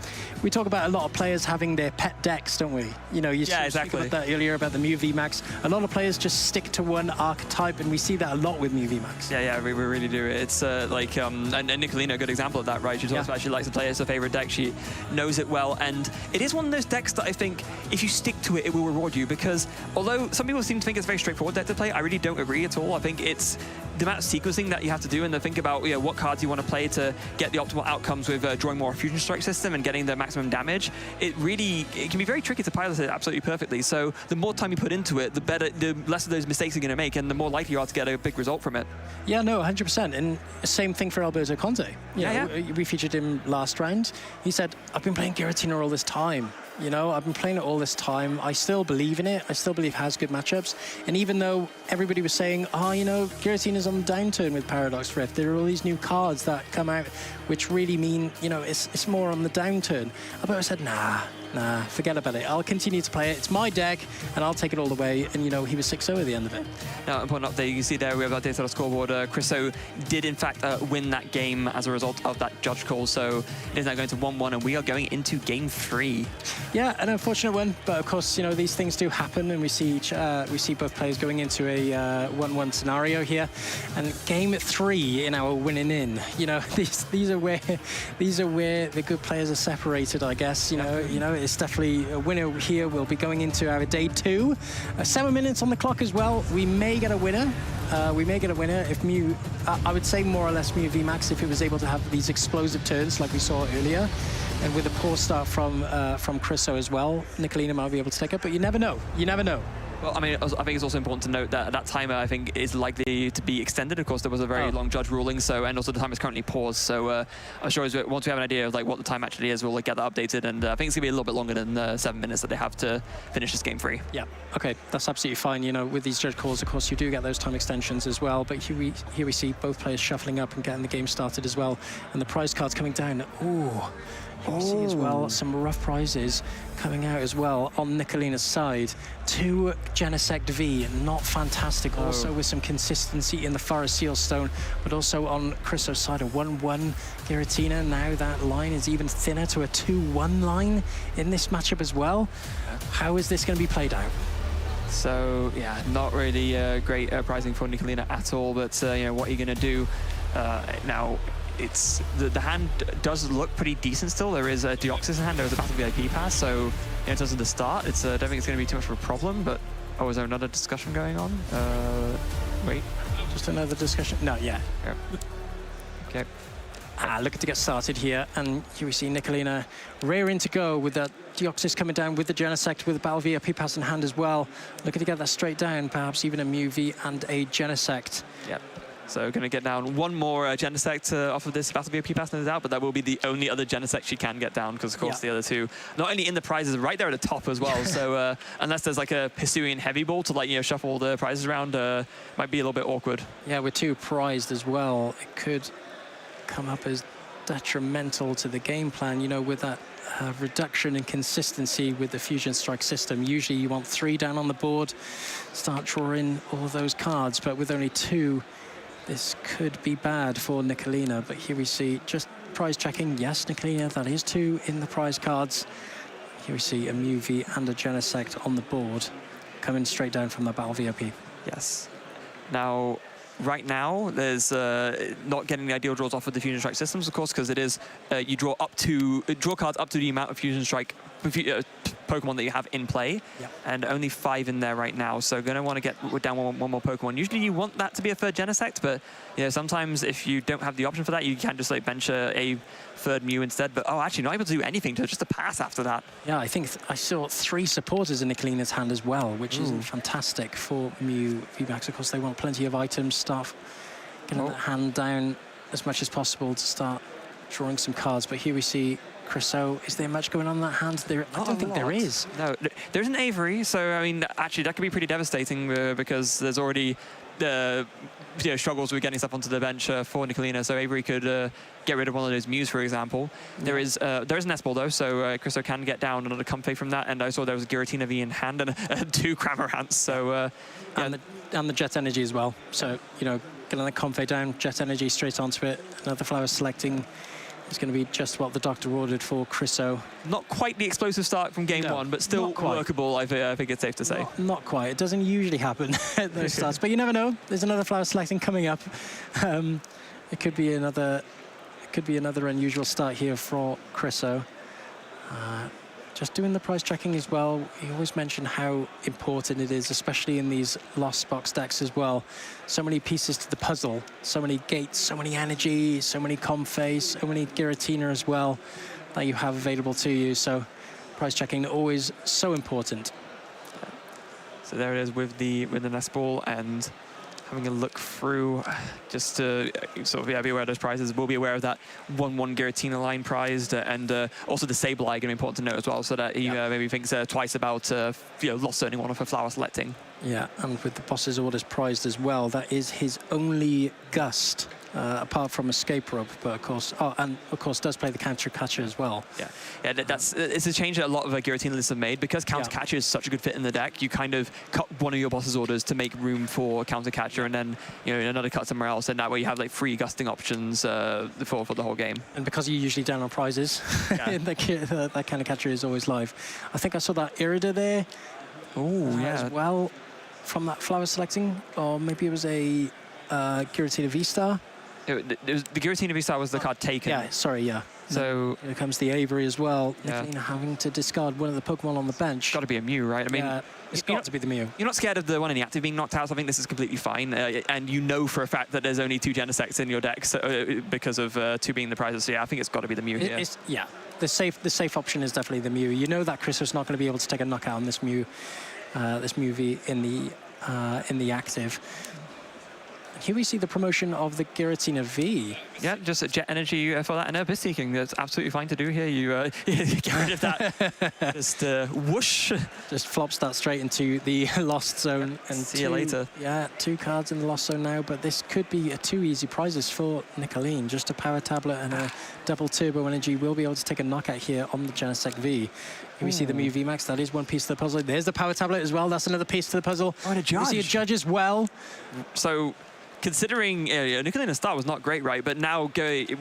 we talk about a lot of players having their pet decks, don't we? You know, you spoke about that earlier about the Mew VMAX. A lot of players just stick to one archetype, and we see that a lot with Mew VMAX. Yeah, we really do. It's and Nicolina, a good example of that, right? She talks about she likes to play as her favorite deck. She knows it well, and it is one of those decks that I think if you stick to it, it will reward you. Because although some people seem to think it's a very straightforward deck to play, I really don't agree at all. I think it's the amount of sequencing that you have to do, and to think about what cards you want to play to get the optimal outcomes with drawing more Fusion Strike system and getting the maximum damage. It can be very tricky to pilot it absolutely perfectly. So the more time you put into it, the less of those mistakes you're going to make, and the more likely you are to get a big result from it. Yeah, no, 100%. And same thing for Alberto Conte. We featured him last round. He said, I've been playing Giratina all this time. You know, I've been playing it all this time. I still believe in it. I still believe it has good matchups. And even though everybody was saying, Giratina's on the downturn with Paradox Rift, there are all these new cards that come out which really mean, it's more on the downturn. Alberto said, nah, forget about it. I'll continue to play it. It's my deck, and I'll take it all the way. And, he was 6-0 at the end of it. Now, important update, you can see there we have our data on the scoreboard. Chriso did, in fact, win that game as a result of that judge call. So it is now going to 1-1, and we are going into game 3. Yeah, an unfortunate one, but of course, these things do happen, and we see both players going into a 1-1 scenario here. And game 3 in our winning in. These are where the good players are separated, I guess. It's definitely a winner here. We'll be going into our day 2. 7 minutes on the clock as well. We may get a winner. If Mew, I would say more or less Mew VMAX, if it was able to have these explosive turns like we saw earlier. And with a poor start from Chriso as well, Nicolina might be able to take it, but you never know. You never know. Well, I mean, I think it's also important to note that that timer, I think, is likely to be extended. Of course, there was a very long judge ruling, and also the time is currently paused. So I'm sure once we have an idea of what the time actually is, we'll get that updated. And I think it's going to be a little bit longer than 7 minutes that they have to finish this game 3. Yeah, okay, that's absolutely fine. With these judge calls, of course, you do get those time extensions as well. But here we see both players shuffling up and getting the game started as well. And the prize cards coming down. Ooh. You see as well some rough prizes coming out as well on Nicolina's side. 2 Genesect V, not fantastic. Also with some consistency in the Forest Seal Stone, but also on Chriso's side, a 1-1 Giratina. Now that line is even thinner to a 2-1 line in this matchup as well. How is this going to be played out? So, yeah, not really great pricing for Nicolina at all, but, what are you going to do now? It's the hand does look pretty decent still. There is a Deoxys in hand. There is a Battle VIP pass. So in terms of the start, it's I don't think it's going to be too much of a problem. But is there another discussion going on? Wait, just another discussion. No, yeah. Okay. Looking to get started here, and here we see Nicolina rearing to go with that Deoxys coming down with the Genesect, with the Battle VIP pass in hand as well. Looking to get that straight down, perhaps even a Mew V and a Genesect. Yep. So going to get down one more Genesect off of this Battle VIP pass, no doubt, but that will be the only other Genesect she can get down, because of course the other two, not only in the prizes, right there at the top as well. So unless there's a Hisuian Heavy Ball to shuffle the prizes around, might be a little bit awkward. Yeah, we're 2 prized as well. It could come up as detrimental to the game plan, with that reduction in consistency with the Fusion Strike system. Usually you want 3 down on the board, start drawing all those cards, but with only 2, this could be bad for Nicolina. But here we see just prize checking. Yes, Nicolina, that is 2 in the prize cards. Here we see a Mew V and a Genesect on the board, coming straight down from the Battle VIP. Yes. Now, right now, there's not getting the ideal draws off of the Fusion Strike systems, of course, because it is you draw cards up to the amount of Fusion Strike Pokemon that you have in play, and only 5 in there right now. So going to want to get down one more Pokemon. Usually you want that to be a 3rd Genesect, but sometimes if you don't have the option for that, you can just bench a 3rd Mew instead. But actually not able to do anything, just a pass after that. Yeah, I think I saw 3 supporters in Nicolina's hand as well, which is fantastic for Mew VMAX. Of course, they want plenty of items, stuff, getting that hand down as much as possible to start drawing some cards. But here we see Chriso. Is there much going on in that hand? I don't think there is. No, there's an Avery, so I mean, actually that could be pretty devastating because there's already struggles with getting stuff onto the bench for Nicolina, so Avery could get rid of one of those Mews, for example. There is an S-Ball, though, so Chriso can get down another Comfey from that, and I saw there was a Giratina V in hand and 2 Cramorants, so... and the Jet Energy as well. So, getting the Comfey down, Jet Energy straight onto it, another Flower selecting. It's going to be just what the doctor ordered for Chriso. Not quite the explosive start from game 1, but still workable, I think it's safe to say. Not quite. It doesn't usually happen at those starts, but you never know. There's another Flower selecting coming up. It could be another unusual start here for Chriso. Just doing the prize tracking as well. You always mention how important it is, especially in these Lost Box decks as well. So many pieces to the puzzle, so many gates, so many energy, so many Comfey, so many Giratina as well that you have available to you. So prize checking always so important. So there it is with the nest ball, and having a look through just to sort of be aware of those prizes. We'll be aware of that 1-1 Giratina line prized, and also the Sableye going to be important to note as well, so that he maybe thinks twice about lost zoning one of her Flower selecting. Yeah, and with the boss's orders prized as well, that is his only Gust, apart from Escape Rope, but of course, does play the Counter Catcher as well. Yeah, it's a change that a lot of Giratina lists have made. Because Counter Catcher is such a good fit in the deck, you kind of cut one of your boss's orders to make room for Counter Catcher, and then another cut somewhere else, and that way you have like 3 gusting options for the whole game. And because you're usually down on prizes, that Counter Catcher is always live. I think I saw that Irida there. As well, from that Flower selecting, or maybe it was a Giratina V-Star. The Giratina V-Star was the card taken. Yeah, sorry, yeah. So here comes the Avery as well. Nicolina having to discard one of the Pokemon on the bench. Got to be a Mew, right? I mean, it's got to be the Mew. You're not scared of the one in the active being knocked out, so I think this is completely fine. And you know for a fact that there's only 2 Genesects in your deck because of 2 being the prizes. So yeah, I think it's got to be the Mew here. The safe option is definitely the Mew. You know that Chriso's not going to be able to take a knockout on this Mew V in the active. Here we see the promotion of the Giratina V. Yeah, just a Jet Energy for that, and Abyss Seeking. That's absolutely fine to do here. You get rid of that. Just whoosh. Just flops that straight into the Lost Zone. And see you later. Yeah, 2 cards in the Lost Zone now, but this could be 2 easy prizes for Nicolene. Just a Power Tablet and a double Turbo Energy will be able to take a knockout here on the Genesect V. Here we see the Mew VMAX. That is one piece to the puzzle. There's the Power Tablet as well. That's another piece to the puzzle. Oh, and a Judge. We see a Judge as well. So, considering Nicolina's start was not great, right? But now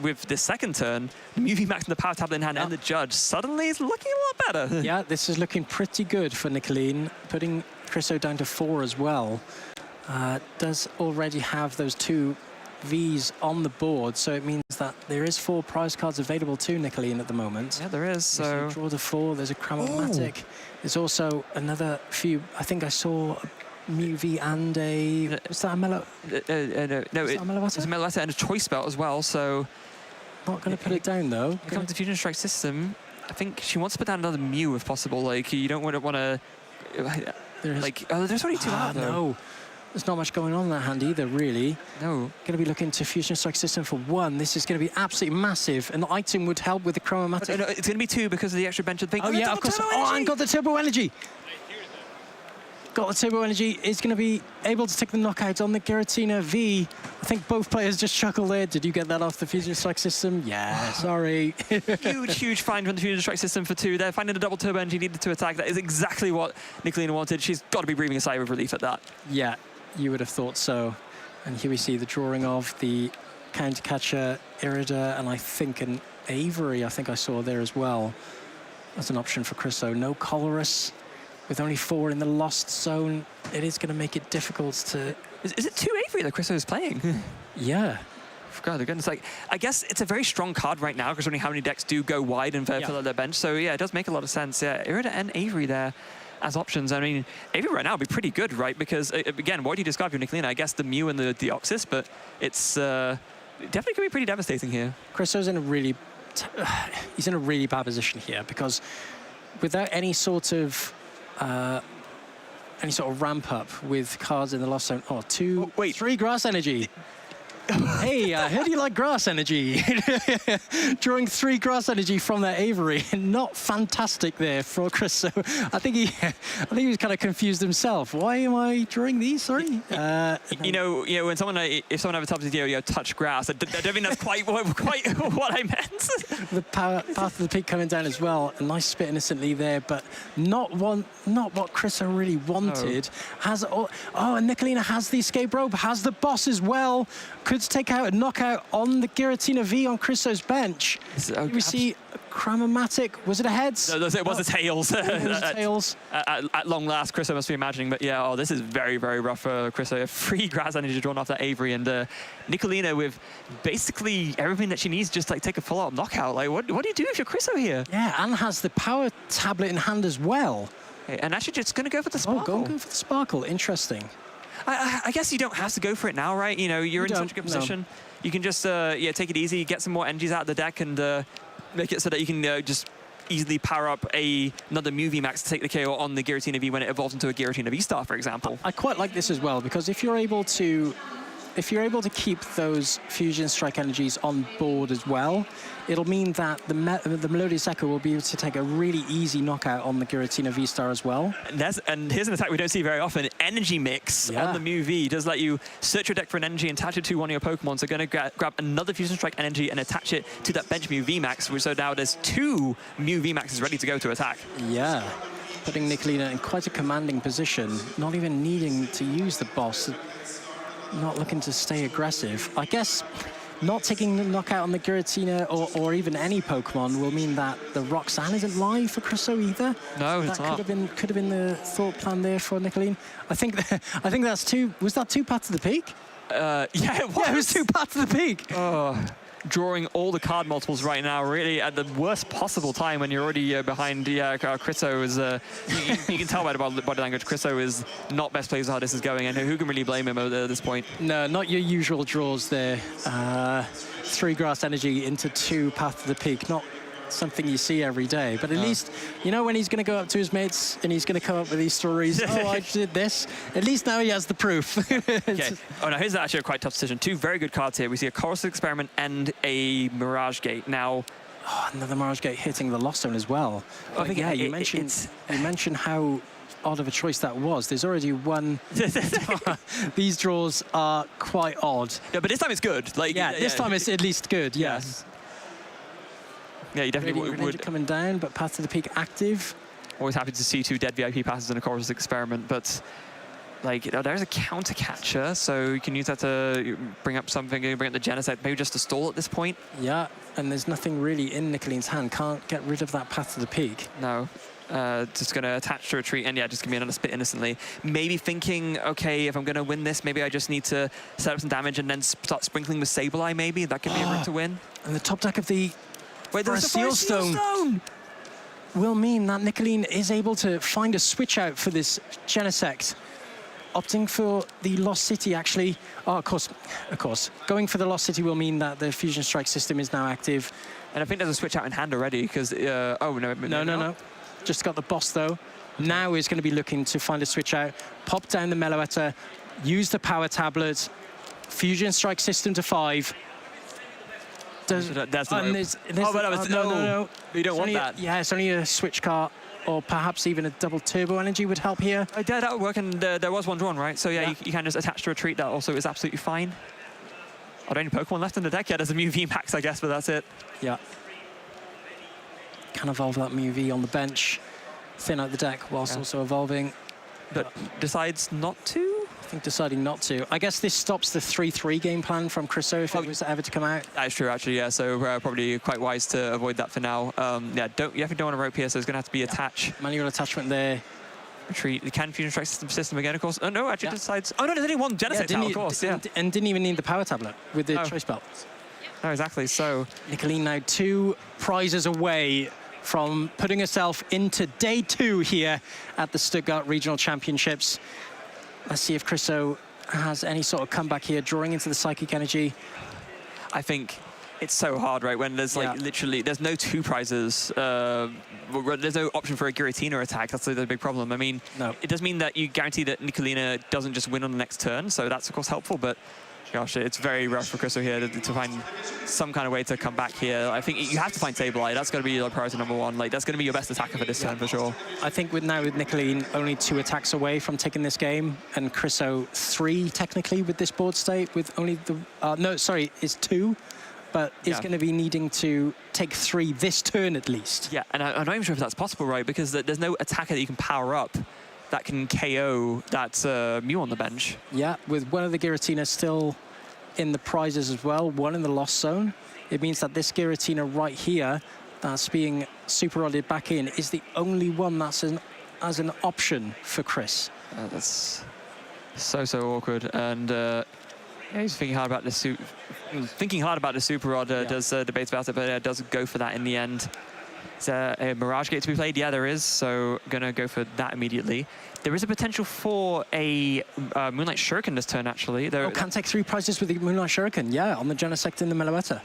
with the second turn, the Mew VMAX and the Power Tablet in hand and the Judge suddenly is looking a lot better. Yeah, this is looking pretty good for Nicolene, putting Chriso down to 4 as well. Does already have those 2 Vs on the board, so it means that there is 4 prize cards available to Nicolene at the moment. Yeah, there is. So draw to 4. There's a Cramomatic. There's also another few. I think I saw a Mew V and a. Was that a Mellow? No, it's a Meloetta and a Choice Belt as well. So not going to put it down though. Here comes the Fusion Strike system. I think she wants to put down another Mew if possible. Like you don't want to. Like there's only 2 out though. No. There's not much going on in that hand either, really. No. Going to be looking to Fusion Strike system for 1. This is going to be absolutely massive. And the item would help with the Chromatic. No, it's going to be 2 because of the extra bench of the thing. Oh, yeah, of course. Oh, and got the Turbo Energy. Got the Turbo Energy. Is going to be able to take the knockout on the Giratina V. I think both players just chuckled there. Did you get that off the Fusion Strike system? Yeah, sorry. huge find from the Fusion Strike system for 2. They're finding the double Turbo Energy needed to attack. That is exactly what Nicolina wanted. She's got to be breathing a sigh of relief at that. Yeah. You would have thought so. And here we see the drawing of the Counter Catcher, Irida, and I think an Avery, I think I saw there as well. That's an option for Chriso. No Colorus, with only 4 in the Lost Zone. It is going to make it difficult to... Is it 2 Avery that Chriso is playing? Yeah. God, it's like, I guess it's a very strong card right now, considering how many decks do go wide and fill out their bench. So yeah, it does make a lot of sense. Yeah, Irida and Avery there as options. I mean, Avery right now would be pretty good, right? Because, again, what do you describe your Nicolina? I guess the Mew and the Deoxys, but it's definitely going to be pretty devastating here. Chriso's in a really... he's in a really bad position here, because without any sort of ramp up with cards in the Lost Zone... 3 Grass Energy. Hey, I heard you like grass energy. Drawing 3 grass energy from that Avery. Not fantastic there for Chris. So I think he was kind of confused himself. Why am I drawing these? Sorry. You know, when if someone ever tells you, touch grass, I don't think that's quite what I meant. The path of the peak coming down as well. A nice spit innocently there, but not what Chriso really wanted. No. And Nicolina has the escape rope, has the boss as well. Could take out a knockout on the Giratina V on Chriso's bench. We see Cramomatic. Was it a heads? No, it was a tails. It was a tails. At long last, Chriso must be imagining. But yeah, this is very, very rough for Chriso. 3 grass energy drawn off that Avery, and Nicolina with basically everything that she needs, just like take a full-out knockout. Like, what do you do if you're Chriso here? Yeah, and has the power tablet in hand as well. And actually just going to go for the Sparkle. Go for the Sparkle. Interesting. I guess you don't have to go for it now, right? You know, you're in such a good position. No. You can just take it easy, get some more energies out of the deck, and make it so that you can just easily power up another Mew VMAX to take the KO on the Giratina V when it evolves into a Giratina V-Star, for example. I quite like this as well, because if you're able to keep those Fusion Strike energies on board as well, it'll mean that the Melodious Echo will be able to take a really easy knockout on the Giratina V-Star as well. And here's an attack we don't see very often. Energy Mix on the Mew V does let you search your deck for an energy and attach it to one of your Pokemon. So going to grab another Fusion Strike energy and attach it to that bench Mew VMAX, so now there's 2 Mew VMAXs ready to go to attack. Yeah, putting Nicolina in quite a commanding position, not even needing to use the boss. Not looking to stay aggressive. I guess not taking the knockout on the Giratina or even any Pokemon will mean that the Roxanne isn't live for Chriso either. No, it's not. Could have been the thought plan there for Nicolene. I think that's 2. Was that 2 Paths to the Peak? Yeah, it was. Yeah, it was 2 Paths to the Peak. Drawing all the card multiples right now, really at the worst possible time when you're already behind. Chriso is. You can tell by the body language, Chriso is not best pleased with how this is going, and who can really blame him at this point? No, not your usual draws there. 3 grass energy into 2 Path to the Peak. Not something you see every day, but at least you know when he's going to go up to his mates and he's going to come up with these stories. Oh, I did this. At least now he has the proof. Okay. Oh, now here's actually a quite tough decision. 2 very good cards here. We see a Coruscant Experiment and a Mirage Gate. Now, another Mirage Gate hitting the Lost Zone as well. I think you mentioned how odd of a choice that was. There's already one. These draws are quite odd. Yeah, but this time it's good. Like, this time it's at least good. Yes. Yeah, you definitely would. Coming down, but Path to the Peak active. Always happy to see 2 dead VIP passes in a Chorus Experiment, but like there's a counter catcher, so you can use that to bring up something, bring up the Genesect, maybe just to stall at this point. Yeah, and there's nothing really in Nicoline's hand. Can't get rid of that Path to the Peak. No. Just going to attach to retreat and just give me another spit innocently. Maybe thinking, okay, if I'm going to win this, maybe I just need to set up some damage and then start sprinkling with Sableye, maybe. That could be a route to win. And the top deck of the there's a Seal Stone will mean that Nicoline is able to find a switch out for this Genesect. Opting for the Lost City, actually. Oh, of course. Going for the Lost City will mean that the Fusion Strike system is now active. And I think there's a switch out in hand already, because, No. Just got the boss, though. Now he's going to be looking to find a switch out. Pop down the Meloetta, use the power tablet, Fusion Strike system to 5. That's the no. You don't want that. Yeah, it's only a switch card, or perhaps even a double turbo energy would help here. Yeah, that would work, and there was one drawn, right? So yeah, you can just attach to retreat. That also is absolutely fine. Are there any Pokemon left in the deck? Yeah, there's a Mew VMAX, I guess, but that's it. Yeah. Can evolve that Mew V on the bench, thin out the deck whilst also evolving. But decides not to? I think deciding not to. I guess this stops the 3-3 game plan from Chriso if it was ever to come out. That's true, actually, yeah. So probably quite wise to avoid that for now. You definitely don't want to rope here, so it's going to have to be attach. Manual attachment there. Retreat. The can Fusion Strike system again, of course. Oh, no, actually decides... Oh, no, there's only one Genesect out, of course, And didn't even need the power tablet with the choice belt. No, exactly, so... Nicoline now 2 prizes away from putting herself into day 2 here at the Stuttgart Regional Championships. Let's see if Chriso has any sort of comeback here, drawing into the Psychic Energy. I think it's so hard, right, when there's like literally, there's no 2 prizes. There's no option for a Giratina attack. That's the big problem. I mean, it does mean that you guarantee that Nicolina doesn't just win on the next turn, so that's of course helpful, but Gosh, it's very rough for Crystal here to find some kind of way to come back here. I think you have to find Sableye. That's going to be like priority number one. Like, that's going to be your best attacker for this turn for sure. I think now with Nicolene only 2 attacks away from taking this game, and Chriso 3 technically with this board state, with only the... no, sorry, it's 2. But is going to be needing to take 3 this turn at least. Yeah, and I'm not even sure if that's possible, right? Because there's no attacker that you can power up that can KO that Mew on the bench. Yeah, with one of the Giratina still in the prizes as well, one in the lost zone. It means that this Giratina right here, that's being super rodded back in, is the only one that's as an option for Chris. That's so awkward. And yeah, he's thinking hard about the super rod. Does debates about it, but does go for that in the end. Is there a Mirage Gate to be played? Yeah, there is. So gonna go for that immediately. There is a potential for a Moonlight Shuriken this turn, actually. Can take 3 prizes with the Moonlight Shuriken. Yeah, on the Genesect and the Meloetta.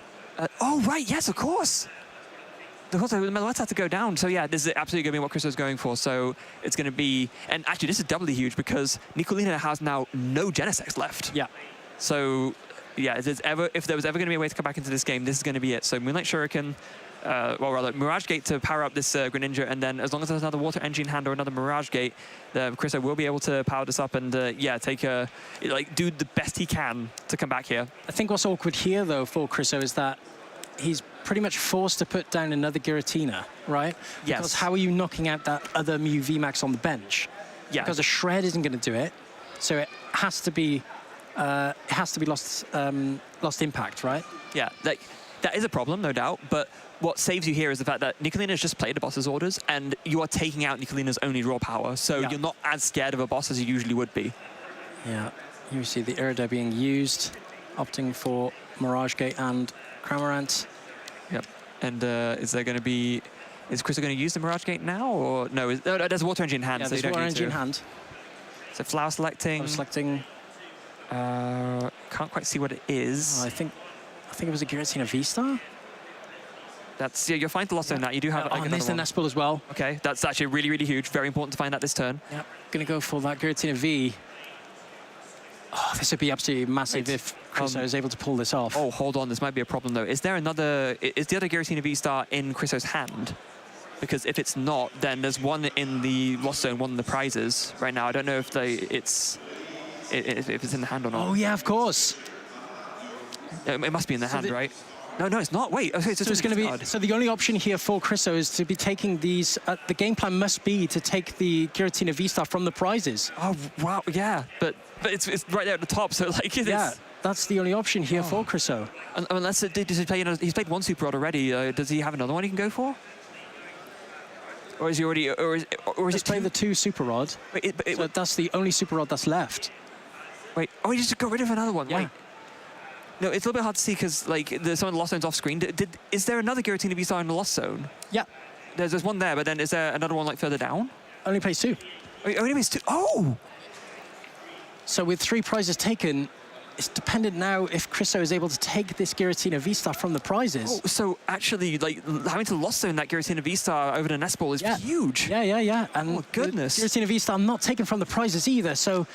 Oh, right. Yes, of course. Of course, the Meloetta had to go down. So yeah, this is absolutely going to be what Chris is going for. So it's going to be... And actually, this is doubly huge because Nicolina has now no Genesect left. Yeah. So yeah, if there was ever going to be a way to come back into this game, this is going to be it. So Moonlight Shuriken... well, rather, Mirage Gate to power up this Greninja, and then as long as there's another Water Engine hand or another Mirage Gate, Chriso will be able to power this up and, yeah, do the best he can to come back here. I think what's awkward here, though, for Chriso is that he's pretty much forced to put down another Giratina, right? Yes. Because how are you knocking out that other Mew VMAX on the bench? Yeah. Because a Shred isn't going to do it, so it has to be lost impact, right? Yeah, that is a problem, no doubt, but what saves you here is the fact that Nicolina's just played the boss's orders, and you are taking out Nicolina's only raw power, so you're not as scared of a boss as you usually would be. Yeah, you see the Irida being used, opting for Mirage Gate and Cramorant. Yep, and is there going to be... Is Chris going to use the Mirage Gate now, or... No, there's a Water Engine hand, yeah, so you don't Water need Engine to. hand. So Flower selecting... Can't quite see what it is. Oh, I think it was a Giratina V-Star? That's, yeah, you're fine to lost zone that. You do have and there's the Nespal as well. Okay, that's actually really, really huge. Very important to find that this turn. Yep, gonna go for that Giratina V. Oh, this would be absolutely massive if Chriso is able to pull this off. Oh, hold on, this might be a problem though. Is the other Giratina V-Star in Chriso's hand? Because if it's not, then there's one in the lost zone, one in the prizes right now. I don't know if it's in the hand or not. Oh yeah, of course. It must be in the hand, right? No, it's not. Wait. Okay, so it's going to be. So the only option here for Chriso is to be taking these. The game plan must be to take the Giratina V-Star from the prizes. Oh wow, yeah, but it's right there at the top. So like, yeah, that's the only option here for Chriso. Unless does he play? He's played one Super Rod already. Does he have another one he can go for? Or is he already? Or is Let's play the 2 Super Rod. Wait, so that's the only Super Rod that's left. Wait. Oh, he just got rid of another one. Yeah. Wait. No, it's a little bit hard to see because like some of the lost zones off screen. Is there another Giratina V-Star in the lost zone? Yeah. There's one there, but then is there another one like further down? Only plays 2. Oh, only plays 2. Oh. So with 3 prizes taken, it's dependent now if Chriso is able to take this Giratina V-Star from the prizes. Oh, so actually, like having to lost zone that Giratina V-Star over the Nespal is huge. Yeah. And oh goodness, Giratina V-Star not taken from the prizes either. So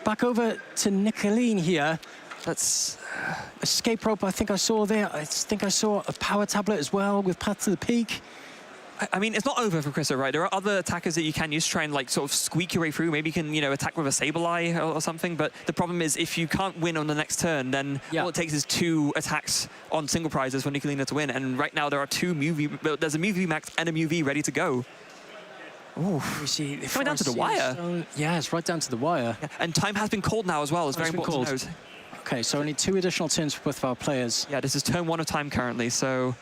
back over to Nicolene here. That's escape rope. I think I saw there. I think I saw a power tablet as well with Path to the Peak. I mean, it's not over for Chriso, right? There are other attackers that you can use to try and like sort of squeak your way through. Maybe you can, attack with a Sableye or something. But the problem is, if you can't win on the next turn, then all it takes is 2 attacks on single prizes for Nicolina to win. And right now there are 2 there's a Mew VMAX and a Mew V ready to go. Oh, you see, coming down to the wire. Yeah, it's right down to the wire. Yeah. And time has been called now as well. It's very important to note. Okay, so only 2 additional turns for both of our players. Yeah, this is turn 1 of time currently, so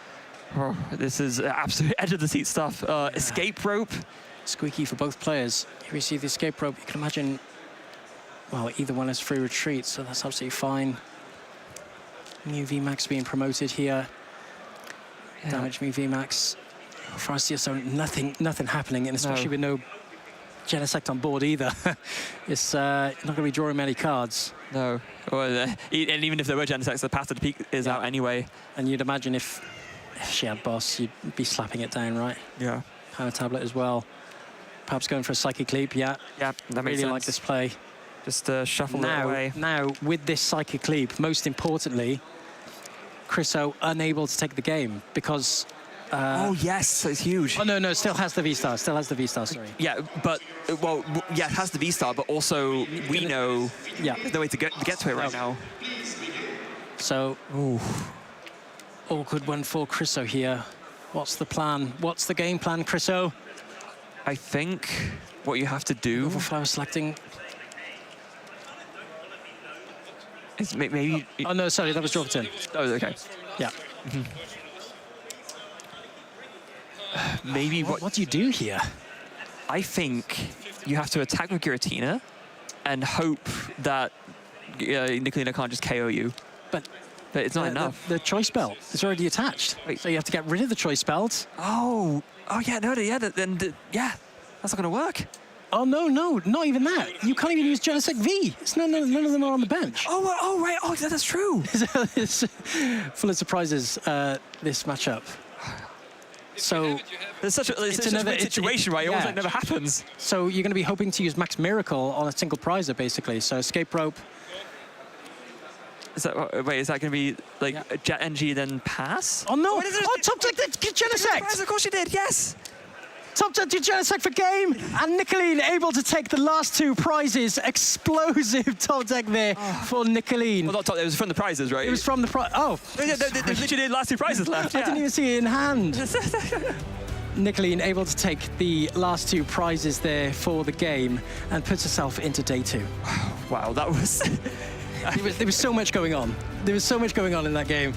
this is absolute edge of the seat stuff. Escape rope. Squeaky for both players. Here we see the escape rope. You can imagine, well, either one is free retreat, so that's absolutely fine. Mew VMAX being promoted here. Yeah. Damage Mew VMAX. For us, so nothing happening, and especially with no Genesect on board either. It's not going to be drawing many cards. No. Well, and even if there were Genesects, the Path to the Peak is out anyway. And you'd imagine if she had boss, you'd be slapping it down, right? Yeah. Power tablet as well. Perhaps going for a Psychic Leap, yeah. Yeah, that makes really sense. like this play. Just shuffle that away. Now, with this Psychic Leap, most importantly, Chriso unable to take the game because... oh, yes, it's huge. Oh, no, still has the V-Star, sorry. Yeah, but, well, yeah, it has the V-Star, but also we know there's no way to get to it right now. So, awkward one for Chriso here. What's the plan? What's the game plan, Chriso? I think what you have to do... Overflow selecting... is maybe... Oh, no, sorry, that was draw for turn. Oh, okay. Yeah. Maybe what do you do here? I think you have to attack with Giratina and hope that Nicolina can't just KO you. But it's not enough. The choice belt is already attached. Wait. So you have to get rid of the choice belt. Oh yeah, no, yeah, then yeah, that's not going to work. Oh, no, not even that. You can't even use Genesect V. None of them are on the bench. Oh, right. Oh, that's true. It's full of surprises, this matchup. So it's such a weird situation, right? It almost never happens. So you're going to be hoping to use Max Miracle on a single prizer, basically. So escape rope. Is that going to be like Jet NG then pass? Oh no! Top deck the Genesect! Of course you did. Yes. Top deck Genesect for game, and Nicolene able to take the last two prizes. Explosive top deck there for Nicolene. Well, not top. It was from the prizes, right? It was from the prize. Oh, there's literally the last two prizes left. I didn't even see it in hand. Nicolene able to take the last two prizes there for the game and puts herself into day 2. Wow, that was. There was so much going on. There was so much going on in that game.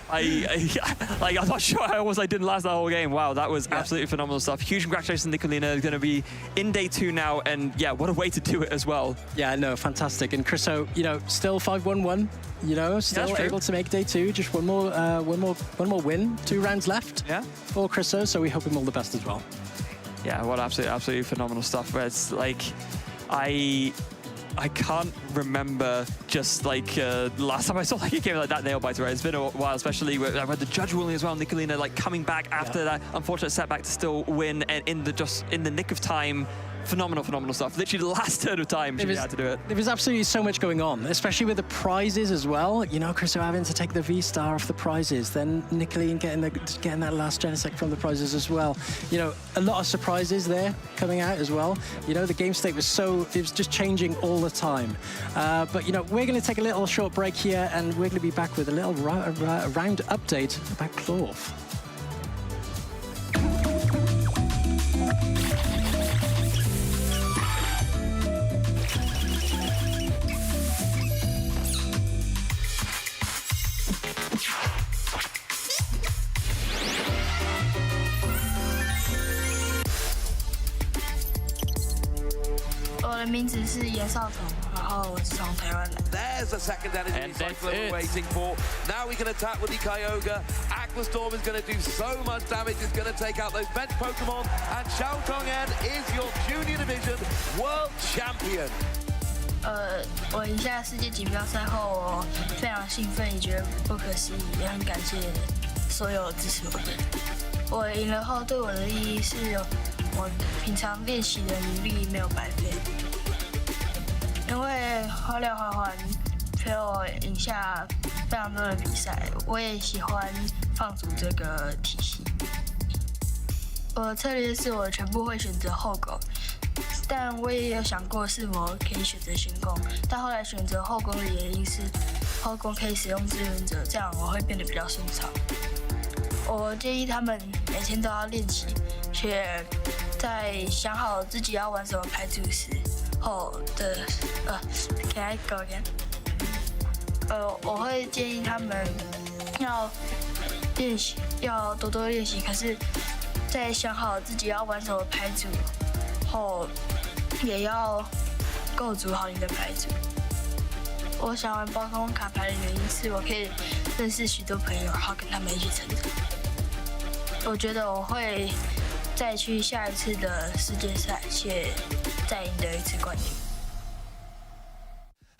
I'm not sure how it was I didn't last that whole game. Wow, that was absolutely phenomenal stuff. Huge congratulations to Nicolina. Going to be in day 2 now, and yeah, what a way to do it as well. Yeah, no, fantastic. And Chriso, still 5-1-1. Still able to make day 2. Just one more win. 2 rounds left. Yeah. For Chriso, so we hope him all the best as well. Yeah, what absolutely phenomenal stuff. Where it's like, I can't remember just last time I saw a game like that nail biter. Right? It's been a while, especially with the judge ruling as well. Nicolina coming back after that unfortunate setback to still win, and in the nick of time. Phenomenal stuff. Literally the last turn of time she had to do it. There was absolutely so much going on, especially with the prizes as well. Chriso having to take the V-Star off the prizes, then Nicolene getting that last Genesect from the prizes as well. A lot of surprises there coming out as well. The game state was it was just changing all the time. But we're going to take a little short break here, and we're going to be back with a little round update about Klawf. There's a second energy cyclone we're waiting for. Now we can attack with the Kyogre. Aqua Storm is going to do so much damage. It's going to take out those bench Pokemon. And Xiao Tong'en is your Junior Division World Champion. 我赢下世界锦标赛后，我非常兴奋，也觉得不可思议，也很感谢所有支持我的人。我赢了后，对我的意义是我平常练习的努力没有白费，因为花廖花环陪我赢下非常多的比赛，我也喜欢放逐这个体系。我的策略是我全部会选择后攻。 但我也有想过是否可以选择先攻，但后来选择后攻的原因是后攻可以使用支援者，这样我会变得比较顺畅。我建议他们每天都要练习，且在想好自己要玩什么牌组时后的Can I go again？ 我会建议他们要练习，要多多练习。可是，在想好自己要玩什么牌组后，也要构筑好你的牌组。我想玩宝可梦卡牌的原因是我可以认识许多朋友，然后跟他们一起成长。我觉得我会再去下一次的世界赛，且再赢得一次冠军。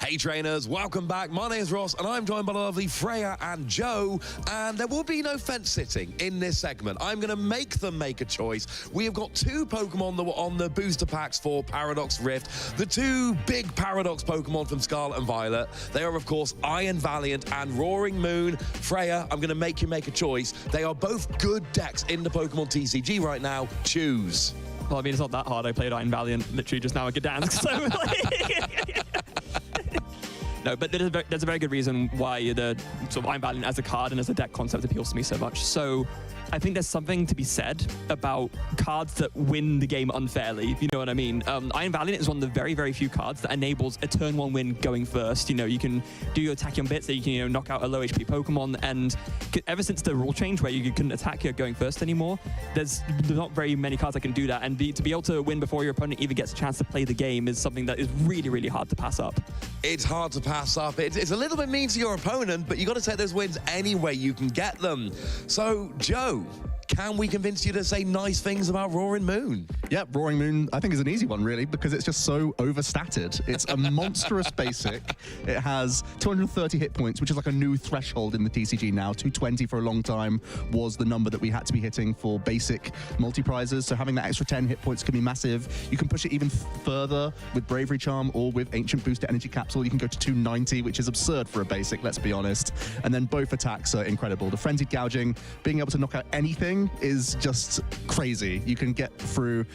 Hey trainers, welcome back. My name is Ross and I'm joined by the lovely Freya and Joe, and there will be no fence sitting in this segment. I'm going to make them make a choice. We have got two Pokemon that were on the booster packs for Paradox Rift, the two big Paradox Pokemon from Scarlet and Violet. They are of course Iron Valiant and Roaring Moon. Freya, I'm going to make you make a choice. They are both good decks in the Pokemon TCG right now. Choose. Well, I mean, it's not that hard. I played Iron Valiant literally just now at Gdansk, so... No, but there's a very good reason why the sort of Iron Valiant as a card and as a deck concept appeals to me so much. So I think there's something to be said about cards that win the game unfairly, if you know what I mean. Iron Valiant is one of the very, very few cards that enables a turn 1 win going first. You know, you can do your attacking bits, so you can knock out a low HP Pokemon, and ever since the rule change where you couldn't attack your going first anymore, there's not very many cards that can do that, and to be able to win before your opponent even gets a chance to play the game is something that is really, really hard to pass up. It's hard to pass up. It's a little bit mean to your opponent, but you got to take those wins any way you can get them. So, Joe, can we convince you to say nice things about Roaring Moon? Yeah, Roaring Moon, I think, is an easy one, really, because it's just so overstated. It's a monstrous basic. It has 230 hit points, which is like a new threshold in the TCG now. 220 for a long time was the number that we had to be hitting for basic multi-prizes. So having that extra 10 hit points can be massive. You can push it even further with Bravery Charm or with Ancient Booster Energy Capsule. You can go to 290, which is absurd for a basic, let's be honest. And then both attacks are incredible. The Frenzied Gouging, being able to knock out anything is just crazy. You can get through,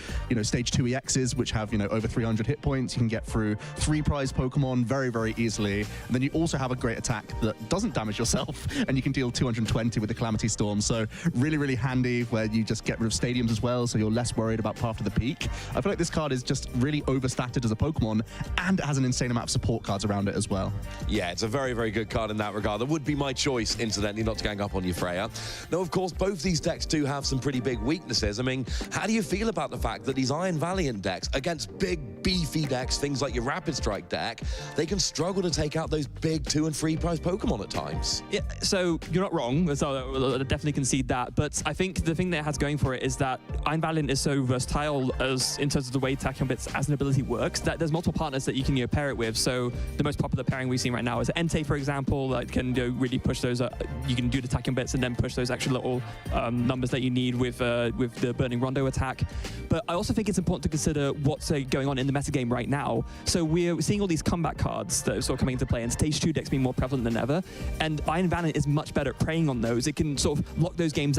stage 2 EXs, which have, over 300 hit points. You can get through 3 prize Pokemon very, very easily. And then you also have a great attack that doesn't damage yourself, and you can deal 220 with the Calamity Storm. So really, really handy where you just get rid of stadiums as well, so you're less worried about Path to the Peak. I feel like this card is just really overstated as a Pokemon, and it has an insane amount of support cards around it as well. Yeah, it's a very, very good card in that regard. That would be my choice, incidentally, not to gang up on you, Freya. Now, of course, both these decks do have some pretty big weaknesses. I mean, how do you feel about the fact that these Iron Valiant decks, against big, beefy decks, things like your Rapid Strike deck, they can struggle to take out those big 2 and 3 prize Pokemon at times? Yeah, so you're not wrong. So I'll definitely concede that. But I think the thing that it has going for it is that Iron Valiant is so versatile in terms of the way attacking bits as an ability works, that there's multiple partners that you can pair it with. So the most popular pairing we've seen right now is Entei, for example, that can really push those. You can do the attacking bits and then push those extra little numbers that you need with the Burning Rondo attack. But I also think it's important to consider what's going on in the metagame right now. So we're seeing all these comeback cards that are sort of coming into play, and stage 2 decks being more prevalent than ever. And Iron Valiant is much better at preying on those. It can sort of lock those decks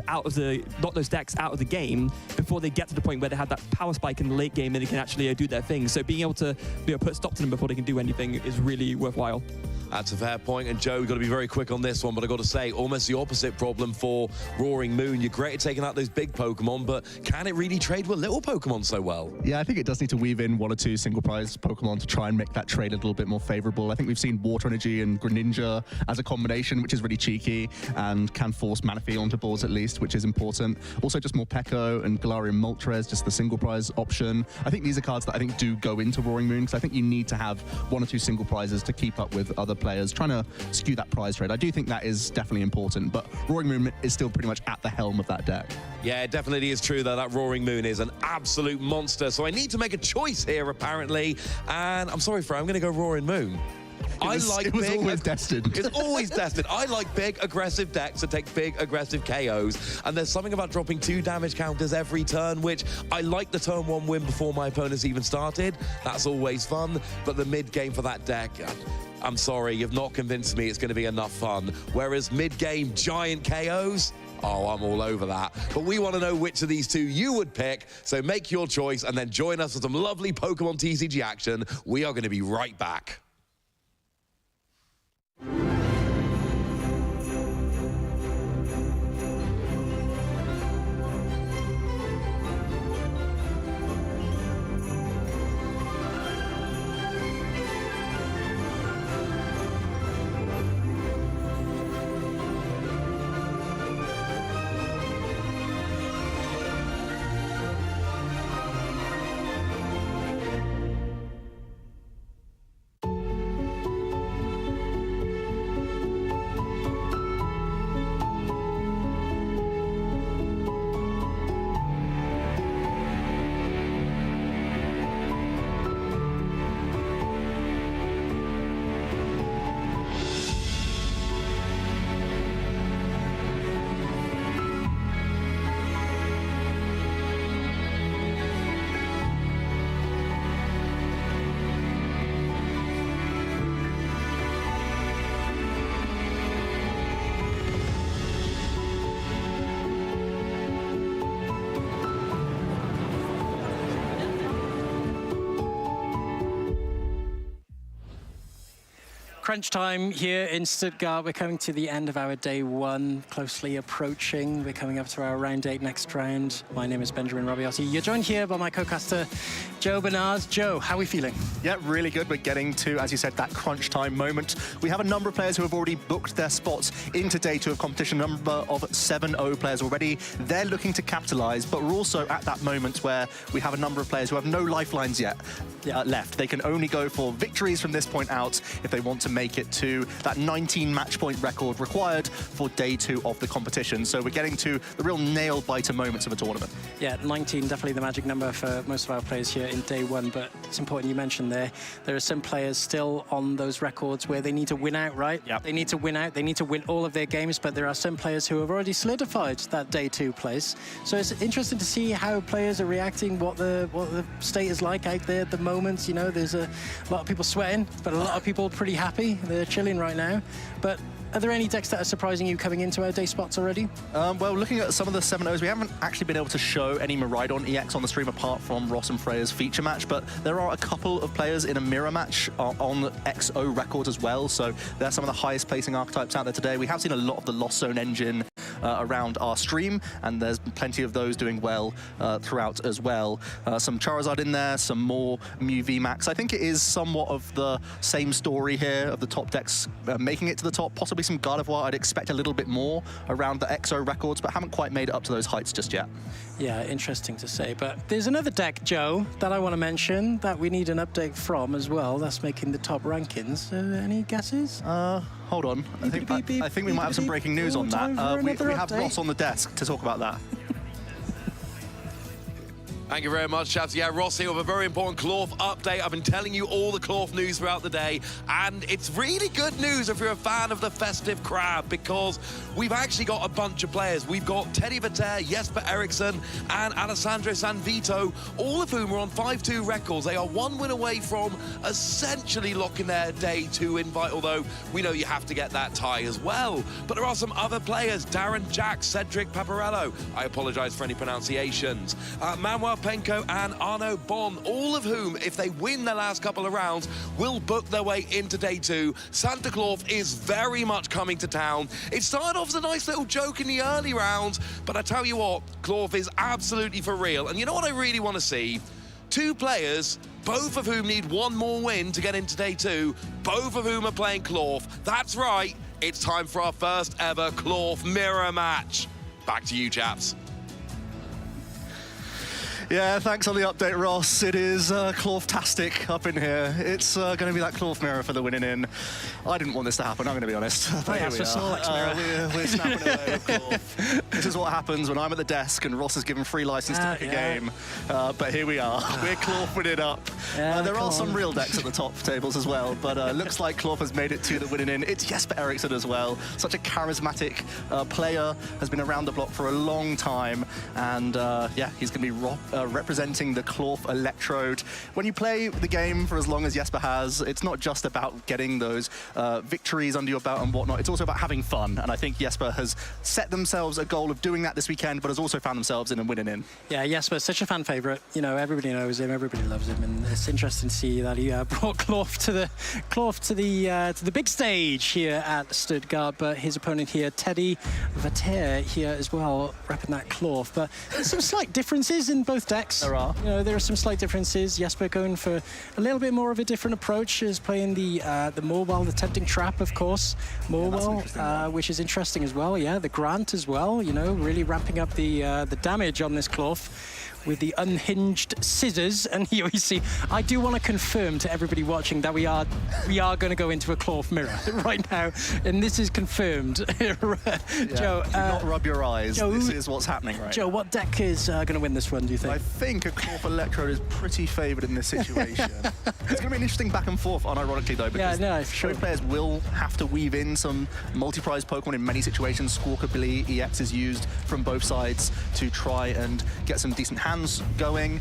out of the game before they get to the point where they have that power spike in the late game and they can actually do their thing. So being able to put a stop to them before they can do anything is really worthwhile. That's a fair point, and Joe, we've got to be very quick on this one, but I've got to say, almost the opposite problem for Roaring Moon. You're great at taking out those big Pokemon, but can it really trade with little Pokemon so well? Yeah, I think it does need to weave in 1 or 2 single prize Pokemon to try and make that trade a little bit more favorable. I think we've seen Water Energy and Greninja as a combination, which is really cheeky and can force Manaphy onto boards at least, which is important. Also just more Pekko and Galarian Moltres, just the single prize option. I think these are cards that I think do go into Roaring Moon, because I think you need to have 1 or 2 single prizes to keep up with other players, trying to skew that prize trade. I do think that is definitely important, but Roaring Moon is still pretty much at the helm of that deck. Yeah, it definitely is true that Roaring Moon is an absolute monster, so I need to make a choice here, apparently, and I'm sorry, Fred, I'm going to go Roaring Moon. It was always destined. It's always destined. I like big, aggressive decks that take big, aggressive KOs, and there's something about dropping 2 damage counters every turn, which I like the turn 1 win before my opponent's even started. That's always fun, but the mid-game for that deck, I'm sorry, you've not convinced me it's going to be enough fun. Whereas mid-game giant KOs, oh, I'm all over that. But we want to know which of these 2 you would pick, so make your choice and then join us for some lovely Pokemon TCG action. We are going to be right back. Crunch time here in Stuttgart. We're coming to the end of our day one, closely approaching. We're coming up to our round 8 next round. My name is Benjamin Robiotti. You're joined here by my co-caster, Joe Bernard. Joe, how are we feeling? Yeah, really good. We're getting to, as you said, that crunch time moment. We have a number of players who have already booked their spots into day 2 of competition, a number of 7-0 players already. They're looking to capitalize, but we're also at that moment where we have a number of players who have no lifelines yet left. They can only go for victories from this point out if they want to make it to that 19 match point record required for day 2 of the competition. So we're getting to the real nail-biter moments of a tournament. Yeah, 19, definitely the magic number for most of our players here in day 1, but it's important you mentioned there are some players still on those records where they need to win out, right? Yep. They need to win out, they need to win all of their games, but there are some players who have already solidified that day 2 place. So it's interesting to see how players are reacting, what the state is like out there at the moment. You know, there's a lot of people sweating, but a lot of people pretty happy. They're chilling right now. But are there any decks that are surprising you coming into our day spots already? Well, looking at some of the 7-0s, we haven't actually been able to show any Miraidon EX on the stream apart from Ross and Freya's feature match, but there are a couple of players in a mirror match on XO records as well, so they're some of the highest placing archetypes out there today. We have seen a lot of the Lost Zone engine around our stream, and there's plenty of those doing well throughout as well. Some Charizard in there, some more Mew VMAX. I think it is somewhat of the same story here of the top decks making it to the top, possibly some Gardevoir. I'd expect a little bit more around the XO records, but haven't quite made it up to those heights just yet. Yeah, interesting to say. But there's another deck, Joe, that I want to mention that we need an update from as well. That's making the top rankings. Any guesses? Hold on. I think we might have some breaking news on that. We have Ross on the desk to talk about that. Thank you very much, chaps. Yeah, Ross here with a very important Klawf update. I've been telling you all the Klawf news throughout the day, and it's really good news if you're a fan of the festive crab, because we've actually got a bunch of players. We've got Teddy Vetter, Jesper Eriksson, and Alessandro Sanvito, all of whom are on 5-2 records. They are 1 win away from essentially locking their day 2 invite, although we know you have to get that tie as well. But there are some other players, Darren Jack, Cedric Paparello. I apologize for any pronunciations. Manuel Penko and Arno Bon, all of whom, if they win their last couple of rounds, will book their way into day 2. Santa Klawf is very much coming to town. It started off as a nice little joke in the early rounds, but I tell you what, Klawf is absolutely for real. And you know what I really want to see? 2 players, both of whom need 1 more win to get into day 2, both of whom are playing Klawf. That's right, it's time for our first ever Klawf mirror match. Back to you, chaps. Yeah, thanks on the update, Ross. It is Klawf-tastic up in here. It's going to be that Klawf mirror for the winning in. I didn't want this to happen, I'm going to be honest. But here we are. Snorlax mirror. We're snapping away with Klawf. This is what happens when I'm at the desk and Ross is given free license to pick a game. But here we are. We're Klawfing it up. There are some real decks at the top tables as well, but looks like Klawf has made it to the winning in. It's Jesper Eriksson as well. Such a charismatic player, has been around the block for a long time, and yeah, he's going to be representing the Klawf Electrode. When you play the game for as long as Jesper has, it's not just about getting those victories under your belt and whatnot, it's also about having fun, and I think Jesper has set themselves a goal of doing that this weekend, but has also found themselves in a winning in. Yeah, Jesper's such a fan favourite. You know, everybody knows him, everybody loves him, and it's interesting to see that he brought Klawf to the big stage here at Stuttgart. But his opponent here, Teddy Vetter, here as well, repping that Klawf. But there's some slight differences in both decks. There are. You know, there are some slight differences. Jesper going for a little bit more of a different approach, is playing the mobile, the tempting trap, of course, mobile, which is interesting as well. Yeah, the Grant as well. You know, really ramping up the damage on this Klawf with the unhinged scissors. And here we see, I do want to confirm to everybody watching that we are going to go into a Klawf mirror right now, and this is confirmed. Joe, do not rub your eyes. Joe, this is what's happening right Joe, now. what deck is going to win this one, do you think? I think a Klawf Electrode is pretty favoured in this situation. It's going to be an interesting back and forth, unironically though, because both players will have to weave in some multi-prize Pokemon in many situations. Squawkabilly EX is used from both sides to try and get some decent hand hands going,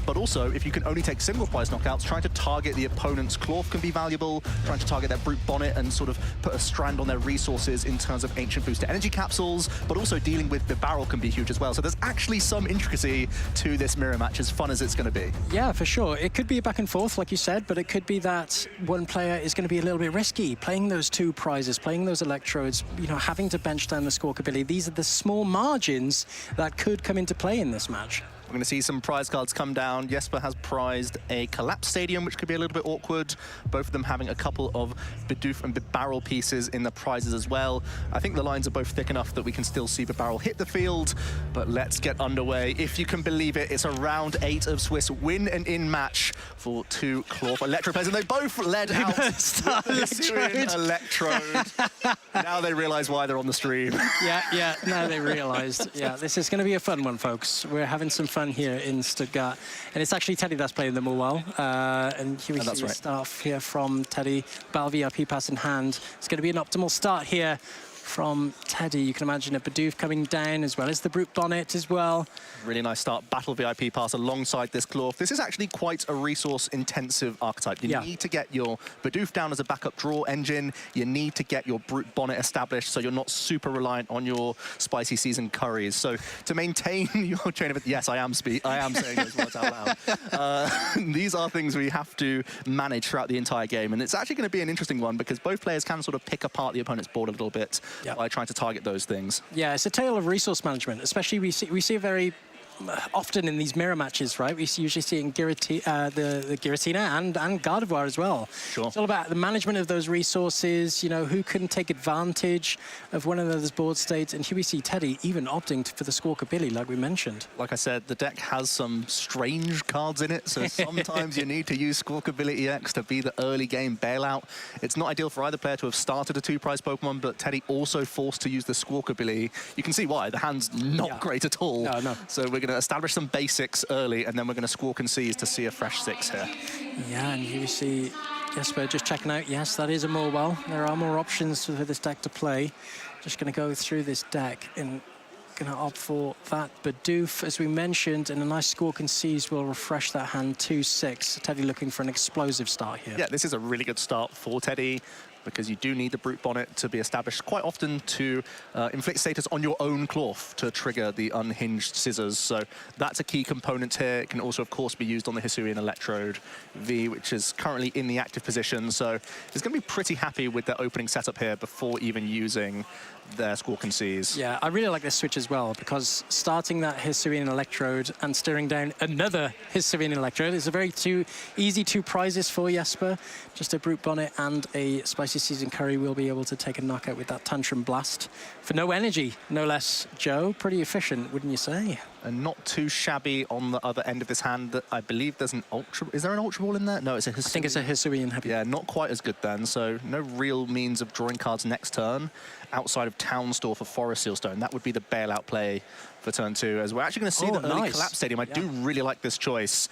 but also if you can only take single prize knockouts, trying to target the opponent's Klawf can be valuable, trying to target their Brute Bonnet and sort of put a strand on their resources in terms of Ancient Booster Energy Capsules, but also dealing with the barrel can be huge as well. So there's actually some intricacy to this mirror match, as fun as it's going to be. Yeah, for sure. It could be a back and forth, like you said, but it could be that one player is going to be a little bit risky, playing those 2 prizes, playing those electrodes, you know, having to bench down the squawkabilly. These are the small margins that could come into play in this match. We're going to see some prize cards come down. Jesper has prized a Collapse Stadium, which could be a little bit awkward. Both of them having a couple of Bidoof and Barrel pieces in the prizes as well. I think the lines are both thick enough that we can still see Barrel hit the field, but let's get underway. If you can believe it, it's a round 8 of Swiss win and in match for 2 Klawf Electro players, and they both led out with the Syrian Electrode. Now they realise why they're on the stream. Yeah, now they realised. Yeah, this is going to be a fun one, folks. We're having some fun here in Stuttgart, and it's actually Teddy that's playing them all well. And here we see the start here from Teddy. Bal VIP pass in hand. It's going to be an optimal start here from Teddy. You can imagine a Bidoof coming down as well as the Brute Bonnet as well. Really nice start. Battle VIP pass alongside this Klawf. This is actually quite a resource-intensive archetype. You need to get your Bidoof down as a backup draw engine. You need to get your Brute Bonnet established so you're not super reliant on your spicy season curries. So to maintain your chain of... Yes, I am saying those words out loud. These are things we have to manage throughout the entire game. And it's actually going to be an interesting one because both players can sort of pick apart the opponent's board a little bit by trying to target those things. Yeah, it's a tale of resource management, especially we see a very often in these mirror matches, right? We usually see in the Giratina and Gardevoir as well. Sure. It's all about the management of those resources, you know, who can take advantage of one another's board states. And here we see Teddy even opting for the Squawkabilly, like we mentioned. Like I said, the deck has some strange cards in it, so sometimes you need to use Squawkabilly EX to be the early game bailout. It's not ideal for either player to have started a 2-prize Pokemon, but Teddy also forced to use the Squawkabilly. You can see why. The hand's not great at all. No. So we're going to establish some basics early, and then we're going to Squawk and Seize to see a fresh 6 here. Yeah, and here we see Jesper just checking out. Yes, that is a Morwell. There are more options for this deck to play. Just going to go through this deck and going to opt for that Bidoof, as we mentioned, and a nice Squawk and Seize will refresh that hand 2-6. Teddy looking for an explosive start here. Yeah, this is a really good start for Teddy, because you do need the Brute Bonnet to be established quite often to inflict status on your own Klawf to trigger the unhinged scissors. So that's a key component here. It can also, of course, be used on the Hisuian Electrode V, which is currently in the active position. So it's going to be pretty happy with their opening setup here before even using their Squawk and Seize. Yeah, I really like this switch as well, because starting that Hisuian Electrode and staring down another Hisuian Electrode is a very easy 2 prizes for Jesper. Just a Brute Bonnet and a Spicy Season Curry will be able to take a knockout with that Tantrum Blast for no energy, no less. Joe, pretty efficient, wouldn't you say? And not too shabby on the other end of this hand. I believe there's an Ultra... Is there an Ultra Ball in there? No, it's a Hisuian. I think it's a Hisuian heavy. Yeah, not quite as good then. So no real means of drawing cards next turn outside of Town Store for Forest Sealstone. That would be the bailout play for turn 2, as we're actually going to see the early Collapse Stadium. I do really like this choice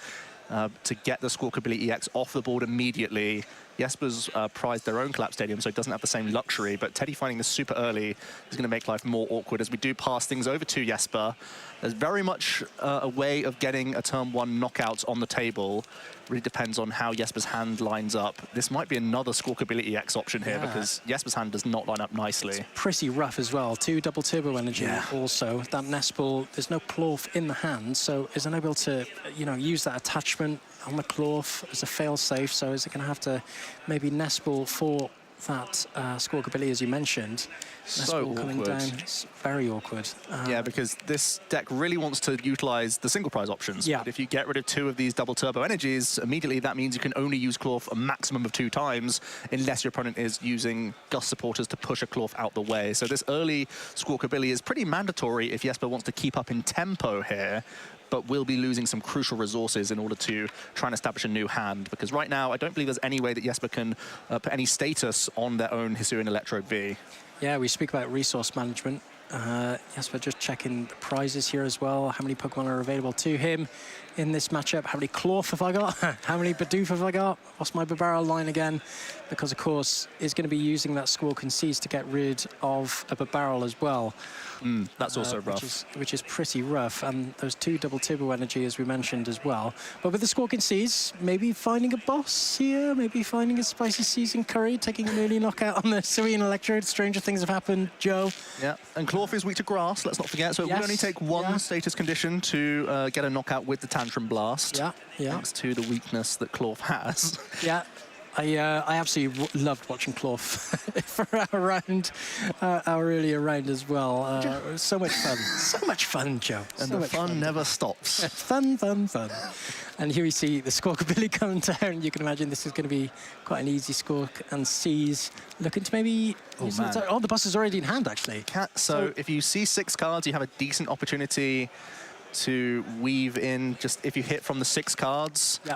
to get the Squawkabilly EX off the board immediately. Jesper's prized their own Collapse Stadium, so it doesn't have the same luxury, but Teddy finding this super early is going to make life more awkward as we do pass things over to Jesper. There's very much a way of getting a turn 1 knockout on the table. Really depends on how Jesper's hand lines up. This might be another Squawkabilly EX option here because Jesper's hand does not line up nicely. It's pretty rough as well. 2 double turbo energy also. That Nest Ball, there's no Klawf in the hand, so is unable to, you know, use that attachment on the Klawf as a fail-safe. So is it going to have to maybe Nest Ball for that Squawkabilly, as you mentioned? So awkward. Coming down, it's very awkward. Yeah, because this deck really wants to utilize the single prize options. Yeah. But if you get rid of 2 of these double turbo energies, immediately that means you can only use Klawf a maximum of 2 times, unless your opponent is using Gust supporters to push a Klawf out the way. So this early Squawkabilly is pretty mandatory if Jesper wants to keep up in tempo here, but will be losing some crucial resources in order to try and establish a new hand. Because right now, I don't believe there's any way that Jesper can put any status on their own Hisuian Electrode V. Yeah, we speak about resource management. Jesper just checking the prizes here as well, how many Pokemon are available to him. in this matchup. How many Klawf have I got? How many Bidoof have I got? What's my Babarrel line again? Because, of course, is going to be using that Squawk and Seize to get rid of a Babarrel as well. That's also rough. Which is pretty rough. And those 2 double turbo energy, as we mentioned as well. But with the Squawk and Seize, maybe finding a boss here, maybe finding a spicy seasoned curry, taking an early knockout on the Serene Electrode. Stranger things have happened, Joe. Yeah, and Klawf is weak to grass, let's not forget. So it would only take one status condition to get a knockout with the Tantrum Blast. Thanks to the weakness that Klawf has. Yeah. I absolutely loved watching Klawf for our earlier round as well. So much fun. So much fun, Joe. And the fun never stops. Fun. And here we see the Squawk ability coming down. You can imagine this is going to be quite an easy Squawk and Seize. Looking to maybe... Oh, the boss is already in hand, actually. So if you see 6 cards, you have a decent opportunity to weave in, just if you hit from the 6 cards. Yeah.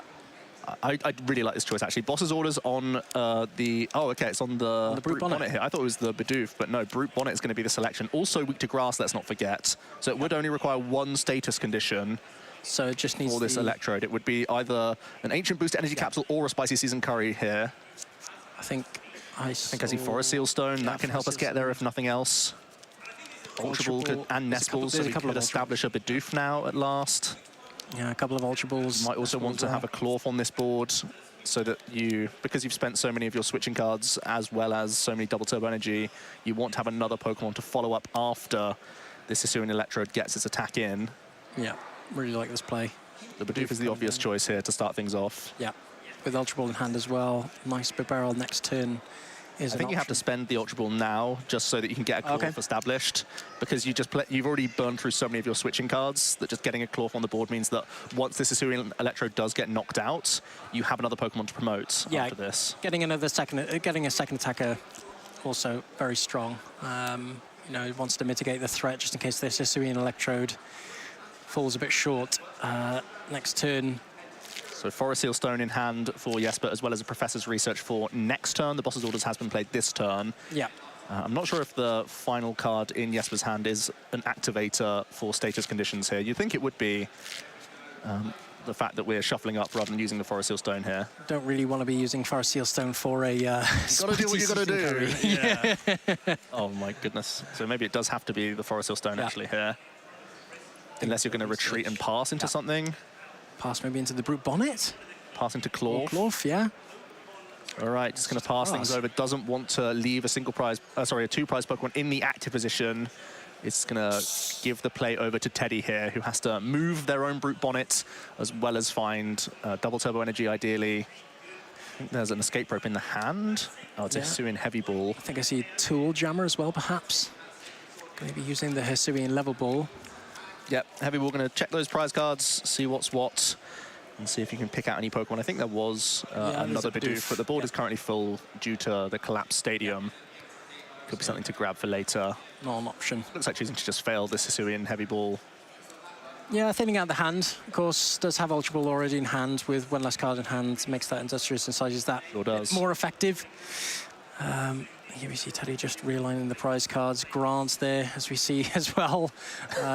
I really like this choice, actually. Boss's Orders on the... Oh, OK, it's on the Brute Bonnet here. I thought it was the Bidoof, but no, Brute Bonnet is going to be the selection. Also weak to grass, let's not forget. So it would only require 1 status condition. So it just needs for this Electrode. It would be either an Ancient Boost Energy Capsule or a Spicy Seasoned Curry here. I think I see Forest Seal Stone. That can help us get there, if nothing else. Ultra Ball and Nest Balls, so we could establish a Bidoof now at last. Yeah, a couple of Ultra Balls. You might also want to have a Klawf on this board so that because you've spent so many of your switching cards as well as so many double turbo energy, you want to have another Pokemon to follow up after this Hisuian Electrode gets its attack in. Yeah, really like this play. The Bidoof is the obvious choice here to start things off. Yeah, with Ultra Ball in hand as well. Nice Babarrel next turn. I think you have to spend the Ultra Ball now just so that you can get a Klawf established, because you've already burned through so many of your switching cards that just getting a Klawf on the board means that once this Hisuian Electrode does get knocked out, you have another Pokemon to promote after this. Getting a second attacker also very strong. You know, it wants to mitigate the threat just in case this Hisuian Electrode falls a bit short next turn. So Forest Seal Stone in hand for Jesper, as well as a Professor's Research for next turn. The Boss's Orders has been played this turn. Yeah. I'm not sure if the final card in Jesper's hand is an activator for status conditions here. You'd think it would be the fact that we're shuffling up rather than using the Forest Seal Stone here. Don't really want to be using Forest Seal Stone for a... you gotta do what you gotta do. Yeah. Oh my goodness. So maybe it does have to be the Forest Seal Stone actually here. Unless you're going to retreat and pass into something. Pass maybe into the Brute Bonnet. Pass into Klawf. Klawf, yeah. All right, just going to pass things over. Doesn't want to leave a single prize, a 2-prize Pokemon in the active position. It's going to give the play over to Teddy here, who has to move their own Brute Bonnet, as well as find double turbo energy, ideally. I think there's an escape rope in the hand. Oh, it's a Hisuian Heavy Ball. I think I see Tool Jammer as well, perhaps. Going to be using the Hisuian Level Ball. Yep, Heavy Ball going to check those prize cards, see what's what, and see if you can pick out any Pokemon. I think there was another Bidoof, but the board is currently full due to the collapsed stadium. Could be something to grab for later. Not an option. Looks like choosing to just fail this Hisuian Heavy Ball. Yeah, thinning out the hand. Of course, does have Ultra Ball already in hand with one less card in hand. Makes that Industrious Incisors that more effective. Here we see Teddy just realigning the prize cards. Grants there, as we see as well.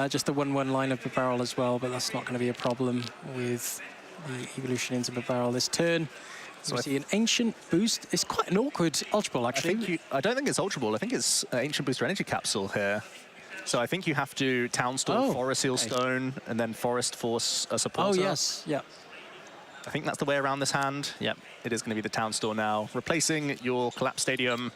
Just the 1-1 line of Babarrel as well, but that's not going to be a problem with the evolution into Babarrel this turn. So we see an Ancient Boost. It's quite an awkward Ultra Ball, actually. I don't think it's Ultra Ball. I think it's Ancient Booster Energy Capsule here. So I think you have to Town Store, Forest Seal Stone, and then Forest Force a supporter. Oh, yes, yeah. I think that's the way around this hand. Yep, it is going to be the Town Store now. Replacing your collapsed stadium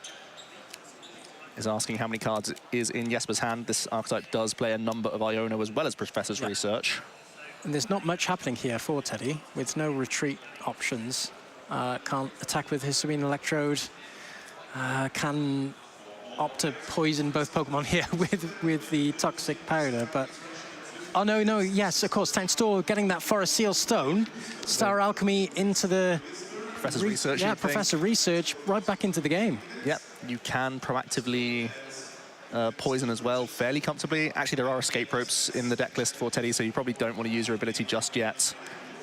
is asking how many cards is in Jesper's hand. This archetype does play a number of Iono as well as Professor's Research. And there's not much happening here for Teddy, with no retreat options. Can't attack with Hisuian Electrode. Can opt to poison both Pokemon here with the Toxic Powder, but... Oh, no, yes, of course, Town Store getting that Forest Seal Stone. Star Alchemy into the... Professor's Research, yeah, Professor Research, right back into the game. Yep, you can proactively poison as well, fairly comfortably. Actually, there are escape ropes in the deck list for Teddy, so you probably don't want to use your ability just yet.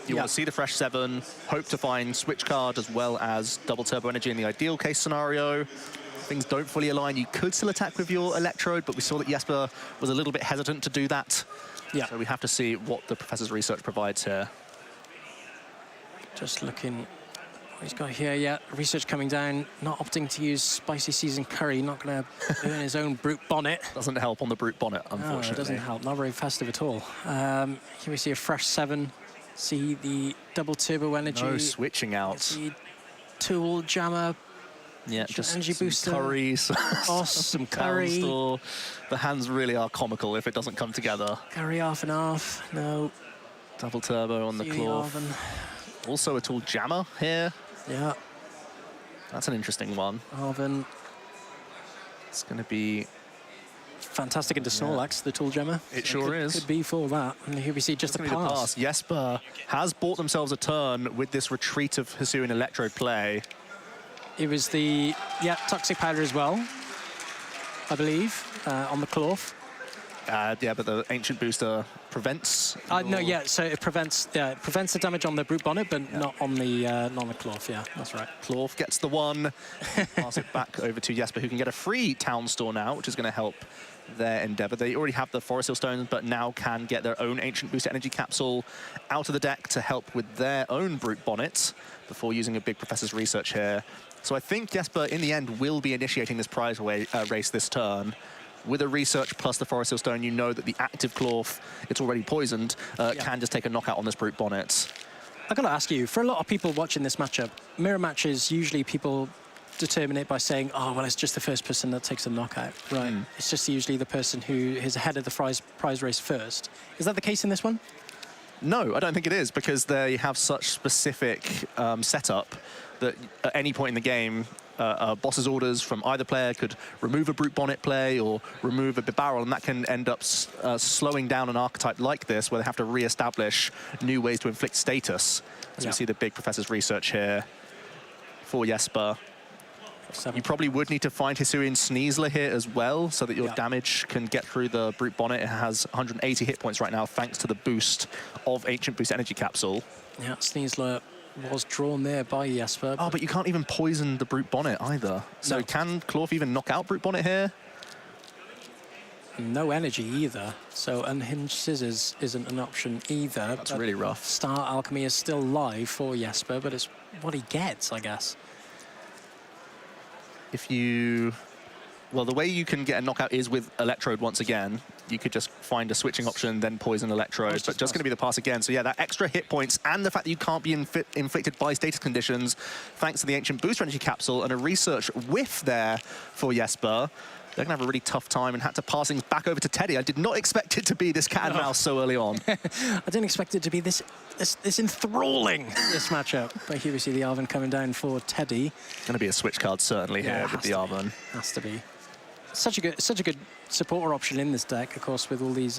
You want to see the fresh 7, hope to find Switch Card as well as double turbo energy in the ideal case scenario. Things don't fully align. You could still attack with your Electrode, but we saw that Jesper was a little bit hesitant to do that Yeah. So we have to see what the professor's research provides here. Just looking what he's got here. Yeah, research coming down. Not opting to use spicy seasoned curry. Not going to earn his own brute bonnet. Doesn't help on the brute bonnet, unfortunately. No, it doesn't help. Not very festive at all. Here we see a fresh 7. See the double turbo energy. No switching out. The tool jammer. Yeah, just energy some booster. curries. Some curry. Downstore. The hands really are comical if it doesn't come together. Curry half and half. No. Double turbo on the Klawf. Also a tool jammer here. Yeah. That's an interesting one. Arven. It's going to be fantastic into Snorlax, the tool jammer. It sure is. Could be for that. And here we see just a pass. Jesper has bought themselves a turn with this retreat of Hisuian Electrode play. It was the, toxic powder as well, I believe, on the Klawf. Yeah, but the ancient booster prevents. No, yeah. So it prevents the damage on the brute bonnet, but not on the Klawf. Yeah, that's right. Klawf gets the one. Pass it back over to Jesper, who can get a free town store now, which is going to help their endeavor. They already have the Forest Seal Stones, but now can get their own Ancient Booster Energy Capsule out of the deck to help with their own brute bonnet before using a big Professor's Research here. So I think Jesper, in the end, will be initiating this prize race this turn. With a Research plus the Forest Seal Stone, you know that the active Klawf, it's already poisoned, can just take a knockout on this brute bonnet. I've got to ask you, for a lot of people watching this matchup, mirror matches, usually people determine it by saying, oh, well, it's just the first person that takes a knockout. Right. It's just usually the person who is ahead of the prize race first. Is that the case in this one? No, I don't think it is, because they have such specific setup that at any point in the game, boss's orders from either player could remove a brute bonnet play or remove a barrel, and that can end up slowing down an archetype like this, where they have to re-establish new ways to inflict status. As we see the big Professor's Research here for Jesper. You probably would need to find Hisuian Sneasler here as well, so that your damage can get through the brute bonnet. It has 180 hit points right now, thanks to the boost of Ancient Boost Energy Capsule. Yeah, Sneasler was drawn there by Jesper. Oh, but you can't even poison the brute bonnet either. So can Klawf even knock out brute bonnet here? No energy either. So Unhinged Scissors isn't an option either. That's really rough. Star Alchemy is still live for Jesper, but it's what he gets, I guess. If you... Well, the way you can get a knockout is with Electrode once again. You could just find a switching option, then poison Electrode, but just going to be the pass again. So yeah, that extra hit points and the fact that you can't be inflicted by status conditions, thanks to the Ancient Booster Energy Capsule and a Research whiff there for Jesper. They're going to have a really tough time and had to pass things back over to Teddy. I did not expect it to be this cat and mouse so early on. I didn't expect it to be this enthralling, this matchup. But here we see the Arven coming down for Teddy. Going to be a switch card certainly here with the Arven. Has to be. Such a good supporter option in this deck, of course, with all these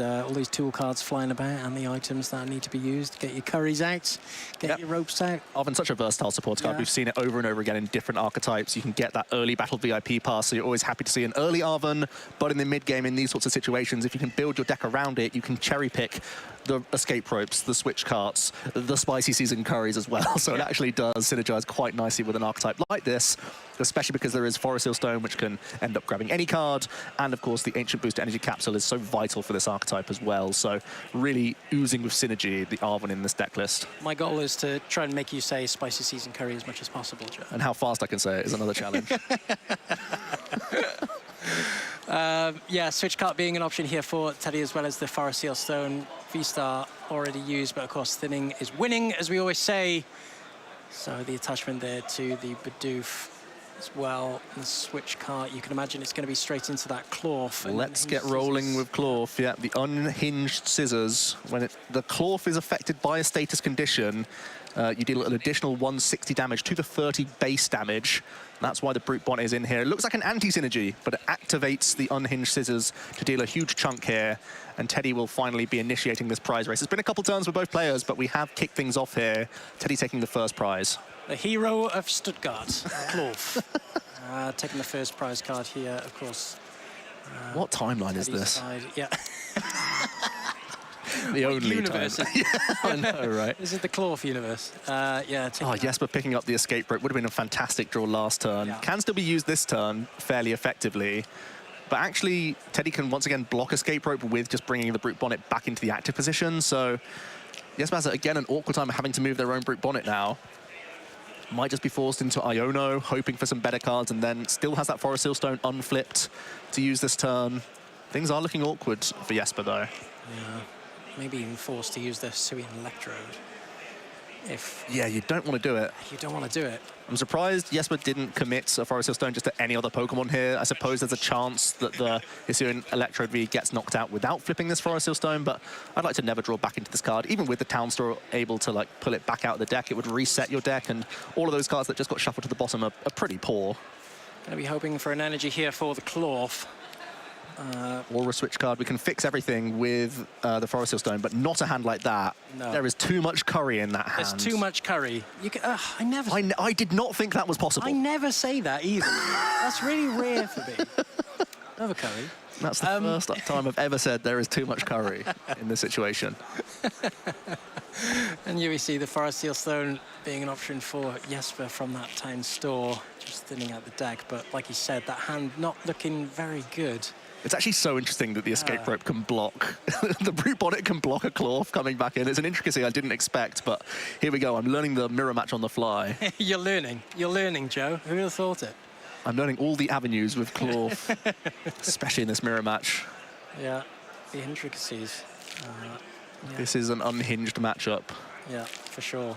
tool cards flying about and the items that need to be used. Get your curries out, get your ropes out. Arven's such a versatile support card. We've seen it over and over again in different archetypes. You can get that early battle VIP pass, so you're always happy to see an early Arven, but in the mid game, in these sorts of situations, if you can build your deck around it, you can cherry pick the escape ropes, the switch carts, the spicy seasoned curries as well. So it actually does synergize quite nicely with an archetype like this, especially because there is Forest Seal Stone, which can end up grabbing any card. And of course, the Ancient Booster Energy Capsule is so vital for this archetype as well. So really oozing with synergy, the Arven in this deck list. My goal is to try and make you say spicy seasoned curry as much as possible, Joe. And how fast I can say it is another challenge. Yeah, switch cart being an option here for Teddy, as well as the Forest Seal Stone. V-Star already used, but of course thinning is winning, as we always say. So the attachment there to the Bidoof as well. The switch cart, you can imagine it's going to be straight into that Klawf. Let's get rolling with Klawf. Yeah, the Unhinged Scissors. When the Klawf is affected by a status condition, you deal an additional 160 damage to the 30 base damage. That's why the Brute Bonnet is in here. It looks like an anti-synergy, but it activates the Unhinged Scissors to deal a huge chunk here. And Teddy will finally be initiating this prize race. It's been a couple turns for both players, but we have kicked things off here. Teddy taking the first prize. The hero of Stuttgart, Klawf. Taking the first prize card here, of course. What timeline Teddy's is this? side. Yeah. The only universe time. Yeah, I know, right? This is the Klawf universe. Yeah. Oh, Jesper picking up the escape rope would have been a fantastic draw last turn. Can still be used this turn fairly effectively. But actually, Teddy can once again block Escape Rope with just bringing the Brute Bonnet back into the active position. So Jesper has, again, an awkward time of having to move their own Brute Bonnet now. Might just be forced into Iono, hoping for some better cards, and then still has that Forest Seal Stone unflipped to use this turn. Things are looking awkward for Jesper, though. Yeah, maybe even forced to use the Hisuian Electrode. Yeah, you don't want to do it. You don't want to do it. I'm surprised Jesper didn't commit a Forest Seal Stone just to any other Pokemon here. I suppose there's a chance that the Hisuian Electrode V gets knocked out without flipping this Forest Seal Stone, but I'd like to never draw back into this card. Even with the Town Store able to like pull it back out of the deck, it would reset your deck, and all of those cards that just got shuffled to the bottom are pretty poor. Gonna be hoping for an energy here for the Klawf. Or a switch card. We can fix everything with the Forest Seal Stone, but not a hand like that. No. There is too much curry in that hand. There's too much curry. You can, I did not think that was possible. I never say that either. That's really rare for me. Another curry. That's the first time I've ever said there is too much curry in this situation. And here we see the Forest Seal Stone being an option for Jesper from that Town Store, just thinning out the deck. But like you said, that hand not looking very good. It's actually so interesting that the Escape Rope can block. The Brute Bonnet can block a Klawf coming back in. It's an intricacy I didn't expect, but here we go. I'm learning the mirror match on the fly. You're learning, Joe. Who would have thought it? I'm learning all the avenues with Klawf, especially in this mirror match. Yeah, the intricacies. Yeah. This is an unhinged matchup. Yeah, for sure.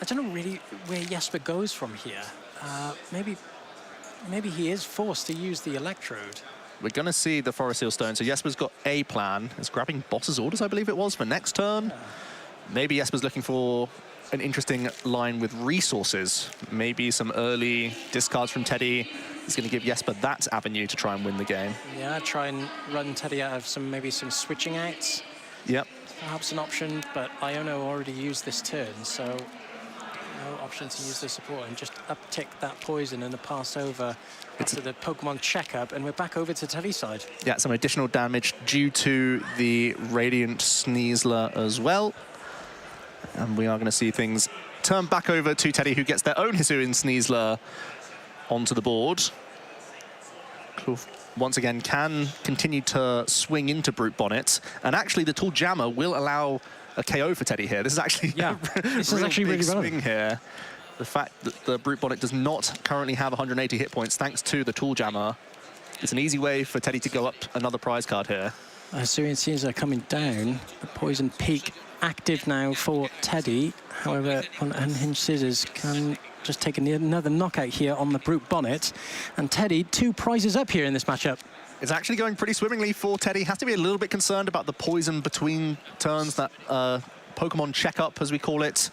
I don't know really where Jesper goes from here. Maybe he is forced to use the Electrode. We're going to see the Forest Seal Stone. So Jesper's got a plan. He's grabbing Boss's Orders, I believe it was, for next turn. Yeah. Maybe Jesper's looking for an interesting line with resources. Maybe some early discards from Teddy. He's going to give Jesper that avenue to try and win the game. Yeah, try and run Teddy out of maybe some switching outs. Yep. Perhaps an option, but Iono already used this turn, so no option to use the support and just uptick that poison and a pass over to the Pokemon checkup, and we're back over to Teddy's side. Yeah, some additional damage due to the Radiant Sneasler as well. And we are going to see things turn back over to Teddy, who gets their own Hisuian Sneasler onto the board. Klawf once again can continue to swing into Brute Bonnet, and actually the Tool Jammer will allow a KO for Teddy here. This is actually this is actually really swing here. The fact that the Brute Bonnet does not currently have 180 hit points thanks to the Tool Jammer. It's an easy way for Teddy to go up another prize card here. Hisuian Sneasler coming down. The Poison Peak active now for Teddy. However, on Unhinged Scissors can just take another knockout here on the Brute Bonnet. And Teddy, 2 prizes up here in this matchup. It's actually going pretty swimmingly for Teddy. Has to be a little bit concerned about the poison between turns, that Pokemon checkup, as we call it,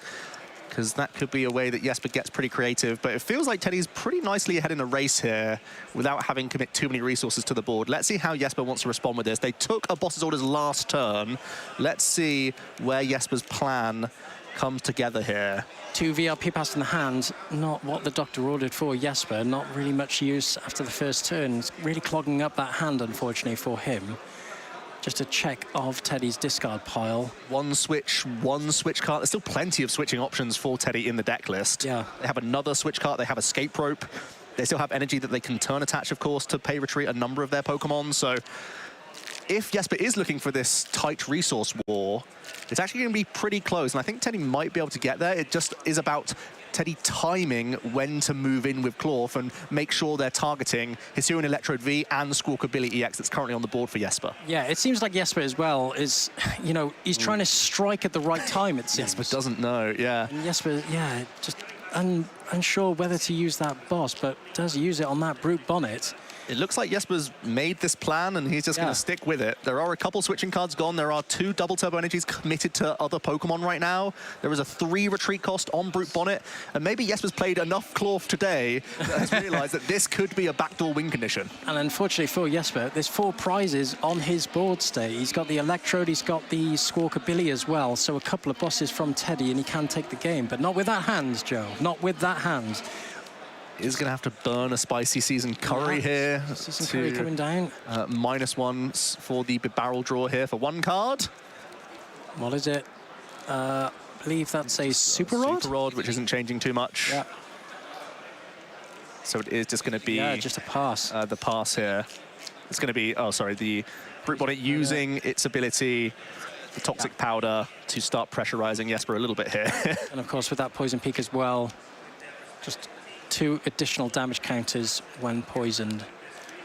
because that could be a way that Jesper gets pretty creative. But it feels like Teddy's pretty nicely ahead in the race here without having to commit too many resources to the board. Let's see how Jesper wants to respond with this. They took a Boss's Orders last turn. Let's see where Jesper's plan comes together here. 2 VRP pass in the hand, not what the doctor ordered for Jesper. Not really much use after the first turn. It's really clogging up that hand, unfortunately, for him. Just a check of Teddy's discard pile. One switch card. There's still plenty of switching options for Teddy in the deck list. Yeah. They have another switch card. They have Escape Rope. They still have energy that they can turn attach, of course, to pay retreat a number of their Pokemon. So if Jesper is looking for this tight resource war, it's actually going to be pretty close. And I think Teddy might be able to get there. It just is about Teddy timing when to move in with Klawf and make sure they're targeting Hisuian Electrode V and Squawkabilly EX that's currently on the board for Jesper. Yeah, it seems like Jesper as well is, you know, he's trying to strike at the right time, it seems. Jesper doesn't know, yeah. And Jesper, yeah, just unsure whether to use that boss, but does use it on that Brute Bonnet. It looks like Jesper's made this plan and he's just going to stick with it. There are a couple switching cards gone. There are 2 double turbo energies committed to other Pokemon right now. There is a 3 retreat cost on Brute Bonnet. And maybe Jesper's played enough Klawf today that has realized that this could be a backdoor win condition. And unfortunately for Jesper, there's 4 prizes on his board state. He's got the Electrode, he's got the Squawkabilly as well. So a couple of bosses from Teddy and he can take the game. But not with that hand, Joe. Not with that hand. Is going to have to burn a Spicy Season Curry here. Season Curry coming down. -1 for the barrel draw here for 1 card. What is it? I believe that's a Super Rod? Super Rod, which isn't changing too much. Yeah. So it is just going to be... Yeah, just a pass. The pass here. It's going to be, the Brute Bonnet using its ability, the Toxic Powder, to start pressurizing Jesper a little bit here. And of course, with that Poison Peak as well, just 2 additional damage counters when poisoned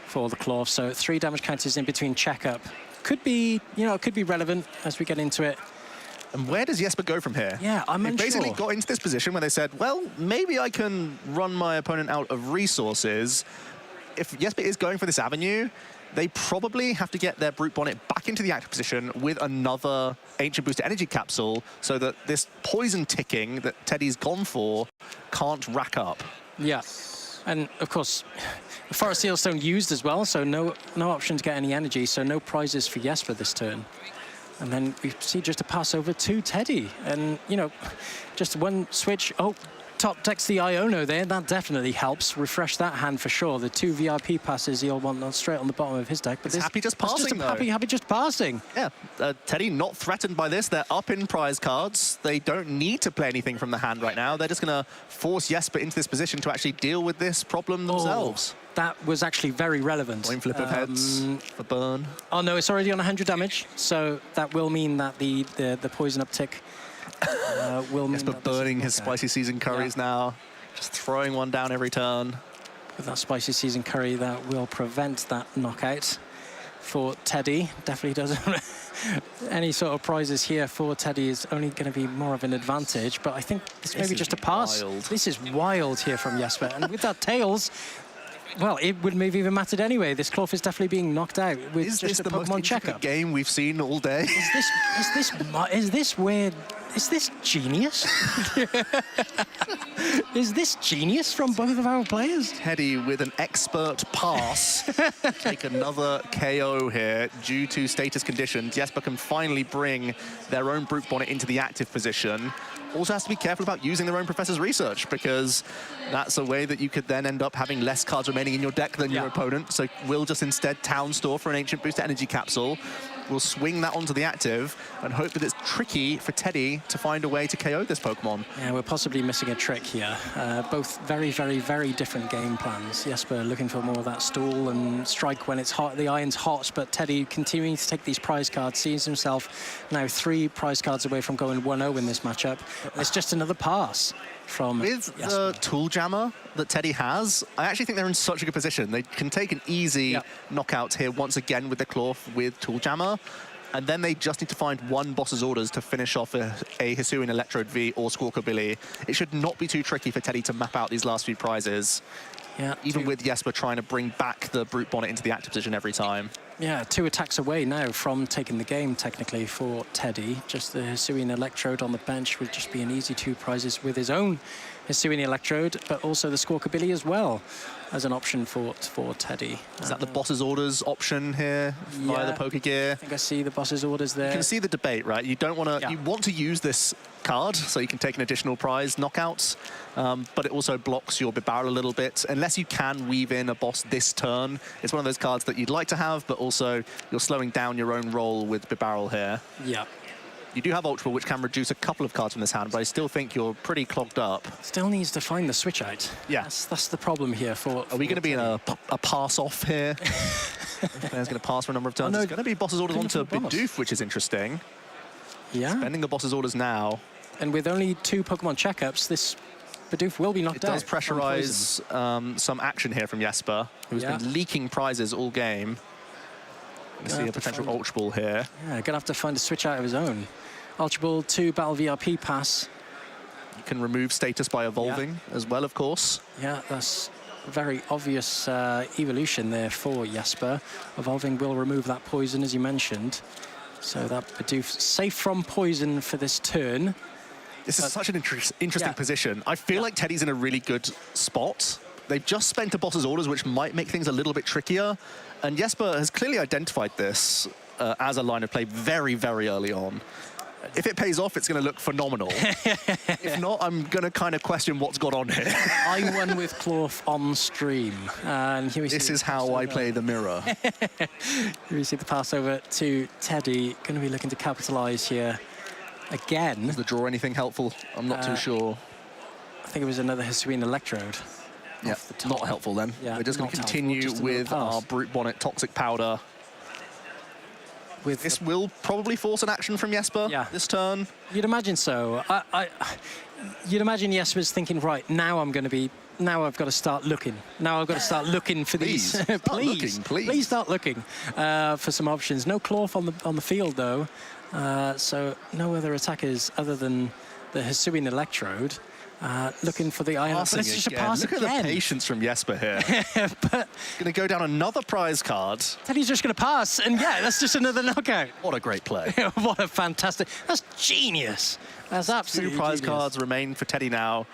for the Klawf. So 3 damage counters in between checkup. Could be, could be relevant as we get into it. And where does Jesper go from here? Yeah, I'm unsure. They basically got into this position where they said, well, maybe I can run my opponent out of resources. If Jesper is going for this avenue, they probably have to get their Brute Bonnet back into the active position with another Ancient Booster Energy Capsule so that this poison ticking that Teddy's gone for can't rack up. Yeah, and of course, Forest Sealstone used as well, so no option to get any energy, so no prizes for Jesper this turn. And then we see just a pass over to Teddy, and, just one switch. Oh, top decks the Iono there. That definitely helps refresh that hand for sure. The 2 VIP passes he'll want straight on the bottom of his deck. But it's happy just passing, though. Happy just passing. Yeah, Teddy not threatened by this. They're up in prize cards. They don't need to play anything from the hand right now. They're just going to force Jesper into this position to actually deal with this problem themselves. That was actually very relevant. Coin flip of heads for burn. Oh no, it's already on 100 damage, so that will mean that the poison uptick will mean Jesper burning his Spicy Season Curries now, just throwing one down every turn. With that Spicy Season Curry, that will prevent that knockout for Teddy. Definitely doesn't. Any sort of prizes here for Teddy is only going to be more of an advantage, but I think this may be just a pass. Wild. This is wild here from Jesper, and with that Tails, well, it wouldn't have even mattered anyway. This Klawf is definitely being knocked out with just a Pokemon checkup. Game we've seen all day. Is this weird? Is this genius? Is this genius from both of our players? Teddy with an expert pass. Take another KO here due to status conditions. Jesper can finally bring their own Brute Bonnet into the active position. Also has to be careful about using their own Professor's Research, because that's a way that you could then end up having less cards remaining in your deck than your opponent. So we'll just instead Town Store for an Ancient Booster Energy Capsule. We'll swing that onto the active and hope that it's tricky for Teddy to find a way to KO this Pokemon. Yeah, we're possibly missing a trick here. Both very, very, very different game plans. Jesper looking for more of that stall and strike when it's hot, the iron's hot, but Teddy continuing to take these prize cards, sees himself now 3 prize cards away from going 1-0 in this matchup. It's just another pass from With Jesper. the Tool Jammer that Teddy has, I actually think they're in such a good position. They can take an easy knockout here once again with the Klawf with Tool Jammer, and then they just need to find one Boss's Orders to finish off a Hisuian Electrode V or Squawkabilly. It should not be too tricky for Teddy to map out these last few prizes. Yeah, even with Jesper trying to bring back the Brute Bonnet into the active position every time. Yeah, 2 attacks away now from taking the game, technically, for Teddy. Just the Hisuian Electrode on the bench would just be an easy 2 prizes with his own Hisuian Electrode, but also the Squawkabilly as well as an option for Teddy. Is that the Boss's Orders option here via the Pokegear? I think I see the Boss's Orders there. You can see the debate, right? You don't want to. You want to use this card so you can take an additional prize knockouts, but it also blocks your Bibarel a little bit. Unless you can weave in a boss this turn, it's one of those cards that you'd like to have, but also you're slowing down your own roll with Bibarel here. Yeah. You do have Ultra Ball, which can reduce a couple of cards from this hand, but I still think you're pretty clogged up. Still needs to find the switch out. Yeah. That's the problem here for... Are we going to be in a pass-off here? Player's going to pass for a number of turns. It's going to be Boss's Orders onto Bidoof, which is interesting. Yeah. Spending the Boss's Orders now. And with only 2 Pokemon checkups, this Bidoof will be knocked out. It does pressurize some action here from Jesper, who's been leaking prizes all game. We see a potential Ultra Ball here. Yeah, going to have to find a switch out of his own. Ultra Ball, 2 Battle VRP pass. You can remove status by evolving as well, of course. Yeah, that's a very obvious evolution there for Jesper. Evolving will remove that poison, as you mentioned. So that Bidoof safe from poison for this turn. This is such an interesting position. I feel like Teddy's in a really good spot. They've just spent a Boss's Orders, which might make things a little bit trickier. And Jesper has clearly identified this as a line of play very, very early on. If it pays off, it's going to look phenomenal. If not, I'm going to kind of question what's gone on here. I won with Klawf on stream. And here we see this is how I play the mirror. Here we see the pass over to Teddy. Going to be looking to capitalize here again. Does the draw anything helpful? I'm not too sure. I think it was another Hisuian Electrode. Yeah, not helpful then. Yeah, we're just going to continue with our Brute Bonnet Toxic Powder. This will probably force an action from Jesper this turn. You'd imagine so. You'd imagine Jesper's thinking, right, now I've got to start looking. Now I've got to start looking for these. Please start looking for some options. No Klawf on the field though, so no other attackers other than the Hisuian Electrode. Looking for the iron. Look at the patience from Jesper here. Going to go down another prize card. Teddy's just going to pass, and yeah, that's just another knockout. What a great play. What a fantastic. That's genius. That's absolutely 2 prize genius. cards remain for Teddy now.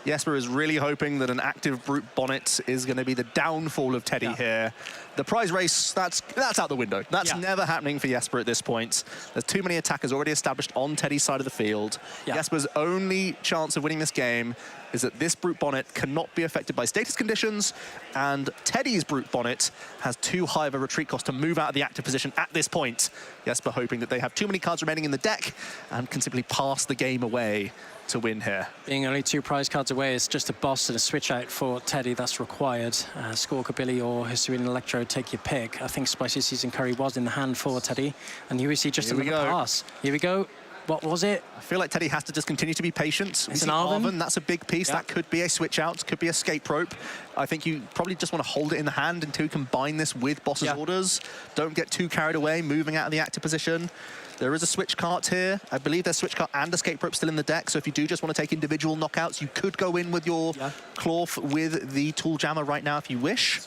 Jesper is really hoping that an active Brute Bonnet is going to be the downfall of Teddy here. The prize race, that's out the window. That's never happening for Jesper at this point. There's too many attackers already established on Teddy's side of the field. Jesper's only chance of winning this game is that this Brute Bonnet cannot be affected by status conditions, and Teddy's Brute Bonnet has too high of a retreat cost to move out of the active position at this point. Jesper hoping that they have too many cards remaining in the deck and can simply pass the game away to win here. Being only 2 prize cards away, it's just a boss and a switch out for Teddy that's required. Squawkabilly or Hisuian Electrode, take your pick. I think Spicy Seasoned Curry was in the hand for Teddy, and here we see just another pass. Here we go. What was it? I feel like Teddy has to just continue to be patient. It's an Arven. That's a big piece. That could be a switch out, could be escape rope. I think you probably just want to hold it in the hand until you combine this with boss's orders. Don't get too carried away, moving out of the active position. There is a switch cart here. I believe there's switch cart and escape rope still in the deck, so if you do just want to take individual knockouts, you could go in with your Klawf with the Tool Jammer right now if you wish.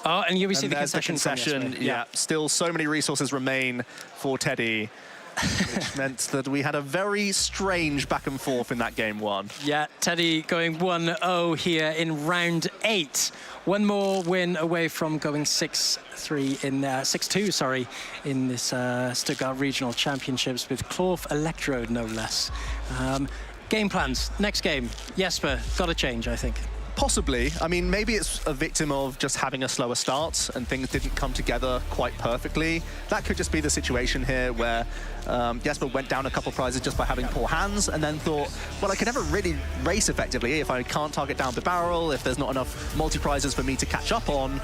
Oh, and here we see the concession. Still so many resources remain for Teddy, which meant that we had a very strange back and forth in that game 1. Yeah, Teddy going 1-0 here in round 8. One more win away from going 6-2, sorry, in this Stuttgart Regional Championships with Klawf Electrode, no less. Game plans, next game. Jesper, got to change, I think. Possibly. I mean, maybe it's a victim of just having a slower start and things didn't come together quite perfectly. That could just be the situation here where Jesper went down a couple prizes just by having poor hands and then thought, well, I can never really race effectively if I can't target down the barrel, if there's not enough multi-prizes for me to catch up on.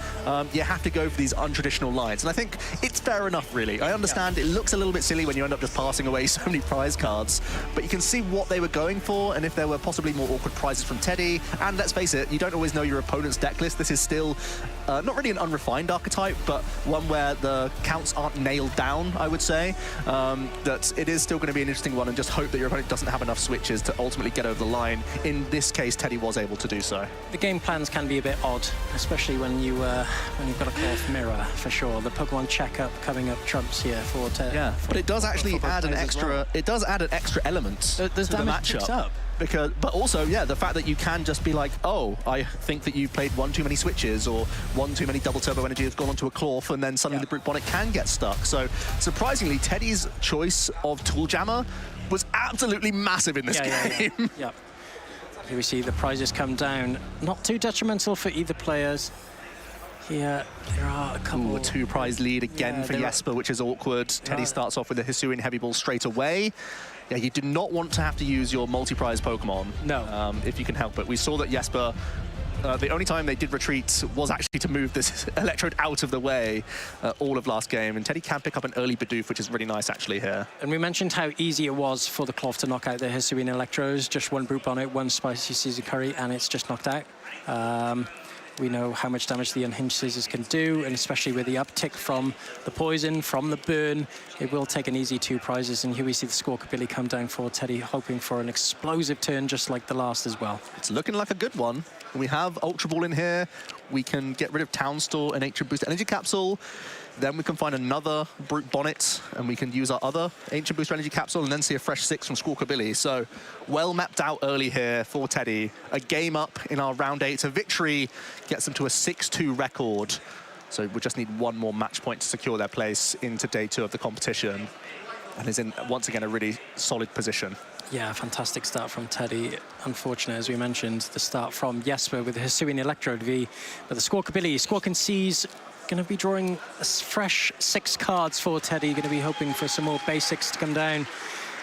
You have to go for these untraditional lines. And I think it's fair enough, really. I understand it looks a little bit silly when you end up just passing away so many prize cards, but you can see what they were going for and if there were possibly more awkward prizes from Teddy. And let's face it, you don't always know your opponent's deck list. This is still not really an unrefined archetype, but one where the counts aren't nailed down, I would say. That it is still going to be an interesting one, and just hope that your opponent doesn't have enough switches to ultimately get over the line. In this case, Teddy was able to do so. The game plans can be a bit odd, especially when you've got a Klawf mirror, for sure. The Pokemon checkup coming up trumps here for Teddy. Yeah, but it does actually add an extra. Well. It does add an extra element to the matchup. But also, yeah, the fact that you can just be like, oh, I think that you played one too many switches or one too many double turbo energy has gone onto a Klawf, and then suddenly the Brute Bonnet can get stuck. So surprisingly, Teddy's choice of Tool Jammer was absolutely massive in this game. Yeah. Here we see the prizes come down. Not too detrimental for either players. Here, there are a couple. A 2 prize lead again for Jesper, which is awkward. Teddy starts off with a Hisuian Heavy Ball straight away. Yeah, you do not want to have to use your multi-prize Pokemon. No. If you can help it. We saw that Jesper, the only time they did retreat was actually to move this Electrode out of the way all of last game. And Teddy can pick up an early Bidoof, which is really nice actually here. And we mentioned how easy it was for the Klawf to knock out the Hisuian Electrodes. Just one Brute Bonnet, one Spicy Seasoned Curry, and it's just knocked out. We know how much damage the Unhinged Scissors can do, and especially with the uptick from the poison, from the burn, it will take an easy 2 prizes. And here we see the Squawkabilly come down for Teddy, hoping for an explosive turn just like the last as well. It's looking like a good one. We have Ultra Ball in here. We can get rid of Town Store and Ancient Booster Energy Capsule. Then we can find another Brute Bonnet, and we can use our other Ancient Booster Energy Capsule and then see a fresh 6 from Squawkabilly. So well mapped out early here for Teddy. A game up in our round 8. A victory gets them to a 6-2 record. So we just need one more match point to secure their place into day 2 of the competition. And is in, once again, a really solid position. Yeah, fantastic start from Teddy. Unfortunate, as we mentioned, the start from Jesper with the Hisuian Electrode V. But the Squawkabilly, Squawk and Seas, going to be drawing a fresh 6 cards for Teddy. Going to be hoping for some more basics to come down.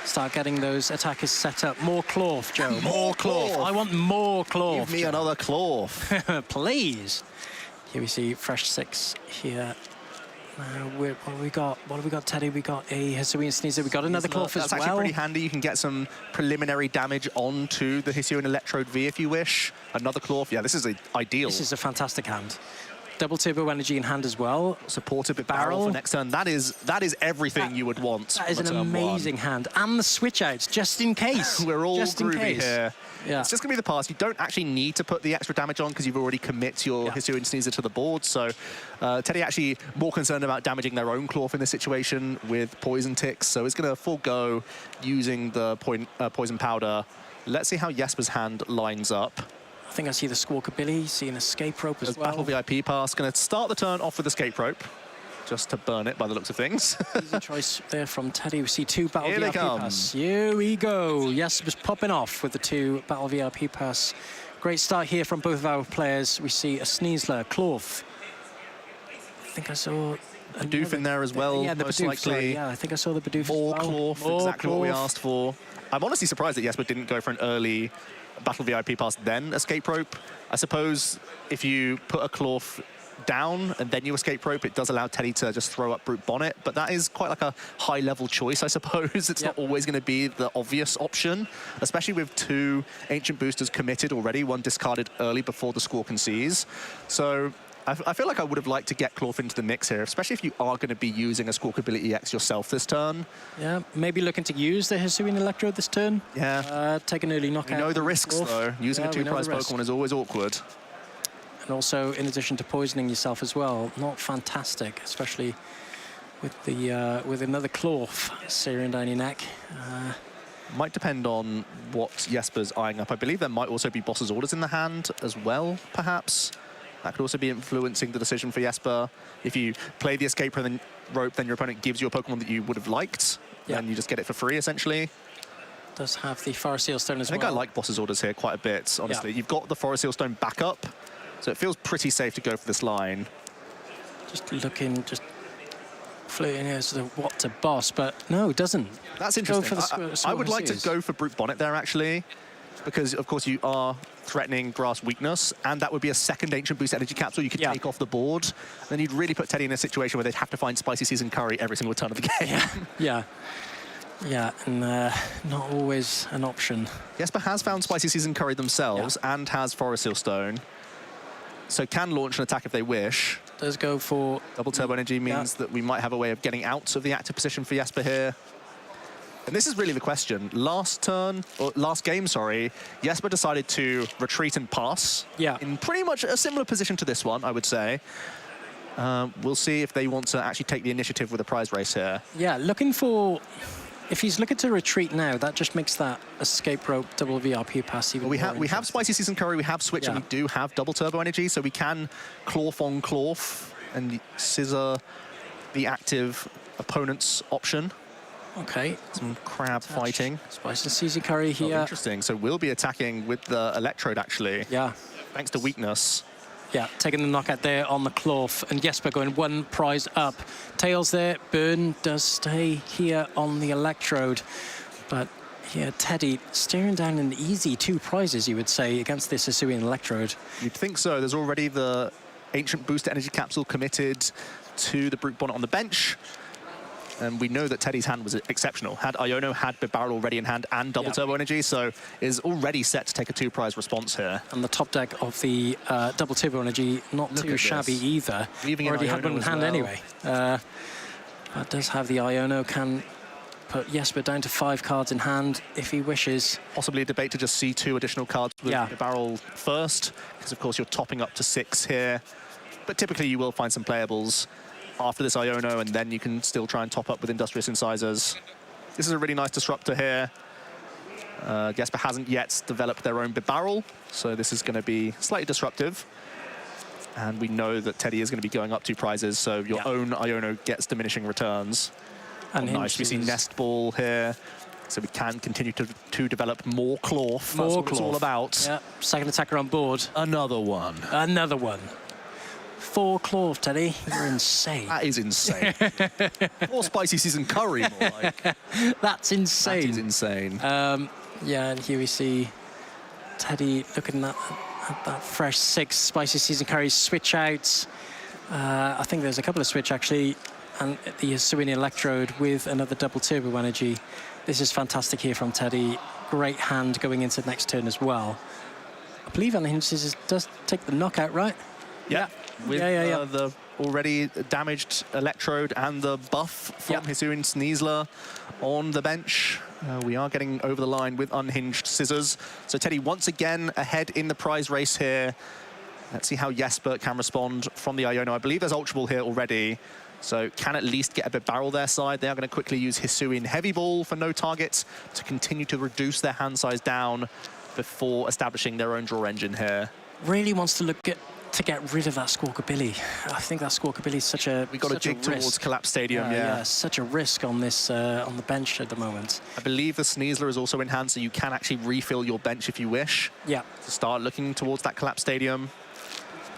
start getting those attackers set up. More Klawf, Joe. More Klawf. I want more Klawf. Give me another Klawf. Please. Here we see fresh 6 here. What have we got? What have we got, Teddy? We got a Hisuian Sneasel. We got another Klawf as well. That's actually pretty handy. You can get some preliminary damage onto the Hisuian Electrode V if you wish. Another Klawf. Yeah, this is ideal. This is a fantastic hand. Double turbo energy in hand as well. Supported with barrel for next turn. That is everything you would want. That is an amazing hand. And the switch outs, just in case. We're all just groovy here. Yeah. It's just going to be the pass. You don't actually need to put the extra damage on because you've already commit your Hisuian Sneasel to the board. So Teddy actually more concerned about damaging their own Klawf in this situation with poison ticks. So it's going to forego using the poison powder. Let's see how Jesper's hand lines up. I think I see the Squawkabilly, see an escape rope as well. Battle VIP pass. Going to start the turn off with escape rope, just to burn it by the looks of things. Easy choice there from Teddy. We see 2 Battle Here VIP they come. pass. Here we go. Jesper's popping off with the 2 Battle VIP pass. Great start here from both of our players. We see a Sneasler, Klawf. I think I saw a Bidoof in there as well, yeah, the most Bidoof, likely. sorry. Yeah, I think I saw the Bidoof More as well. Klawf, More exactly what we Klawf. asked for. I'm honestly surprised that Jesper didn't go for an early Battle VIP pass, then escape rope. I suppose if you put a Klawf down and then you escape rope, it does allow Teddy to just throw up Brute Bonnet, but that is quite like a high-level choice, I suppose. It's not always going to be the obvious option, especially with 2 Ancient Boosters committed already, 1 discarded early before the Squawk and Seize. So I feel like I would have liked to get Klawf into the mix here, especially if you are going to be using a Squawkabilly EX yourself this turn. Yeah, maybe looking to use the Hisuian Electrode this turn. Yeah. Take an early knockout. You know the risks, though. Using a 2-prize Pokemon is always awkward. And also, in addition to poisoning yourself as well, not fantastic, especially with the with another Klawf searing down your neck. Might depend on what Jesper's eyeing up. I believe there might also be Boss's Orders in the hand as well, perhaps. That could also be influencing the decision for Jesper. If you play the escape rope, then your opponent gives you a Pokemon that you would have liked, and you just get it for free, essentially. Does have the Forest Seal Stone as well. I think I like Boss's Orders here quite a bit, honestly. You've got the Forest Seal Stone backup, so it feels pretty safe to go for this line. Just looking, just floating as to what to boss, but no, it doesn't. That's interesting. I would like to Seals. go for Brute Bonnet there, actually, because, of course, you are threatening Grass Weakness, and that would be a second Ancient Boost Energy Capsule you could take off the board. Then you'd really put Teddy in a situation where they'd have to find Spicy Season Curry every single turn of the game. Yeah, and not always an option. Jesper has found Spicy Season Curry themselves and has Forest Seal Stone, so can launch an attack if they wish. Does go for... Double Turbo Energy means that we might have a way of getting out of the active position for Jesper here. And this is really the question. Last game, Jesper decided to retreat and pass. Yeah. In pretty much a similar position to this one, I would say. We'll see if they want to actually take the initiative with a prize race here. Yeah, looking for... If he's looking to retreat now, that just makes that escape rope double VRP pass even more we have Spicy Season Curry, we have Switch, and we do have Double Turbo Energy, so we can Klawf on Klawf and scissor the active opponent's option. Okay. Some crab fighting. Spicy Season Curry here. Oh, interesting. So we'll be attacking with the Electrode, actually. Yeah. Thanks to weakness. Yeah, taking the knockout there on the Klawf, and Jesper going 1 prize up. Tails there, Burn does stay here on the Electrode, but yeah, Teddy staring down an easy 2 prizes, you would say, against this Hisuian Electrode. You'd think so. There's already the Ancient Booster Energy Capsule committed to the Brute Bonnet on the bench. And we know that Teddy's hand was exceptional. Had Iono, had Barrel already in hand, and Double Turbo Energy, so is already set to take a 2-prize response here. And the top deck of the Double Turbo Energy, not too shabby either. Already had one in hand anyway. But does have the Iono, can put Jesper down to 5 cards in hand if he wishes. Possibly a debate to just see 2 additional cards with the Barrel first, because of course you're topping up to 6 here. But typically you will find some playables after this Iono, and then you can still try and top up with Industrious Incisors. This is a really nice disruptor here. Jesper hasn't yet developed their own Barrel, so this is going to be slightly disruptive. And we know that Teddy is going to be going up 2 prizes, so your own Iono gets diminishing returns. And nice, we see Nest Ball here, so we can continue to develop more Klawf. That's what it's all about. Yeah, second attacker on board. Another one. Another one. 4 Klawf, Teddy. You're insane. That is insane. 4 spicy season curry, more like. That's insane. That is insane. Yeah, and here we see Teddy looking at that fresh 6 spicy season curries. Switch out. I think there's a couple of switch, actually. And the Hisuian Electrode with another double turbo energy. This is fantastic here from Teddy. Great hand going into the next turn as well. I believe Unhinged Scissors does take the knockout, right? Yeah. With the already damaged Electrode and the buff from Hisuian Sneasler on the bench. We are getting over the line with Unhinged Scissors. So Teddy once again ahead in the prize race here. Let's see how Jesper can respond from the Iono. I believe there's Ultra Ball here already, so can at least get a bit barrel their side. They are going to quickly use Hisuian Heavy Ball for no targets to continue to reduce their hand size down before establishing their own draw engine here. Really wants to get rid of that Squawkabilly. I think that Squawkabilly is such a We got a dig towards Collapse Stadium, yeah, such a risk on this on the bench at the moment. I believe the Sneasler is also in hand, so you can actually refill your bench if you wish. Yeah. To start looking towards that Collapse Stadium.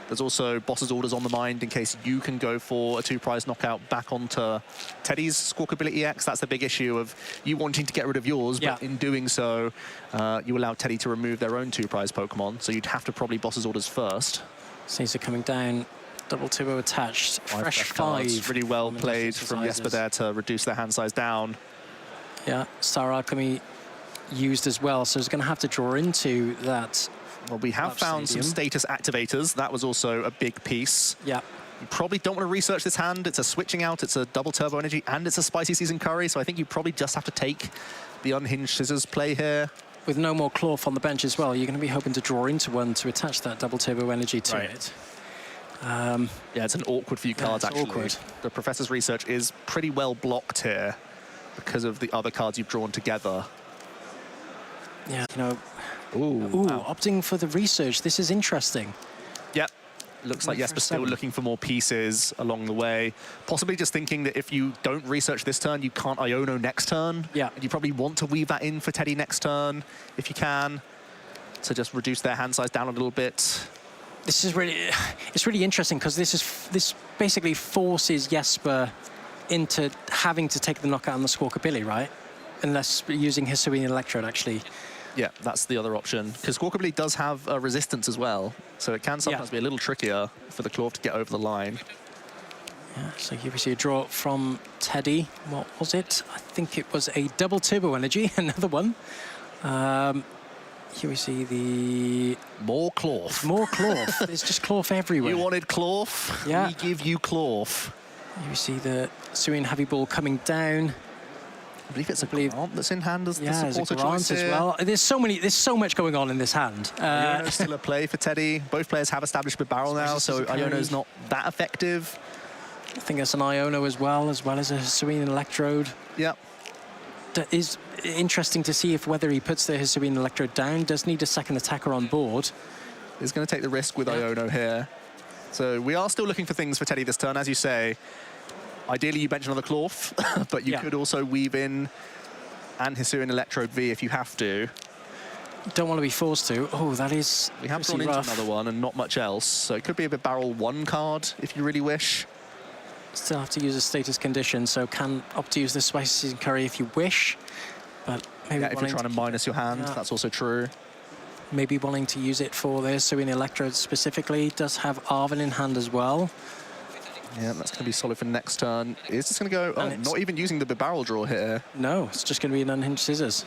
There's also Boss's Orders on the mind in case you can go for a 2-prize knockout back onto Teddy's Squawkabilly EX. That's the big issue of you wanting to get rid of yours, but in doing so, you allow Teddy to remove their own 2-prize Pokemon, so you'd have to probably Boss's Orders first. Caesar coming down, double turbo attached, fresh 5. Really well played from Jesper there to reduce their hand size down. Yeah, Star Alchemy used as well, so he's going to have to draw into that. Well, we have found some status activators. That was also a big piece. Yeah. You probably don't want to research this hand. It's a switching out, it's a double turbo energy, and it's a spicy season curry, so I think you probably just have to take the Unhinged Scissors play here. With no more Klawf on the bench as well, you're going to be hoping to draw into one to attach that double turbo energy to it. Yeah, it's an awkward few cards, actually. Awkward. The Professor's research is pretty well blocked here because of the other cards you've drawn together. Yeah, you know. Ooh, wow. Opting for the research. This is interesting. Yep. Looks like Jesper's still looking for more pieces along the way. Possibly just thinking that if you don't research this turn, you can't Iono next turn. Yeah. And you probably want to weave that in for Teddy next turn, if you can, to just reduce their hand size down a little bit. This is it's really interesting because this basically forces Jesper into having to take the knockout on the Squawkabilly, right? Unless using Hisuian Electrode, actually. Yeah, that's the other option. Because Squawkabilly does have resistance as well, so it can sometimes be a little trickier for the Klawf to get over the line. Yeah, so here we see a draw from Teddy. What was it? I think it was a double turbo energy, another one. Here we see the... More Klawf. More Klawf. There's just Klawf everywhere. You wanted Klawf? Yeah. We give you Klawf. Here we see the Hisuian Heavy Ball coming down. I believe it's a Grant that's in hand as the supporter Grant choice as here. well. There's so much going on in this hand. Iono's still a play for Teddy. Both players have established with barrel now, so Iono's not that effective. I think it's an Iono as well as a Hisuian Electrode. Yep. That is interesting to see whether he puts the Hisuian Electrode down. Does need a second attacker on board. He's going to take the risk with Iono here. So we are still looking for things for Teddy this turn, as you say. Ideally, you bench another Klawf, but you could also weave in and Hisuian Electrode V if you have to. Don't want to be forced to. Oh, that is We have drawn into another one and not much else, so it could be a bit barrel 1 card if you really wish. Still have to use a status condition, so can opt to use the Spicy Season Curry if you wish, but maybe if you're trying to minus your hand, that's also true. Maybe wanting to use it for the Hisuian Electrode specifically. Does have Arven in hand as well. Yeah, that's going to be solid for next turn. Is this going to go... Oh, not even using the barrel draw here. No, it's just going to be an Unhinged Scissors.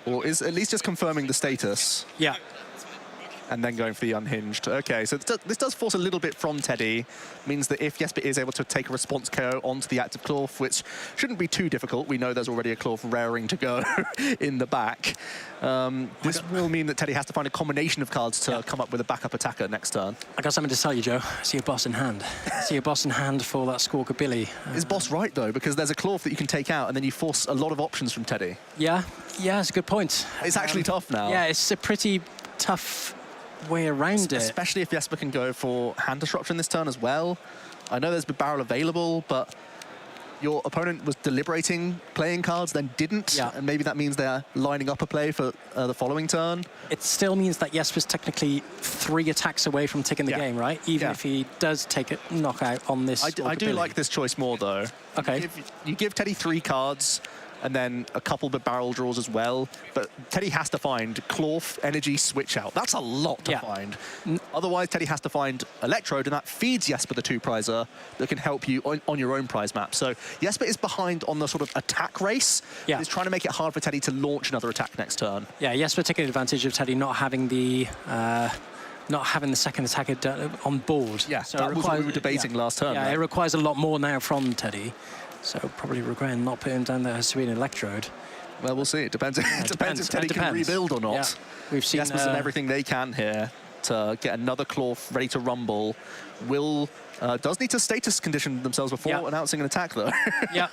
Or is at least just confirming the status. Yeah. And then going for the Unhinged. Okay, so this does force a little bit from Teddy. Means that if Jesper is able to take a response KO onto the active Klawf, which shouldn't be too difficult. We know there's already a Klawf raring to go in the back. This will mean that Teddy has to find a combination of cards to come up with a backup attacker next turn. I got something to tell you, Joe. I see a boss in hand. I see a boss in hand for that Squawkabilly. Is boss right, though? Because there's a Klawf that you can take out, and then you force a lot of options from Teddy. Yeah, it's a good point. It's actually tough now. Yeah, it's a pretty tough way around it. Especially if Jesper can go for hand disruption this turn as well. I know there's barrel available, but your opponent was deliberating playing cards, then didn't, and maybe that means they're lining up a play for the following turn. It still means that Jesper's technically 3 attacks away from taking the game, right? Even if he does take a knockout on this. I do like this choice more, though. Okay. You give Teddy 3 cards, and then a couple of barrel draws as well. But Teddy has to find Klawf, Energy, Switch Out. That's a lot to find. Otherwise, Teddy has to find Electrode, and that feeds Jesper the 2-prizer that can help you on your own prize map. So Jesper is behind on the sort of attack race. He's trying to make it hard for Teddy to launch another attack next turn. Yeah, Jesper taking advantage of Teddy not having the second attacker on board. Yeah, so that was what we were debating last turn. Yeah, it requires a lot more now from Teddy. So probably regretting not putting down the Hisuian Electrode. Well, we'll see. It depends. It depends if Teddy can rebuild or not. Yeah. We've seen Jesper's done everything they can here to get another Klawf ready to rumble. Will does need to status condition themselves before announcing an attack, though. Yeah.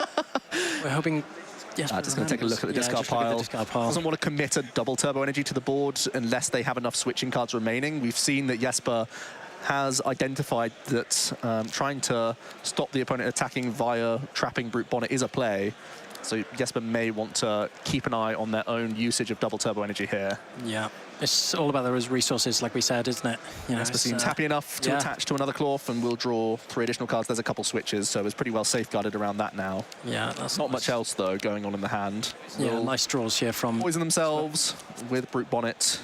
We're hoping. Just going to take a look at the discard pile. Doesn't want to commit a double turbo energy to the board unless they have enough switching cards remaining. We've seen that Jesper has identified that trying to stop the opponent attacking via trapping Brute Bonnet is a play. So Jesper may want to keep an eye on their own usage of double turbo energy here. Yeah, it's all about those resources, like we said, isn't it? You know, Jesper seems happy enough to attach to another Klawf, and we'll draw 3 additional cards. There's a couple switches, so it's pretty well safeguarded around that now. Yeah, that's not much else, though, going on in the hand. Yeah, nice draws here from... Poison themselves with Brute Bonnet.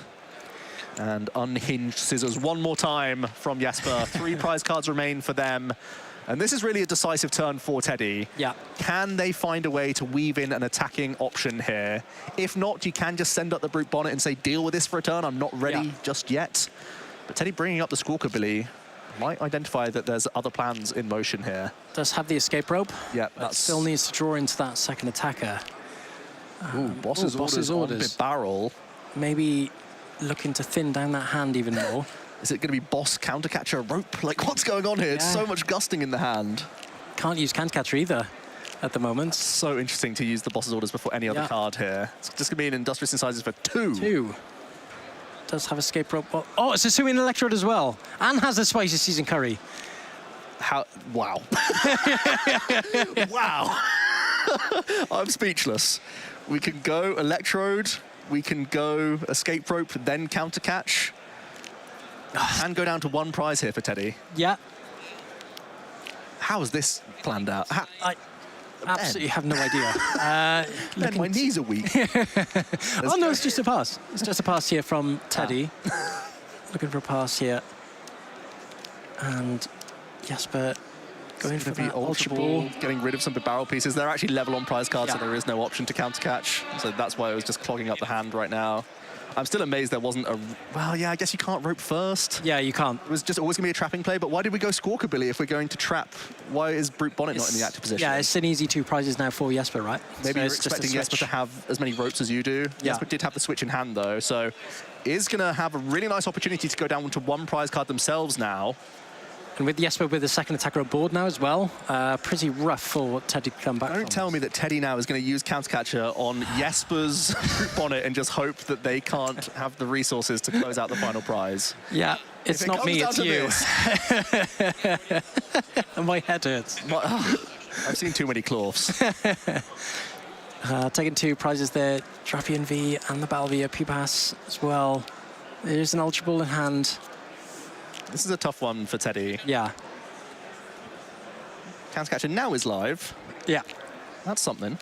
And unhinged scissors one more time from Jesper. 3 prize cards remain for them. And this is really a decisive turn for Teddy. Yeah. Can they find a way to weave in an attacking option here? If not, you can just send up the Brute Bonnet and say, deal with this for a turn. I'm not ready just yet. But Teddy bringing up the Squawkabilly might identify that there's other plans in motion here. Does have the escape rope. Yeah, that still needs to draw into that second attacker. Boss's orders. Barrel. Maybe looking to thin down that hand even more. Is it going to be boss countercatcher rope? Like, what's going on here? It's so much gusting in the hand. Can't use countercatcher either at the moment. So interesting to use the boss's orders before any other card here. It's just going to be an Industrious Incisors for 2. Does have escape rope. Oh, it's a Hisuian Electrode as well. And has the Spicy Season Curry. How? Wow. Wow. I'm speechless. We can go Electrode. We can go escape rope, then counter catch. And go down to 1 prize here for Teddy. Yeah. How is this planned out? I absolutely have no idea. Ben, my knees are weak. Oh, no, it's just a pass. It's just a pass here from Teddy. Looking for a pass here. And Jesper going for the Ultra Ball. Getting rid of some barrel pieces. They're actually level on prize cards, so there is no option to counter catch. So that's why I was just clogging up the hand right now. I'm still amazed there wasn't a... Well, yeah, I guess you can't rope first. Yeah, you can't. It was just always going to be a trapping play, but why did we go Squawkabilly if we're going to trap? Why is Brute Bonnet not in the active position? Yeah, it's an easy 2 prizes now for Jesper, right? Maybe you're expecting Jesper to have as many ropes as you do. Yeah. Jesper did have the switch in hand, though, so is going to have a really nice opportunity to go down to 1 prize card themselves now. And with Jesper with the second attacker aboard now as well, pretty rough for Teddy to come back. Don't tell me that Teddy now is going to use countercatcher on Jesper's Brute Bonnet and just hope that they can't have the resources to close out the final prize. Yeah, it's not me, it's you. And my head hurts. I've seen too many Klawfs. Taking 2 prizes there, Drapian V and the Balvia P-Pass as well. There's an Ultra Ball in hand. This is a tough one for Teddy. Yeah. Countercatcher now is live. Yeah. That's something.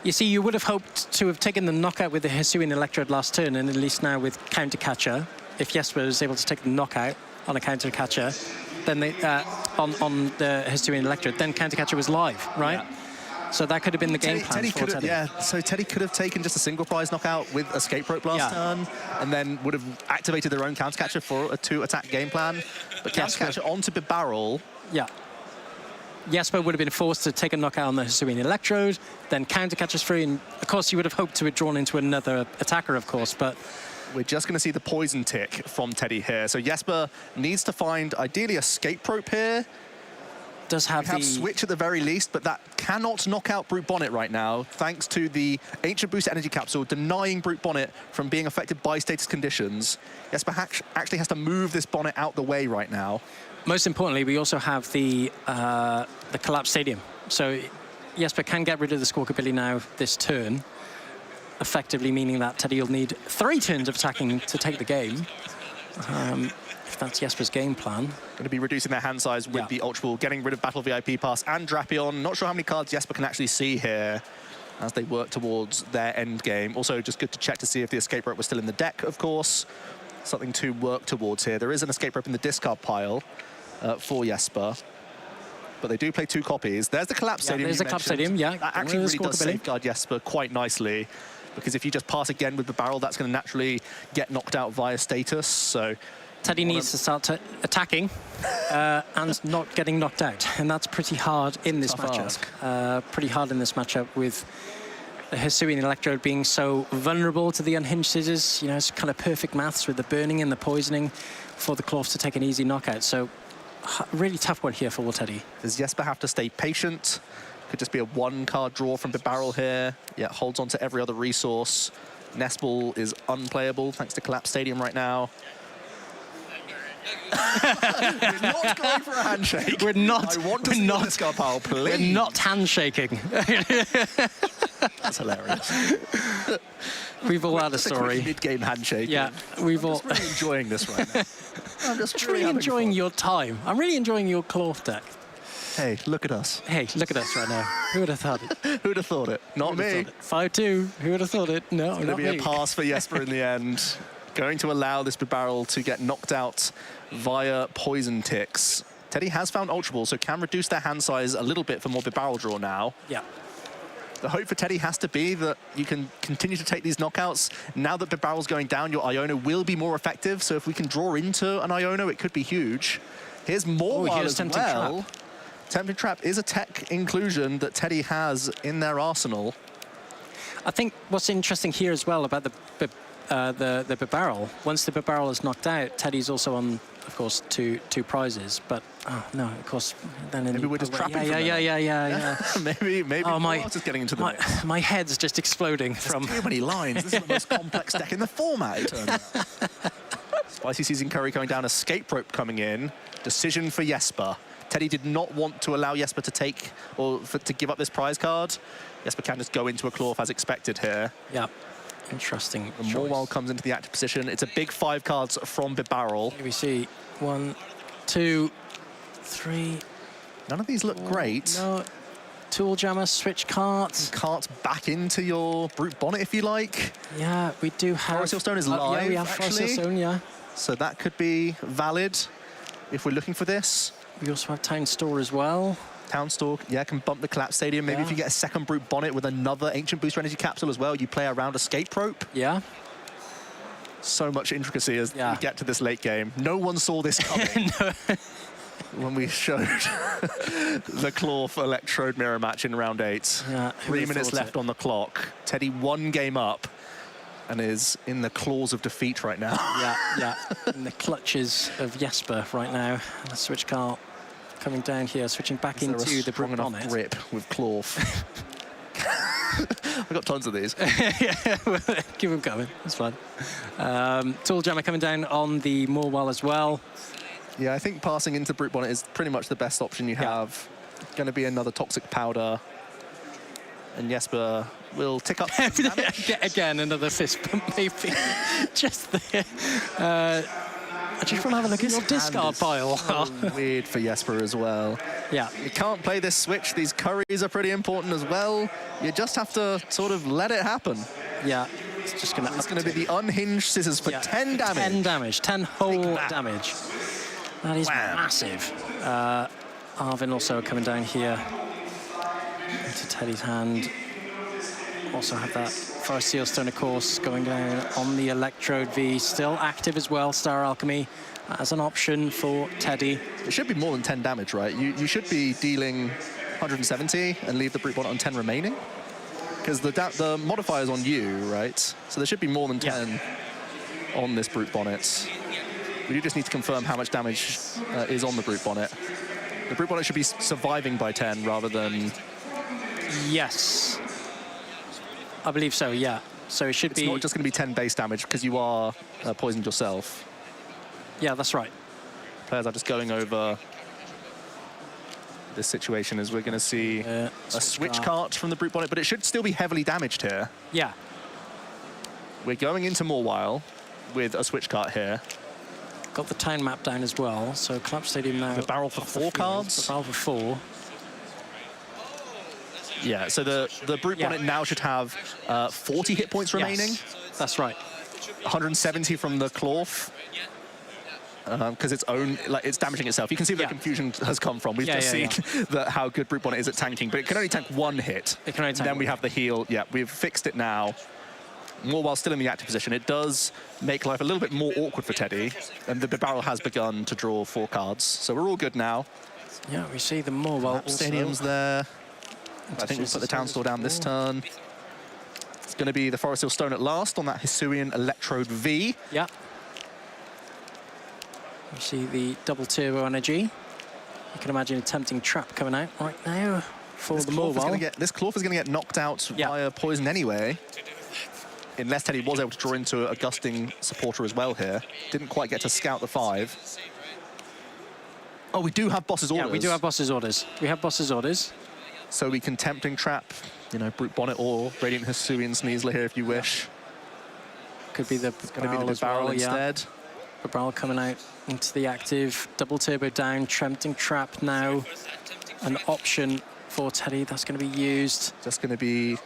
You see, you would have hoped to have taken the knockout with the Hisuian Electrode last turn, and at least now with Countercatcher, if Jesper was able to take the knockout on a Countercatcher, then they, on the Hisuian Electrode, then Countercatcher was live, right? Yeah. So that could have been the game plan for Teddy. Yeah, so Teddy could have taken just a single prize knockout with escape rope last turn, and then would have activated their own countercatcher for a 2-attack game plan. But countercatcher onto the barrel. Yeah. Jesper would have been forced to take a knockout on the Hisuian Electrode, then countercatcher's free, and of course you would have hoped to have drawn into another attacker, of course, but... We're just going to see the poison tick from Teddy here. So Jesper needs to find, ideally, escape rope here. Does have the switch at the very least, but that cannot knock out Brute Bonnet right now, thanks to the Ancient Boost Energy Capsule denying Brute Bonnet from being affected by status conditions. Jesper actually has to move this Bonnet out the way right now. most importantly, we also have the collapsed stadium. So Jesper can get rid of the Squawkabilly now this turn, effectively meaning that Teddy will need 3 turns of attacking to take the game. If that's Jesper's game plan. Going to be reducing their hand size with the Ultra Ball, getting rid of Battle VIP Pass and Drapion. Not sure how many cards Jesper can actually see here as they work towards their end game. Also, just good to check to see if the escape rope was still in the deck, of course. Something to work towards here. There is an escape rope in the discard pile for Jesper. But they do play 2 copies. There's the collapse stadium. There's the collapse stadium, yeah. That actually really does safeguard Jesper quite nicely, because if you just pass again with the barrel, that's going to naturally get knocked out via status. So Teddy needs to start attacking and not getting knocked out, and that's pretty hard in this matchup. Pretty hard in this matchup with the Hisuian Electrode being so vulnerable to the unhinged scissors. You know, it's kind of perfect maths with the burning and the poisoning for the Klawf to take an easy knockout. So really tough one here for Teddy. Does Jesper have to stay patient? Could just be a 1-card draw from the barrel here. Yeah, holds on to every other resource. Nest Ball is unplayable thanks to Collapse Stadium right now. We're not going for a handshake. We're not. I want to see this car pile, please. We're not handshaking. That's hilarious. We've all had a story. Mid-game handshake. Yeah, we've all. I'm just really enjoying this right now. I'm just really enjoying your time. I'm really enjoying your Klawf deck. Hey, look at us. Hey, look at us right now. Who would have thought it? Who would have thought it? Not me. 5-2. Who would have thought it? No, it's going to be a pass for Jesper in the end. Going to allow this barrel to get knocked out via poison ticks. Teddy has found Ultra Ball, so can reduce their hand size a little bit for more barrel draw now. Yeah. The hope for Teddy has to be that you can continue to take these knockouts. Now that the barrel's going down, your Iono will be more effective. So if we can draw into an Iono, it could be huge. Here's more as well. Tempting Trap is a tech inclusion that Teddy has in their arsenal. I think what's interesting here as well about the barrel, once the barrel is knocked out, Teddy's also on, of course, two prizes. But oh no, of course, then maybe we're just trapping. Yeah. maybe. Oh, my! Just getting into the mix. My head's just exploding from too many lines. This is the most complex deck in the format. It turns out. Spicy Season Curry coming down, escape rope coming in. Decision for Jesper. Teddy did not want to allow Jesper to take or to give up this prize card. Jesper can just go into a Klawf as expected here. Yeah. Interesting. Morwell comes into the active position. It's a big 5 cards from Barrel. Here we see 1, 2, 3. None of these look great. No. Tool Jammer, switch carts. Carts back into your Brute Bonnet if you like. Yeah, we do have. Forest Stone is live. Yeah, we have Forest Stone, yeah. So that could be valid if we're looking for this. We also have Town Store as well. Town Store, yeah, can bump the Collapse Stadium. Maybe if you get a second Brute Bonnet with another Ancient Booster Energy Capsule as well, you play around Escape Rope. Yeah. So much intricacy as we get to this late game. No one saw this coming. When we showed the Klawf Electrode Mirror match in round 8. Yeah, 3 minutes left on the clock. Teddy 1 game up and is in the claws of defeat right now. Yeah. In the clutches of Jesper right now. And the switch cart coming down here, switching back into the Brute Bonnet. Grip with Klawf. I've got tons of these. Yeah, keep them coming. That's fine. Tool Jammer coming down on the Morwell as well. Yeah, I think passing into Brute Bonnet is pretty much the best option you have. Going to be another Toxic Powder. And Jesper will tick up again, another fist bump, maybe. Just there. I just want to have a look at your discard pile. So weird for Jesper as well. Yeah. You can't play this switch. These curries are pretty important as well. You just have to sort of let it happen. Yeah. It's just going to... It's going to be the unhinged scissors for 10 damage. 10 damage. 10 whole damage. That is massive. Arvin also coming down here into Teddy's hand. Also have that Forest Seal Stone, of course, going down on the Electrode V. Still active as well, Star Alchemy, as an option for Teddy. It should be more than 10 damage, right? You should be dealing 170 and leave the Brute Bonnet on 10 remaining. Because the modifier's on you, right? So there should be more than 10 on this Brute Bonnet. We do just need to confirm how much damage is on the Brute Bonnet. The Brute Bonnet should be surviving by 10 rather than... Yes. I believe so, yeah. So it should be... It's not just going to be 10 base damage because you are poisoned yourself. Yeah, that's right. players are just going over this situation as we're going to see a switch cart from the Brute Bonnet, but it should still be heavily damaged here. Yeah. We're going into Morwile with a switch cart here. Got the town map down as well, so Klawf Stadium now. The barrel for 4 cards. The barrel for 4. Yeah, so the Brute Bonnet now should have 40 hit points remaining. That's right. 170 from the Klawf. Because it's damaging itself. You can see where the confusion has come from. We've just seen that how good Brute Bonnet is at tanking, but it can only tank 1 hit. It can only tank then we have the heal. Yeah, we've fixed it now. Morwile still in the active position. It does make life a little bit more awkward for Teddy, and the barrel has begun to draw 4 cards. So we're all good now. Yeah, we see the Morwile Stadium's there. I think we'll put the town store down this turn. It's going to be the Forest Hill Stone at last on that Hisuian Electrode V. Yeah. You see the double turbo energy. You can imagine a tempting trap coming out right now for the Morwile. This Klawf is going to get knocked out via poison anyway. Unless Teddy was able to draw into a gusting supporter as well here. Didn't quite get to scout the 5. Oh, we do have boss's orders. Yeah, we do have boss's orders. We have boss's orders. So we can tempting trap, you know, Brute Bonnet or Radiant Hisuian Sneasler here if you wish. Could be the barrel instead. The barrel coming out into the active. Double turbo down, tempting trap now. An option for Teddy that's going to be used. Just going to be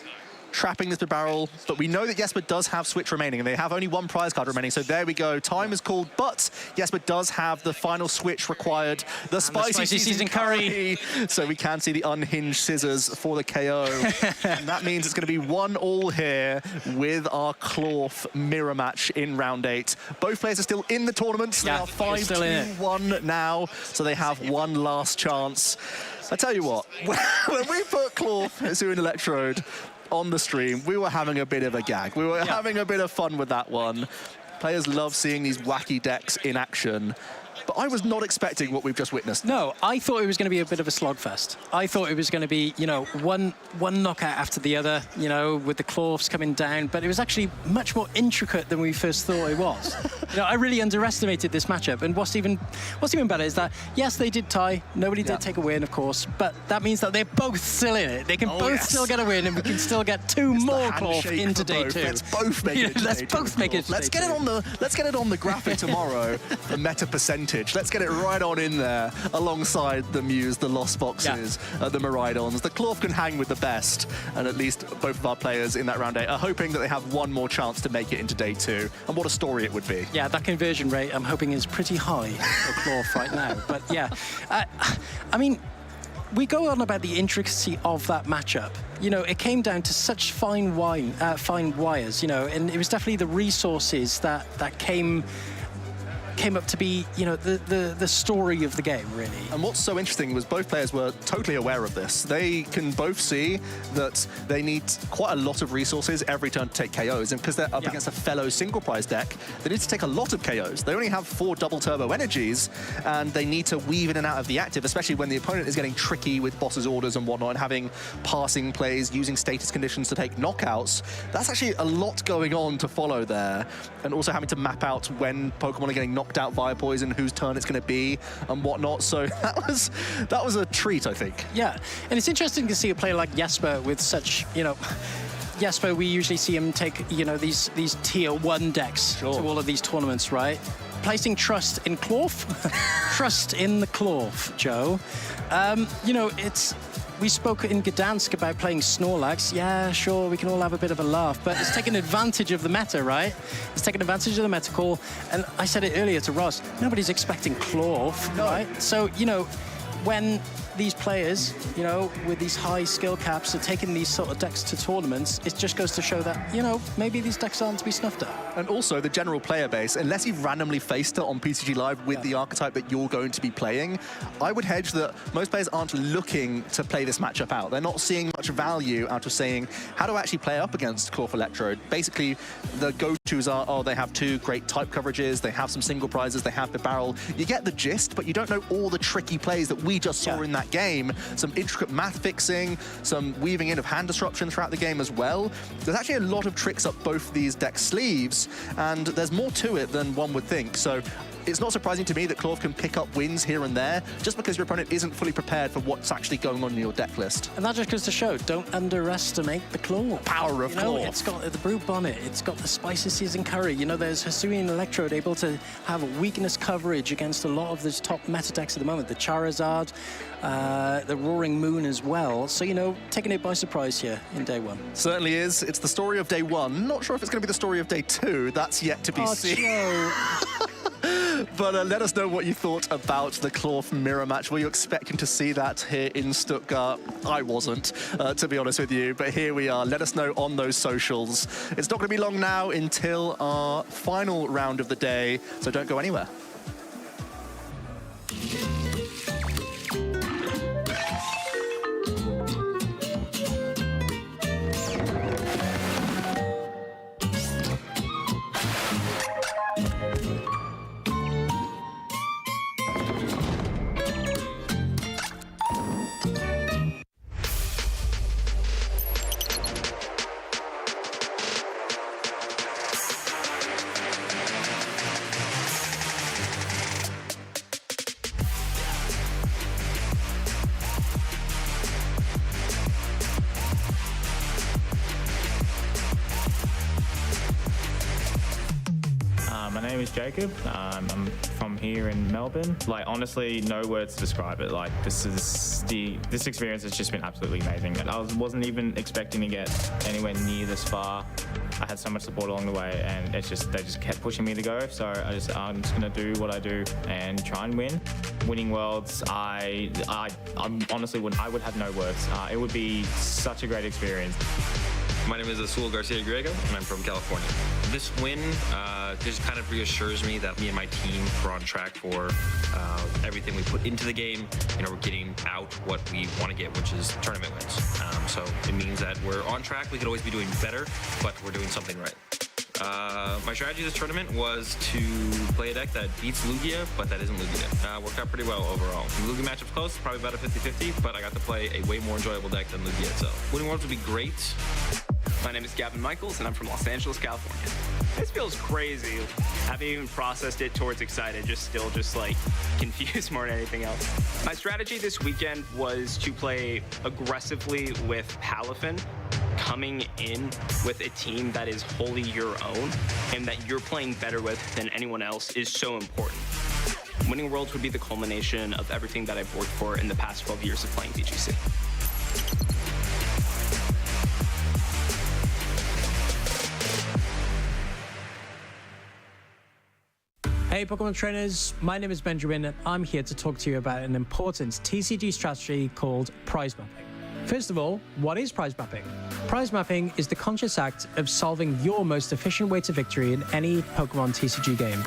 trapping this barrel, but we know that Jesper does have switch remaining, and they have only 1 prize card remaining, so there we go. Time is called, but Jesper does have the final switch required, the spicy season curry. So we can see the unhinged scissors for the KO. And that means it's going to be 1-1 here with our Klawf mirror match in round 8. Both players are still in the tournament, so they are 5-2-1 now, so they have 1 last chance. I tell you what, when we put Klawf Hisuian Electrode on the stream, we were having a bit of a gag. We were having a bit of fun with that one. Players love seeing these wacky decks in action. But I was not expecting what we've just witnessed. No, I thought it was going to be a bit of a slogfest. I thought it was going to be, you know, one knockout after the other, you know, with the Klawfs coming down. But it was actually much more intricate than we first thought it was. You know, I really underestimated this matchup. And what's even better is that, yes, they did tie. Nobody did take a win, of course. But that means that they're both still in it. They can both still get a win, and we can still get 2 more Klawf into day 2. Let's both make it. Let's both make it. Let's get it on the graphic tomorrow. The meta percentage. Let's get it right on in there alongside the Muse, the Lost Boxes, the Miraidons. The Klawf can hang with the best, and at least both of our players in that round 8 are hoping that they have 1 more chance to make it into day 2. And what a story it would be. Yeah, that conversion rate I'm hoping is pretty high for Klawf right now. But yeah, I mean, we go on about the intricacy of that matchup. You know, it came down to such fine wires, you know, and it was definitely the resources that came up to be, you know, the story of the game, really. And what's so interesting was both players were totally aware of this. They can both see that they need quite a lot of resources every turn to take KOs, and because they're up against a fellow single prize deck, they need to take a lot of KOs. They only have 4 double turbo energies, and they need to weave in and out of the active, especially when the opponent is getting tricky with boss's orders and whatnot, and having passing plays, using status conditions to take knockouts. That's actually a lot going on to follow there, and also having to map out when Pokemon are getting knocked out via poison, whose turn it's going to be, and whatnot. So that was a treat, I think. Yeah, and it's interesting to see a player like Jesper with such, you know, Jesper, we usually see him take, you know, these tier 1 decks to all of these tournaments, right? Placing trust in Klawf, trust in the Klawf, Joe. You know, we spoke in Gdansk about playing Snorlax. Yeah, sure, we can all have a bit of a laugh, but it's taking advantage of the meta, right? It's taking advantage of the meta call. And I said it earlier to Ross, nobody's expecting Klawf, right? So, you know, when these players, you know, with these high skill caps are taking these sort of decks to tournaments, it just goes to show that, you know, maybe these decks aren't to be snuffed at. And also the general player base, unless you've randomly faced it on PCG Live with the archetype that you're going to be playing, I would hedge that most players aren't looking to play this matchup out. They're not seeing much value out of saying, how do I actually play up against Klawf Electrode? Basically, the go-tos are, oh, they have 2 great type coverages, they have some single prizes, they have the barrel. You get the gist, but you don't know all the tricky plays that we just saw in that game. Some intricate math fixing, some weaving in of hand disruption throughout the game as well. There's actually a lot of tricks up both these deck sleeves, and there's more to it than one would think. So it's not surprising to me that Klawf can pick up wins here and there just because your opponent isn't fully prepared for what's actually going on in your deck list. And that just goes to show, don't underestimate the Klawf. Power of Klawf. It's got the Brute Bonnet, it's got the Spicy Season Curry. You know, there's Hisuian Electrode able to have weakness coverage against a lot of those top meta decks at the moment. The Charizard, the Roaring Moon as well. So, you know, taking it by surprise here in day one. Certainly is. It's the story of day one. Not sure if it's going to be the story of day two. That's yet to be seen. Joe. But let us know what you thought about the Klawf mirror match. Were you expecting to see that here in Stuttgart? I wasn't, to be honest with you. But here we are. Let us know on those socials. It's not going to be long now until our final round of the day, so don't go anywhere. My name is Jacob. I'm from here in Melbourne. Like, honestly, no words to describe it. Like, this experience has just been absolutely amazing. I wasn't even expecting to get anywhere near this far. I had so much support along the way, and they just kept pushing me to go. So I'm just gonna do what I do and try and win. Winning Worlds, I honestly I would have no words. It would be such a great experience. My name is Azul Garcia Griego, and I'm from California. This win just kind of reassures me that me and my team are on track for everything we put into the game. You know, we're getting out what we want to get, which is tournament wins. So it means that we're on track. We could always be doing better, but we're doing something right. My strategy this tournament was to play a deck that beats Lugia, but that isn't Lugia. Worked out pretty well overall. The Lugia matchup's close, probably about a 50-50, but I got to play a way more enjoyable deck than Lugia itself. Winning Worlds would be great. My name is Gavin Michaels, and I'm from Los Angeles, California. This feels crazy. Haven't even processed it towards excited, still like confused more than anything else. My strategy this weekend was to play aggressively with Palafin, coming in with a team that is wholly your own and that you're playing better with than anyone else is so important. Winning Worlds would be the culmination of everything that I've worked for in the past 12 years of playing TGC. Hey Pokemon trainers, my name is Benjamin and I'm here to talk to you about an important TCG strategy called prize mapping. First of all, what is prize mapping? Prize mapping is the conscious act of solving your most efficient way to victory in any Pokemon TCG game.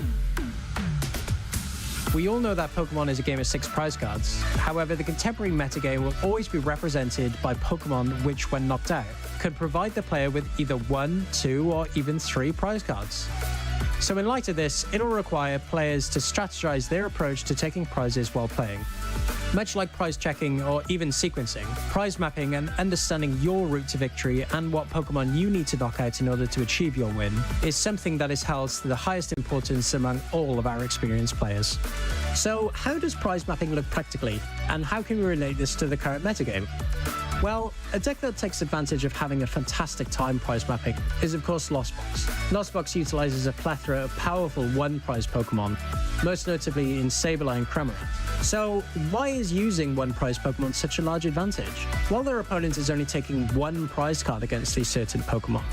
We all know that Pokemon is a game of 6 prize cards. However, the contemporary metagame will always be represented by Pokemon which, when knocked out, could provide the player with either 1, 2, or even 3 prize cards. So in light of this, it'll require players to strategize their approach to taking prizes while playing. Much like prize checking or even sequencing, prize mapping and understanding your route to victory and what Pokemon you need to knock out in order to achieve your win is something that is held to the highest importance among all of our experienced players. So how does prize mapping look practically, and how can we relate this to the current metagame? Well, a deck that takes advantage of having a fantastic time prize mapping is of course Lost Box. Lost Box utilizes a plethora of powerful one-prize Pokemon, most notably in Sableye and Cramorant. So why is using one-prize Pokemon such a large advantage? Well, their opponent is only taking 1 prize card against a certain Pokemon.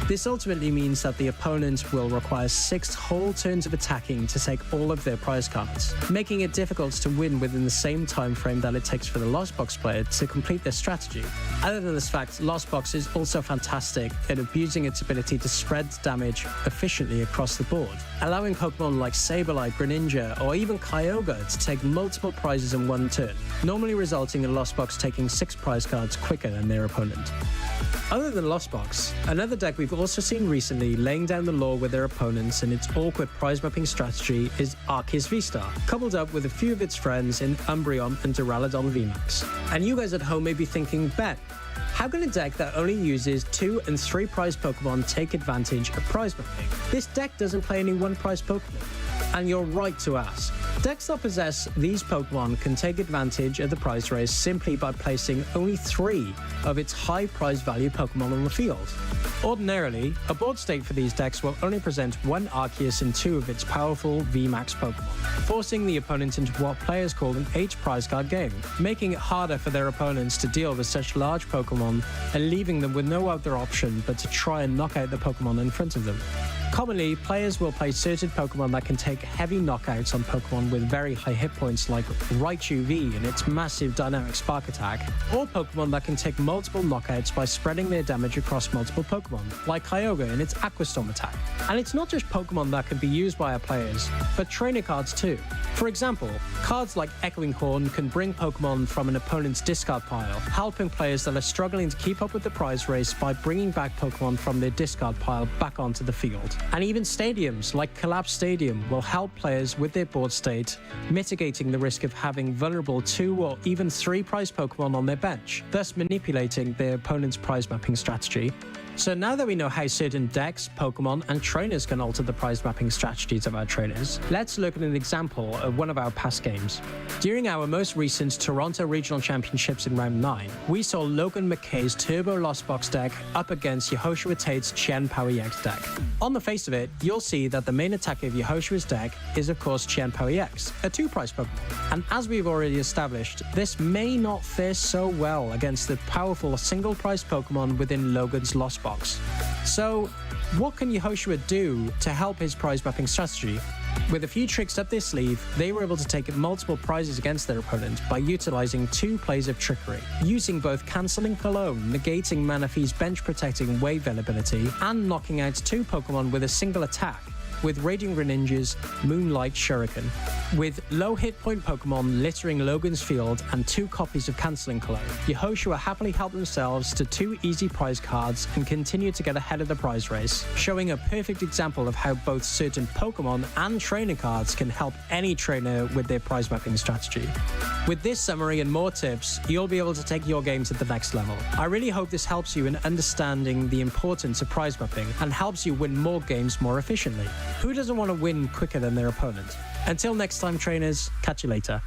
This ultimately means that the opponent will require 6 whole turns of attacking to take all of their prize cards, making it difficult to win within the same time frame that it takes for the Lost Box player to complete their strategy. Other than this fact, Lost Box is also fantastic at abusing its ability to spread damage efficiently across the board, allowing Pokemon like Sableye, Greninja, or even Kyogre to take multiple prizes in 1 turn, normally resulting in Lost Box taking 6 prize cards quicker than their opponent. Other than Lost Box, another deck we've also seen recently laying down the law with their opponents in its awkward prize mapping strategy is Arceus V-Star, coupled up with a few of its friends in Umbreon and Duraludon VMAX. And you guys at home may be thinking, Ben, how can a deck that only uses 2 and 3 prize Pokemon take advantage of prize mapping? This deck doesn't play any 1 prize Pokemon. And you're right to ask. Decks that possess these Pokemon can take advantage of the prize race simply by placing only 3 of its high prize value Pokemon on the field. Ordinarily, a board state for these decks will only present 1 Arceus and 2 of its powerful VMAX Pokemon, forcing the opponent into what players call an H prize card game, making it harder for their opponents to deal with such large Pokemon and leaving them with no other option but to try and knock out the Pokemon in front of them. Commonly, players will play certain Pokemon that can take heavy knockouts on Pokemon with very high hit points like Raichu V and its massive dynamic spark attack, or Pokemon that can take multiple knockouts by spreading their damage across multiple Pokemon, like Kyogre and its Aqua Storm attack. And it's not just Pokemon that can be used by our players, but trainer cards too. For example, cards like Echoing Horn can bring Pokemon from an opponent's discard pile, helping players that are struggling to keep up with the prize race by bringing back Pokemon from their discard pile back onto the field. And even stadiums like Klawf Stadium will help players with their board state, mitigating the risk of having vulnerable 2 or even 3 prize Pokemon on their bench, thus manipulating their opponent's prize mapping strategy. So now that we know how certain decks, Pokemon, and trainers can alter the prize mapping strategies of our trainers, let's look at an example of one of our past games. During our most recent Toronto Regional Championships in Round 9, we saw Logan McKay's Turbo Lost Box deck up against Yehoshua Tate's Chen Power EX deck. On the face of it, you'll see that the main attacker of Yehoshua's deck is of course Chen Power EX, a 2-prize Pokemon. And as we've already established, this may not fare so well against the powerful single-prize Pokemon within Logan's Lost Box. So, what can Yehoshua do to help his prize mapping strategy? With a few tricks up their sleeve, they were able to take multiple prizes against their opponent by utilizing 2 plays of trickery, using both Cancelling Cologne, negating Manaphy's bench protecting wave ability, and knocking out 2 Pokemon with a single attack, with Radiant Greninja's Moonlight Shuriken. With low hit point Pokemon littering Logan's field and 2 copies of Cancelling Cologne, Yehoshua happily helped themselves to 2 easy prize cards and continued to get ahead of the prize race, showing a perfect example of how both certain Pokemon and trainer cards can help any trainer with their prize mapping strategy. With this summary and more tips, you'll be able to take your game to the next level. I really hope this helps you in understanding the importance of prize mapping and helps you win more games more efficiently. Who doesn't want to win quicker than their opponent? Until next time, trainers, catch you later.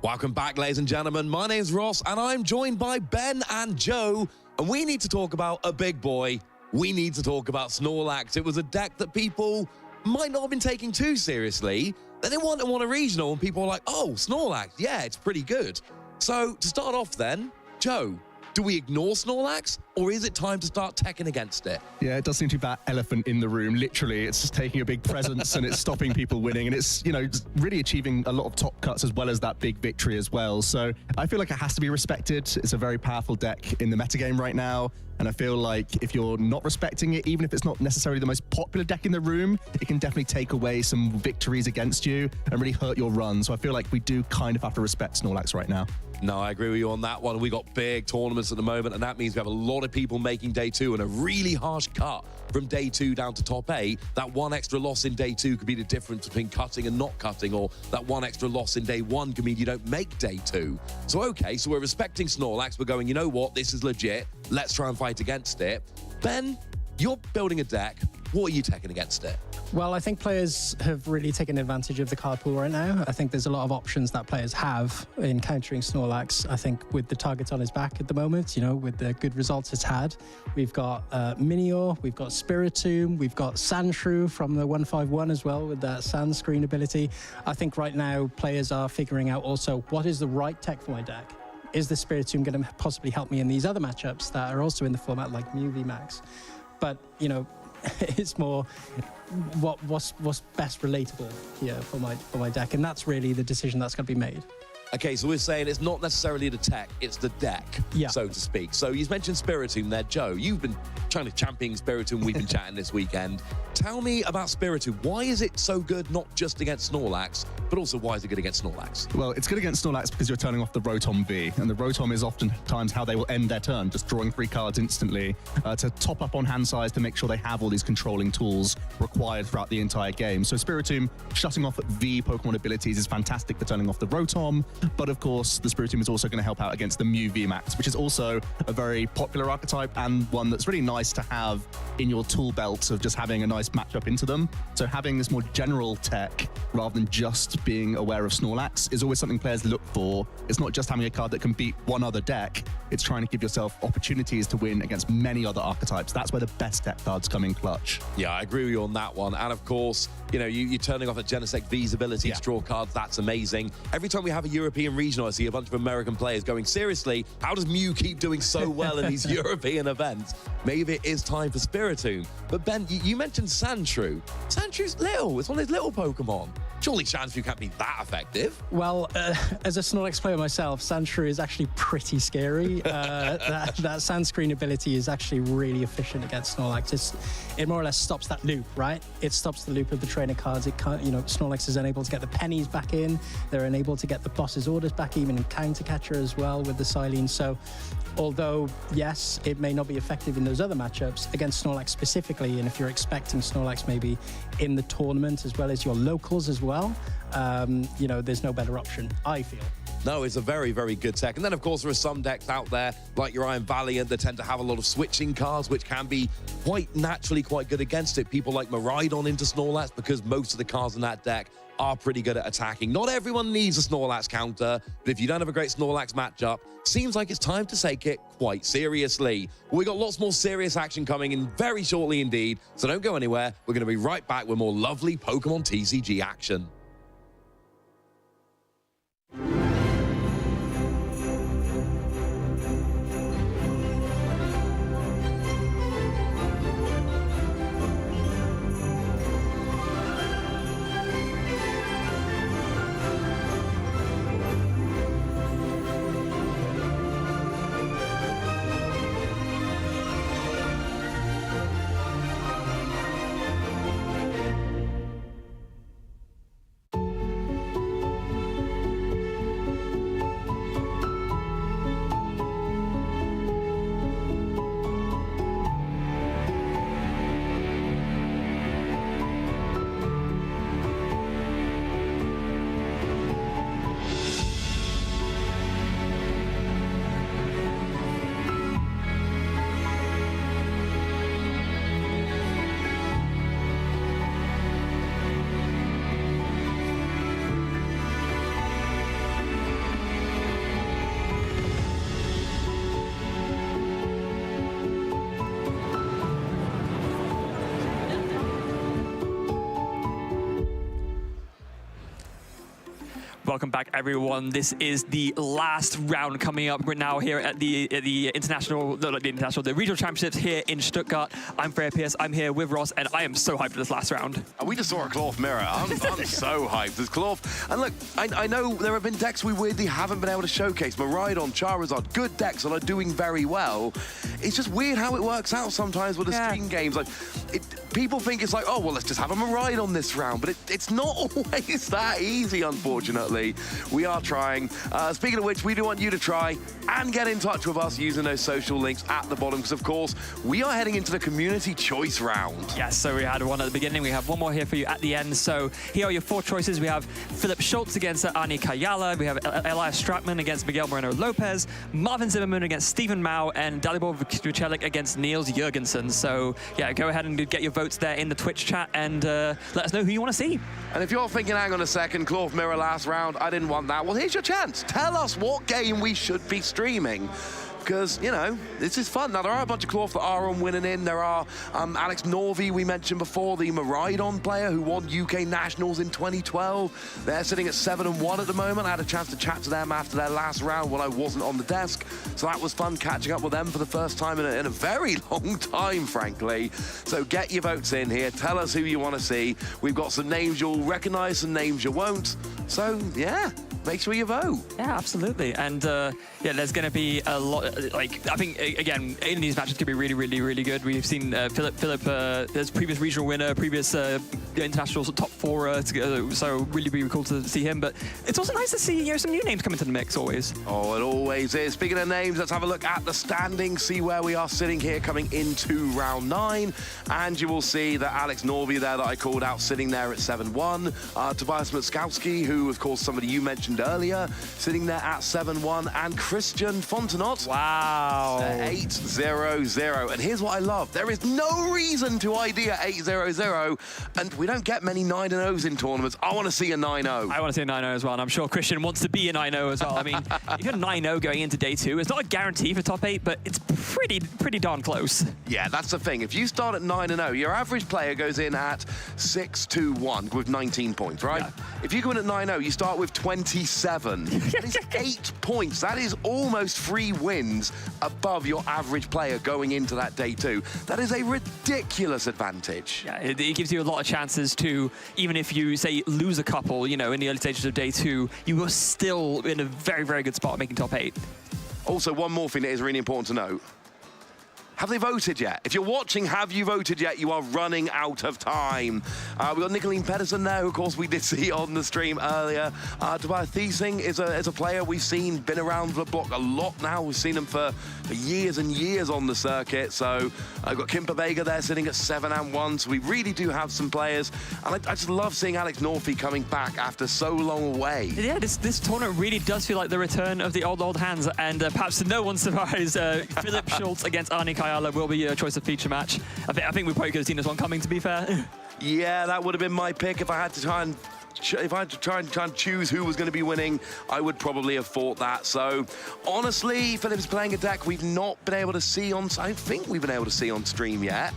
Welcome back, ladies and gentlemen. My name's Ross, and I'm joined by Ben and Joe, and we need to talk about a big boy. We need to talk about Snorlax. It was a deck that people might not have been taking too seriously. Then they won a regional, and people were like, oh, Snorlax, yeah, it's pretty good. So, to start off then, Joe, do we ignore Snorlax, or is it time to start teching against it? Yeah, it does seem to be that elephant in the room. Literally, it's just taking a big presence and it's stopping people winning. And it's, you know, really achieving a lot of top cuts as well as that big victory as well. So I feel like it has to be respected. It's a very powerful deck in the metagame right now. And I feel like if you're not respecting it, even if it's not necessarily the most popular deck in the room, it can definitely take away some victories against you and really hurt your run. So I feel like we do kind of have to respect Snorlax right now. No, I agree with you on that one. We got big tournaments at the moment, and that means we have a lot of people making day 2 and a really harsh cut from day 2 down to top 8. That 1 extra loss in day 2 could be the difference between cutting and not cutting, or that 1 extra loss in day 1 could mean you don't make day 2. So, okay, so we're respecting Snorlax. We're going, you know what? This is legit. Let's try and fight against it. Ben, you're building a deck. What are you taking against it? Well, I think players have really taken advantage of the card pool right now. I think there's a lot of options that players have in countering Snorlax. I think with the target on his back at the moment, you know, with the good results it's had, we've got Minior, we've got Spiritomb, we've got Sandshrew from the 151 as well with that Sand Screen ability. I think right now players are figuring out also what is the right tech for my deck. Is the Spiritomb going to possibly help me in these other matchups that are also in the format like Mew VMAX? But, you know, it's more what's best relatable here for my deck, and that's really the decision that's going to be made. Okay, so we're saying it's not necessarily the tech, it's the deck, so to speak. So you mentioned Spiritomb there. Joe, you've been trying to champion Spiritomb. We've been chatting this weekend. Tell me about Spiritomb. Why is it so good, not just against Snorlax, but also why is it good against Snorlax? Well, it's good against Snorlax because you're turning off the Rotom V, and the Rotom is oftentimes how they will end their turn, just drawing 3 cards instantly to top up on hand size to make sure they have all these controlling tools required throughout the entire game. So Spiritomb shutting off V Pokemon abilities is fantastic for turning off the Rotom, But of course, the Spiritomb is also going to help out against the Mew VMAX, which is also a very popular archetype and one that's really nice to have in your tool belt of just having a nice matchup into them. So having this more general tech rather than just being aware of Snorlax is always something players look for. It's not just having a card that can beat one other deck, it's trying to give yourself opportunities to win against many other archetypes. That's where the best deck cards come in clutch. Yeah, I agree with you on that one. And of course, you know, you're turning off at Genesect V's ability to draw cards. That's amazing. Every time we have a European regional, I see a bunch of American players going, seriously, how does Mew keep doing so well in these European events? Maybe it is time for Spiritomb. But Ben, you mentioned Sandshrew. Sandshrews little. It's one of those little Pokemon. Surely Sandshrew can't be that effective. Well, as a Snorlax player myself, Sandshrew is actually pretty scary. That Sandscreen ability is actually really efficient against Snorlax. It more or less stops that loop, right? It stops the loop of the trainer cards. It can't, you know, Snorlax is unable to get the pennies back in. They're unable to get the boss's orders back, even in Counter Catcher as well with the Silene. So, although, yes, it may not be effective in those other matchups, against Snorlax specifically, and if you're expecting Snorlax maybe in the tournament as well as your locals as well, you know, there's no better option, I feel. No, it's a very, very good tech. And then, of course, there are some decks out there, like your Iron Valiant, that tend to have a lot of switching cards, which can be quite naturally quite good against it. People like Miraidon into Snorlax because most of the cards in that deck are pretty good at attacking. Not everyone needs a Snorlax counter, but if you don't have a great Snorlax matchup, seems like it's time to take it quite seriously. We got lots more serious action coming in very shortly indeed, so don't go anywhere. We're going to be right back with more lovely Pokemon TCG action. Welcome back, everyone. This is the last round coming up. We're now here at the regional championships here in Stuttgart. I'm Freya Pierce. I'm here with Ross, and I am so hyped for this last round. And we just saw a Klawf mirror. I'm so hyped. There's Klawf. And look, I know there have been decks we weirdly haven't been able to showcase. Miraidon, Charizard, good decks that are doing very well. It's just weird how it works out sometimes with the stream games. Like, people think it's like, oh, well, let's just have a Miraidon this round. But it's not always that easy, unfortunately. We are trying. Speaking of which, we do want you to try and get in touch with us using those social links at the bottom, because, of course, we are heading into the community choice round. Yes, so we had one at the beginning. We have one more here for you at the end. So here are your 4 choices. We have Philip Schultz against Arnie Kayala. We have Elias Stratman against Miguel Moreno Lopez. Marvin Zimmerman against Stephen Mao. And Dalibor Vucelik against Niels Jurgensen. So, yeah, go ahead and get your votes there in the Twitch chat and let us know who you want to see. And if you're thinking, hang on a second, Klawf mirror last round, I didn't want that. Well, here's your chance. Tell us what game we should be streaming. Because, you know, this is fun. Now, there are a bunch of Klawf that are on winning in. There are Alex Norvey, we mentioned before, the Miraidon player who won UK Nationals in 2012. They're sitting at 7-1 at the moment. I had a chance to chat to them after their last round when I wasn't on the desk. So that was fun catching up with them for the first time in a very long time, frankly. So get your votes in here. Tell us who you want to see. We've got some names you'll recognize, some names you won't. So, yeah, make sure you vote. Yeah, absolutely. And, yeah, there's going to be a lot. Like, I think, again, in these matches could be really, really, really good. We've seen Philip, there's previous regional winner, previous international top 4, so really, really cool to see him. But it's also nice to see, you know, some new names come into the mix always. Oh, it always is. Speaking of names, let's have a look at the standings, see where we are sitting here coming into round 9. And you will see that Alex Norvey there that I called out sitting there at 7-1. Tobias Mutskowski, who, of course, somebody you mentioned mentioned earlier, sitting there at 7-1, and Christian Fontenot. Wow. 8-0-0. And here's what I love. There is no reason to idea 8-0-0, and we don't get many 9-0s in tournaments. I want to see a 9-0. I want to see a 9-0 as well, and I'm sure Christian wants to be a 9-0 as well. I mean, if you're 9-0 going into day 2, it's not a guarantee for top 8, but it's pretty darn close. Yeah, that's the thing. If you start at 9-0, your average player goes in at 6-2-1 with 19 points, right? Yeah. If you go in at 9-0, you start with 27. That is 8 points. That is almost 3 wins above your average player going into that day 2. That is a ridiculous advantage. Yeah, it gives you a lot of chances to, even if you, say, lose a couple, you know, in the early stages of day 2, you are still in a very good spot making top 8. Also, one more thing that is really important to note. Have they voted yet? If you're watching, have you voted yet? You are running out of time. We've got Nicolene Pedersen there, who, of course, we did see on the stream earlier. Tobias Thiesing is a player we've seen, been around the block a lot now. We've seen him for years and years on the circuit. So I've got Kimper Vega there sitting at 7-1. So we really do have some players. And I just love seeing Alex Northey coming back after so long away. Yeah, this tournament really does feel like the return of the old hands. And perhaps to no one's surprise, Philip Schultz against Arnie Kayala will be your choice of feature match. I think we probably could have seen this one coming, to be fair. Yeah, that would have been my pick if I had to try and choose who was going to be winning. I would probably have thought that. So honestly, Philip's playing a deck we've not been able to see on. I think we've been able to see on stream yet.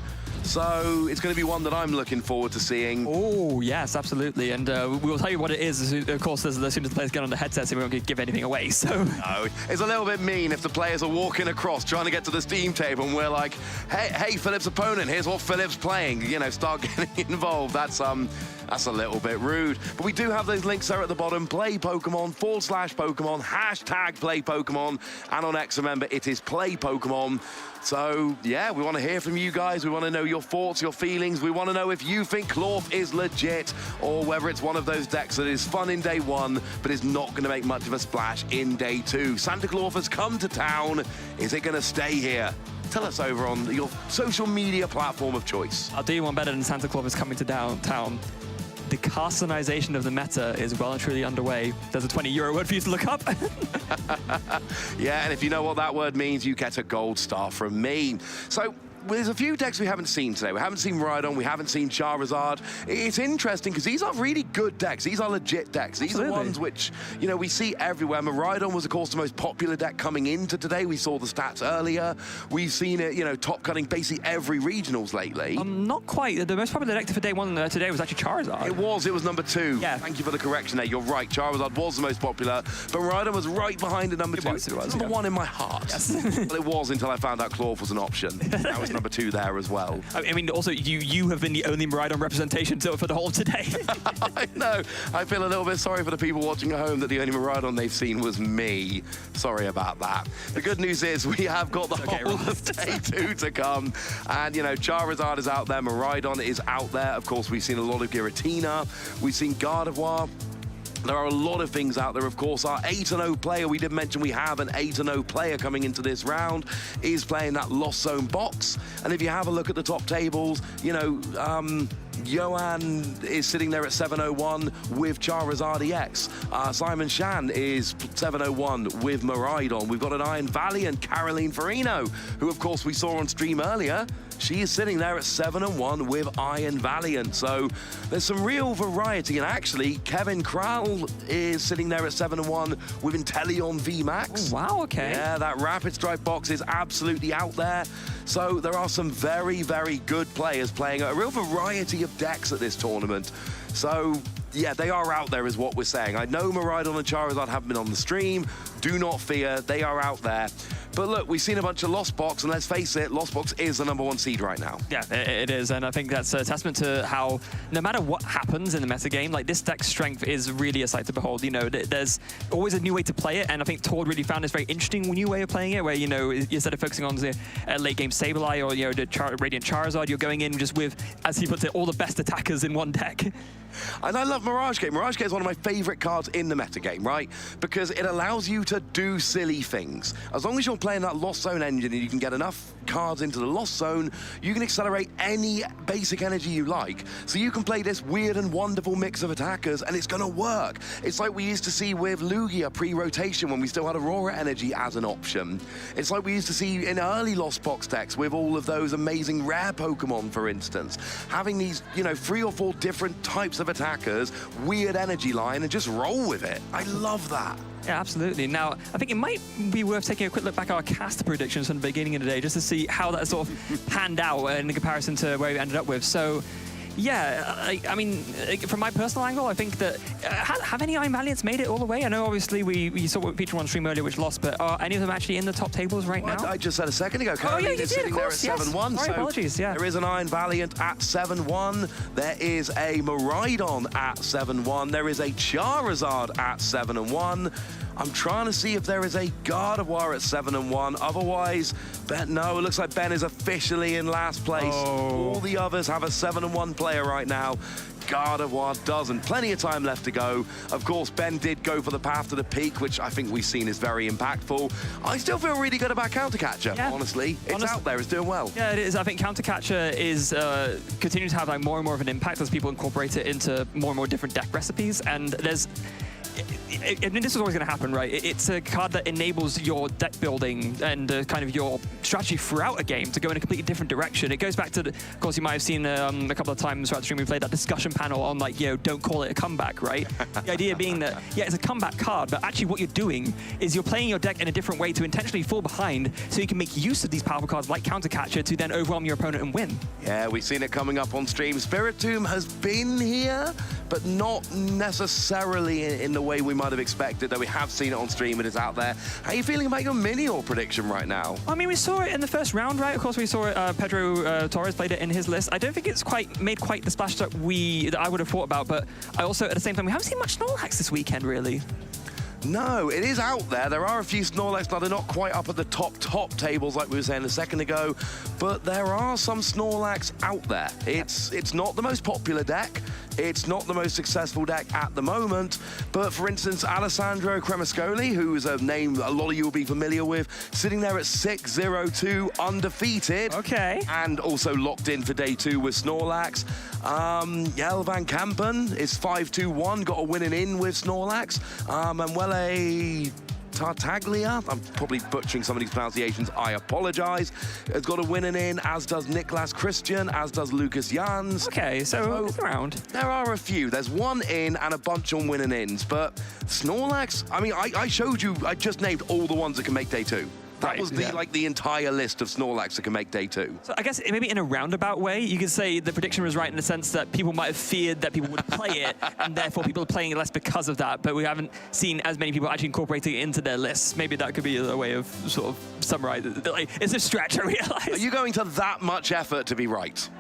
So it's going to be one that I'm looking forward to seeing. Oh, yes, absolutely. And we'll tell you what it is, of course, as soon as the players get on the headsets, we won't give anything away, so... No, it's a little bit mean if the players are walking across trying to get to the Steam table and we're like, hey, Philip's opponent, here's what Philip's playing. You know, start getting involved. That's a little bit rude. But we do have those links there at the bottom. Play Pokemon, /Pokemon, #Play Pokemon. And on X, remember, it is Play Pokemon. So, yeah, we want to hear from you guys. We want to know your thoughts, your feelings. We want to know if you think Klawf is legit or whether it's one of those decks that is fun in day 1 but is not going to make much of a splash in day 2. Santa Klawf has come to town. Is it going to stay here? Tell us over on your social media platform of choice. I'll do you one better than Santa Klawf is coming to downtown. The Carstenization of the meta is well and truly underway. There's a €20 word for you to look up. Yeah, and if you know what that word means, you get a gold star from me. So there's a few decks we haven't seen today. We haven't seen Rhydon, we haven't seen Charizard. It's interesting because these are really good decks. These are legit decks. These are ones which, you know, we see everywhere. Rhydon was, of course, the most popular deck coming into today. We saw the stats earlier. We've seen it, you know, top cutting basically every regionals lately. Not quite. The most popular deck for day 1 today was actually Charizard. It was number 2. Yeah. Thank you for the correction there. You're right. Charizard was the most popular, but Rhydon was right behind at number 2. It was, number 1 in my heart. Yes. Well, it was until I found out Klawf was an option. That was number 2 there as well. I mean, also, you have been the only Rhydon representation for the whole of today. I know. I feel a little bit sorry for the people watching at home that the only Rhydon they've seen was me. Sorry about that. The good news is we have got the whole of day 2 to come. And, you know, Charizard is out there. Rhydon is out there. Of course, we've seen a lot of Giratina. We've seen Gardevoir. There are a lot of things out there, of course. Our 8-0 player, we did mention we have an 8-0 player coming into this round, is playing that Lost Zone box. And if you have a look at the top tables, you know, Johan is sitting there at 701 with Charizard EX. Simon Shan is 701 with Miraidon. We've got an Iron Valiant, Caroline Farino, who, of course, we saw on stream earlier. She is sitting there at 7-1 with Iron Valiant. So there's some real variety. And actually, Kevin Kral is sitting there at 7-1 with Inteleon VMAX. Oh, wow, okay. Yeah, that Rapid Strike box is absolutely out there. So there are some very, very good players playing a real variety of decks at this tournament. So yeah, they are out there is what we're saying. I know Miraidon and Charizard haven't been on the stream. Do not fear, they are out there. But look, we've seen a bunch of Lost Box, and let's face it, Lost Box is the #1 seed right now. Yeah, it is, and I think that's a testament to how, no matter what happens in the metagame, like this deck's strength is really a sight to behold. You know, there's always a new way to play it, and I think Tord really found this very interesting new way of playing it, where, you know, instead of focusing on the late game Sableye or, you know, the Radiant Charizard, you're going in just with, as he puts it, all the best attackers in one deck. And I love Mirage Gate. Mirage Gate is one of my favorite cards in the metagame, right? Because it allows you to do silly things. As long as you're playing that Lost Zone engine and you can get enough cards into the Lost Zone, you can accelerate any basic energy you like. So you can play this weird and wonderful mix of attackers and it's going to work. It's like we used to see with Lugia pre-rotation when we still had Aurora energy as an option. It's like we used to see in early Lost Box decks with all of those amazing rare Pokemon, for instance. Having these, you know, 3 or 4 different types of attackers, weird energy line, and just roll with it. I love that. Yeah, absolutely. Now, I think it might be worth taking a quick look back at our cast predictions from the beginning of the day, just to see how that sort of panned out in comparison to where we ended up with. So, yeah, I mean, from my personal angle, I think that have any Iron Valiants made it all the way? I know, obviously, we saw what featured on stream earlier, which lost, but are any of them actually in the top tables right now? I just said a second ago. Oh, yeah, you did, sitting of course, there at yes. 7-1. Sorry, apologies, yeah. There is an Iron Valiant at 7-1. There is a Miraidon at 7-1. There is a Charizard at 7-1. I'm trying to see if there is a Gardevoir at 7-1. Otherwise, no, it looks like Ben is officially in last place. Oh. All the others have a 7-1 player right now. Gardevoir doesn't. Plenty of time left to go. Of course, Ben did go for the path to the peak, which I think we've seen is very impactful. I still feel really good about Countercatcher, honestly. It's out there, it's doing well. Yeah, it is. I think Countercatcher is continuing to have like more and more of an impact as people incorporate it into more and more different deck recipes. And there's... I mean, this is always going to happen, right? It's a card that enables your deck building and kind of your strategy throughout a game to go in a completely different direction. It goes back to, of course, you might have seen a couple of times throughout the stream we played that discussion panel on, like, don't call it a comeback, right? The idea being that, yeah, it's a comeback card, but actually what you're doing is you're playing your deck in a different way to intentionally fall behind so you can make use of these powerful cards like Countercatcher to then overwhelm your opponent and win. Yeah, we've seen it coming up on stream. Spiritomb has been here, but not necessarily in the way we might have expected, though we have seen it on stream. It is out there. How are you feeling about your Minior prediction right now? I mean, we saw it in the first round, right? Of course, we saw Pedro Torres played it in his list. I don't think it's made quite the splash that I would have thought about, but I also, at the same time, we haven't seen much Snorlax this weekend, really. No, it is out there. There are a few Snorlax. Now, they're not quite up at the top tables like we were saying a second ago, but there are some Snorlax out there. It's not the most popular deck. It's not the most successful deck at the moment, but for instance, Alessandro Cremascoli, who is a name a lot of you will be familiar with, sitting there at 6-0-2, undefeated. Okay. And also locked in for day 2 with Snorlax. Jelle van Kampen is 5-2-1, got a winning in with Snorlax. Manuele Tartaglia, I'm probably butchering some of these pronunciations, I apologize, has got a winning in, as does Niklas Christian, as does Lucas Jans. Okay, so it's around. There are a few. There's one in and a bunch on winning ins, but Snorlax, I mean, I showed you, I just named all the ones that can make day 2. That was the entire list of Snorlax that can make day 2. So I guess maybe in a roundabout way, you could say the prediction was right in the sense that people might have feared that people would play it, and therefore people are playing it less because of that, but we haven't seen as many people actually incorporating it into their lists. Maybe that could be a way of sort of summarizing it. Like, it's a stretch, I realize. Are you going to that much effort to be right?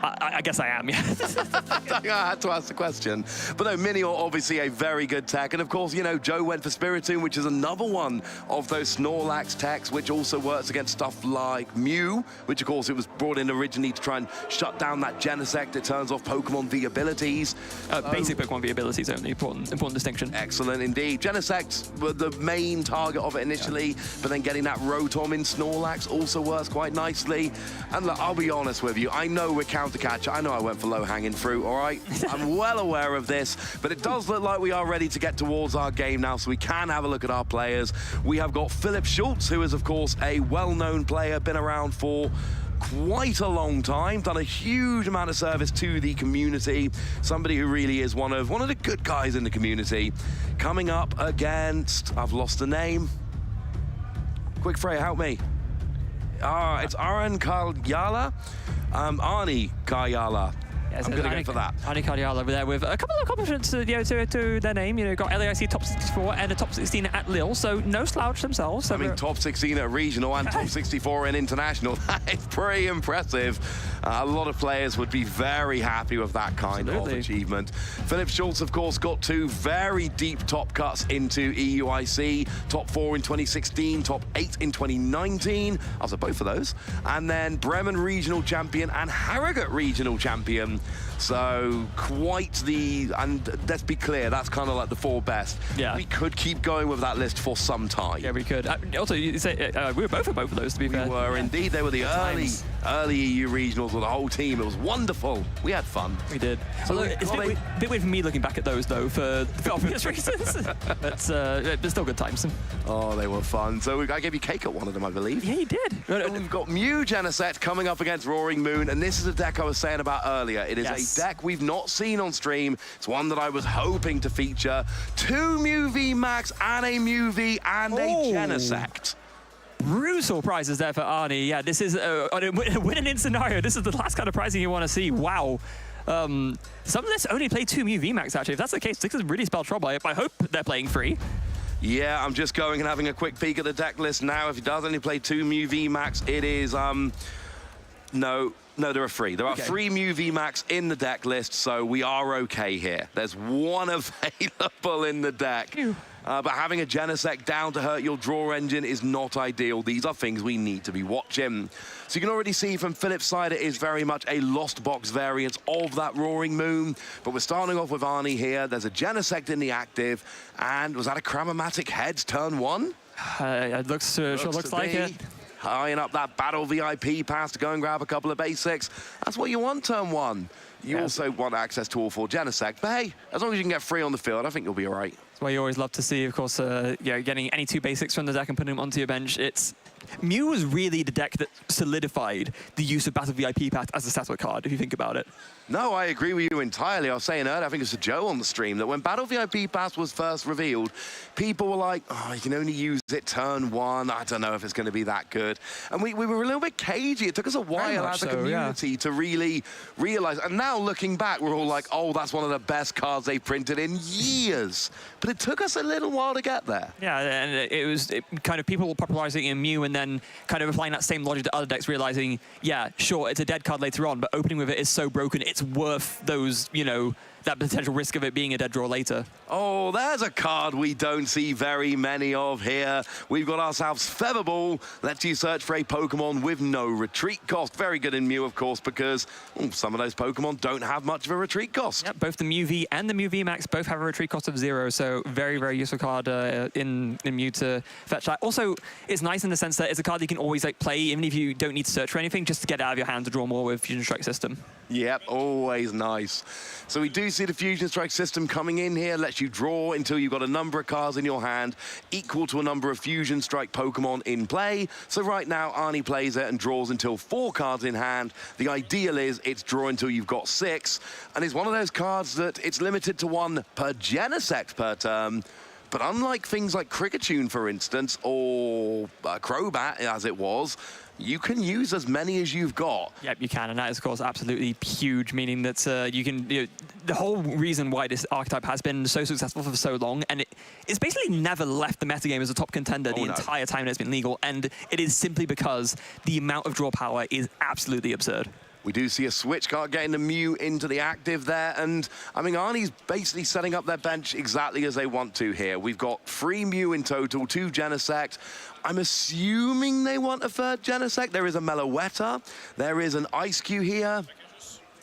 I guess I am, yeah. I had to ask the question. But no, Minior, obviously a very good tech. And of course, you know, Joe went for Spiritomb, which is another one of those Snorlax techs, which also works against stuff like Mew, which of course it was brought in originally to try and shut down that Genesect. It turns off Pokemon V abilities. Basic Pokemon V abilities only, important distinction. Excellent indeed. Genesect were the main target of it initially, but then getting that Rotom in Snorlax also works quite nicely. And look, I'll be honest with you, I know we're Countercatcher. I know I went for low-hanging fruit, all right? I'm well aware of this, but it does look like we are ready to get towards our game now, so we can have a look at our players. We have got Philip Schultz, who is, of course, a well-known player, been around for quite a long time, done a huge amount of service to the community, somebody who really is one of the good guys in the community. Coming up against, I've lost the name. Quick, Freya, help me. It's Arne Karyala. Arnie Karyala. Yes, I'm going to go for that. Arnie Karyala over there with a couple of accomplishments to their name. You know, got LAIC top 64 and a top 16 at Lille, so no slouch themselves. So I mean, top 16 at regional and top 64 in international. That is pretty impressive. A lot of players would be very happy with that kind of achievement. Philip Schultz, of course, got 2 very deep top cuts into EUIC. Top 4 in 2016, top 8 in 2019. Also, both of those. And then Bremen regional champion and Harrogate regional champion. So quite the, and let's be clear, that's kind of like the 4 best. Yeah. We could keep going with that list for some time. Yeah, we could. Also, you say we were both of those, to be fair. We were indeed. They were the early EU regionals with the whole team. It was wonderful. We had fun. We did. So it's a bit weird for me looking back at those, though, for obvious reasons. But still good times. Oh, they were fun. So I gave you cake at one of them, I believe. Yeah, you did. We've got Mew Genesect coming up against Roaring Moon, and this is a deck I was saying about earlier. It is a deck we've not seen on stream. It's one that I was hoping to feature. 2 Mew V Max and a Mew V and a Genesect. Brutal prizes there for Arnie. Yeah, this is a win-in scenario. This is the last kind of prizing you want to see. Wow. Some of this only play 2 Mew V Max, actually. If that's the case, this is really spelled trouble. I hope they're playing 3. Yeah, I'm just going and having a quick peek at the deck list now. If he does only play 2 Mew V Max, it is, no, there are 3. There are 3 Mew V Max in the deck list, so we are okay here. There's 1 available in the deck. But having a Genesect down to hurt your draw engine is not ideal. These are things we need to be watching. So you can already see from Philip's side, it is very much a lost box variant of that Roaring Moon. But we're starting off with Arnie here. There's a Genesect in the active. And was that a Cramomatic Heads turn 1? It looks like it. Eyeing up that Battle VIP pass to go and grab a couple of basics. That's what you want turn 1. You also want access to all 4 Genesect. But hey, as long as you can get 3 on the field, I think you'll be all right. That's why you always love to see, of course, getting any 2 basics from the deck and putting them onto your bench. Mew was really the deck that solidified the use of Battle VIP path as a settler card, if you think about it. No, I agree with you entirely. I was saying earlier, I think it's a Joe on the stream, that when Battle VIP Pass was first revealed, people were like, oh, you can only use it turn 1. I don't know if it's going to be that good. And we were a little bit cagey. It took us a while as a community to really realize. And now looking back, we're all like, oh, that's one of the best cards they've printed in years. But it took us a little while to get there. Yeah, and it was kind of people popularizing it in Mew and then kind of applying that same logic to other decks, realizing, yeah, sure, it's a dead card later on, but opening with it is so broken, it's worth those, that potential risk of it being a dead draw later. Oh, there's a card we don't see very many of here. We've got ourselves Featherball. Lets you search for a Pokemon with no retreat cost. Very good in Mew, of course, because some of those Pokemon don't have much of a retreat cost. Yep, both the Mew V and the Mew V Max both have a retreat cost of 0, so very, very useful card in Mew to fetch that. Also, it's nice in the sense that it's a card you can always play, even if you don't need to search for anything, just to get it out of your hand to draw more with Fusion Strike system. Yep, always nice. So we do see the Fusion Strike system coming in here, lets you draw until you've got a number of cards in your hand equal to a number of Fusion Strike Pokemon in play. So right now, Arnie plays it and draws until 4 cards in hand. The ideal is it's draw until you've got 6. And it's one of those cards that it's limited to 1 per Genesect per turn. But unlike things like Kricketune, for instance, or Crobat, as it was, you can use as many as you've got. Yep, you can, and that is, of course, absolutely huge, meaning that you can... the whole reason why this archetype has been so successful for so long, and it's basically never left the metagame as a top contender the entire time that it's been legal, and it is simply because the amount of draw power is absolutely absurd. We do see a switch card getting the Mew into the active there, and I mean, Arnie's basically setting up their bench exactly as they want to here. We've got 3 Mew in total, 2 Genesect. I'm assuming they want a 3rd Genesect. There is a Meloetta, there is an Ice Cube here.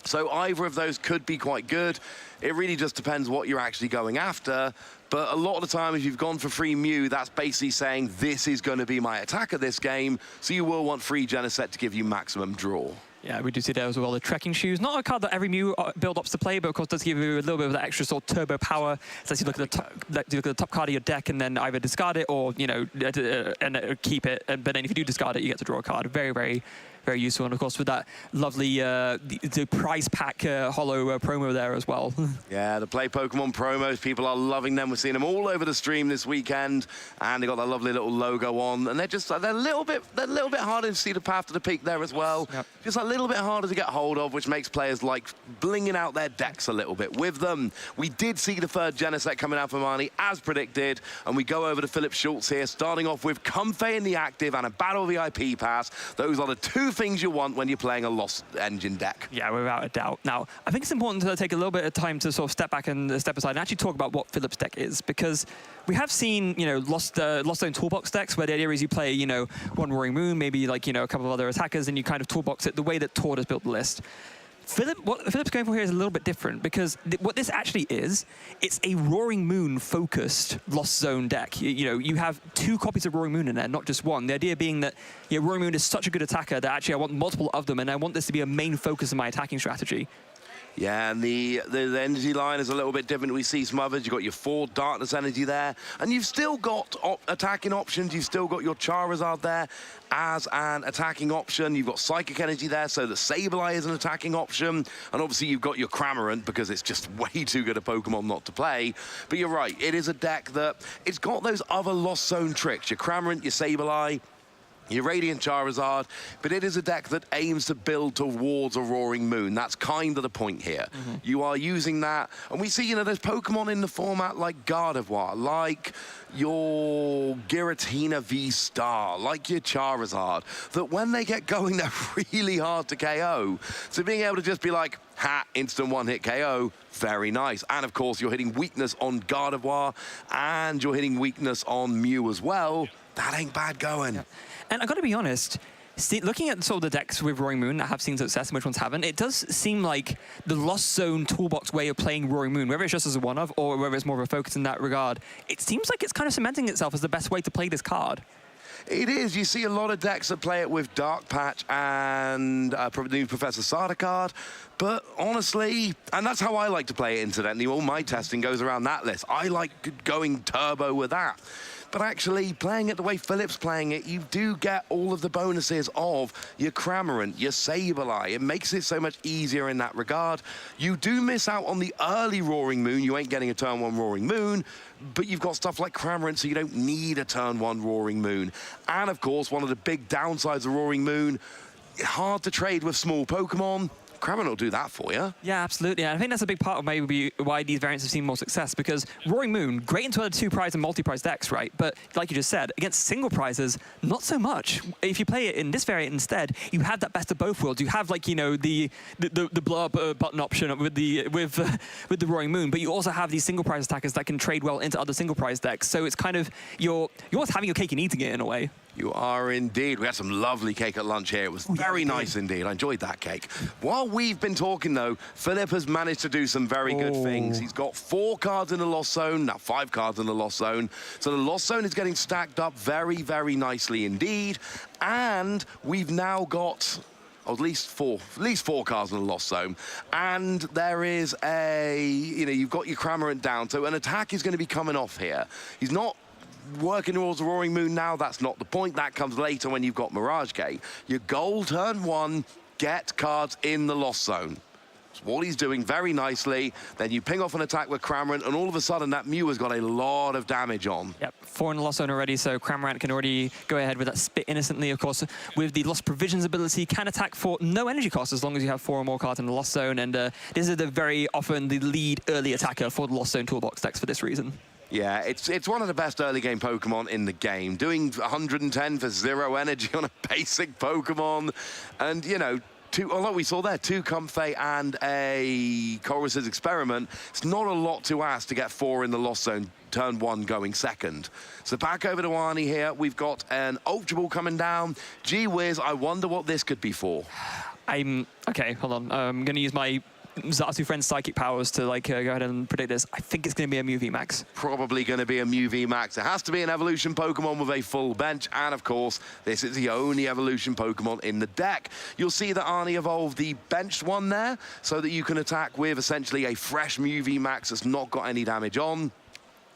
So either of those could be quite good. It really just depends what you're actually going after. But a lot of the time, if you've gone for 3 Mew, that's basically saying this is going to be my attacker this game. So you will want 3 Genesect to give you maximum draw. Yeah, we do see there as well the Trekking Shoes. Not a card that every Mew build ups to play, but of course does give you a little bit of that extra sort of turbo power. So as you look at the top card of your deck and then either discard it or keep it. But then if you do discard it, you get to draw a card. Very, very, very useful. And of course with that lovely the prize pack holo promo there as well. Yeah, the Play Pokemon promos, people are loving them. We're seeing them all over the stream this weekend, and they got that lovely little logo on, and they're a little bit harder to see the path to the peak there as well. Yep. Just a little bit harder to get hold of, which makes players like blinging out their decks a little bit with them. We did see the 3rd Genesect coming out from Arnie as predicted, and we go over to Philip Schultz here, starting off with Comfey in the active and a Battle VIP pass. Those are the 2 things you want when you're playing a Lost Engine deck. Yeah, without a doubt. Now, I think it's important to take a little bit of time to sort of step back and step aside and actually talk about what Philip's deck is, because we have seen, Lost Zone toolbox decks where the idea is you play, 1 Roaring Moon, maybe a couple of other attackers, and you kind of toolbox it the way that Tord has built the list. What Philip's going for here is a little bit different, because what this actually is, it's a Roaring Moon-focused Lost Zone deck. You have 2 copies of Roaring Moon in there, not just one. The idea being that Roaring Moon is such a good attacker that actually I want multiple of them, and I want this to be a main focus of my attacking strategy. Yeah, and the energy line is a little bit different. We see some others. You've got your 4 Darkness energy there, and you've still got attacking options. You've still got your Charizard there as an attacking option. You've got Psychic energy there, so the Sableye is an attacking option. And obviously you've got your Cramorant, because it's just way too good a Pokemon not to play. But you're right, it is a deck that it's got those other Lost Zone tricks. Your Cramorant, your Sableye, your Radiant Charizard, but it is a deck that aims to build towards a Roaring Moon. That's kind of the point here. You are using that, and we see, there's Pokemon in the format like Gardevoir, like your Giratina V-Star, like your Charizard, that when they get going, they're really hard to KO. So being able to just be like, ha, instant one-hit KO, very nice. And of course, you're hitting weakness on Gardevoir, and you're hitting weakness on Mew as well. That ain't bad going. Yeah. And I've got to be honest, looking at sort of the decks with Roaring Moon that have seen success and which ones haven't, it does seem like the Lost Zone toolbox way of playing Roaring Moon, whether it's just as a one-of or whether it's more of a focus in that regard, it seems like it's kind of cementing itself as the best way to play this card. It is. You see a lot of decks that play it with Dark Patch and the new Professor Sada card. But honestly, and that's how I like to play it, incidentally, all my testing goes around that list. I like going turbo with that. But actually, playing it the way Philip's playing it, you do get all of the bonuses of your Cramorant, your Sableye. It makes it so much easier in that regard. You do miss out on the early Roaring Moon. You ain't getting a turn 1 Roaring Moon, but you've got stuff like Cramorant, so you don't need a turn 1 Roaring Moon. And of course, one of the big downsides of Roaring Moon, hard to trade with small Pokemon. Cramorant will do that for you. Yeah, absolutely. And I think that's a big part of maybe why these variants have seen more success, because Roaring Moon, great into other 2-prize and multi-prize decks, right? But like you just said, against single prizes, not so much. If you play it in this variant instead, you have that best of both worlds. You have, like, the blow up button option with the Roaring Moon, but you also have these single prize attackers that can trade well into other single prize decks. So it's kind of you're almost having your cake and eating it in a way. You are indeed. We had some lovely cake at lunch here. It was very nice indeed. I enjoyed that cake. While we've been talking, though, Philip has managed to do some very good things. He's got 4 cards in the Lost Zone, now 5 cards in the Lost Zone. So the Lost Zone is getting stacked up very, very nicely indeed. And we've now got at least four cards in the Lost Zone. And there is you've got your Cramorant down. So an attack is going to be coming off here. He's not working towards the Roaring Moon now. That's not the point. That comes later when you've got Mirage Gate. Your goal turn 1, get cards in the Lost Zone. That's what he's doing very nicely. Then you ping off an attack with Cramorant, and all of a sudden that Mew has got a lot of damage on. Yep, 4 in the Lost Zone already, so Cramorant can already go ahead with that Spit Innocently, of course, with the Lost Provisions ability, can attack for no energy cost as long as you have 4 or more cards in the Lost Zone, and this is very often the lead early attacker for the Lost Zone toolbox decks for this reason. Yeah, it's one of the best early game Pokemon in the game. Doing 110 for 0 energy on a basic Pokemon. And, although we saw there, 2 Comfey and a Chorus's Experiment, it's not a lot to ask to get 4 in the Lost Zone, turn 1 going second. So back over to Arnie here. We've got an Ultra Ball coming down. Gee whiz, I wonder what this could be for. Okay, hold on. I'm going to use my Zatsu friend's psychic powers to go ahead and predict this. I think it's going to be a Mew VMAX. Probably going to be a Mew VMAX. It has to be an evolution Pokemon with a full bench, and of course, this is the only evolution Pokemon in the deck. You'll see that Arnie evolved the benched one there, so that you can attack with essentially a fresh Mew VMAX that's not got any damage on.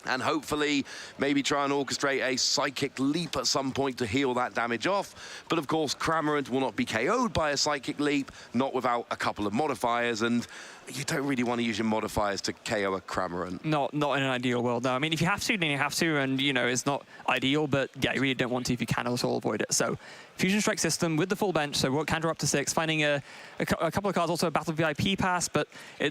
And hopefully maybe try and orchestrate a Psychic Leap at some point to heal that damage off. But of course, Cramorant will not be KO'd by a Psychic Leap, not without a couple of modifiers, and you don't really want to use your modifiers to KO a Cramorant. Not in an ideal world, no. I mean, if you have to, then you have to, and, it's not ideal, but yeah, you really don't want to if you can also avoid it. So, Fusion Strike system with the full bench, so we'll counter up to 6, finding a couple of cards, also a Battle VIP pass, but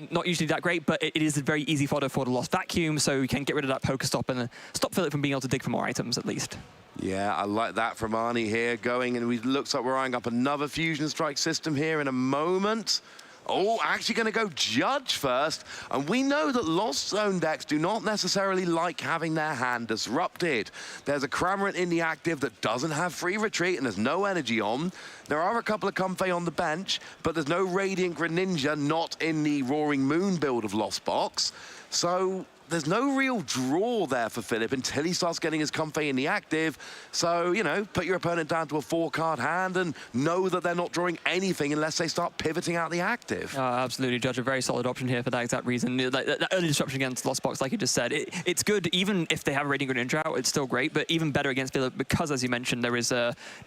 not usually that great, but it is a very easy fodder for the Lost Vacuum, so we can get rid of that Pokestop and stop Philip from being able to dig for more items, at least. Yeah, I like that from Arnie here, going, and it looks like we're eyeing up another Fusion Strike system here in a moment. Oh, actually going to go Judge first. And we know that Lost Zone decks do not necessarily like having their hand disrupted. There's a Cramorant in the active that doesn't have free retreat and there's no energy on. There are a couple of Comfey on the bench, but there's no Radiant Greninja, not in the Roaring Moon build of Lost Box. So there's no real draw there for Philip until he starts getting his Comfey in the active. So, you know, put your opponent down to a 4-card hand and know that they're not drawing anything unless they start pivoting out the active. Absolutely, Judge, a very solid option here for that exact reason. Like, that early disruption against Lost Box, like you just said, it's good even if they have a Radiant Greninja out, it's still great, but even better against Philip because, as you mentioned, there is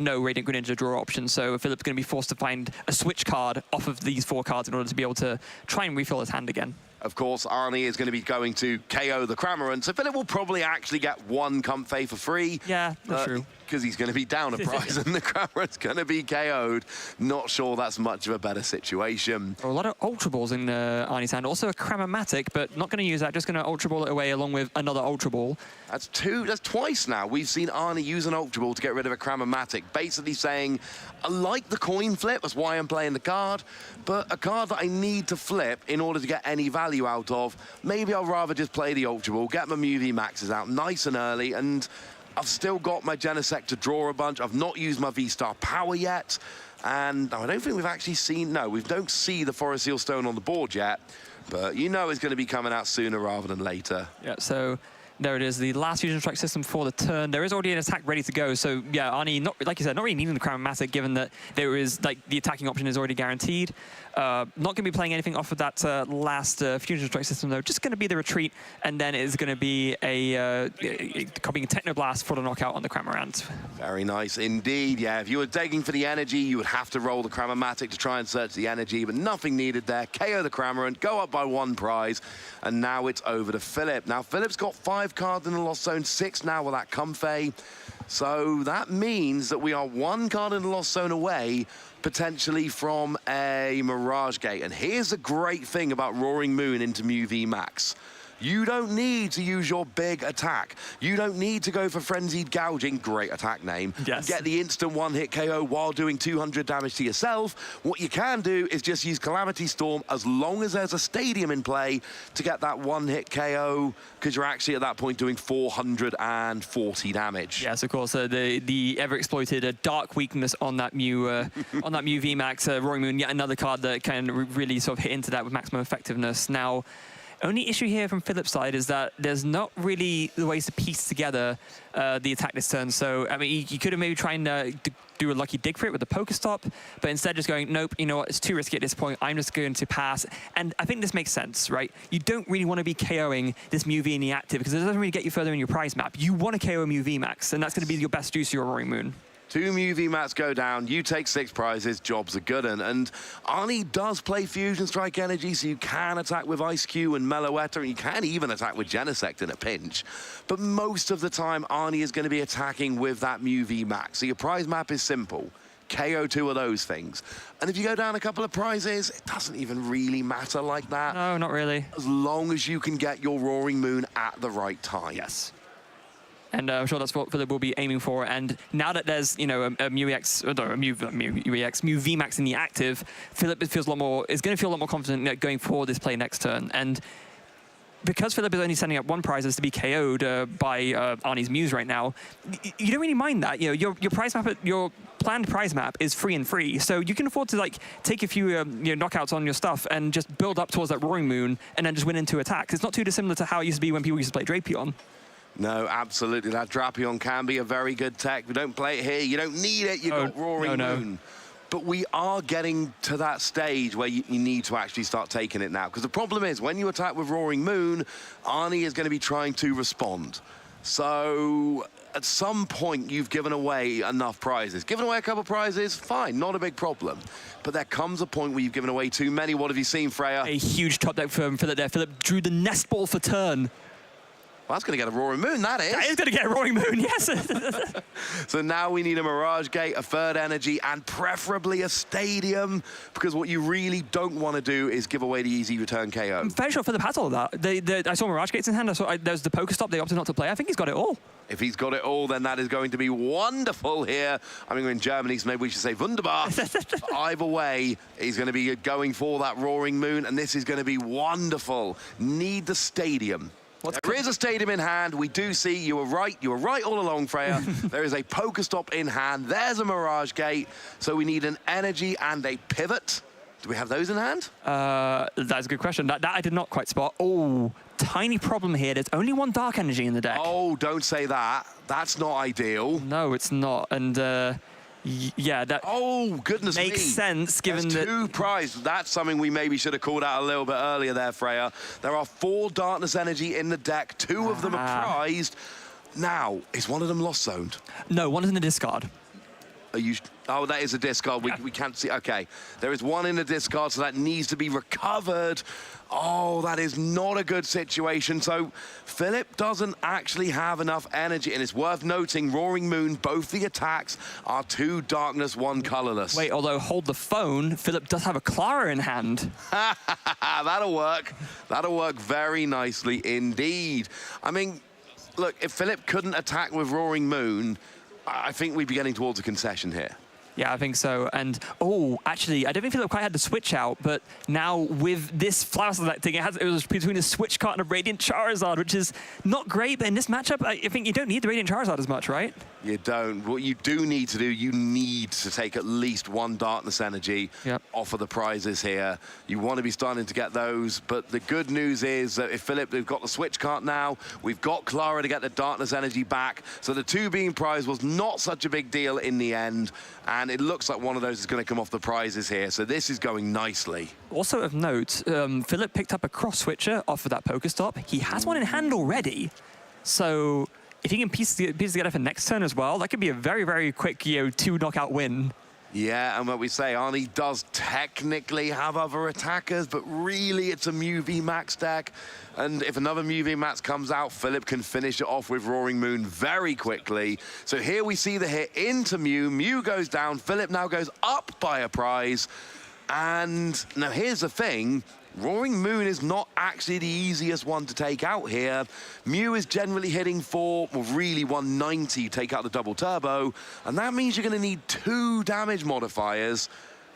no Radiant Greninja draw option, so Philip's going to be forced to find a switch card off of these 4 cards in order to be able to try and refill his hand again. Of course, Arnie is going to be going to KO the Cramorant, so Philip will probably actually get 1 Comfey for free. Yeah, that's true. Because he's going to be down a prize and the Cramorant's going to be KO'd. Not sure that's much of a better situation. A lot of Ultra Balls in Arnie's hand. Also a Cramomatic, but not going to use that. Just going to Ultra Ball it away along with another Ultra Ball. That's twice now. We've seen Arnie use an Ultra Ball to get rid of a Cramomatic, basically saying, I like the coin flip, that's why I'm playing the card, but a card that I need to flip in order to get any value out of, maybe I'll rather just play the Ultra Ball, get my MUV Maxes out nice and early, and I've still got my Genesect to draw a bunch. I've not used my V-Star Power yet, and I don't think we've actually seen, no, we don't see the Forest Seal Stone on the board yet, but you know it's going to be coming out sooner rather than later. Yeah, so there it is, the last Fusion Strike system for the turn. There is already an attack ready to go, so yeah, Arnie, like you said, not really needing the Cramomatic given that there is, like, the attacking option is already guaranteed. Not going to be playing anything off of that last Fusion Strike system, though. Just going to be the retreat, and then it is going to be copying Technoblast for the knockout on the Cramorant. Very nice indeed, yeah. If you were digging for the energy, you would have to roll the Cramomatic to try and search the energy, but nothing needed there. KO the Cramorant, go up by 1 prize, and now it's over to Philip. Now, Philip's got 5 cards in the Lost Zone, 6 now with that Comfey. So that means that we are 1 card in the Lost Zone away, potentially from a Mirage Gate. And here's the great thing about Roaring Moon into MUV Max. You don't need to use your big attack. You don't need to go for Frenzied Gouging, great attack name, yes, get the instant 1-hit KO while doing 200 damage to yourself. What you can do is just use Calamity Storm as long as there's a Stadium in play to get that 1-hit KO, because you're actually at that point doing 440 damage. Yes, of course, the ever-exploited dark weakness on that Mew on that Mew VMAX, Roaring Moon, yet another card that can really sort of hit into that with maximum effectiveness. Now, only issue here from Philip's side is that there's not really the ways to piece together the attack this turn. So, I mean, you could have maybe tried to do a lucky dig for it with the Pokestop, but instead just going, nope, you know what, it's too risky at this point. I'm just going to pass. And I think this makes sense, right? You don't really want to be KOing this Mew V in the active because it doesn't really get you further in your prize map. You want to KO Mew V Max, and that's going to be your best use of your Roaring Moon. 2 MUV mats go down, you take 6 prizes, job's a good one. And Arnie does play Fusion Strike Energy, so you can attack with Ice Cube and Meloetta, and you can even attack with Genesect in a pinch. But most of the time, Arnie is going to be attacking with that MUV max. So your prize map is simple. KO 2 of those things. And if you go down a couple of prizes, it doesn't even really matter like that. No, not really. As long as you can get your Roaring Moon at the right time. Yes. And I'm sure that's what Philip will be aiming for. And now that there's, you know, a Mew EX, Mew VMAX in the active, Philip feels a lot more, is going to feel a lot more confident going forward this play next turn. And because Philip is only sending up 1 prizes to be KO'd by Arnie's Mews right now, you don't really mind that. You know, your prize map, your planned prize map is free and free, so you can afford to like take a few knockouts on your stuff and just build up towards that Roaring Moon, and then just win into attacks. It's not too dissimilar to how it used to be when people used to play Drapion. No, absolutely. That Drapion can be a very good tech. We don't play it here. You don't need it. You've got Roaring Moon. But we are getting to that stage where you need to actually start taking it now. Because the problem is, when you attack with Roaring Moon, Arnie is going to be trying to respond. So at some point, you've given away enough prizes. Given away a couple of prizes, fine, not a big problem. But there comes a point where you've given away too many. What have you seen, Freya? A huge top deck from Philip there. Philip drew the Nest Ball for turn. Well, that's going to get a Roaring Moon, that is. That is going to get a Roaring Moon, yes. So now we need a Mirage Gate, a third energy, and preferably a stadium, because what you really don't want to do is give away the easy return KO. I'm fairly sure Philip has all of that. I saw Mirage Gates in hand. There's the Pokestop they opted not to play. I think he's got it all. If he's got it all, then that is going to be wonderful here. I mean, we're in Germany, so maybe we should say wunderbar. Either way, he's going to be going for that Roaring Moon, and this is going to be wonderful. Need the stadium. There is a stadium in hand. We do see, you were right all along, Freya. There is a Pokestop in hand. There's a Mirage Gate. So we need an energy and a pivot. Do we have those in hand? That's a good question. That I did not quite spot. Oh, tiny problem here. There's only one dark energy in the deck. Oh, don't say that. That's not ideal. No, it's not. And yeah, that goodness makes sense given that... two prized. That's something we maybe should have called out a little bit earlier there, Freya. There are 4 darkness energy in the deck. 2 of them are prized. Now, is one of them lost zoned? No, one is in the discard. Are you... Oh, that is a discard. We can't see. Okay. There is one in the discard, so that needs to be recovered. Oh, that is not a good situation. So Philip doesn't actually have enough energy, and it's worth noting, Roaring Moon, both the attacks are 2 darkness, 1 colorless. Wait, although hold the phone, Philip does have a Clara in hand. That'll work. That'll work very nicely indeed. I mean, look, if Philip couldn't attack with Roaring Moon, I think we'd be getting towards a concession here. Yeah, I think so. And, actually, I don't think Philip quite had the switch out, but now with this Flower selecting, it was between a Switch card and a Radiant Charizard, which is not great, but in this matchup, I think you don't need the Radiant Charizard as much, right? You don't. What you do need to do, you need to take at least 1 darkness energy off of the prizes here. You want to be starting to get those, but the good news is that if Philip, we've got the Switch card now, we've got Clara to get the darkness energy back, so the 2 being prized was not such a big deal in the end, and it looks like one of those is going to come off the prizes here, so this is going nicely. Also of note, Philip picked up a cross switcher off of that Pokestop. He has one in hand already, so if he can piece together for next turn as well, that could be a very, very quick 2 knockout win. Yeah, and what we say, Arnie does technically have other attackers, but really it's a Mew V Max deck. And if another Mew V Max comes out, Philip can finish it off with Roaring Moon very quickly. So here we see the hit into Mew. Mew goes down. Philip now goes up by a prize. And now here's the thing. Roaring Moon is not actually the easiest one to take out here. Mew is generally hitting for, well, really 190 to take out the double turbo, and that means you're going to need 2 damage modifiers,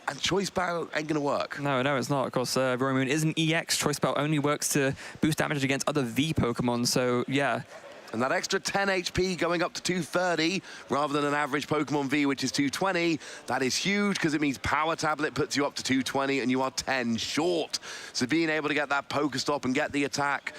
and Choice Belt ain't going to work. No, it's not. Of course, Roaring Moon is an EX. Choice Belt only works to boost damage against other V Pokemon, so yeah. And that extra 10 HP going up to 230 rather than an average Pokemon V, which is 220, that is huge because it means Power Tablet puts you up to 220 and you are 10 short. So being able to get that Pokestop and get the attack,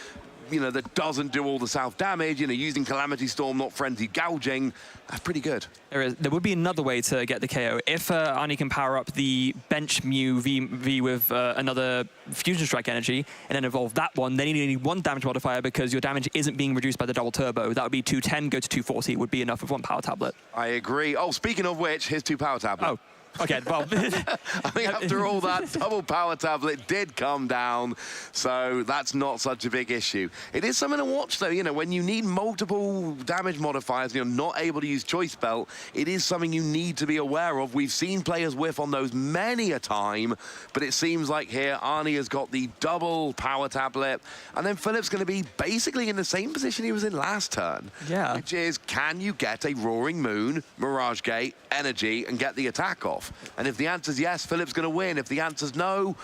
that doesn't do all the self damage, using Calamity Storm, not Frenzied Gouging, that's pretty good. There would be another way to get the KO. If Arnie can power up the bench Mew V with another Fusion Strike energy and then evolve that one, then you need 1 damage modifier because your damage isn't being reduced by the double turbo. That would be 210, go to 240 would be enough with 1 Power Tablet. I agree. Oh, speaking of which, here's 2 Power Tablet. Oh. Okay, well... I mean, after all that, double Power Tablet did come down, so that's not such a big issue. It is something to watch, though. When you need multiple damage modifiers and you're not able to use Choice Belt, it is something you need to be aware of. We've seen players whiff on those many a time, but it seems like here, Arnie has got the double Power Tablet, and then Philip's going to be basically in the same position he was in last turn. Yeah. Which is, can you get a Roaring Moon, Mirage Gate, Energy, and get the attack off? And if the answer's yes, Philip's going to win. If the answer's no,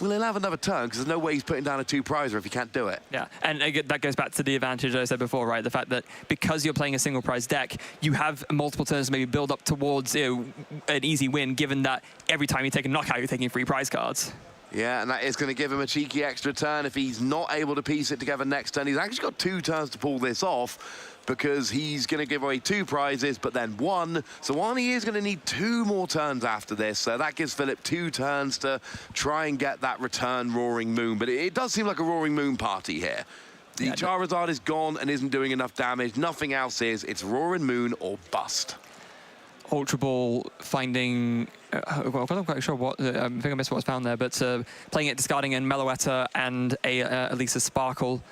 well, he'll have another turn because there's no way he's putting down a 2-prizer if he can't do it. Yeah, and that goes back to the advantage I said before, right? The fact that because you're playing a single prize deck, you have multiple turns to maybe build up towards an easy win, given that every time you take a knockout, you're taking 3 prize cards. Yeah, and that is going to give him a cheeky extra turn if he's not able to piece it together next turn. He's actually got 2 turns to pull this off, because he's going to give away 2 prizes, but then 1. So Arnie is going to need 2 more turns after this. So that gives Philip 2 turns to try and get that return Roaring Moon. But it does seem like a Roaring Moon party here. The Charizard is gone and isn't doing enough damage. Nothing else is. It's Roaring Moon or bust. Ultra Ball finding... well, I'm not quite sure what... I think I missed what was found there, but playing it, discarding a Meloetta and a Elisa Sparkle.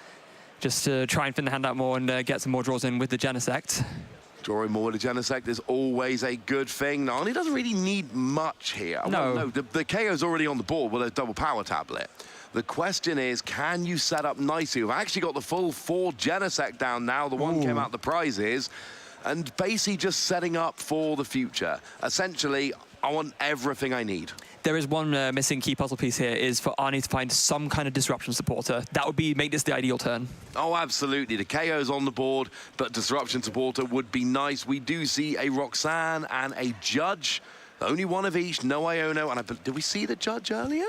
just to try and thin the hand out more and get some more draws in with the Genesect. Drawing more with the Genesect is always a good thing. Nani doesn't really need much here. No. Well, no, the KO's already on the board with a double power tablet. The question is, can you set up nicely? We've actually got the full 4 Genesect down now. The one came out the prizes. And basically just setting up for the future. Essentially, I want everything I need. There is one missing key puzzle piece here, is for Arnie to find some kind of disruption supporter. That would make this the ideal turn. Oh, absolutely. The KO's on the board, but disruption supporter would be nice. We do see a Roxanne and a Judge. Only one of each, no Iono. And did we see the Judge earlier?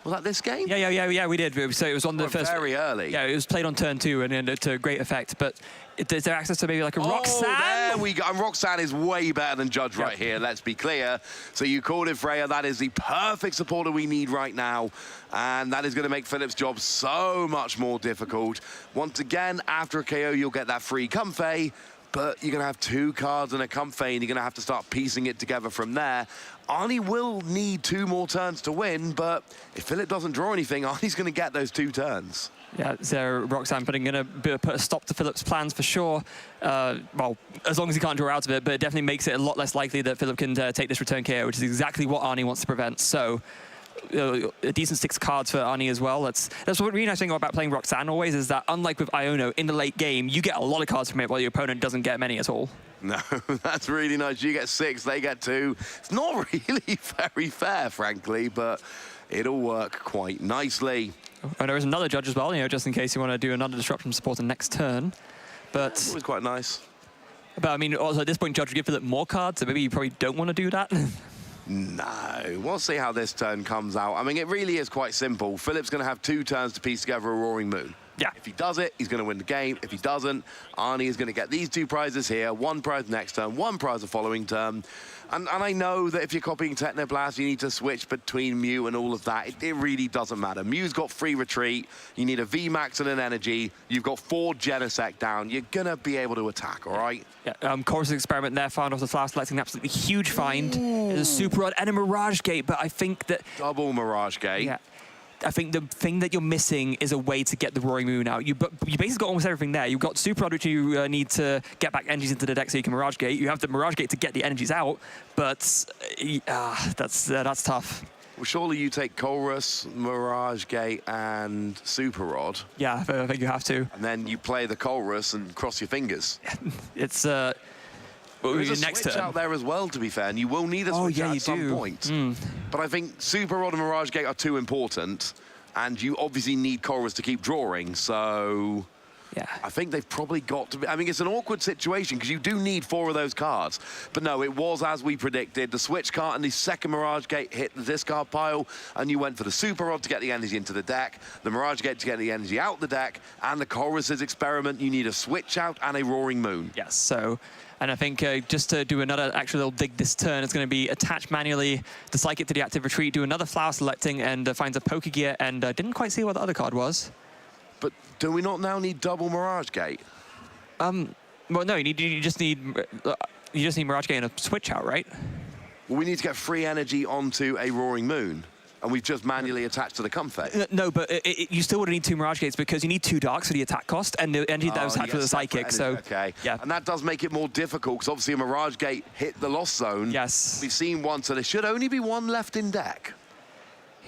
Was that this game? Yeah, we did. So it was on the first... Very early. Yeah, it was played on turn 2 and then to great effect. But is there access to maybe like a Roxanne? There we go. And Roxanne is way better than Judge right here, let's be clear. So you called it, Freya. That is the perfect supporter we need right now. And that is going to make Philip's job so much more difficult. Once again, after a KO, you'll get that free Comfey. But you're going to have 2 cards and a Comfey, and you're going to have to start piecing it together from there. Arnie will need 2 more turns to win, but if Philip doesn't draw anything, Arnie's going to get those 2 turns. Yeah, so Roxanne going to put a stop to Philip's plans for sure. Well, as long as he can't draw out of it, but it definitely makes it a lot less likely that Philip can take this return KO, which is exactly what Arnie wants to prevent. So a decent 6 cards for Arnie as well. That's what really nice thing about playing Roxanne always, is that unlike with Iono, in the late game, you get a lot of cards from it while your opponent doesn't get many at all. No, that's really nice. You get 6, they get 2. It's not really very fair, frankly, but it'll work quite nicely. And there is another Judge as well, just in case you want to do another disruption supporter next turn. But it was quite nice. But I mean, also at this point, Judge would give Philip more cards, so maybe you probably don't want to do that. No, we'll see how this turn comes out. I mean, it really is quite simple. Philip's going to have 2 turns to piece together a Roaring Moon. Yeah. If he does it, he's going to win the game. If he doesn't, Arnie is going to get these 2 prizes here, 1 prize next turn, 1 prize the following turn. And I know that if you're copying Technoblast, you need to switch between Mew and all of that. It really doesn't matter. Mew's got free retreat. You need a VMAX and an energy. You've got 4 Genesect down. You're going to be able to attack, all right? Yeah, Chorus Experiment there, found off the Flower Selecting, an absolutely huge find. There's a Super Rod and a Mirage Gate, but I think that... Double Mirage Gate. Yeah. I think the thing that you're missing is a way to get the Roaring Moon out. You basically got almost everything there. You've got Super Rod, which you need to get back energies into the deck so you can Mirage Gate. You have the Mirage Gate to get the energies out, but that's tough. Well, surely you take Chorus, Mirage Gate, and Super Rod. Yeah, I think you have to. And then you play the Chorus and cross your fingers. It's... There's a next switch turn out there as well, to be fair, and you will need a switch out at some point. But I think Super Rod and Mirage Gate are too important, and you obviously need Chorus to keep drawing, so... Yeah. I think they've probably got to be... I mean, it's an awkward situation, because you do need 4 of those cards. But no, it was as we predicted. The switch card and the second Mirage Gate hit the discard pile, and you went for the Super Rod to get the energy into the deck, the Mirage Gate to get the energy out the deck, and the Chorus's Experiment, you need a switch out and a Roaring Moon. Yes, so... And I think just to do another actual little dig this turn, it's going to be attach manually the Psychic to the active retreat, do another Flower Selecting, and finds a Pokegear, and didn't quite see what the other card was. But do we not now need double Mirage Gate? Well, no, you just need Mirage Gate and a switch out, right? Well, we need to get free energy onto a Roaring Moon. And we've just manually attached to the Comfey. No, but you still would need 2 Mirage Gates because you need 2 Darks for the attack cost, and the energy that was attached to the Psychic, so... Okay, yeah. And that does make it more difficult, because obviously a Mirage Gate hit the Lost Zone. Yes. We've seen 1, so there should only be 1 left in deck.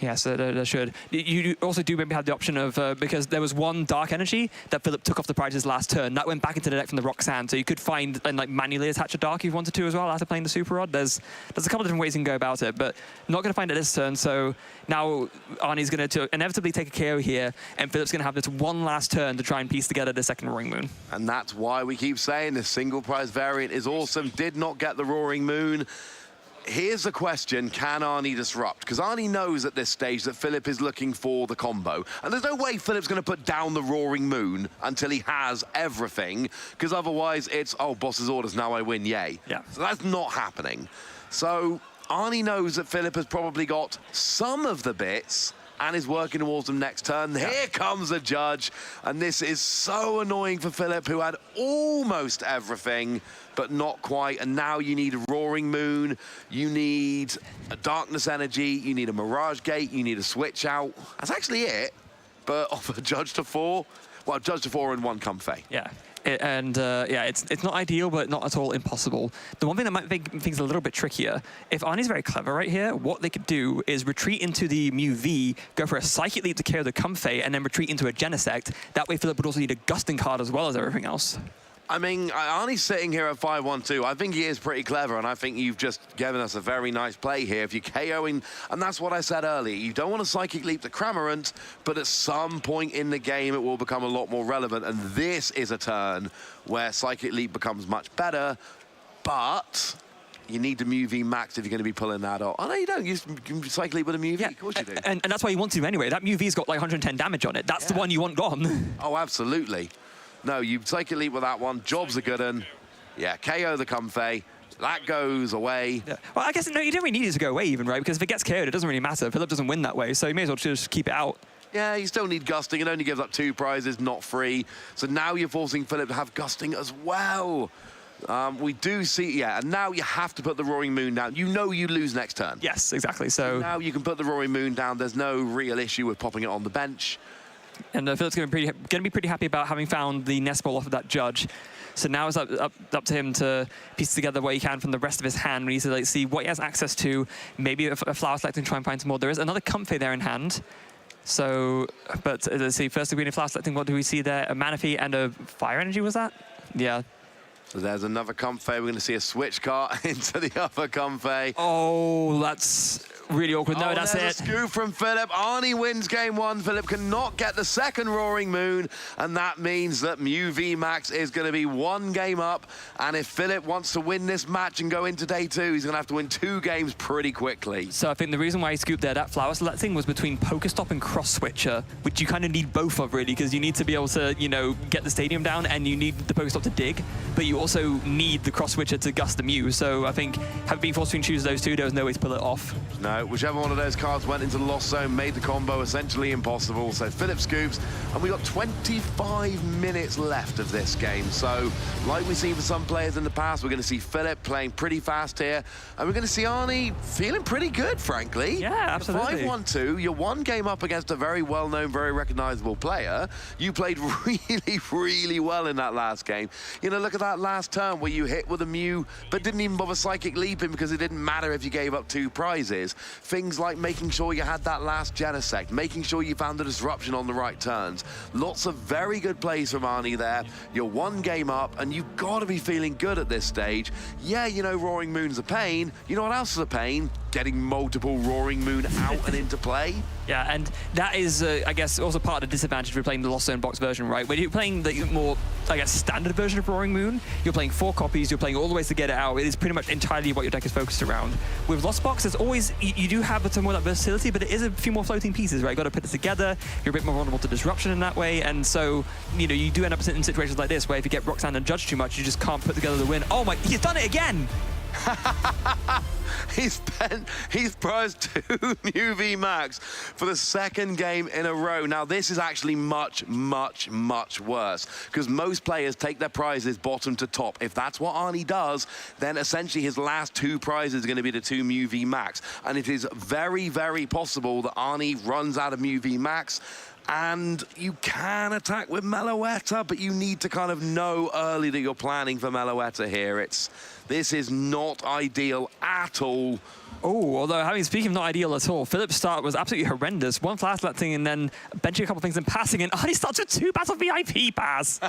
Yes, there should. You also do maybe have the option of, because there was 1 Dark Energy that Philip took off the prizes last turn. That went back into the deck from the Roxanne, so you could find and like manually attach a Dark if you wanted to as well after playing the Super Rod. There's a couple of different ways you can go about it, but not going to find it this turn, so now Arnie's going to inevitably take a KO here, and Philip's going to have this 1 last turn to try and piece together the second Roaring Moon. And that's why we keep saying this single prize variant is awesome. Did not get the Roaring Moon. Here's the question, can Arnie disrupt? Because Arnie knows at this stage that Philip is looking for the combo. And there's no way Philip's going to put down the Roaring Moon until he has everything, because otherwise it's, oh, boss's orders, now I win, yay. Yeah. So that's not happening. So Arnie knows that Philip has probably got some of the bits and is working towards them next turn. Yeah. Here comes a Judge, and this is so annoying for Philip, who had almost everything, but not quite. And now you need a Roaring Moon, you need a Darkness Energy, you need a Mirage Gate, you need a switch out. That's actually it. But off a Judge to 4, well, judge to 4 and 1 Comfey. Yeah. Yeah, it's not ideal, but not at all impossible. The one thing that might make things a little bit trickier, if Arnie's very clever right here, what they could do is retreat into the Mew V, go for a Psychic Leap to KO the Comfey, and then retreat into a Genesect. That way Philip would also need a Gusting card as well as everything else. I mean, Arnie's sitting here at 5-1-2. I think he is pretty clever, and I think you've just given us a very nice play here. If you're KOing, and that's what I said earlier, you don't want to Psychic Leap to Cramorant, but at some point in the game, it will become a lot more relevant, and this is a turn where Psychic Leap becomes much better, but you need the Mew V max if you're going to be pulling that off. Oh, no, you don't. You can Psychic Leap with a Mew V. Yeah. Of course you do. And that's why you want to anyway. That Mew V's got like 110 damage on it. That's the one you want gone. Oh, absolutely. No, you Psychic Leap with that one. Job's a good one. Yeah, KO the Comfey. That goes away. Yeah. Well, I guess, no, you don't really need it to go away even, right? Because if it gets KO'd, it doesn't really matter. Philip doesn't win that way, so you may as well just keep it out. Yeah, you still need Gusting. It only gives up 2 prizes, not 3. So now you're forcing Philip to have Gusting as well. We do see, yeah, and now you have to put the Roaring Moon down. You know you lose next turn. Yes, exactly. So now you can put the Roaring Moon down. There's no real issue with popping it on the bench. And Philip's going to be pretty happy about having found the nest ball off of that judge. So now it's up to him to piece together what he can from the rest of his hand. We need to see what he has access to. Maybe a Flower Select and try and find some more. There is another Comfey there in hand. So, but let's see. First, we need Flower Selecting. What do we see there? A Manaphy and a Fire Energy, was that? Yeah. So there's another Comfey. We're going to see a switch card into the other Comfey. Oh, that's really awkward. No, that's there's a scoop from Philip. Arnie wins game 1. Philip cannot get the second Roaring Moon, and that means that Mew V Max is going to be 1 game up. And if Philip wants to win this match and go into day 2, he's going to have to win 2 games pretty quickly. So I think the reason why he scooped there, that Flower Selecting, was between Pokestop and Cross Switcher, which you kind of need both of, really, because you need to be able to, you know, get the stadium down, and you need the Pokestop to dig, but you also need the Cross Switcher to gust the Mew. So I think having been forced to choose those 2, there was no way to pull it off. No, whichever one of those cards went into the Lost Zone made the combo essentially impossible. So Philip scoops, and we got 25 minutes left of this game. So like we've seen for some players in the past, we're going to see Philip playing pretty fast here, and we're going to see Arnie feeling pretty good, frankly. Yeah, absolutely. 5-1-2, you're 1 game up against a very well-known, very recognizable player. You played really, really well in that last game. You know, look at that last turn where you hit with a Mew, but didn't even bother Psychic Leaping because it didn't matter if you gave up 2 prizes. Things like making sure you had that last Genesect, making sure you found the disruption on the right turns. Lots of very good plays from Arnie there. You're 1 game up, and you've got to be feeling good at this stage. Yeah, you know Roaring Moon's a pain. You know what else is a pain? Getting multiple Roaring Moon out and into play. Yeah, and that is, I guess, also part of the disadvantage with playing the Lost Zone box version, right? When you're playing the more, I guess, standard version of Roaring Moon, you're playing 4 copies, you're playing all the ways to get it out. It is pretty much entirely what your deck is focused around. With Lost Box, there's always, you do have some more of that versatility, but it is a few more floating pieces, right? You've got to put it together, you're a bit more vulnerable to disruption in that way, and so, you know, you do end up in situations like this, where if you get Roxanne and Judge too much, you just can't put together the win. Oh my, he's done it again! He's prized 2 Mew V Max for the 2nd game in a row. Now, this is actually much, much, much worse, because most players take their prizes bottom to top. If that's what Arnie does, then essentially his last 2 prizes are going to be the 2 Mew V Max. And it is very, very possible that Arnie runs out of Mew V Max. And you can attack with Meloetta, but you need to kind of know early that you're planning for Meloetta here. This is not ideal at all. Oh, although speaking of not ideal at all, Philip's start was absolutely horrendous. 1 Flash Selecting and then benching a couple things and passing, and Arnie starts with 2 Battle VIP Pass.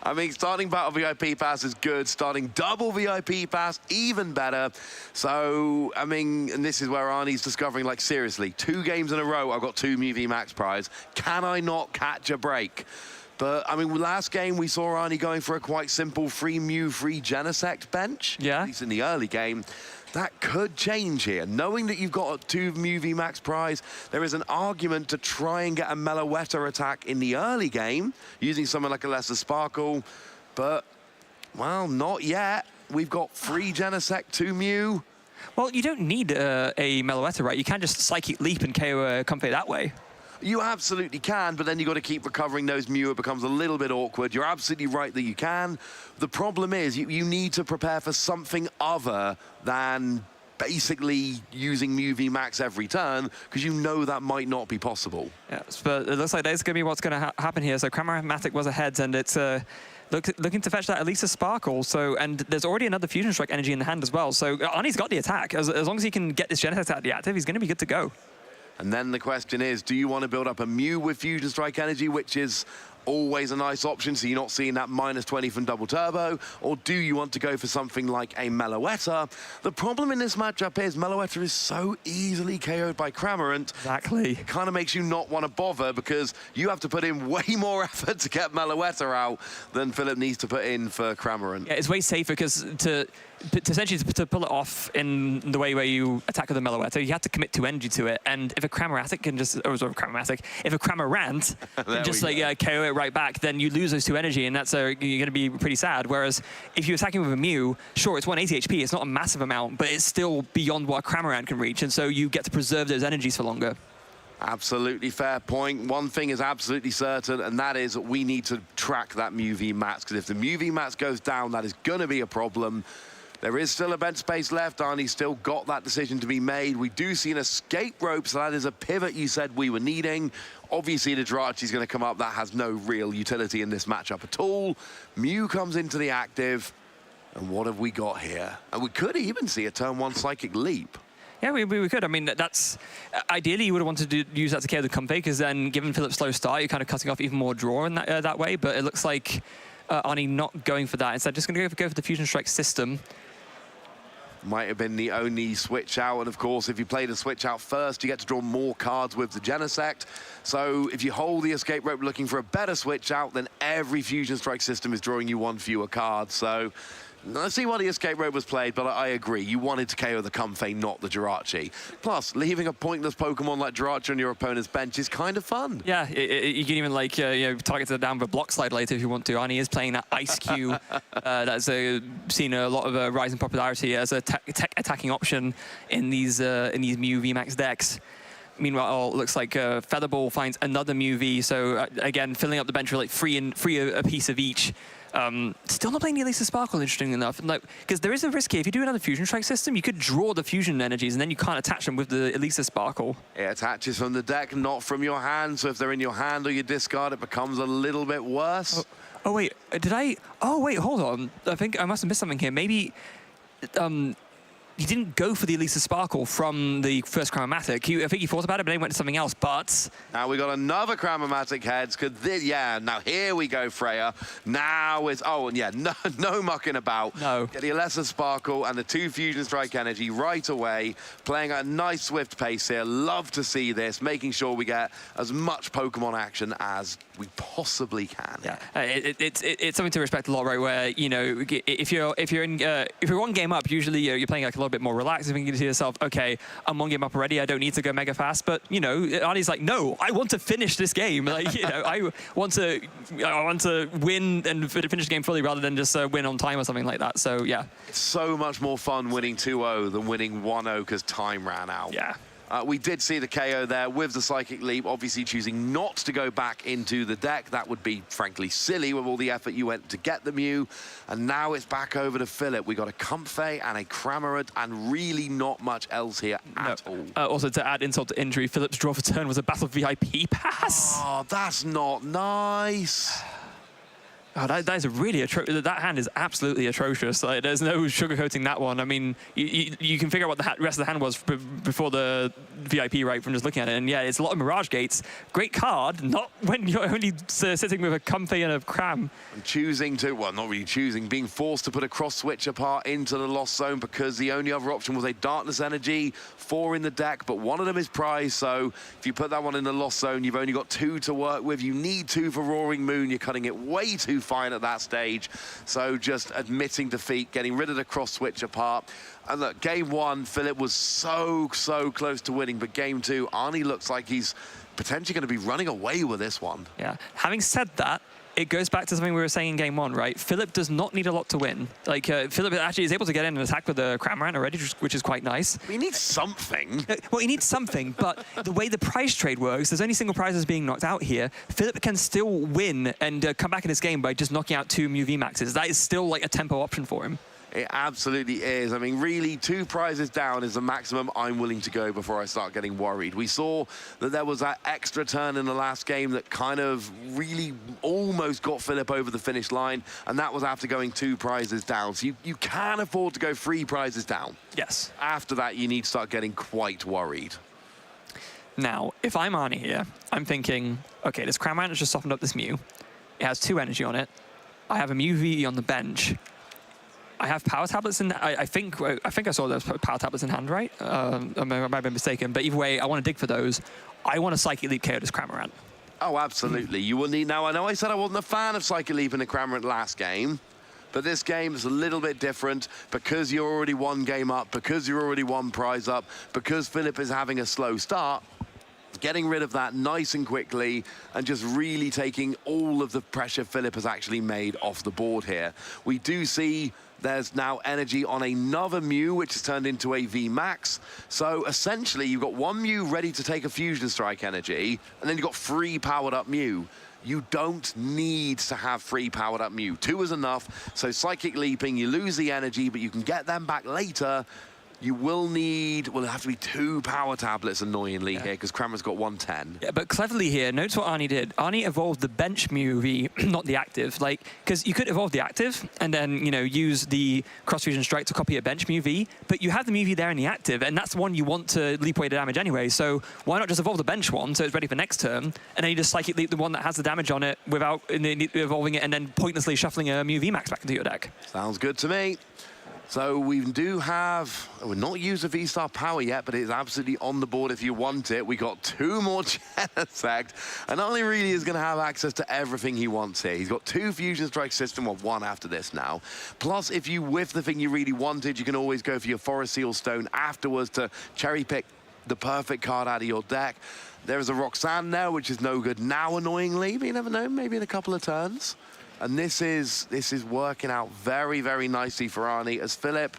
I mean, starting Battle VIP Pass is good. Starting double VIP Pass, even better. So, I mean, and this is where Arnie's discovering, like, seriously, 2 games in a row, I've got 2 Mew V Max prize. Can I not catch a break? But, I mean, last game, we saw Arnie going for a quite simple free Mew, free Genesect bench. Yeah. At least in the early game. That could change here. Knowing that you've got a 2 Mew V Max prize, there is an argument to try and get a Meloetta attack in the early game, using someone like a Lesser Sparkle. But, well, not yet. We've got free Genesect, 2 Mew. Well, you don't need a Meloetta, right? You can just Psychic Leap and KO a Comfey that way. You absolutely can, but then you've got to keep recovering those Mew. It becomes a little bit awkward. You're absolutely right that you can. The problem is you need to prepare for something other than basically using Mew VMAX every turn, because you know that might not be possible. Yes, but it looks like that's going to be what's going to happen here. So Cramomatic was ahead, and it's looking to fetch that Elisa Sparkle. So, and there's already another Fusion Strike energy in the hand as well. So Arnie's got the attack. As long as he can get this Genesis out of the active, he's going to be good to go. And then the question is, do you want to build up a Mew with Fusion Strike energy, which is always a nice option, so you're not seeing that -20 from Double Turbo, or do you want to go for something like a Meloetta? The problem in this matchup is Meloetta is so easily KO'd by Cramorant. Exactly. It kind of makes you not want to bother, because you have to put in way more effort to get Meloetta out than Philip needs to put in for Cramorant. Yeah, it's way safer, because essentially to pull it off in the way where you attack with a Meloetta, you have to commit 2 energy to it, and if a Cramomatic can just, if a Cramorant can just KO it right back, then you lose those 2 energy, and that's you're going to be pretty sad. Whereas if you're attacking with a Mew, sure, it's 180 HP, it's not a massive amount, but it's still beyond what a Cramorant can reach, and so you get to preserve those energies for longer. Absolutely fair point. One thing is absolutely certain, and that is we need to track that Mew VMAX, because if the Mew VMAX goes down, that is going to be a problem. There is still a bench space left. Arnie's still got that decision to be made. We do see an escape rope, so that is a pivot you said we were needing. Obviously, the Jirachi's going to come up. That has no real utility in this matchup at all. Mew comes into the active, and what have we got here? And we could even see a turn 1 Psychic Leap. Yeah, we could. I mean, that's ideally you would have wanted to use that to KO the Comfey, because then given Philip's slow start, you're kind of cutting off even more draw in that way. But it looks like Arnie not going for that. Instead, just going to go for the Fusion Strike system. Might have been the only switch out, and of course, if you play the switch out first, you get to draw more cards with the Genesect. So if you hold the escape rope looking for a better switch out, then every Fusion Strike system is drawing you 1 fewer card. So let's see why the escape rope was played, but I agree. You wanted to KO the Comfey, not the Jirachi. Plus, leaving a pointless Pokemon like Jirachi on your opponent's bench is kind of fun. Yeah, you can even target it down with a block slide later if you want to. Arnie is playing that Ice Cube that's seen a lot of rise in popularity as a tech attacking option in these Mew VMAX decks. Meanwhile, it looks like Featherball finds another Mew V, so again, filling up the bench with like free a piece of each. Still not playing the Elisa Sparkle, interesting enough. Because there is a risk here. If you do another Fusion Strike system, you could draw the Fusion energies, and then you can't attach them with the Elisa Sparkle. It attaches from the deck, not from your hand. So if they're in your hand or your discard, it becomes a little bit worse. Oh wait, oh wait, hold on. I think I must have missed something here. Maybe he didn't go for the Elisa Sparkle from the first Cramomatic. I think he thought about it, but then he went to something else, but... Now we got another Cramomatic heads, now here we go, Freya. Now it's, no mucking about. No. Get the Elisa Sparkle and the 2 Fusion Strike energy right away, playing at a nice swift pace here. Love to see this, making sure we get as much Pokemon action as we possibly can. Yeah, it's something to respect a lot, right? Where if you're 1 game up, usually you're playing like a little bit more relaxed. If you think to yourself, okay, I'm 1 game up already, I don't need to go mega fast. But Arnie's like, no, I want to finish this game. I want to win and finish the game fully rather than just win on time or something like that. So yeah, it's so much more fun winning 2-0 than winning 1-0 because time ran out. Yeah. We did see the KO there with the Psychic Leap, obviously choosing not to go back into the deck. That would be, frankly, silly with all the effort you went to get the Mew. And now it's back over to Philip. We got a Comfey and a Cramorant, and really not much else here at all. Also, to add insult to injury, Philip's draw for turn was a Battle VIP pass. Oh, that's not nice. Oh, that is really atrocious. That hand is absolutely atrocious. Like, there's no sugarcoating that one. I mean, you can figure out what the rest of the hand was before the VIP, right, from just looking at it. And yeah, it's a lot of Mirage Gates. Great card, not when you're only sitting with a Comfey and a Cram. And choosing to, well, not really choosing, being forced to put a cross switch apart into the Lost Zone because the only other option was a Darkness Energy, 4 in the deck, but 1 of them is prized. So if you put that one in the Lost Zone, you've only got 2 to work with. You need 2 for Roaring Moon. You're cutting it way too fine at that stage. So just admitting defeat, getting rid of the cross switch apart. And look, game 1, Philip was so close to winning, but game 2, Arnie looks like he's potentially going to be running away with this one. Yeah. Having said that, it goes back to something we were saying in game 1, right? Philip does not need a lot to win. Like, Philip actually is able to get in and attack with the Cramorant already, which is quite nice. He needs something. Well, he needs something, but the way the prize trade works, there's only single prizes being knocked out here. Philip can still win and come back in this game by just knocking out 2 Mew VMAXs. That is still like a tempo option for him. It absolutely is. I mean, really, 2 prizes down is the maximum I'm willing to go before I start getting worried. We saw that there was that extra turn in the last game that kind of really almost got Philip over the finish line, and that was after going 2 prizes down. So you can afford to go 3 prizes down. Yes. After that, you need to start getting quite worried. Now, if I'm Arnie here, I'm thinking, okay, this Cramorant has just softened up this Mew. It has 2 energy on it. I have a Mew VE on the bench. I have power tablets in. I think I saw those power tablets in hand, right? I might be mistaken, but either way, I want to dig for those. I want to Psychic Leap KO this Cramorant. Oh, absolutely. You will need. Now, I know I said I wasn't a fan of Psychic Leap in the Cramorant last game, but this game is a little bit different because you're already 1 game up, because you're already 1 prize up, because Philip is having a slow start. Getting rid of that nice and quickly and just really taking all of the pressure Philip has actually made off the board here. We do see there's now energy on another Mew, which has turned into a VMAX. So essentially, you've got 1 Mew ready to take a Fusion Strike energy, and then you've got 3 powered up Mew. You don't need to have 3 powered up Mew. 2 is enough. So Psychic Leaping, you lose the energy, but you can get them back later. You will need, well, it'll have to be 2 power tablets, annoyingly, here, because Cramorant's got 110. Yeah, but cleverly here, notice what Arnie did. Arnie evolved the bench Mew V, not the active. Like, because you could evolve the active and then, you know, use the Cross Fusion Strike to copy a bench Mew V, but you have the Mew V there in the active, and that's the one you want to leap away the damage anyway. So why not just evolve the bench one so it's ready for next turn, and then you just Psychic Leap the one that has the damage on it without evolving it and then pointlessly shuffling a Mew V Max back into your deck? Sounds good to me. So we do have, we've not used a V-Star power yet, but it's absolutely on the board if you want it. We got 2 more Genesect, and Arnie really is going to have access to everything he wants here. He's got 2 Fusion Strike system, well, 1 after this now. Plus, if you whiff the thing you really wanted, you can always go for your Forest Seal Stone afterwards to cherry pick the perfect card out of your deck. There is a Roxanne there, which is no good now, annoyingly, but you never know, maybe in a couple of turns. And this is working out very, very nicely for Arnie, as Philip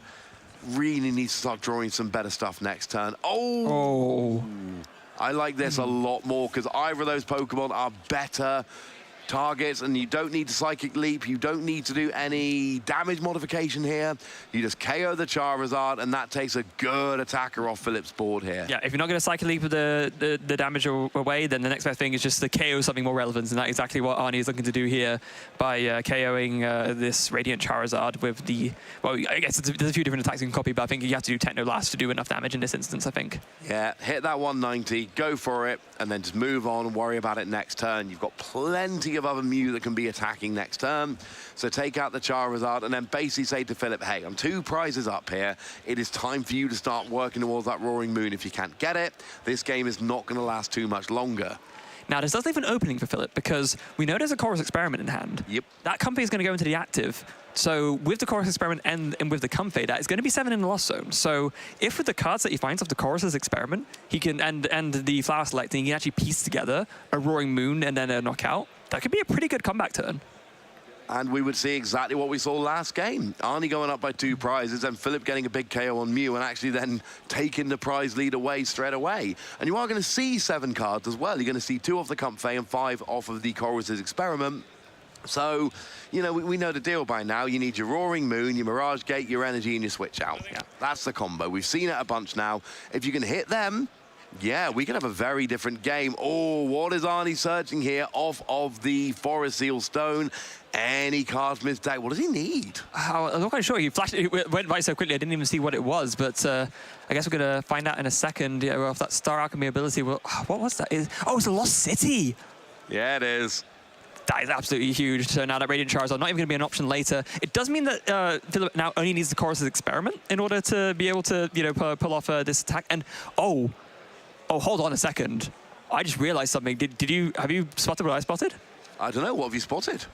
really needs to start drawing some better stuff next turn. Oh! I like this a lot more, because either of those Pokemon are better targets, and you don't need to Psychic Leap, you don't need to do any damage modification here. You just KO the Charizard, and that takes a good attacker off Philip's board here. Yeah, if you're not going to Psychic Leap the damage away, then the next best thing is just to KO something more relevant, and that's exactly what Arnie is looking to do here by KOing this Radiant Charizard with the, well, I guess there's a few different attacks you can copy, but I think you have to do Techno Blast to do enough damage in this instance, I think. Yeah, hit that 190, go for it, and then just move on and worry about it next turn. You've got plenty of other Mew that can be attacking next turn. So take out the Charizard and then basically say to Philip, hey, I'm 2 prizes up here. It is time for you to start working towards that Roaring Moon. If you can't get it, this game is not going to last too much longer. Now, this does leave an opening for Philip, because we know there's a Chorus Experiment in hand. Yep. That Comfey is going to go into the active. So with the Chorus Experiment and with the Comfey, that is going to be 7 in the Lost Zone. So if with the cards that he finds off the Chorus's Experiment, he can, and the Flower Selecting, he can actually piece together a Roaring Moon and then a Knockout, that could be a pretty good comeback turn. And we would see exactly what we saw last game. Arnie going up by 2 prizes, and Philip getting a big KO on Mew, and actually then taking the prize lead away straight away. And you are going to see 7 cards as well. You're going to see 2 off the Comfey and 5 off of the Chorus's Experiment. So, you know, we know the deal by now. You need your Roaring Moon, your Mirage Gate, your Energy, and your Switch Out. Yeah, that's the combo. We've seen it a bunch now. If you can hit them, yeah, we can have a very different game. Oh, what is Arnie searching here off of the Forest Seal Stone? Any card from his deck. What does he need? I'm not quite sure. He flashed it, went by so quickly, I didn't even see what it was. But I guess we're going to find out in a second. Yeah, off that Star Alchemy ability. Well, what was that? Oh, it's a Lost City. Yeah, it is. That is absolutely huge. So now that Radiant Charizard not even going to be an option later. It does mean that Philip now only needs the Chorus's Experiment in order to be able to, you know, pull off this attack. And oh, hold on a second. I just realized something. Have you spotted what I spotted? I don't know. What have you spotted?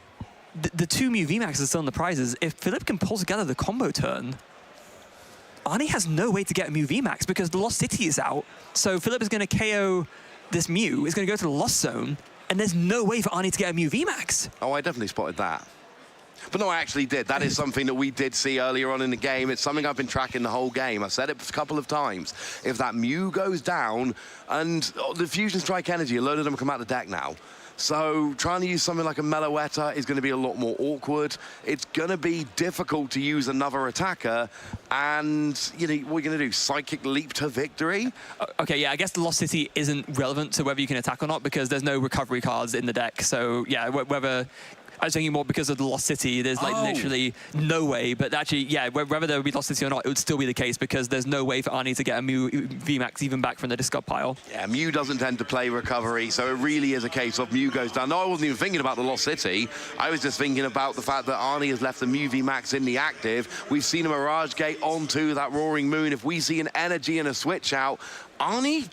The 2 Mew VMAX are still in the prizes. If Philip can pull together the combo turn, Arnie has no way to get a Mew VMAX because the Lost City is out. So Philip is going to KO this Mew, is going to go to the Lost Zone, and there's no way for Arnie to get a Mew VMAX. Oh, I definitely spotted that. But no, I actually did. That is something that we did see earlier on in the game. It's something I've been tracking the whole game. I've said it a couple of times. If that Mew goes down, and the Fusion Strike Energy, a load of them come out of the deck now. So trying to use something like a Meloetta is going to be a lot more awkward. It's going to be difficult to use another attacker. And, you know, what are you going to do? Psychic Leap to victory? Okay, yeah, I guess the Lost City isn't relevant to whether you can attack or not because there's no recovery cards in the deck. So, yeah, whether... I was thinking more because of the Lost City. There's like literally no way, but actually, yeah, whether there would be Lost City or not, it would still be the case because there's no way for Arnie to get a Mew VMAX even back from the discard pile. Yeah, Mew doesn't tend to play recovery, so it really is a case of Mew goes down. No, I wasn't even thinking about the Lost City. I was just thinking about the fact that Arnie has left the Mew VMAX in the active. We've seen a Mirage Gate onto that Roaring Moon. If we see an energy and a switch out, Arnie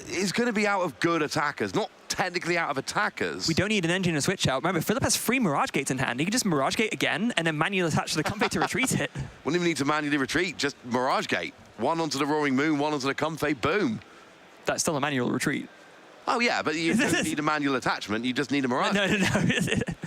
is going to be out of good attackers, not technically out of attackers. We don't need an engine and a switch out. Remember, Philip has 3 Mirage Gates in hand. He can just Mirage Gate again and then manually attach to the Comfey to retreat it. Wouldn't even need to manually retreat, just Mirage Gate. One onto the Roaring Moon, one onto the Comfey, boom. That's still a manual retreat. Oh, yeah, but you don't need a manual attachment. You just need a Mirage Gate. No.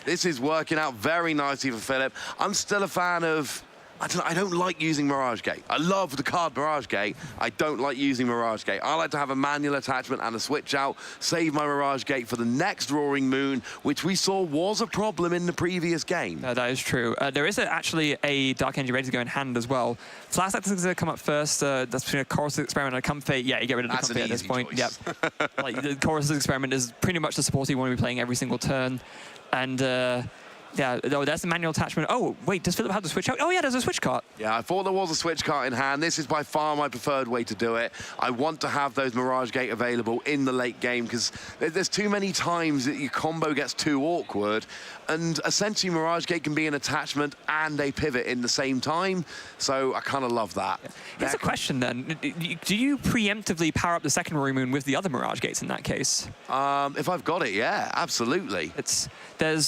This is working out very nicely for Philip. I'm still a fan of... I don't like using Mirage Gate. I love the card Mirage Gate. I don't like using Mirage Gate. I like to have a manual attachment and a switch out, save my Mirage Gate for the next Roaring Moon, which we saw was a problem in the previous game. No, that is true. There is actually a Dark Energy ready to go in hand as well. Flash Attack is going to come up first. That's between a Chorus' Experiment and a Comfey. Yeah, you get rid of the Comfey at this point. Yep. Like the Chorus' Experiment is pretty much the support you want to be playing every single turn. And yeah, oh, there's the manual attachment. Oh, wait, does Philip have the switch out? Oh, yeah, there's a switch cart. Yeah, I thought there was a switch cart in hand. This is by far my preferred way to do it. I want to have those Mirage Gate available in the late game because there's too many times that your combo gets too awkward. And essentially, Mirage Gate can be an attachment and a pivot in the same time. So I kind of love that. Here's a question then. Do you preemptively power up the second Roaring Moon with the other Mirage Gates in that case? If I've got it, yeah, absolutely.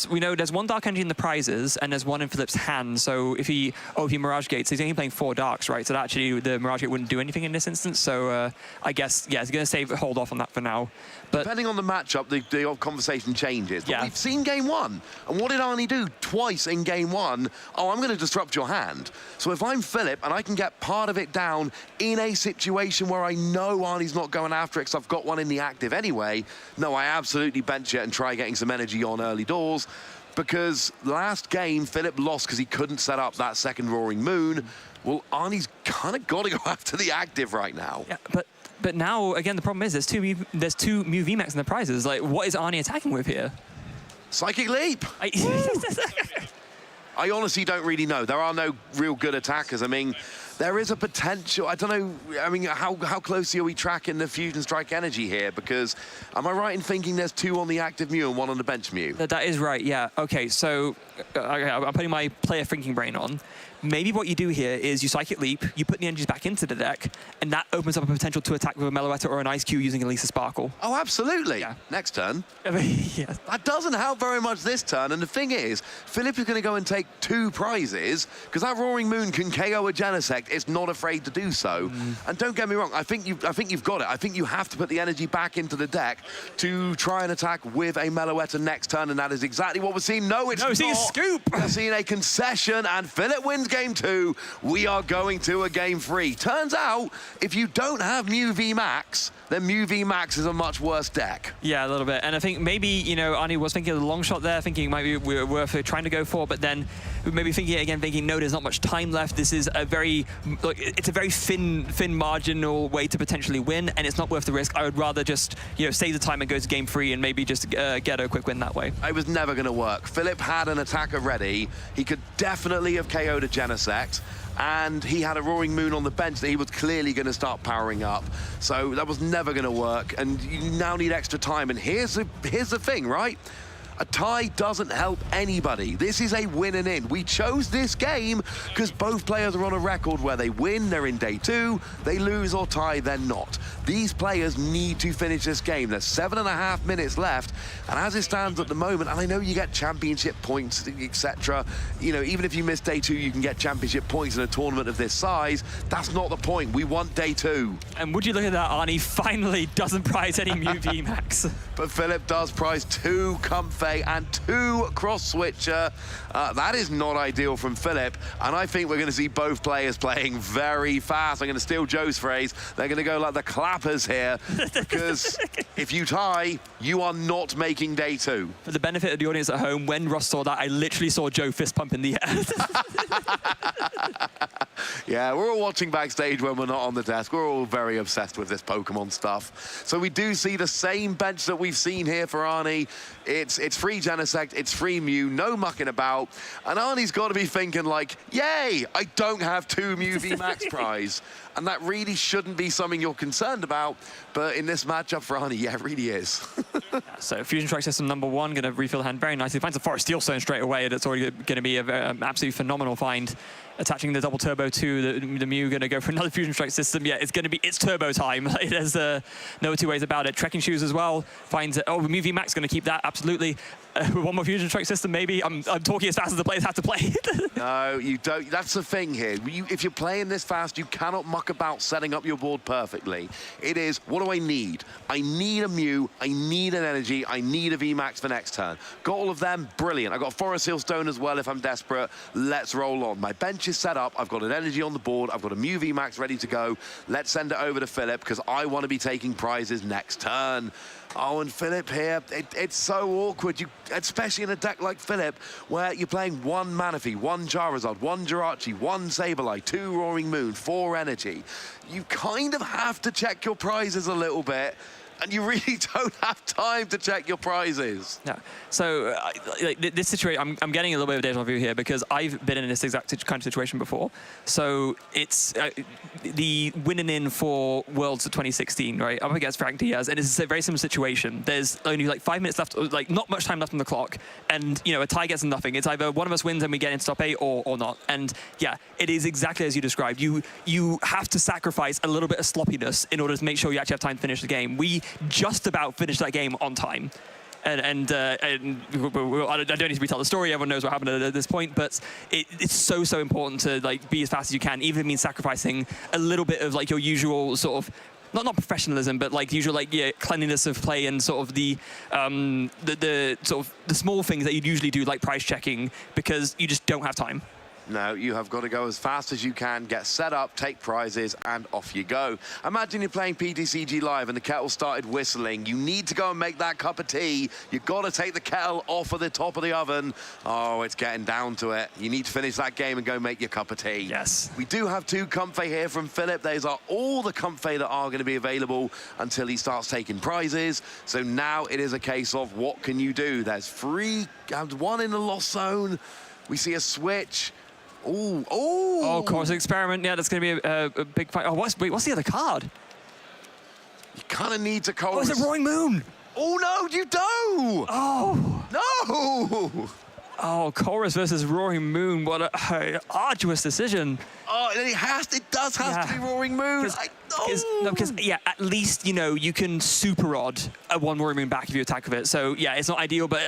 We know there's one Dark Energy in the prizes and there's one in Philip's hand. So if he Mirage Gates, he's only playing 4 Darks, right? So that actually the Mirage Gate wouldn't do anything in this instance. So I guess, yeah, he's going to hold off on that for now. But depending on the matchup, the conversation changes. But we've seen game 1. And what did Arnie do twice in game 1? Oh, I'm going to disrupt your hand. So if I'm Philip and I can get part of it down in a situation where I know Arnie's not going after it because I've got one in the active anyway, no, I absolutely bench it and try getting some energy on early doors. Because last game, Philip lost because he couldn't set up that second Roaring Moon. Well, Arnie's kind of got to go after the active right now. Yeah, but now, again, the problem is there's two Mew VMAX in the prizes. Like, what is Arnie attacking with here? Psychic Leap! I honestly don't really know. There are no real good attackers. I mean, there is a potential. I don't know. I mean, how closely are we tracking the Fusion Strike Energy here? Because am I right in thinking there's 2 on the active Mew and 1 on the bench Mew? That is right, yeah. Okay, so I'm putting my player thinking brain on. Maybe what you do here is you Psychic Leap, you put the energies back into the deck, and that opens up a potential to attack with a Meloetta or an Ice Cube using Elisa Sparkle. Oh, absolutely. Yeah. Next turn. Yeah. That doesn't help very much this turn, and the thing is, Philip is going to go and take 2 prizes, because that Roaring Moon can KO a Genesect. It's not afraid to do so. And don't get me wrong, I think you've got it. I think you have to put the energy back into the deck to try and attack with a Meloetta next turn, and that is exactly what we're seeing. No, it's not. See a scoop. We're seeing a concession, and Philip wins game 2. We are going to a game 3. Turns out, if you don't have Mew VMAX, then Mew VMAX is a much worse deck. Yeah, a little bit. And I think maybe, you know, Arnie was thinking of the long shot there, thinking it might be worth trying to go for, but then maybe thinking, no, there's not much time left. This is a very, it's a very thin marginal way to potentially win, and it's not worth the risk. I would rather just, you know, save the time and go to game 3 and maybe just get a quick win that way. It was never going to work. Philip had an attacker ready. He could definitely have KO'd a Genesect, and he had a Roaring Moon on the bench that he was clearly going to start powering up. So that was never going to work, and you now need extra time. And here's the thing, right? A tie doesn't help anybody. This is a win and in. We chose this game because both players are on a record where they win, they're in day 2, they lose or tie, they're not. These players need to finish this game. There's 7.5 minutes left, and as it stands at the moment, and I know you get championship points, etc. You know, even if you miss day 2, you can get championship points in a tournament of this size. That's not the point. We want day 2. And would you look at that, Arnie finally doesn't prize any Mew VMAX. But Philip does prize 2 Comfey Entei and 2 cross-switcher. That is not ideal from Philip, and I think we're going to see both players playing very fast. I'm going to steal Joe's phrase. They're going to go like the clappers here, because if you tie, you are not making day 2. For the benefit of the audience at home, when Ross saw that, I literally saw Joe fist pump in the air. Yeah, we're all watching backstage when we're not on the desk. We're all very obsessed with this Pokemon stuff. So we do see the same bench that we've seen here for Arnie. It's free Genesect, it's free Mew, no mucking about. And Arnie's got to be thinking like, yay, I don't have 2 Mew V Max prize. And that really shouldn't be something you're concerned about. But in this matchup for Arnie, yeah, it really is. So Fusion Strike System number 1, going to refill the hand very nicely. Finds a Forest Steel Stone straight away, and it's already going to be an absolutely phenomenal find. Attaching the double turbo to the Mew, going to go for another Fusion Strike System. Yeah, it's turbo time. There's no two ways about it. Trekking Shoes as well. Finds Mew V Max going to keep that, absolutely. One more Fusion Strike System, maybe. I'm talking as fast as the players have to play. No, you don't. That's the thing here. If you're playing this fast, you cannot muck about setting up your board perfectly. It is, what do I need? I need a Mew, I need an Energy, I need a VMAX for next turn. Got all of them, brilliant. I got a Forest Seal Stone as well if I'm desperate. Let's roll on. My bench is set up, I've got an Energy on the board, I've got a Mew VMAX ready to go. Let's send it over to Philip, because I want to be taking prizes next turn. Oh, and Philip here, it's so awkward, especially in a deck like Philip, where you're playing 1 Manaphy, 1 Charizard, 1 Jirachi, 1 Sableye, 2 Roaring Moon, 4 Energy. You kind of have to check your prizes a little bit, and you really don't have time to check your prizes. Yeah. So this situation, I'm getting a little bit of deja vu here because I've been in this exact kind of situation before. So it's the winning in for Worlds of 2016, right? Up against Frank Diaz, and it's a very similar situation. There's only like 5 minutes left, like not much time left on the clock, and a tie gets nothing. It's either one of us wins and we get into top 8 or not. And yeah, it is exactly as you described. You have to sacrifice a little bit of sloppiness in order to make sure you actually have time to finish the game. We just about finished that game on time. And I don't need to retell the story. Everyone knows what happened at this point, but it's so important to like be as fast as you can, even if it means sacrificing a little bit of like your usual sort of not professionalism, but like usual cleanliness of play and sort of the sort of the small things that you'd usually do, like prize checking, because you just don't have time. No, you have got to go as fast as you can, get set up, take prizes, and off you go. Imagine you're playing PTCG Live and the kettle started whistling. You need to go and make that cup of tea. You've got to take the kettle off of the top of the oven. Oh, it's getting down to it. You need to finish that game and go make your cup of tea. Yes. We do have 2 Comfey here from Philip. Those are all the Comfey that are going to be available until he starts taking prizes. So now it is a case of what can you do? There's 3, 1 in the lost zone. We see a switch. Ooh, oh, Chorus Experiment. Yeah, that's going to be a big fight. Oh, what's the other card? You kind of need to Chorus. Oh, it's a Roaring Moon. Oh, no, you don't. Oh. No. Oh, Chorus versus Roaring Moon. What a arduous decision. Oh, it does have to be Roaring Moon. Because yeah, at least you can super odd a 1 Roaring Moon back if you attack with it. So yeah, it's not ideal, but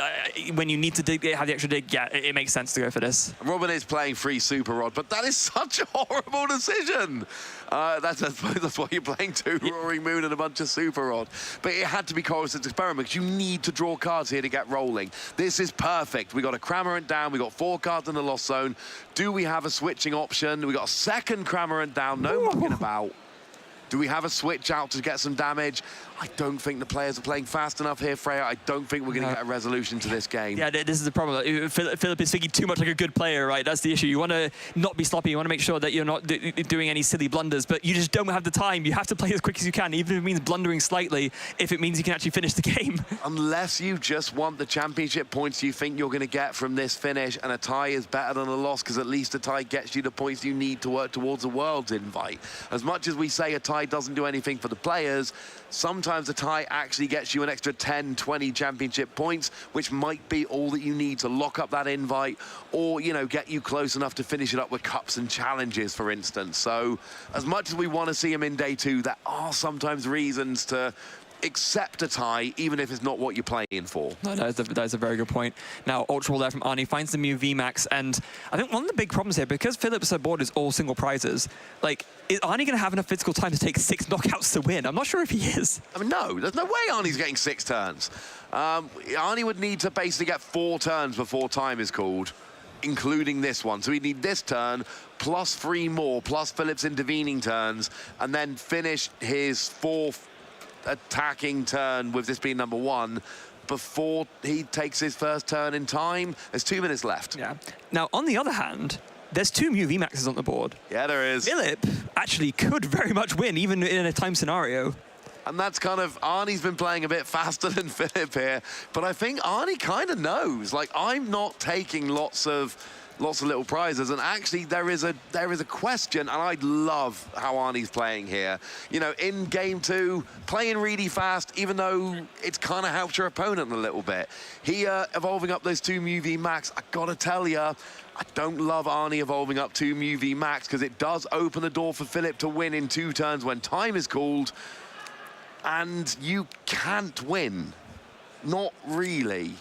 when you need to have the extra dig, yeah, it makes sense to go for this. Robin is playing free super rod, but that is such a horrible decision. That's why you're playing 2 Roaring Moon and a bunch of super rod. But it had to be Chorus Experiment because you need to draw cards here to get rolling. This is perfect. We got a Cramorant down. We got 4 cards in the lost zone. Do we have a switching option? We got a second Cramorant down. No mucking about. Do we have a switch out to get some damage? I don't think the players are playing fast enough here, Freya. I don't think we're going to get a resolution to this game. Yeah, this is the problem. Philip is thinking too much like a good player, right? That's the issue. You want to not be sloppy. You want to make sure that you're not doing any silly blunders, but you just don't have the time. You have to play as quick as you can, even if it means blundering slightly, if it means you can actually finish the game. Unless you just want the championship points you think you're going to get from this finish, and a tie is better than a loss, because at least a tie gets you the points you need to work towards a Worlds invite. As much as we say a tie doesn't do anything for the players, sometimes a tie actually gets you an extra 10, 20 championship points, which might be all that you need to lock up that invite or, get you close enough to finish it up with cups and challenges, for instance. So as much as we want to see him in day 2, there are sometimes reasons to accept a tie, even if it's not what you're playing for. No, that's a very good point. Now, Ultra Ball there from Arnie finds the Mew VMAX, and I think one of the big problems here, because Philip's board is all single prizes, like, is Arnie going to have enough physical time to take 6 knockouts to win? I'm not sure if he is. I mean, no, there's no way Arnie's getting 6 turns. Arnie would need to basically get 4 turns before time is called, including this one. So he'd need this turn, plus 3 more, plus Philip's intervening turns, and then finish his 4th attacking turn, with this being number 1, before he takes his first turn in time. There's 2 minutes left. Yeah. Now, on the other hand, there's 2 Mew VMAXs on the board. Yeah, there is. Philip actually could very much win, even in a time scenario. And that's kind of, Arnie's been playing a bit faster than Philip here, but I think Arnie kind of knows, like, I'm not taking lots of little prizes, and actually there is a question, and I love how Arnie's playing here. You know, in game 2, playing really fast, even though it's kind of helped your opponent a little bit. Here, evolving up those 2 Mew VMAX, I gotta tell you, I don't love Arnie evolving up 2 Mew VMAX, because it does open the door for Philip to win in 2 turns when time is called, and you can't win. Not really.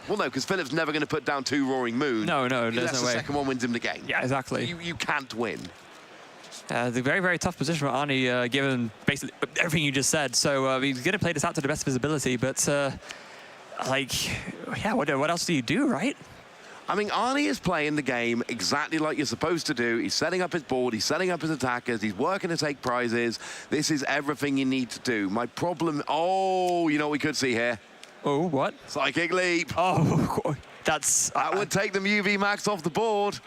Well, no, because Philip's never going to put down 2 Roaring Moon. No, there's no way. Unless the second one wins him the game. Yeah, exactly. You can't win. It's a very, very tough position for Arnie, given basically everything you just said. So he's going to play this out to the best of his ability, but, like, yeah, what else do you do, right? I mean, Arnie is playing the game exactly like you're supposed to do. He's setting up his board, he's setting up his attackers, he's working to take prizes. This is everything you need to do. My problem... Oh, you know what we could see here? Oh, what? Psychic Leap. Oh, that's... That would take the Mew VMAX off the board.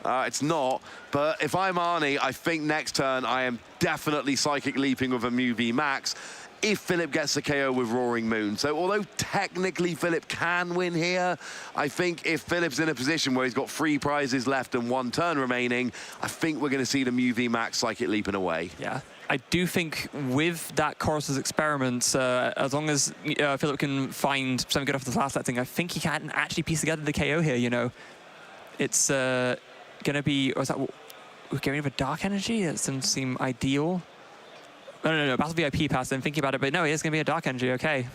It's not, but if I'm Arnie, I think next turn I am definitely Psychic Leaping with a Mew VMAX if Philip gets the KO with Roaring Moon. So although technically Philip can win here, I think if Philip's in a position where he's got 3 prizes left and 1 turn remaining, I think we're going to see the Mew VMAX Psychic Leaping away. Yeah. I do think with that Chorus's experiments, as long as Philip can find something good off the last thing, I think he can actually piece together the KO here, you know. It's going to be... Or is that... We're getting rid of a Dark Energy? That doesn't seem ideal. No, Battle VIP pass, then thinking about it, but no, it is going to be a Dark Energy, okay.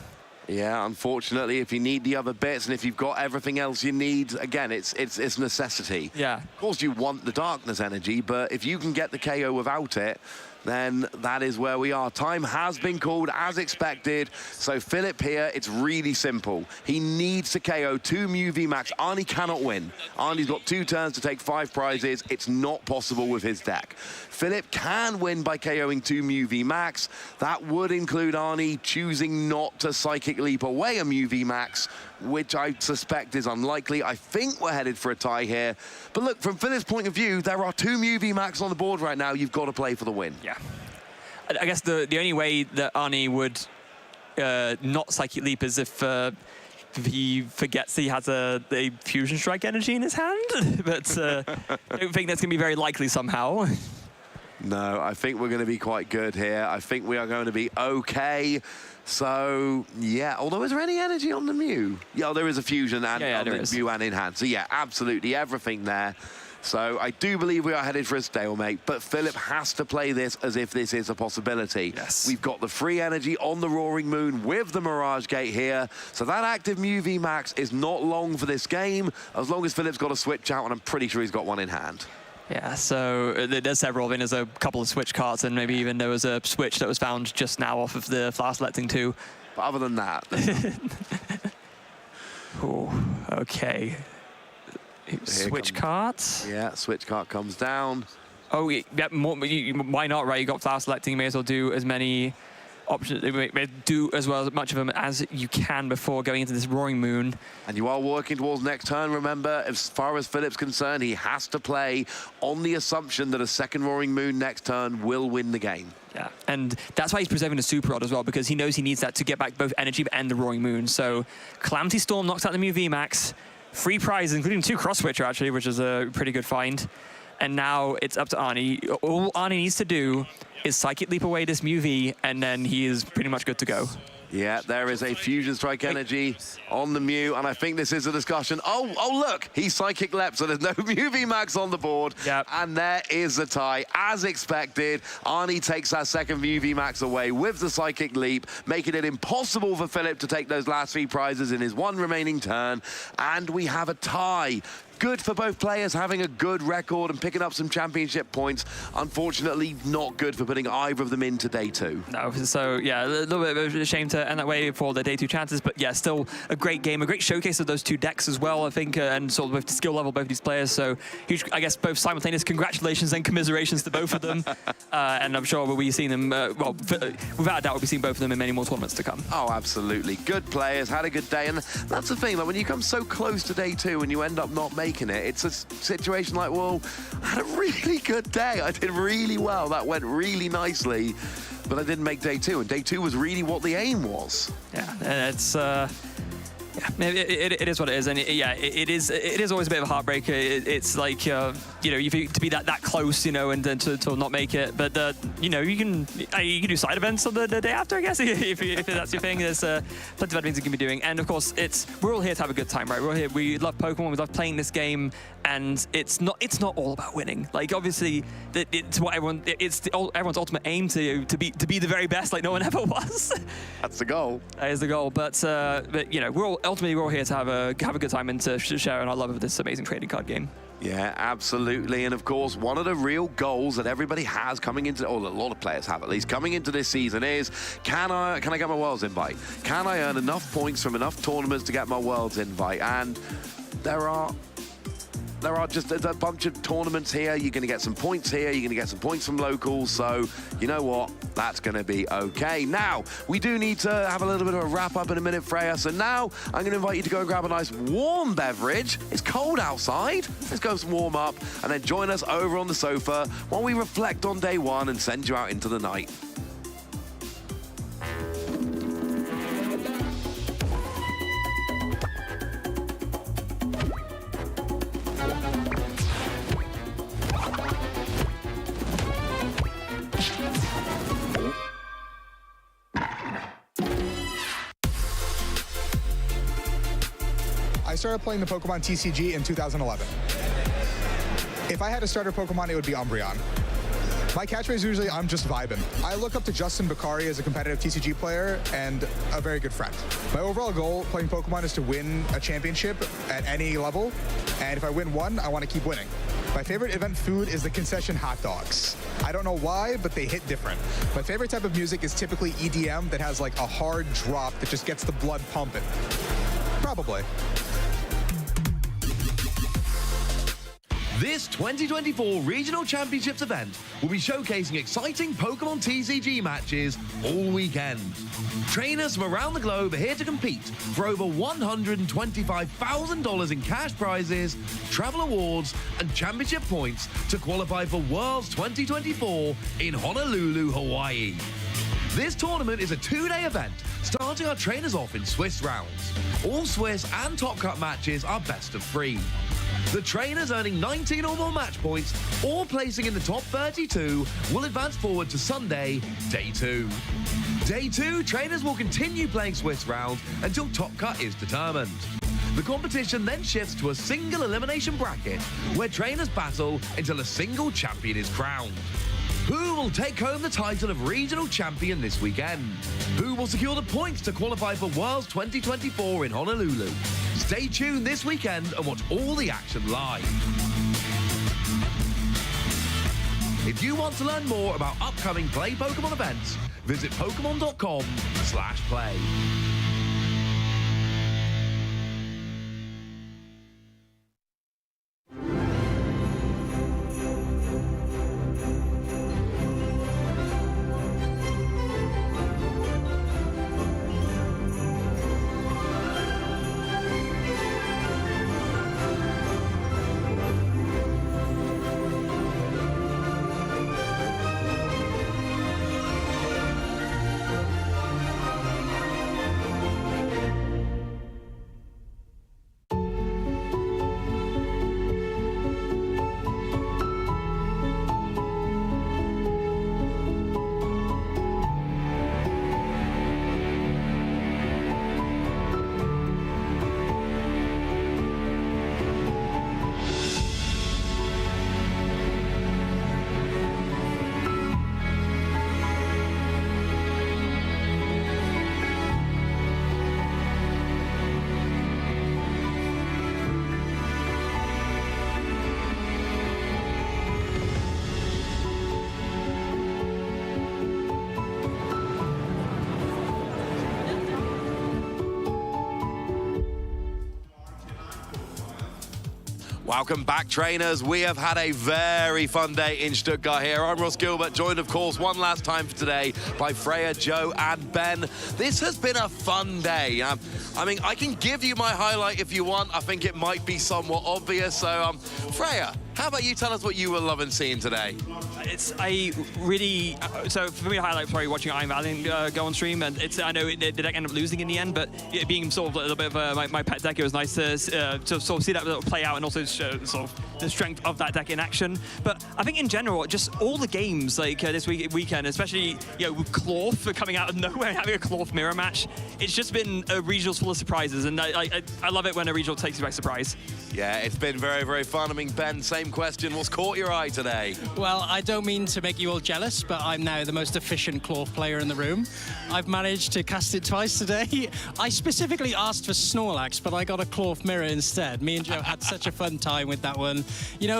Yeah, unfortunately, if you need the other bits and if you've got everything else you need, again, it's necessity. Yeah. Of course, you want the Darkness Energy, but if you can get the KO without it, then that is where we are. Time has been called as expected. So Philip here, it's really simple. He needs to KO 2 Mew VMAX. Arnie cannot win. Arnie's got 2 turns to take 5 prizes. It's not possible with his deck. Philip can win by KOing 2 Mew VMAX. That would include Arnie choosing not to Psychic Leap away a Mew VMAX, which I suspect is unlikely. I think we're headed for a tie here. But look, from Philip's point of view, there are 2 Mew VMAX on the board right now. You've got to play for the win. Yeah. I guess the only way that Arnie would not Psychic Leap is if he forgets he has a Fusion Strike energy in his hand. But I don't think that's going to be very likely somehow. No, I think we're going to be quite good here. I think we are going to be okay. So, yeah, although is there any energy on the Mew? Yeah, there is a Fusion and on the Mew and in hand. So, yeah, absolutely everything there. So I do believe we are headed for a stalemate, but Philip has to play this as if this is a possibility. Yes. We've got the free energy on the Roaring Moon with the Mirage Gate here. So that active Mew VMAX is not long for this game, as long as Philip's got a switch out, and I'm pretty sure he's got one in hand. Yeah, so there's several. I mean, there's a couple of switch cards, and maybe even there was a switch that was found just now off of the flash selecting too. But other than that... Oh, okay. Switch cards? Yeah, switch card comes down. Oh, yeah, why not, right? You got flash selecting, you may as well do as many options, do as much of them as you can before going into this Roaring Moon. And you are working towards next turn, remember, as far as Philip's concerned, he has to play on the assumption that a second Roaring Moon next turn will win the game. Yeah, and that's why he's preserving the Super Rod as well, because he knows he needs that to get back both energy and the Roaring Moon. So Calamity Storm knocks out the Mew VMAX, 3 prizes, including 2 cross switcher actually, which is a pretty good find. And now it's up to Arnie. All Arnie needs to do is Psychic Leap away this Mew V, and then he is pretty much good to go. Yeah, there is a Fusion Strike energy on the Mew, and I think this is a discussion. Oh, look, he's Psychic Leapt, so there's no Mew VMAX on the board. Yep. And there is the tie. As expected, Arnie takes that second Mew VMAX away with the Psychic Leap, making it impossible for Philip to take those last 3 prizes in his 1 remaining turn. And we have a tie. Good for both players having a good record and picking up some championship points. Unfortunately, not good for putting either of them into day 2. No, so yeah, a little bit of a shame to end that way for the day 2 chances, but yeah, still a great game, a great showcase of those 2 decks as well, I think, and sort of both skill level, both these players. So huge, I guess, both simultaneous congratulations and commiserations to both of them. And I'm sure we'll be seeing them, well, without a doubt, we'll be seeing both of them in many more tournaments to come. Oh, absolutely. Good players, had a good day. And that's the thing, like when you come so close to day 2 and you end up not making it, it's a situation like, well, I had a really good day. I did really well. That went really nicely, but I didn't make day 2, and day 2 was really what the aim was. Yeah, and it's yeah, it is what it is, and it is always a bit of a heartbreaker. It's like you know, to be that close, you know, and then to not make it. But you know, you can do side events on the day after, I guess, if that's your thing. There's plenty of other things you can be doing, and of course, we're all here to have a good time, right? We're all here. We love Pokemon. We love playing this game, and it's not all about winning. Like obviously, it's what everyone's ultimate aim to be the very best, like no one ever was. That's the goal. That is the goal. But you know, we're all here to have a good time and to share in our love of this amazing trading card game. Yeah, absolutely. And of course, one of the real goals that everybody has coming into, or a lot of players have at least, coming into this season is, can I get my Worlds invite? Can I earn enough points from enough tournaments to get my Worlds invite? And there are just a bunch of tournaments here. You're going to get some points here. You're going to get some points from locals. So, you know what? That's going to be okay. Now, we do need to have a little bit of a wrap-up in a minute, Freya. So now, I'm going to invite you to go and grab a nice warm beverage. It's cold outside. Let's go some warm up and then join us over on the sofa while we reflect on day 1 and send you out into the night. I started playing the Pokemon TCG in 2011. If I had a starter Pokemon, it would be Umbreon. My catchphrase is usually, I'm just vibing. I look up to Justin Bakari as a competitive TCG player and a very good friend. My overall goal playing Pokemon is to win a championship at any level, and if I win one, I want to keep winning. My favorite event food is the concession hot dogs. I don't know why, but they hit different. My favorite type of music is typically EDM that has like a hard drop that just gets the blood pumping. Probably. This 2024 Regional Championships event will be showcasing exciting Pokemon TCG matches all weekend. Trainers from around the globe are here to compete for over $125,000 in cash prizes, travel awards, and championship points to qualify for Worlds 2024 in Honolulu, Hawaii. This tournament is a 2-day event, starting our trainers off in Swiss rounds. All Swiss and Top Cut matches are best of 3. The trainers earning 19 or more match points or placing in the top 32 will advance forward to Sunday, day 2. Day 2, trainers will continue playing Swiss rounds until Top Cut is determined. The competition then shifts to a single elimination bracket where trainers battle until a single champion is crowned. Who will take home the title of Regional Champion this weekend? Who will secure the points to qualify for Worlds 2024 in Honolulu? Stay tuned this weekend and watch all the action live. If you want to learn more about upcoming Play Pokemon events, visit pokemon.com/play. Welcome back, trainers. We have had a very fun day in Stuttgart here. I'm Ross Gilbert, joined, of course, one last time for today by Freya, Joe, and Ben. This has been a fun day. I mean, I can give you my highlight if you want. I think it might be somewhat obvious. So, Freya, how about you tell us what you were loving seeing today? So for me, a highlight was probably watching Iron Valiant go on stream, and I know the deck ended up losing in the end, but it being sort of a little bit of my pet deck, it was nice to sort of see that little play out and also show sort of the strength of that deck in action. But I think in general, just all the games like this weekend, especially with Klawf coming out of nowhere and having a Klawf mirror match, it's just been a regionals full of surprises, and I love it when a regional takes you by surprise. Yeah, it's been very, very fun. I mean, Ben, same question. What's caught your eye today? Well, I don't mean to make you all jealous, but I'm now the most efficient Klawf player in the room. I've managed to cast it twice today. I specifically asked for Snorlax, but I got a Klawf mirror instead. Me and Joe had such a fun time with that one.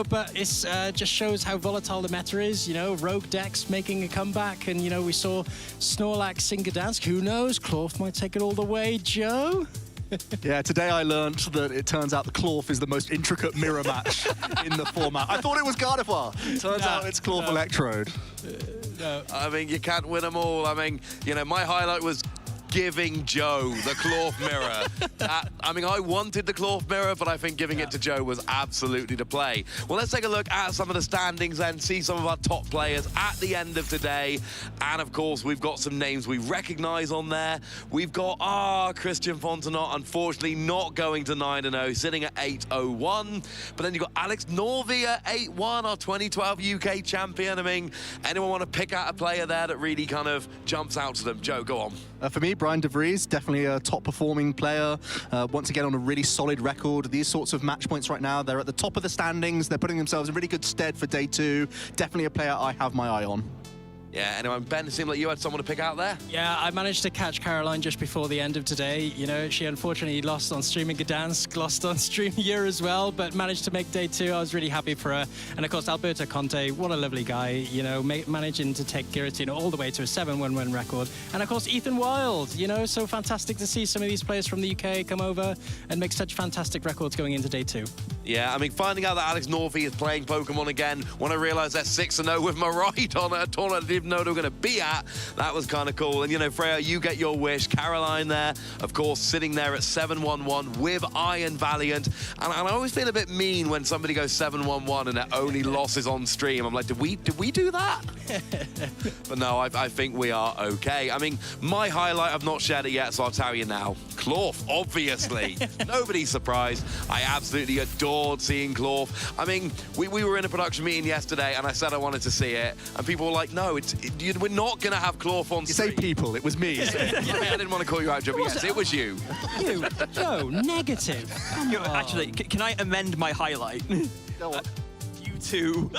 But it's just shows how volatile the meta is. Rogue decks making a comeback, and we saw Snorlax in Gdansk. Who knows? Klawf might take it all the way, Joe. Yeah, today I learned that it turns out the Klawf is the most intricate mirror match in the format. I thought it was Gardevoir. Turns out it's Klawf Electrode. I mean, you can't win them all. I mean, my highlight was giving Joe the Klawf mirror. I mean, I wanted the Klawf mirror, but I think giving it to Joe was absolutely the play. Well, let's take a look at some of the standings and see some of our top players at the end of today. And of course, we've got some names we recognize on there. We've got Christian Fontenot, unfortunately not going to 9-0, sitting at 8-0-1. But then you've got Alex Norvey at 8-1, our 2012 UK champion. I mean, anyone want to pick out a player there that really kind of jumps out to them? Joe, go on. For me, Brian De Vries, definitely a top-performing player. Once again, on a really solid record. These sorts of match points right now, they're at the top of the standings. They're putting themselves in really good stead for day 2. Definitely a player I have my eye on. Yeah, anyway, Ben, it seemed like you had someone to pick out there. Yeah, I managed to catch Caroline just before the end of today. She unfortunately lost on stream in Gdansk, lost on stream here as well, but managed to make day 2. I was really happy for her. And of course, Alberto Conte, what a lovely guy, managing to take Giratina all the way to a 7-1 win record. And of course, Ethan Wild, so fantastic to see some of these players from the UK come over and make such fantastic records going into day 2. Yeah, I mean, finding out that Alex Norvey is playing Pokemon again when I realised they're 6-0 with Maridon at a tournament I didn't know they were going to be at, that was kind of cool. And, Freya, you get your wish. Caroline there, of course, sitting there at 7-1-1 with Iron Valiant. And I always feel a bit mean when somebody goes 7-1-1 and their only losses on stream. I'm like, did we do that? But no, I think we are okay. I mean, my highlight, I've not shared it yet, so I'll tell you now. Klawf, obviously. Nobody's surprised. I absolutely adored seeing Klawf. I mean, we were in a production meeting yesterday, and I said I wanted to see it, and people were like, no, we're not going to have Klawf on stream. You say people, it was me. I didn't want to call you out, Joe, but yes, it was you. You? No, negative. Actually, can I amend my highlight? Go on. Two.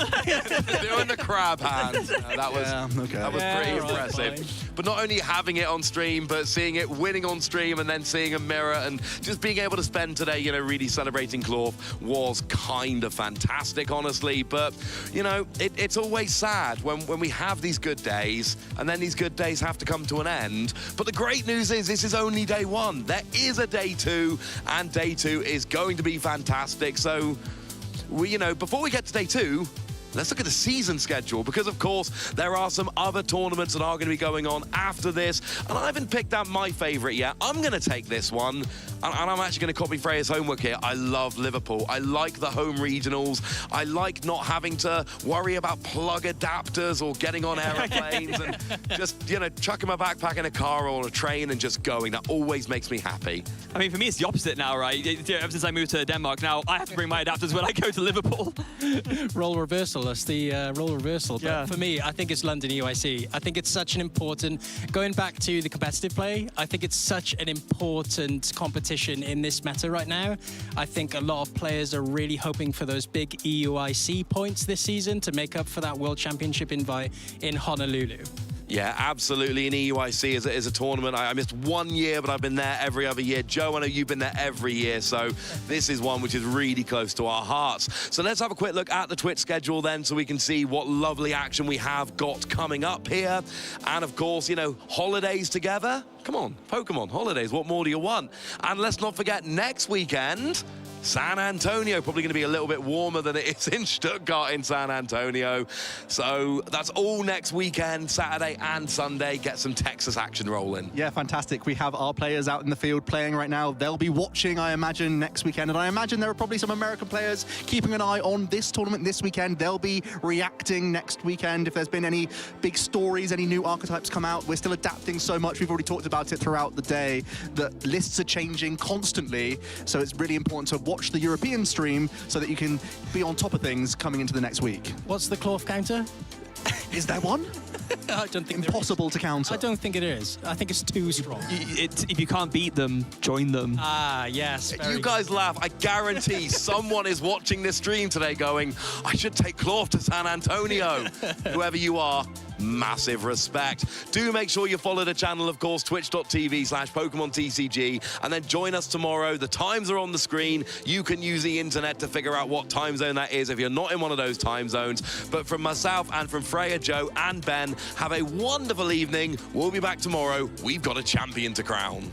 Doing the crab hand. That was pretty impressive. Fine. But not only having it on stream, but seeing it winning on stream and then seeing a mirror and just being able to spend today, really celebrating Klawf was kind of fantastic, honestly. But, it's always sad when we have these good days and then these good days have to come to an end. But the great news is this is only day 1. There is a day 2, and day 2 is going to be fantastic. So, before we get to day 2, let's look at the season schedule, because of course there are some other tournaments that are going to be going on after this, and I haven't picked out my favorite yet. I'm going to take this one, and I'm actually going to copy Freya's homework here. I love Liverpool. I like the home regionals. I like not having to worry about plug adapters or getting on aeroplanes and just, chucking my backpack in a car or on a train and just going. That always makes me happy. I mean, for me, it's the opposite now, right? Ever since I moved to Denmark, now I have to bring my adapters when I go to Liverpool. Role reversal. That's the role reversal. But yeah. For me, I think it's London UIC. I think it's such an important, going back to the competitive play, I think it's such an important competition in this meta right now. I think a lot of players are really hoping for those big EUIC points this season to make up for that World Championship invite in Honolulu. Yeah, absolutely. And EUIC is a tournament. I missed 1 year, but I've been there every other year. Joe, I know you've been there every year, so this is one which is really close to our hearts. So let's have a quick look at the Twitch schedule then, so we can see what lovely action we have got coming up here. And of course, holidays together, Come on, Pokemon holidays, what more do you want? And let's not forget, next weekend, San Antonio, probably going to be a little bit warmer than it is in Stuttgart in San Antonio. So that's all next weekend, Saturday and Sunday. Get some Texas action rolling. Yeah, fantastic. We have our players out in the field playing right now. They'll be watching, I imagine, next weekend. And I imagine there are probably some American players keeping an eye on this tournament this weekend. They'll be reacting next weekend if there's been any big stories, any new archetypes come out. We're still adapting so much. We've already talked about it throughout the day. The lists are changing constantly. So it's really important to watch the European stream so that you can be on top of things coming into the next week. What's the Klawf counter? Is there one? I don't think impossible to counter. I don't think it is. I think it's too strong. If you can't beat them, join them. Ah, yes. You guys laugh. I guarantee someone is watching this stream today going, I should take Klawf to San Antonio. Whoever you are, massive respect. Do make sure you follow the channel, of course, twitch.tv/PokemonTCG, and then join us tomorrow. The times are on the screen. You can use the internet to figure out what time zone that is if you're not in one of those time zones. But from myself and from Freya, Joe, and Ben, have a wonderful evening. We'll be back tomorrow. We've got a champion to crown.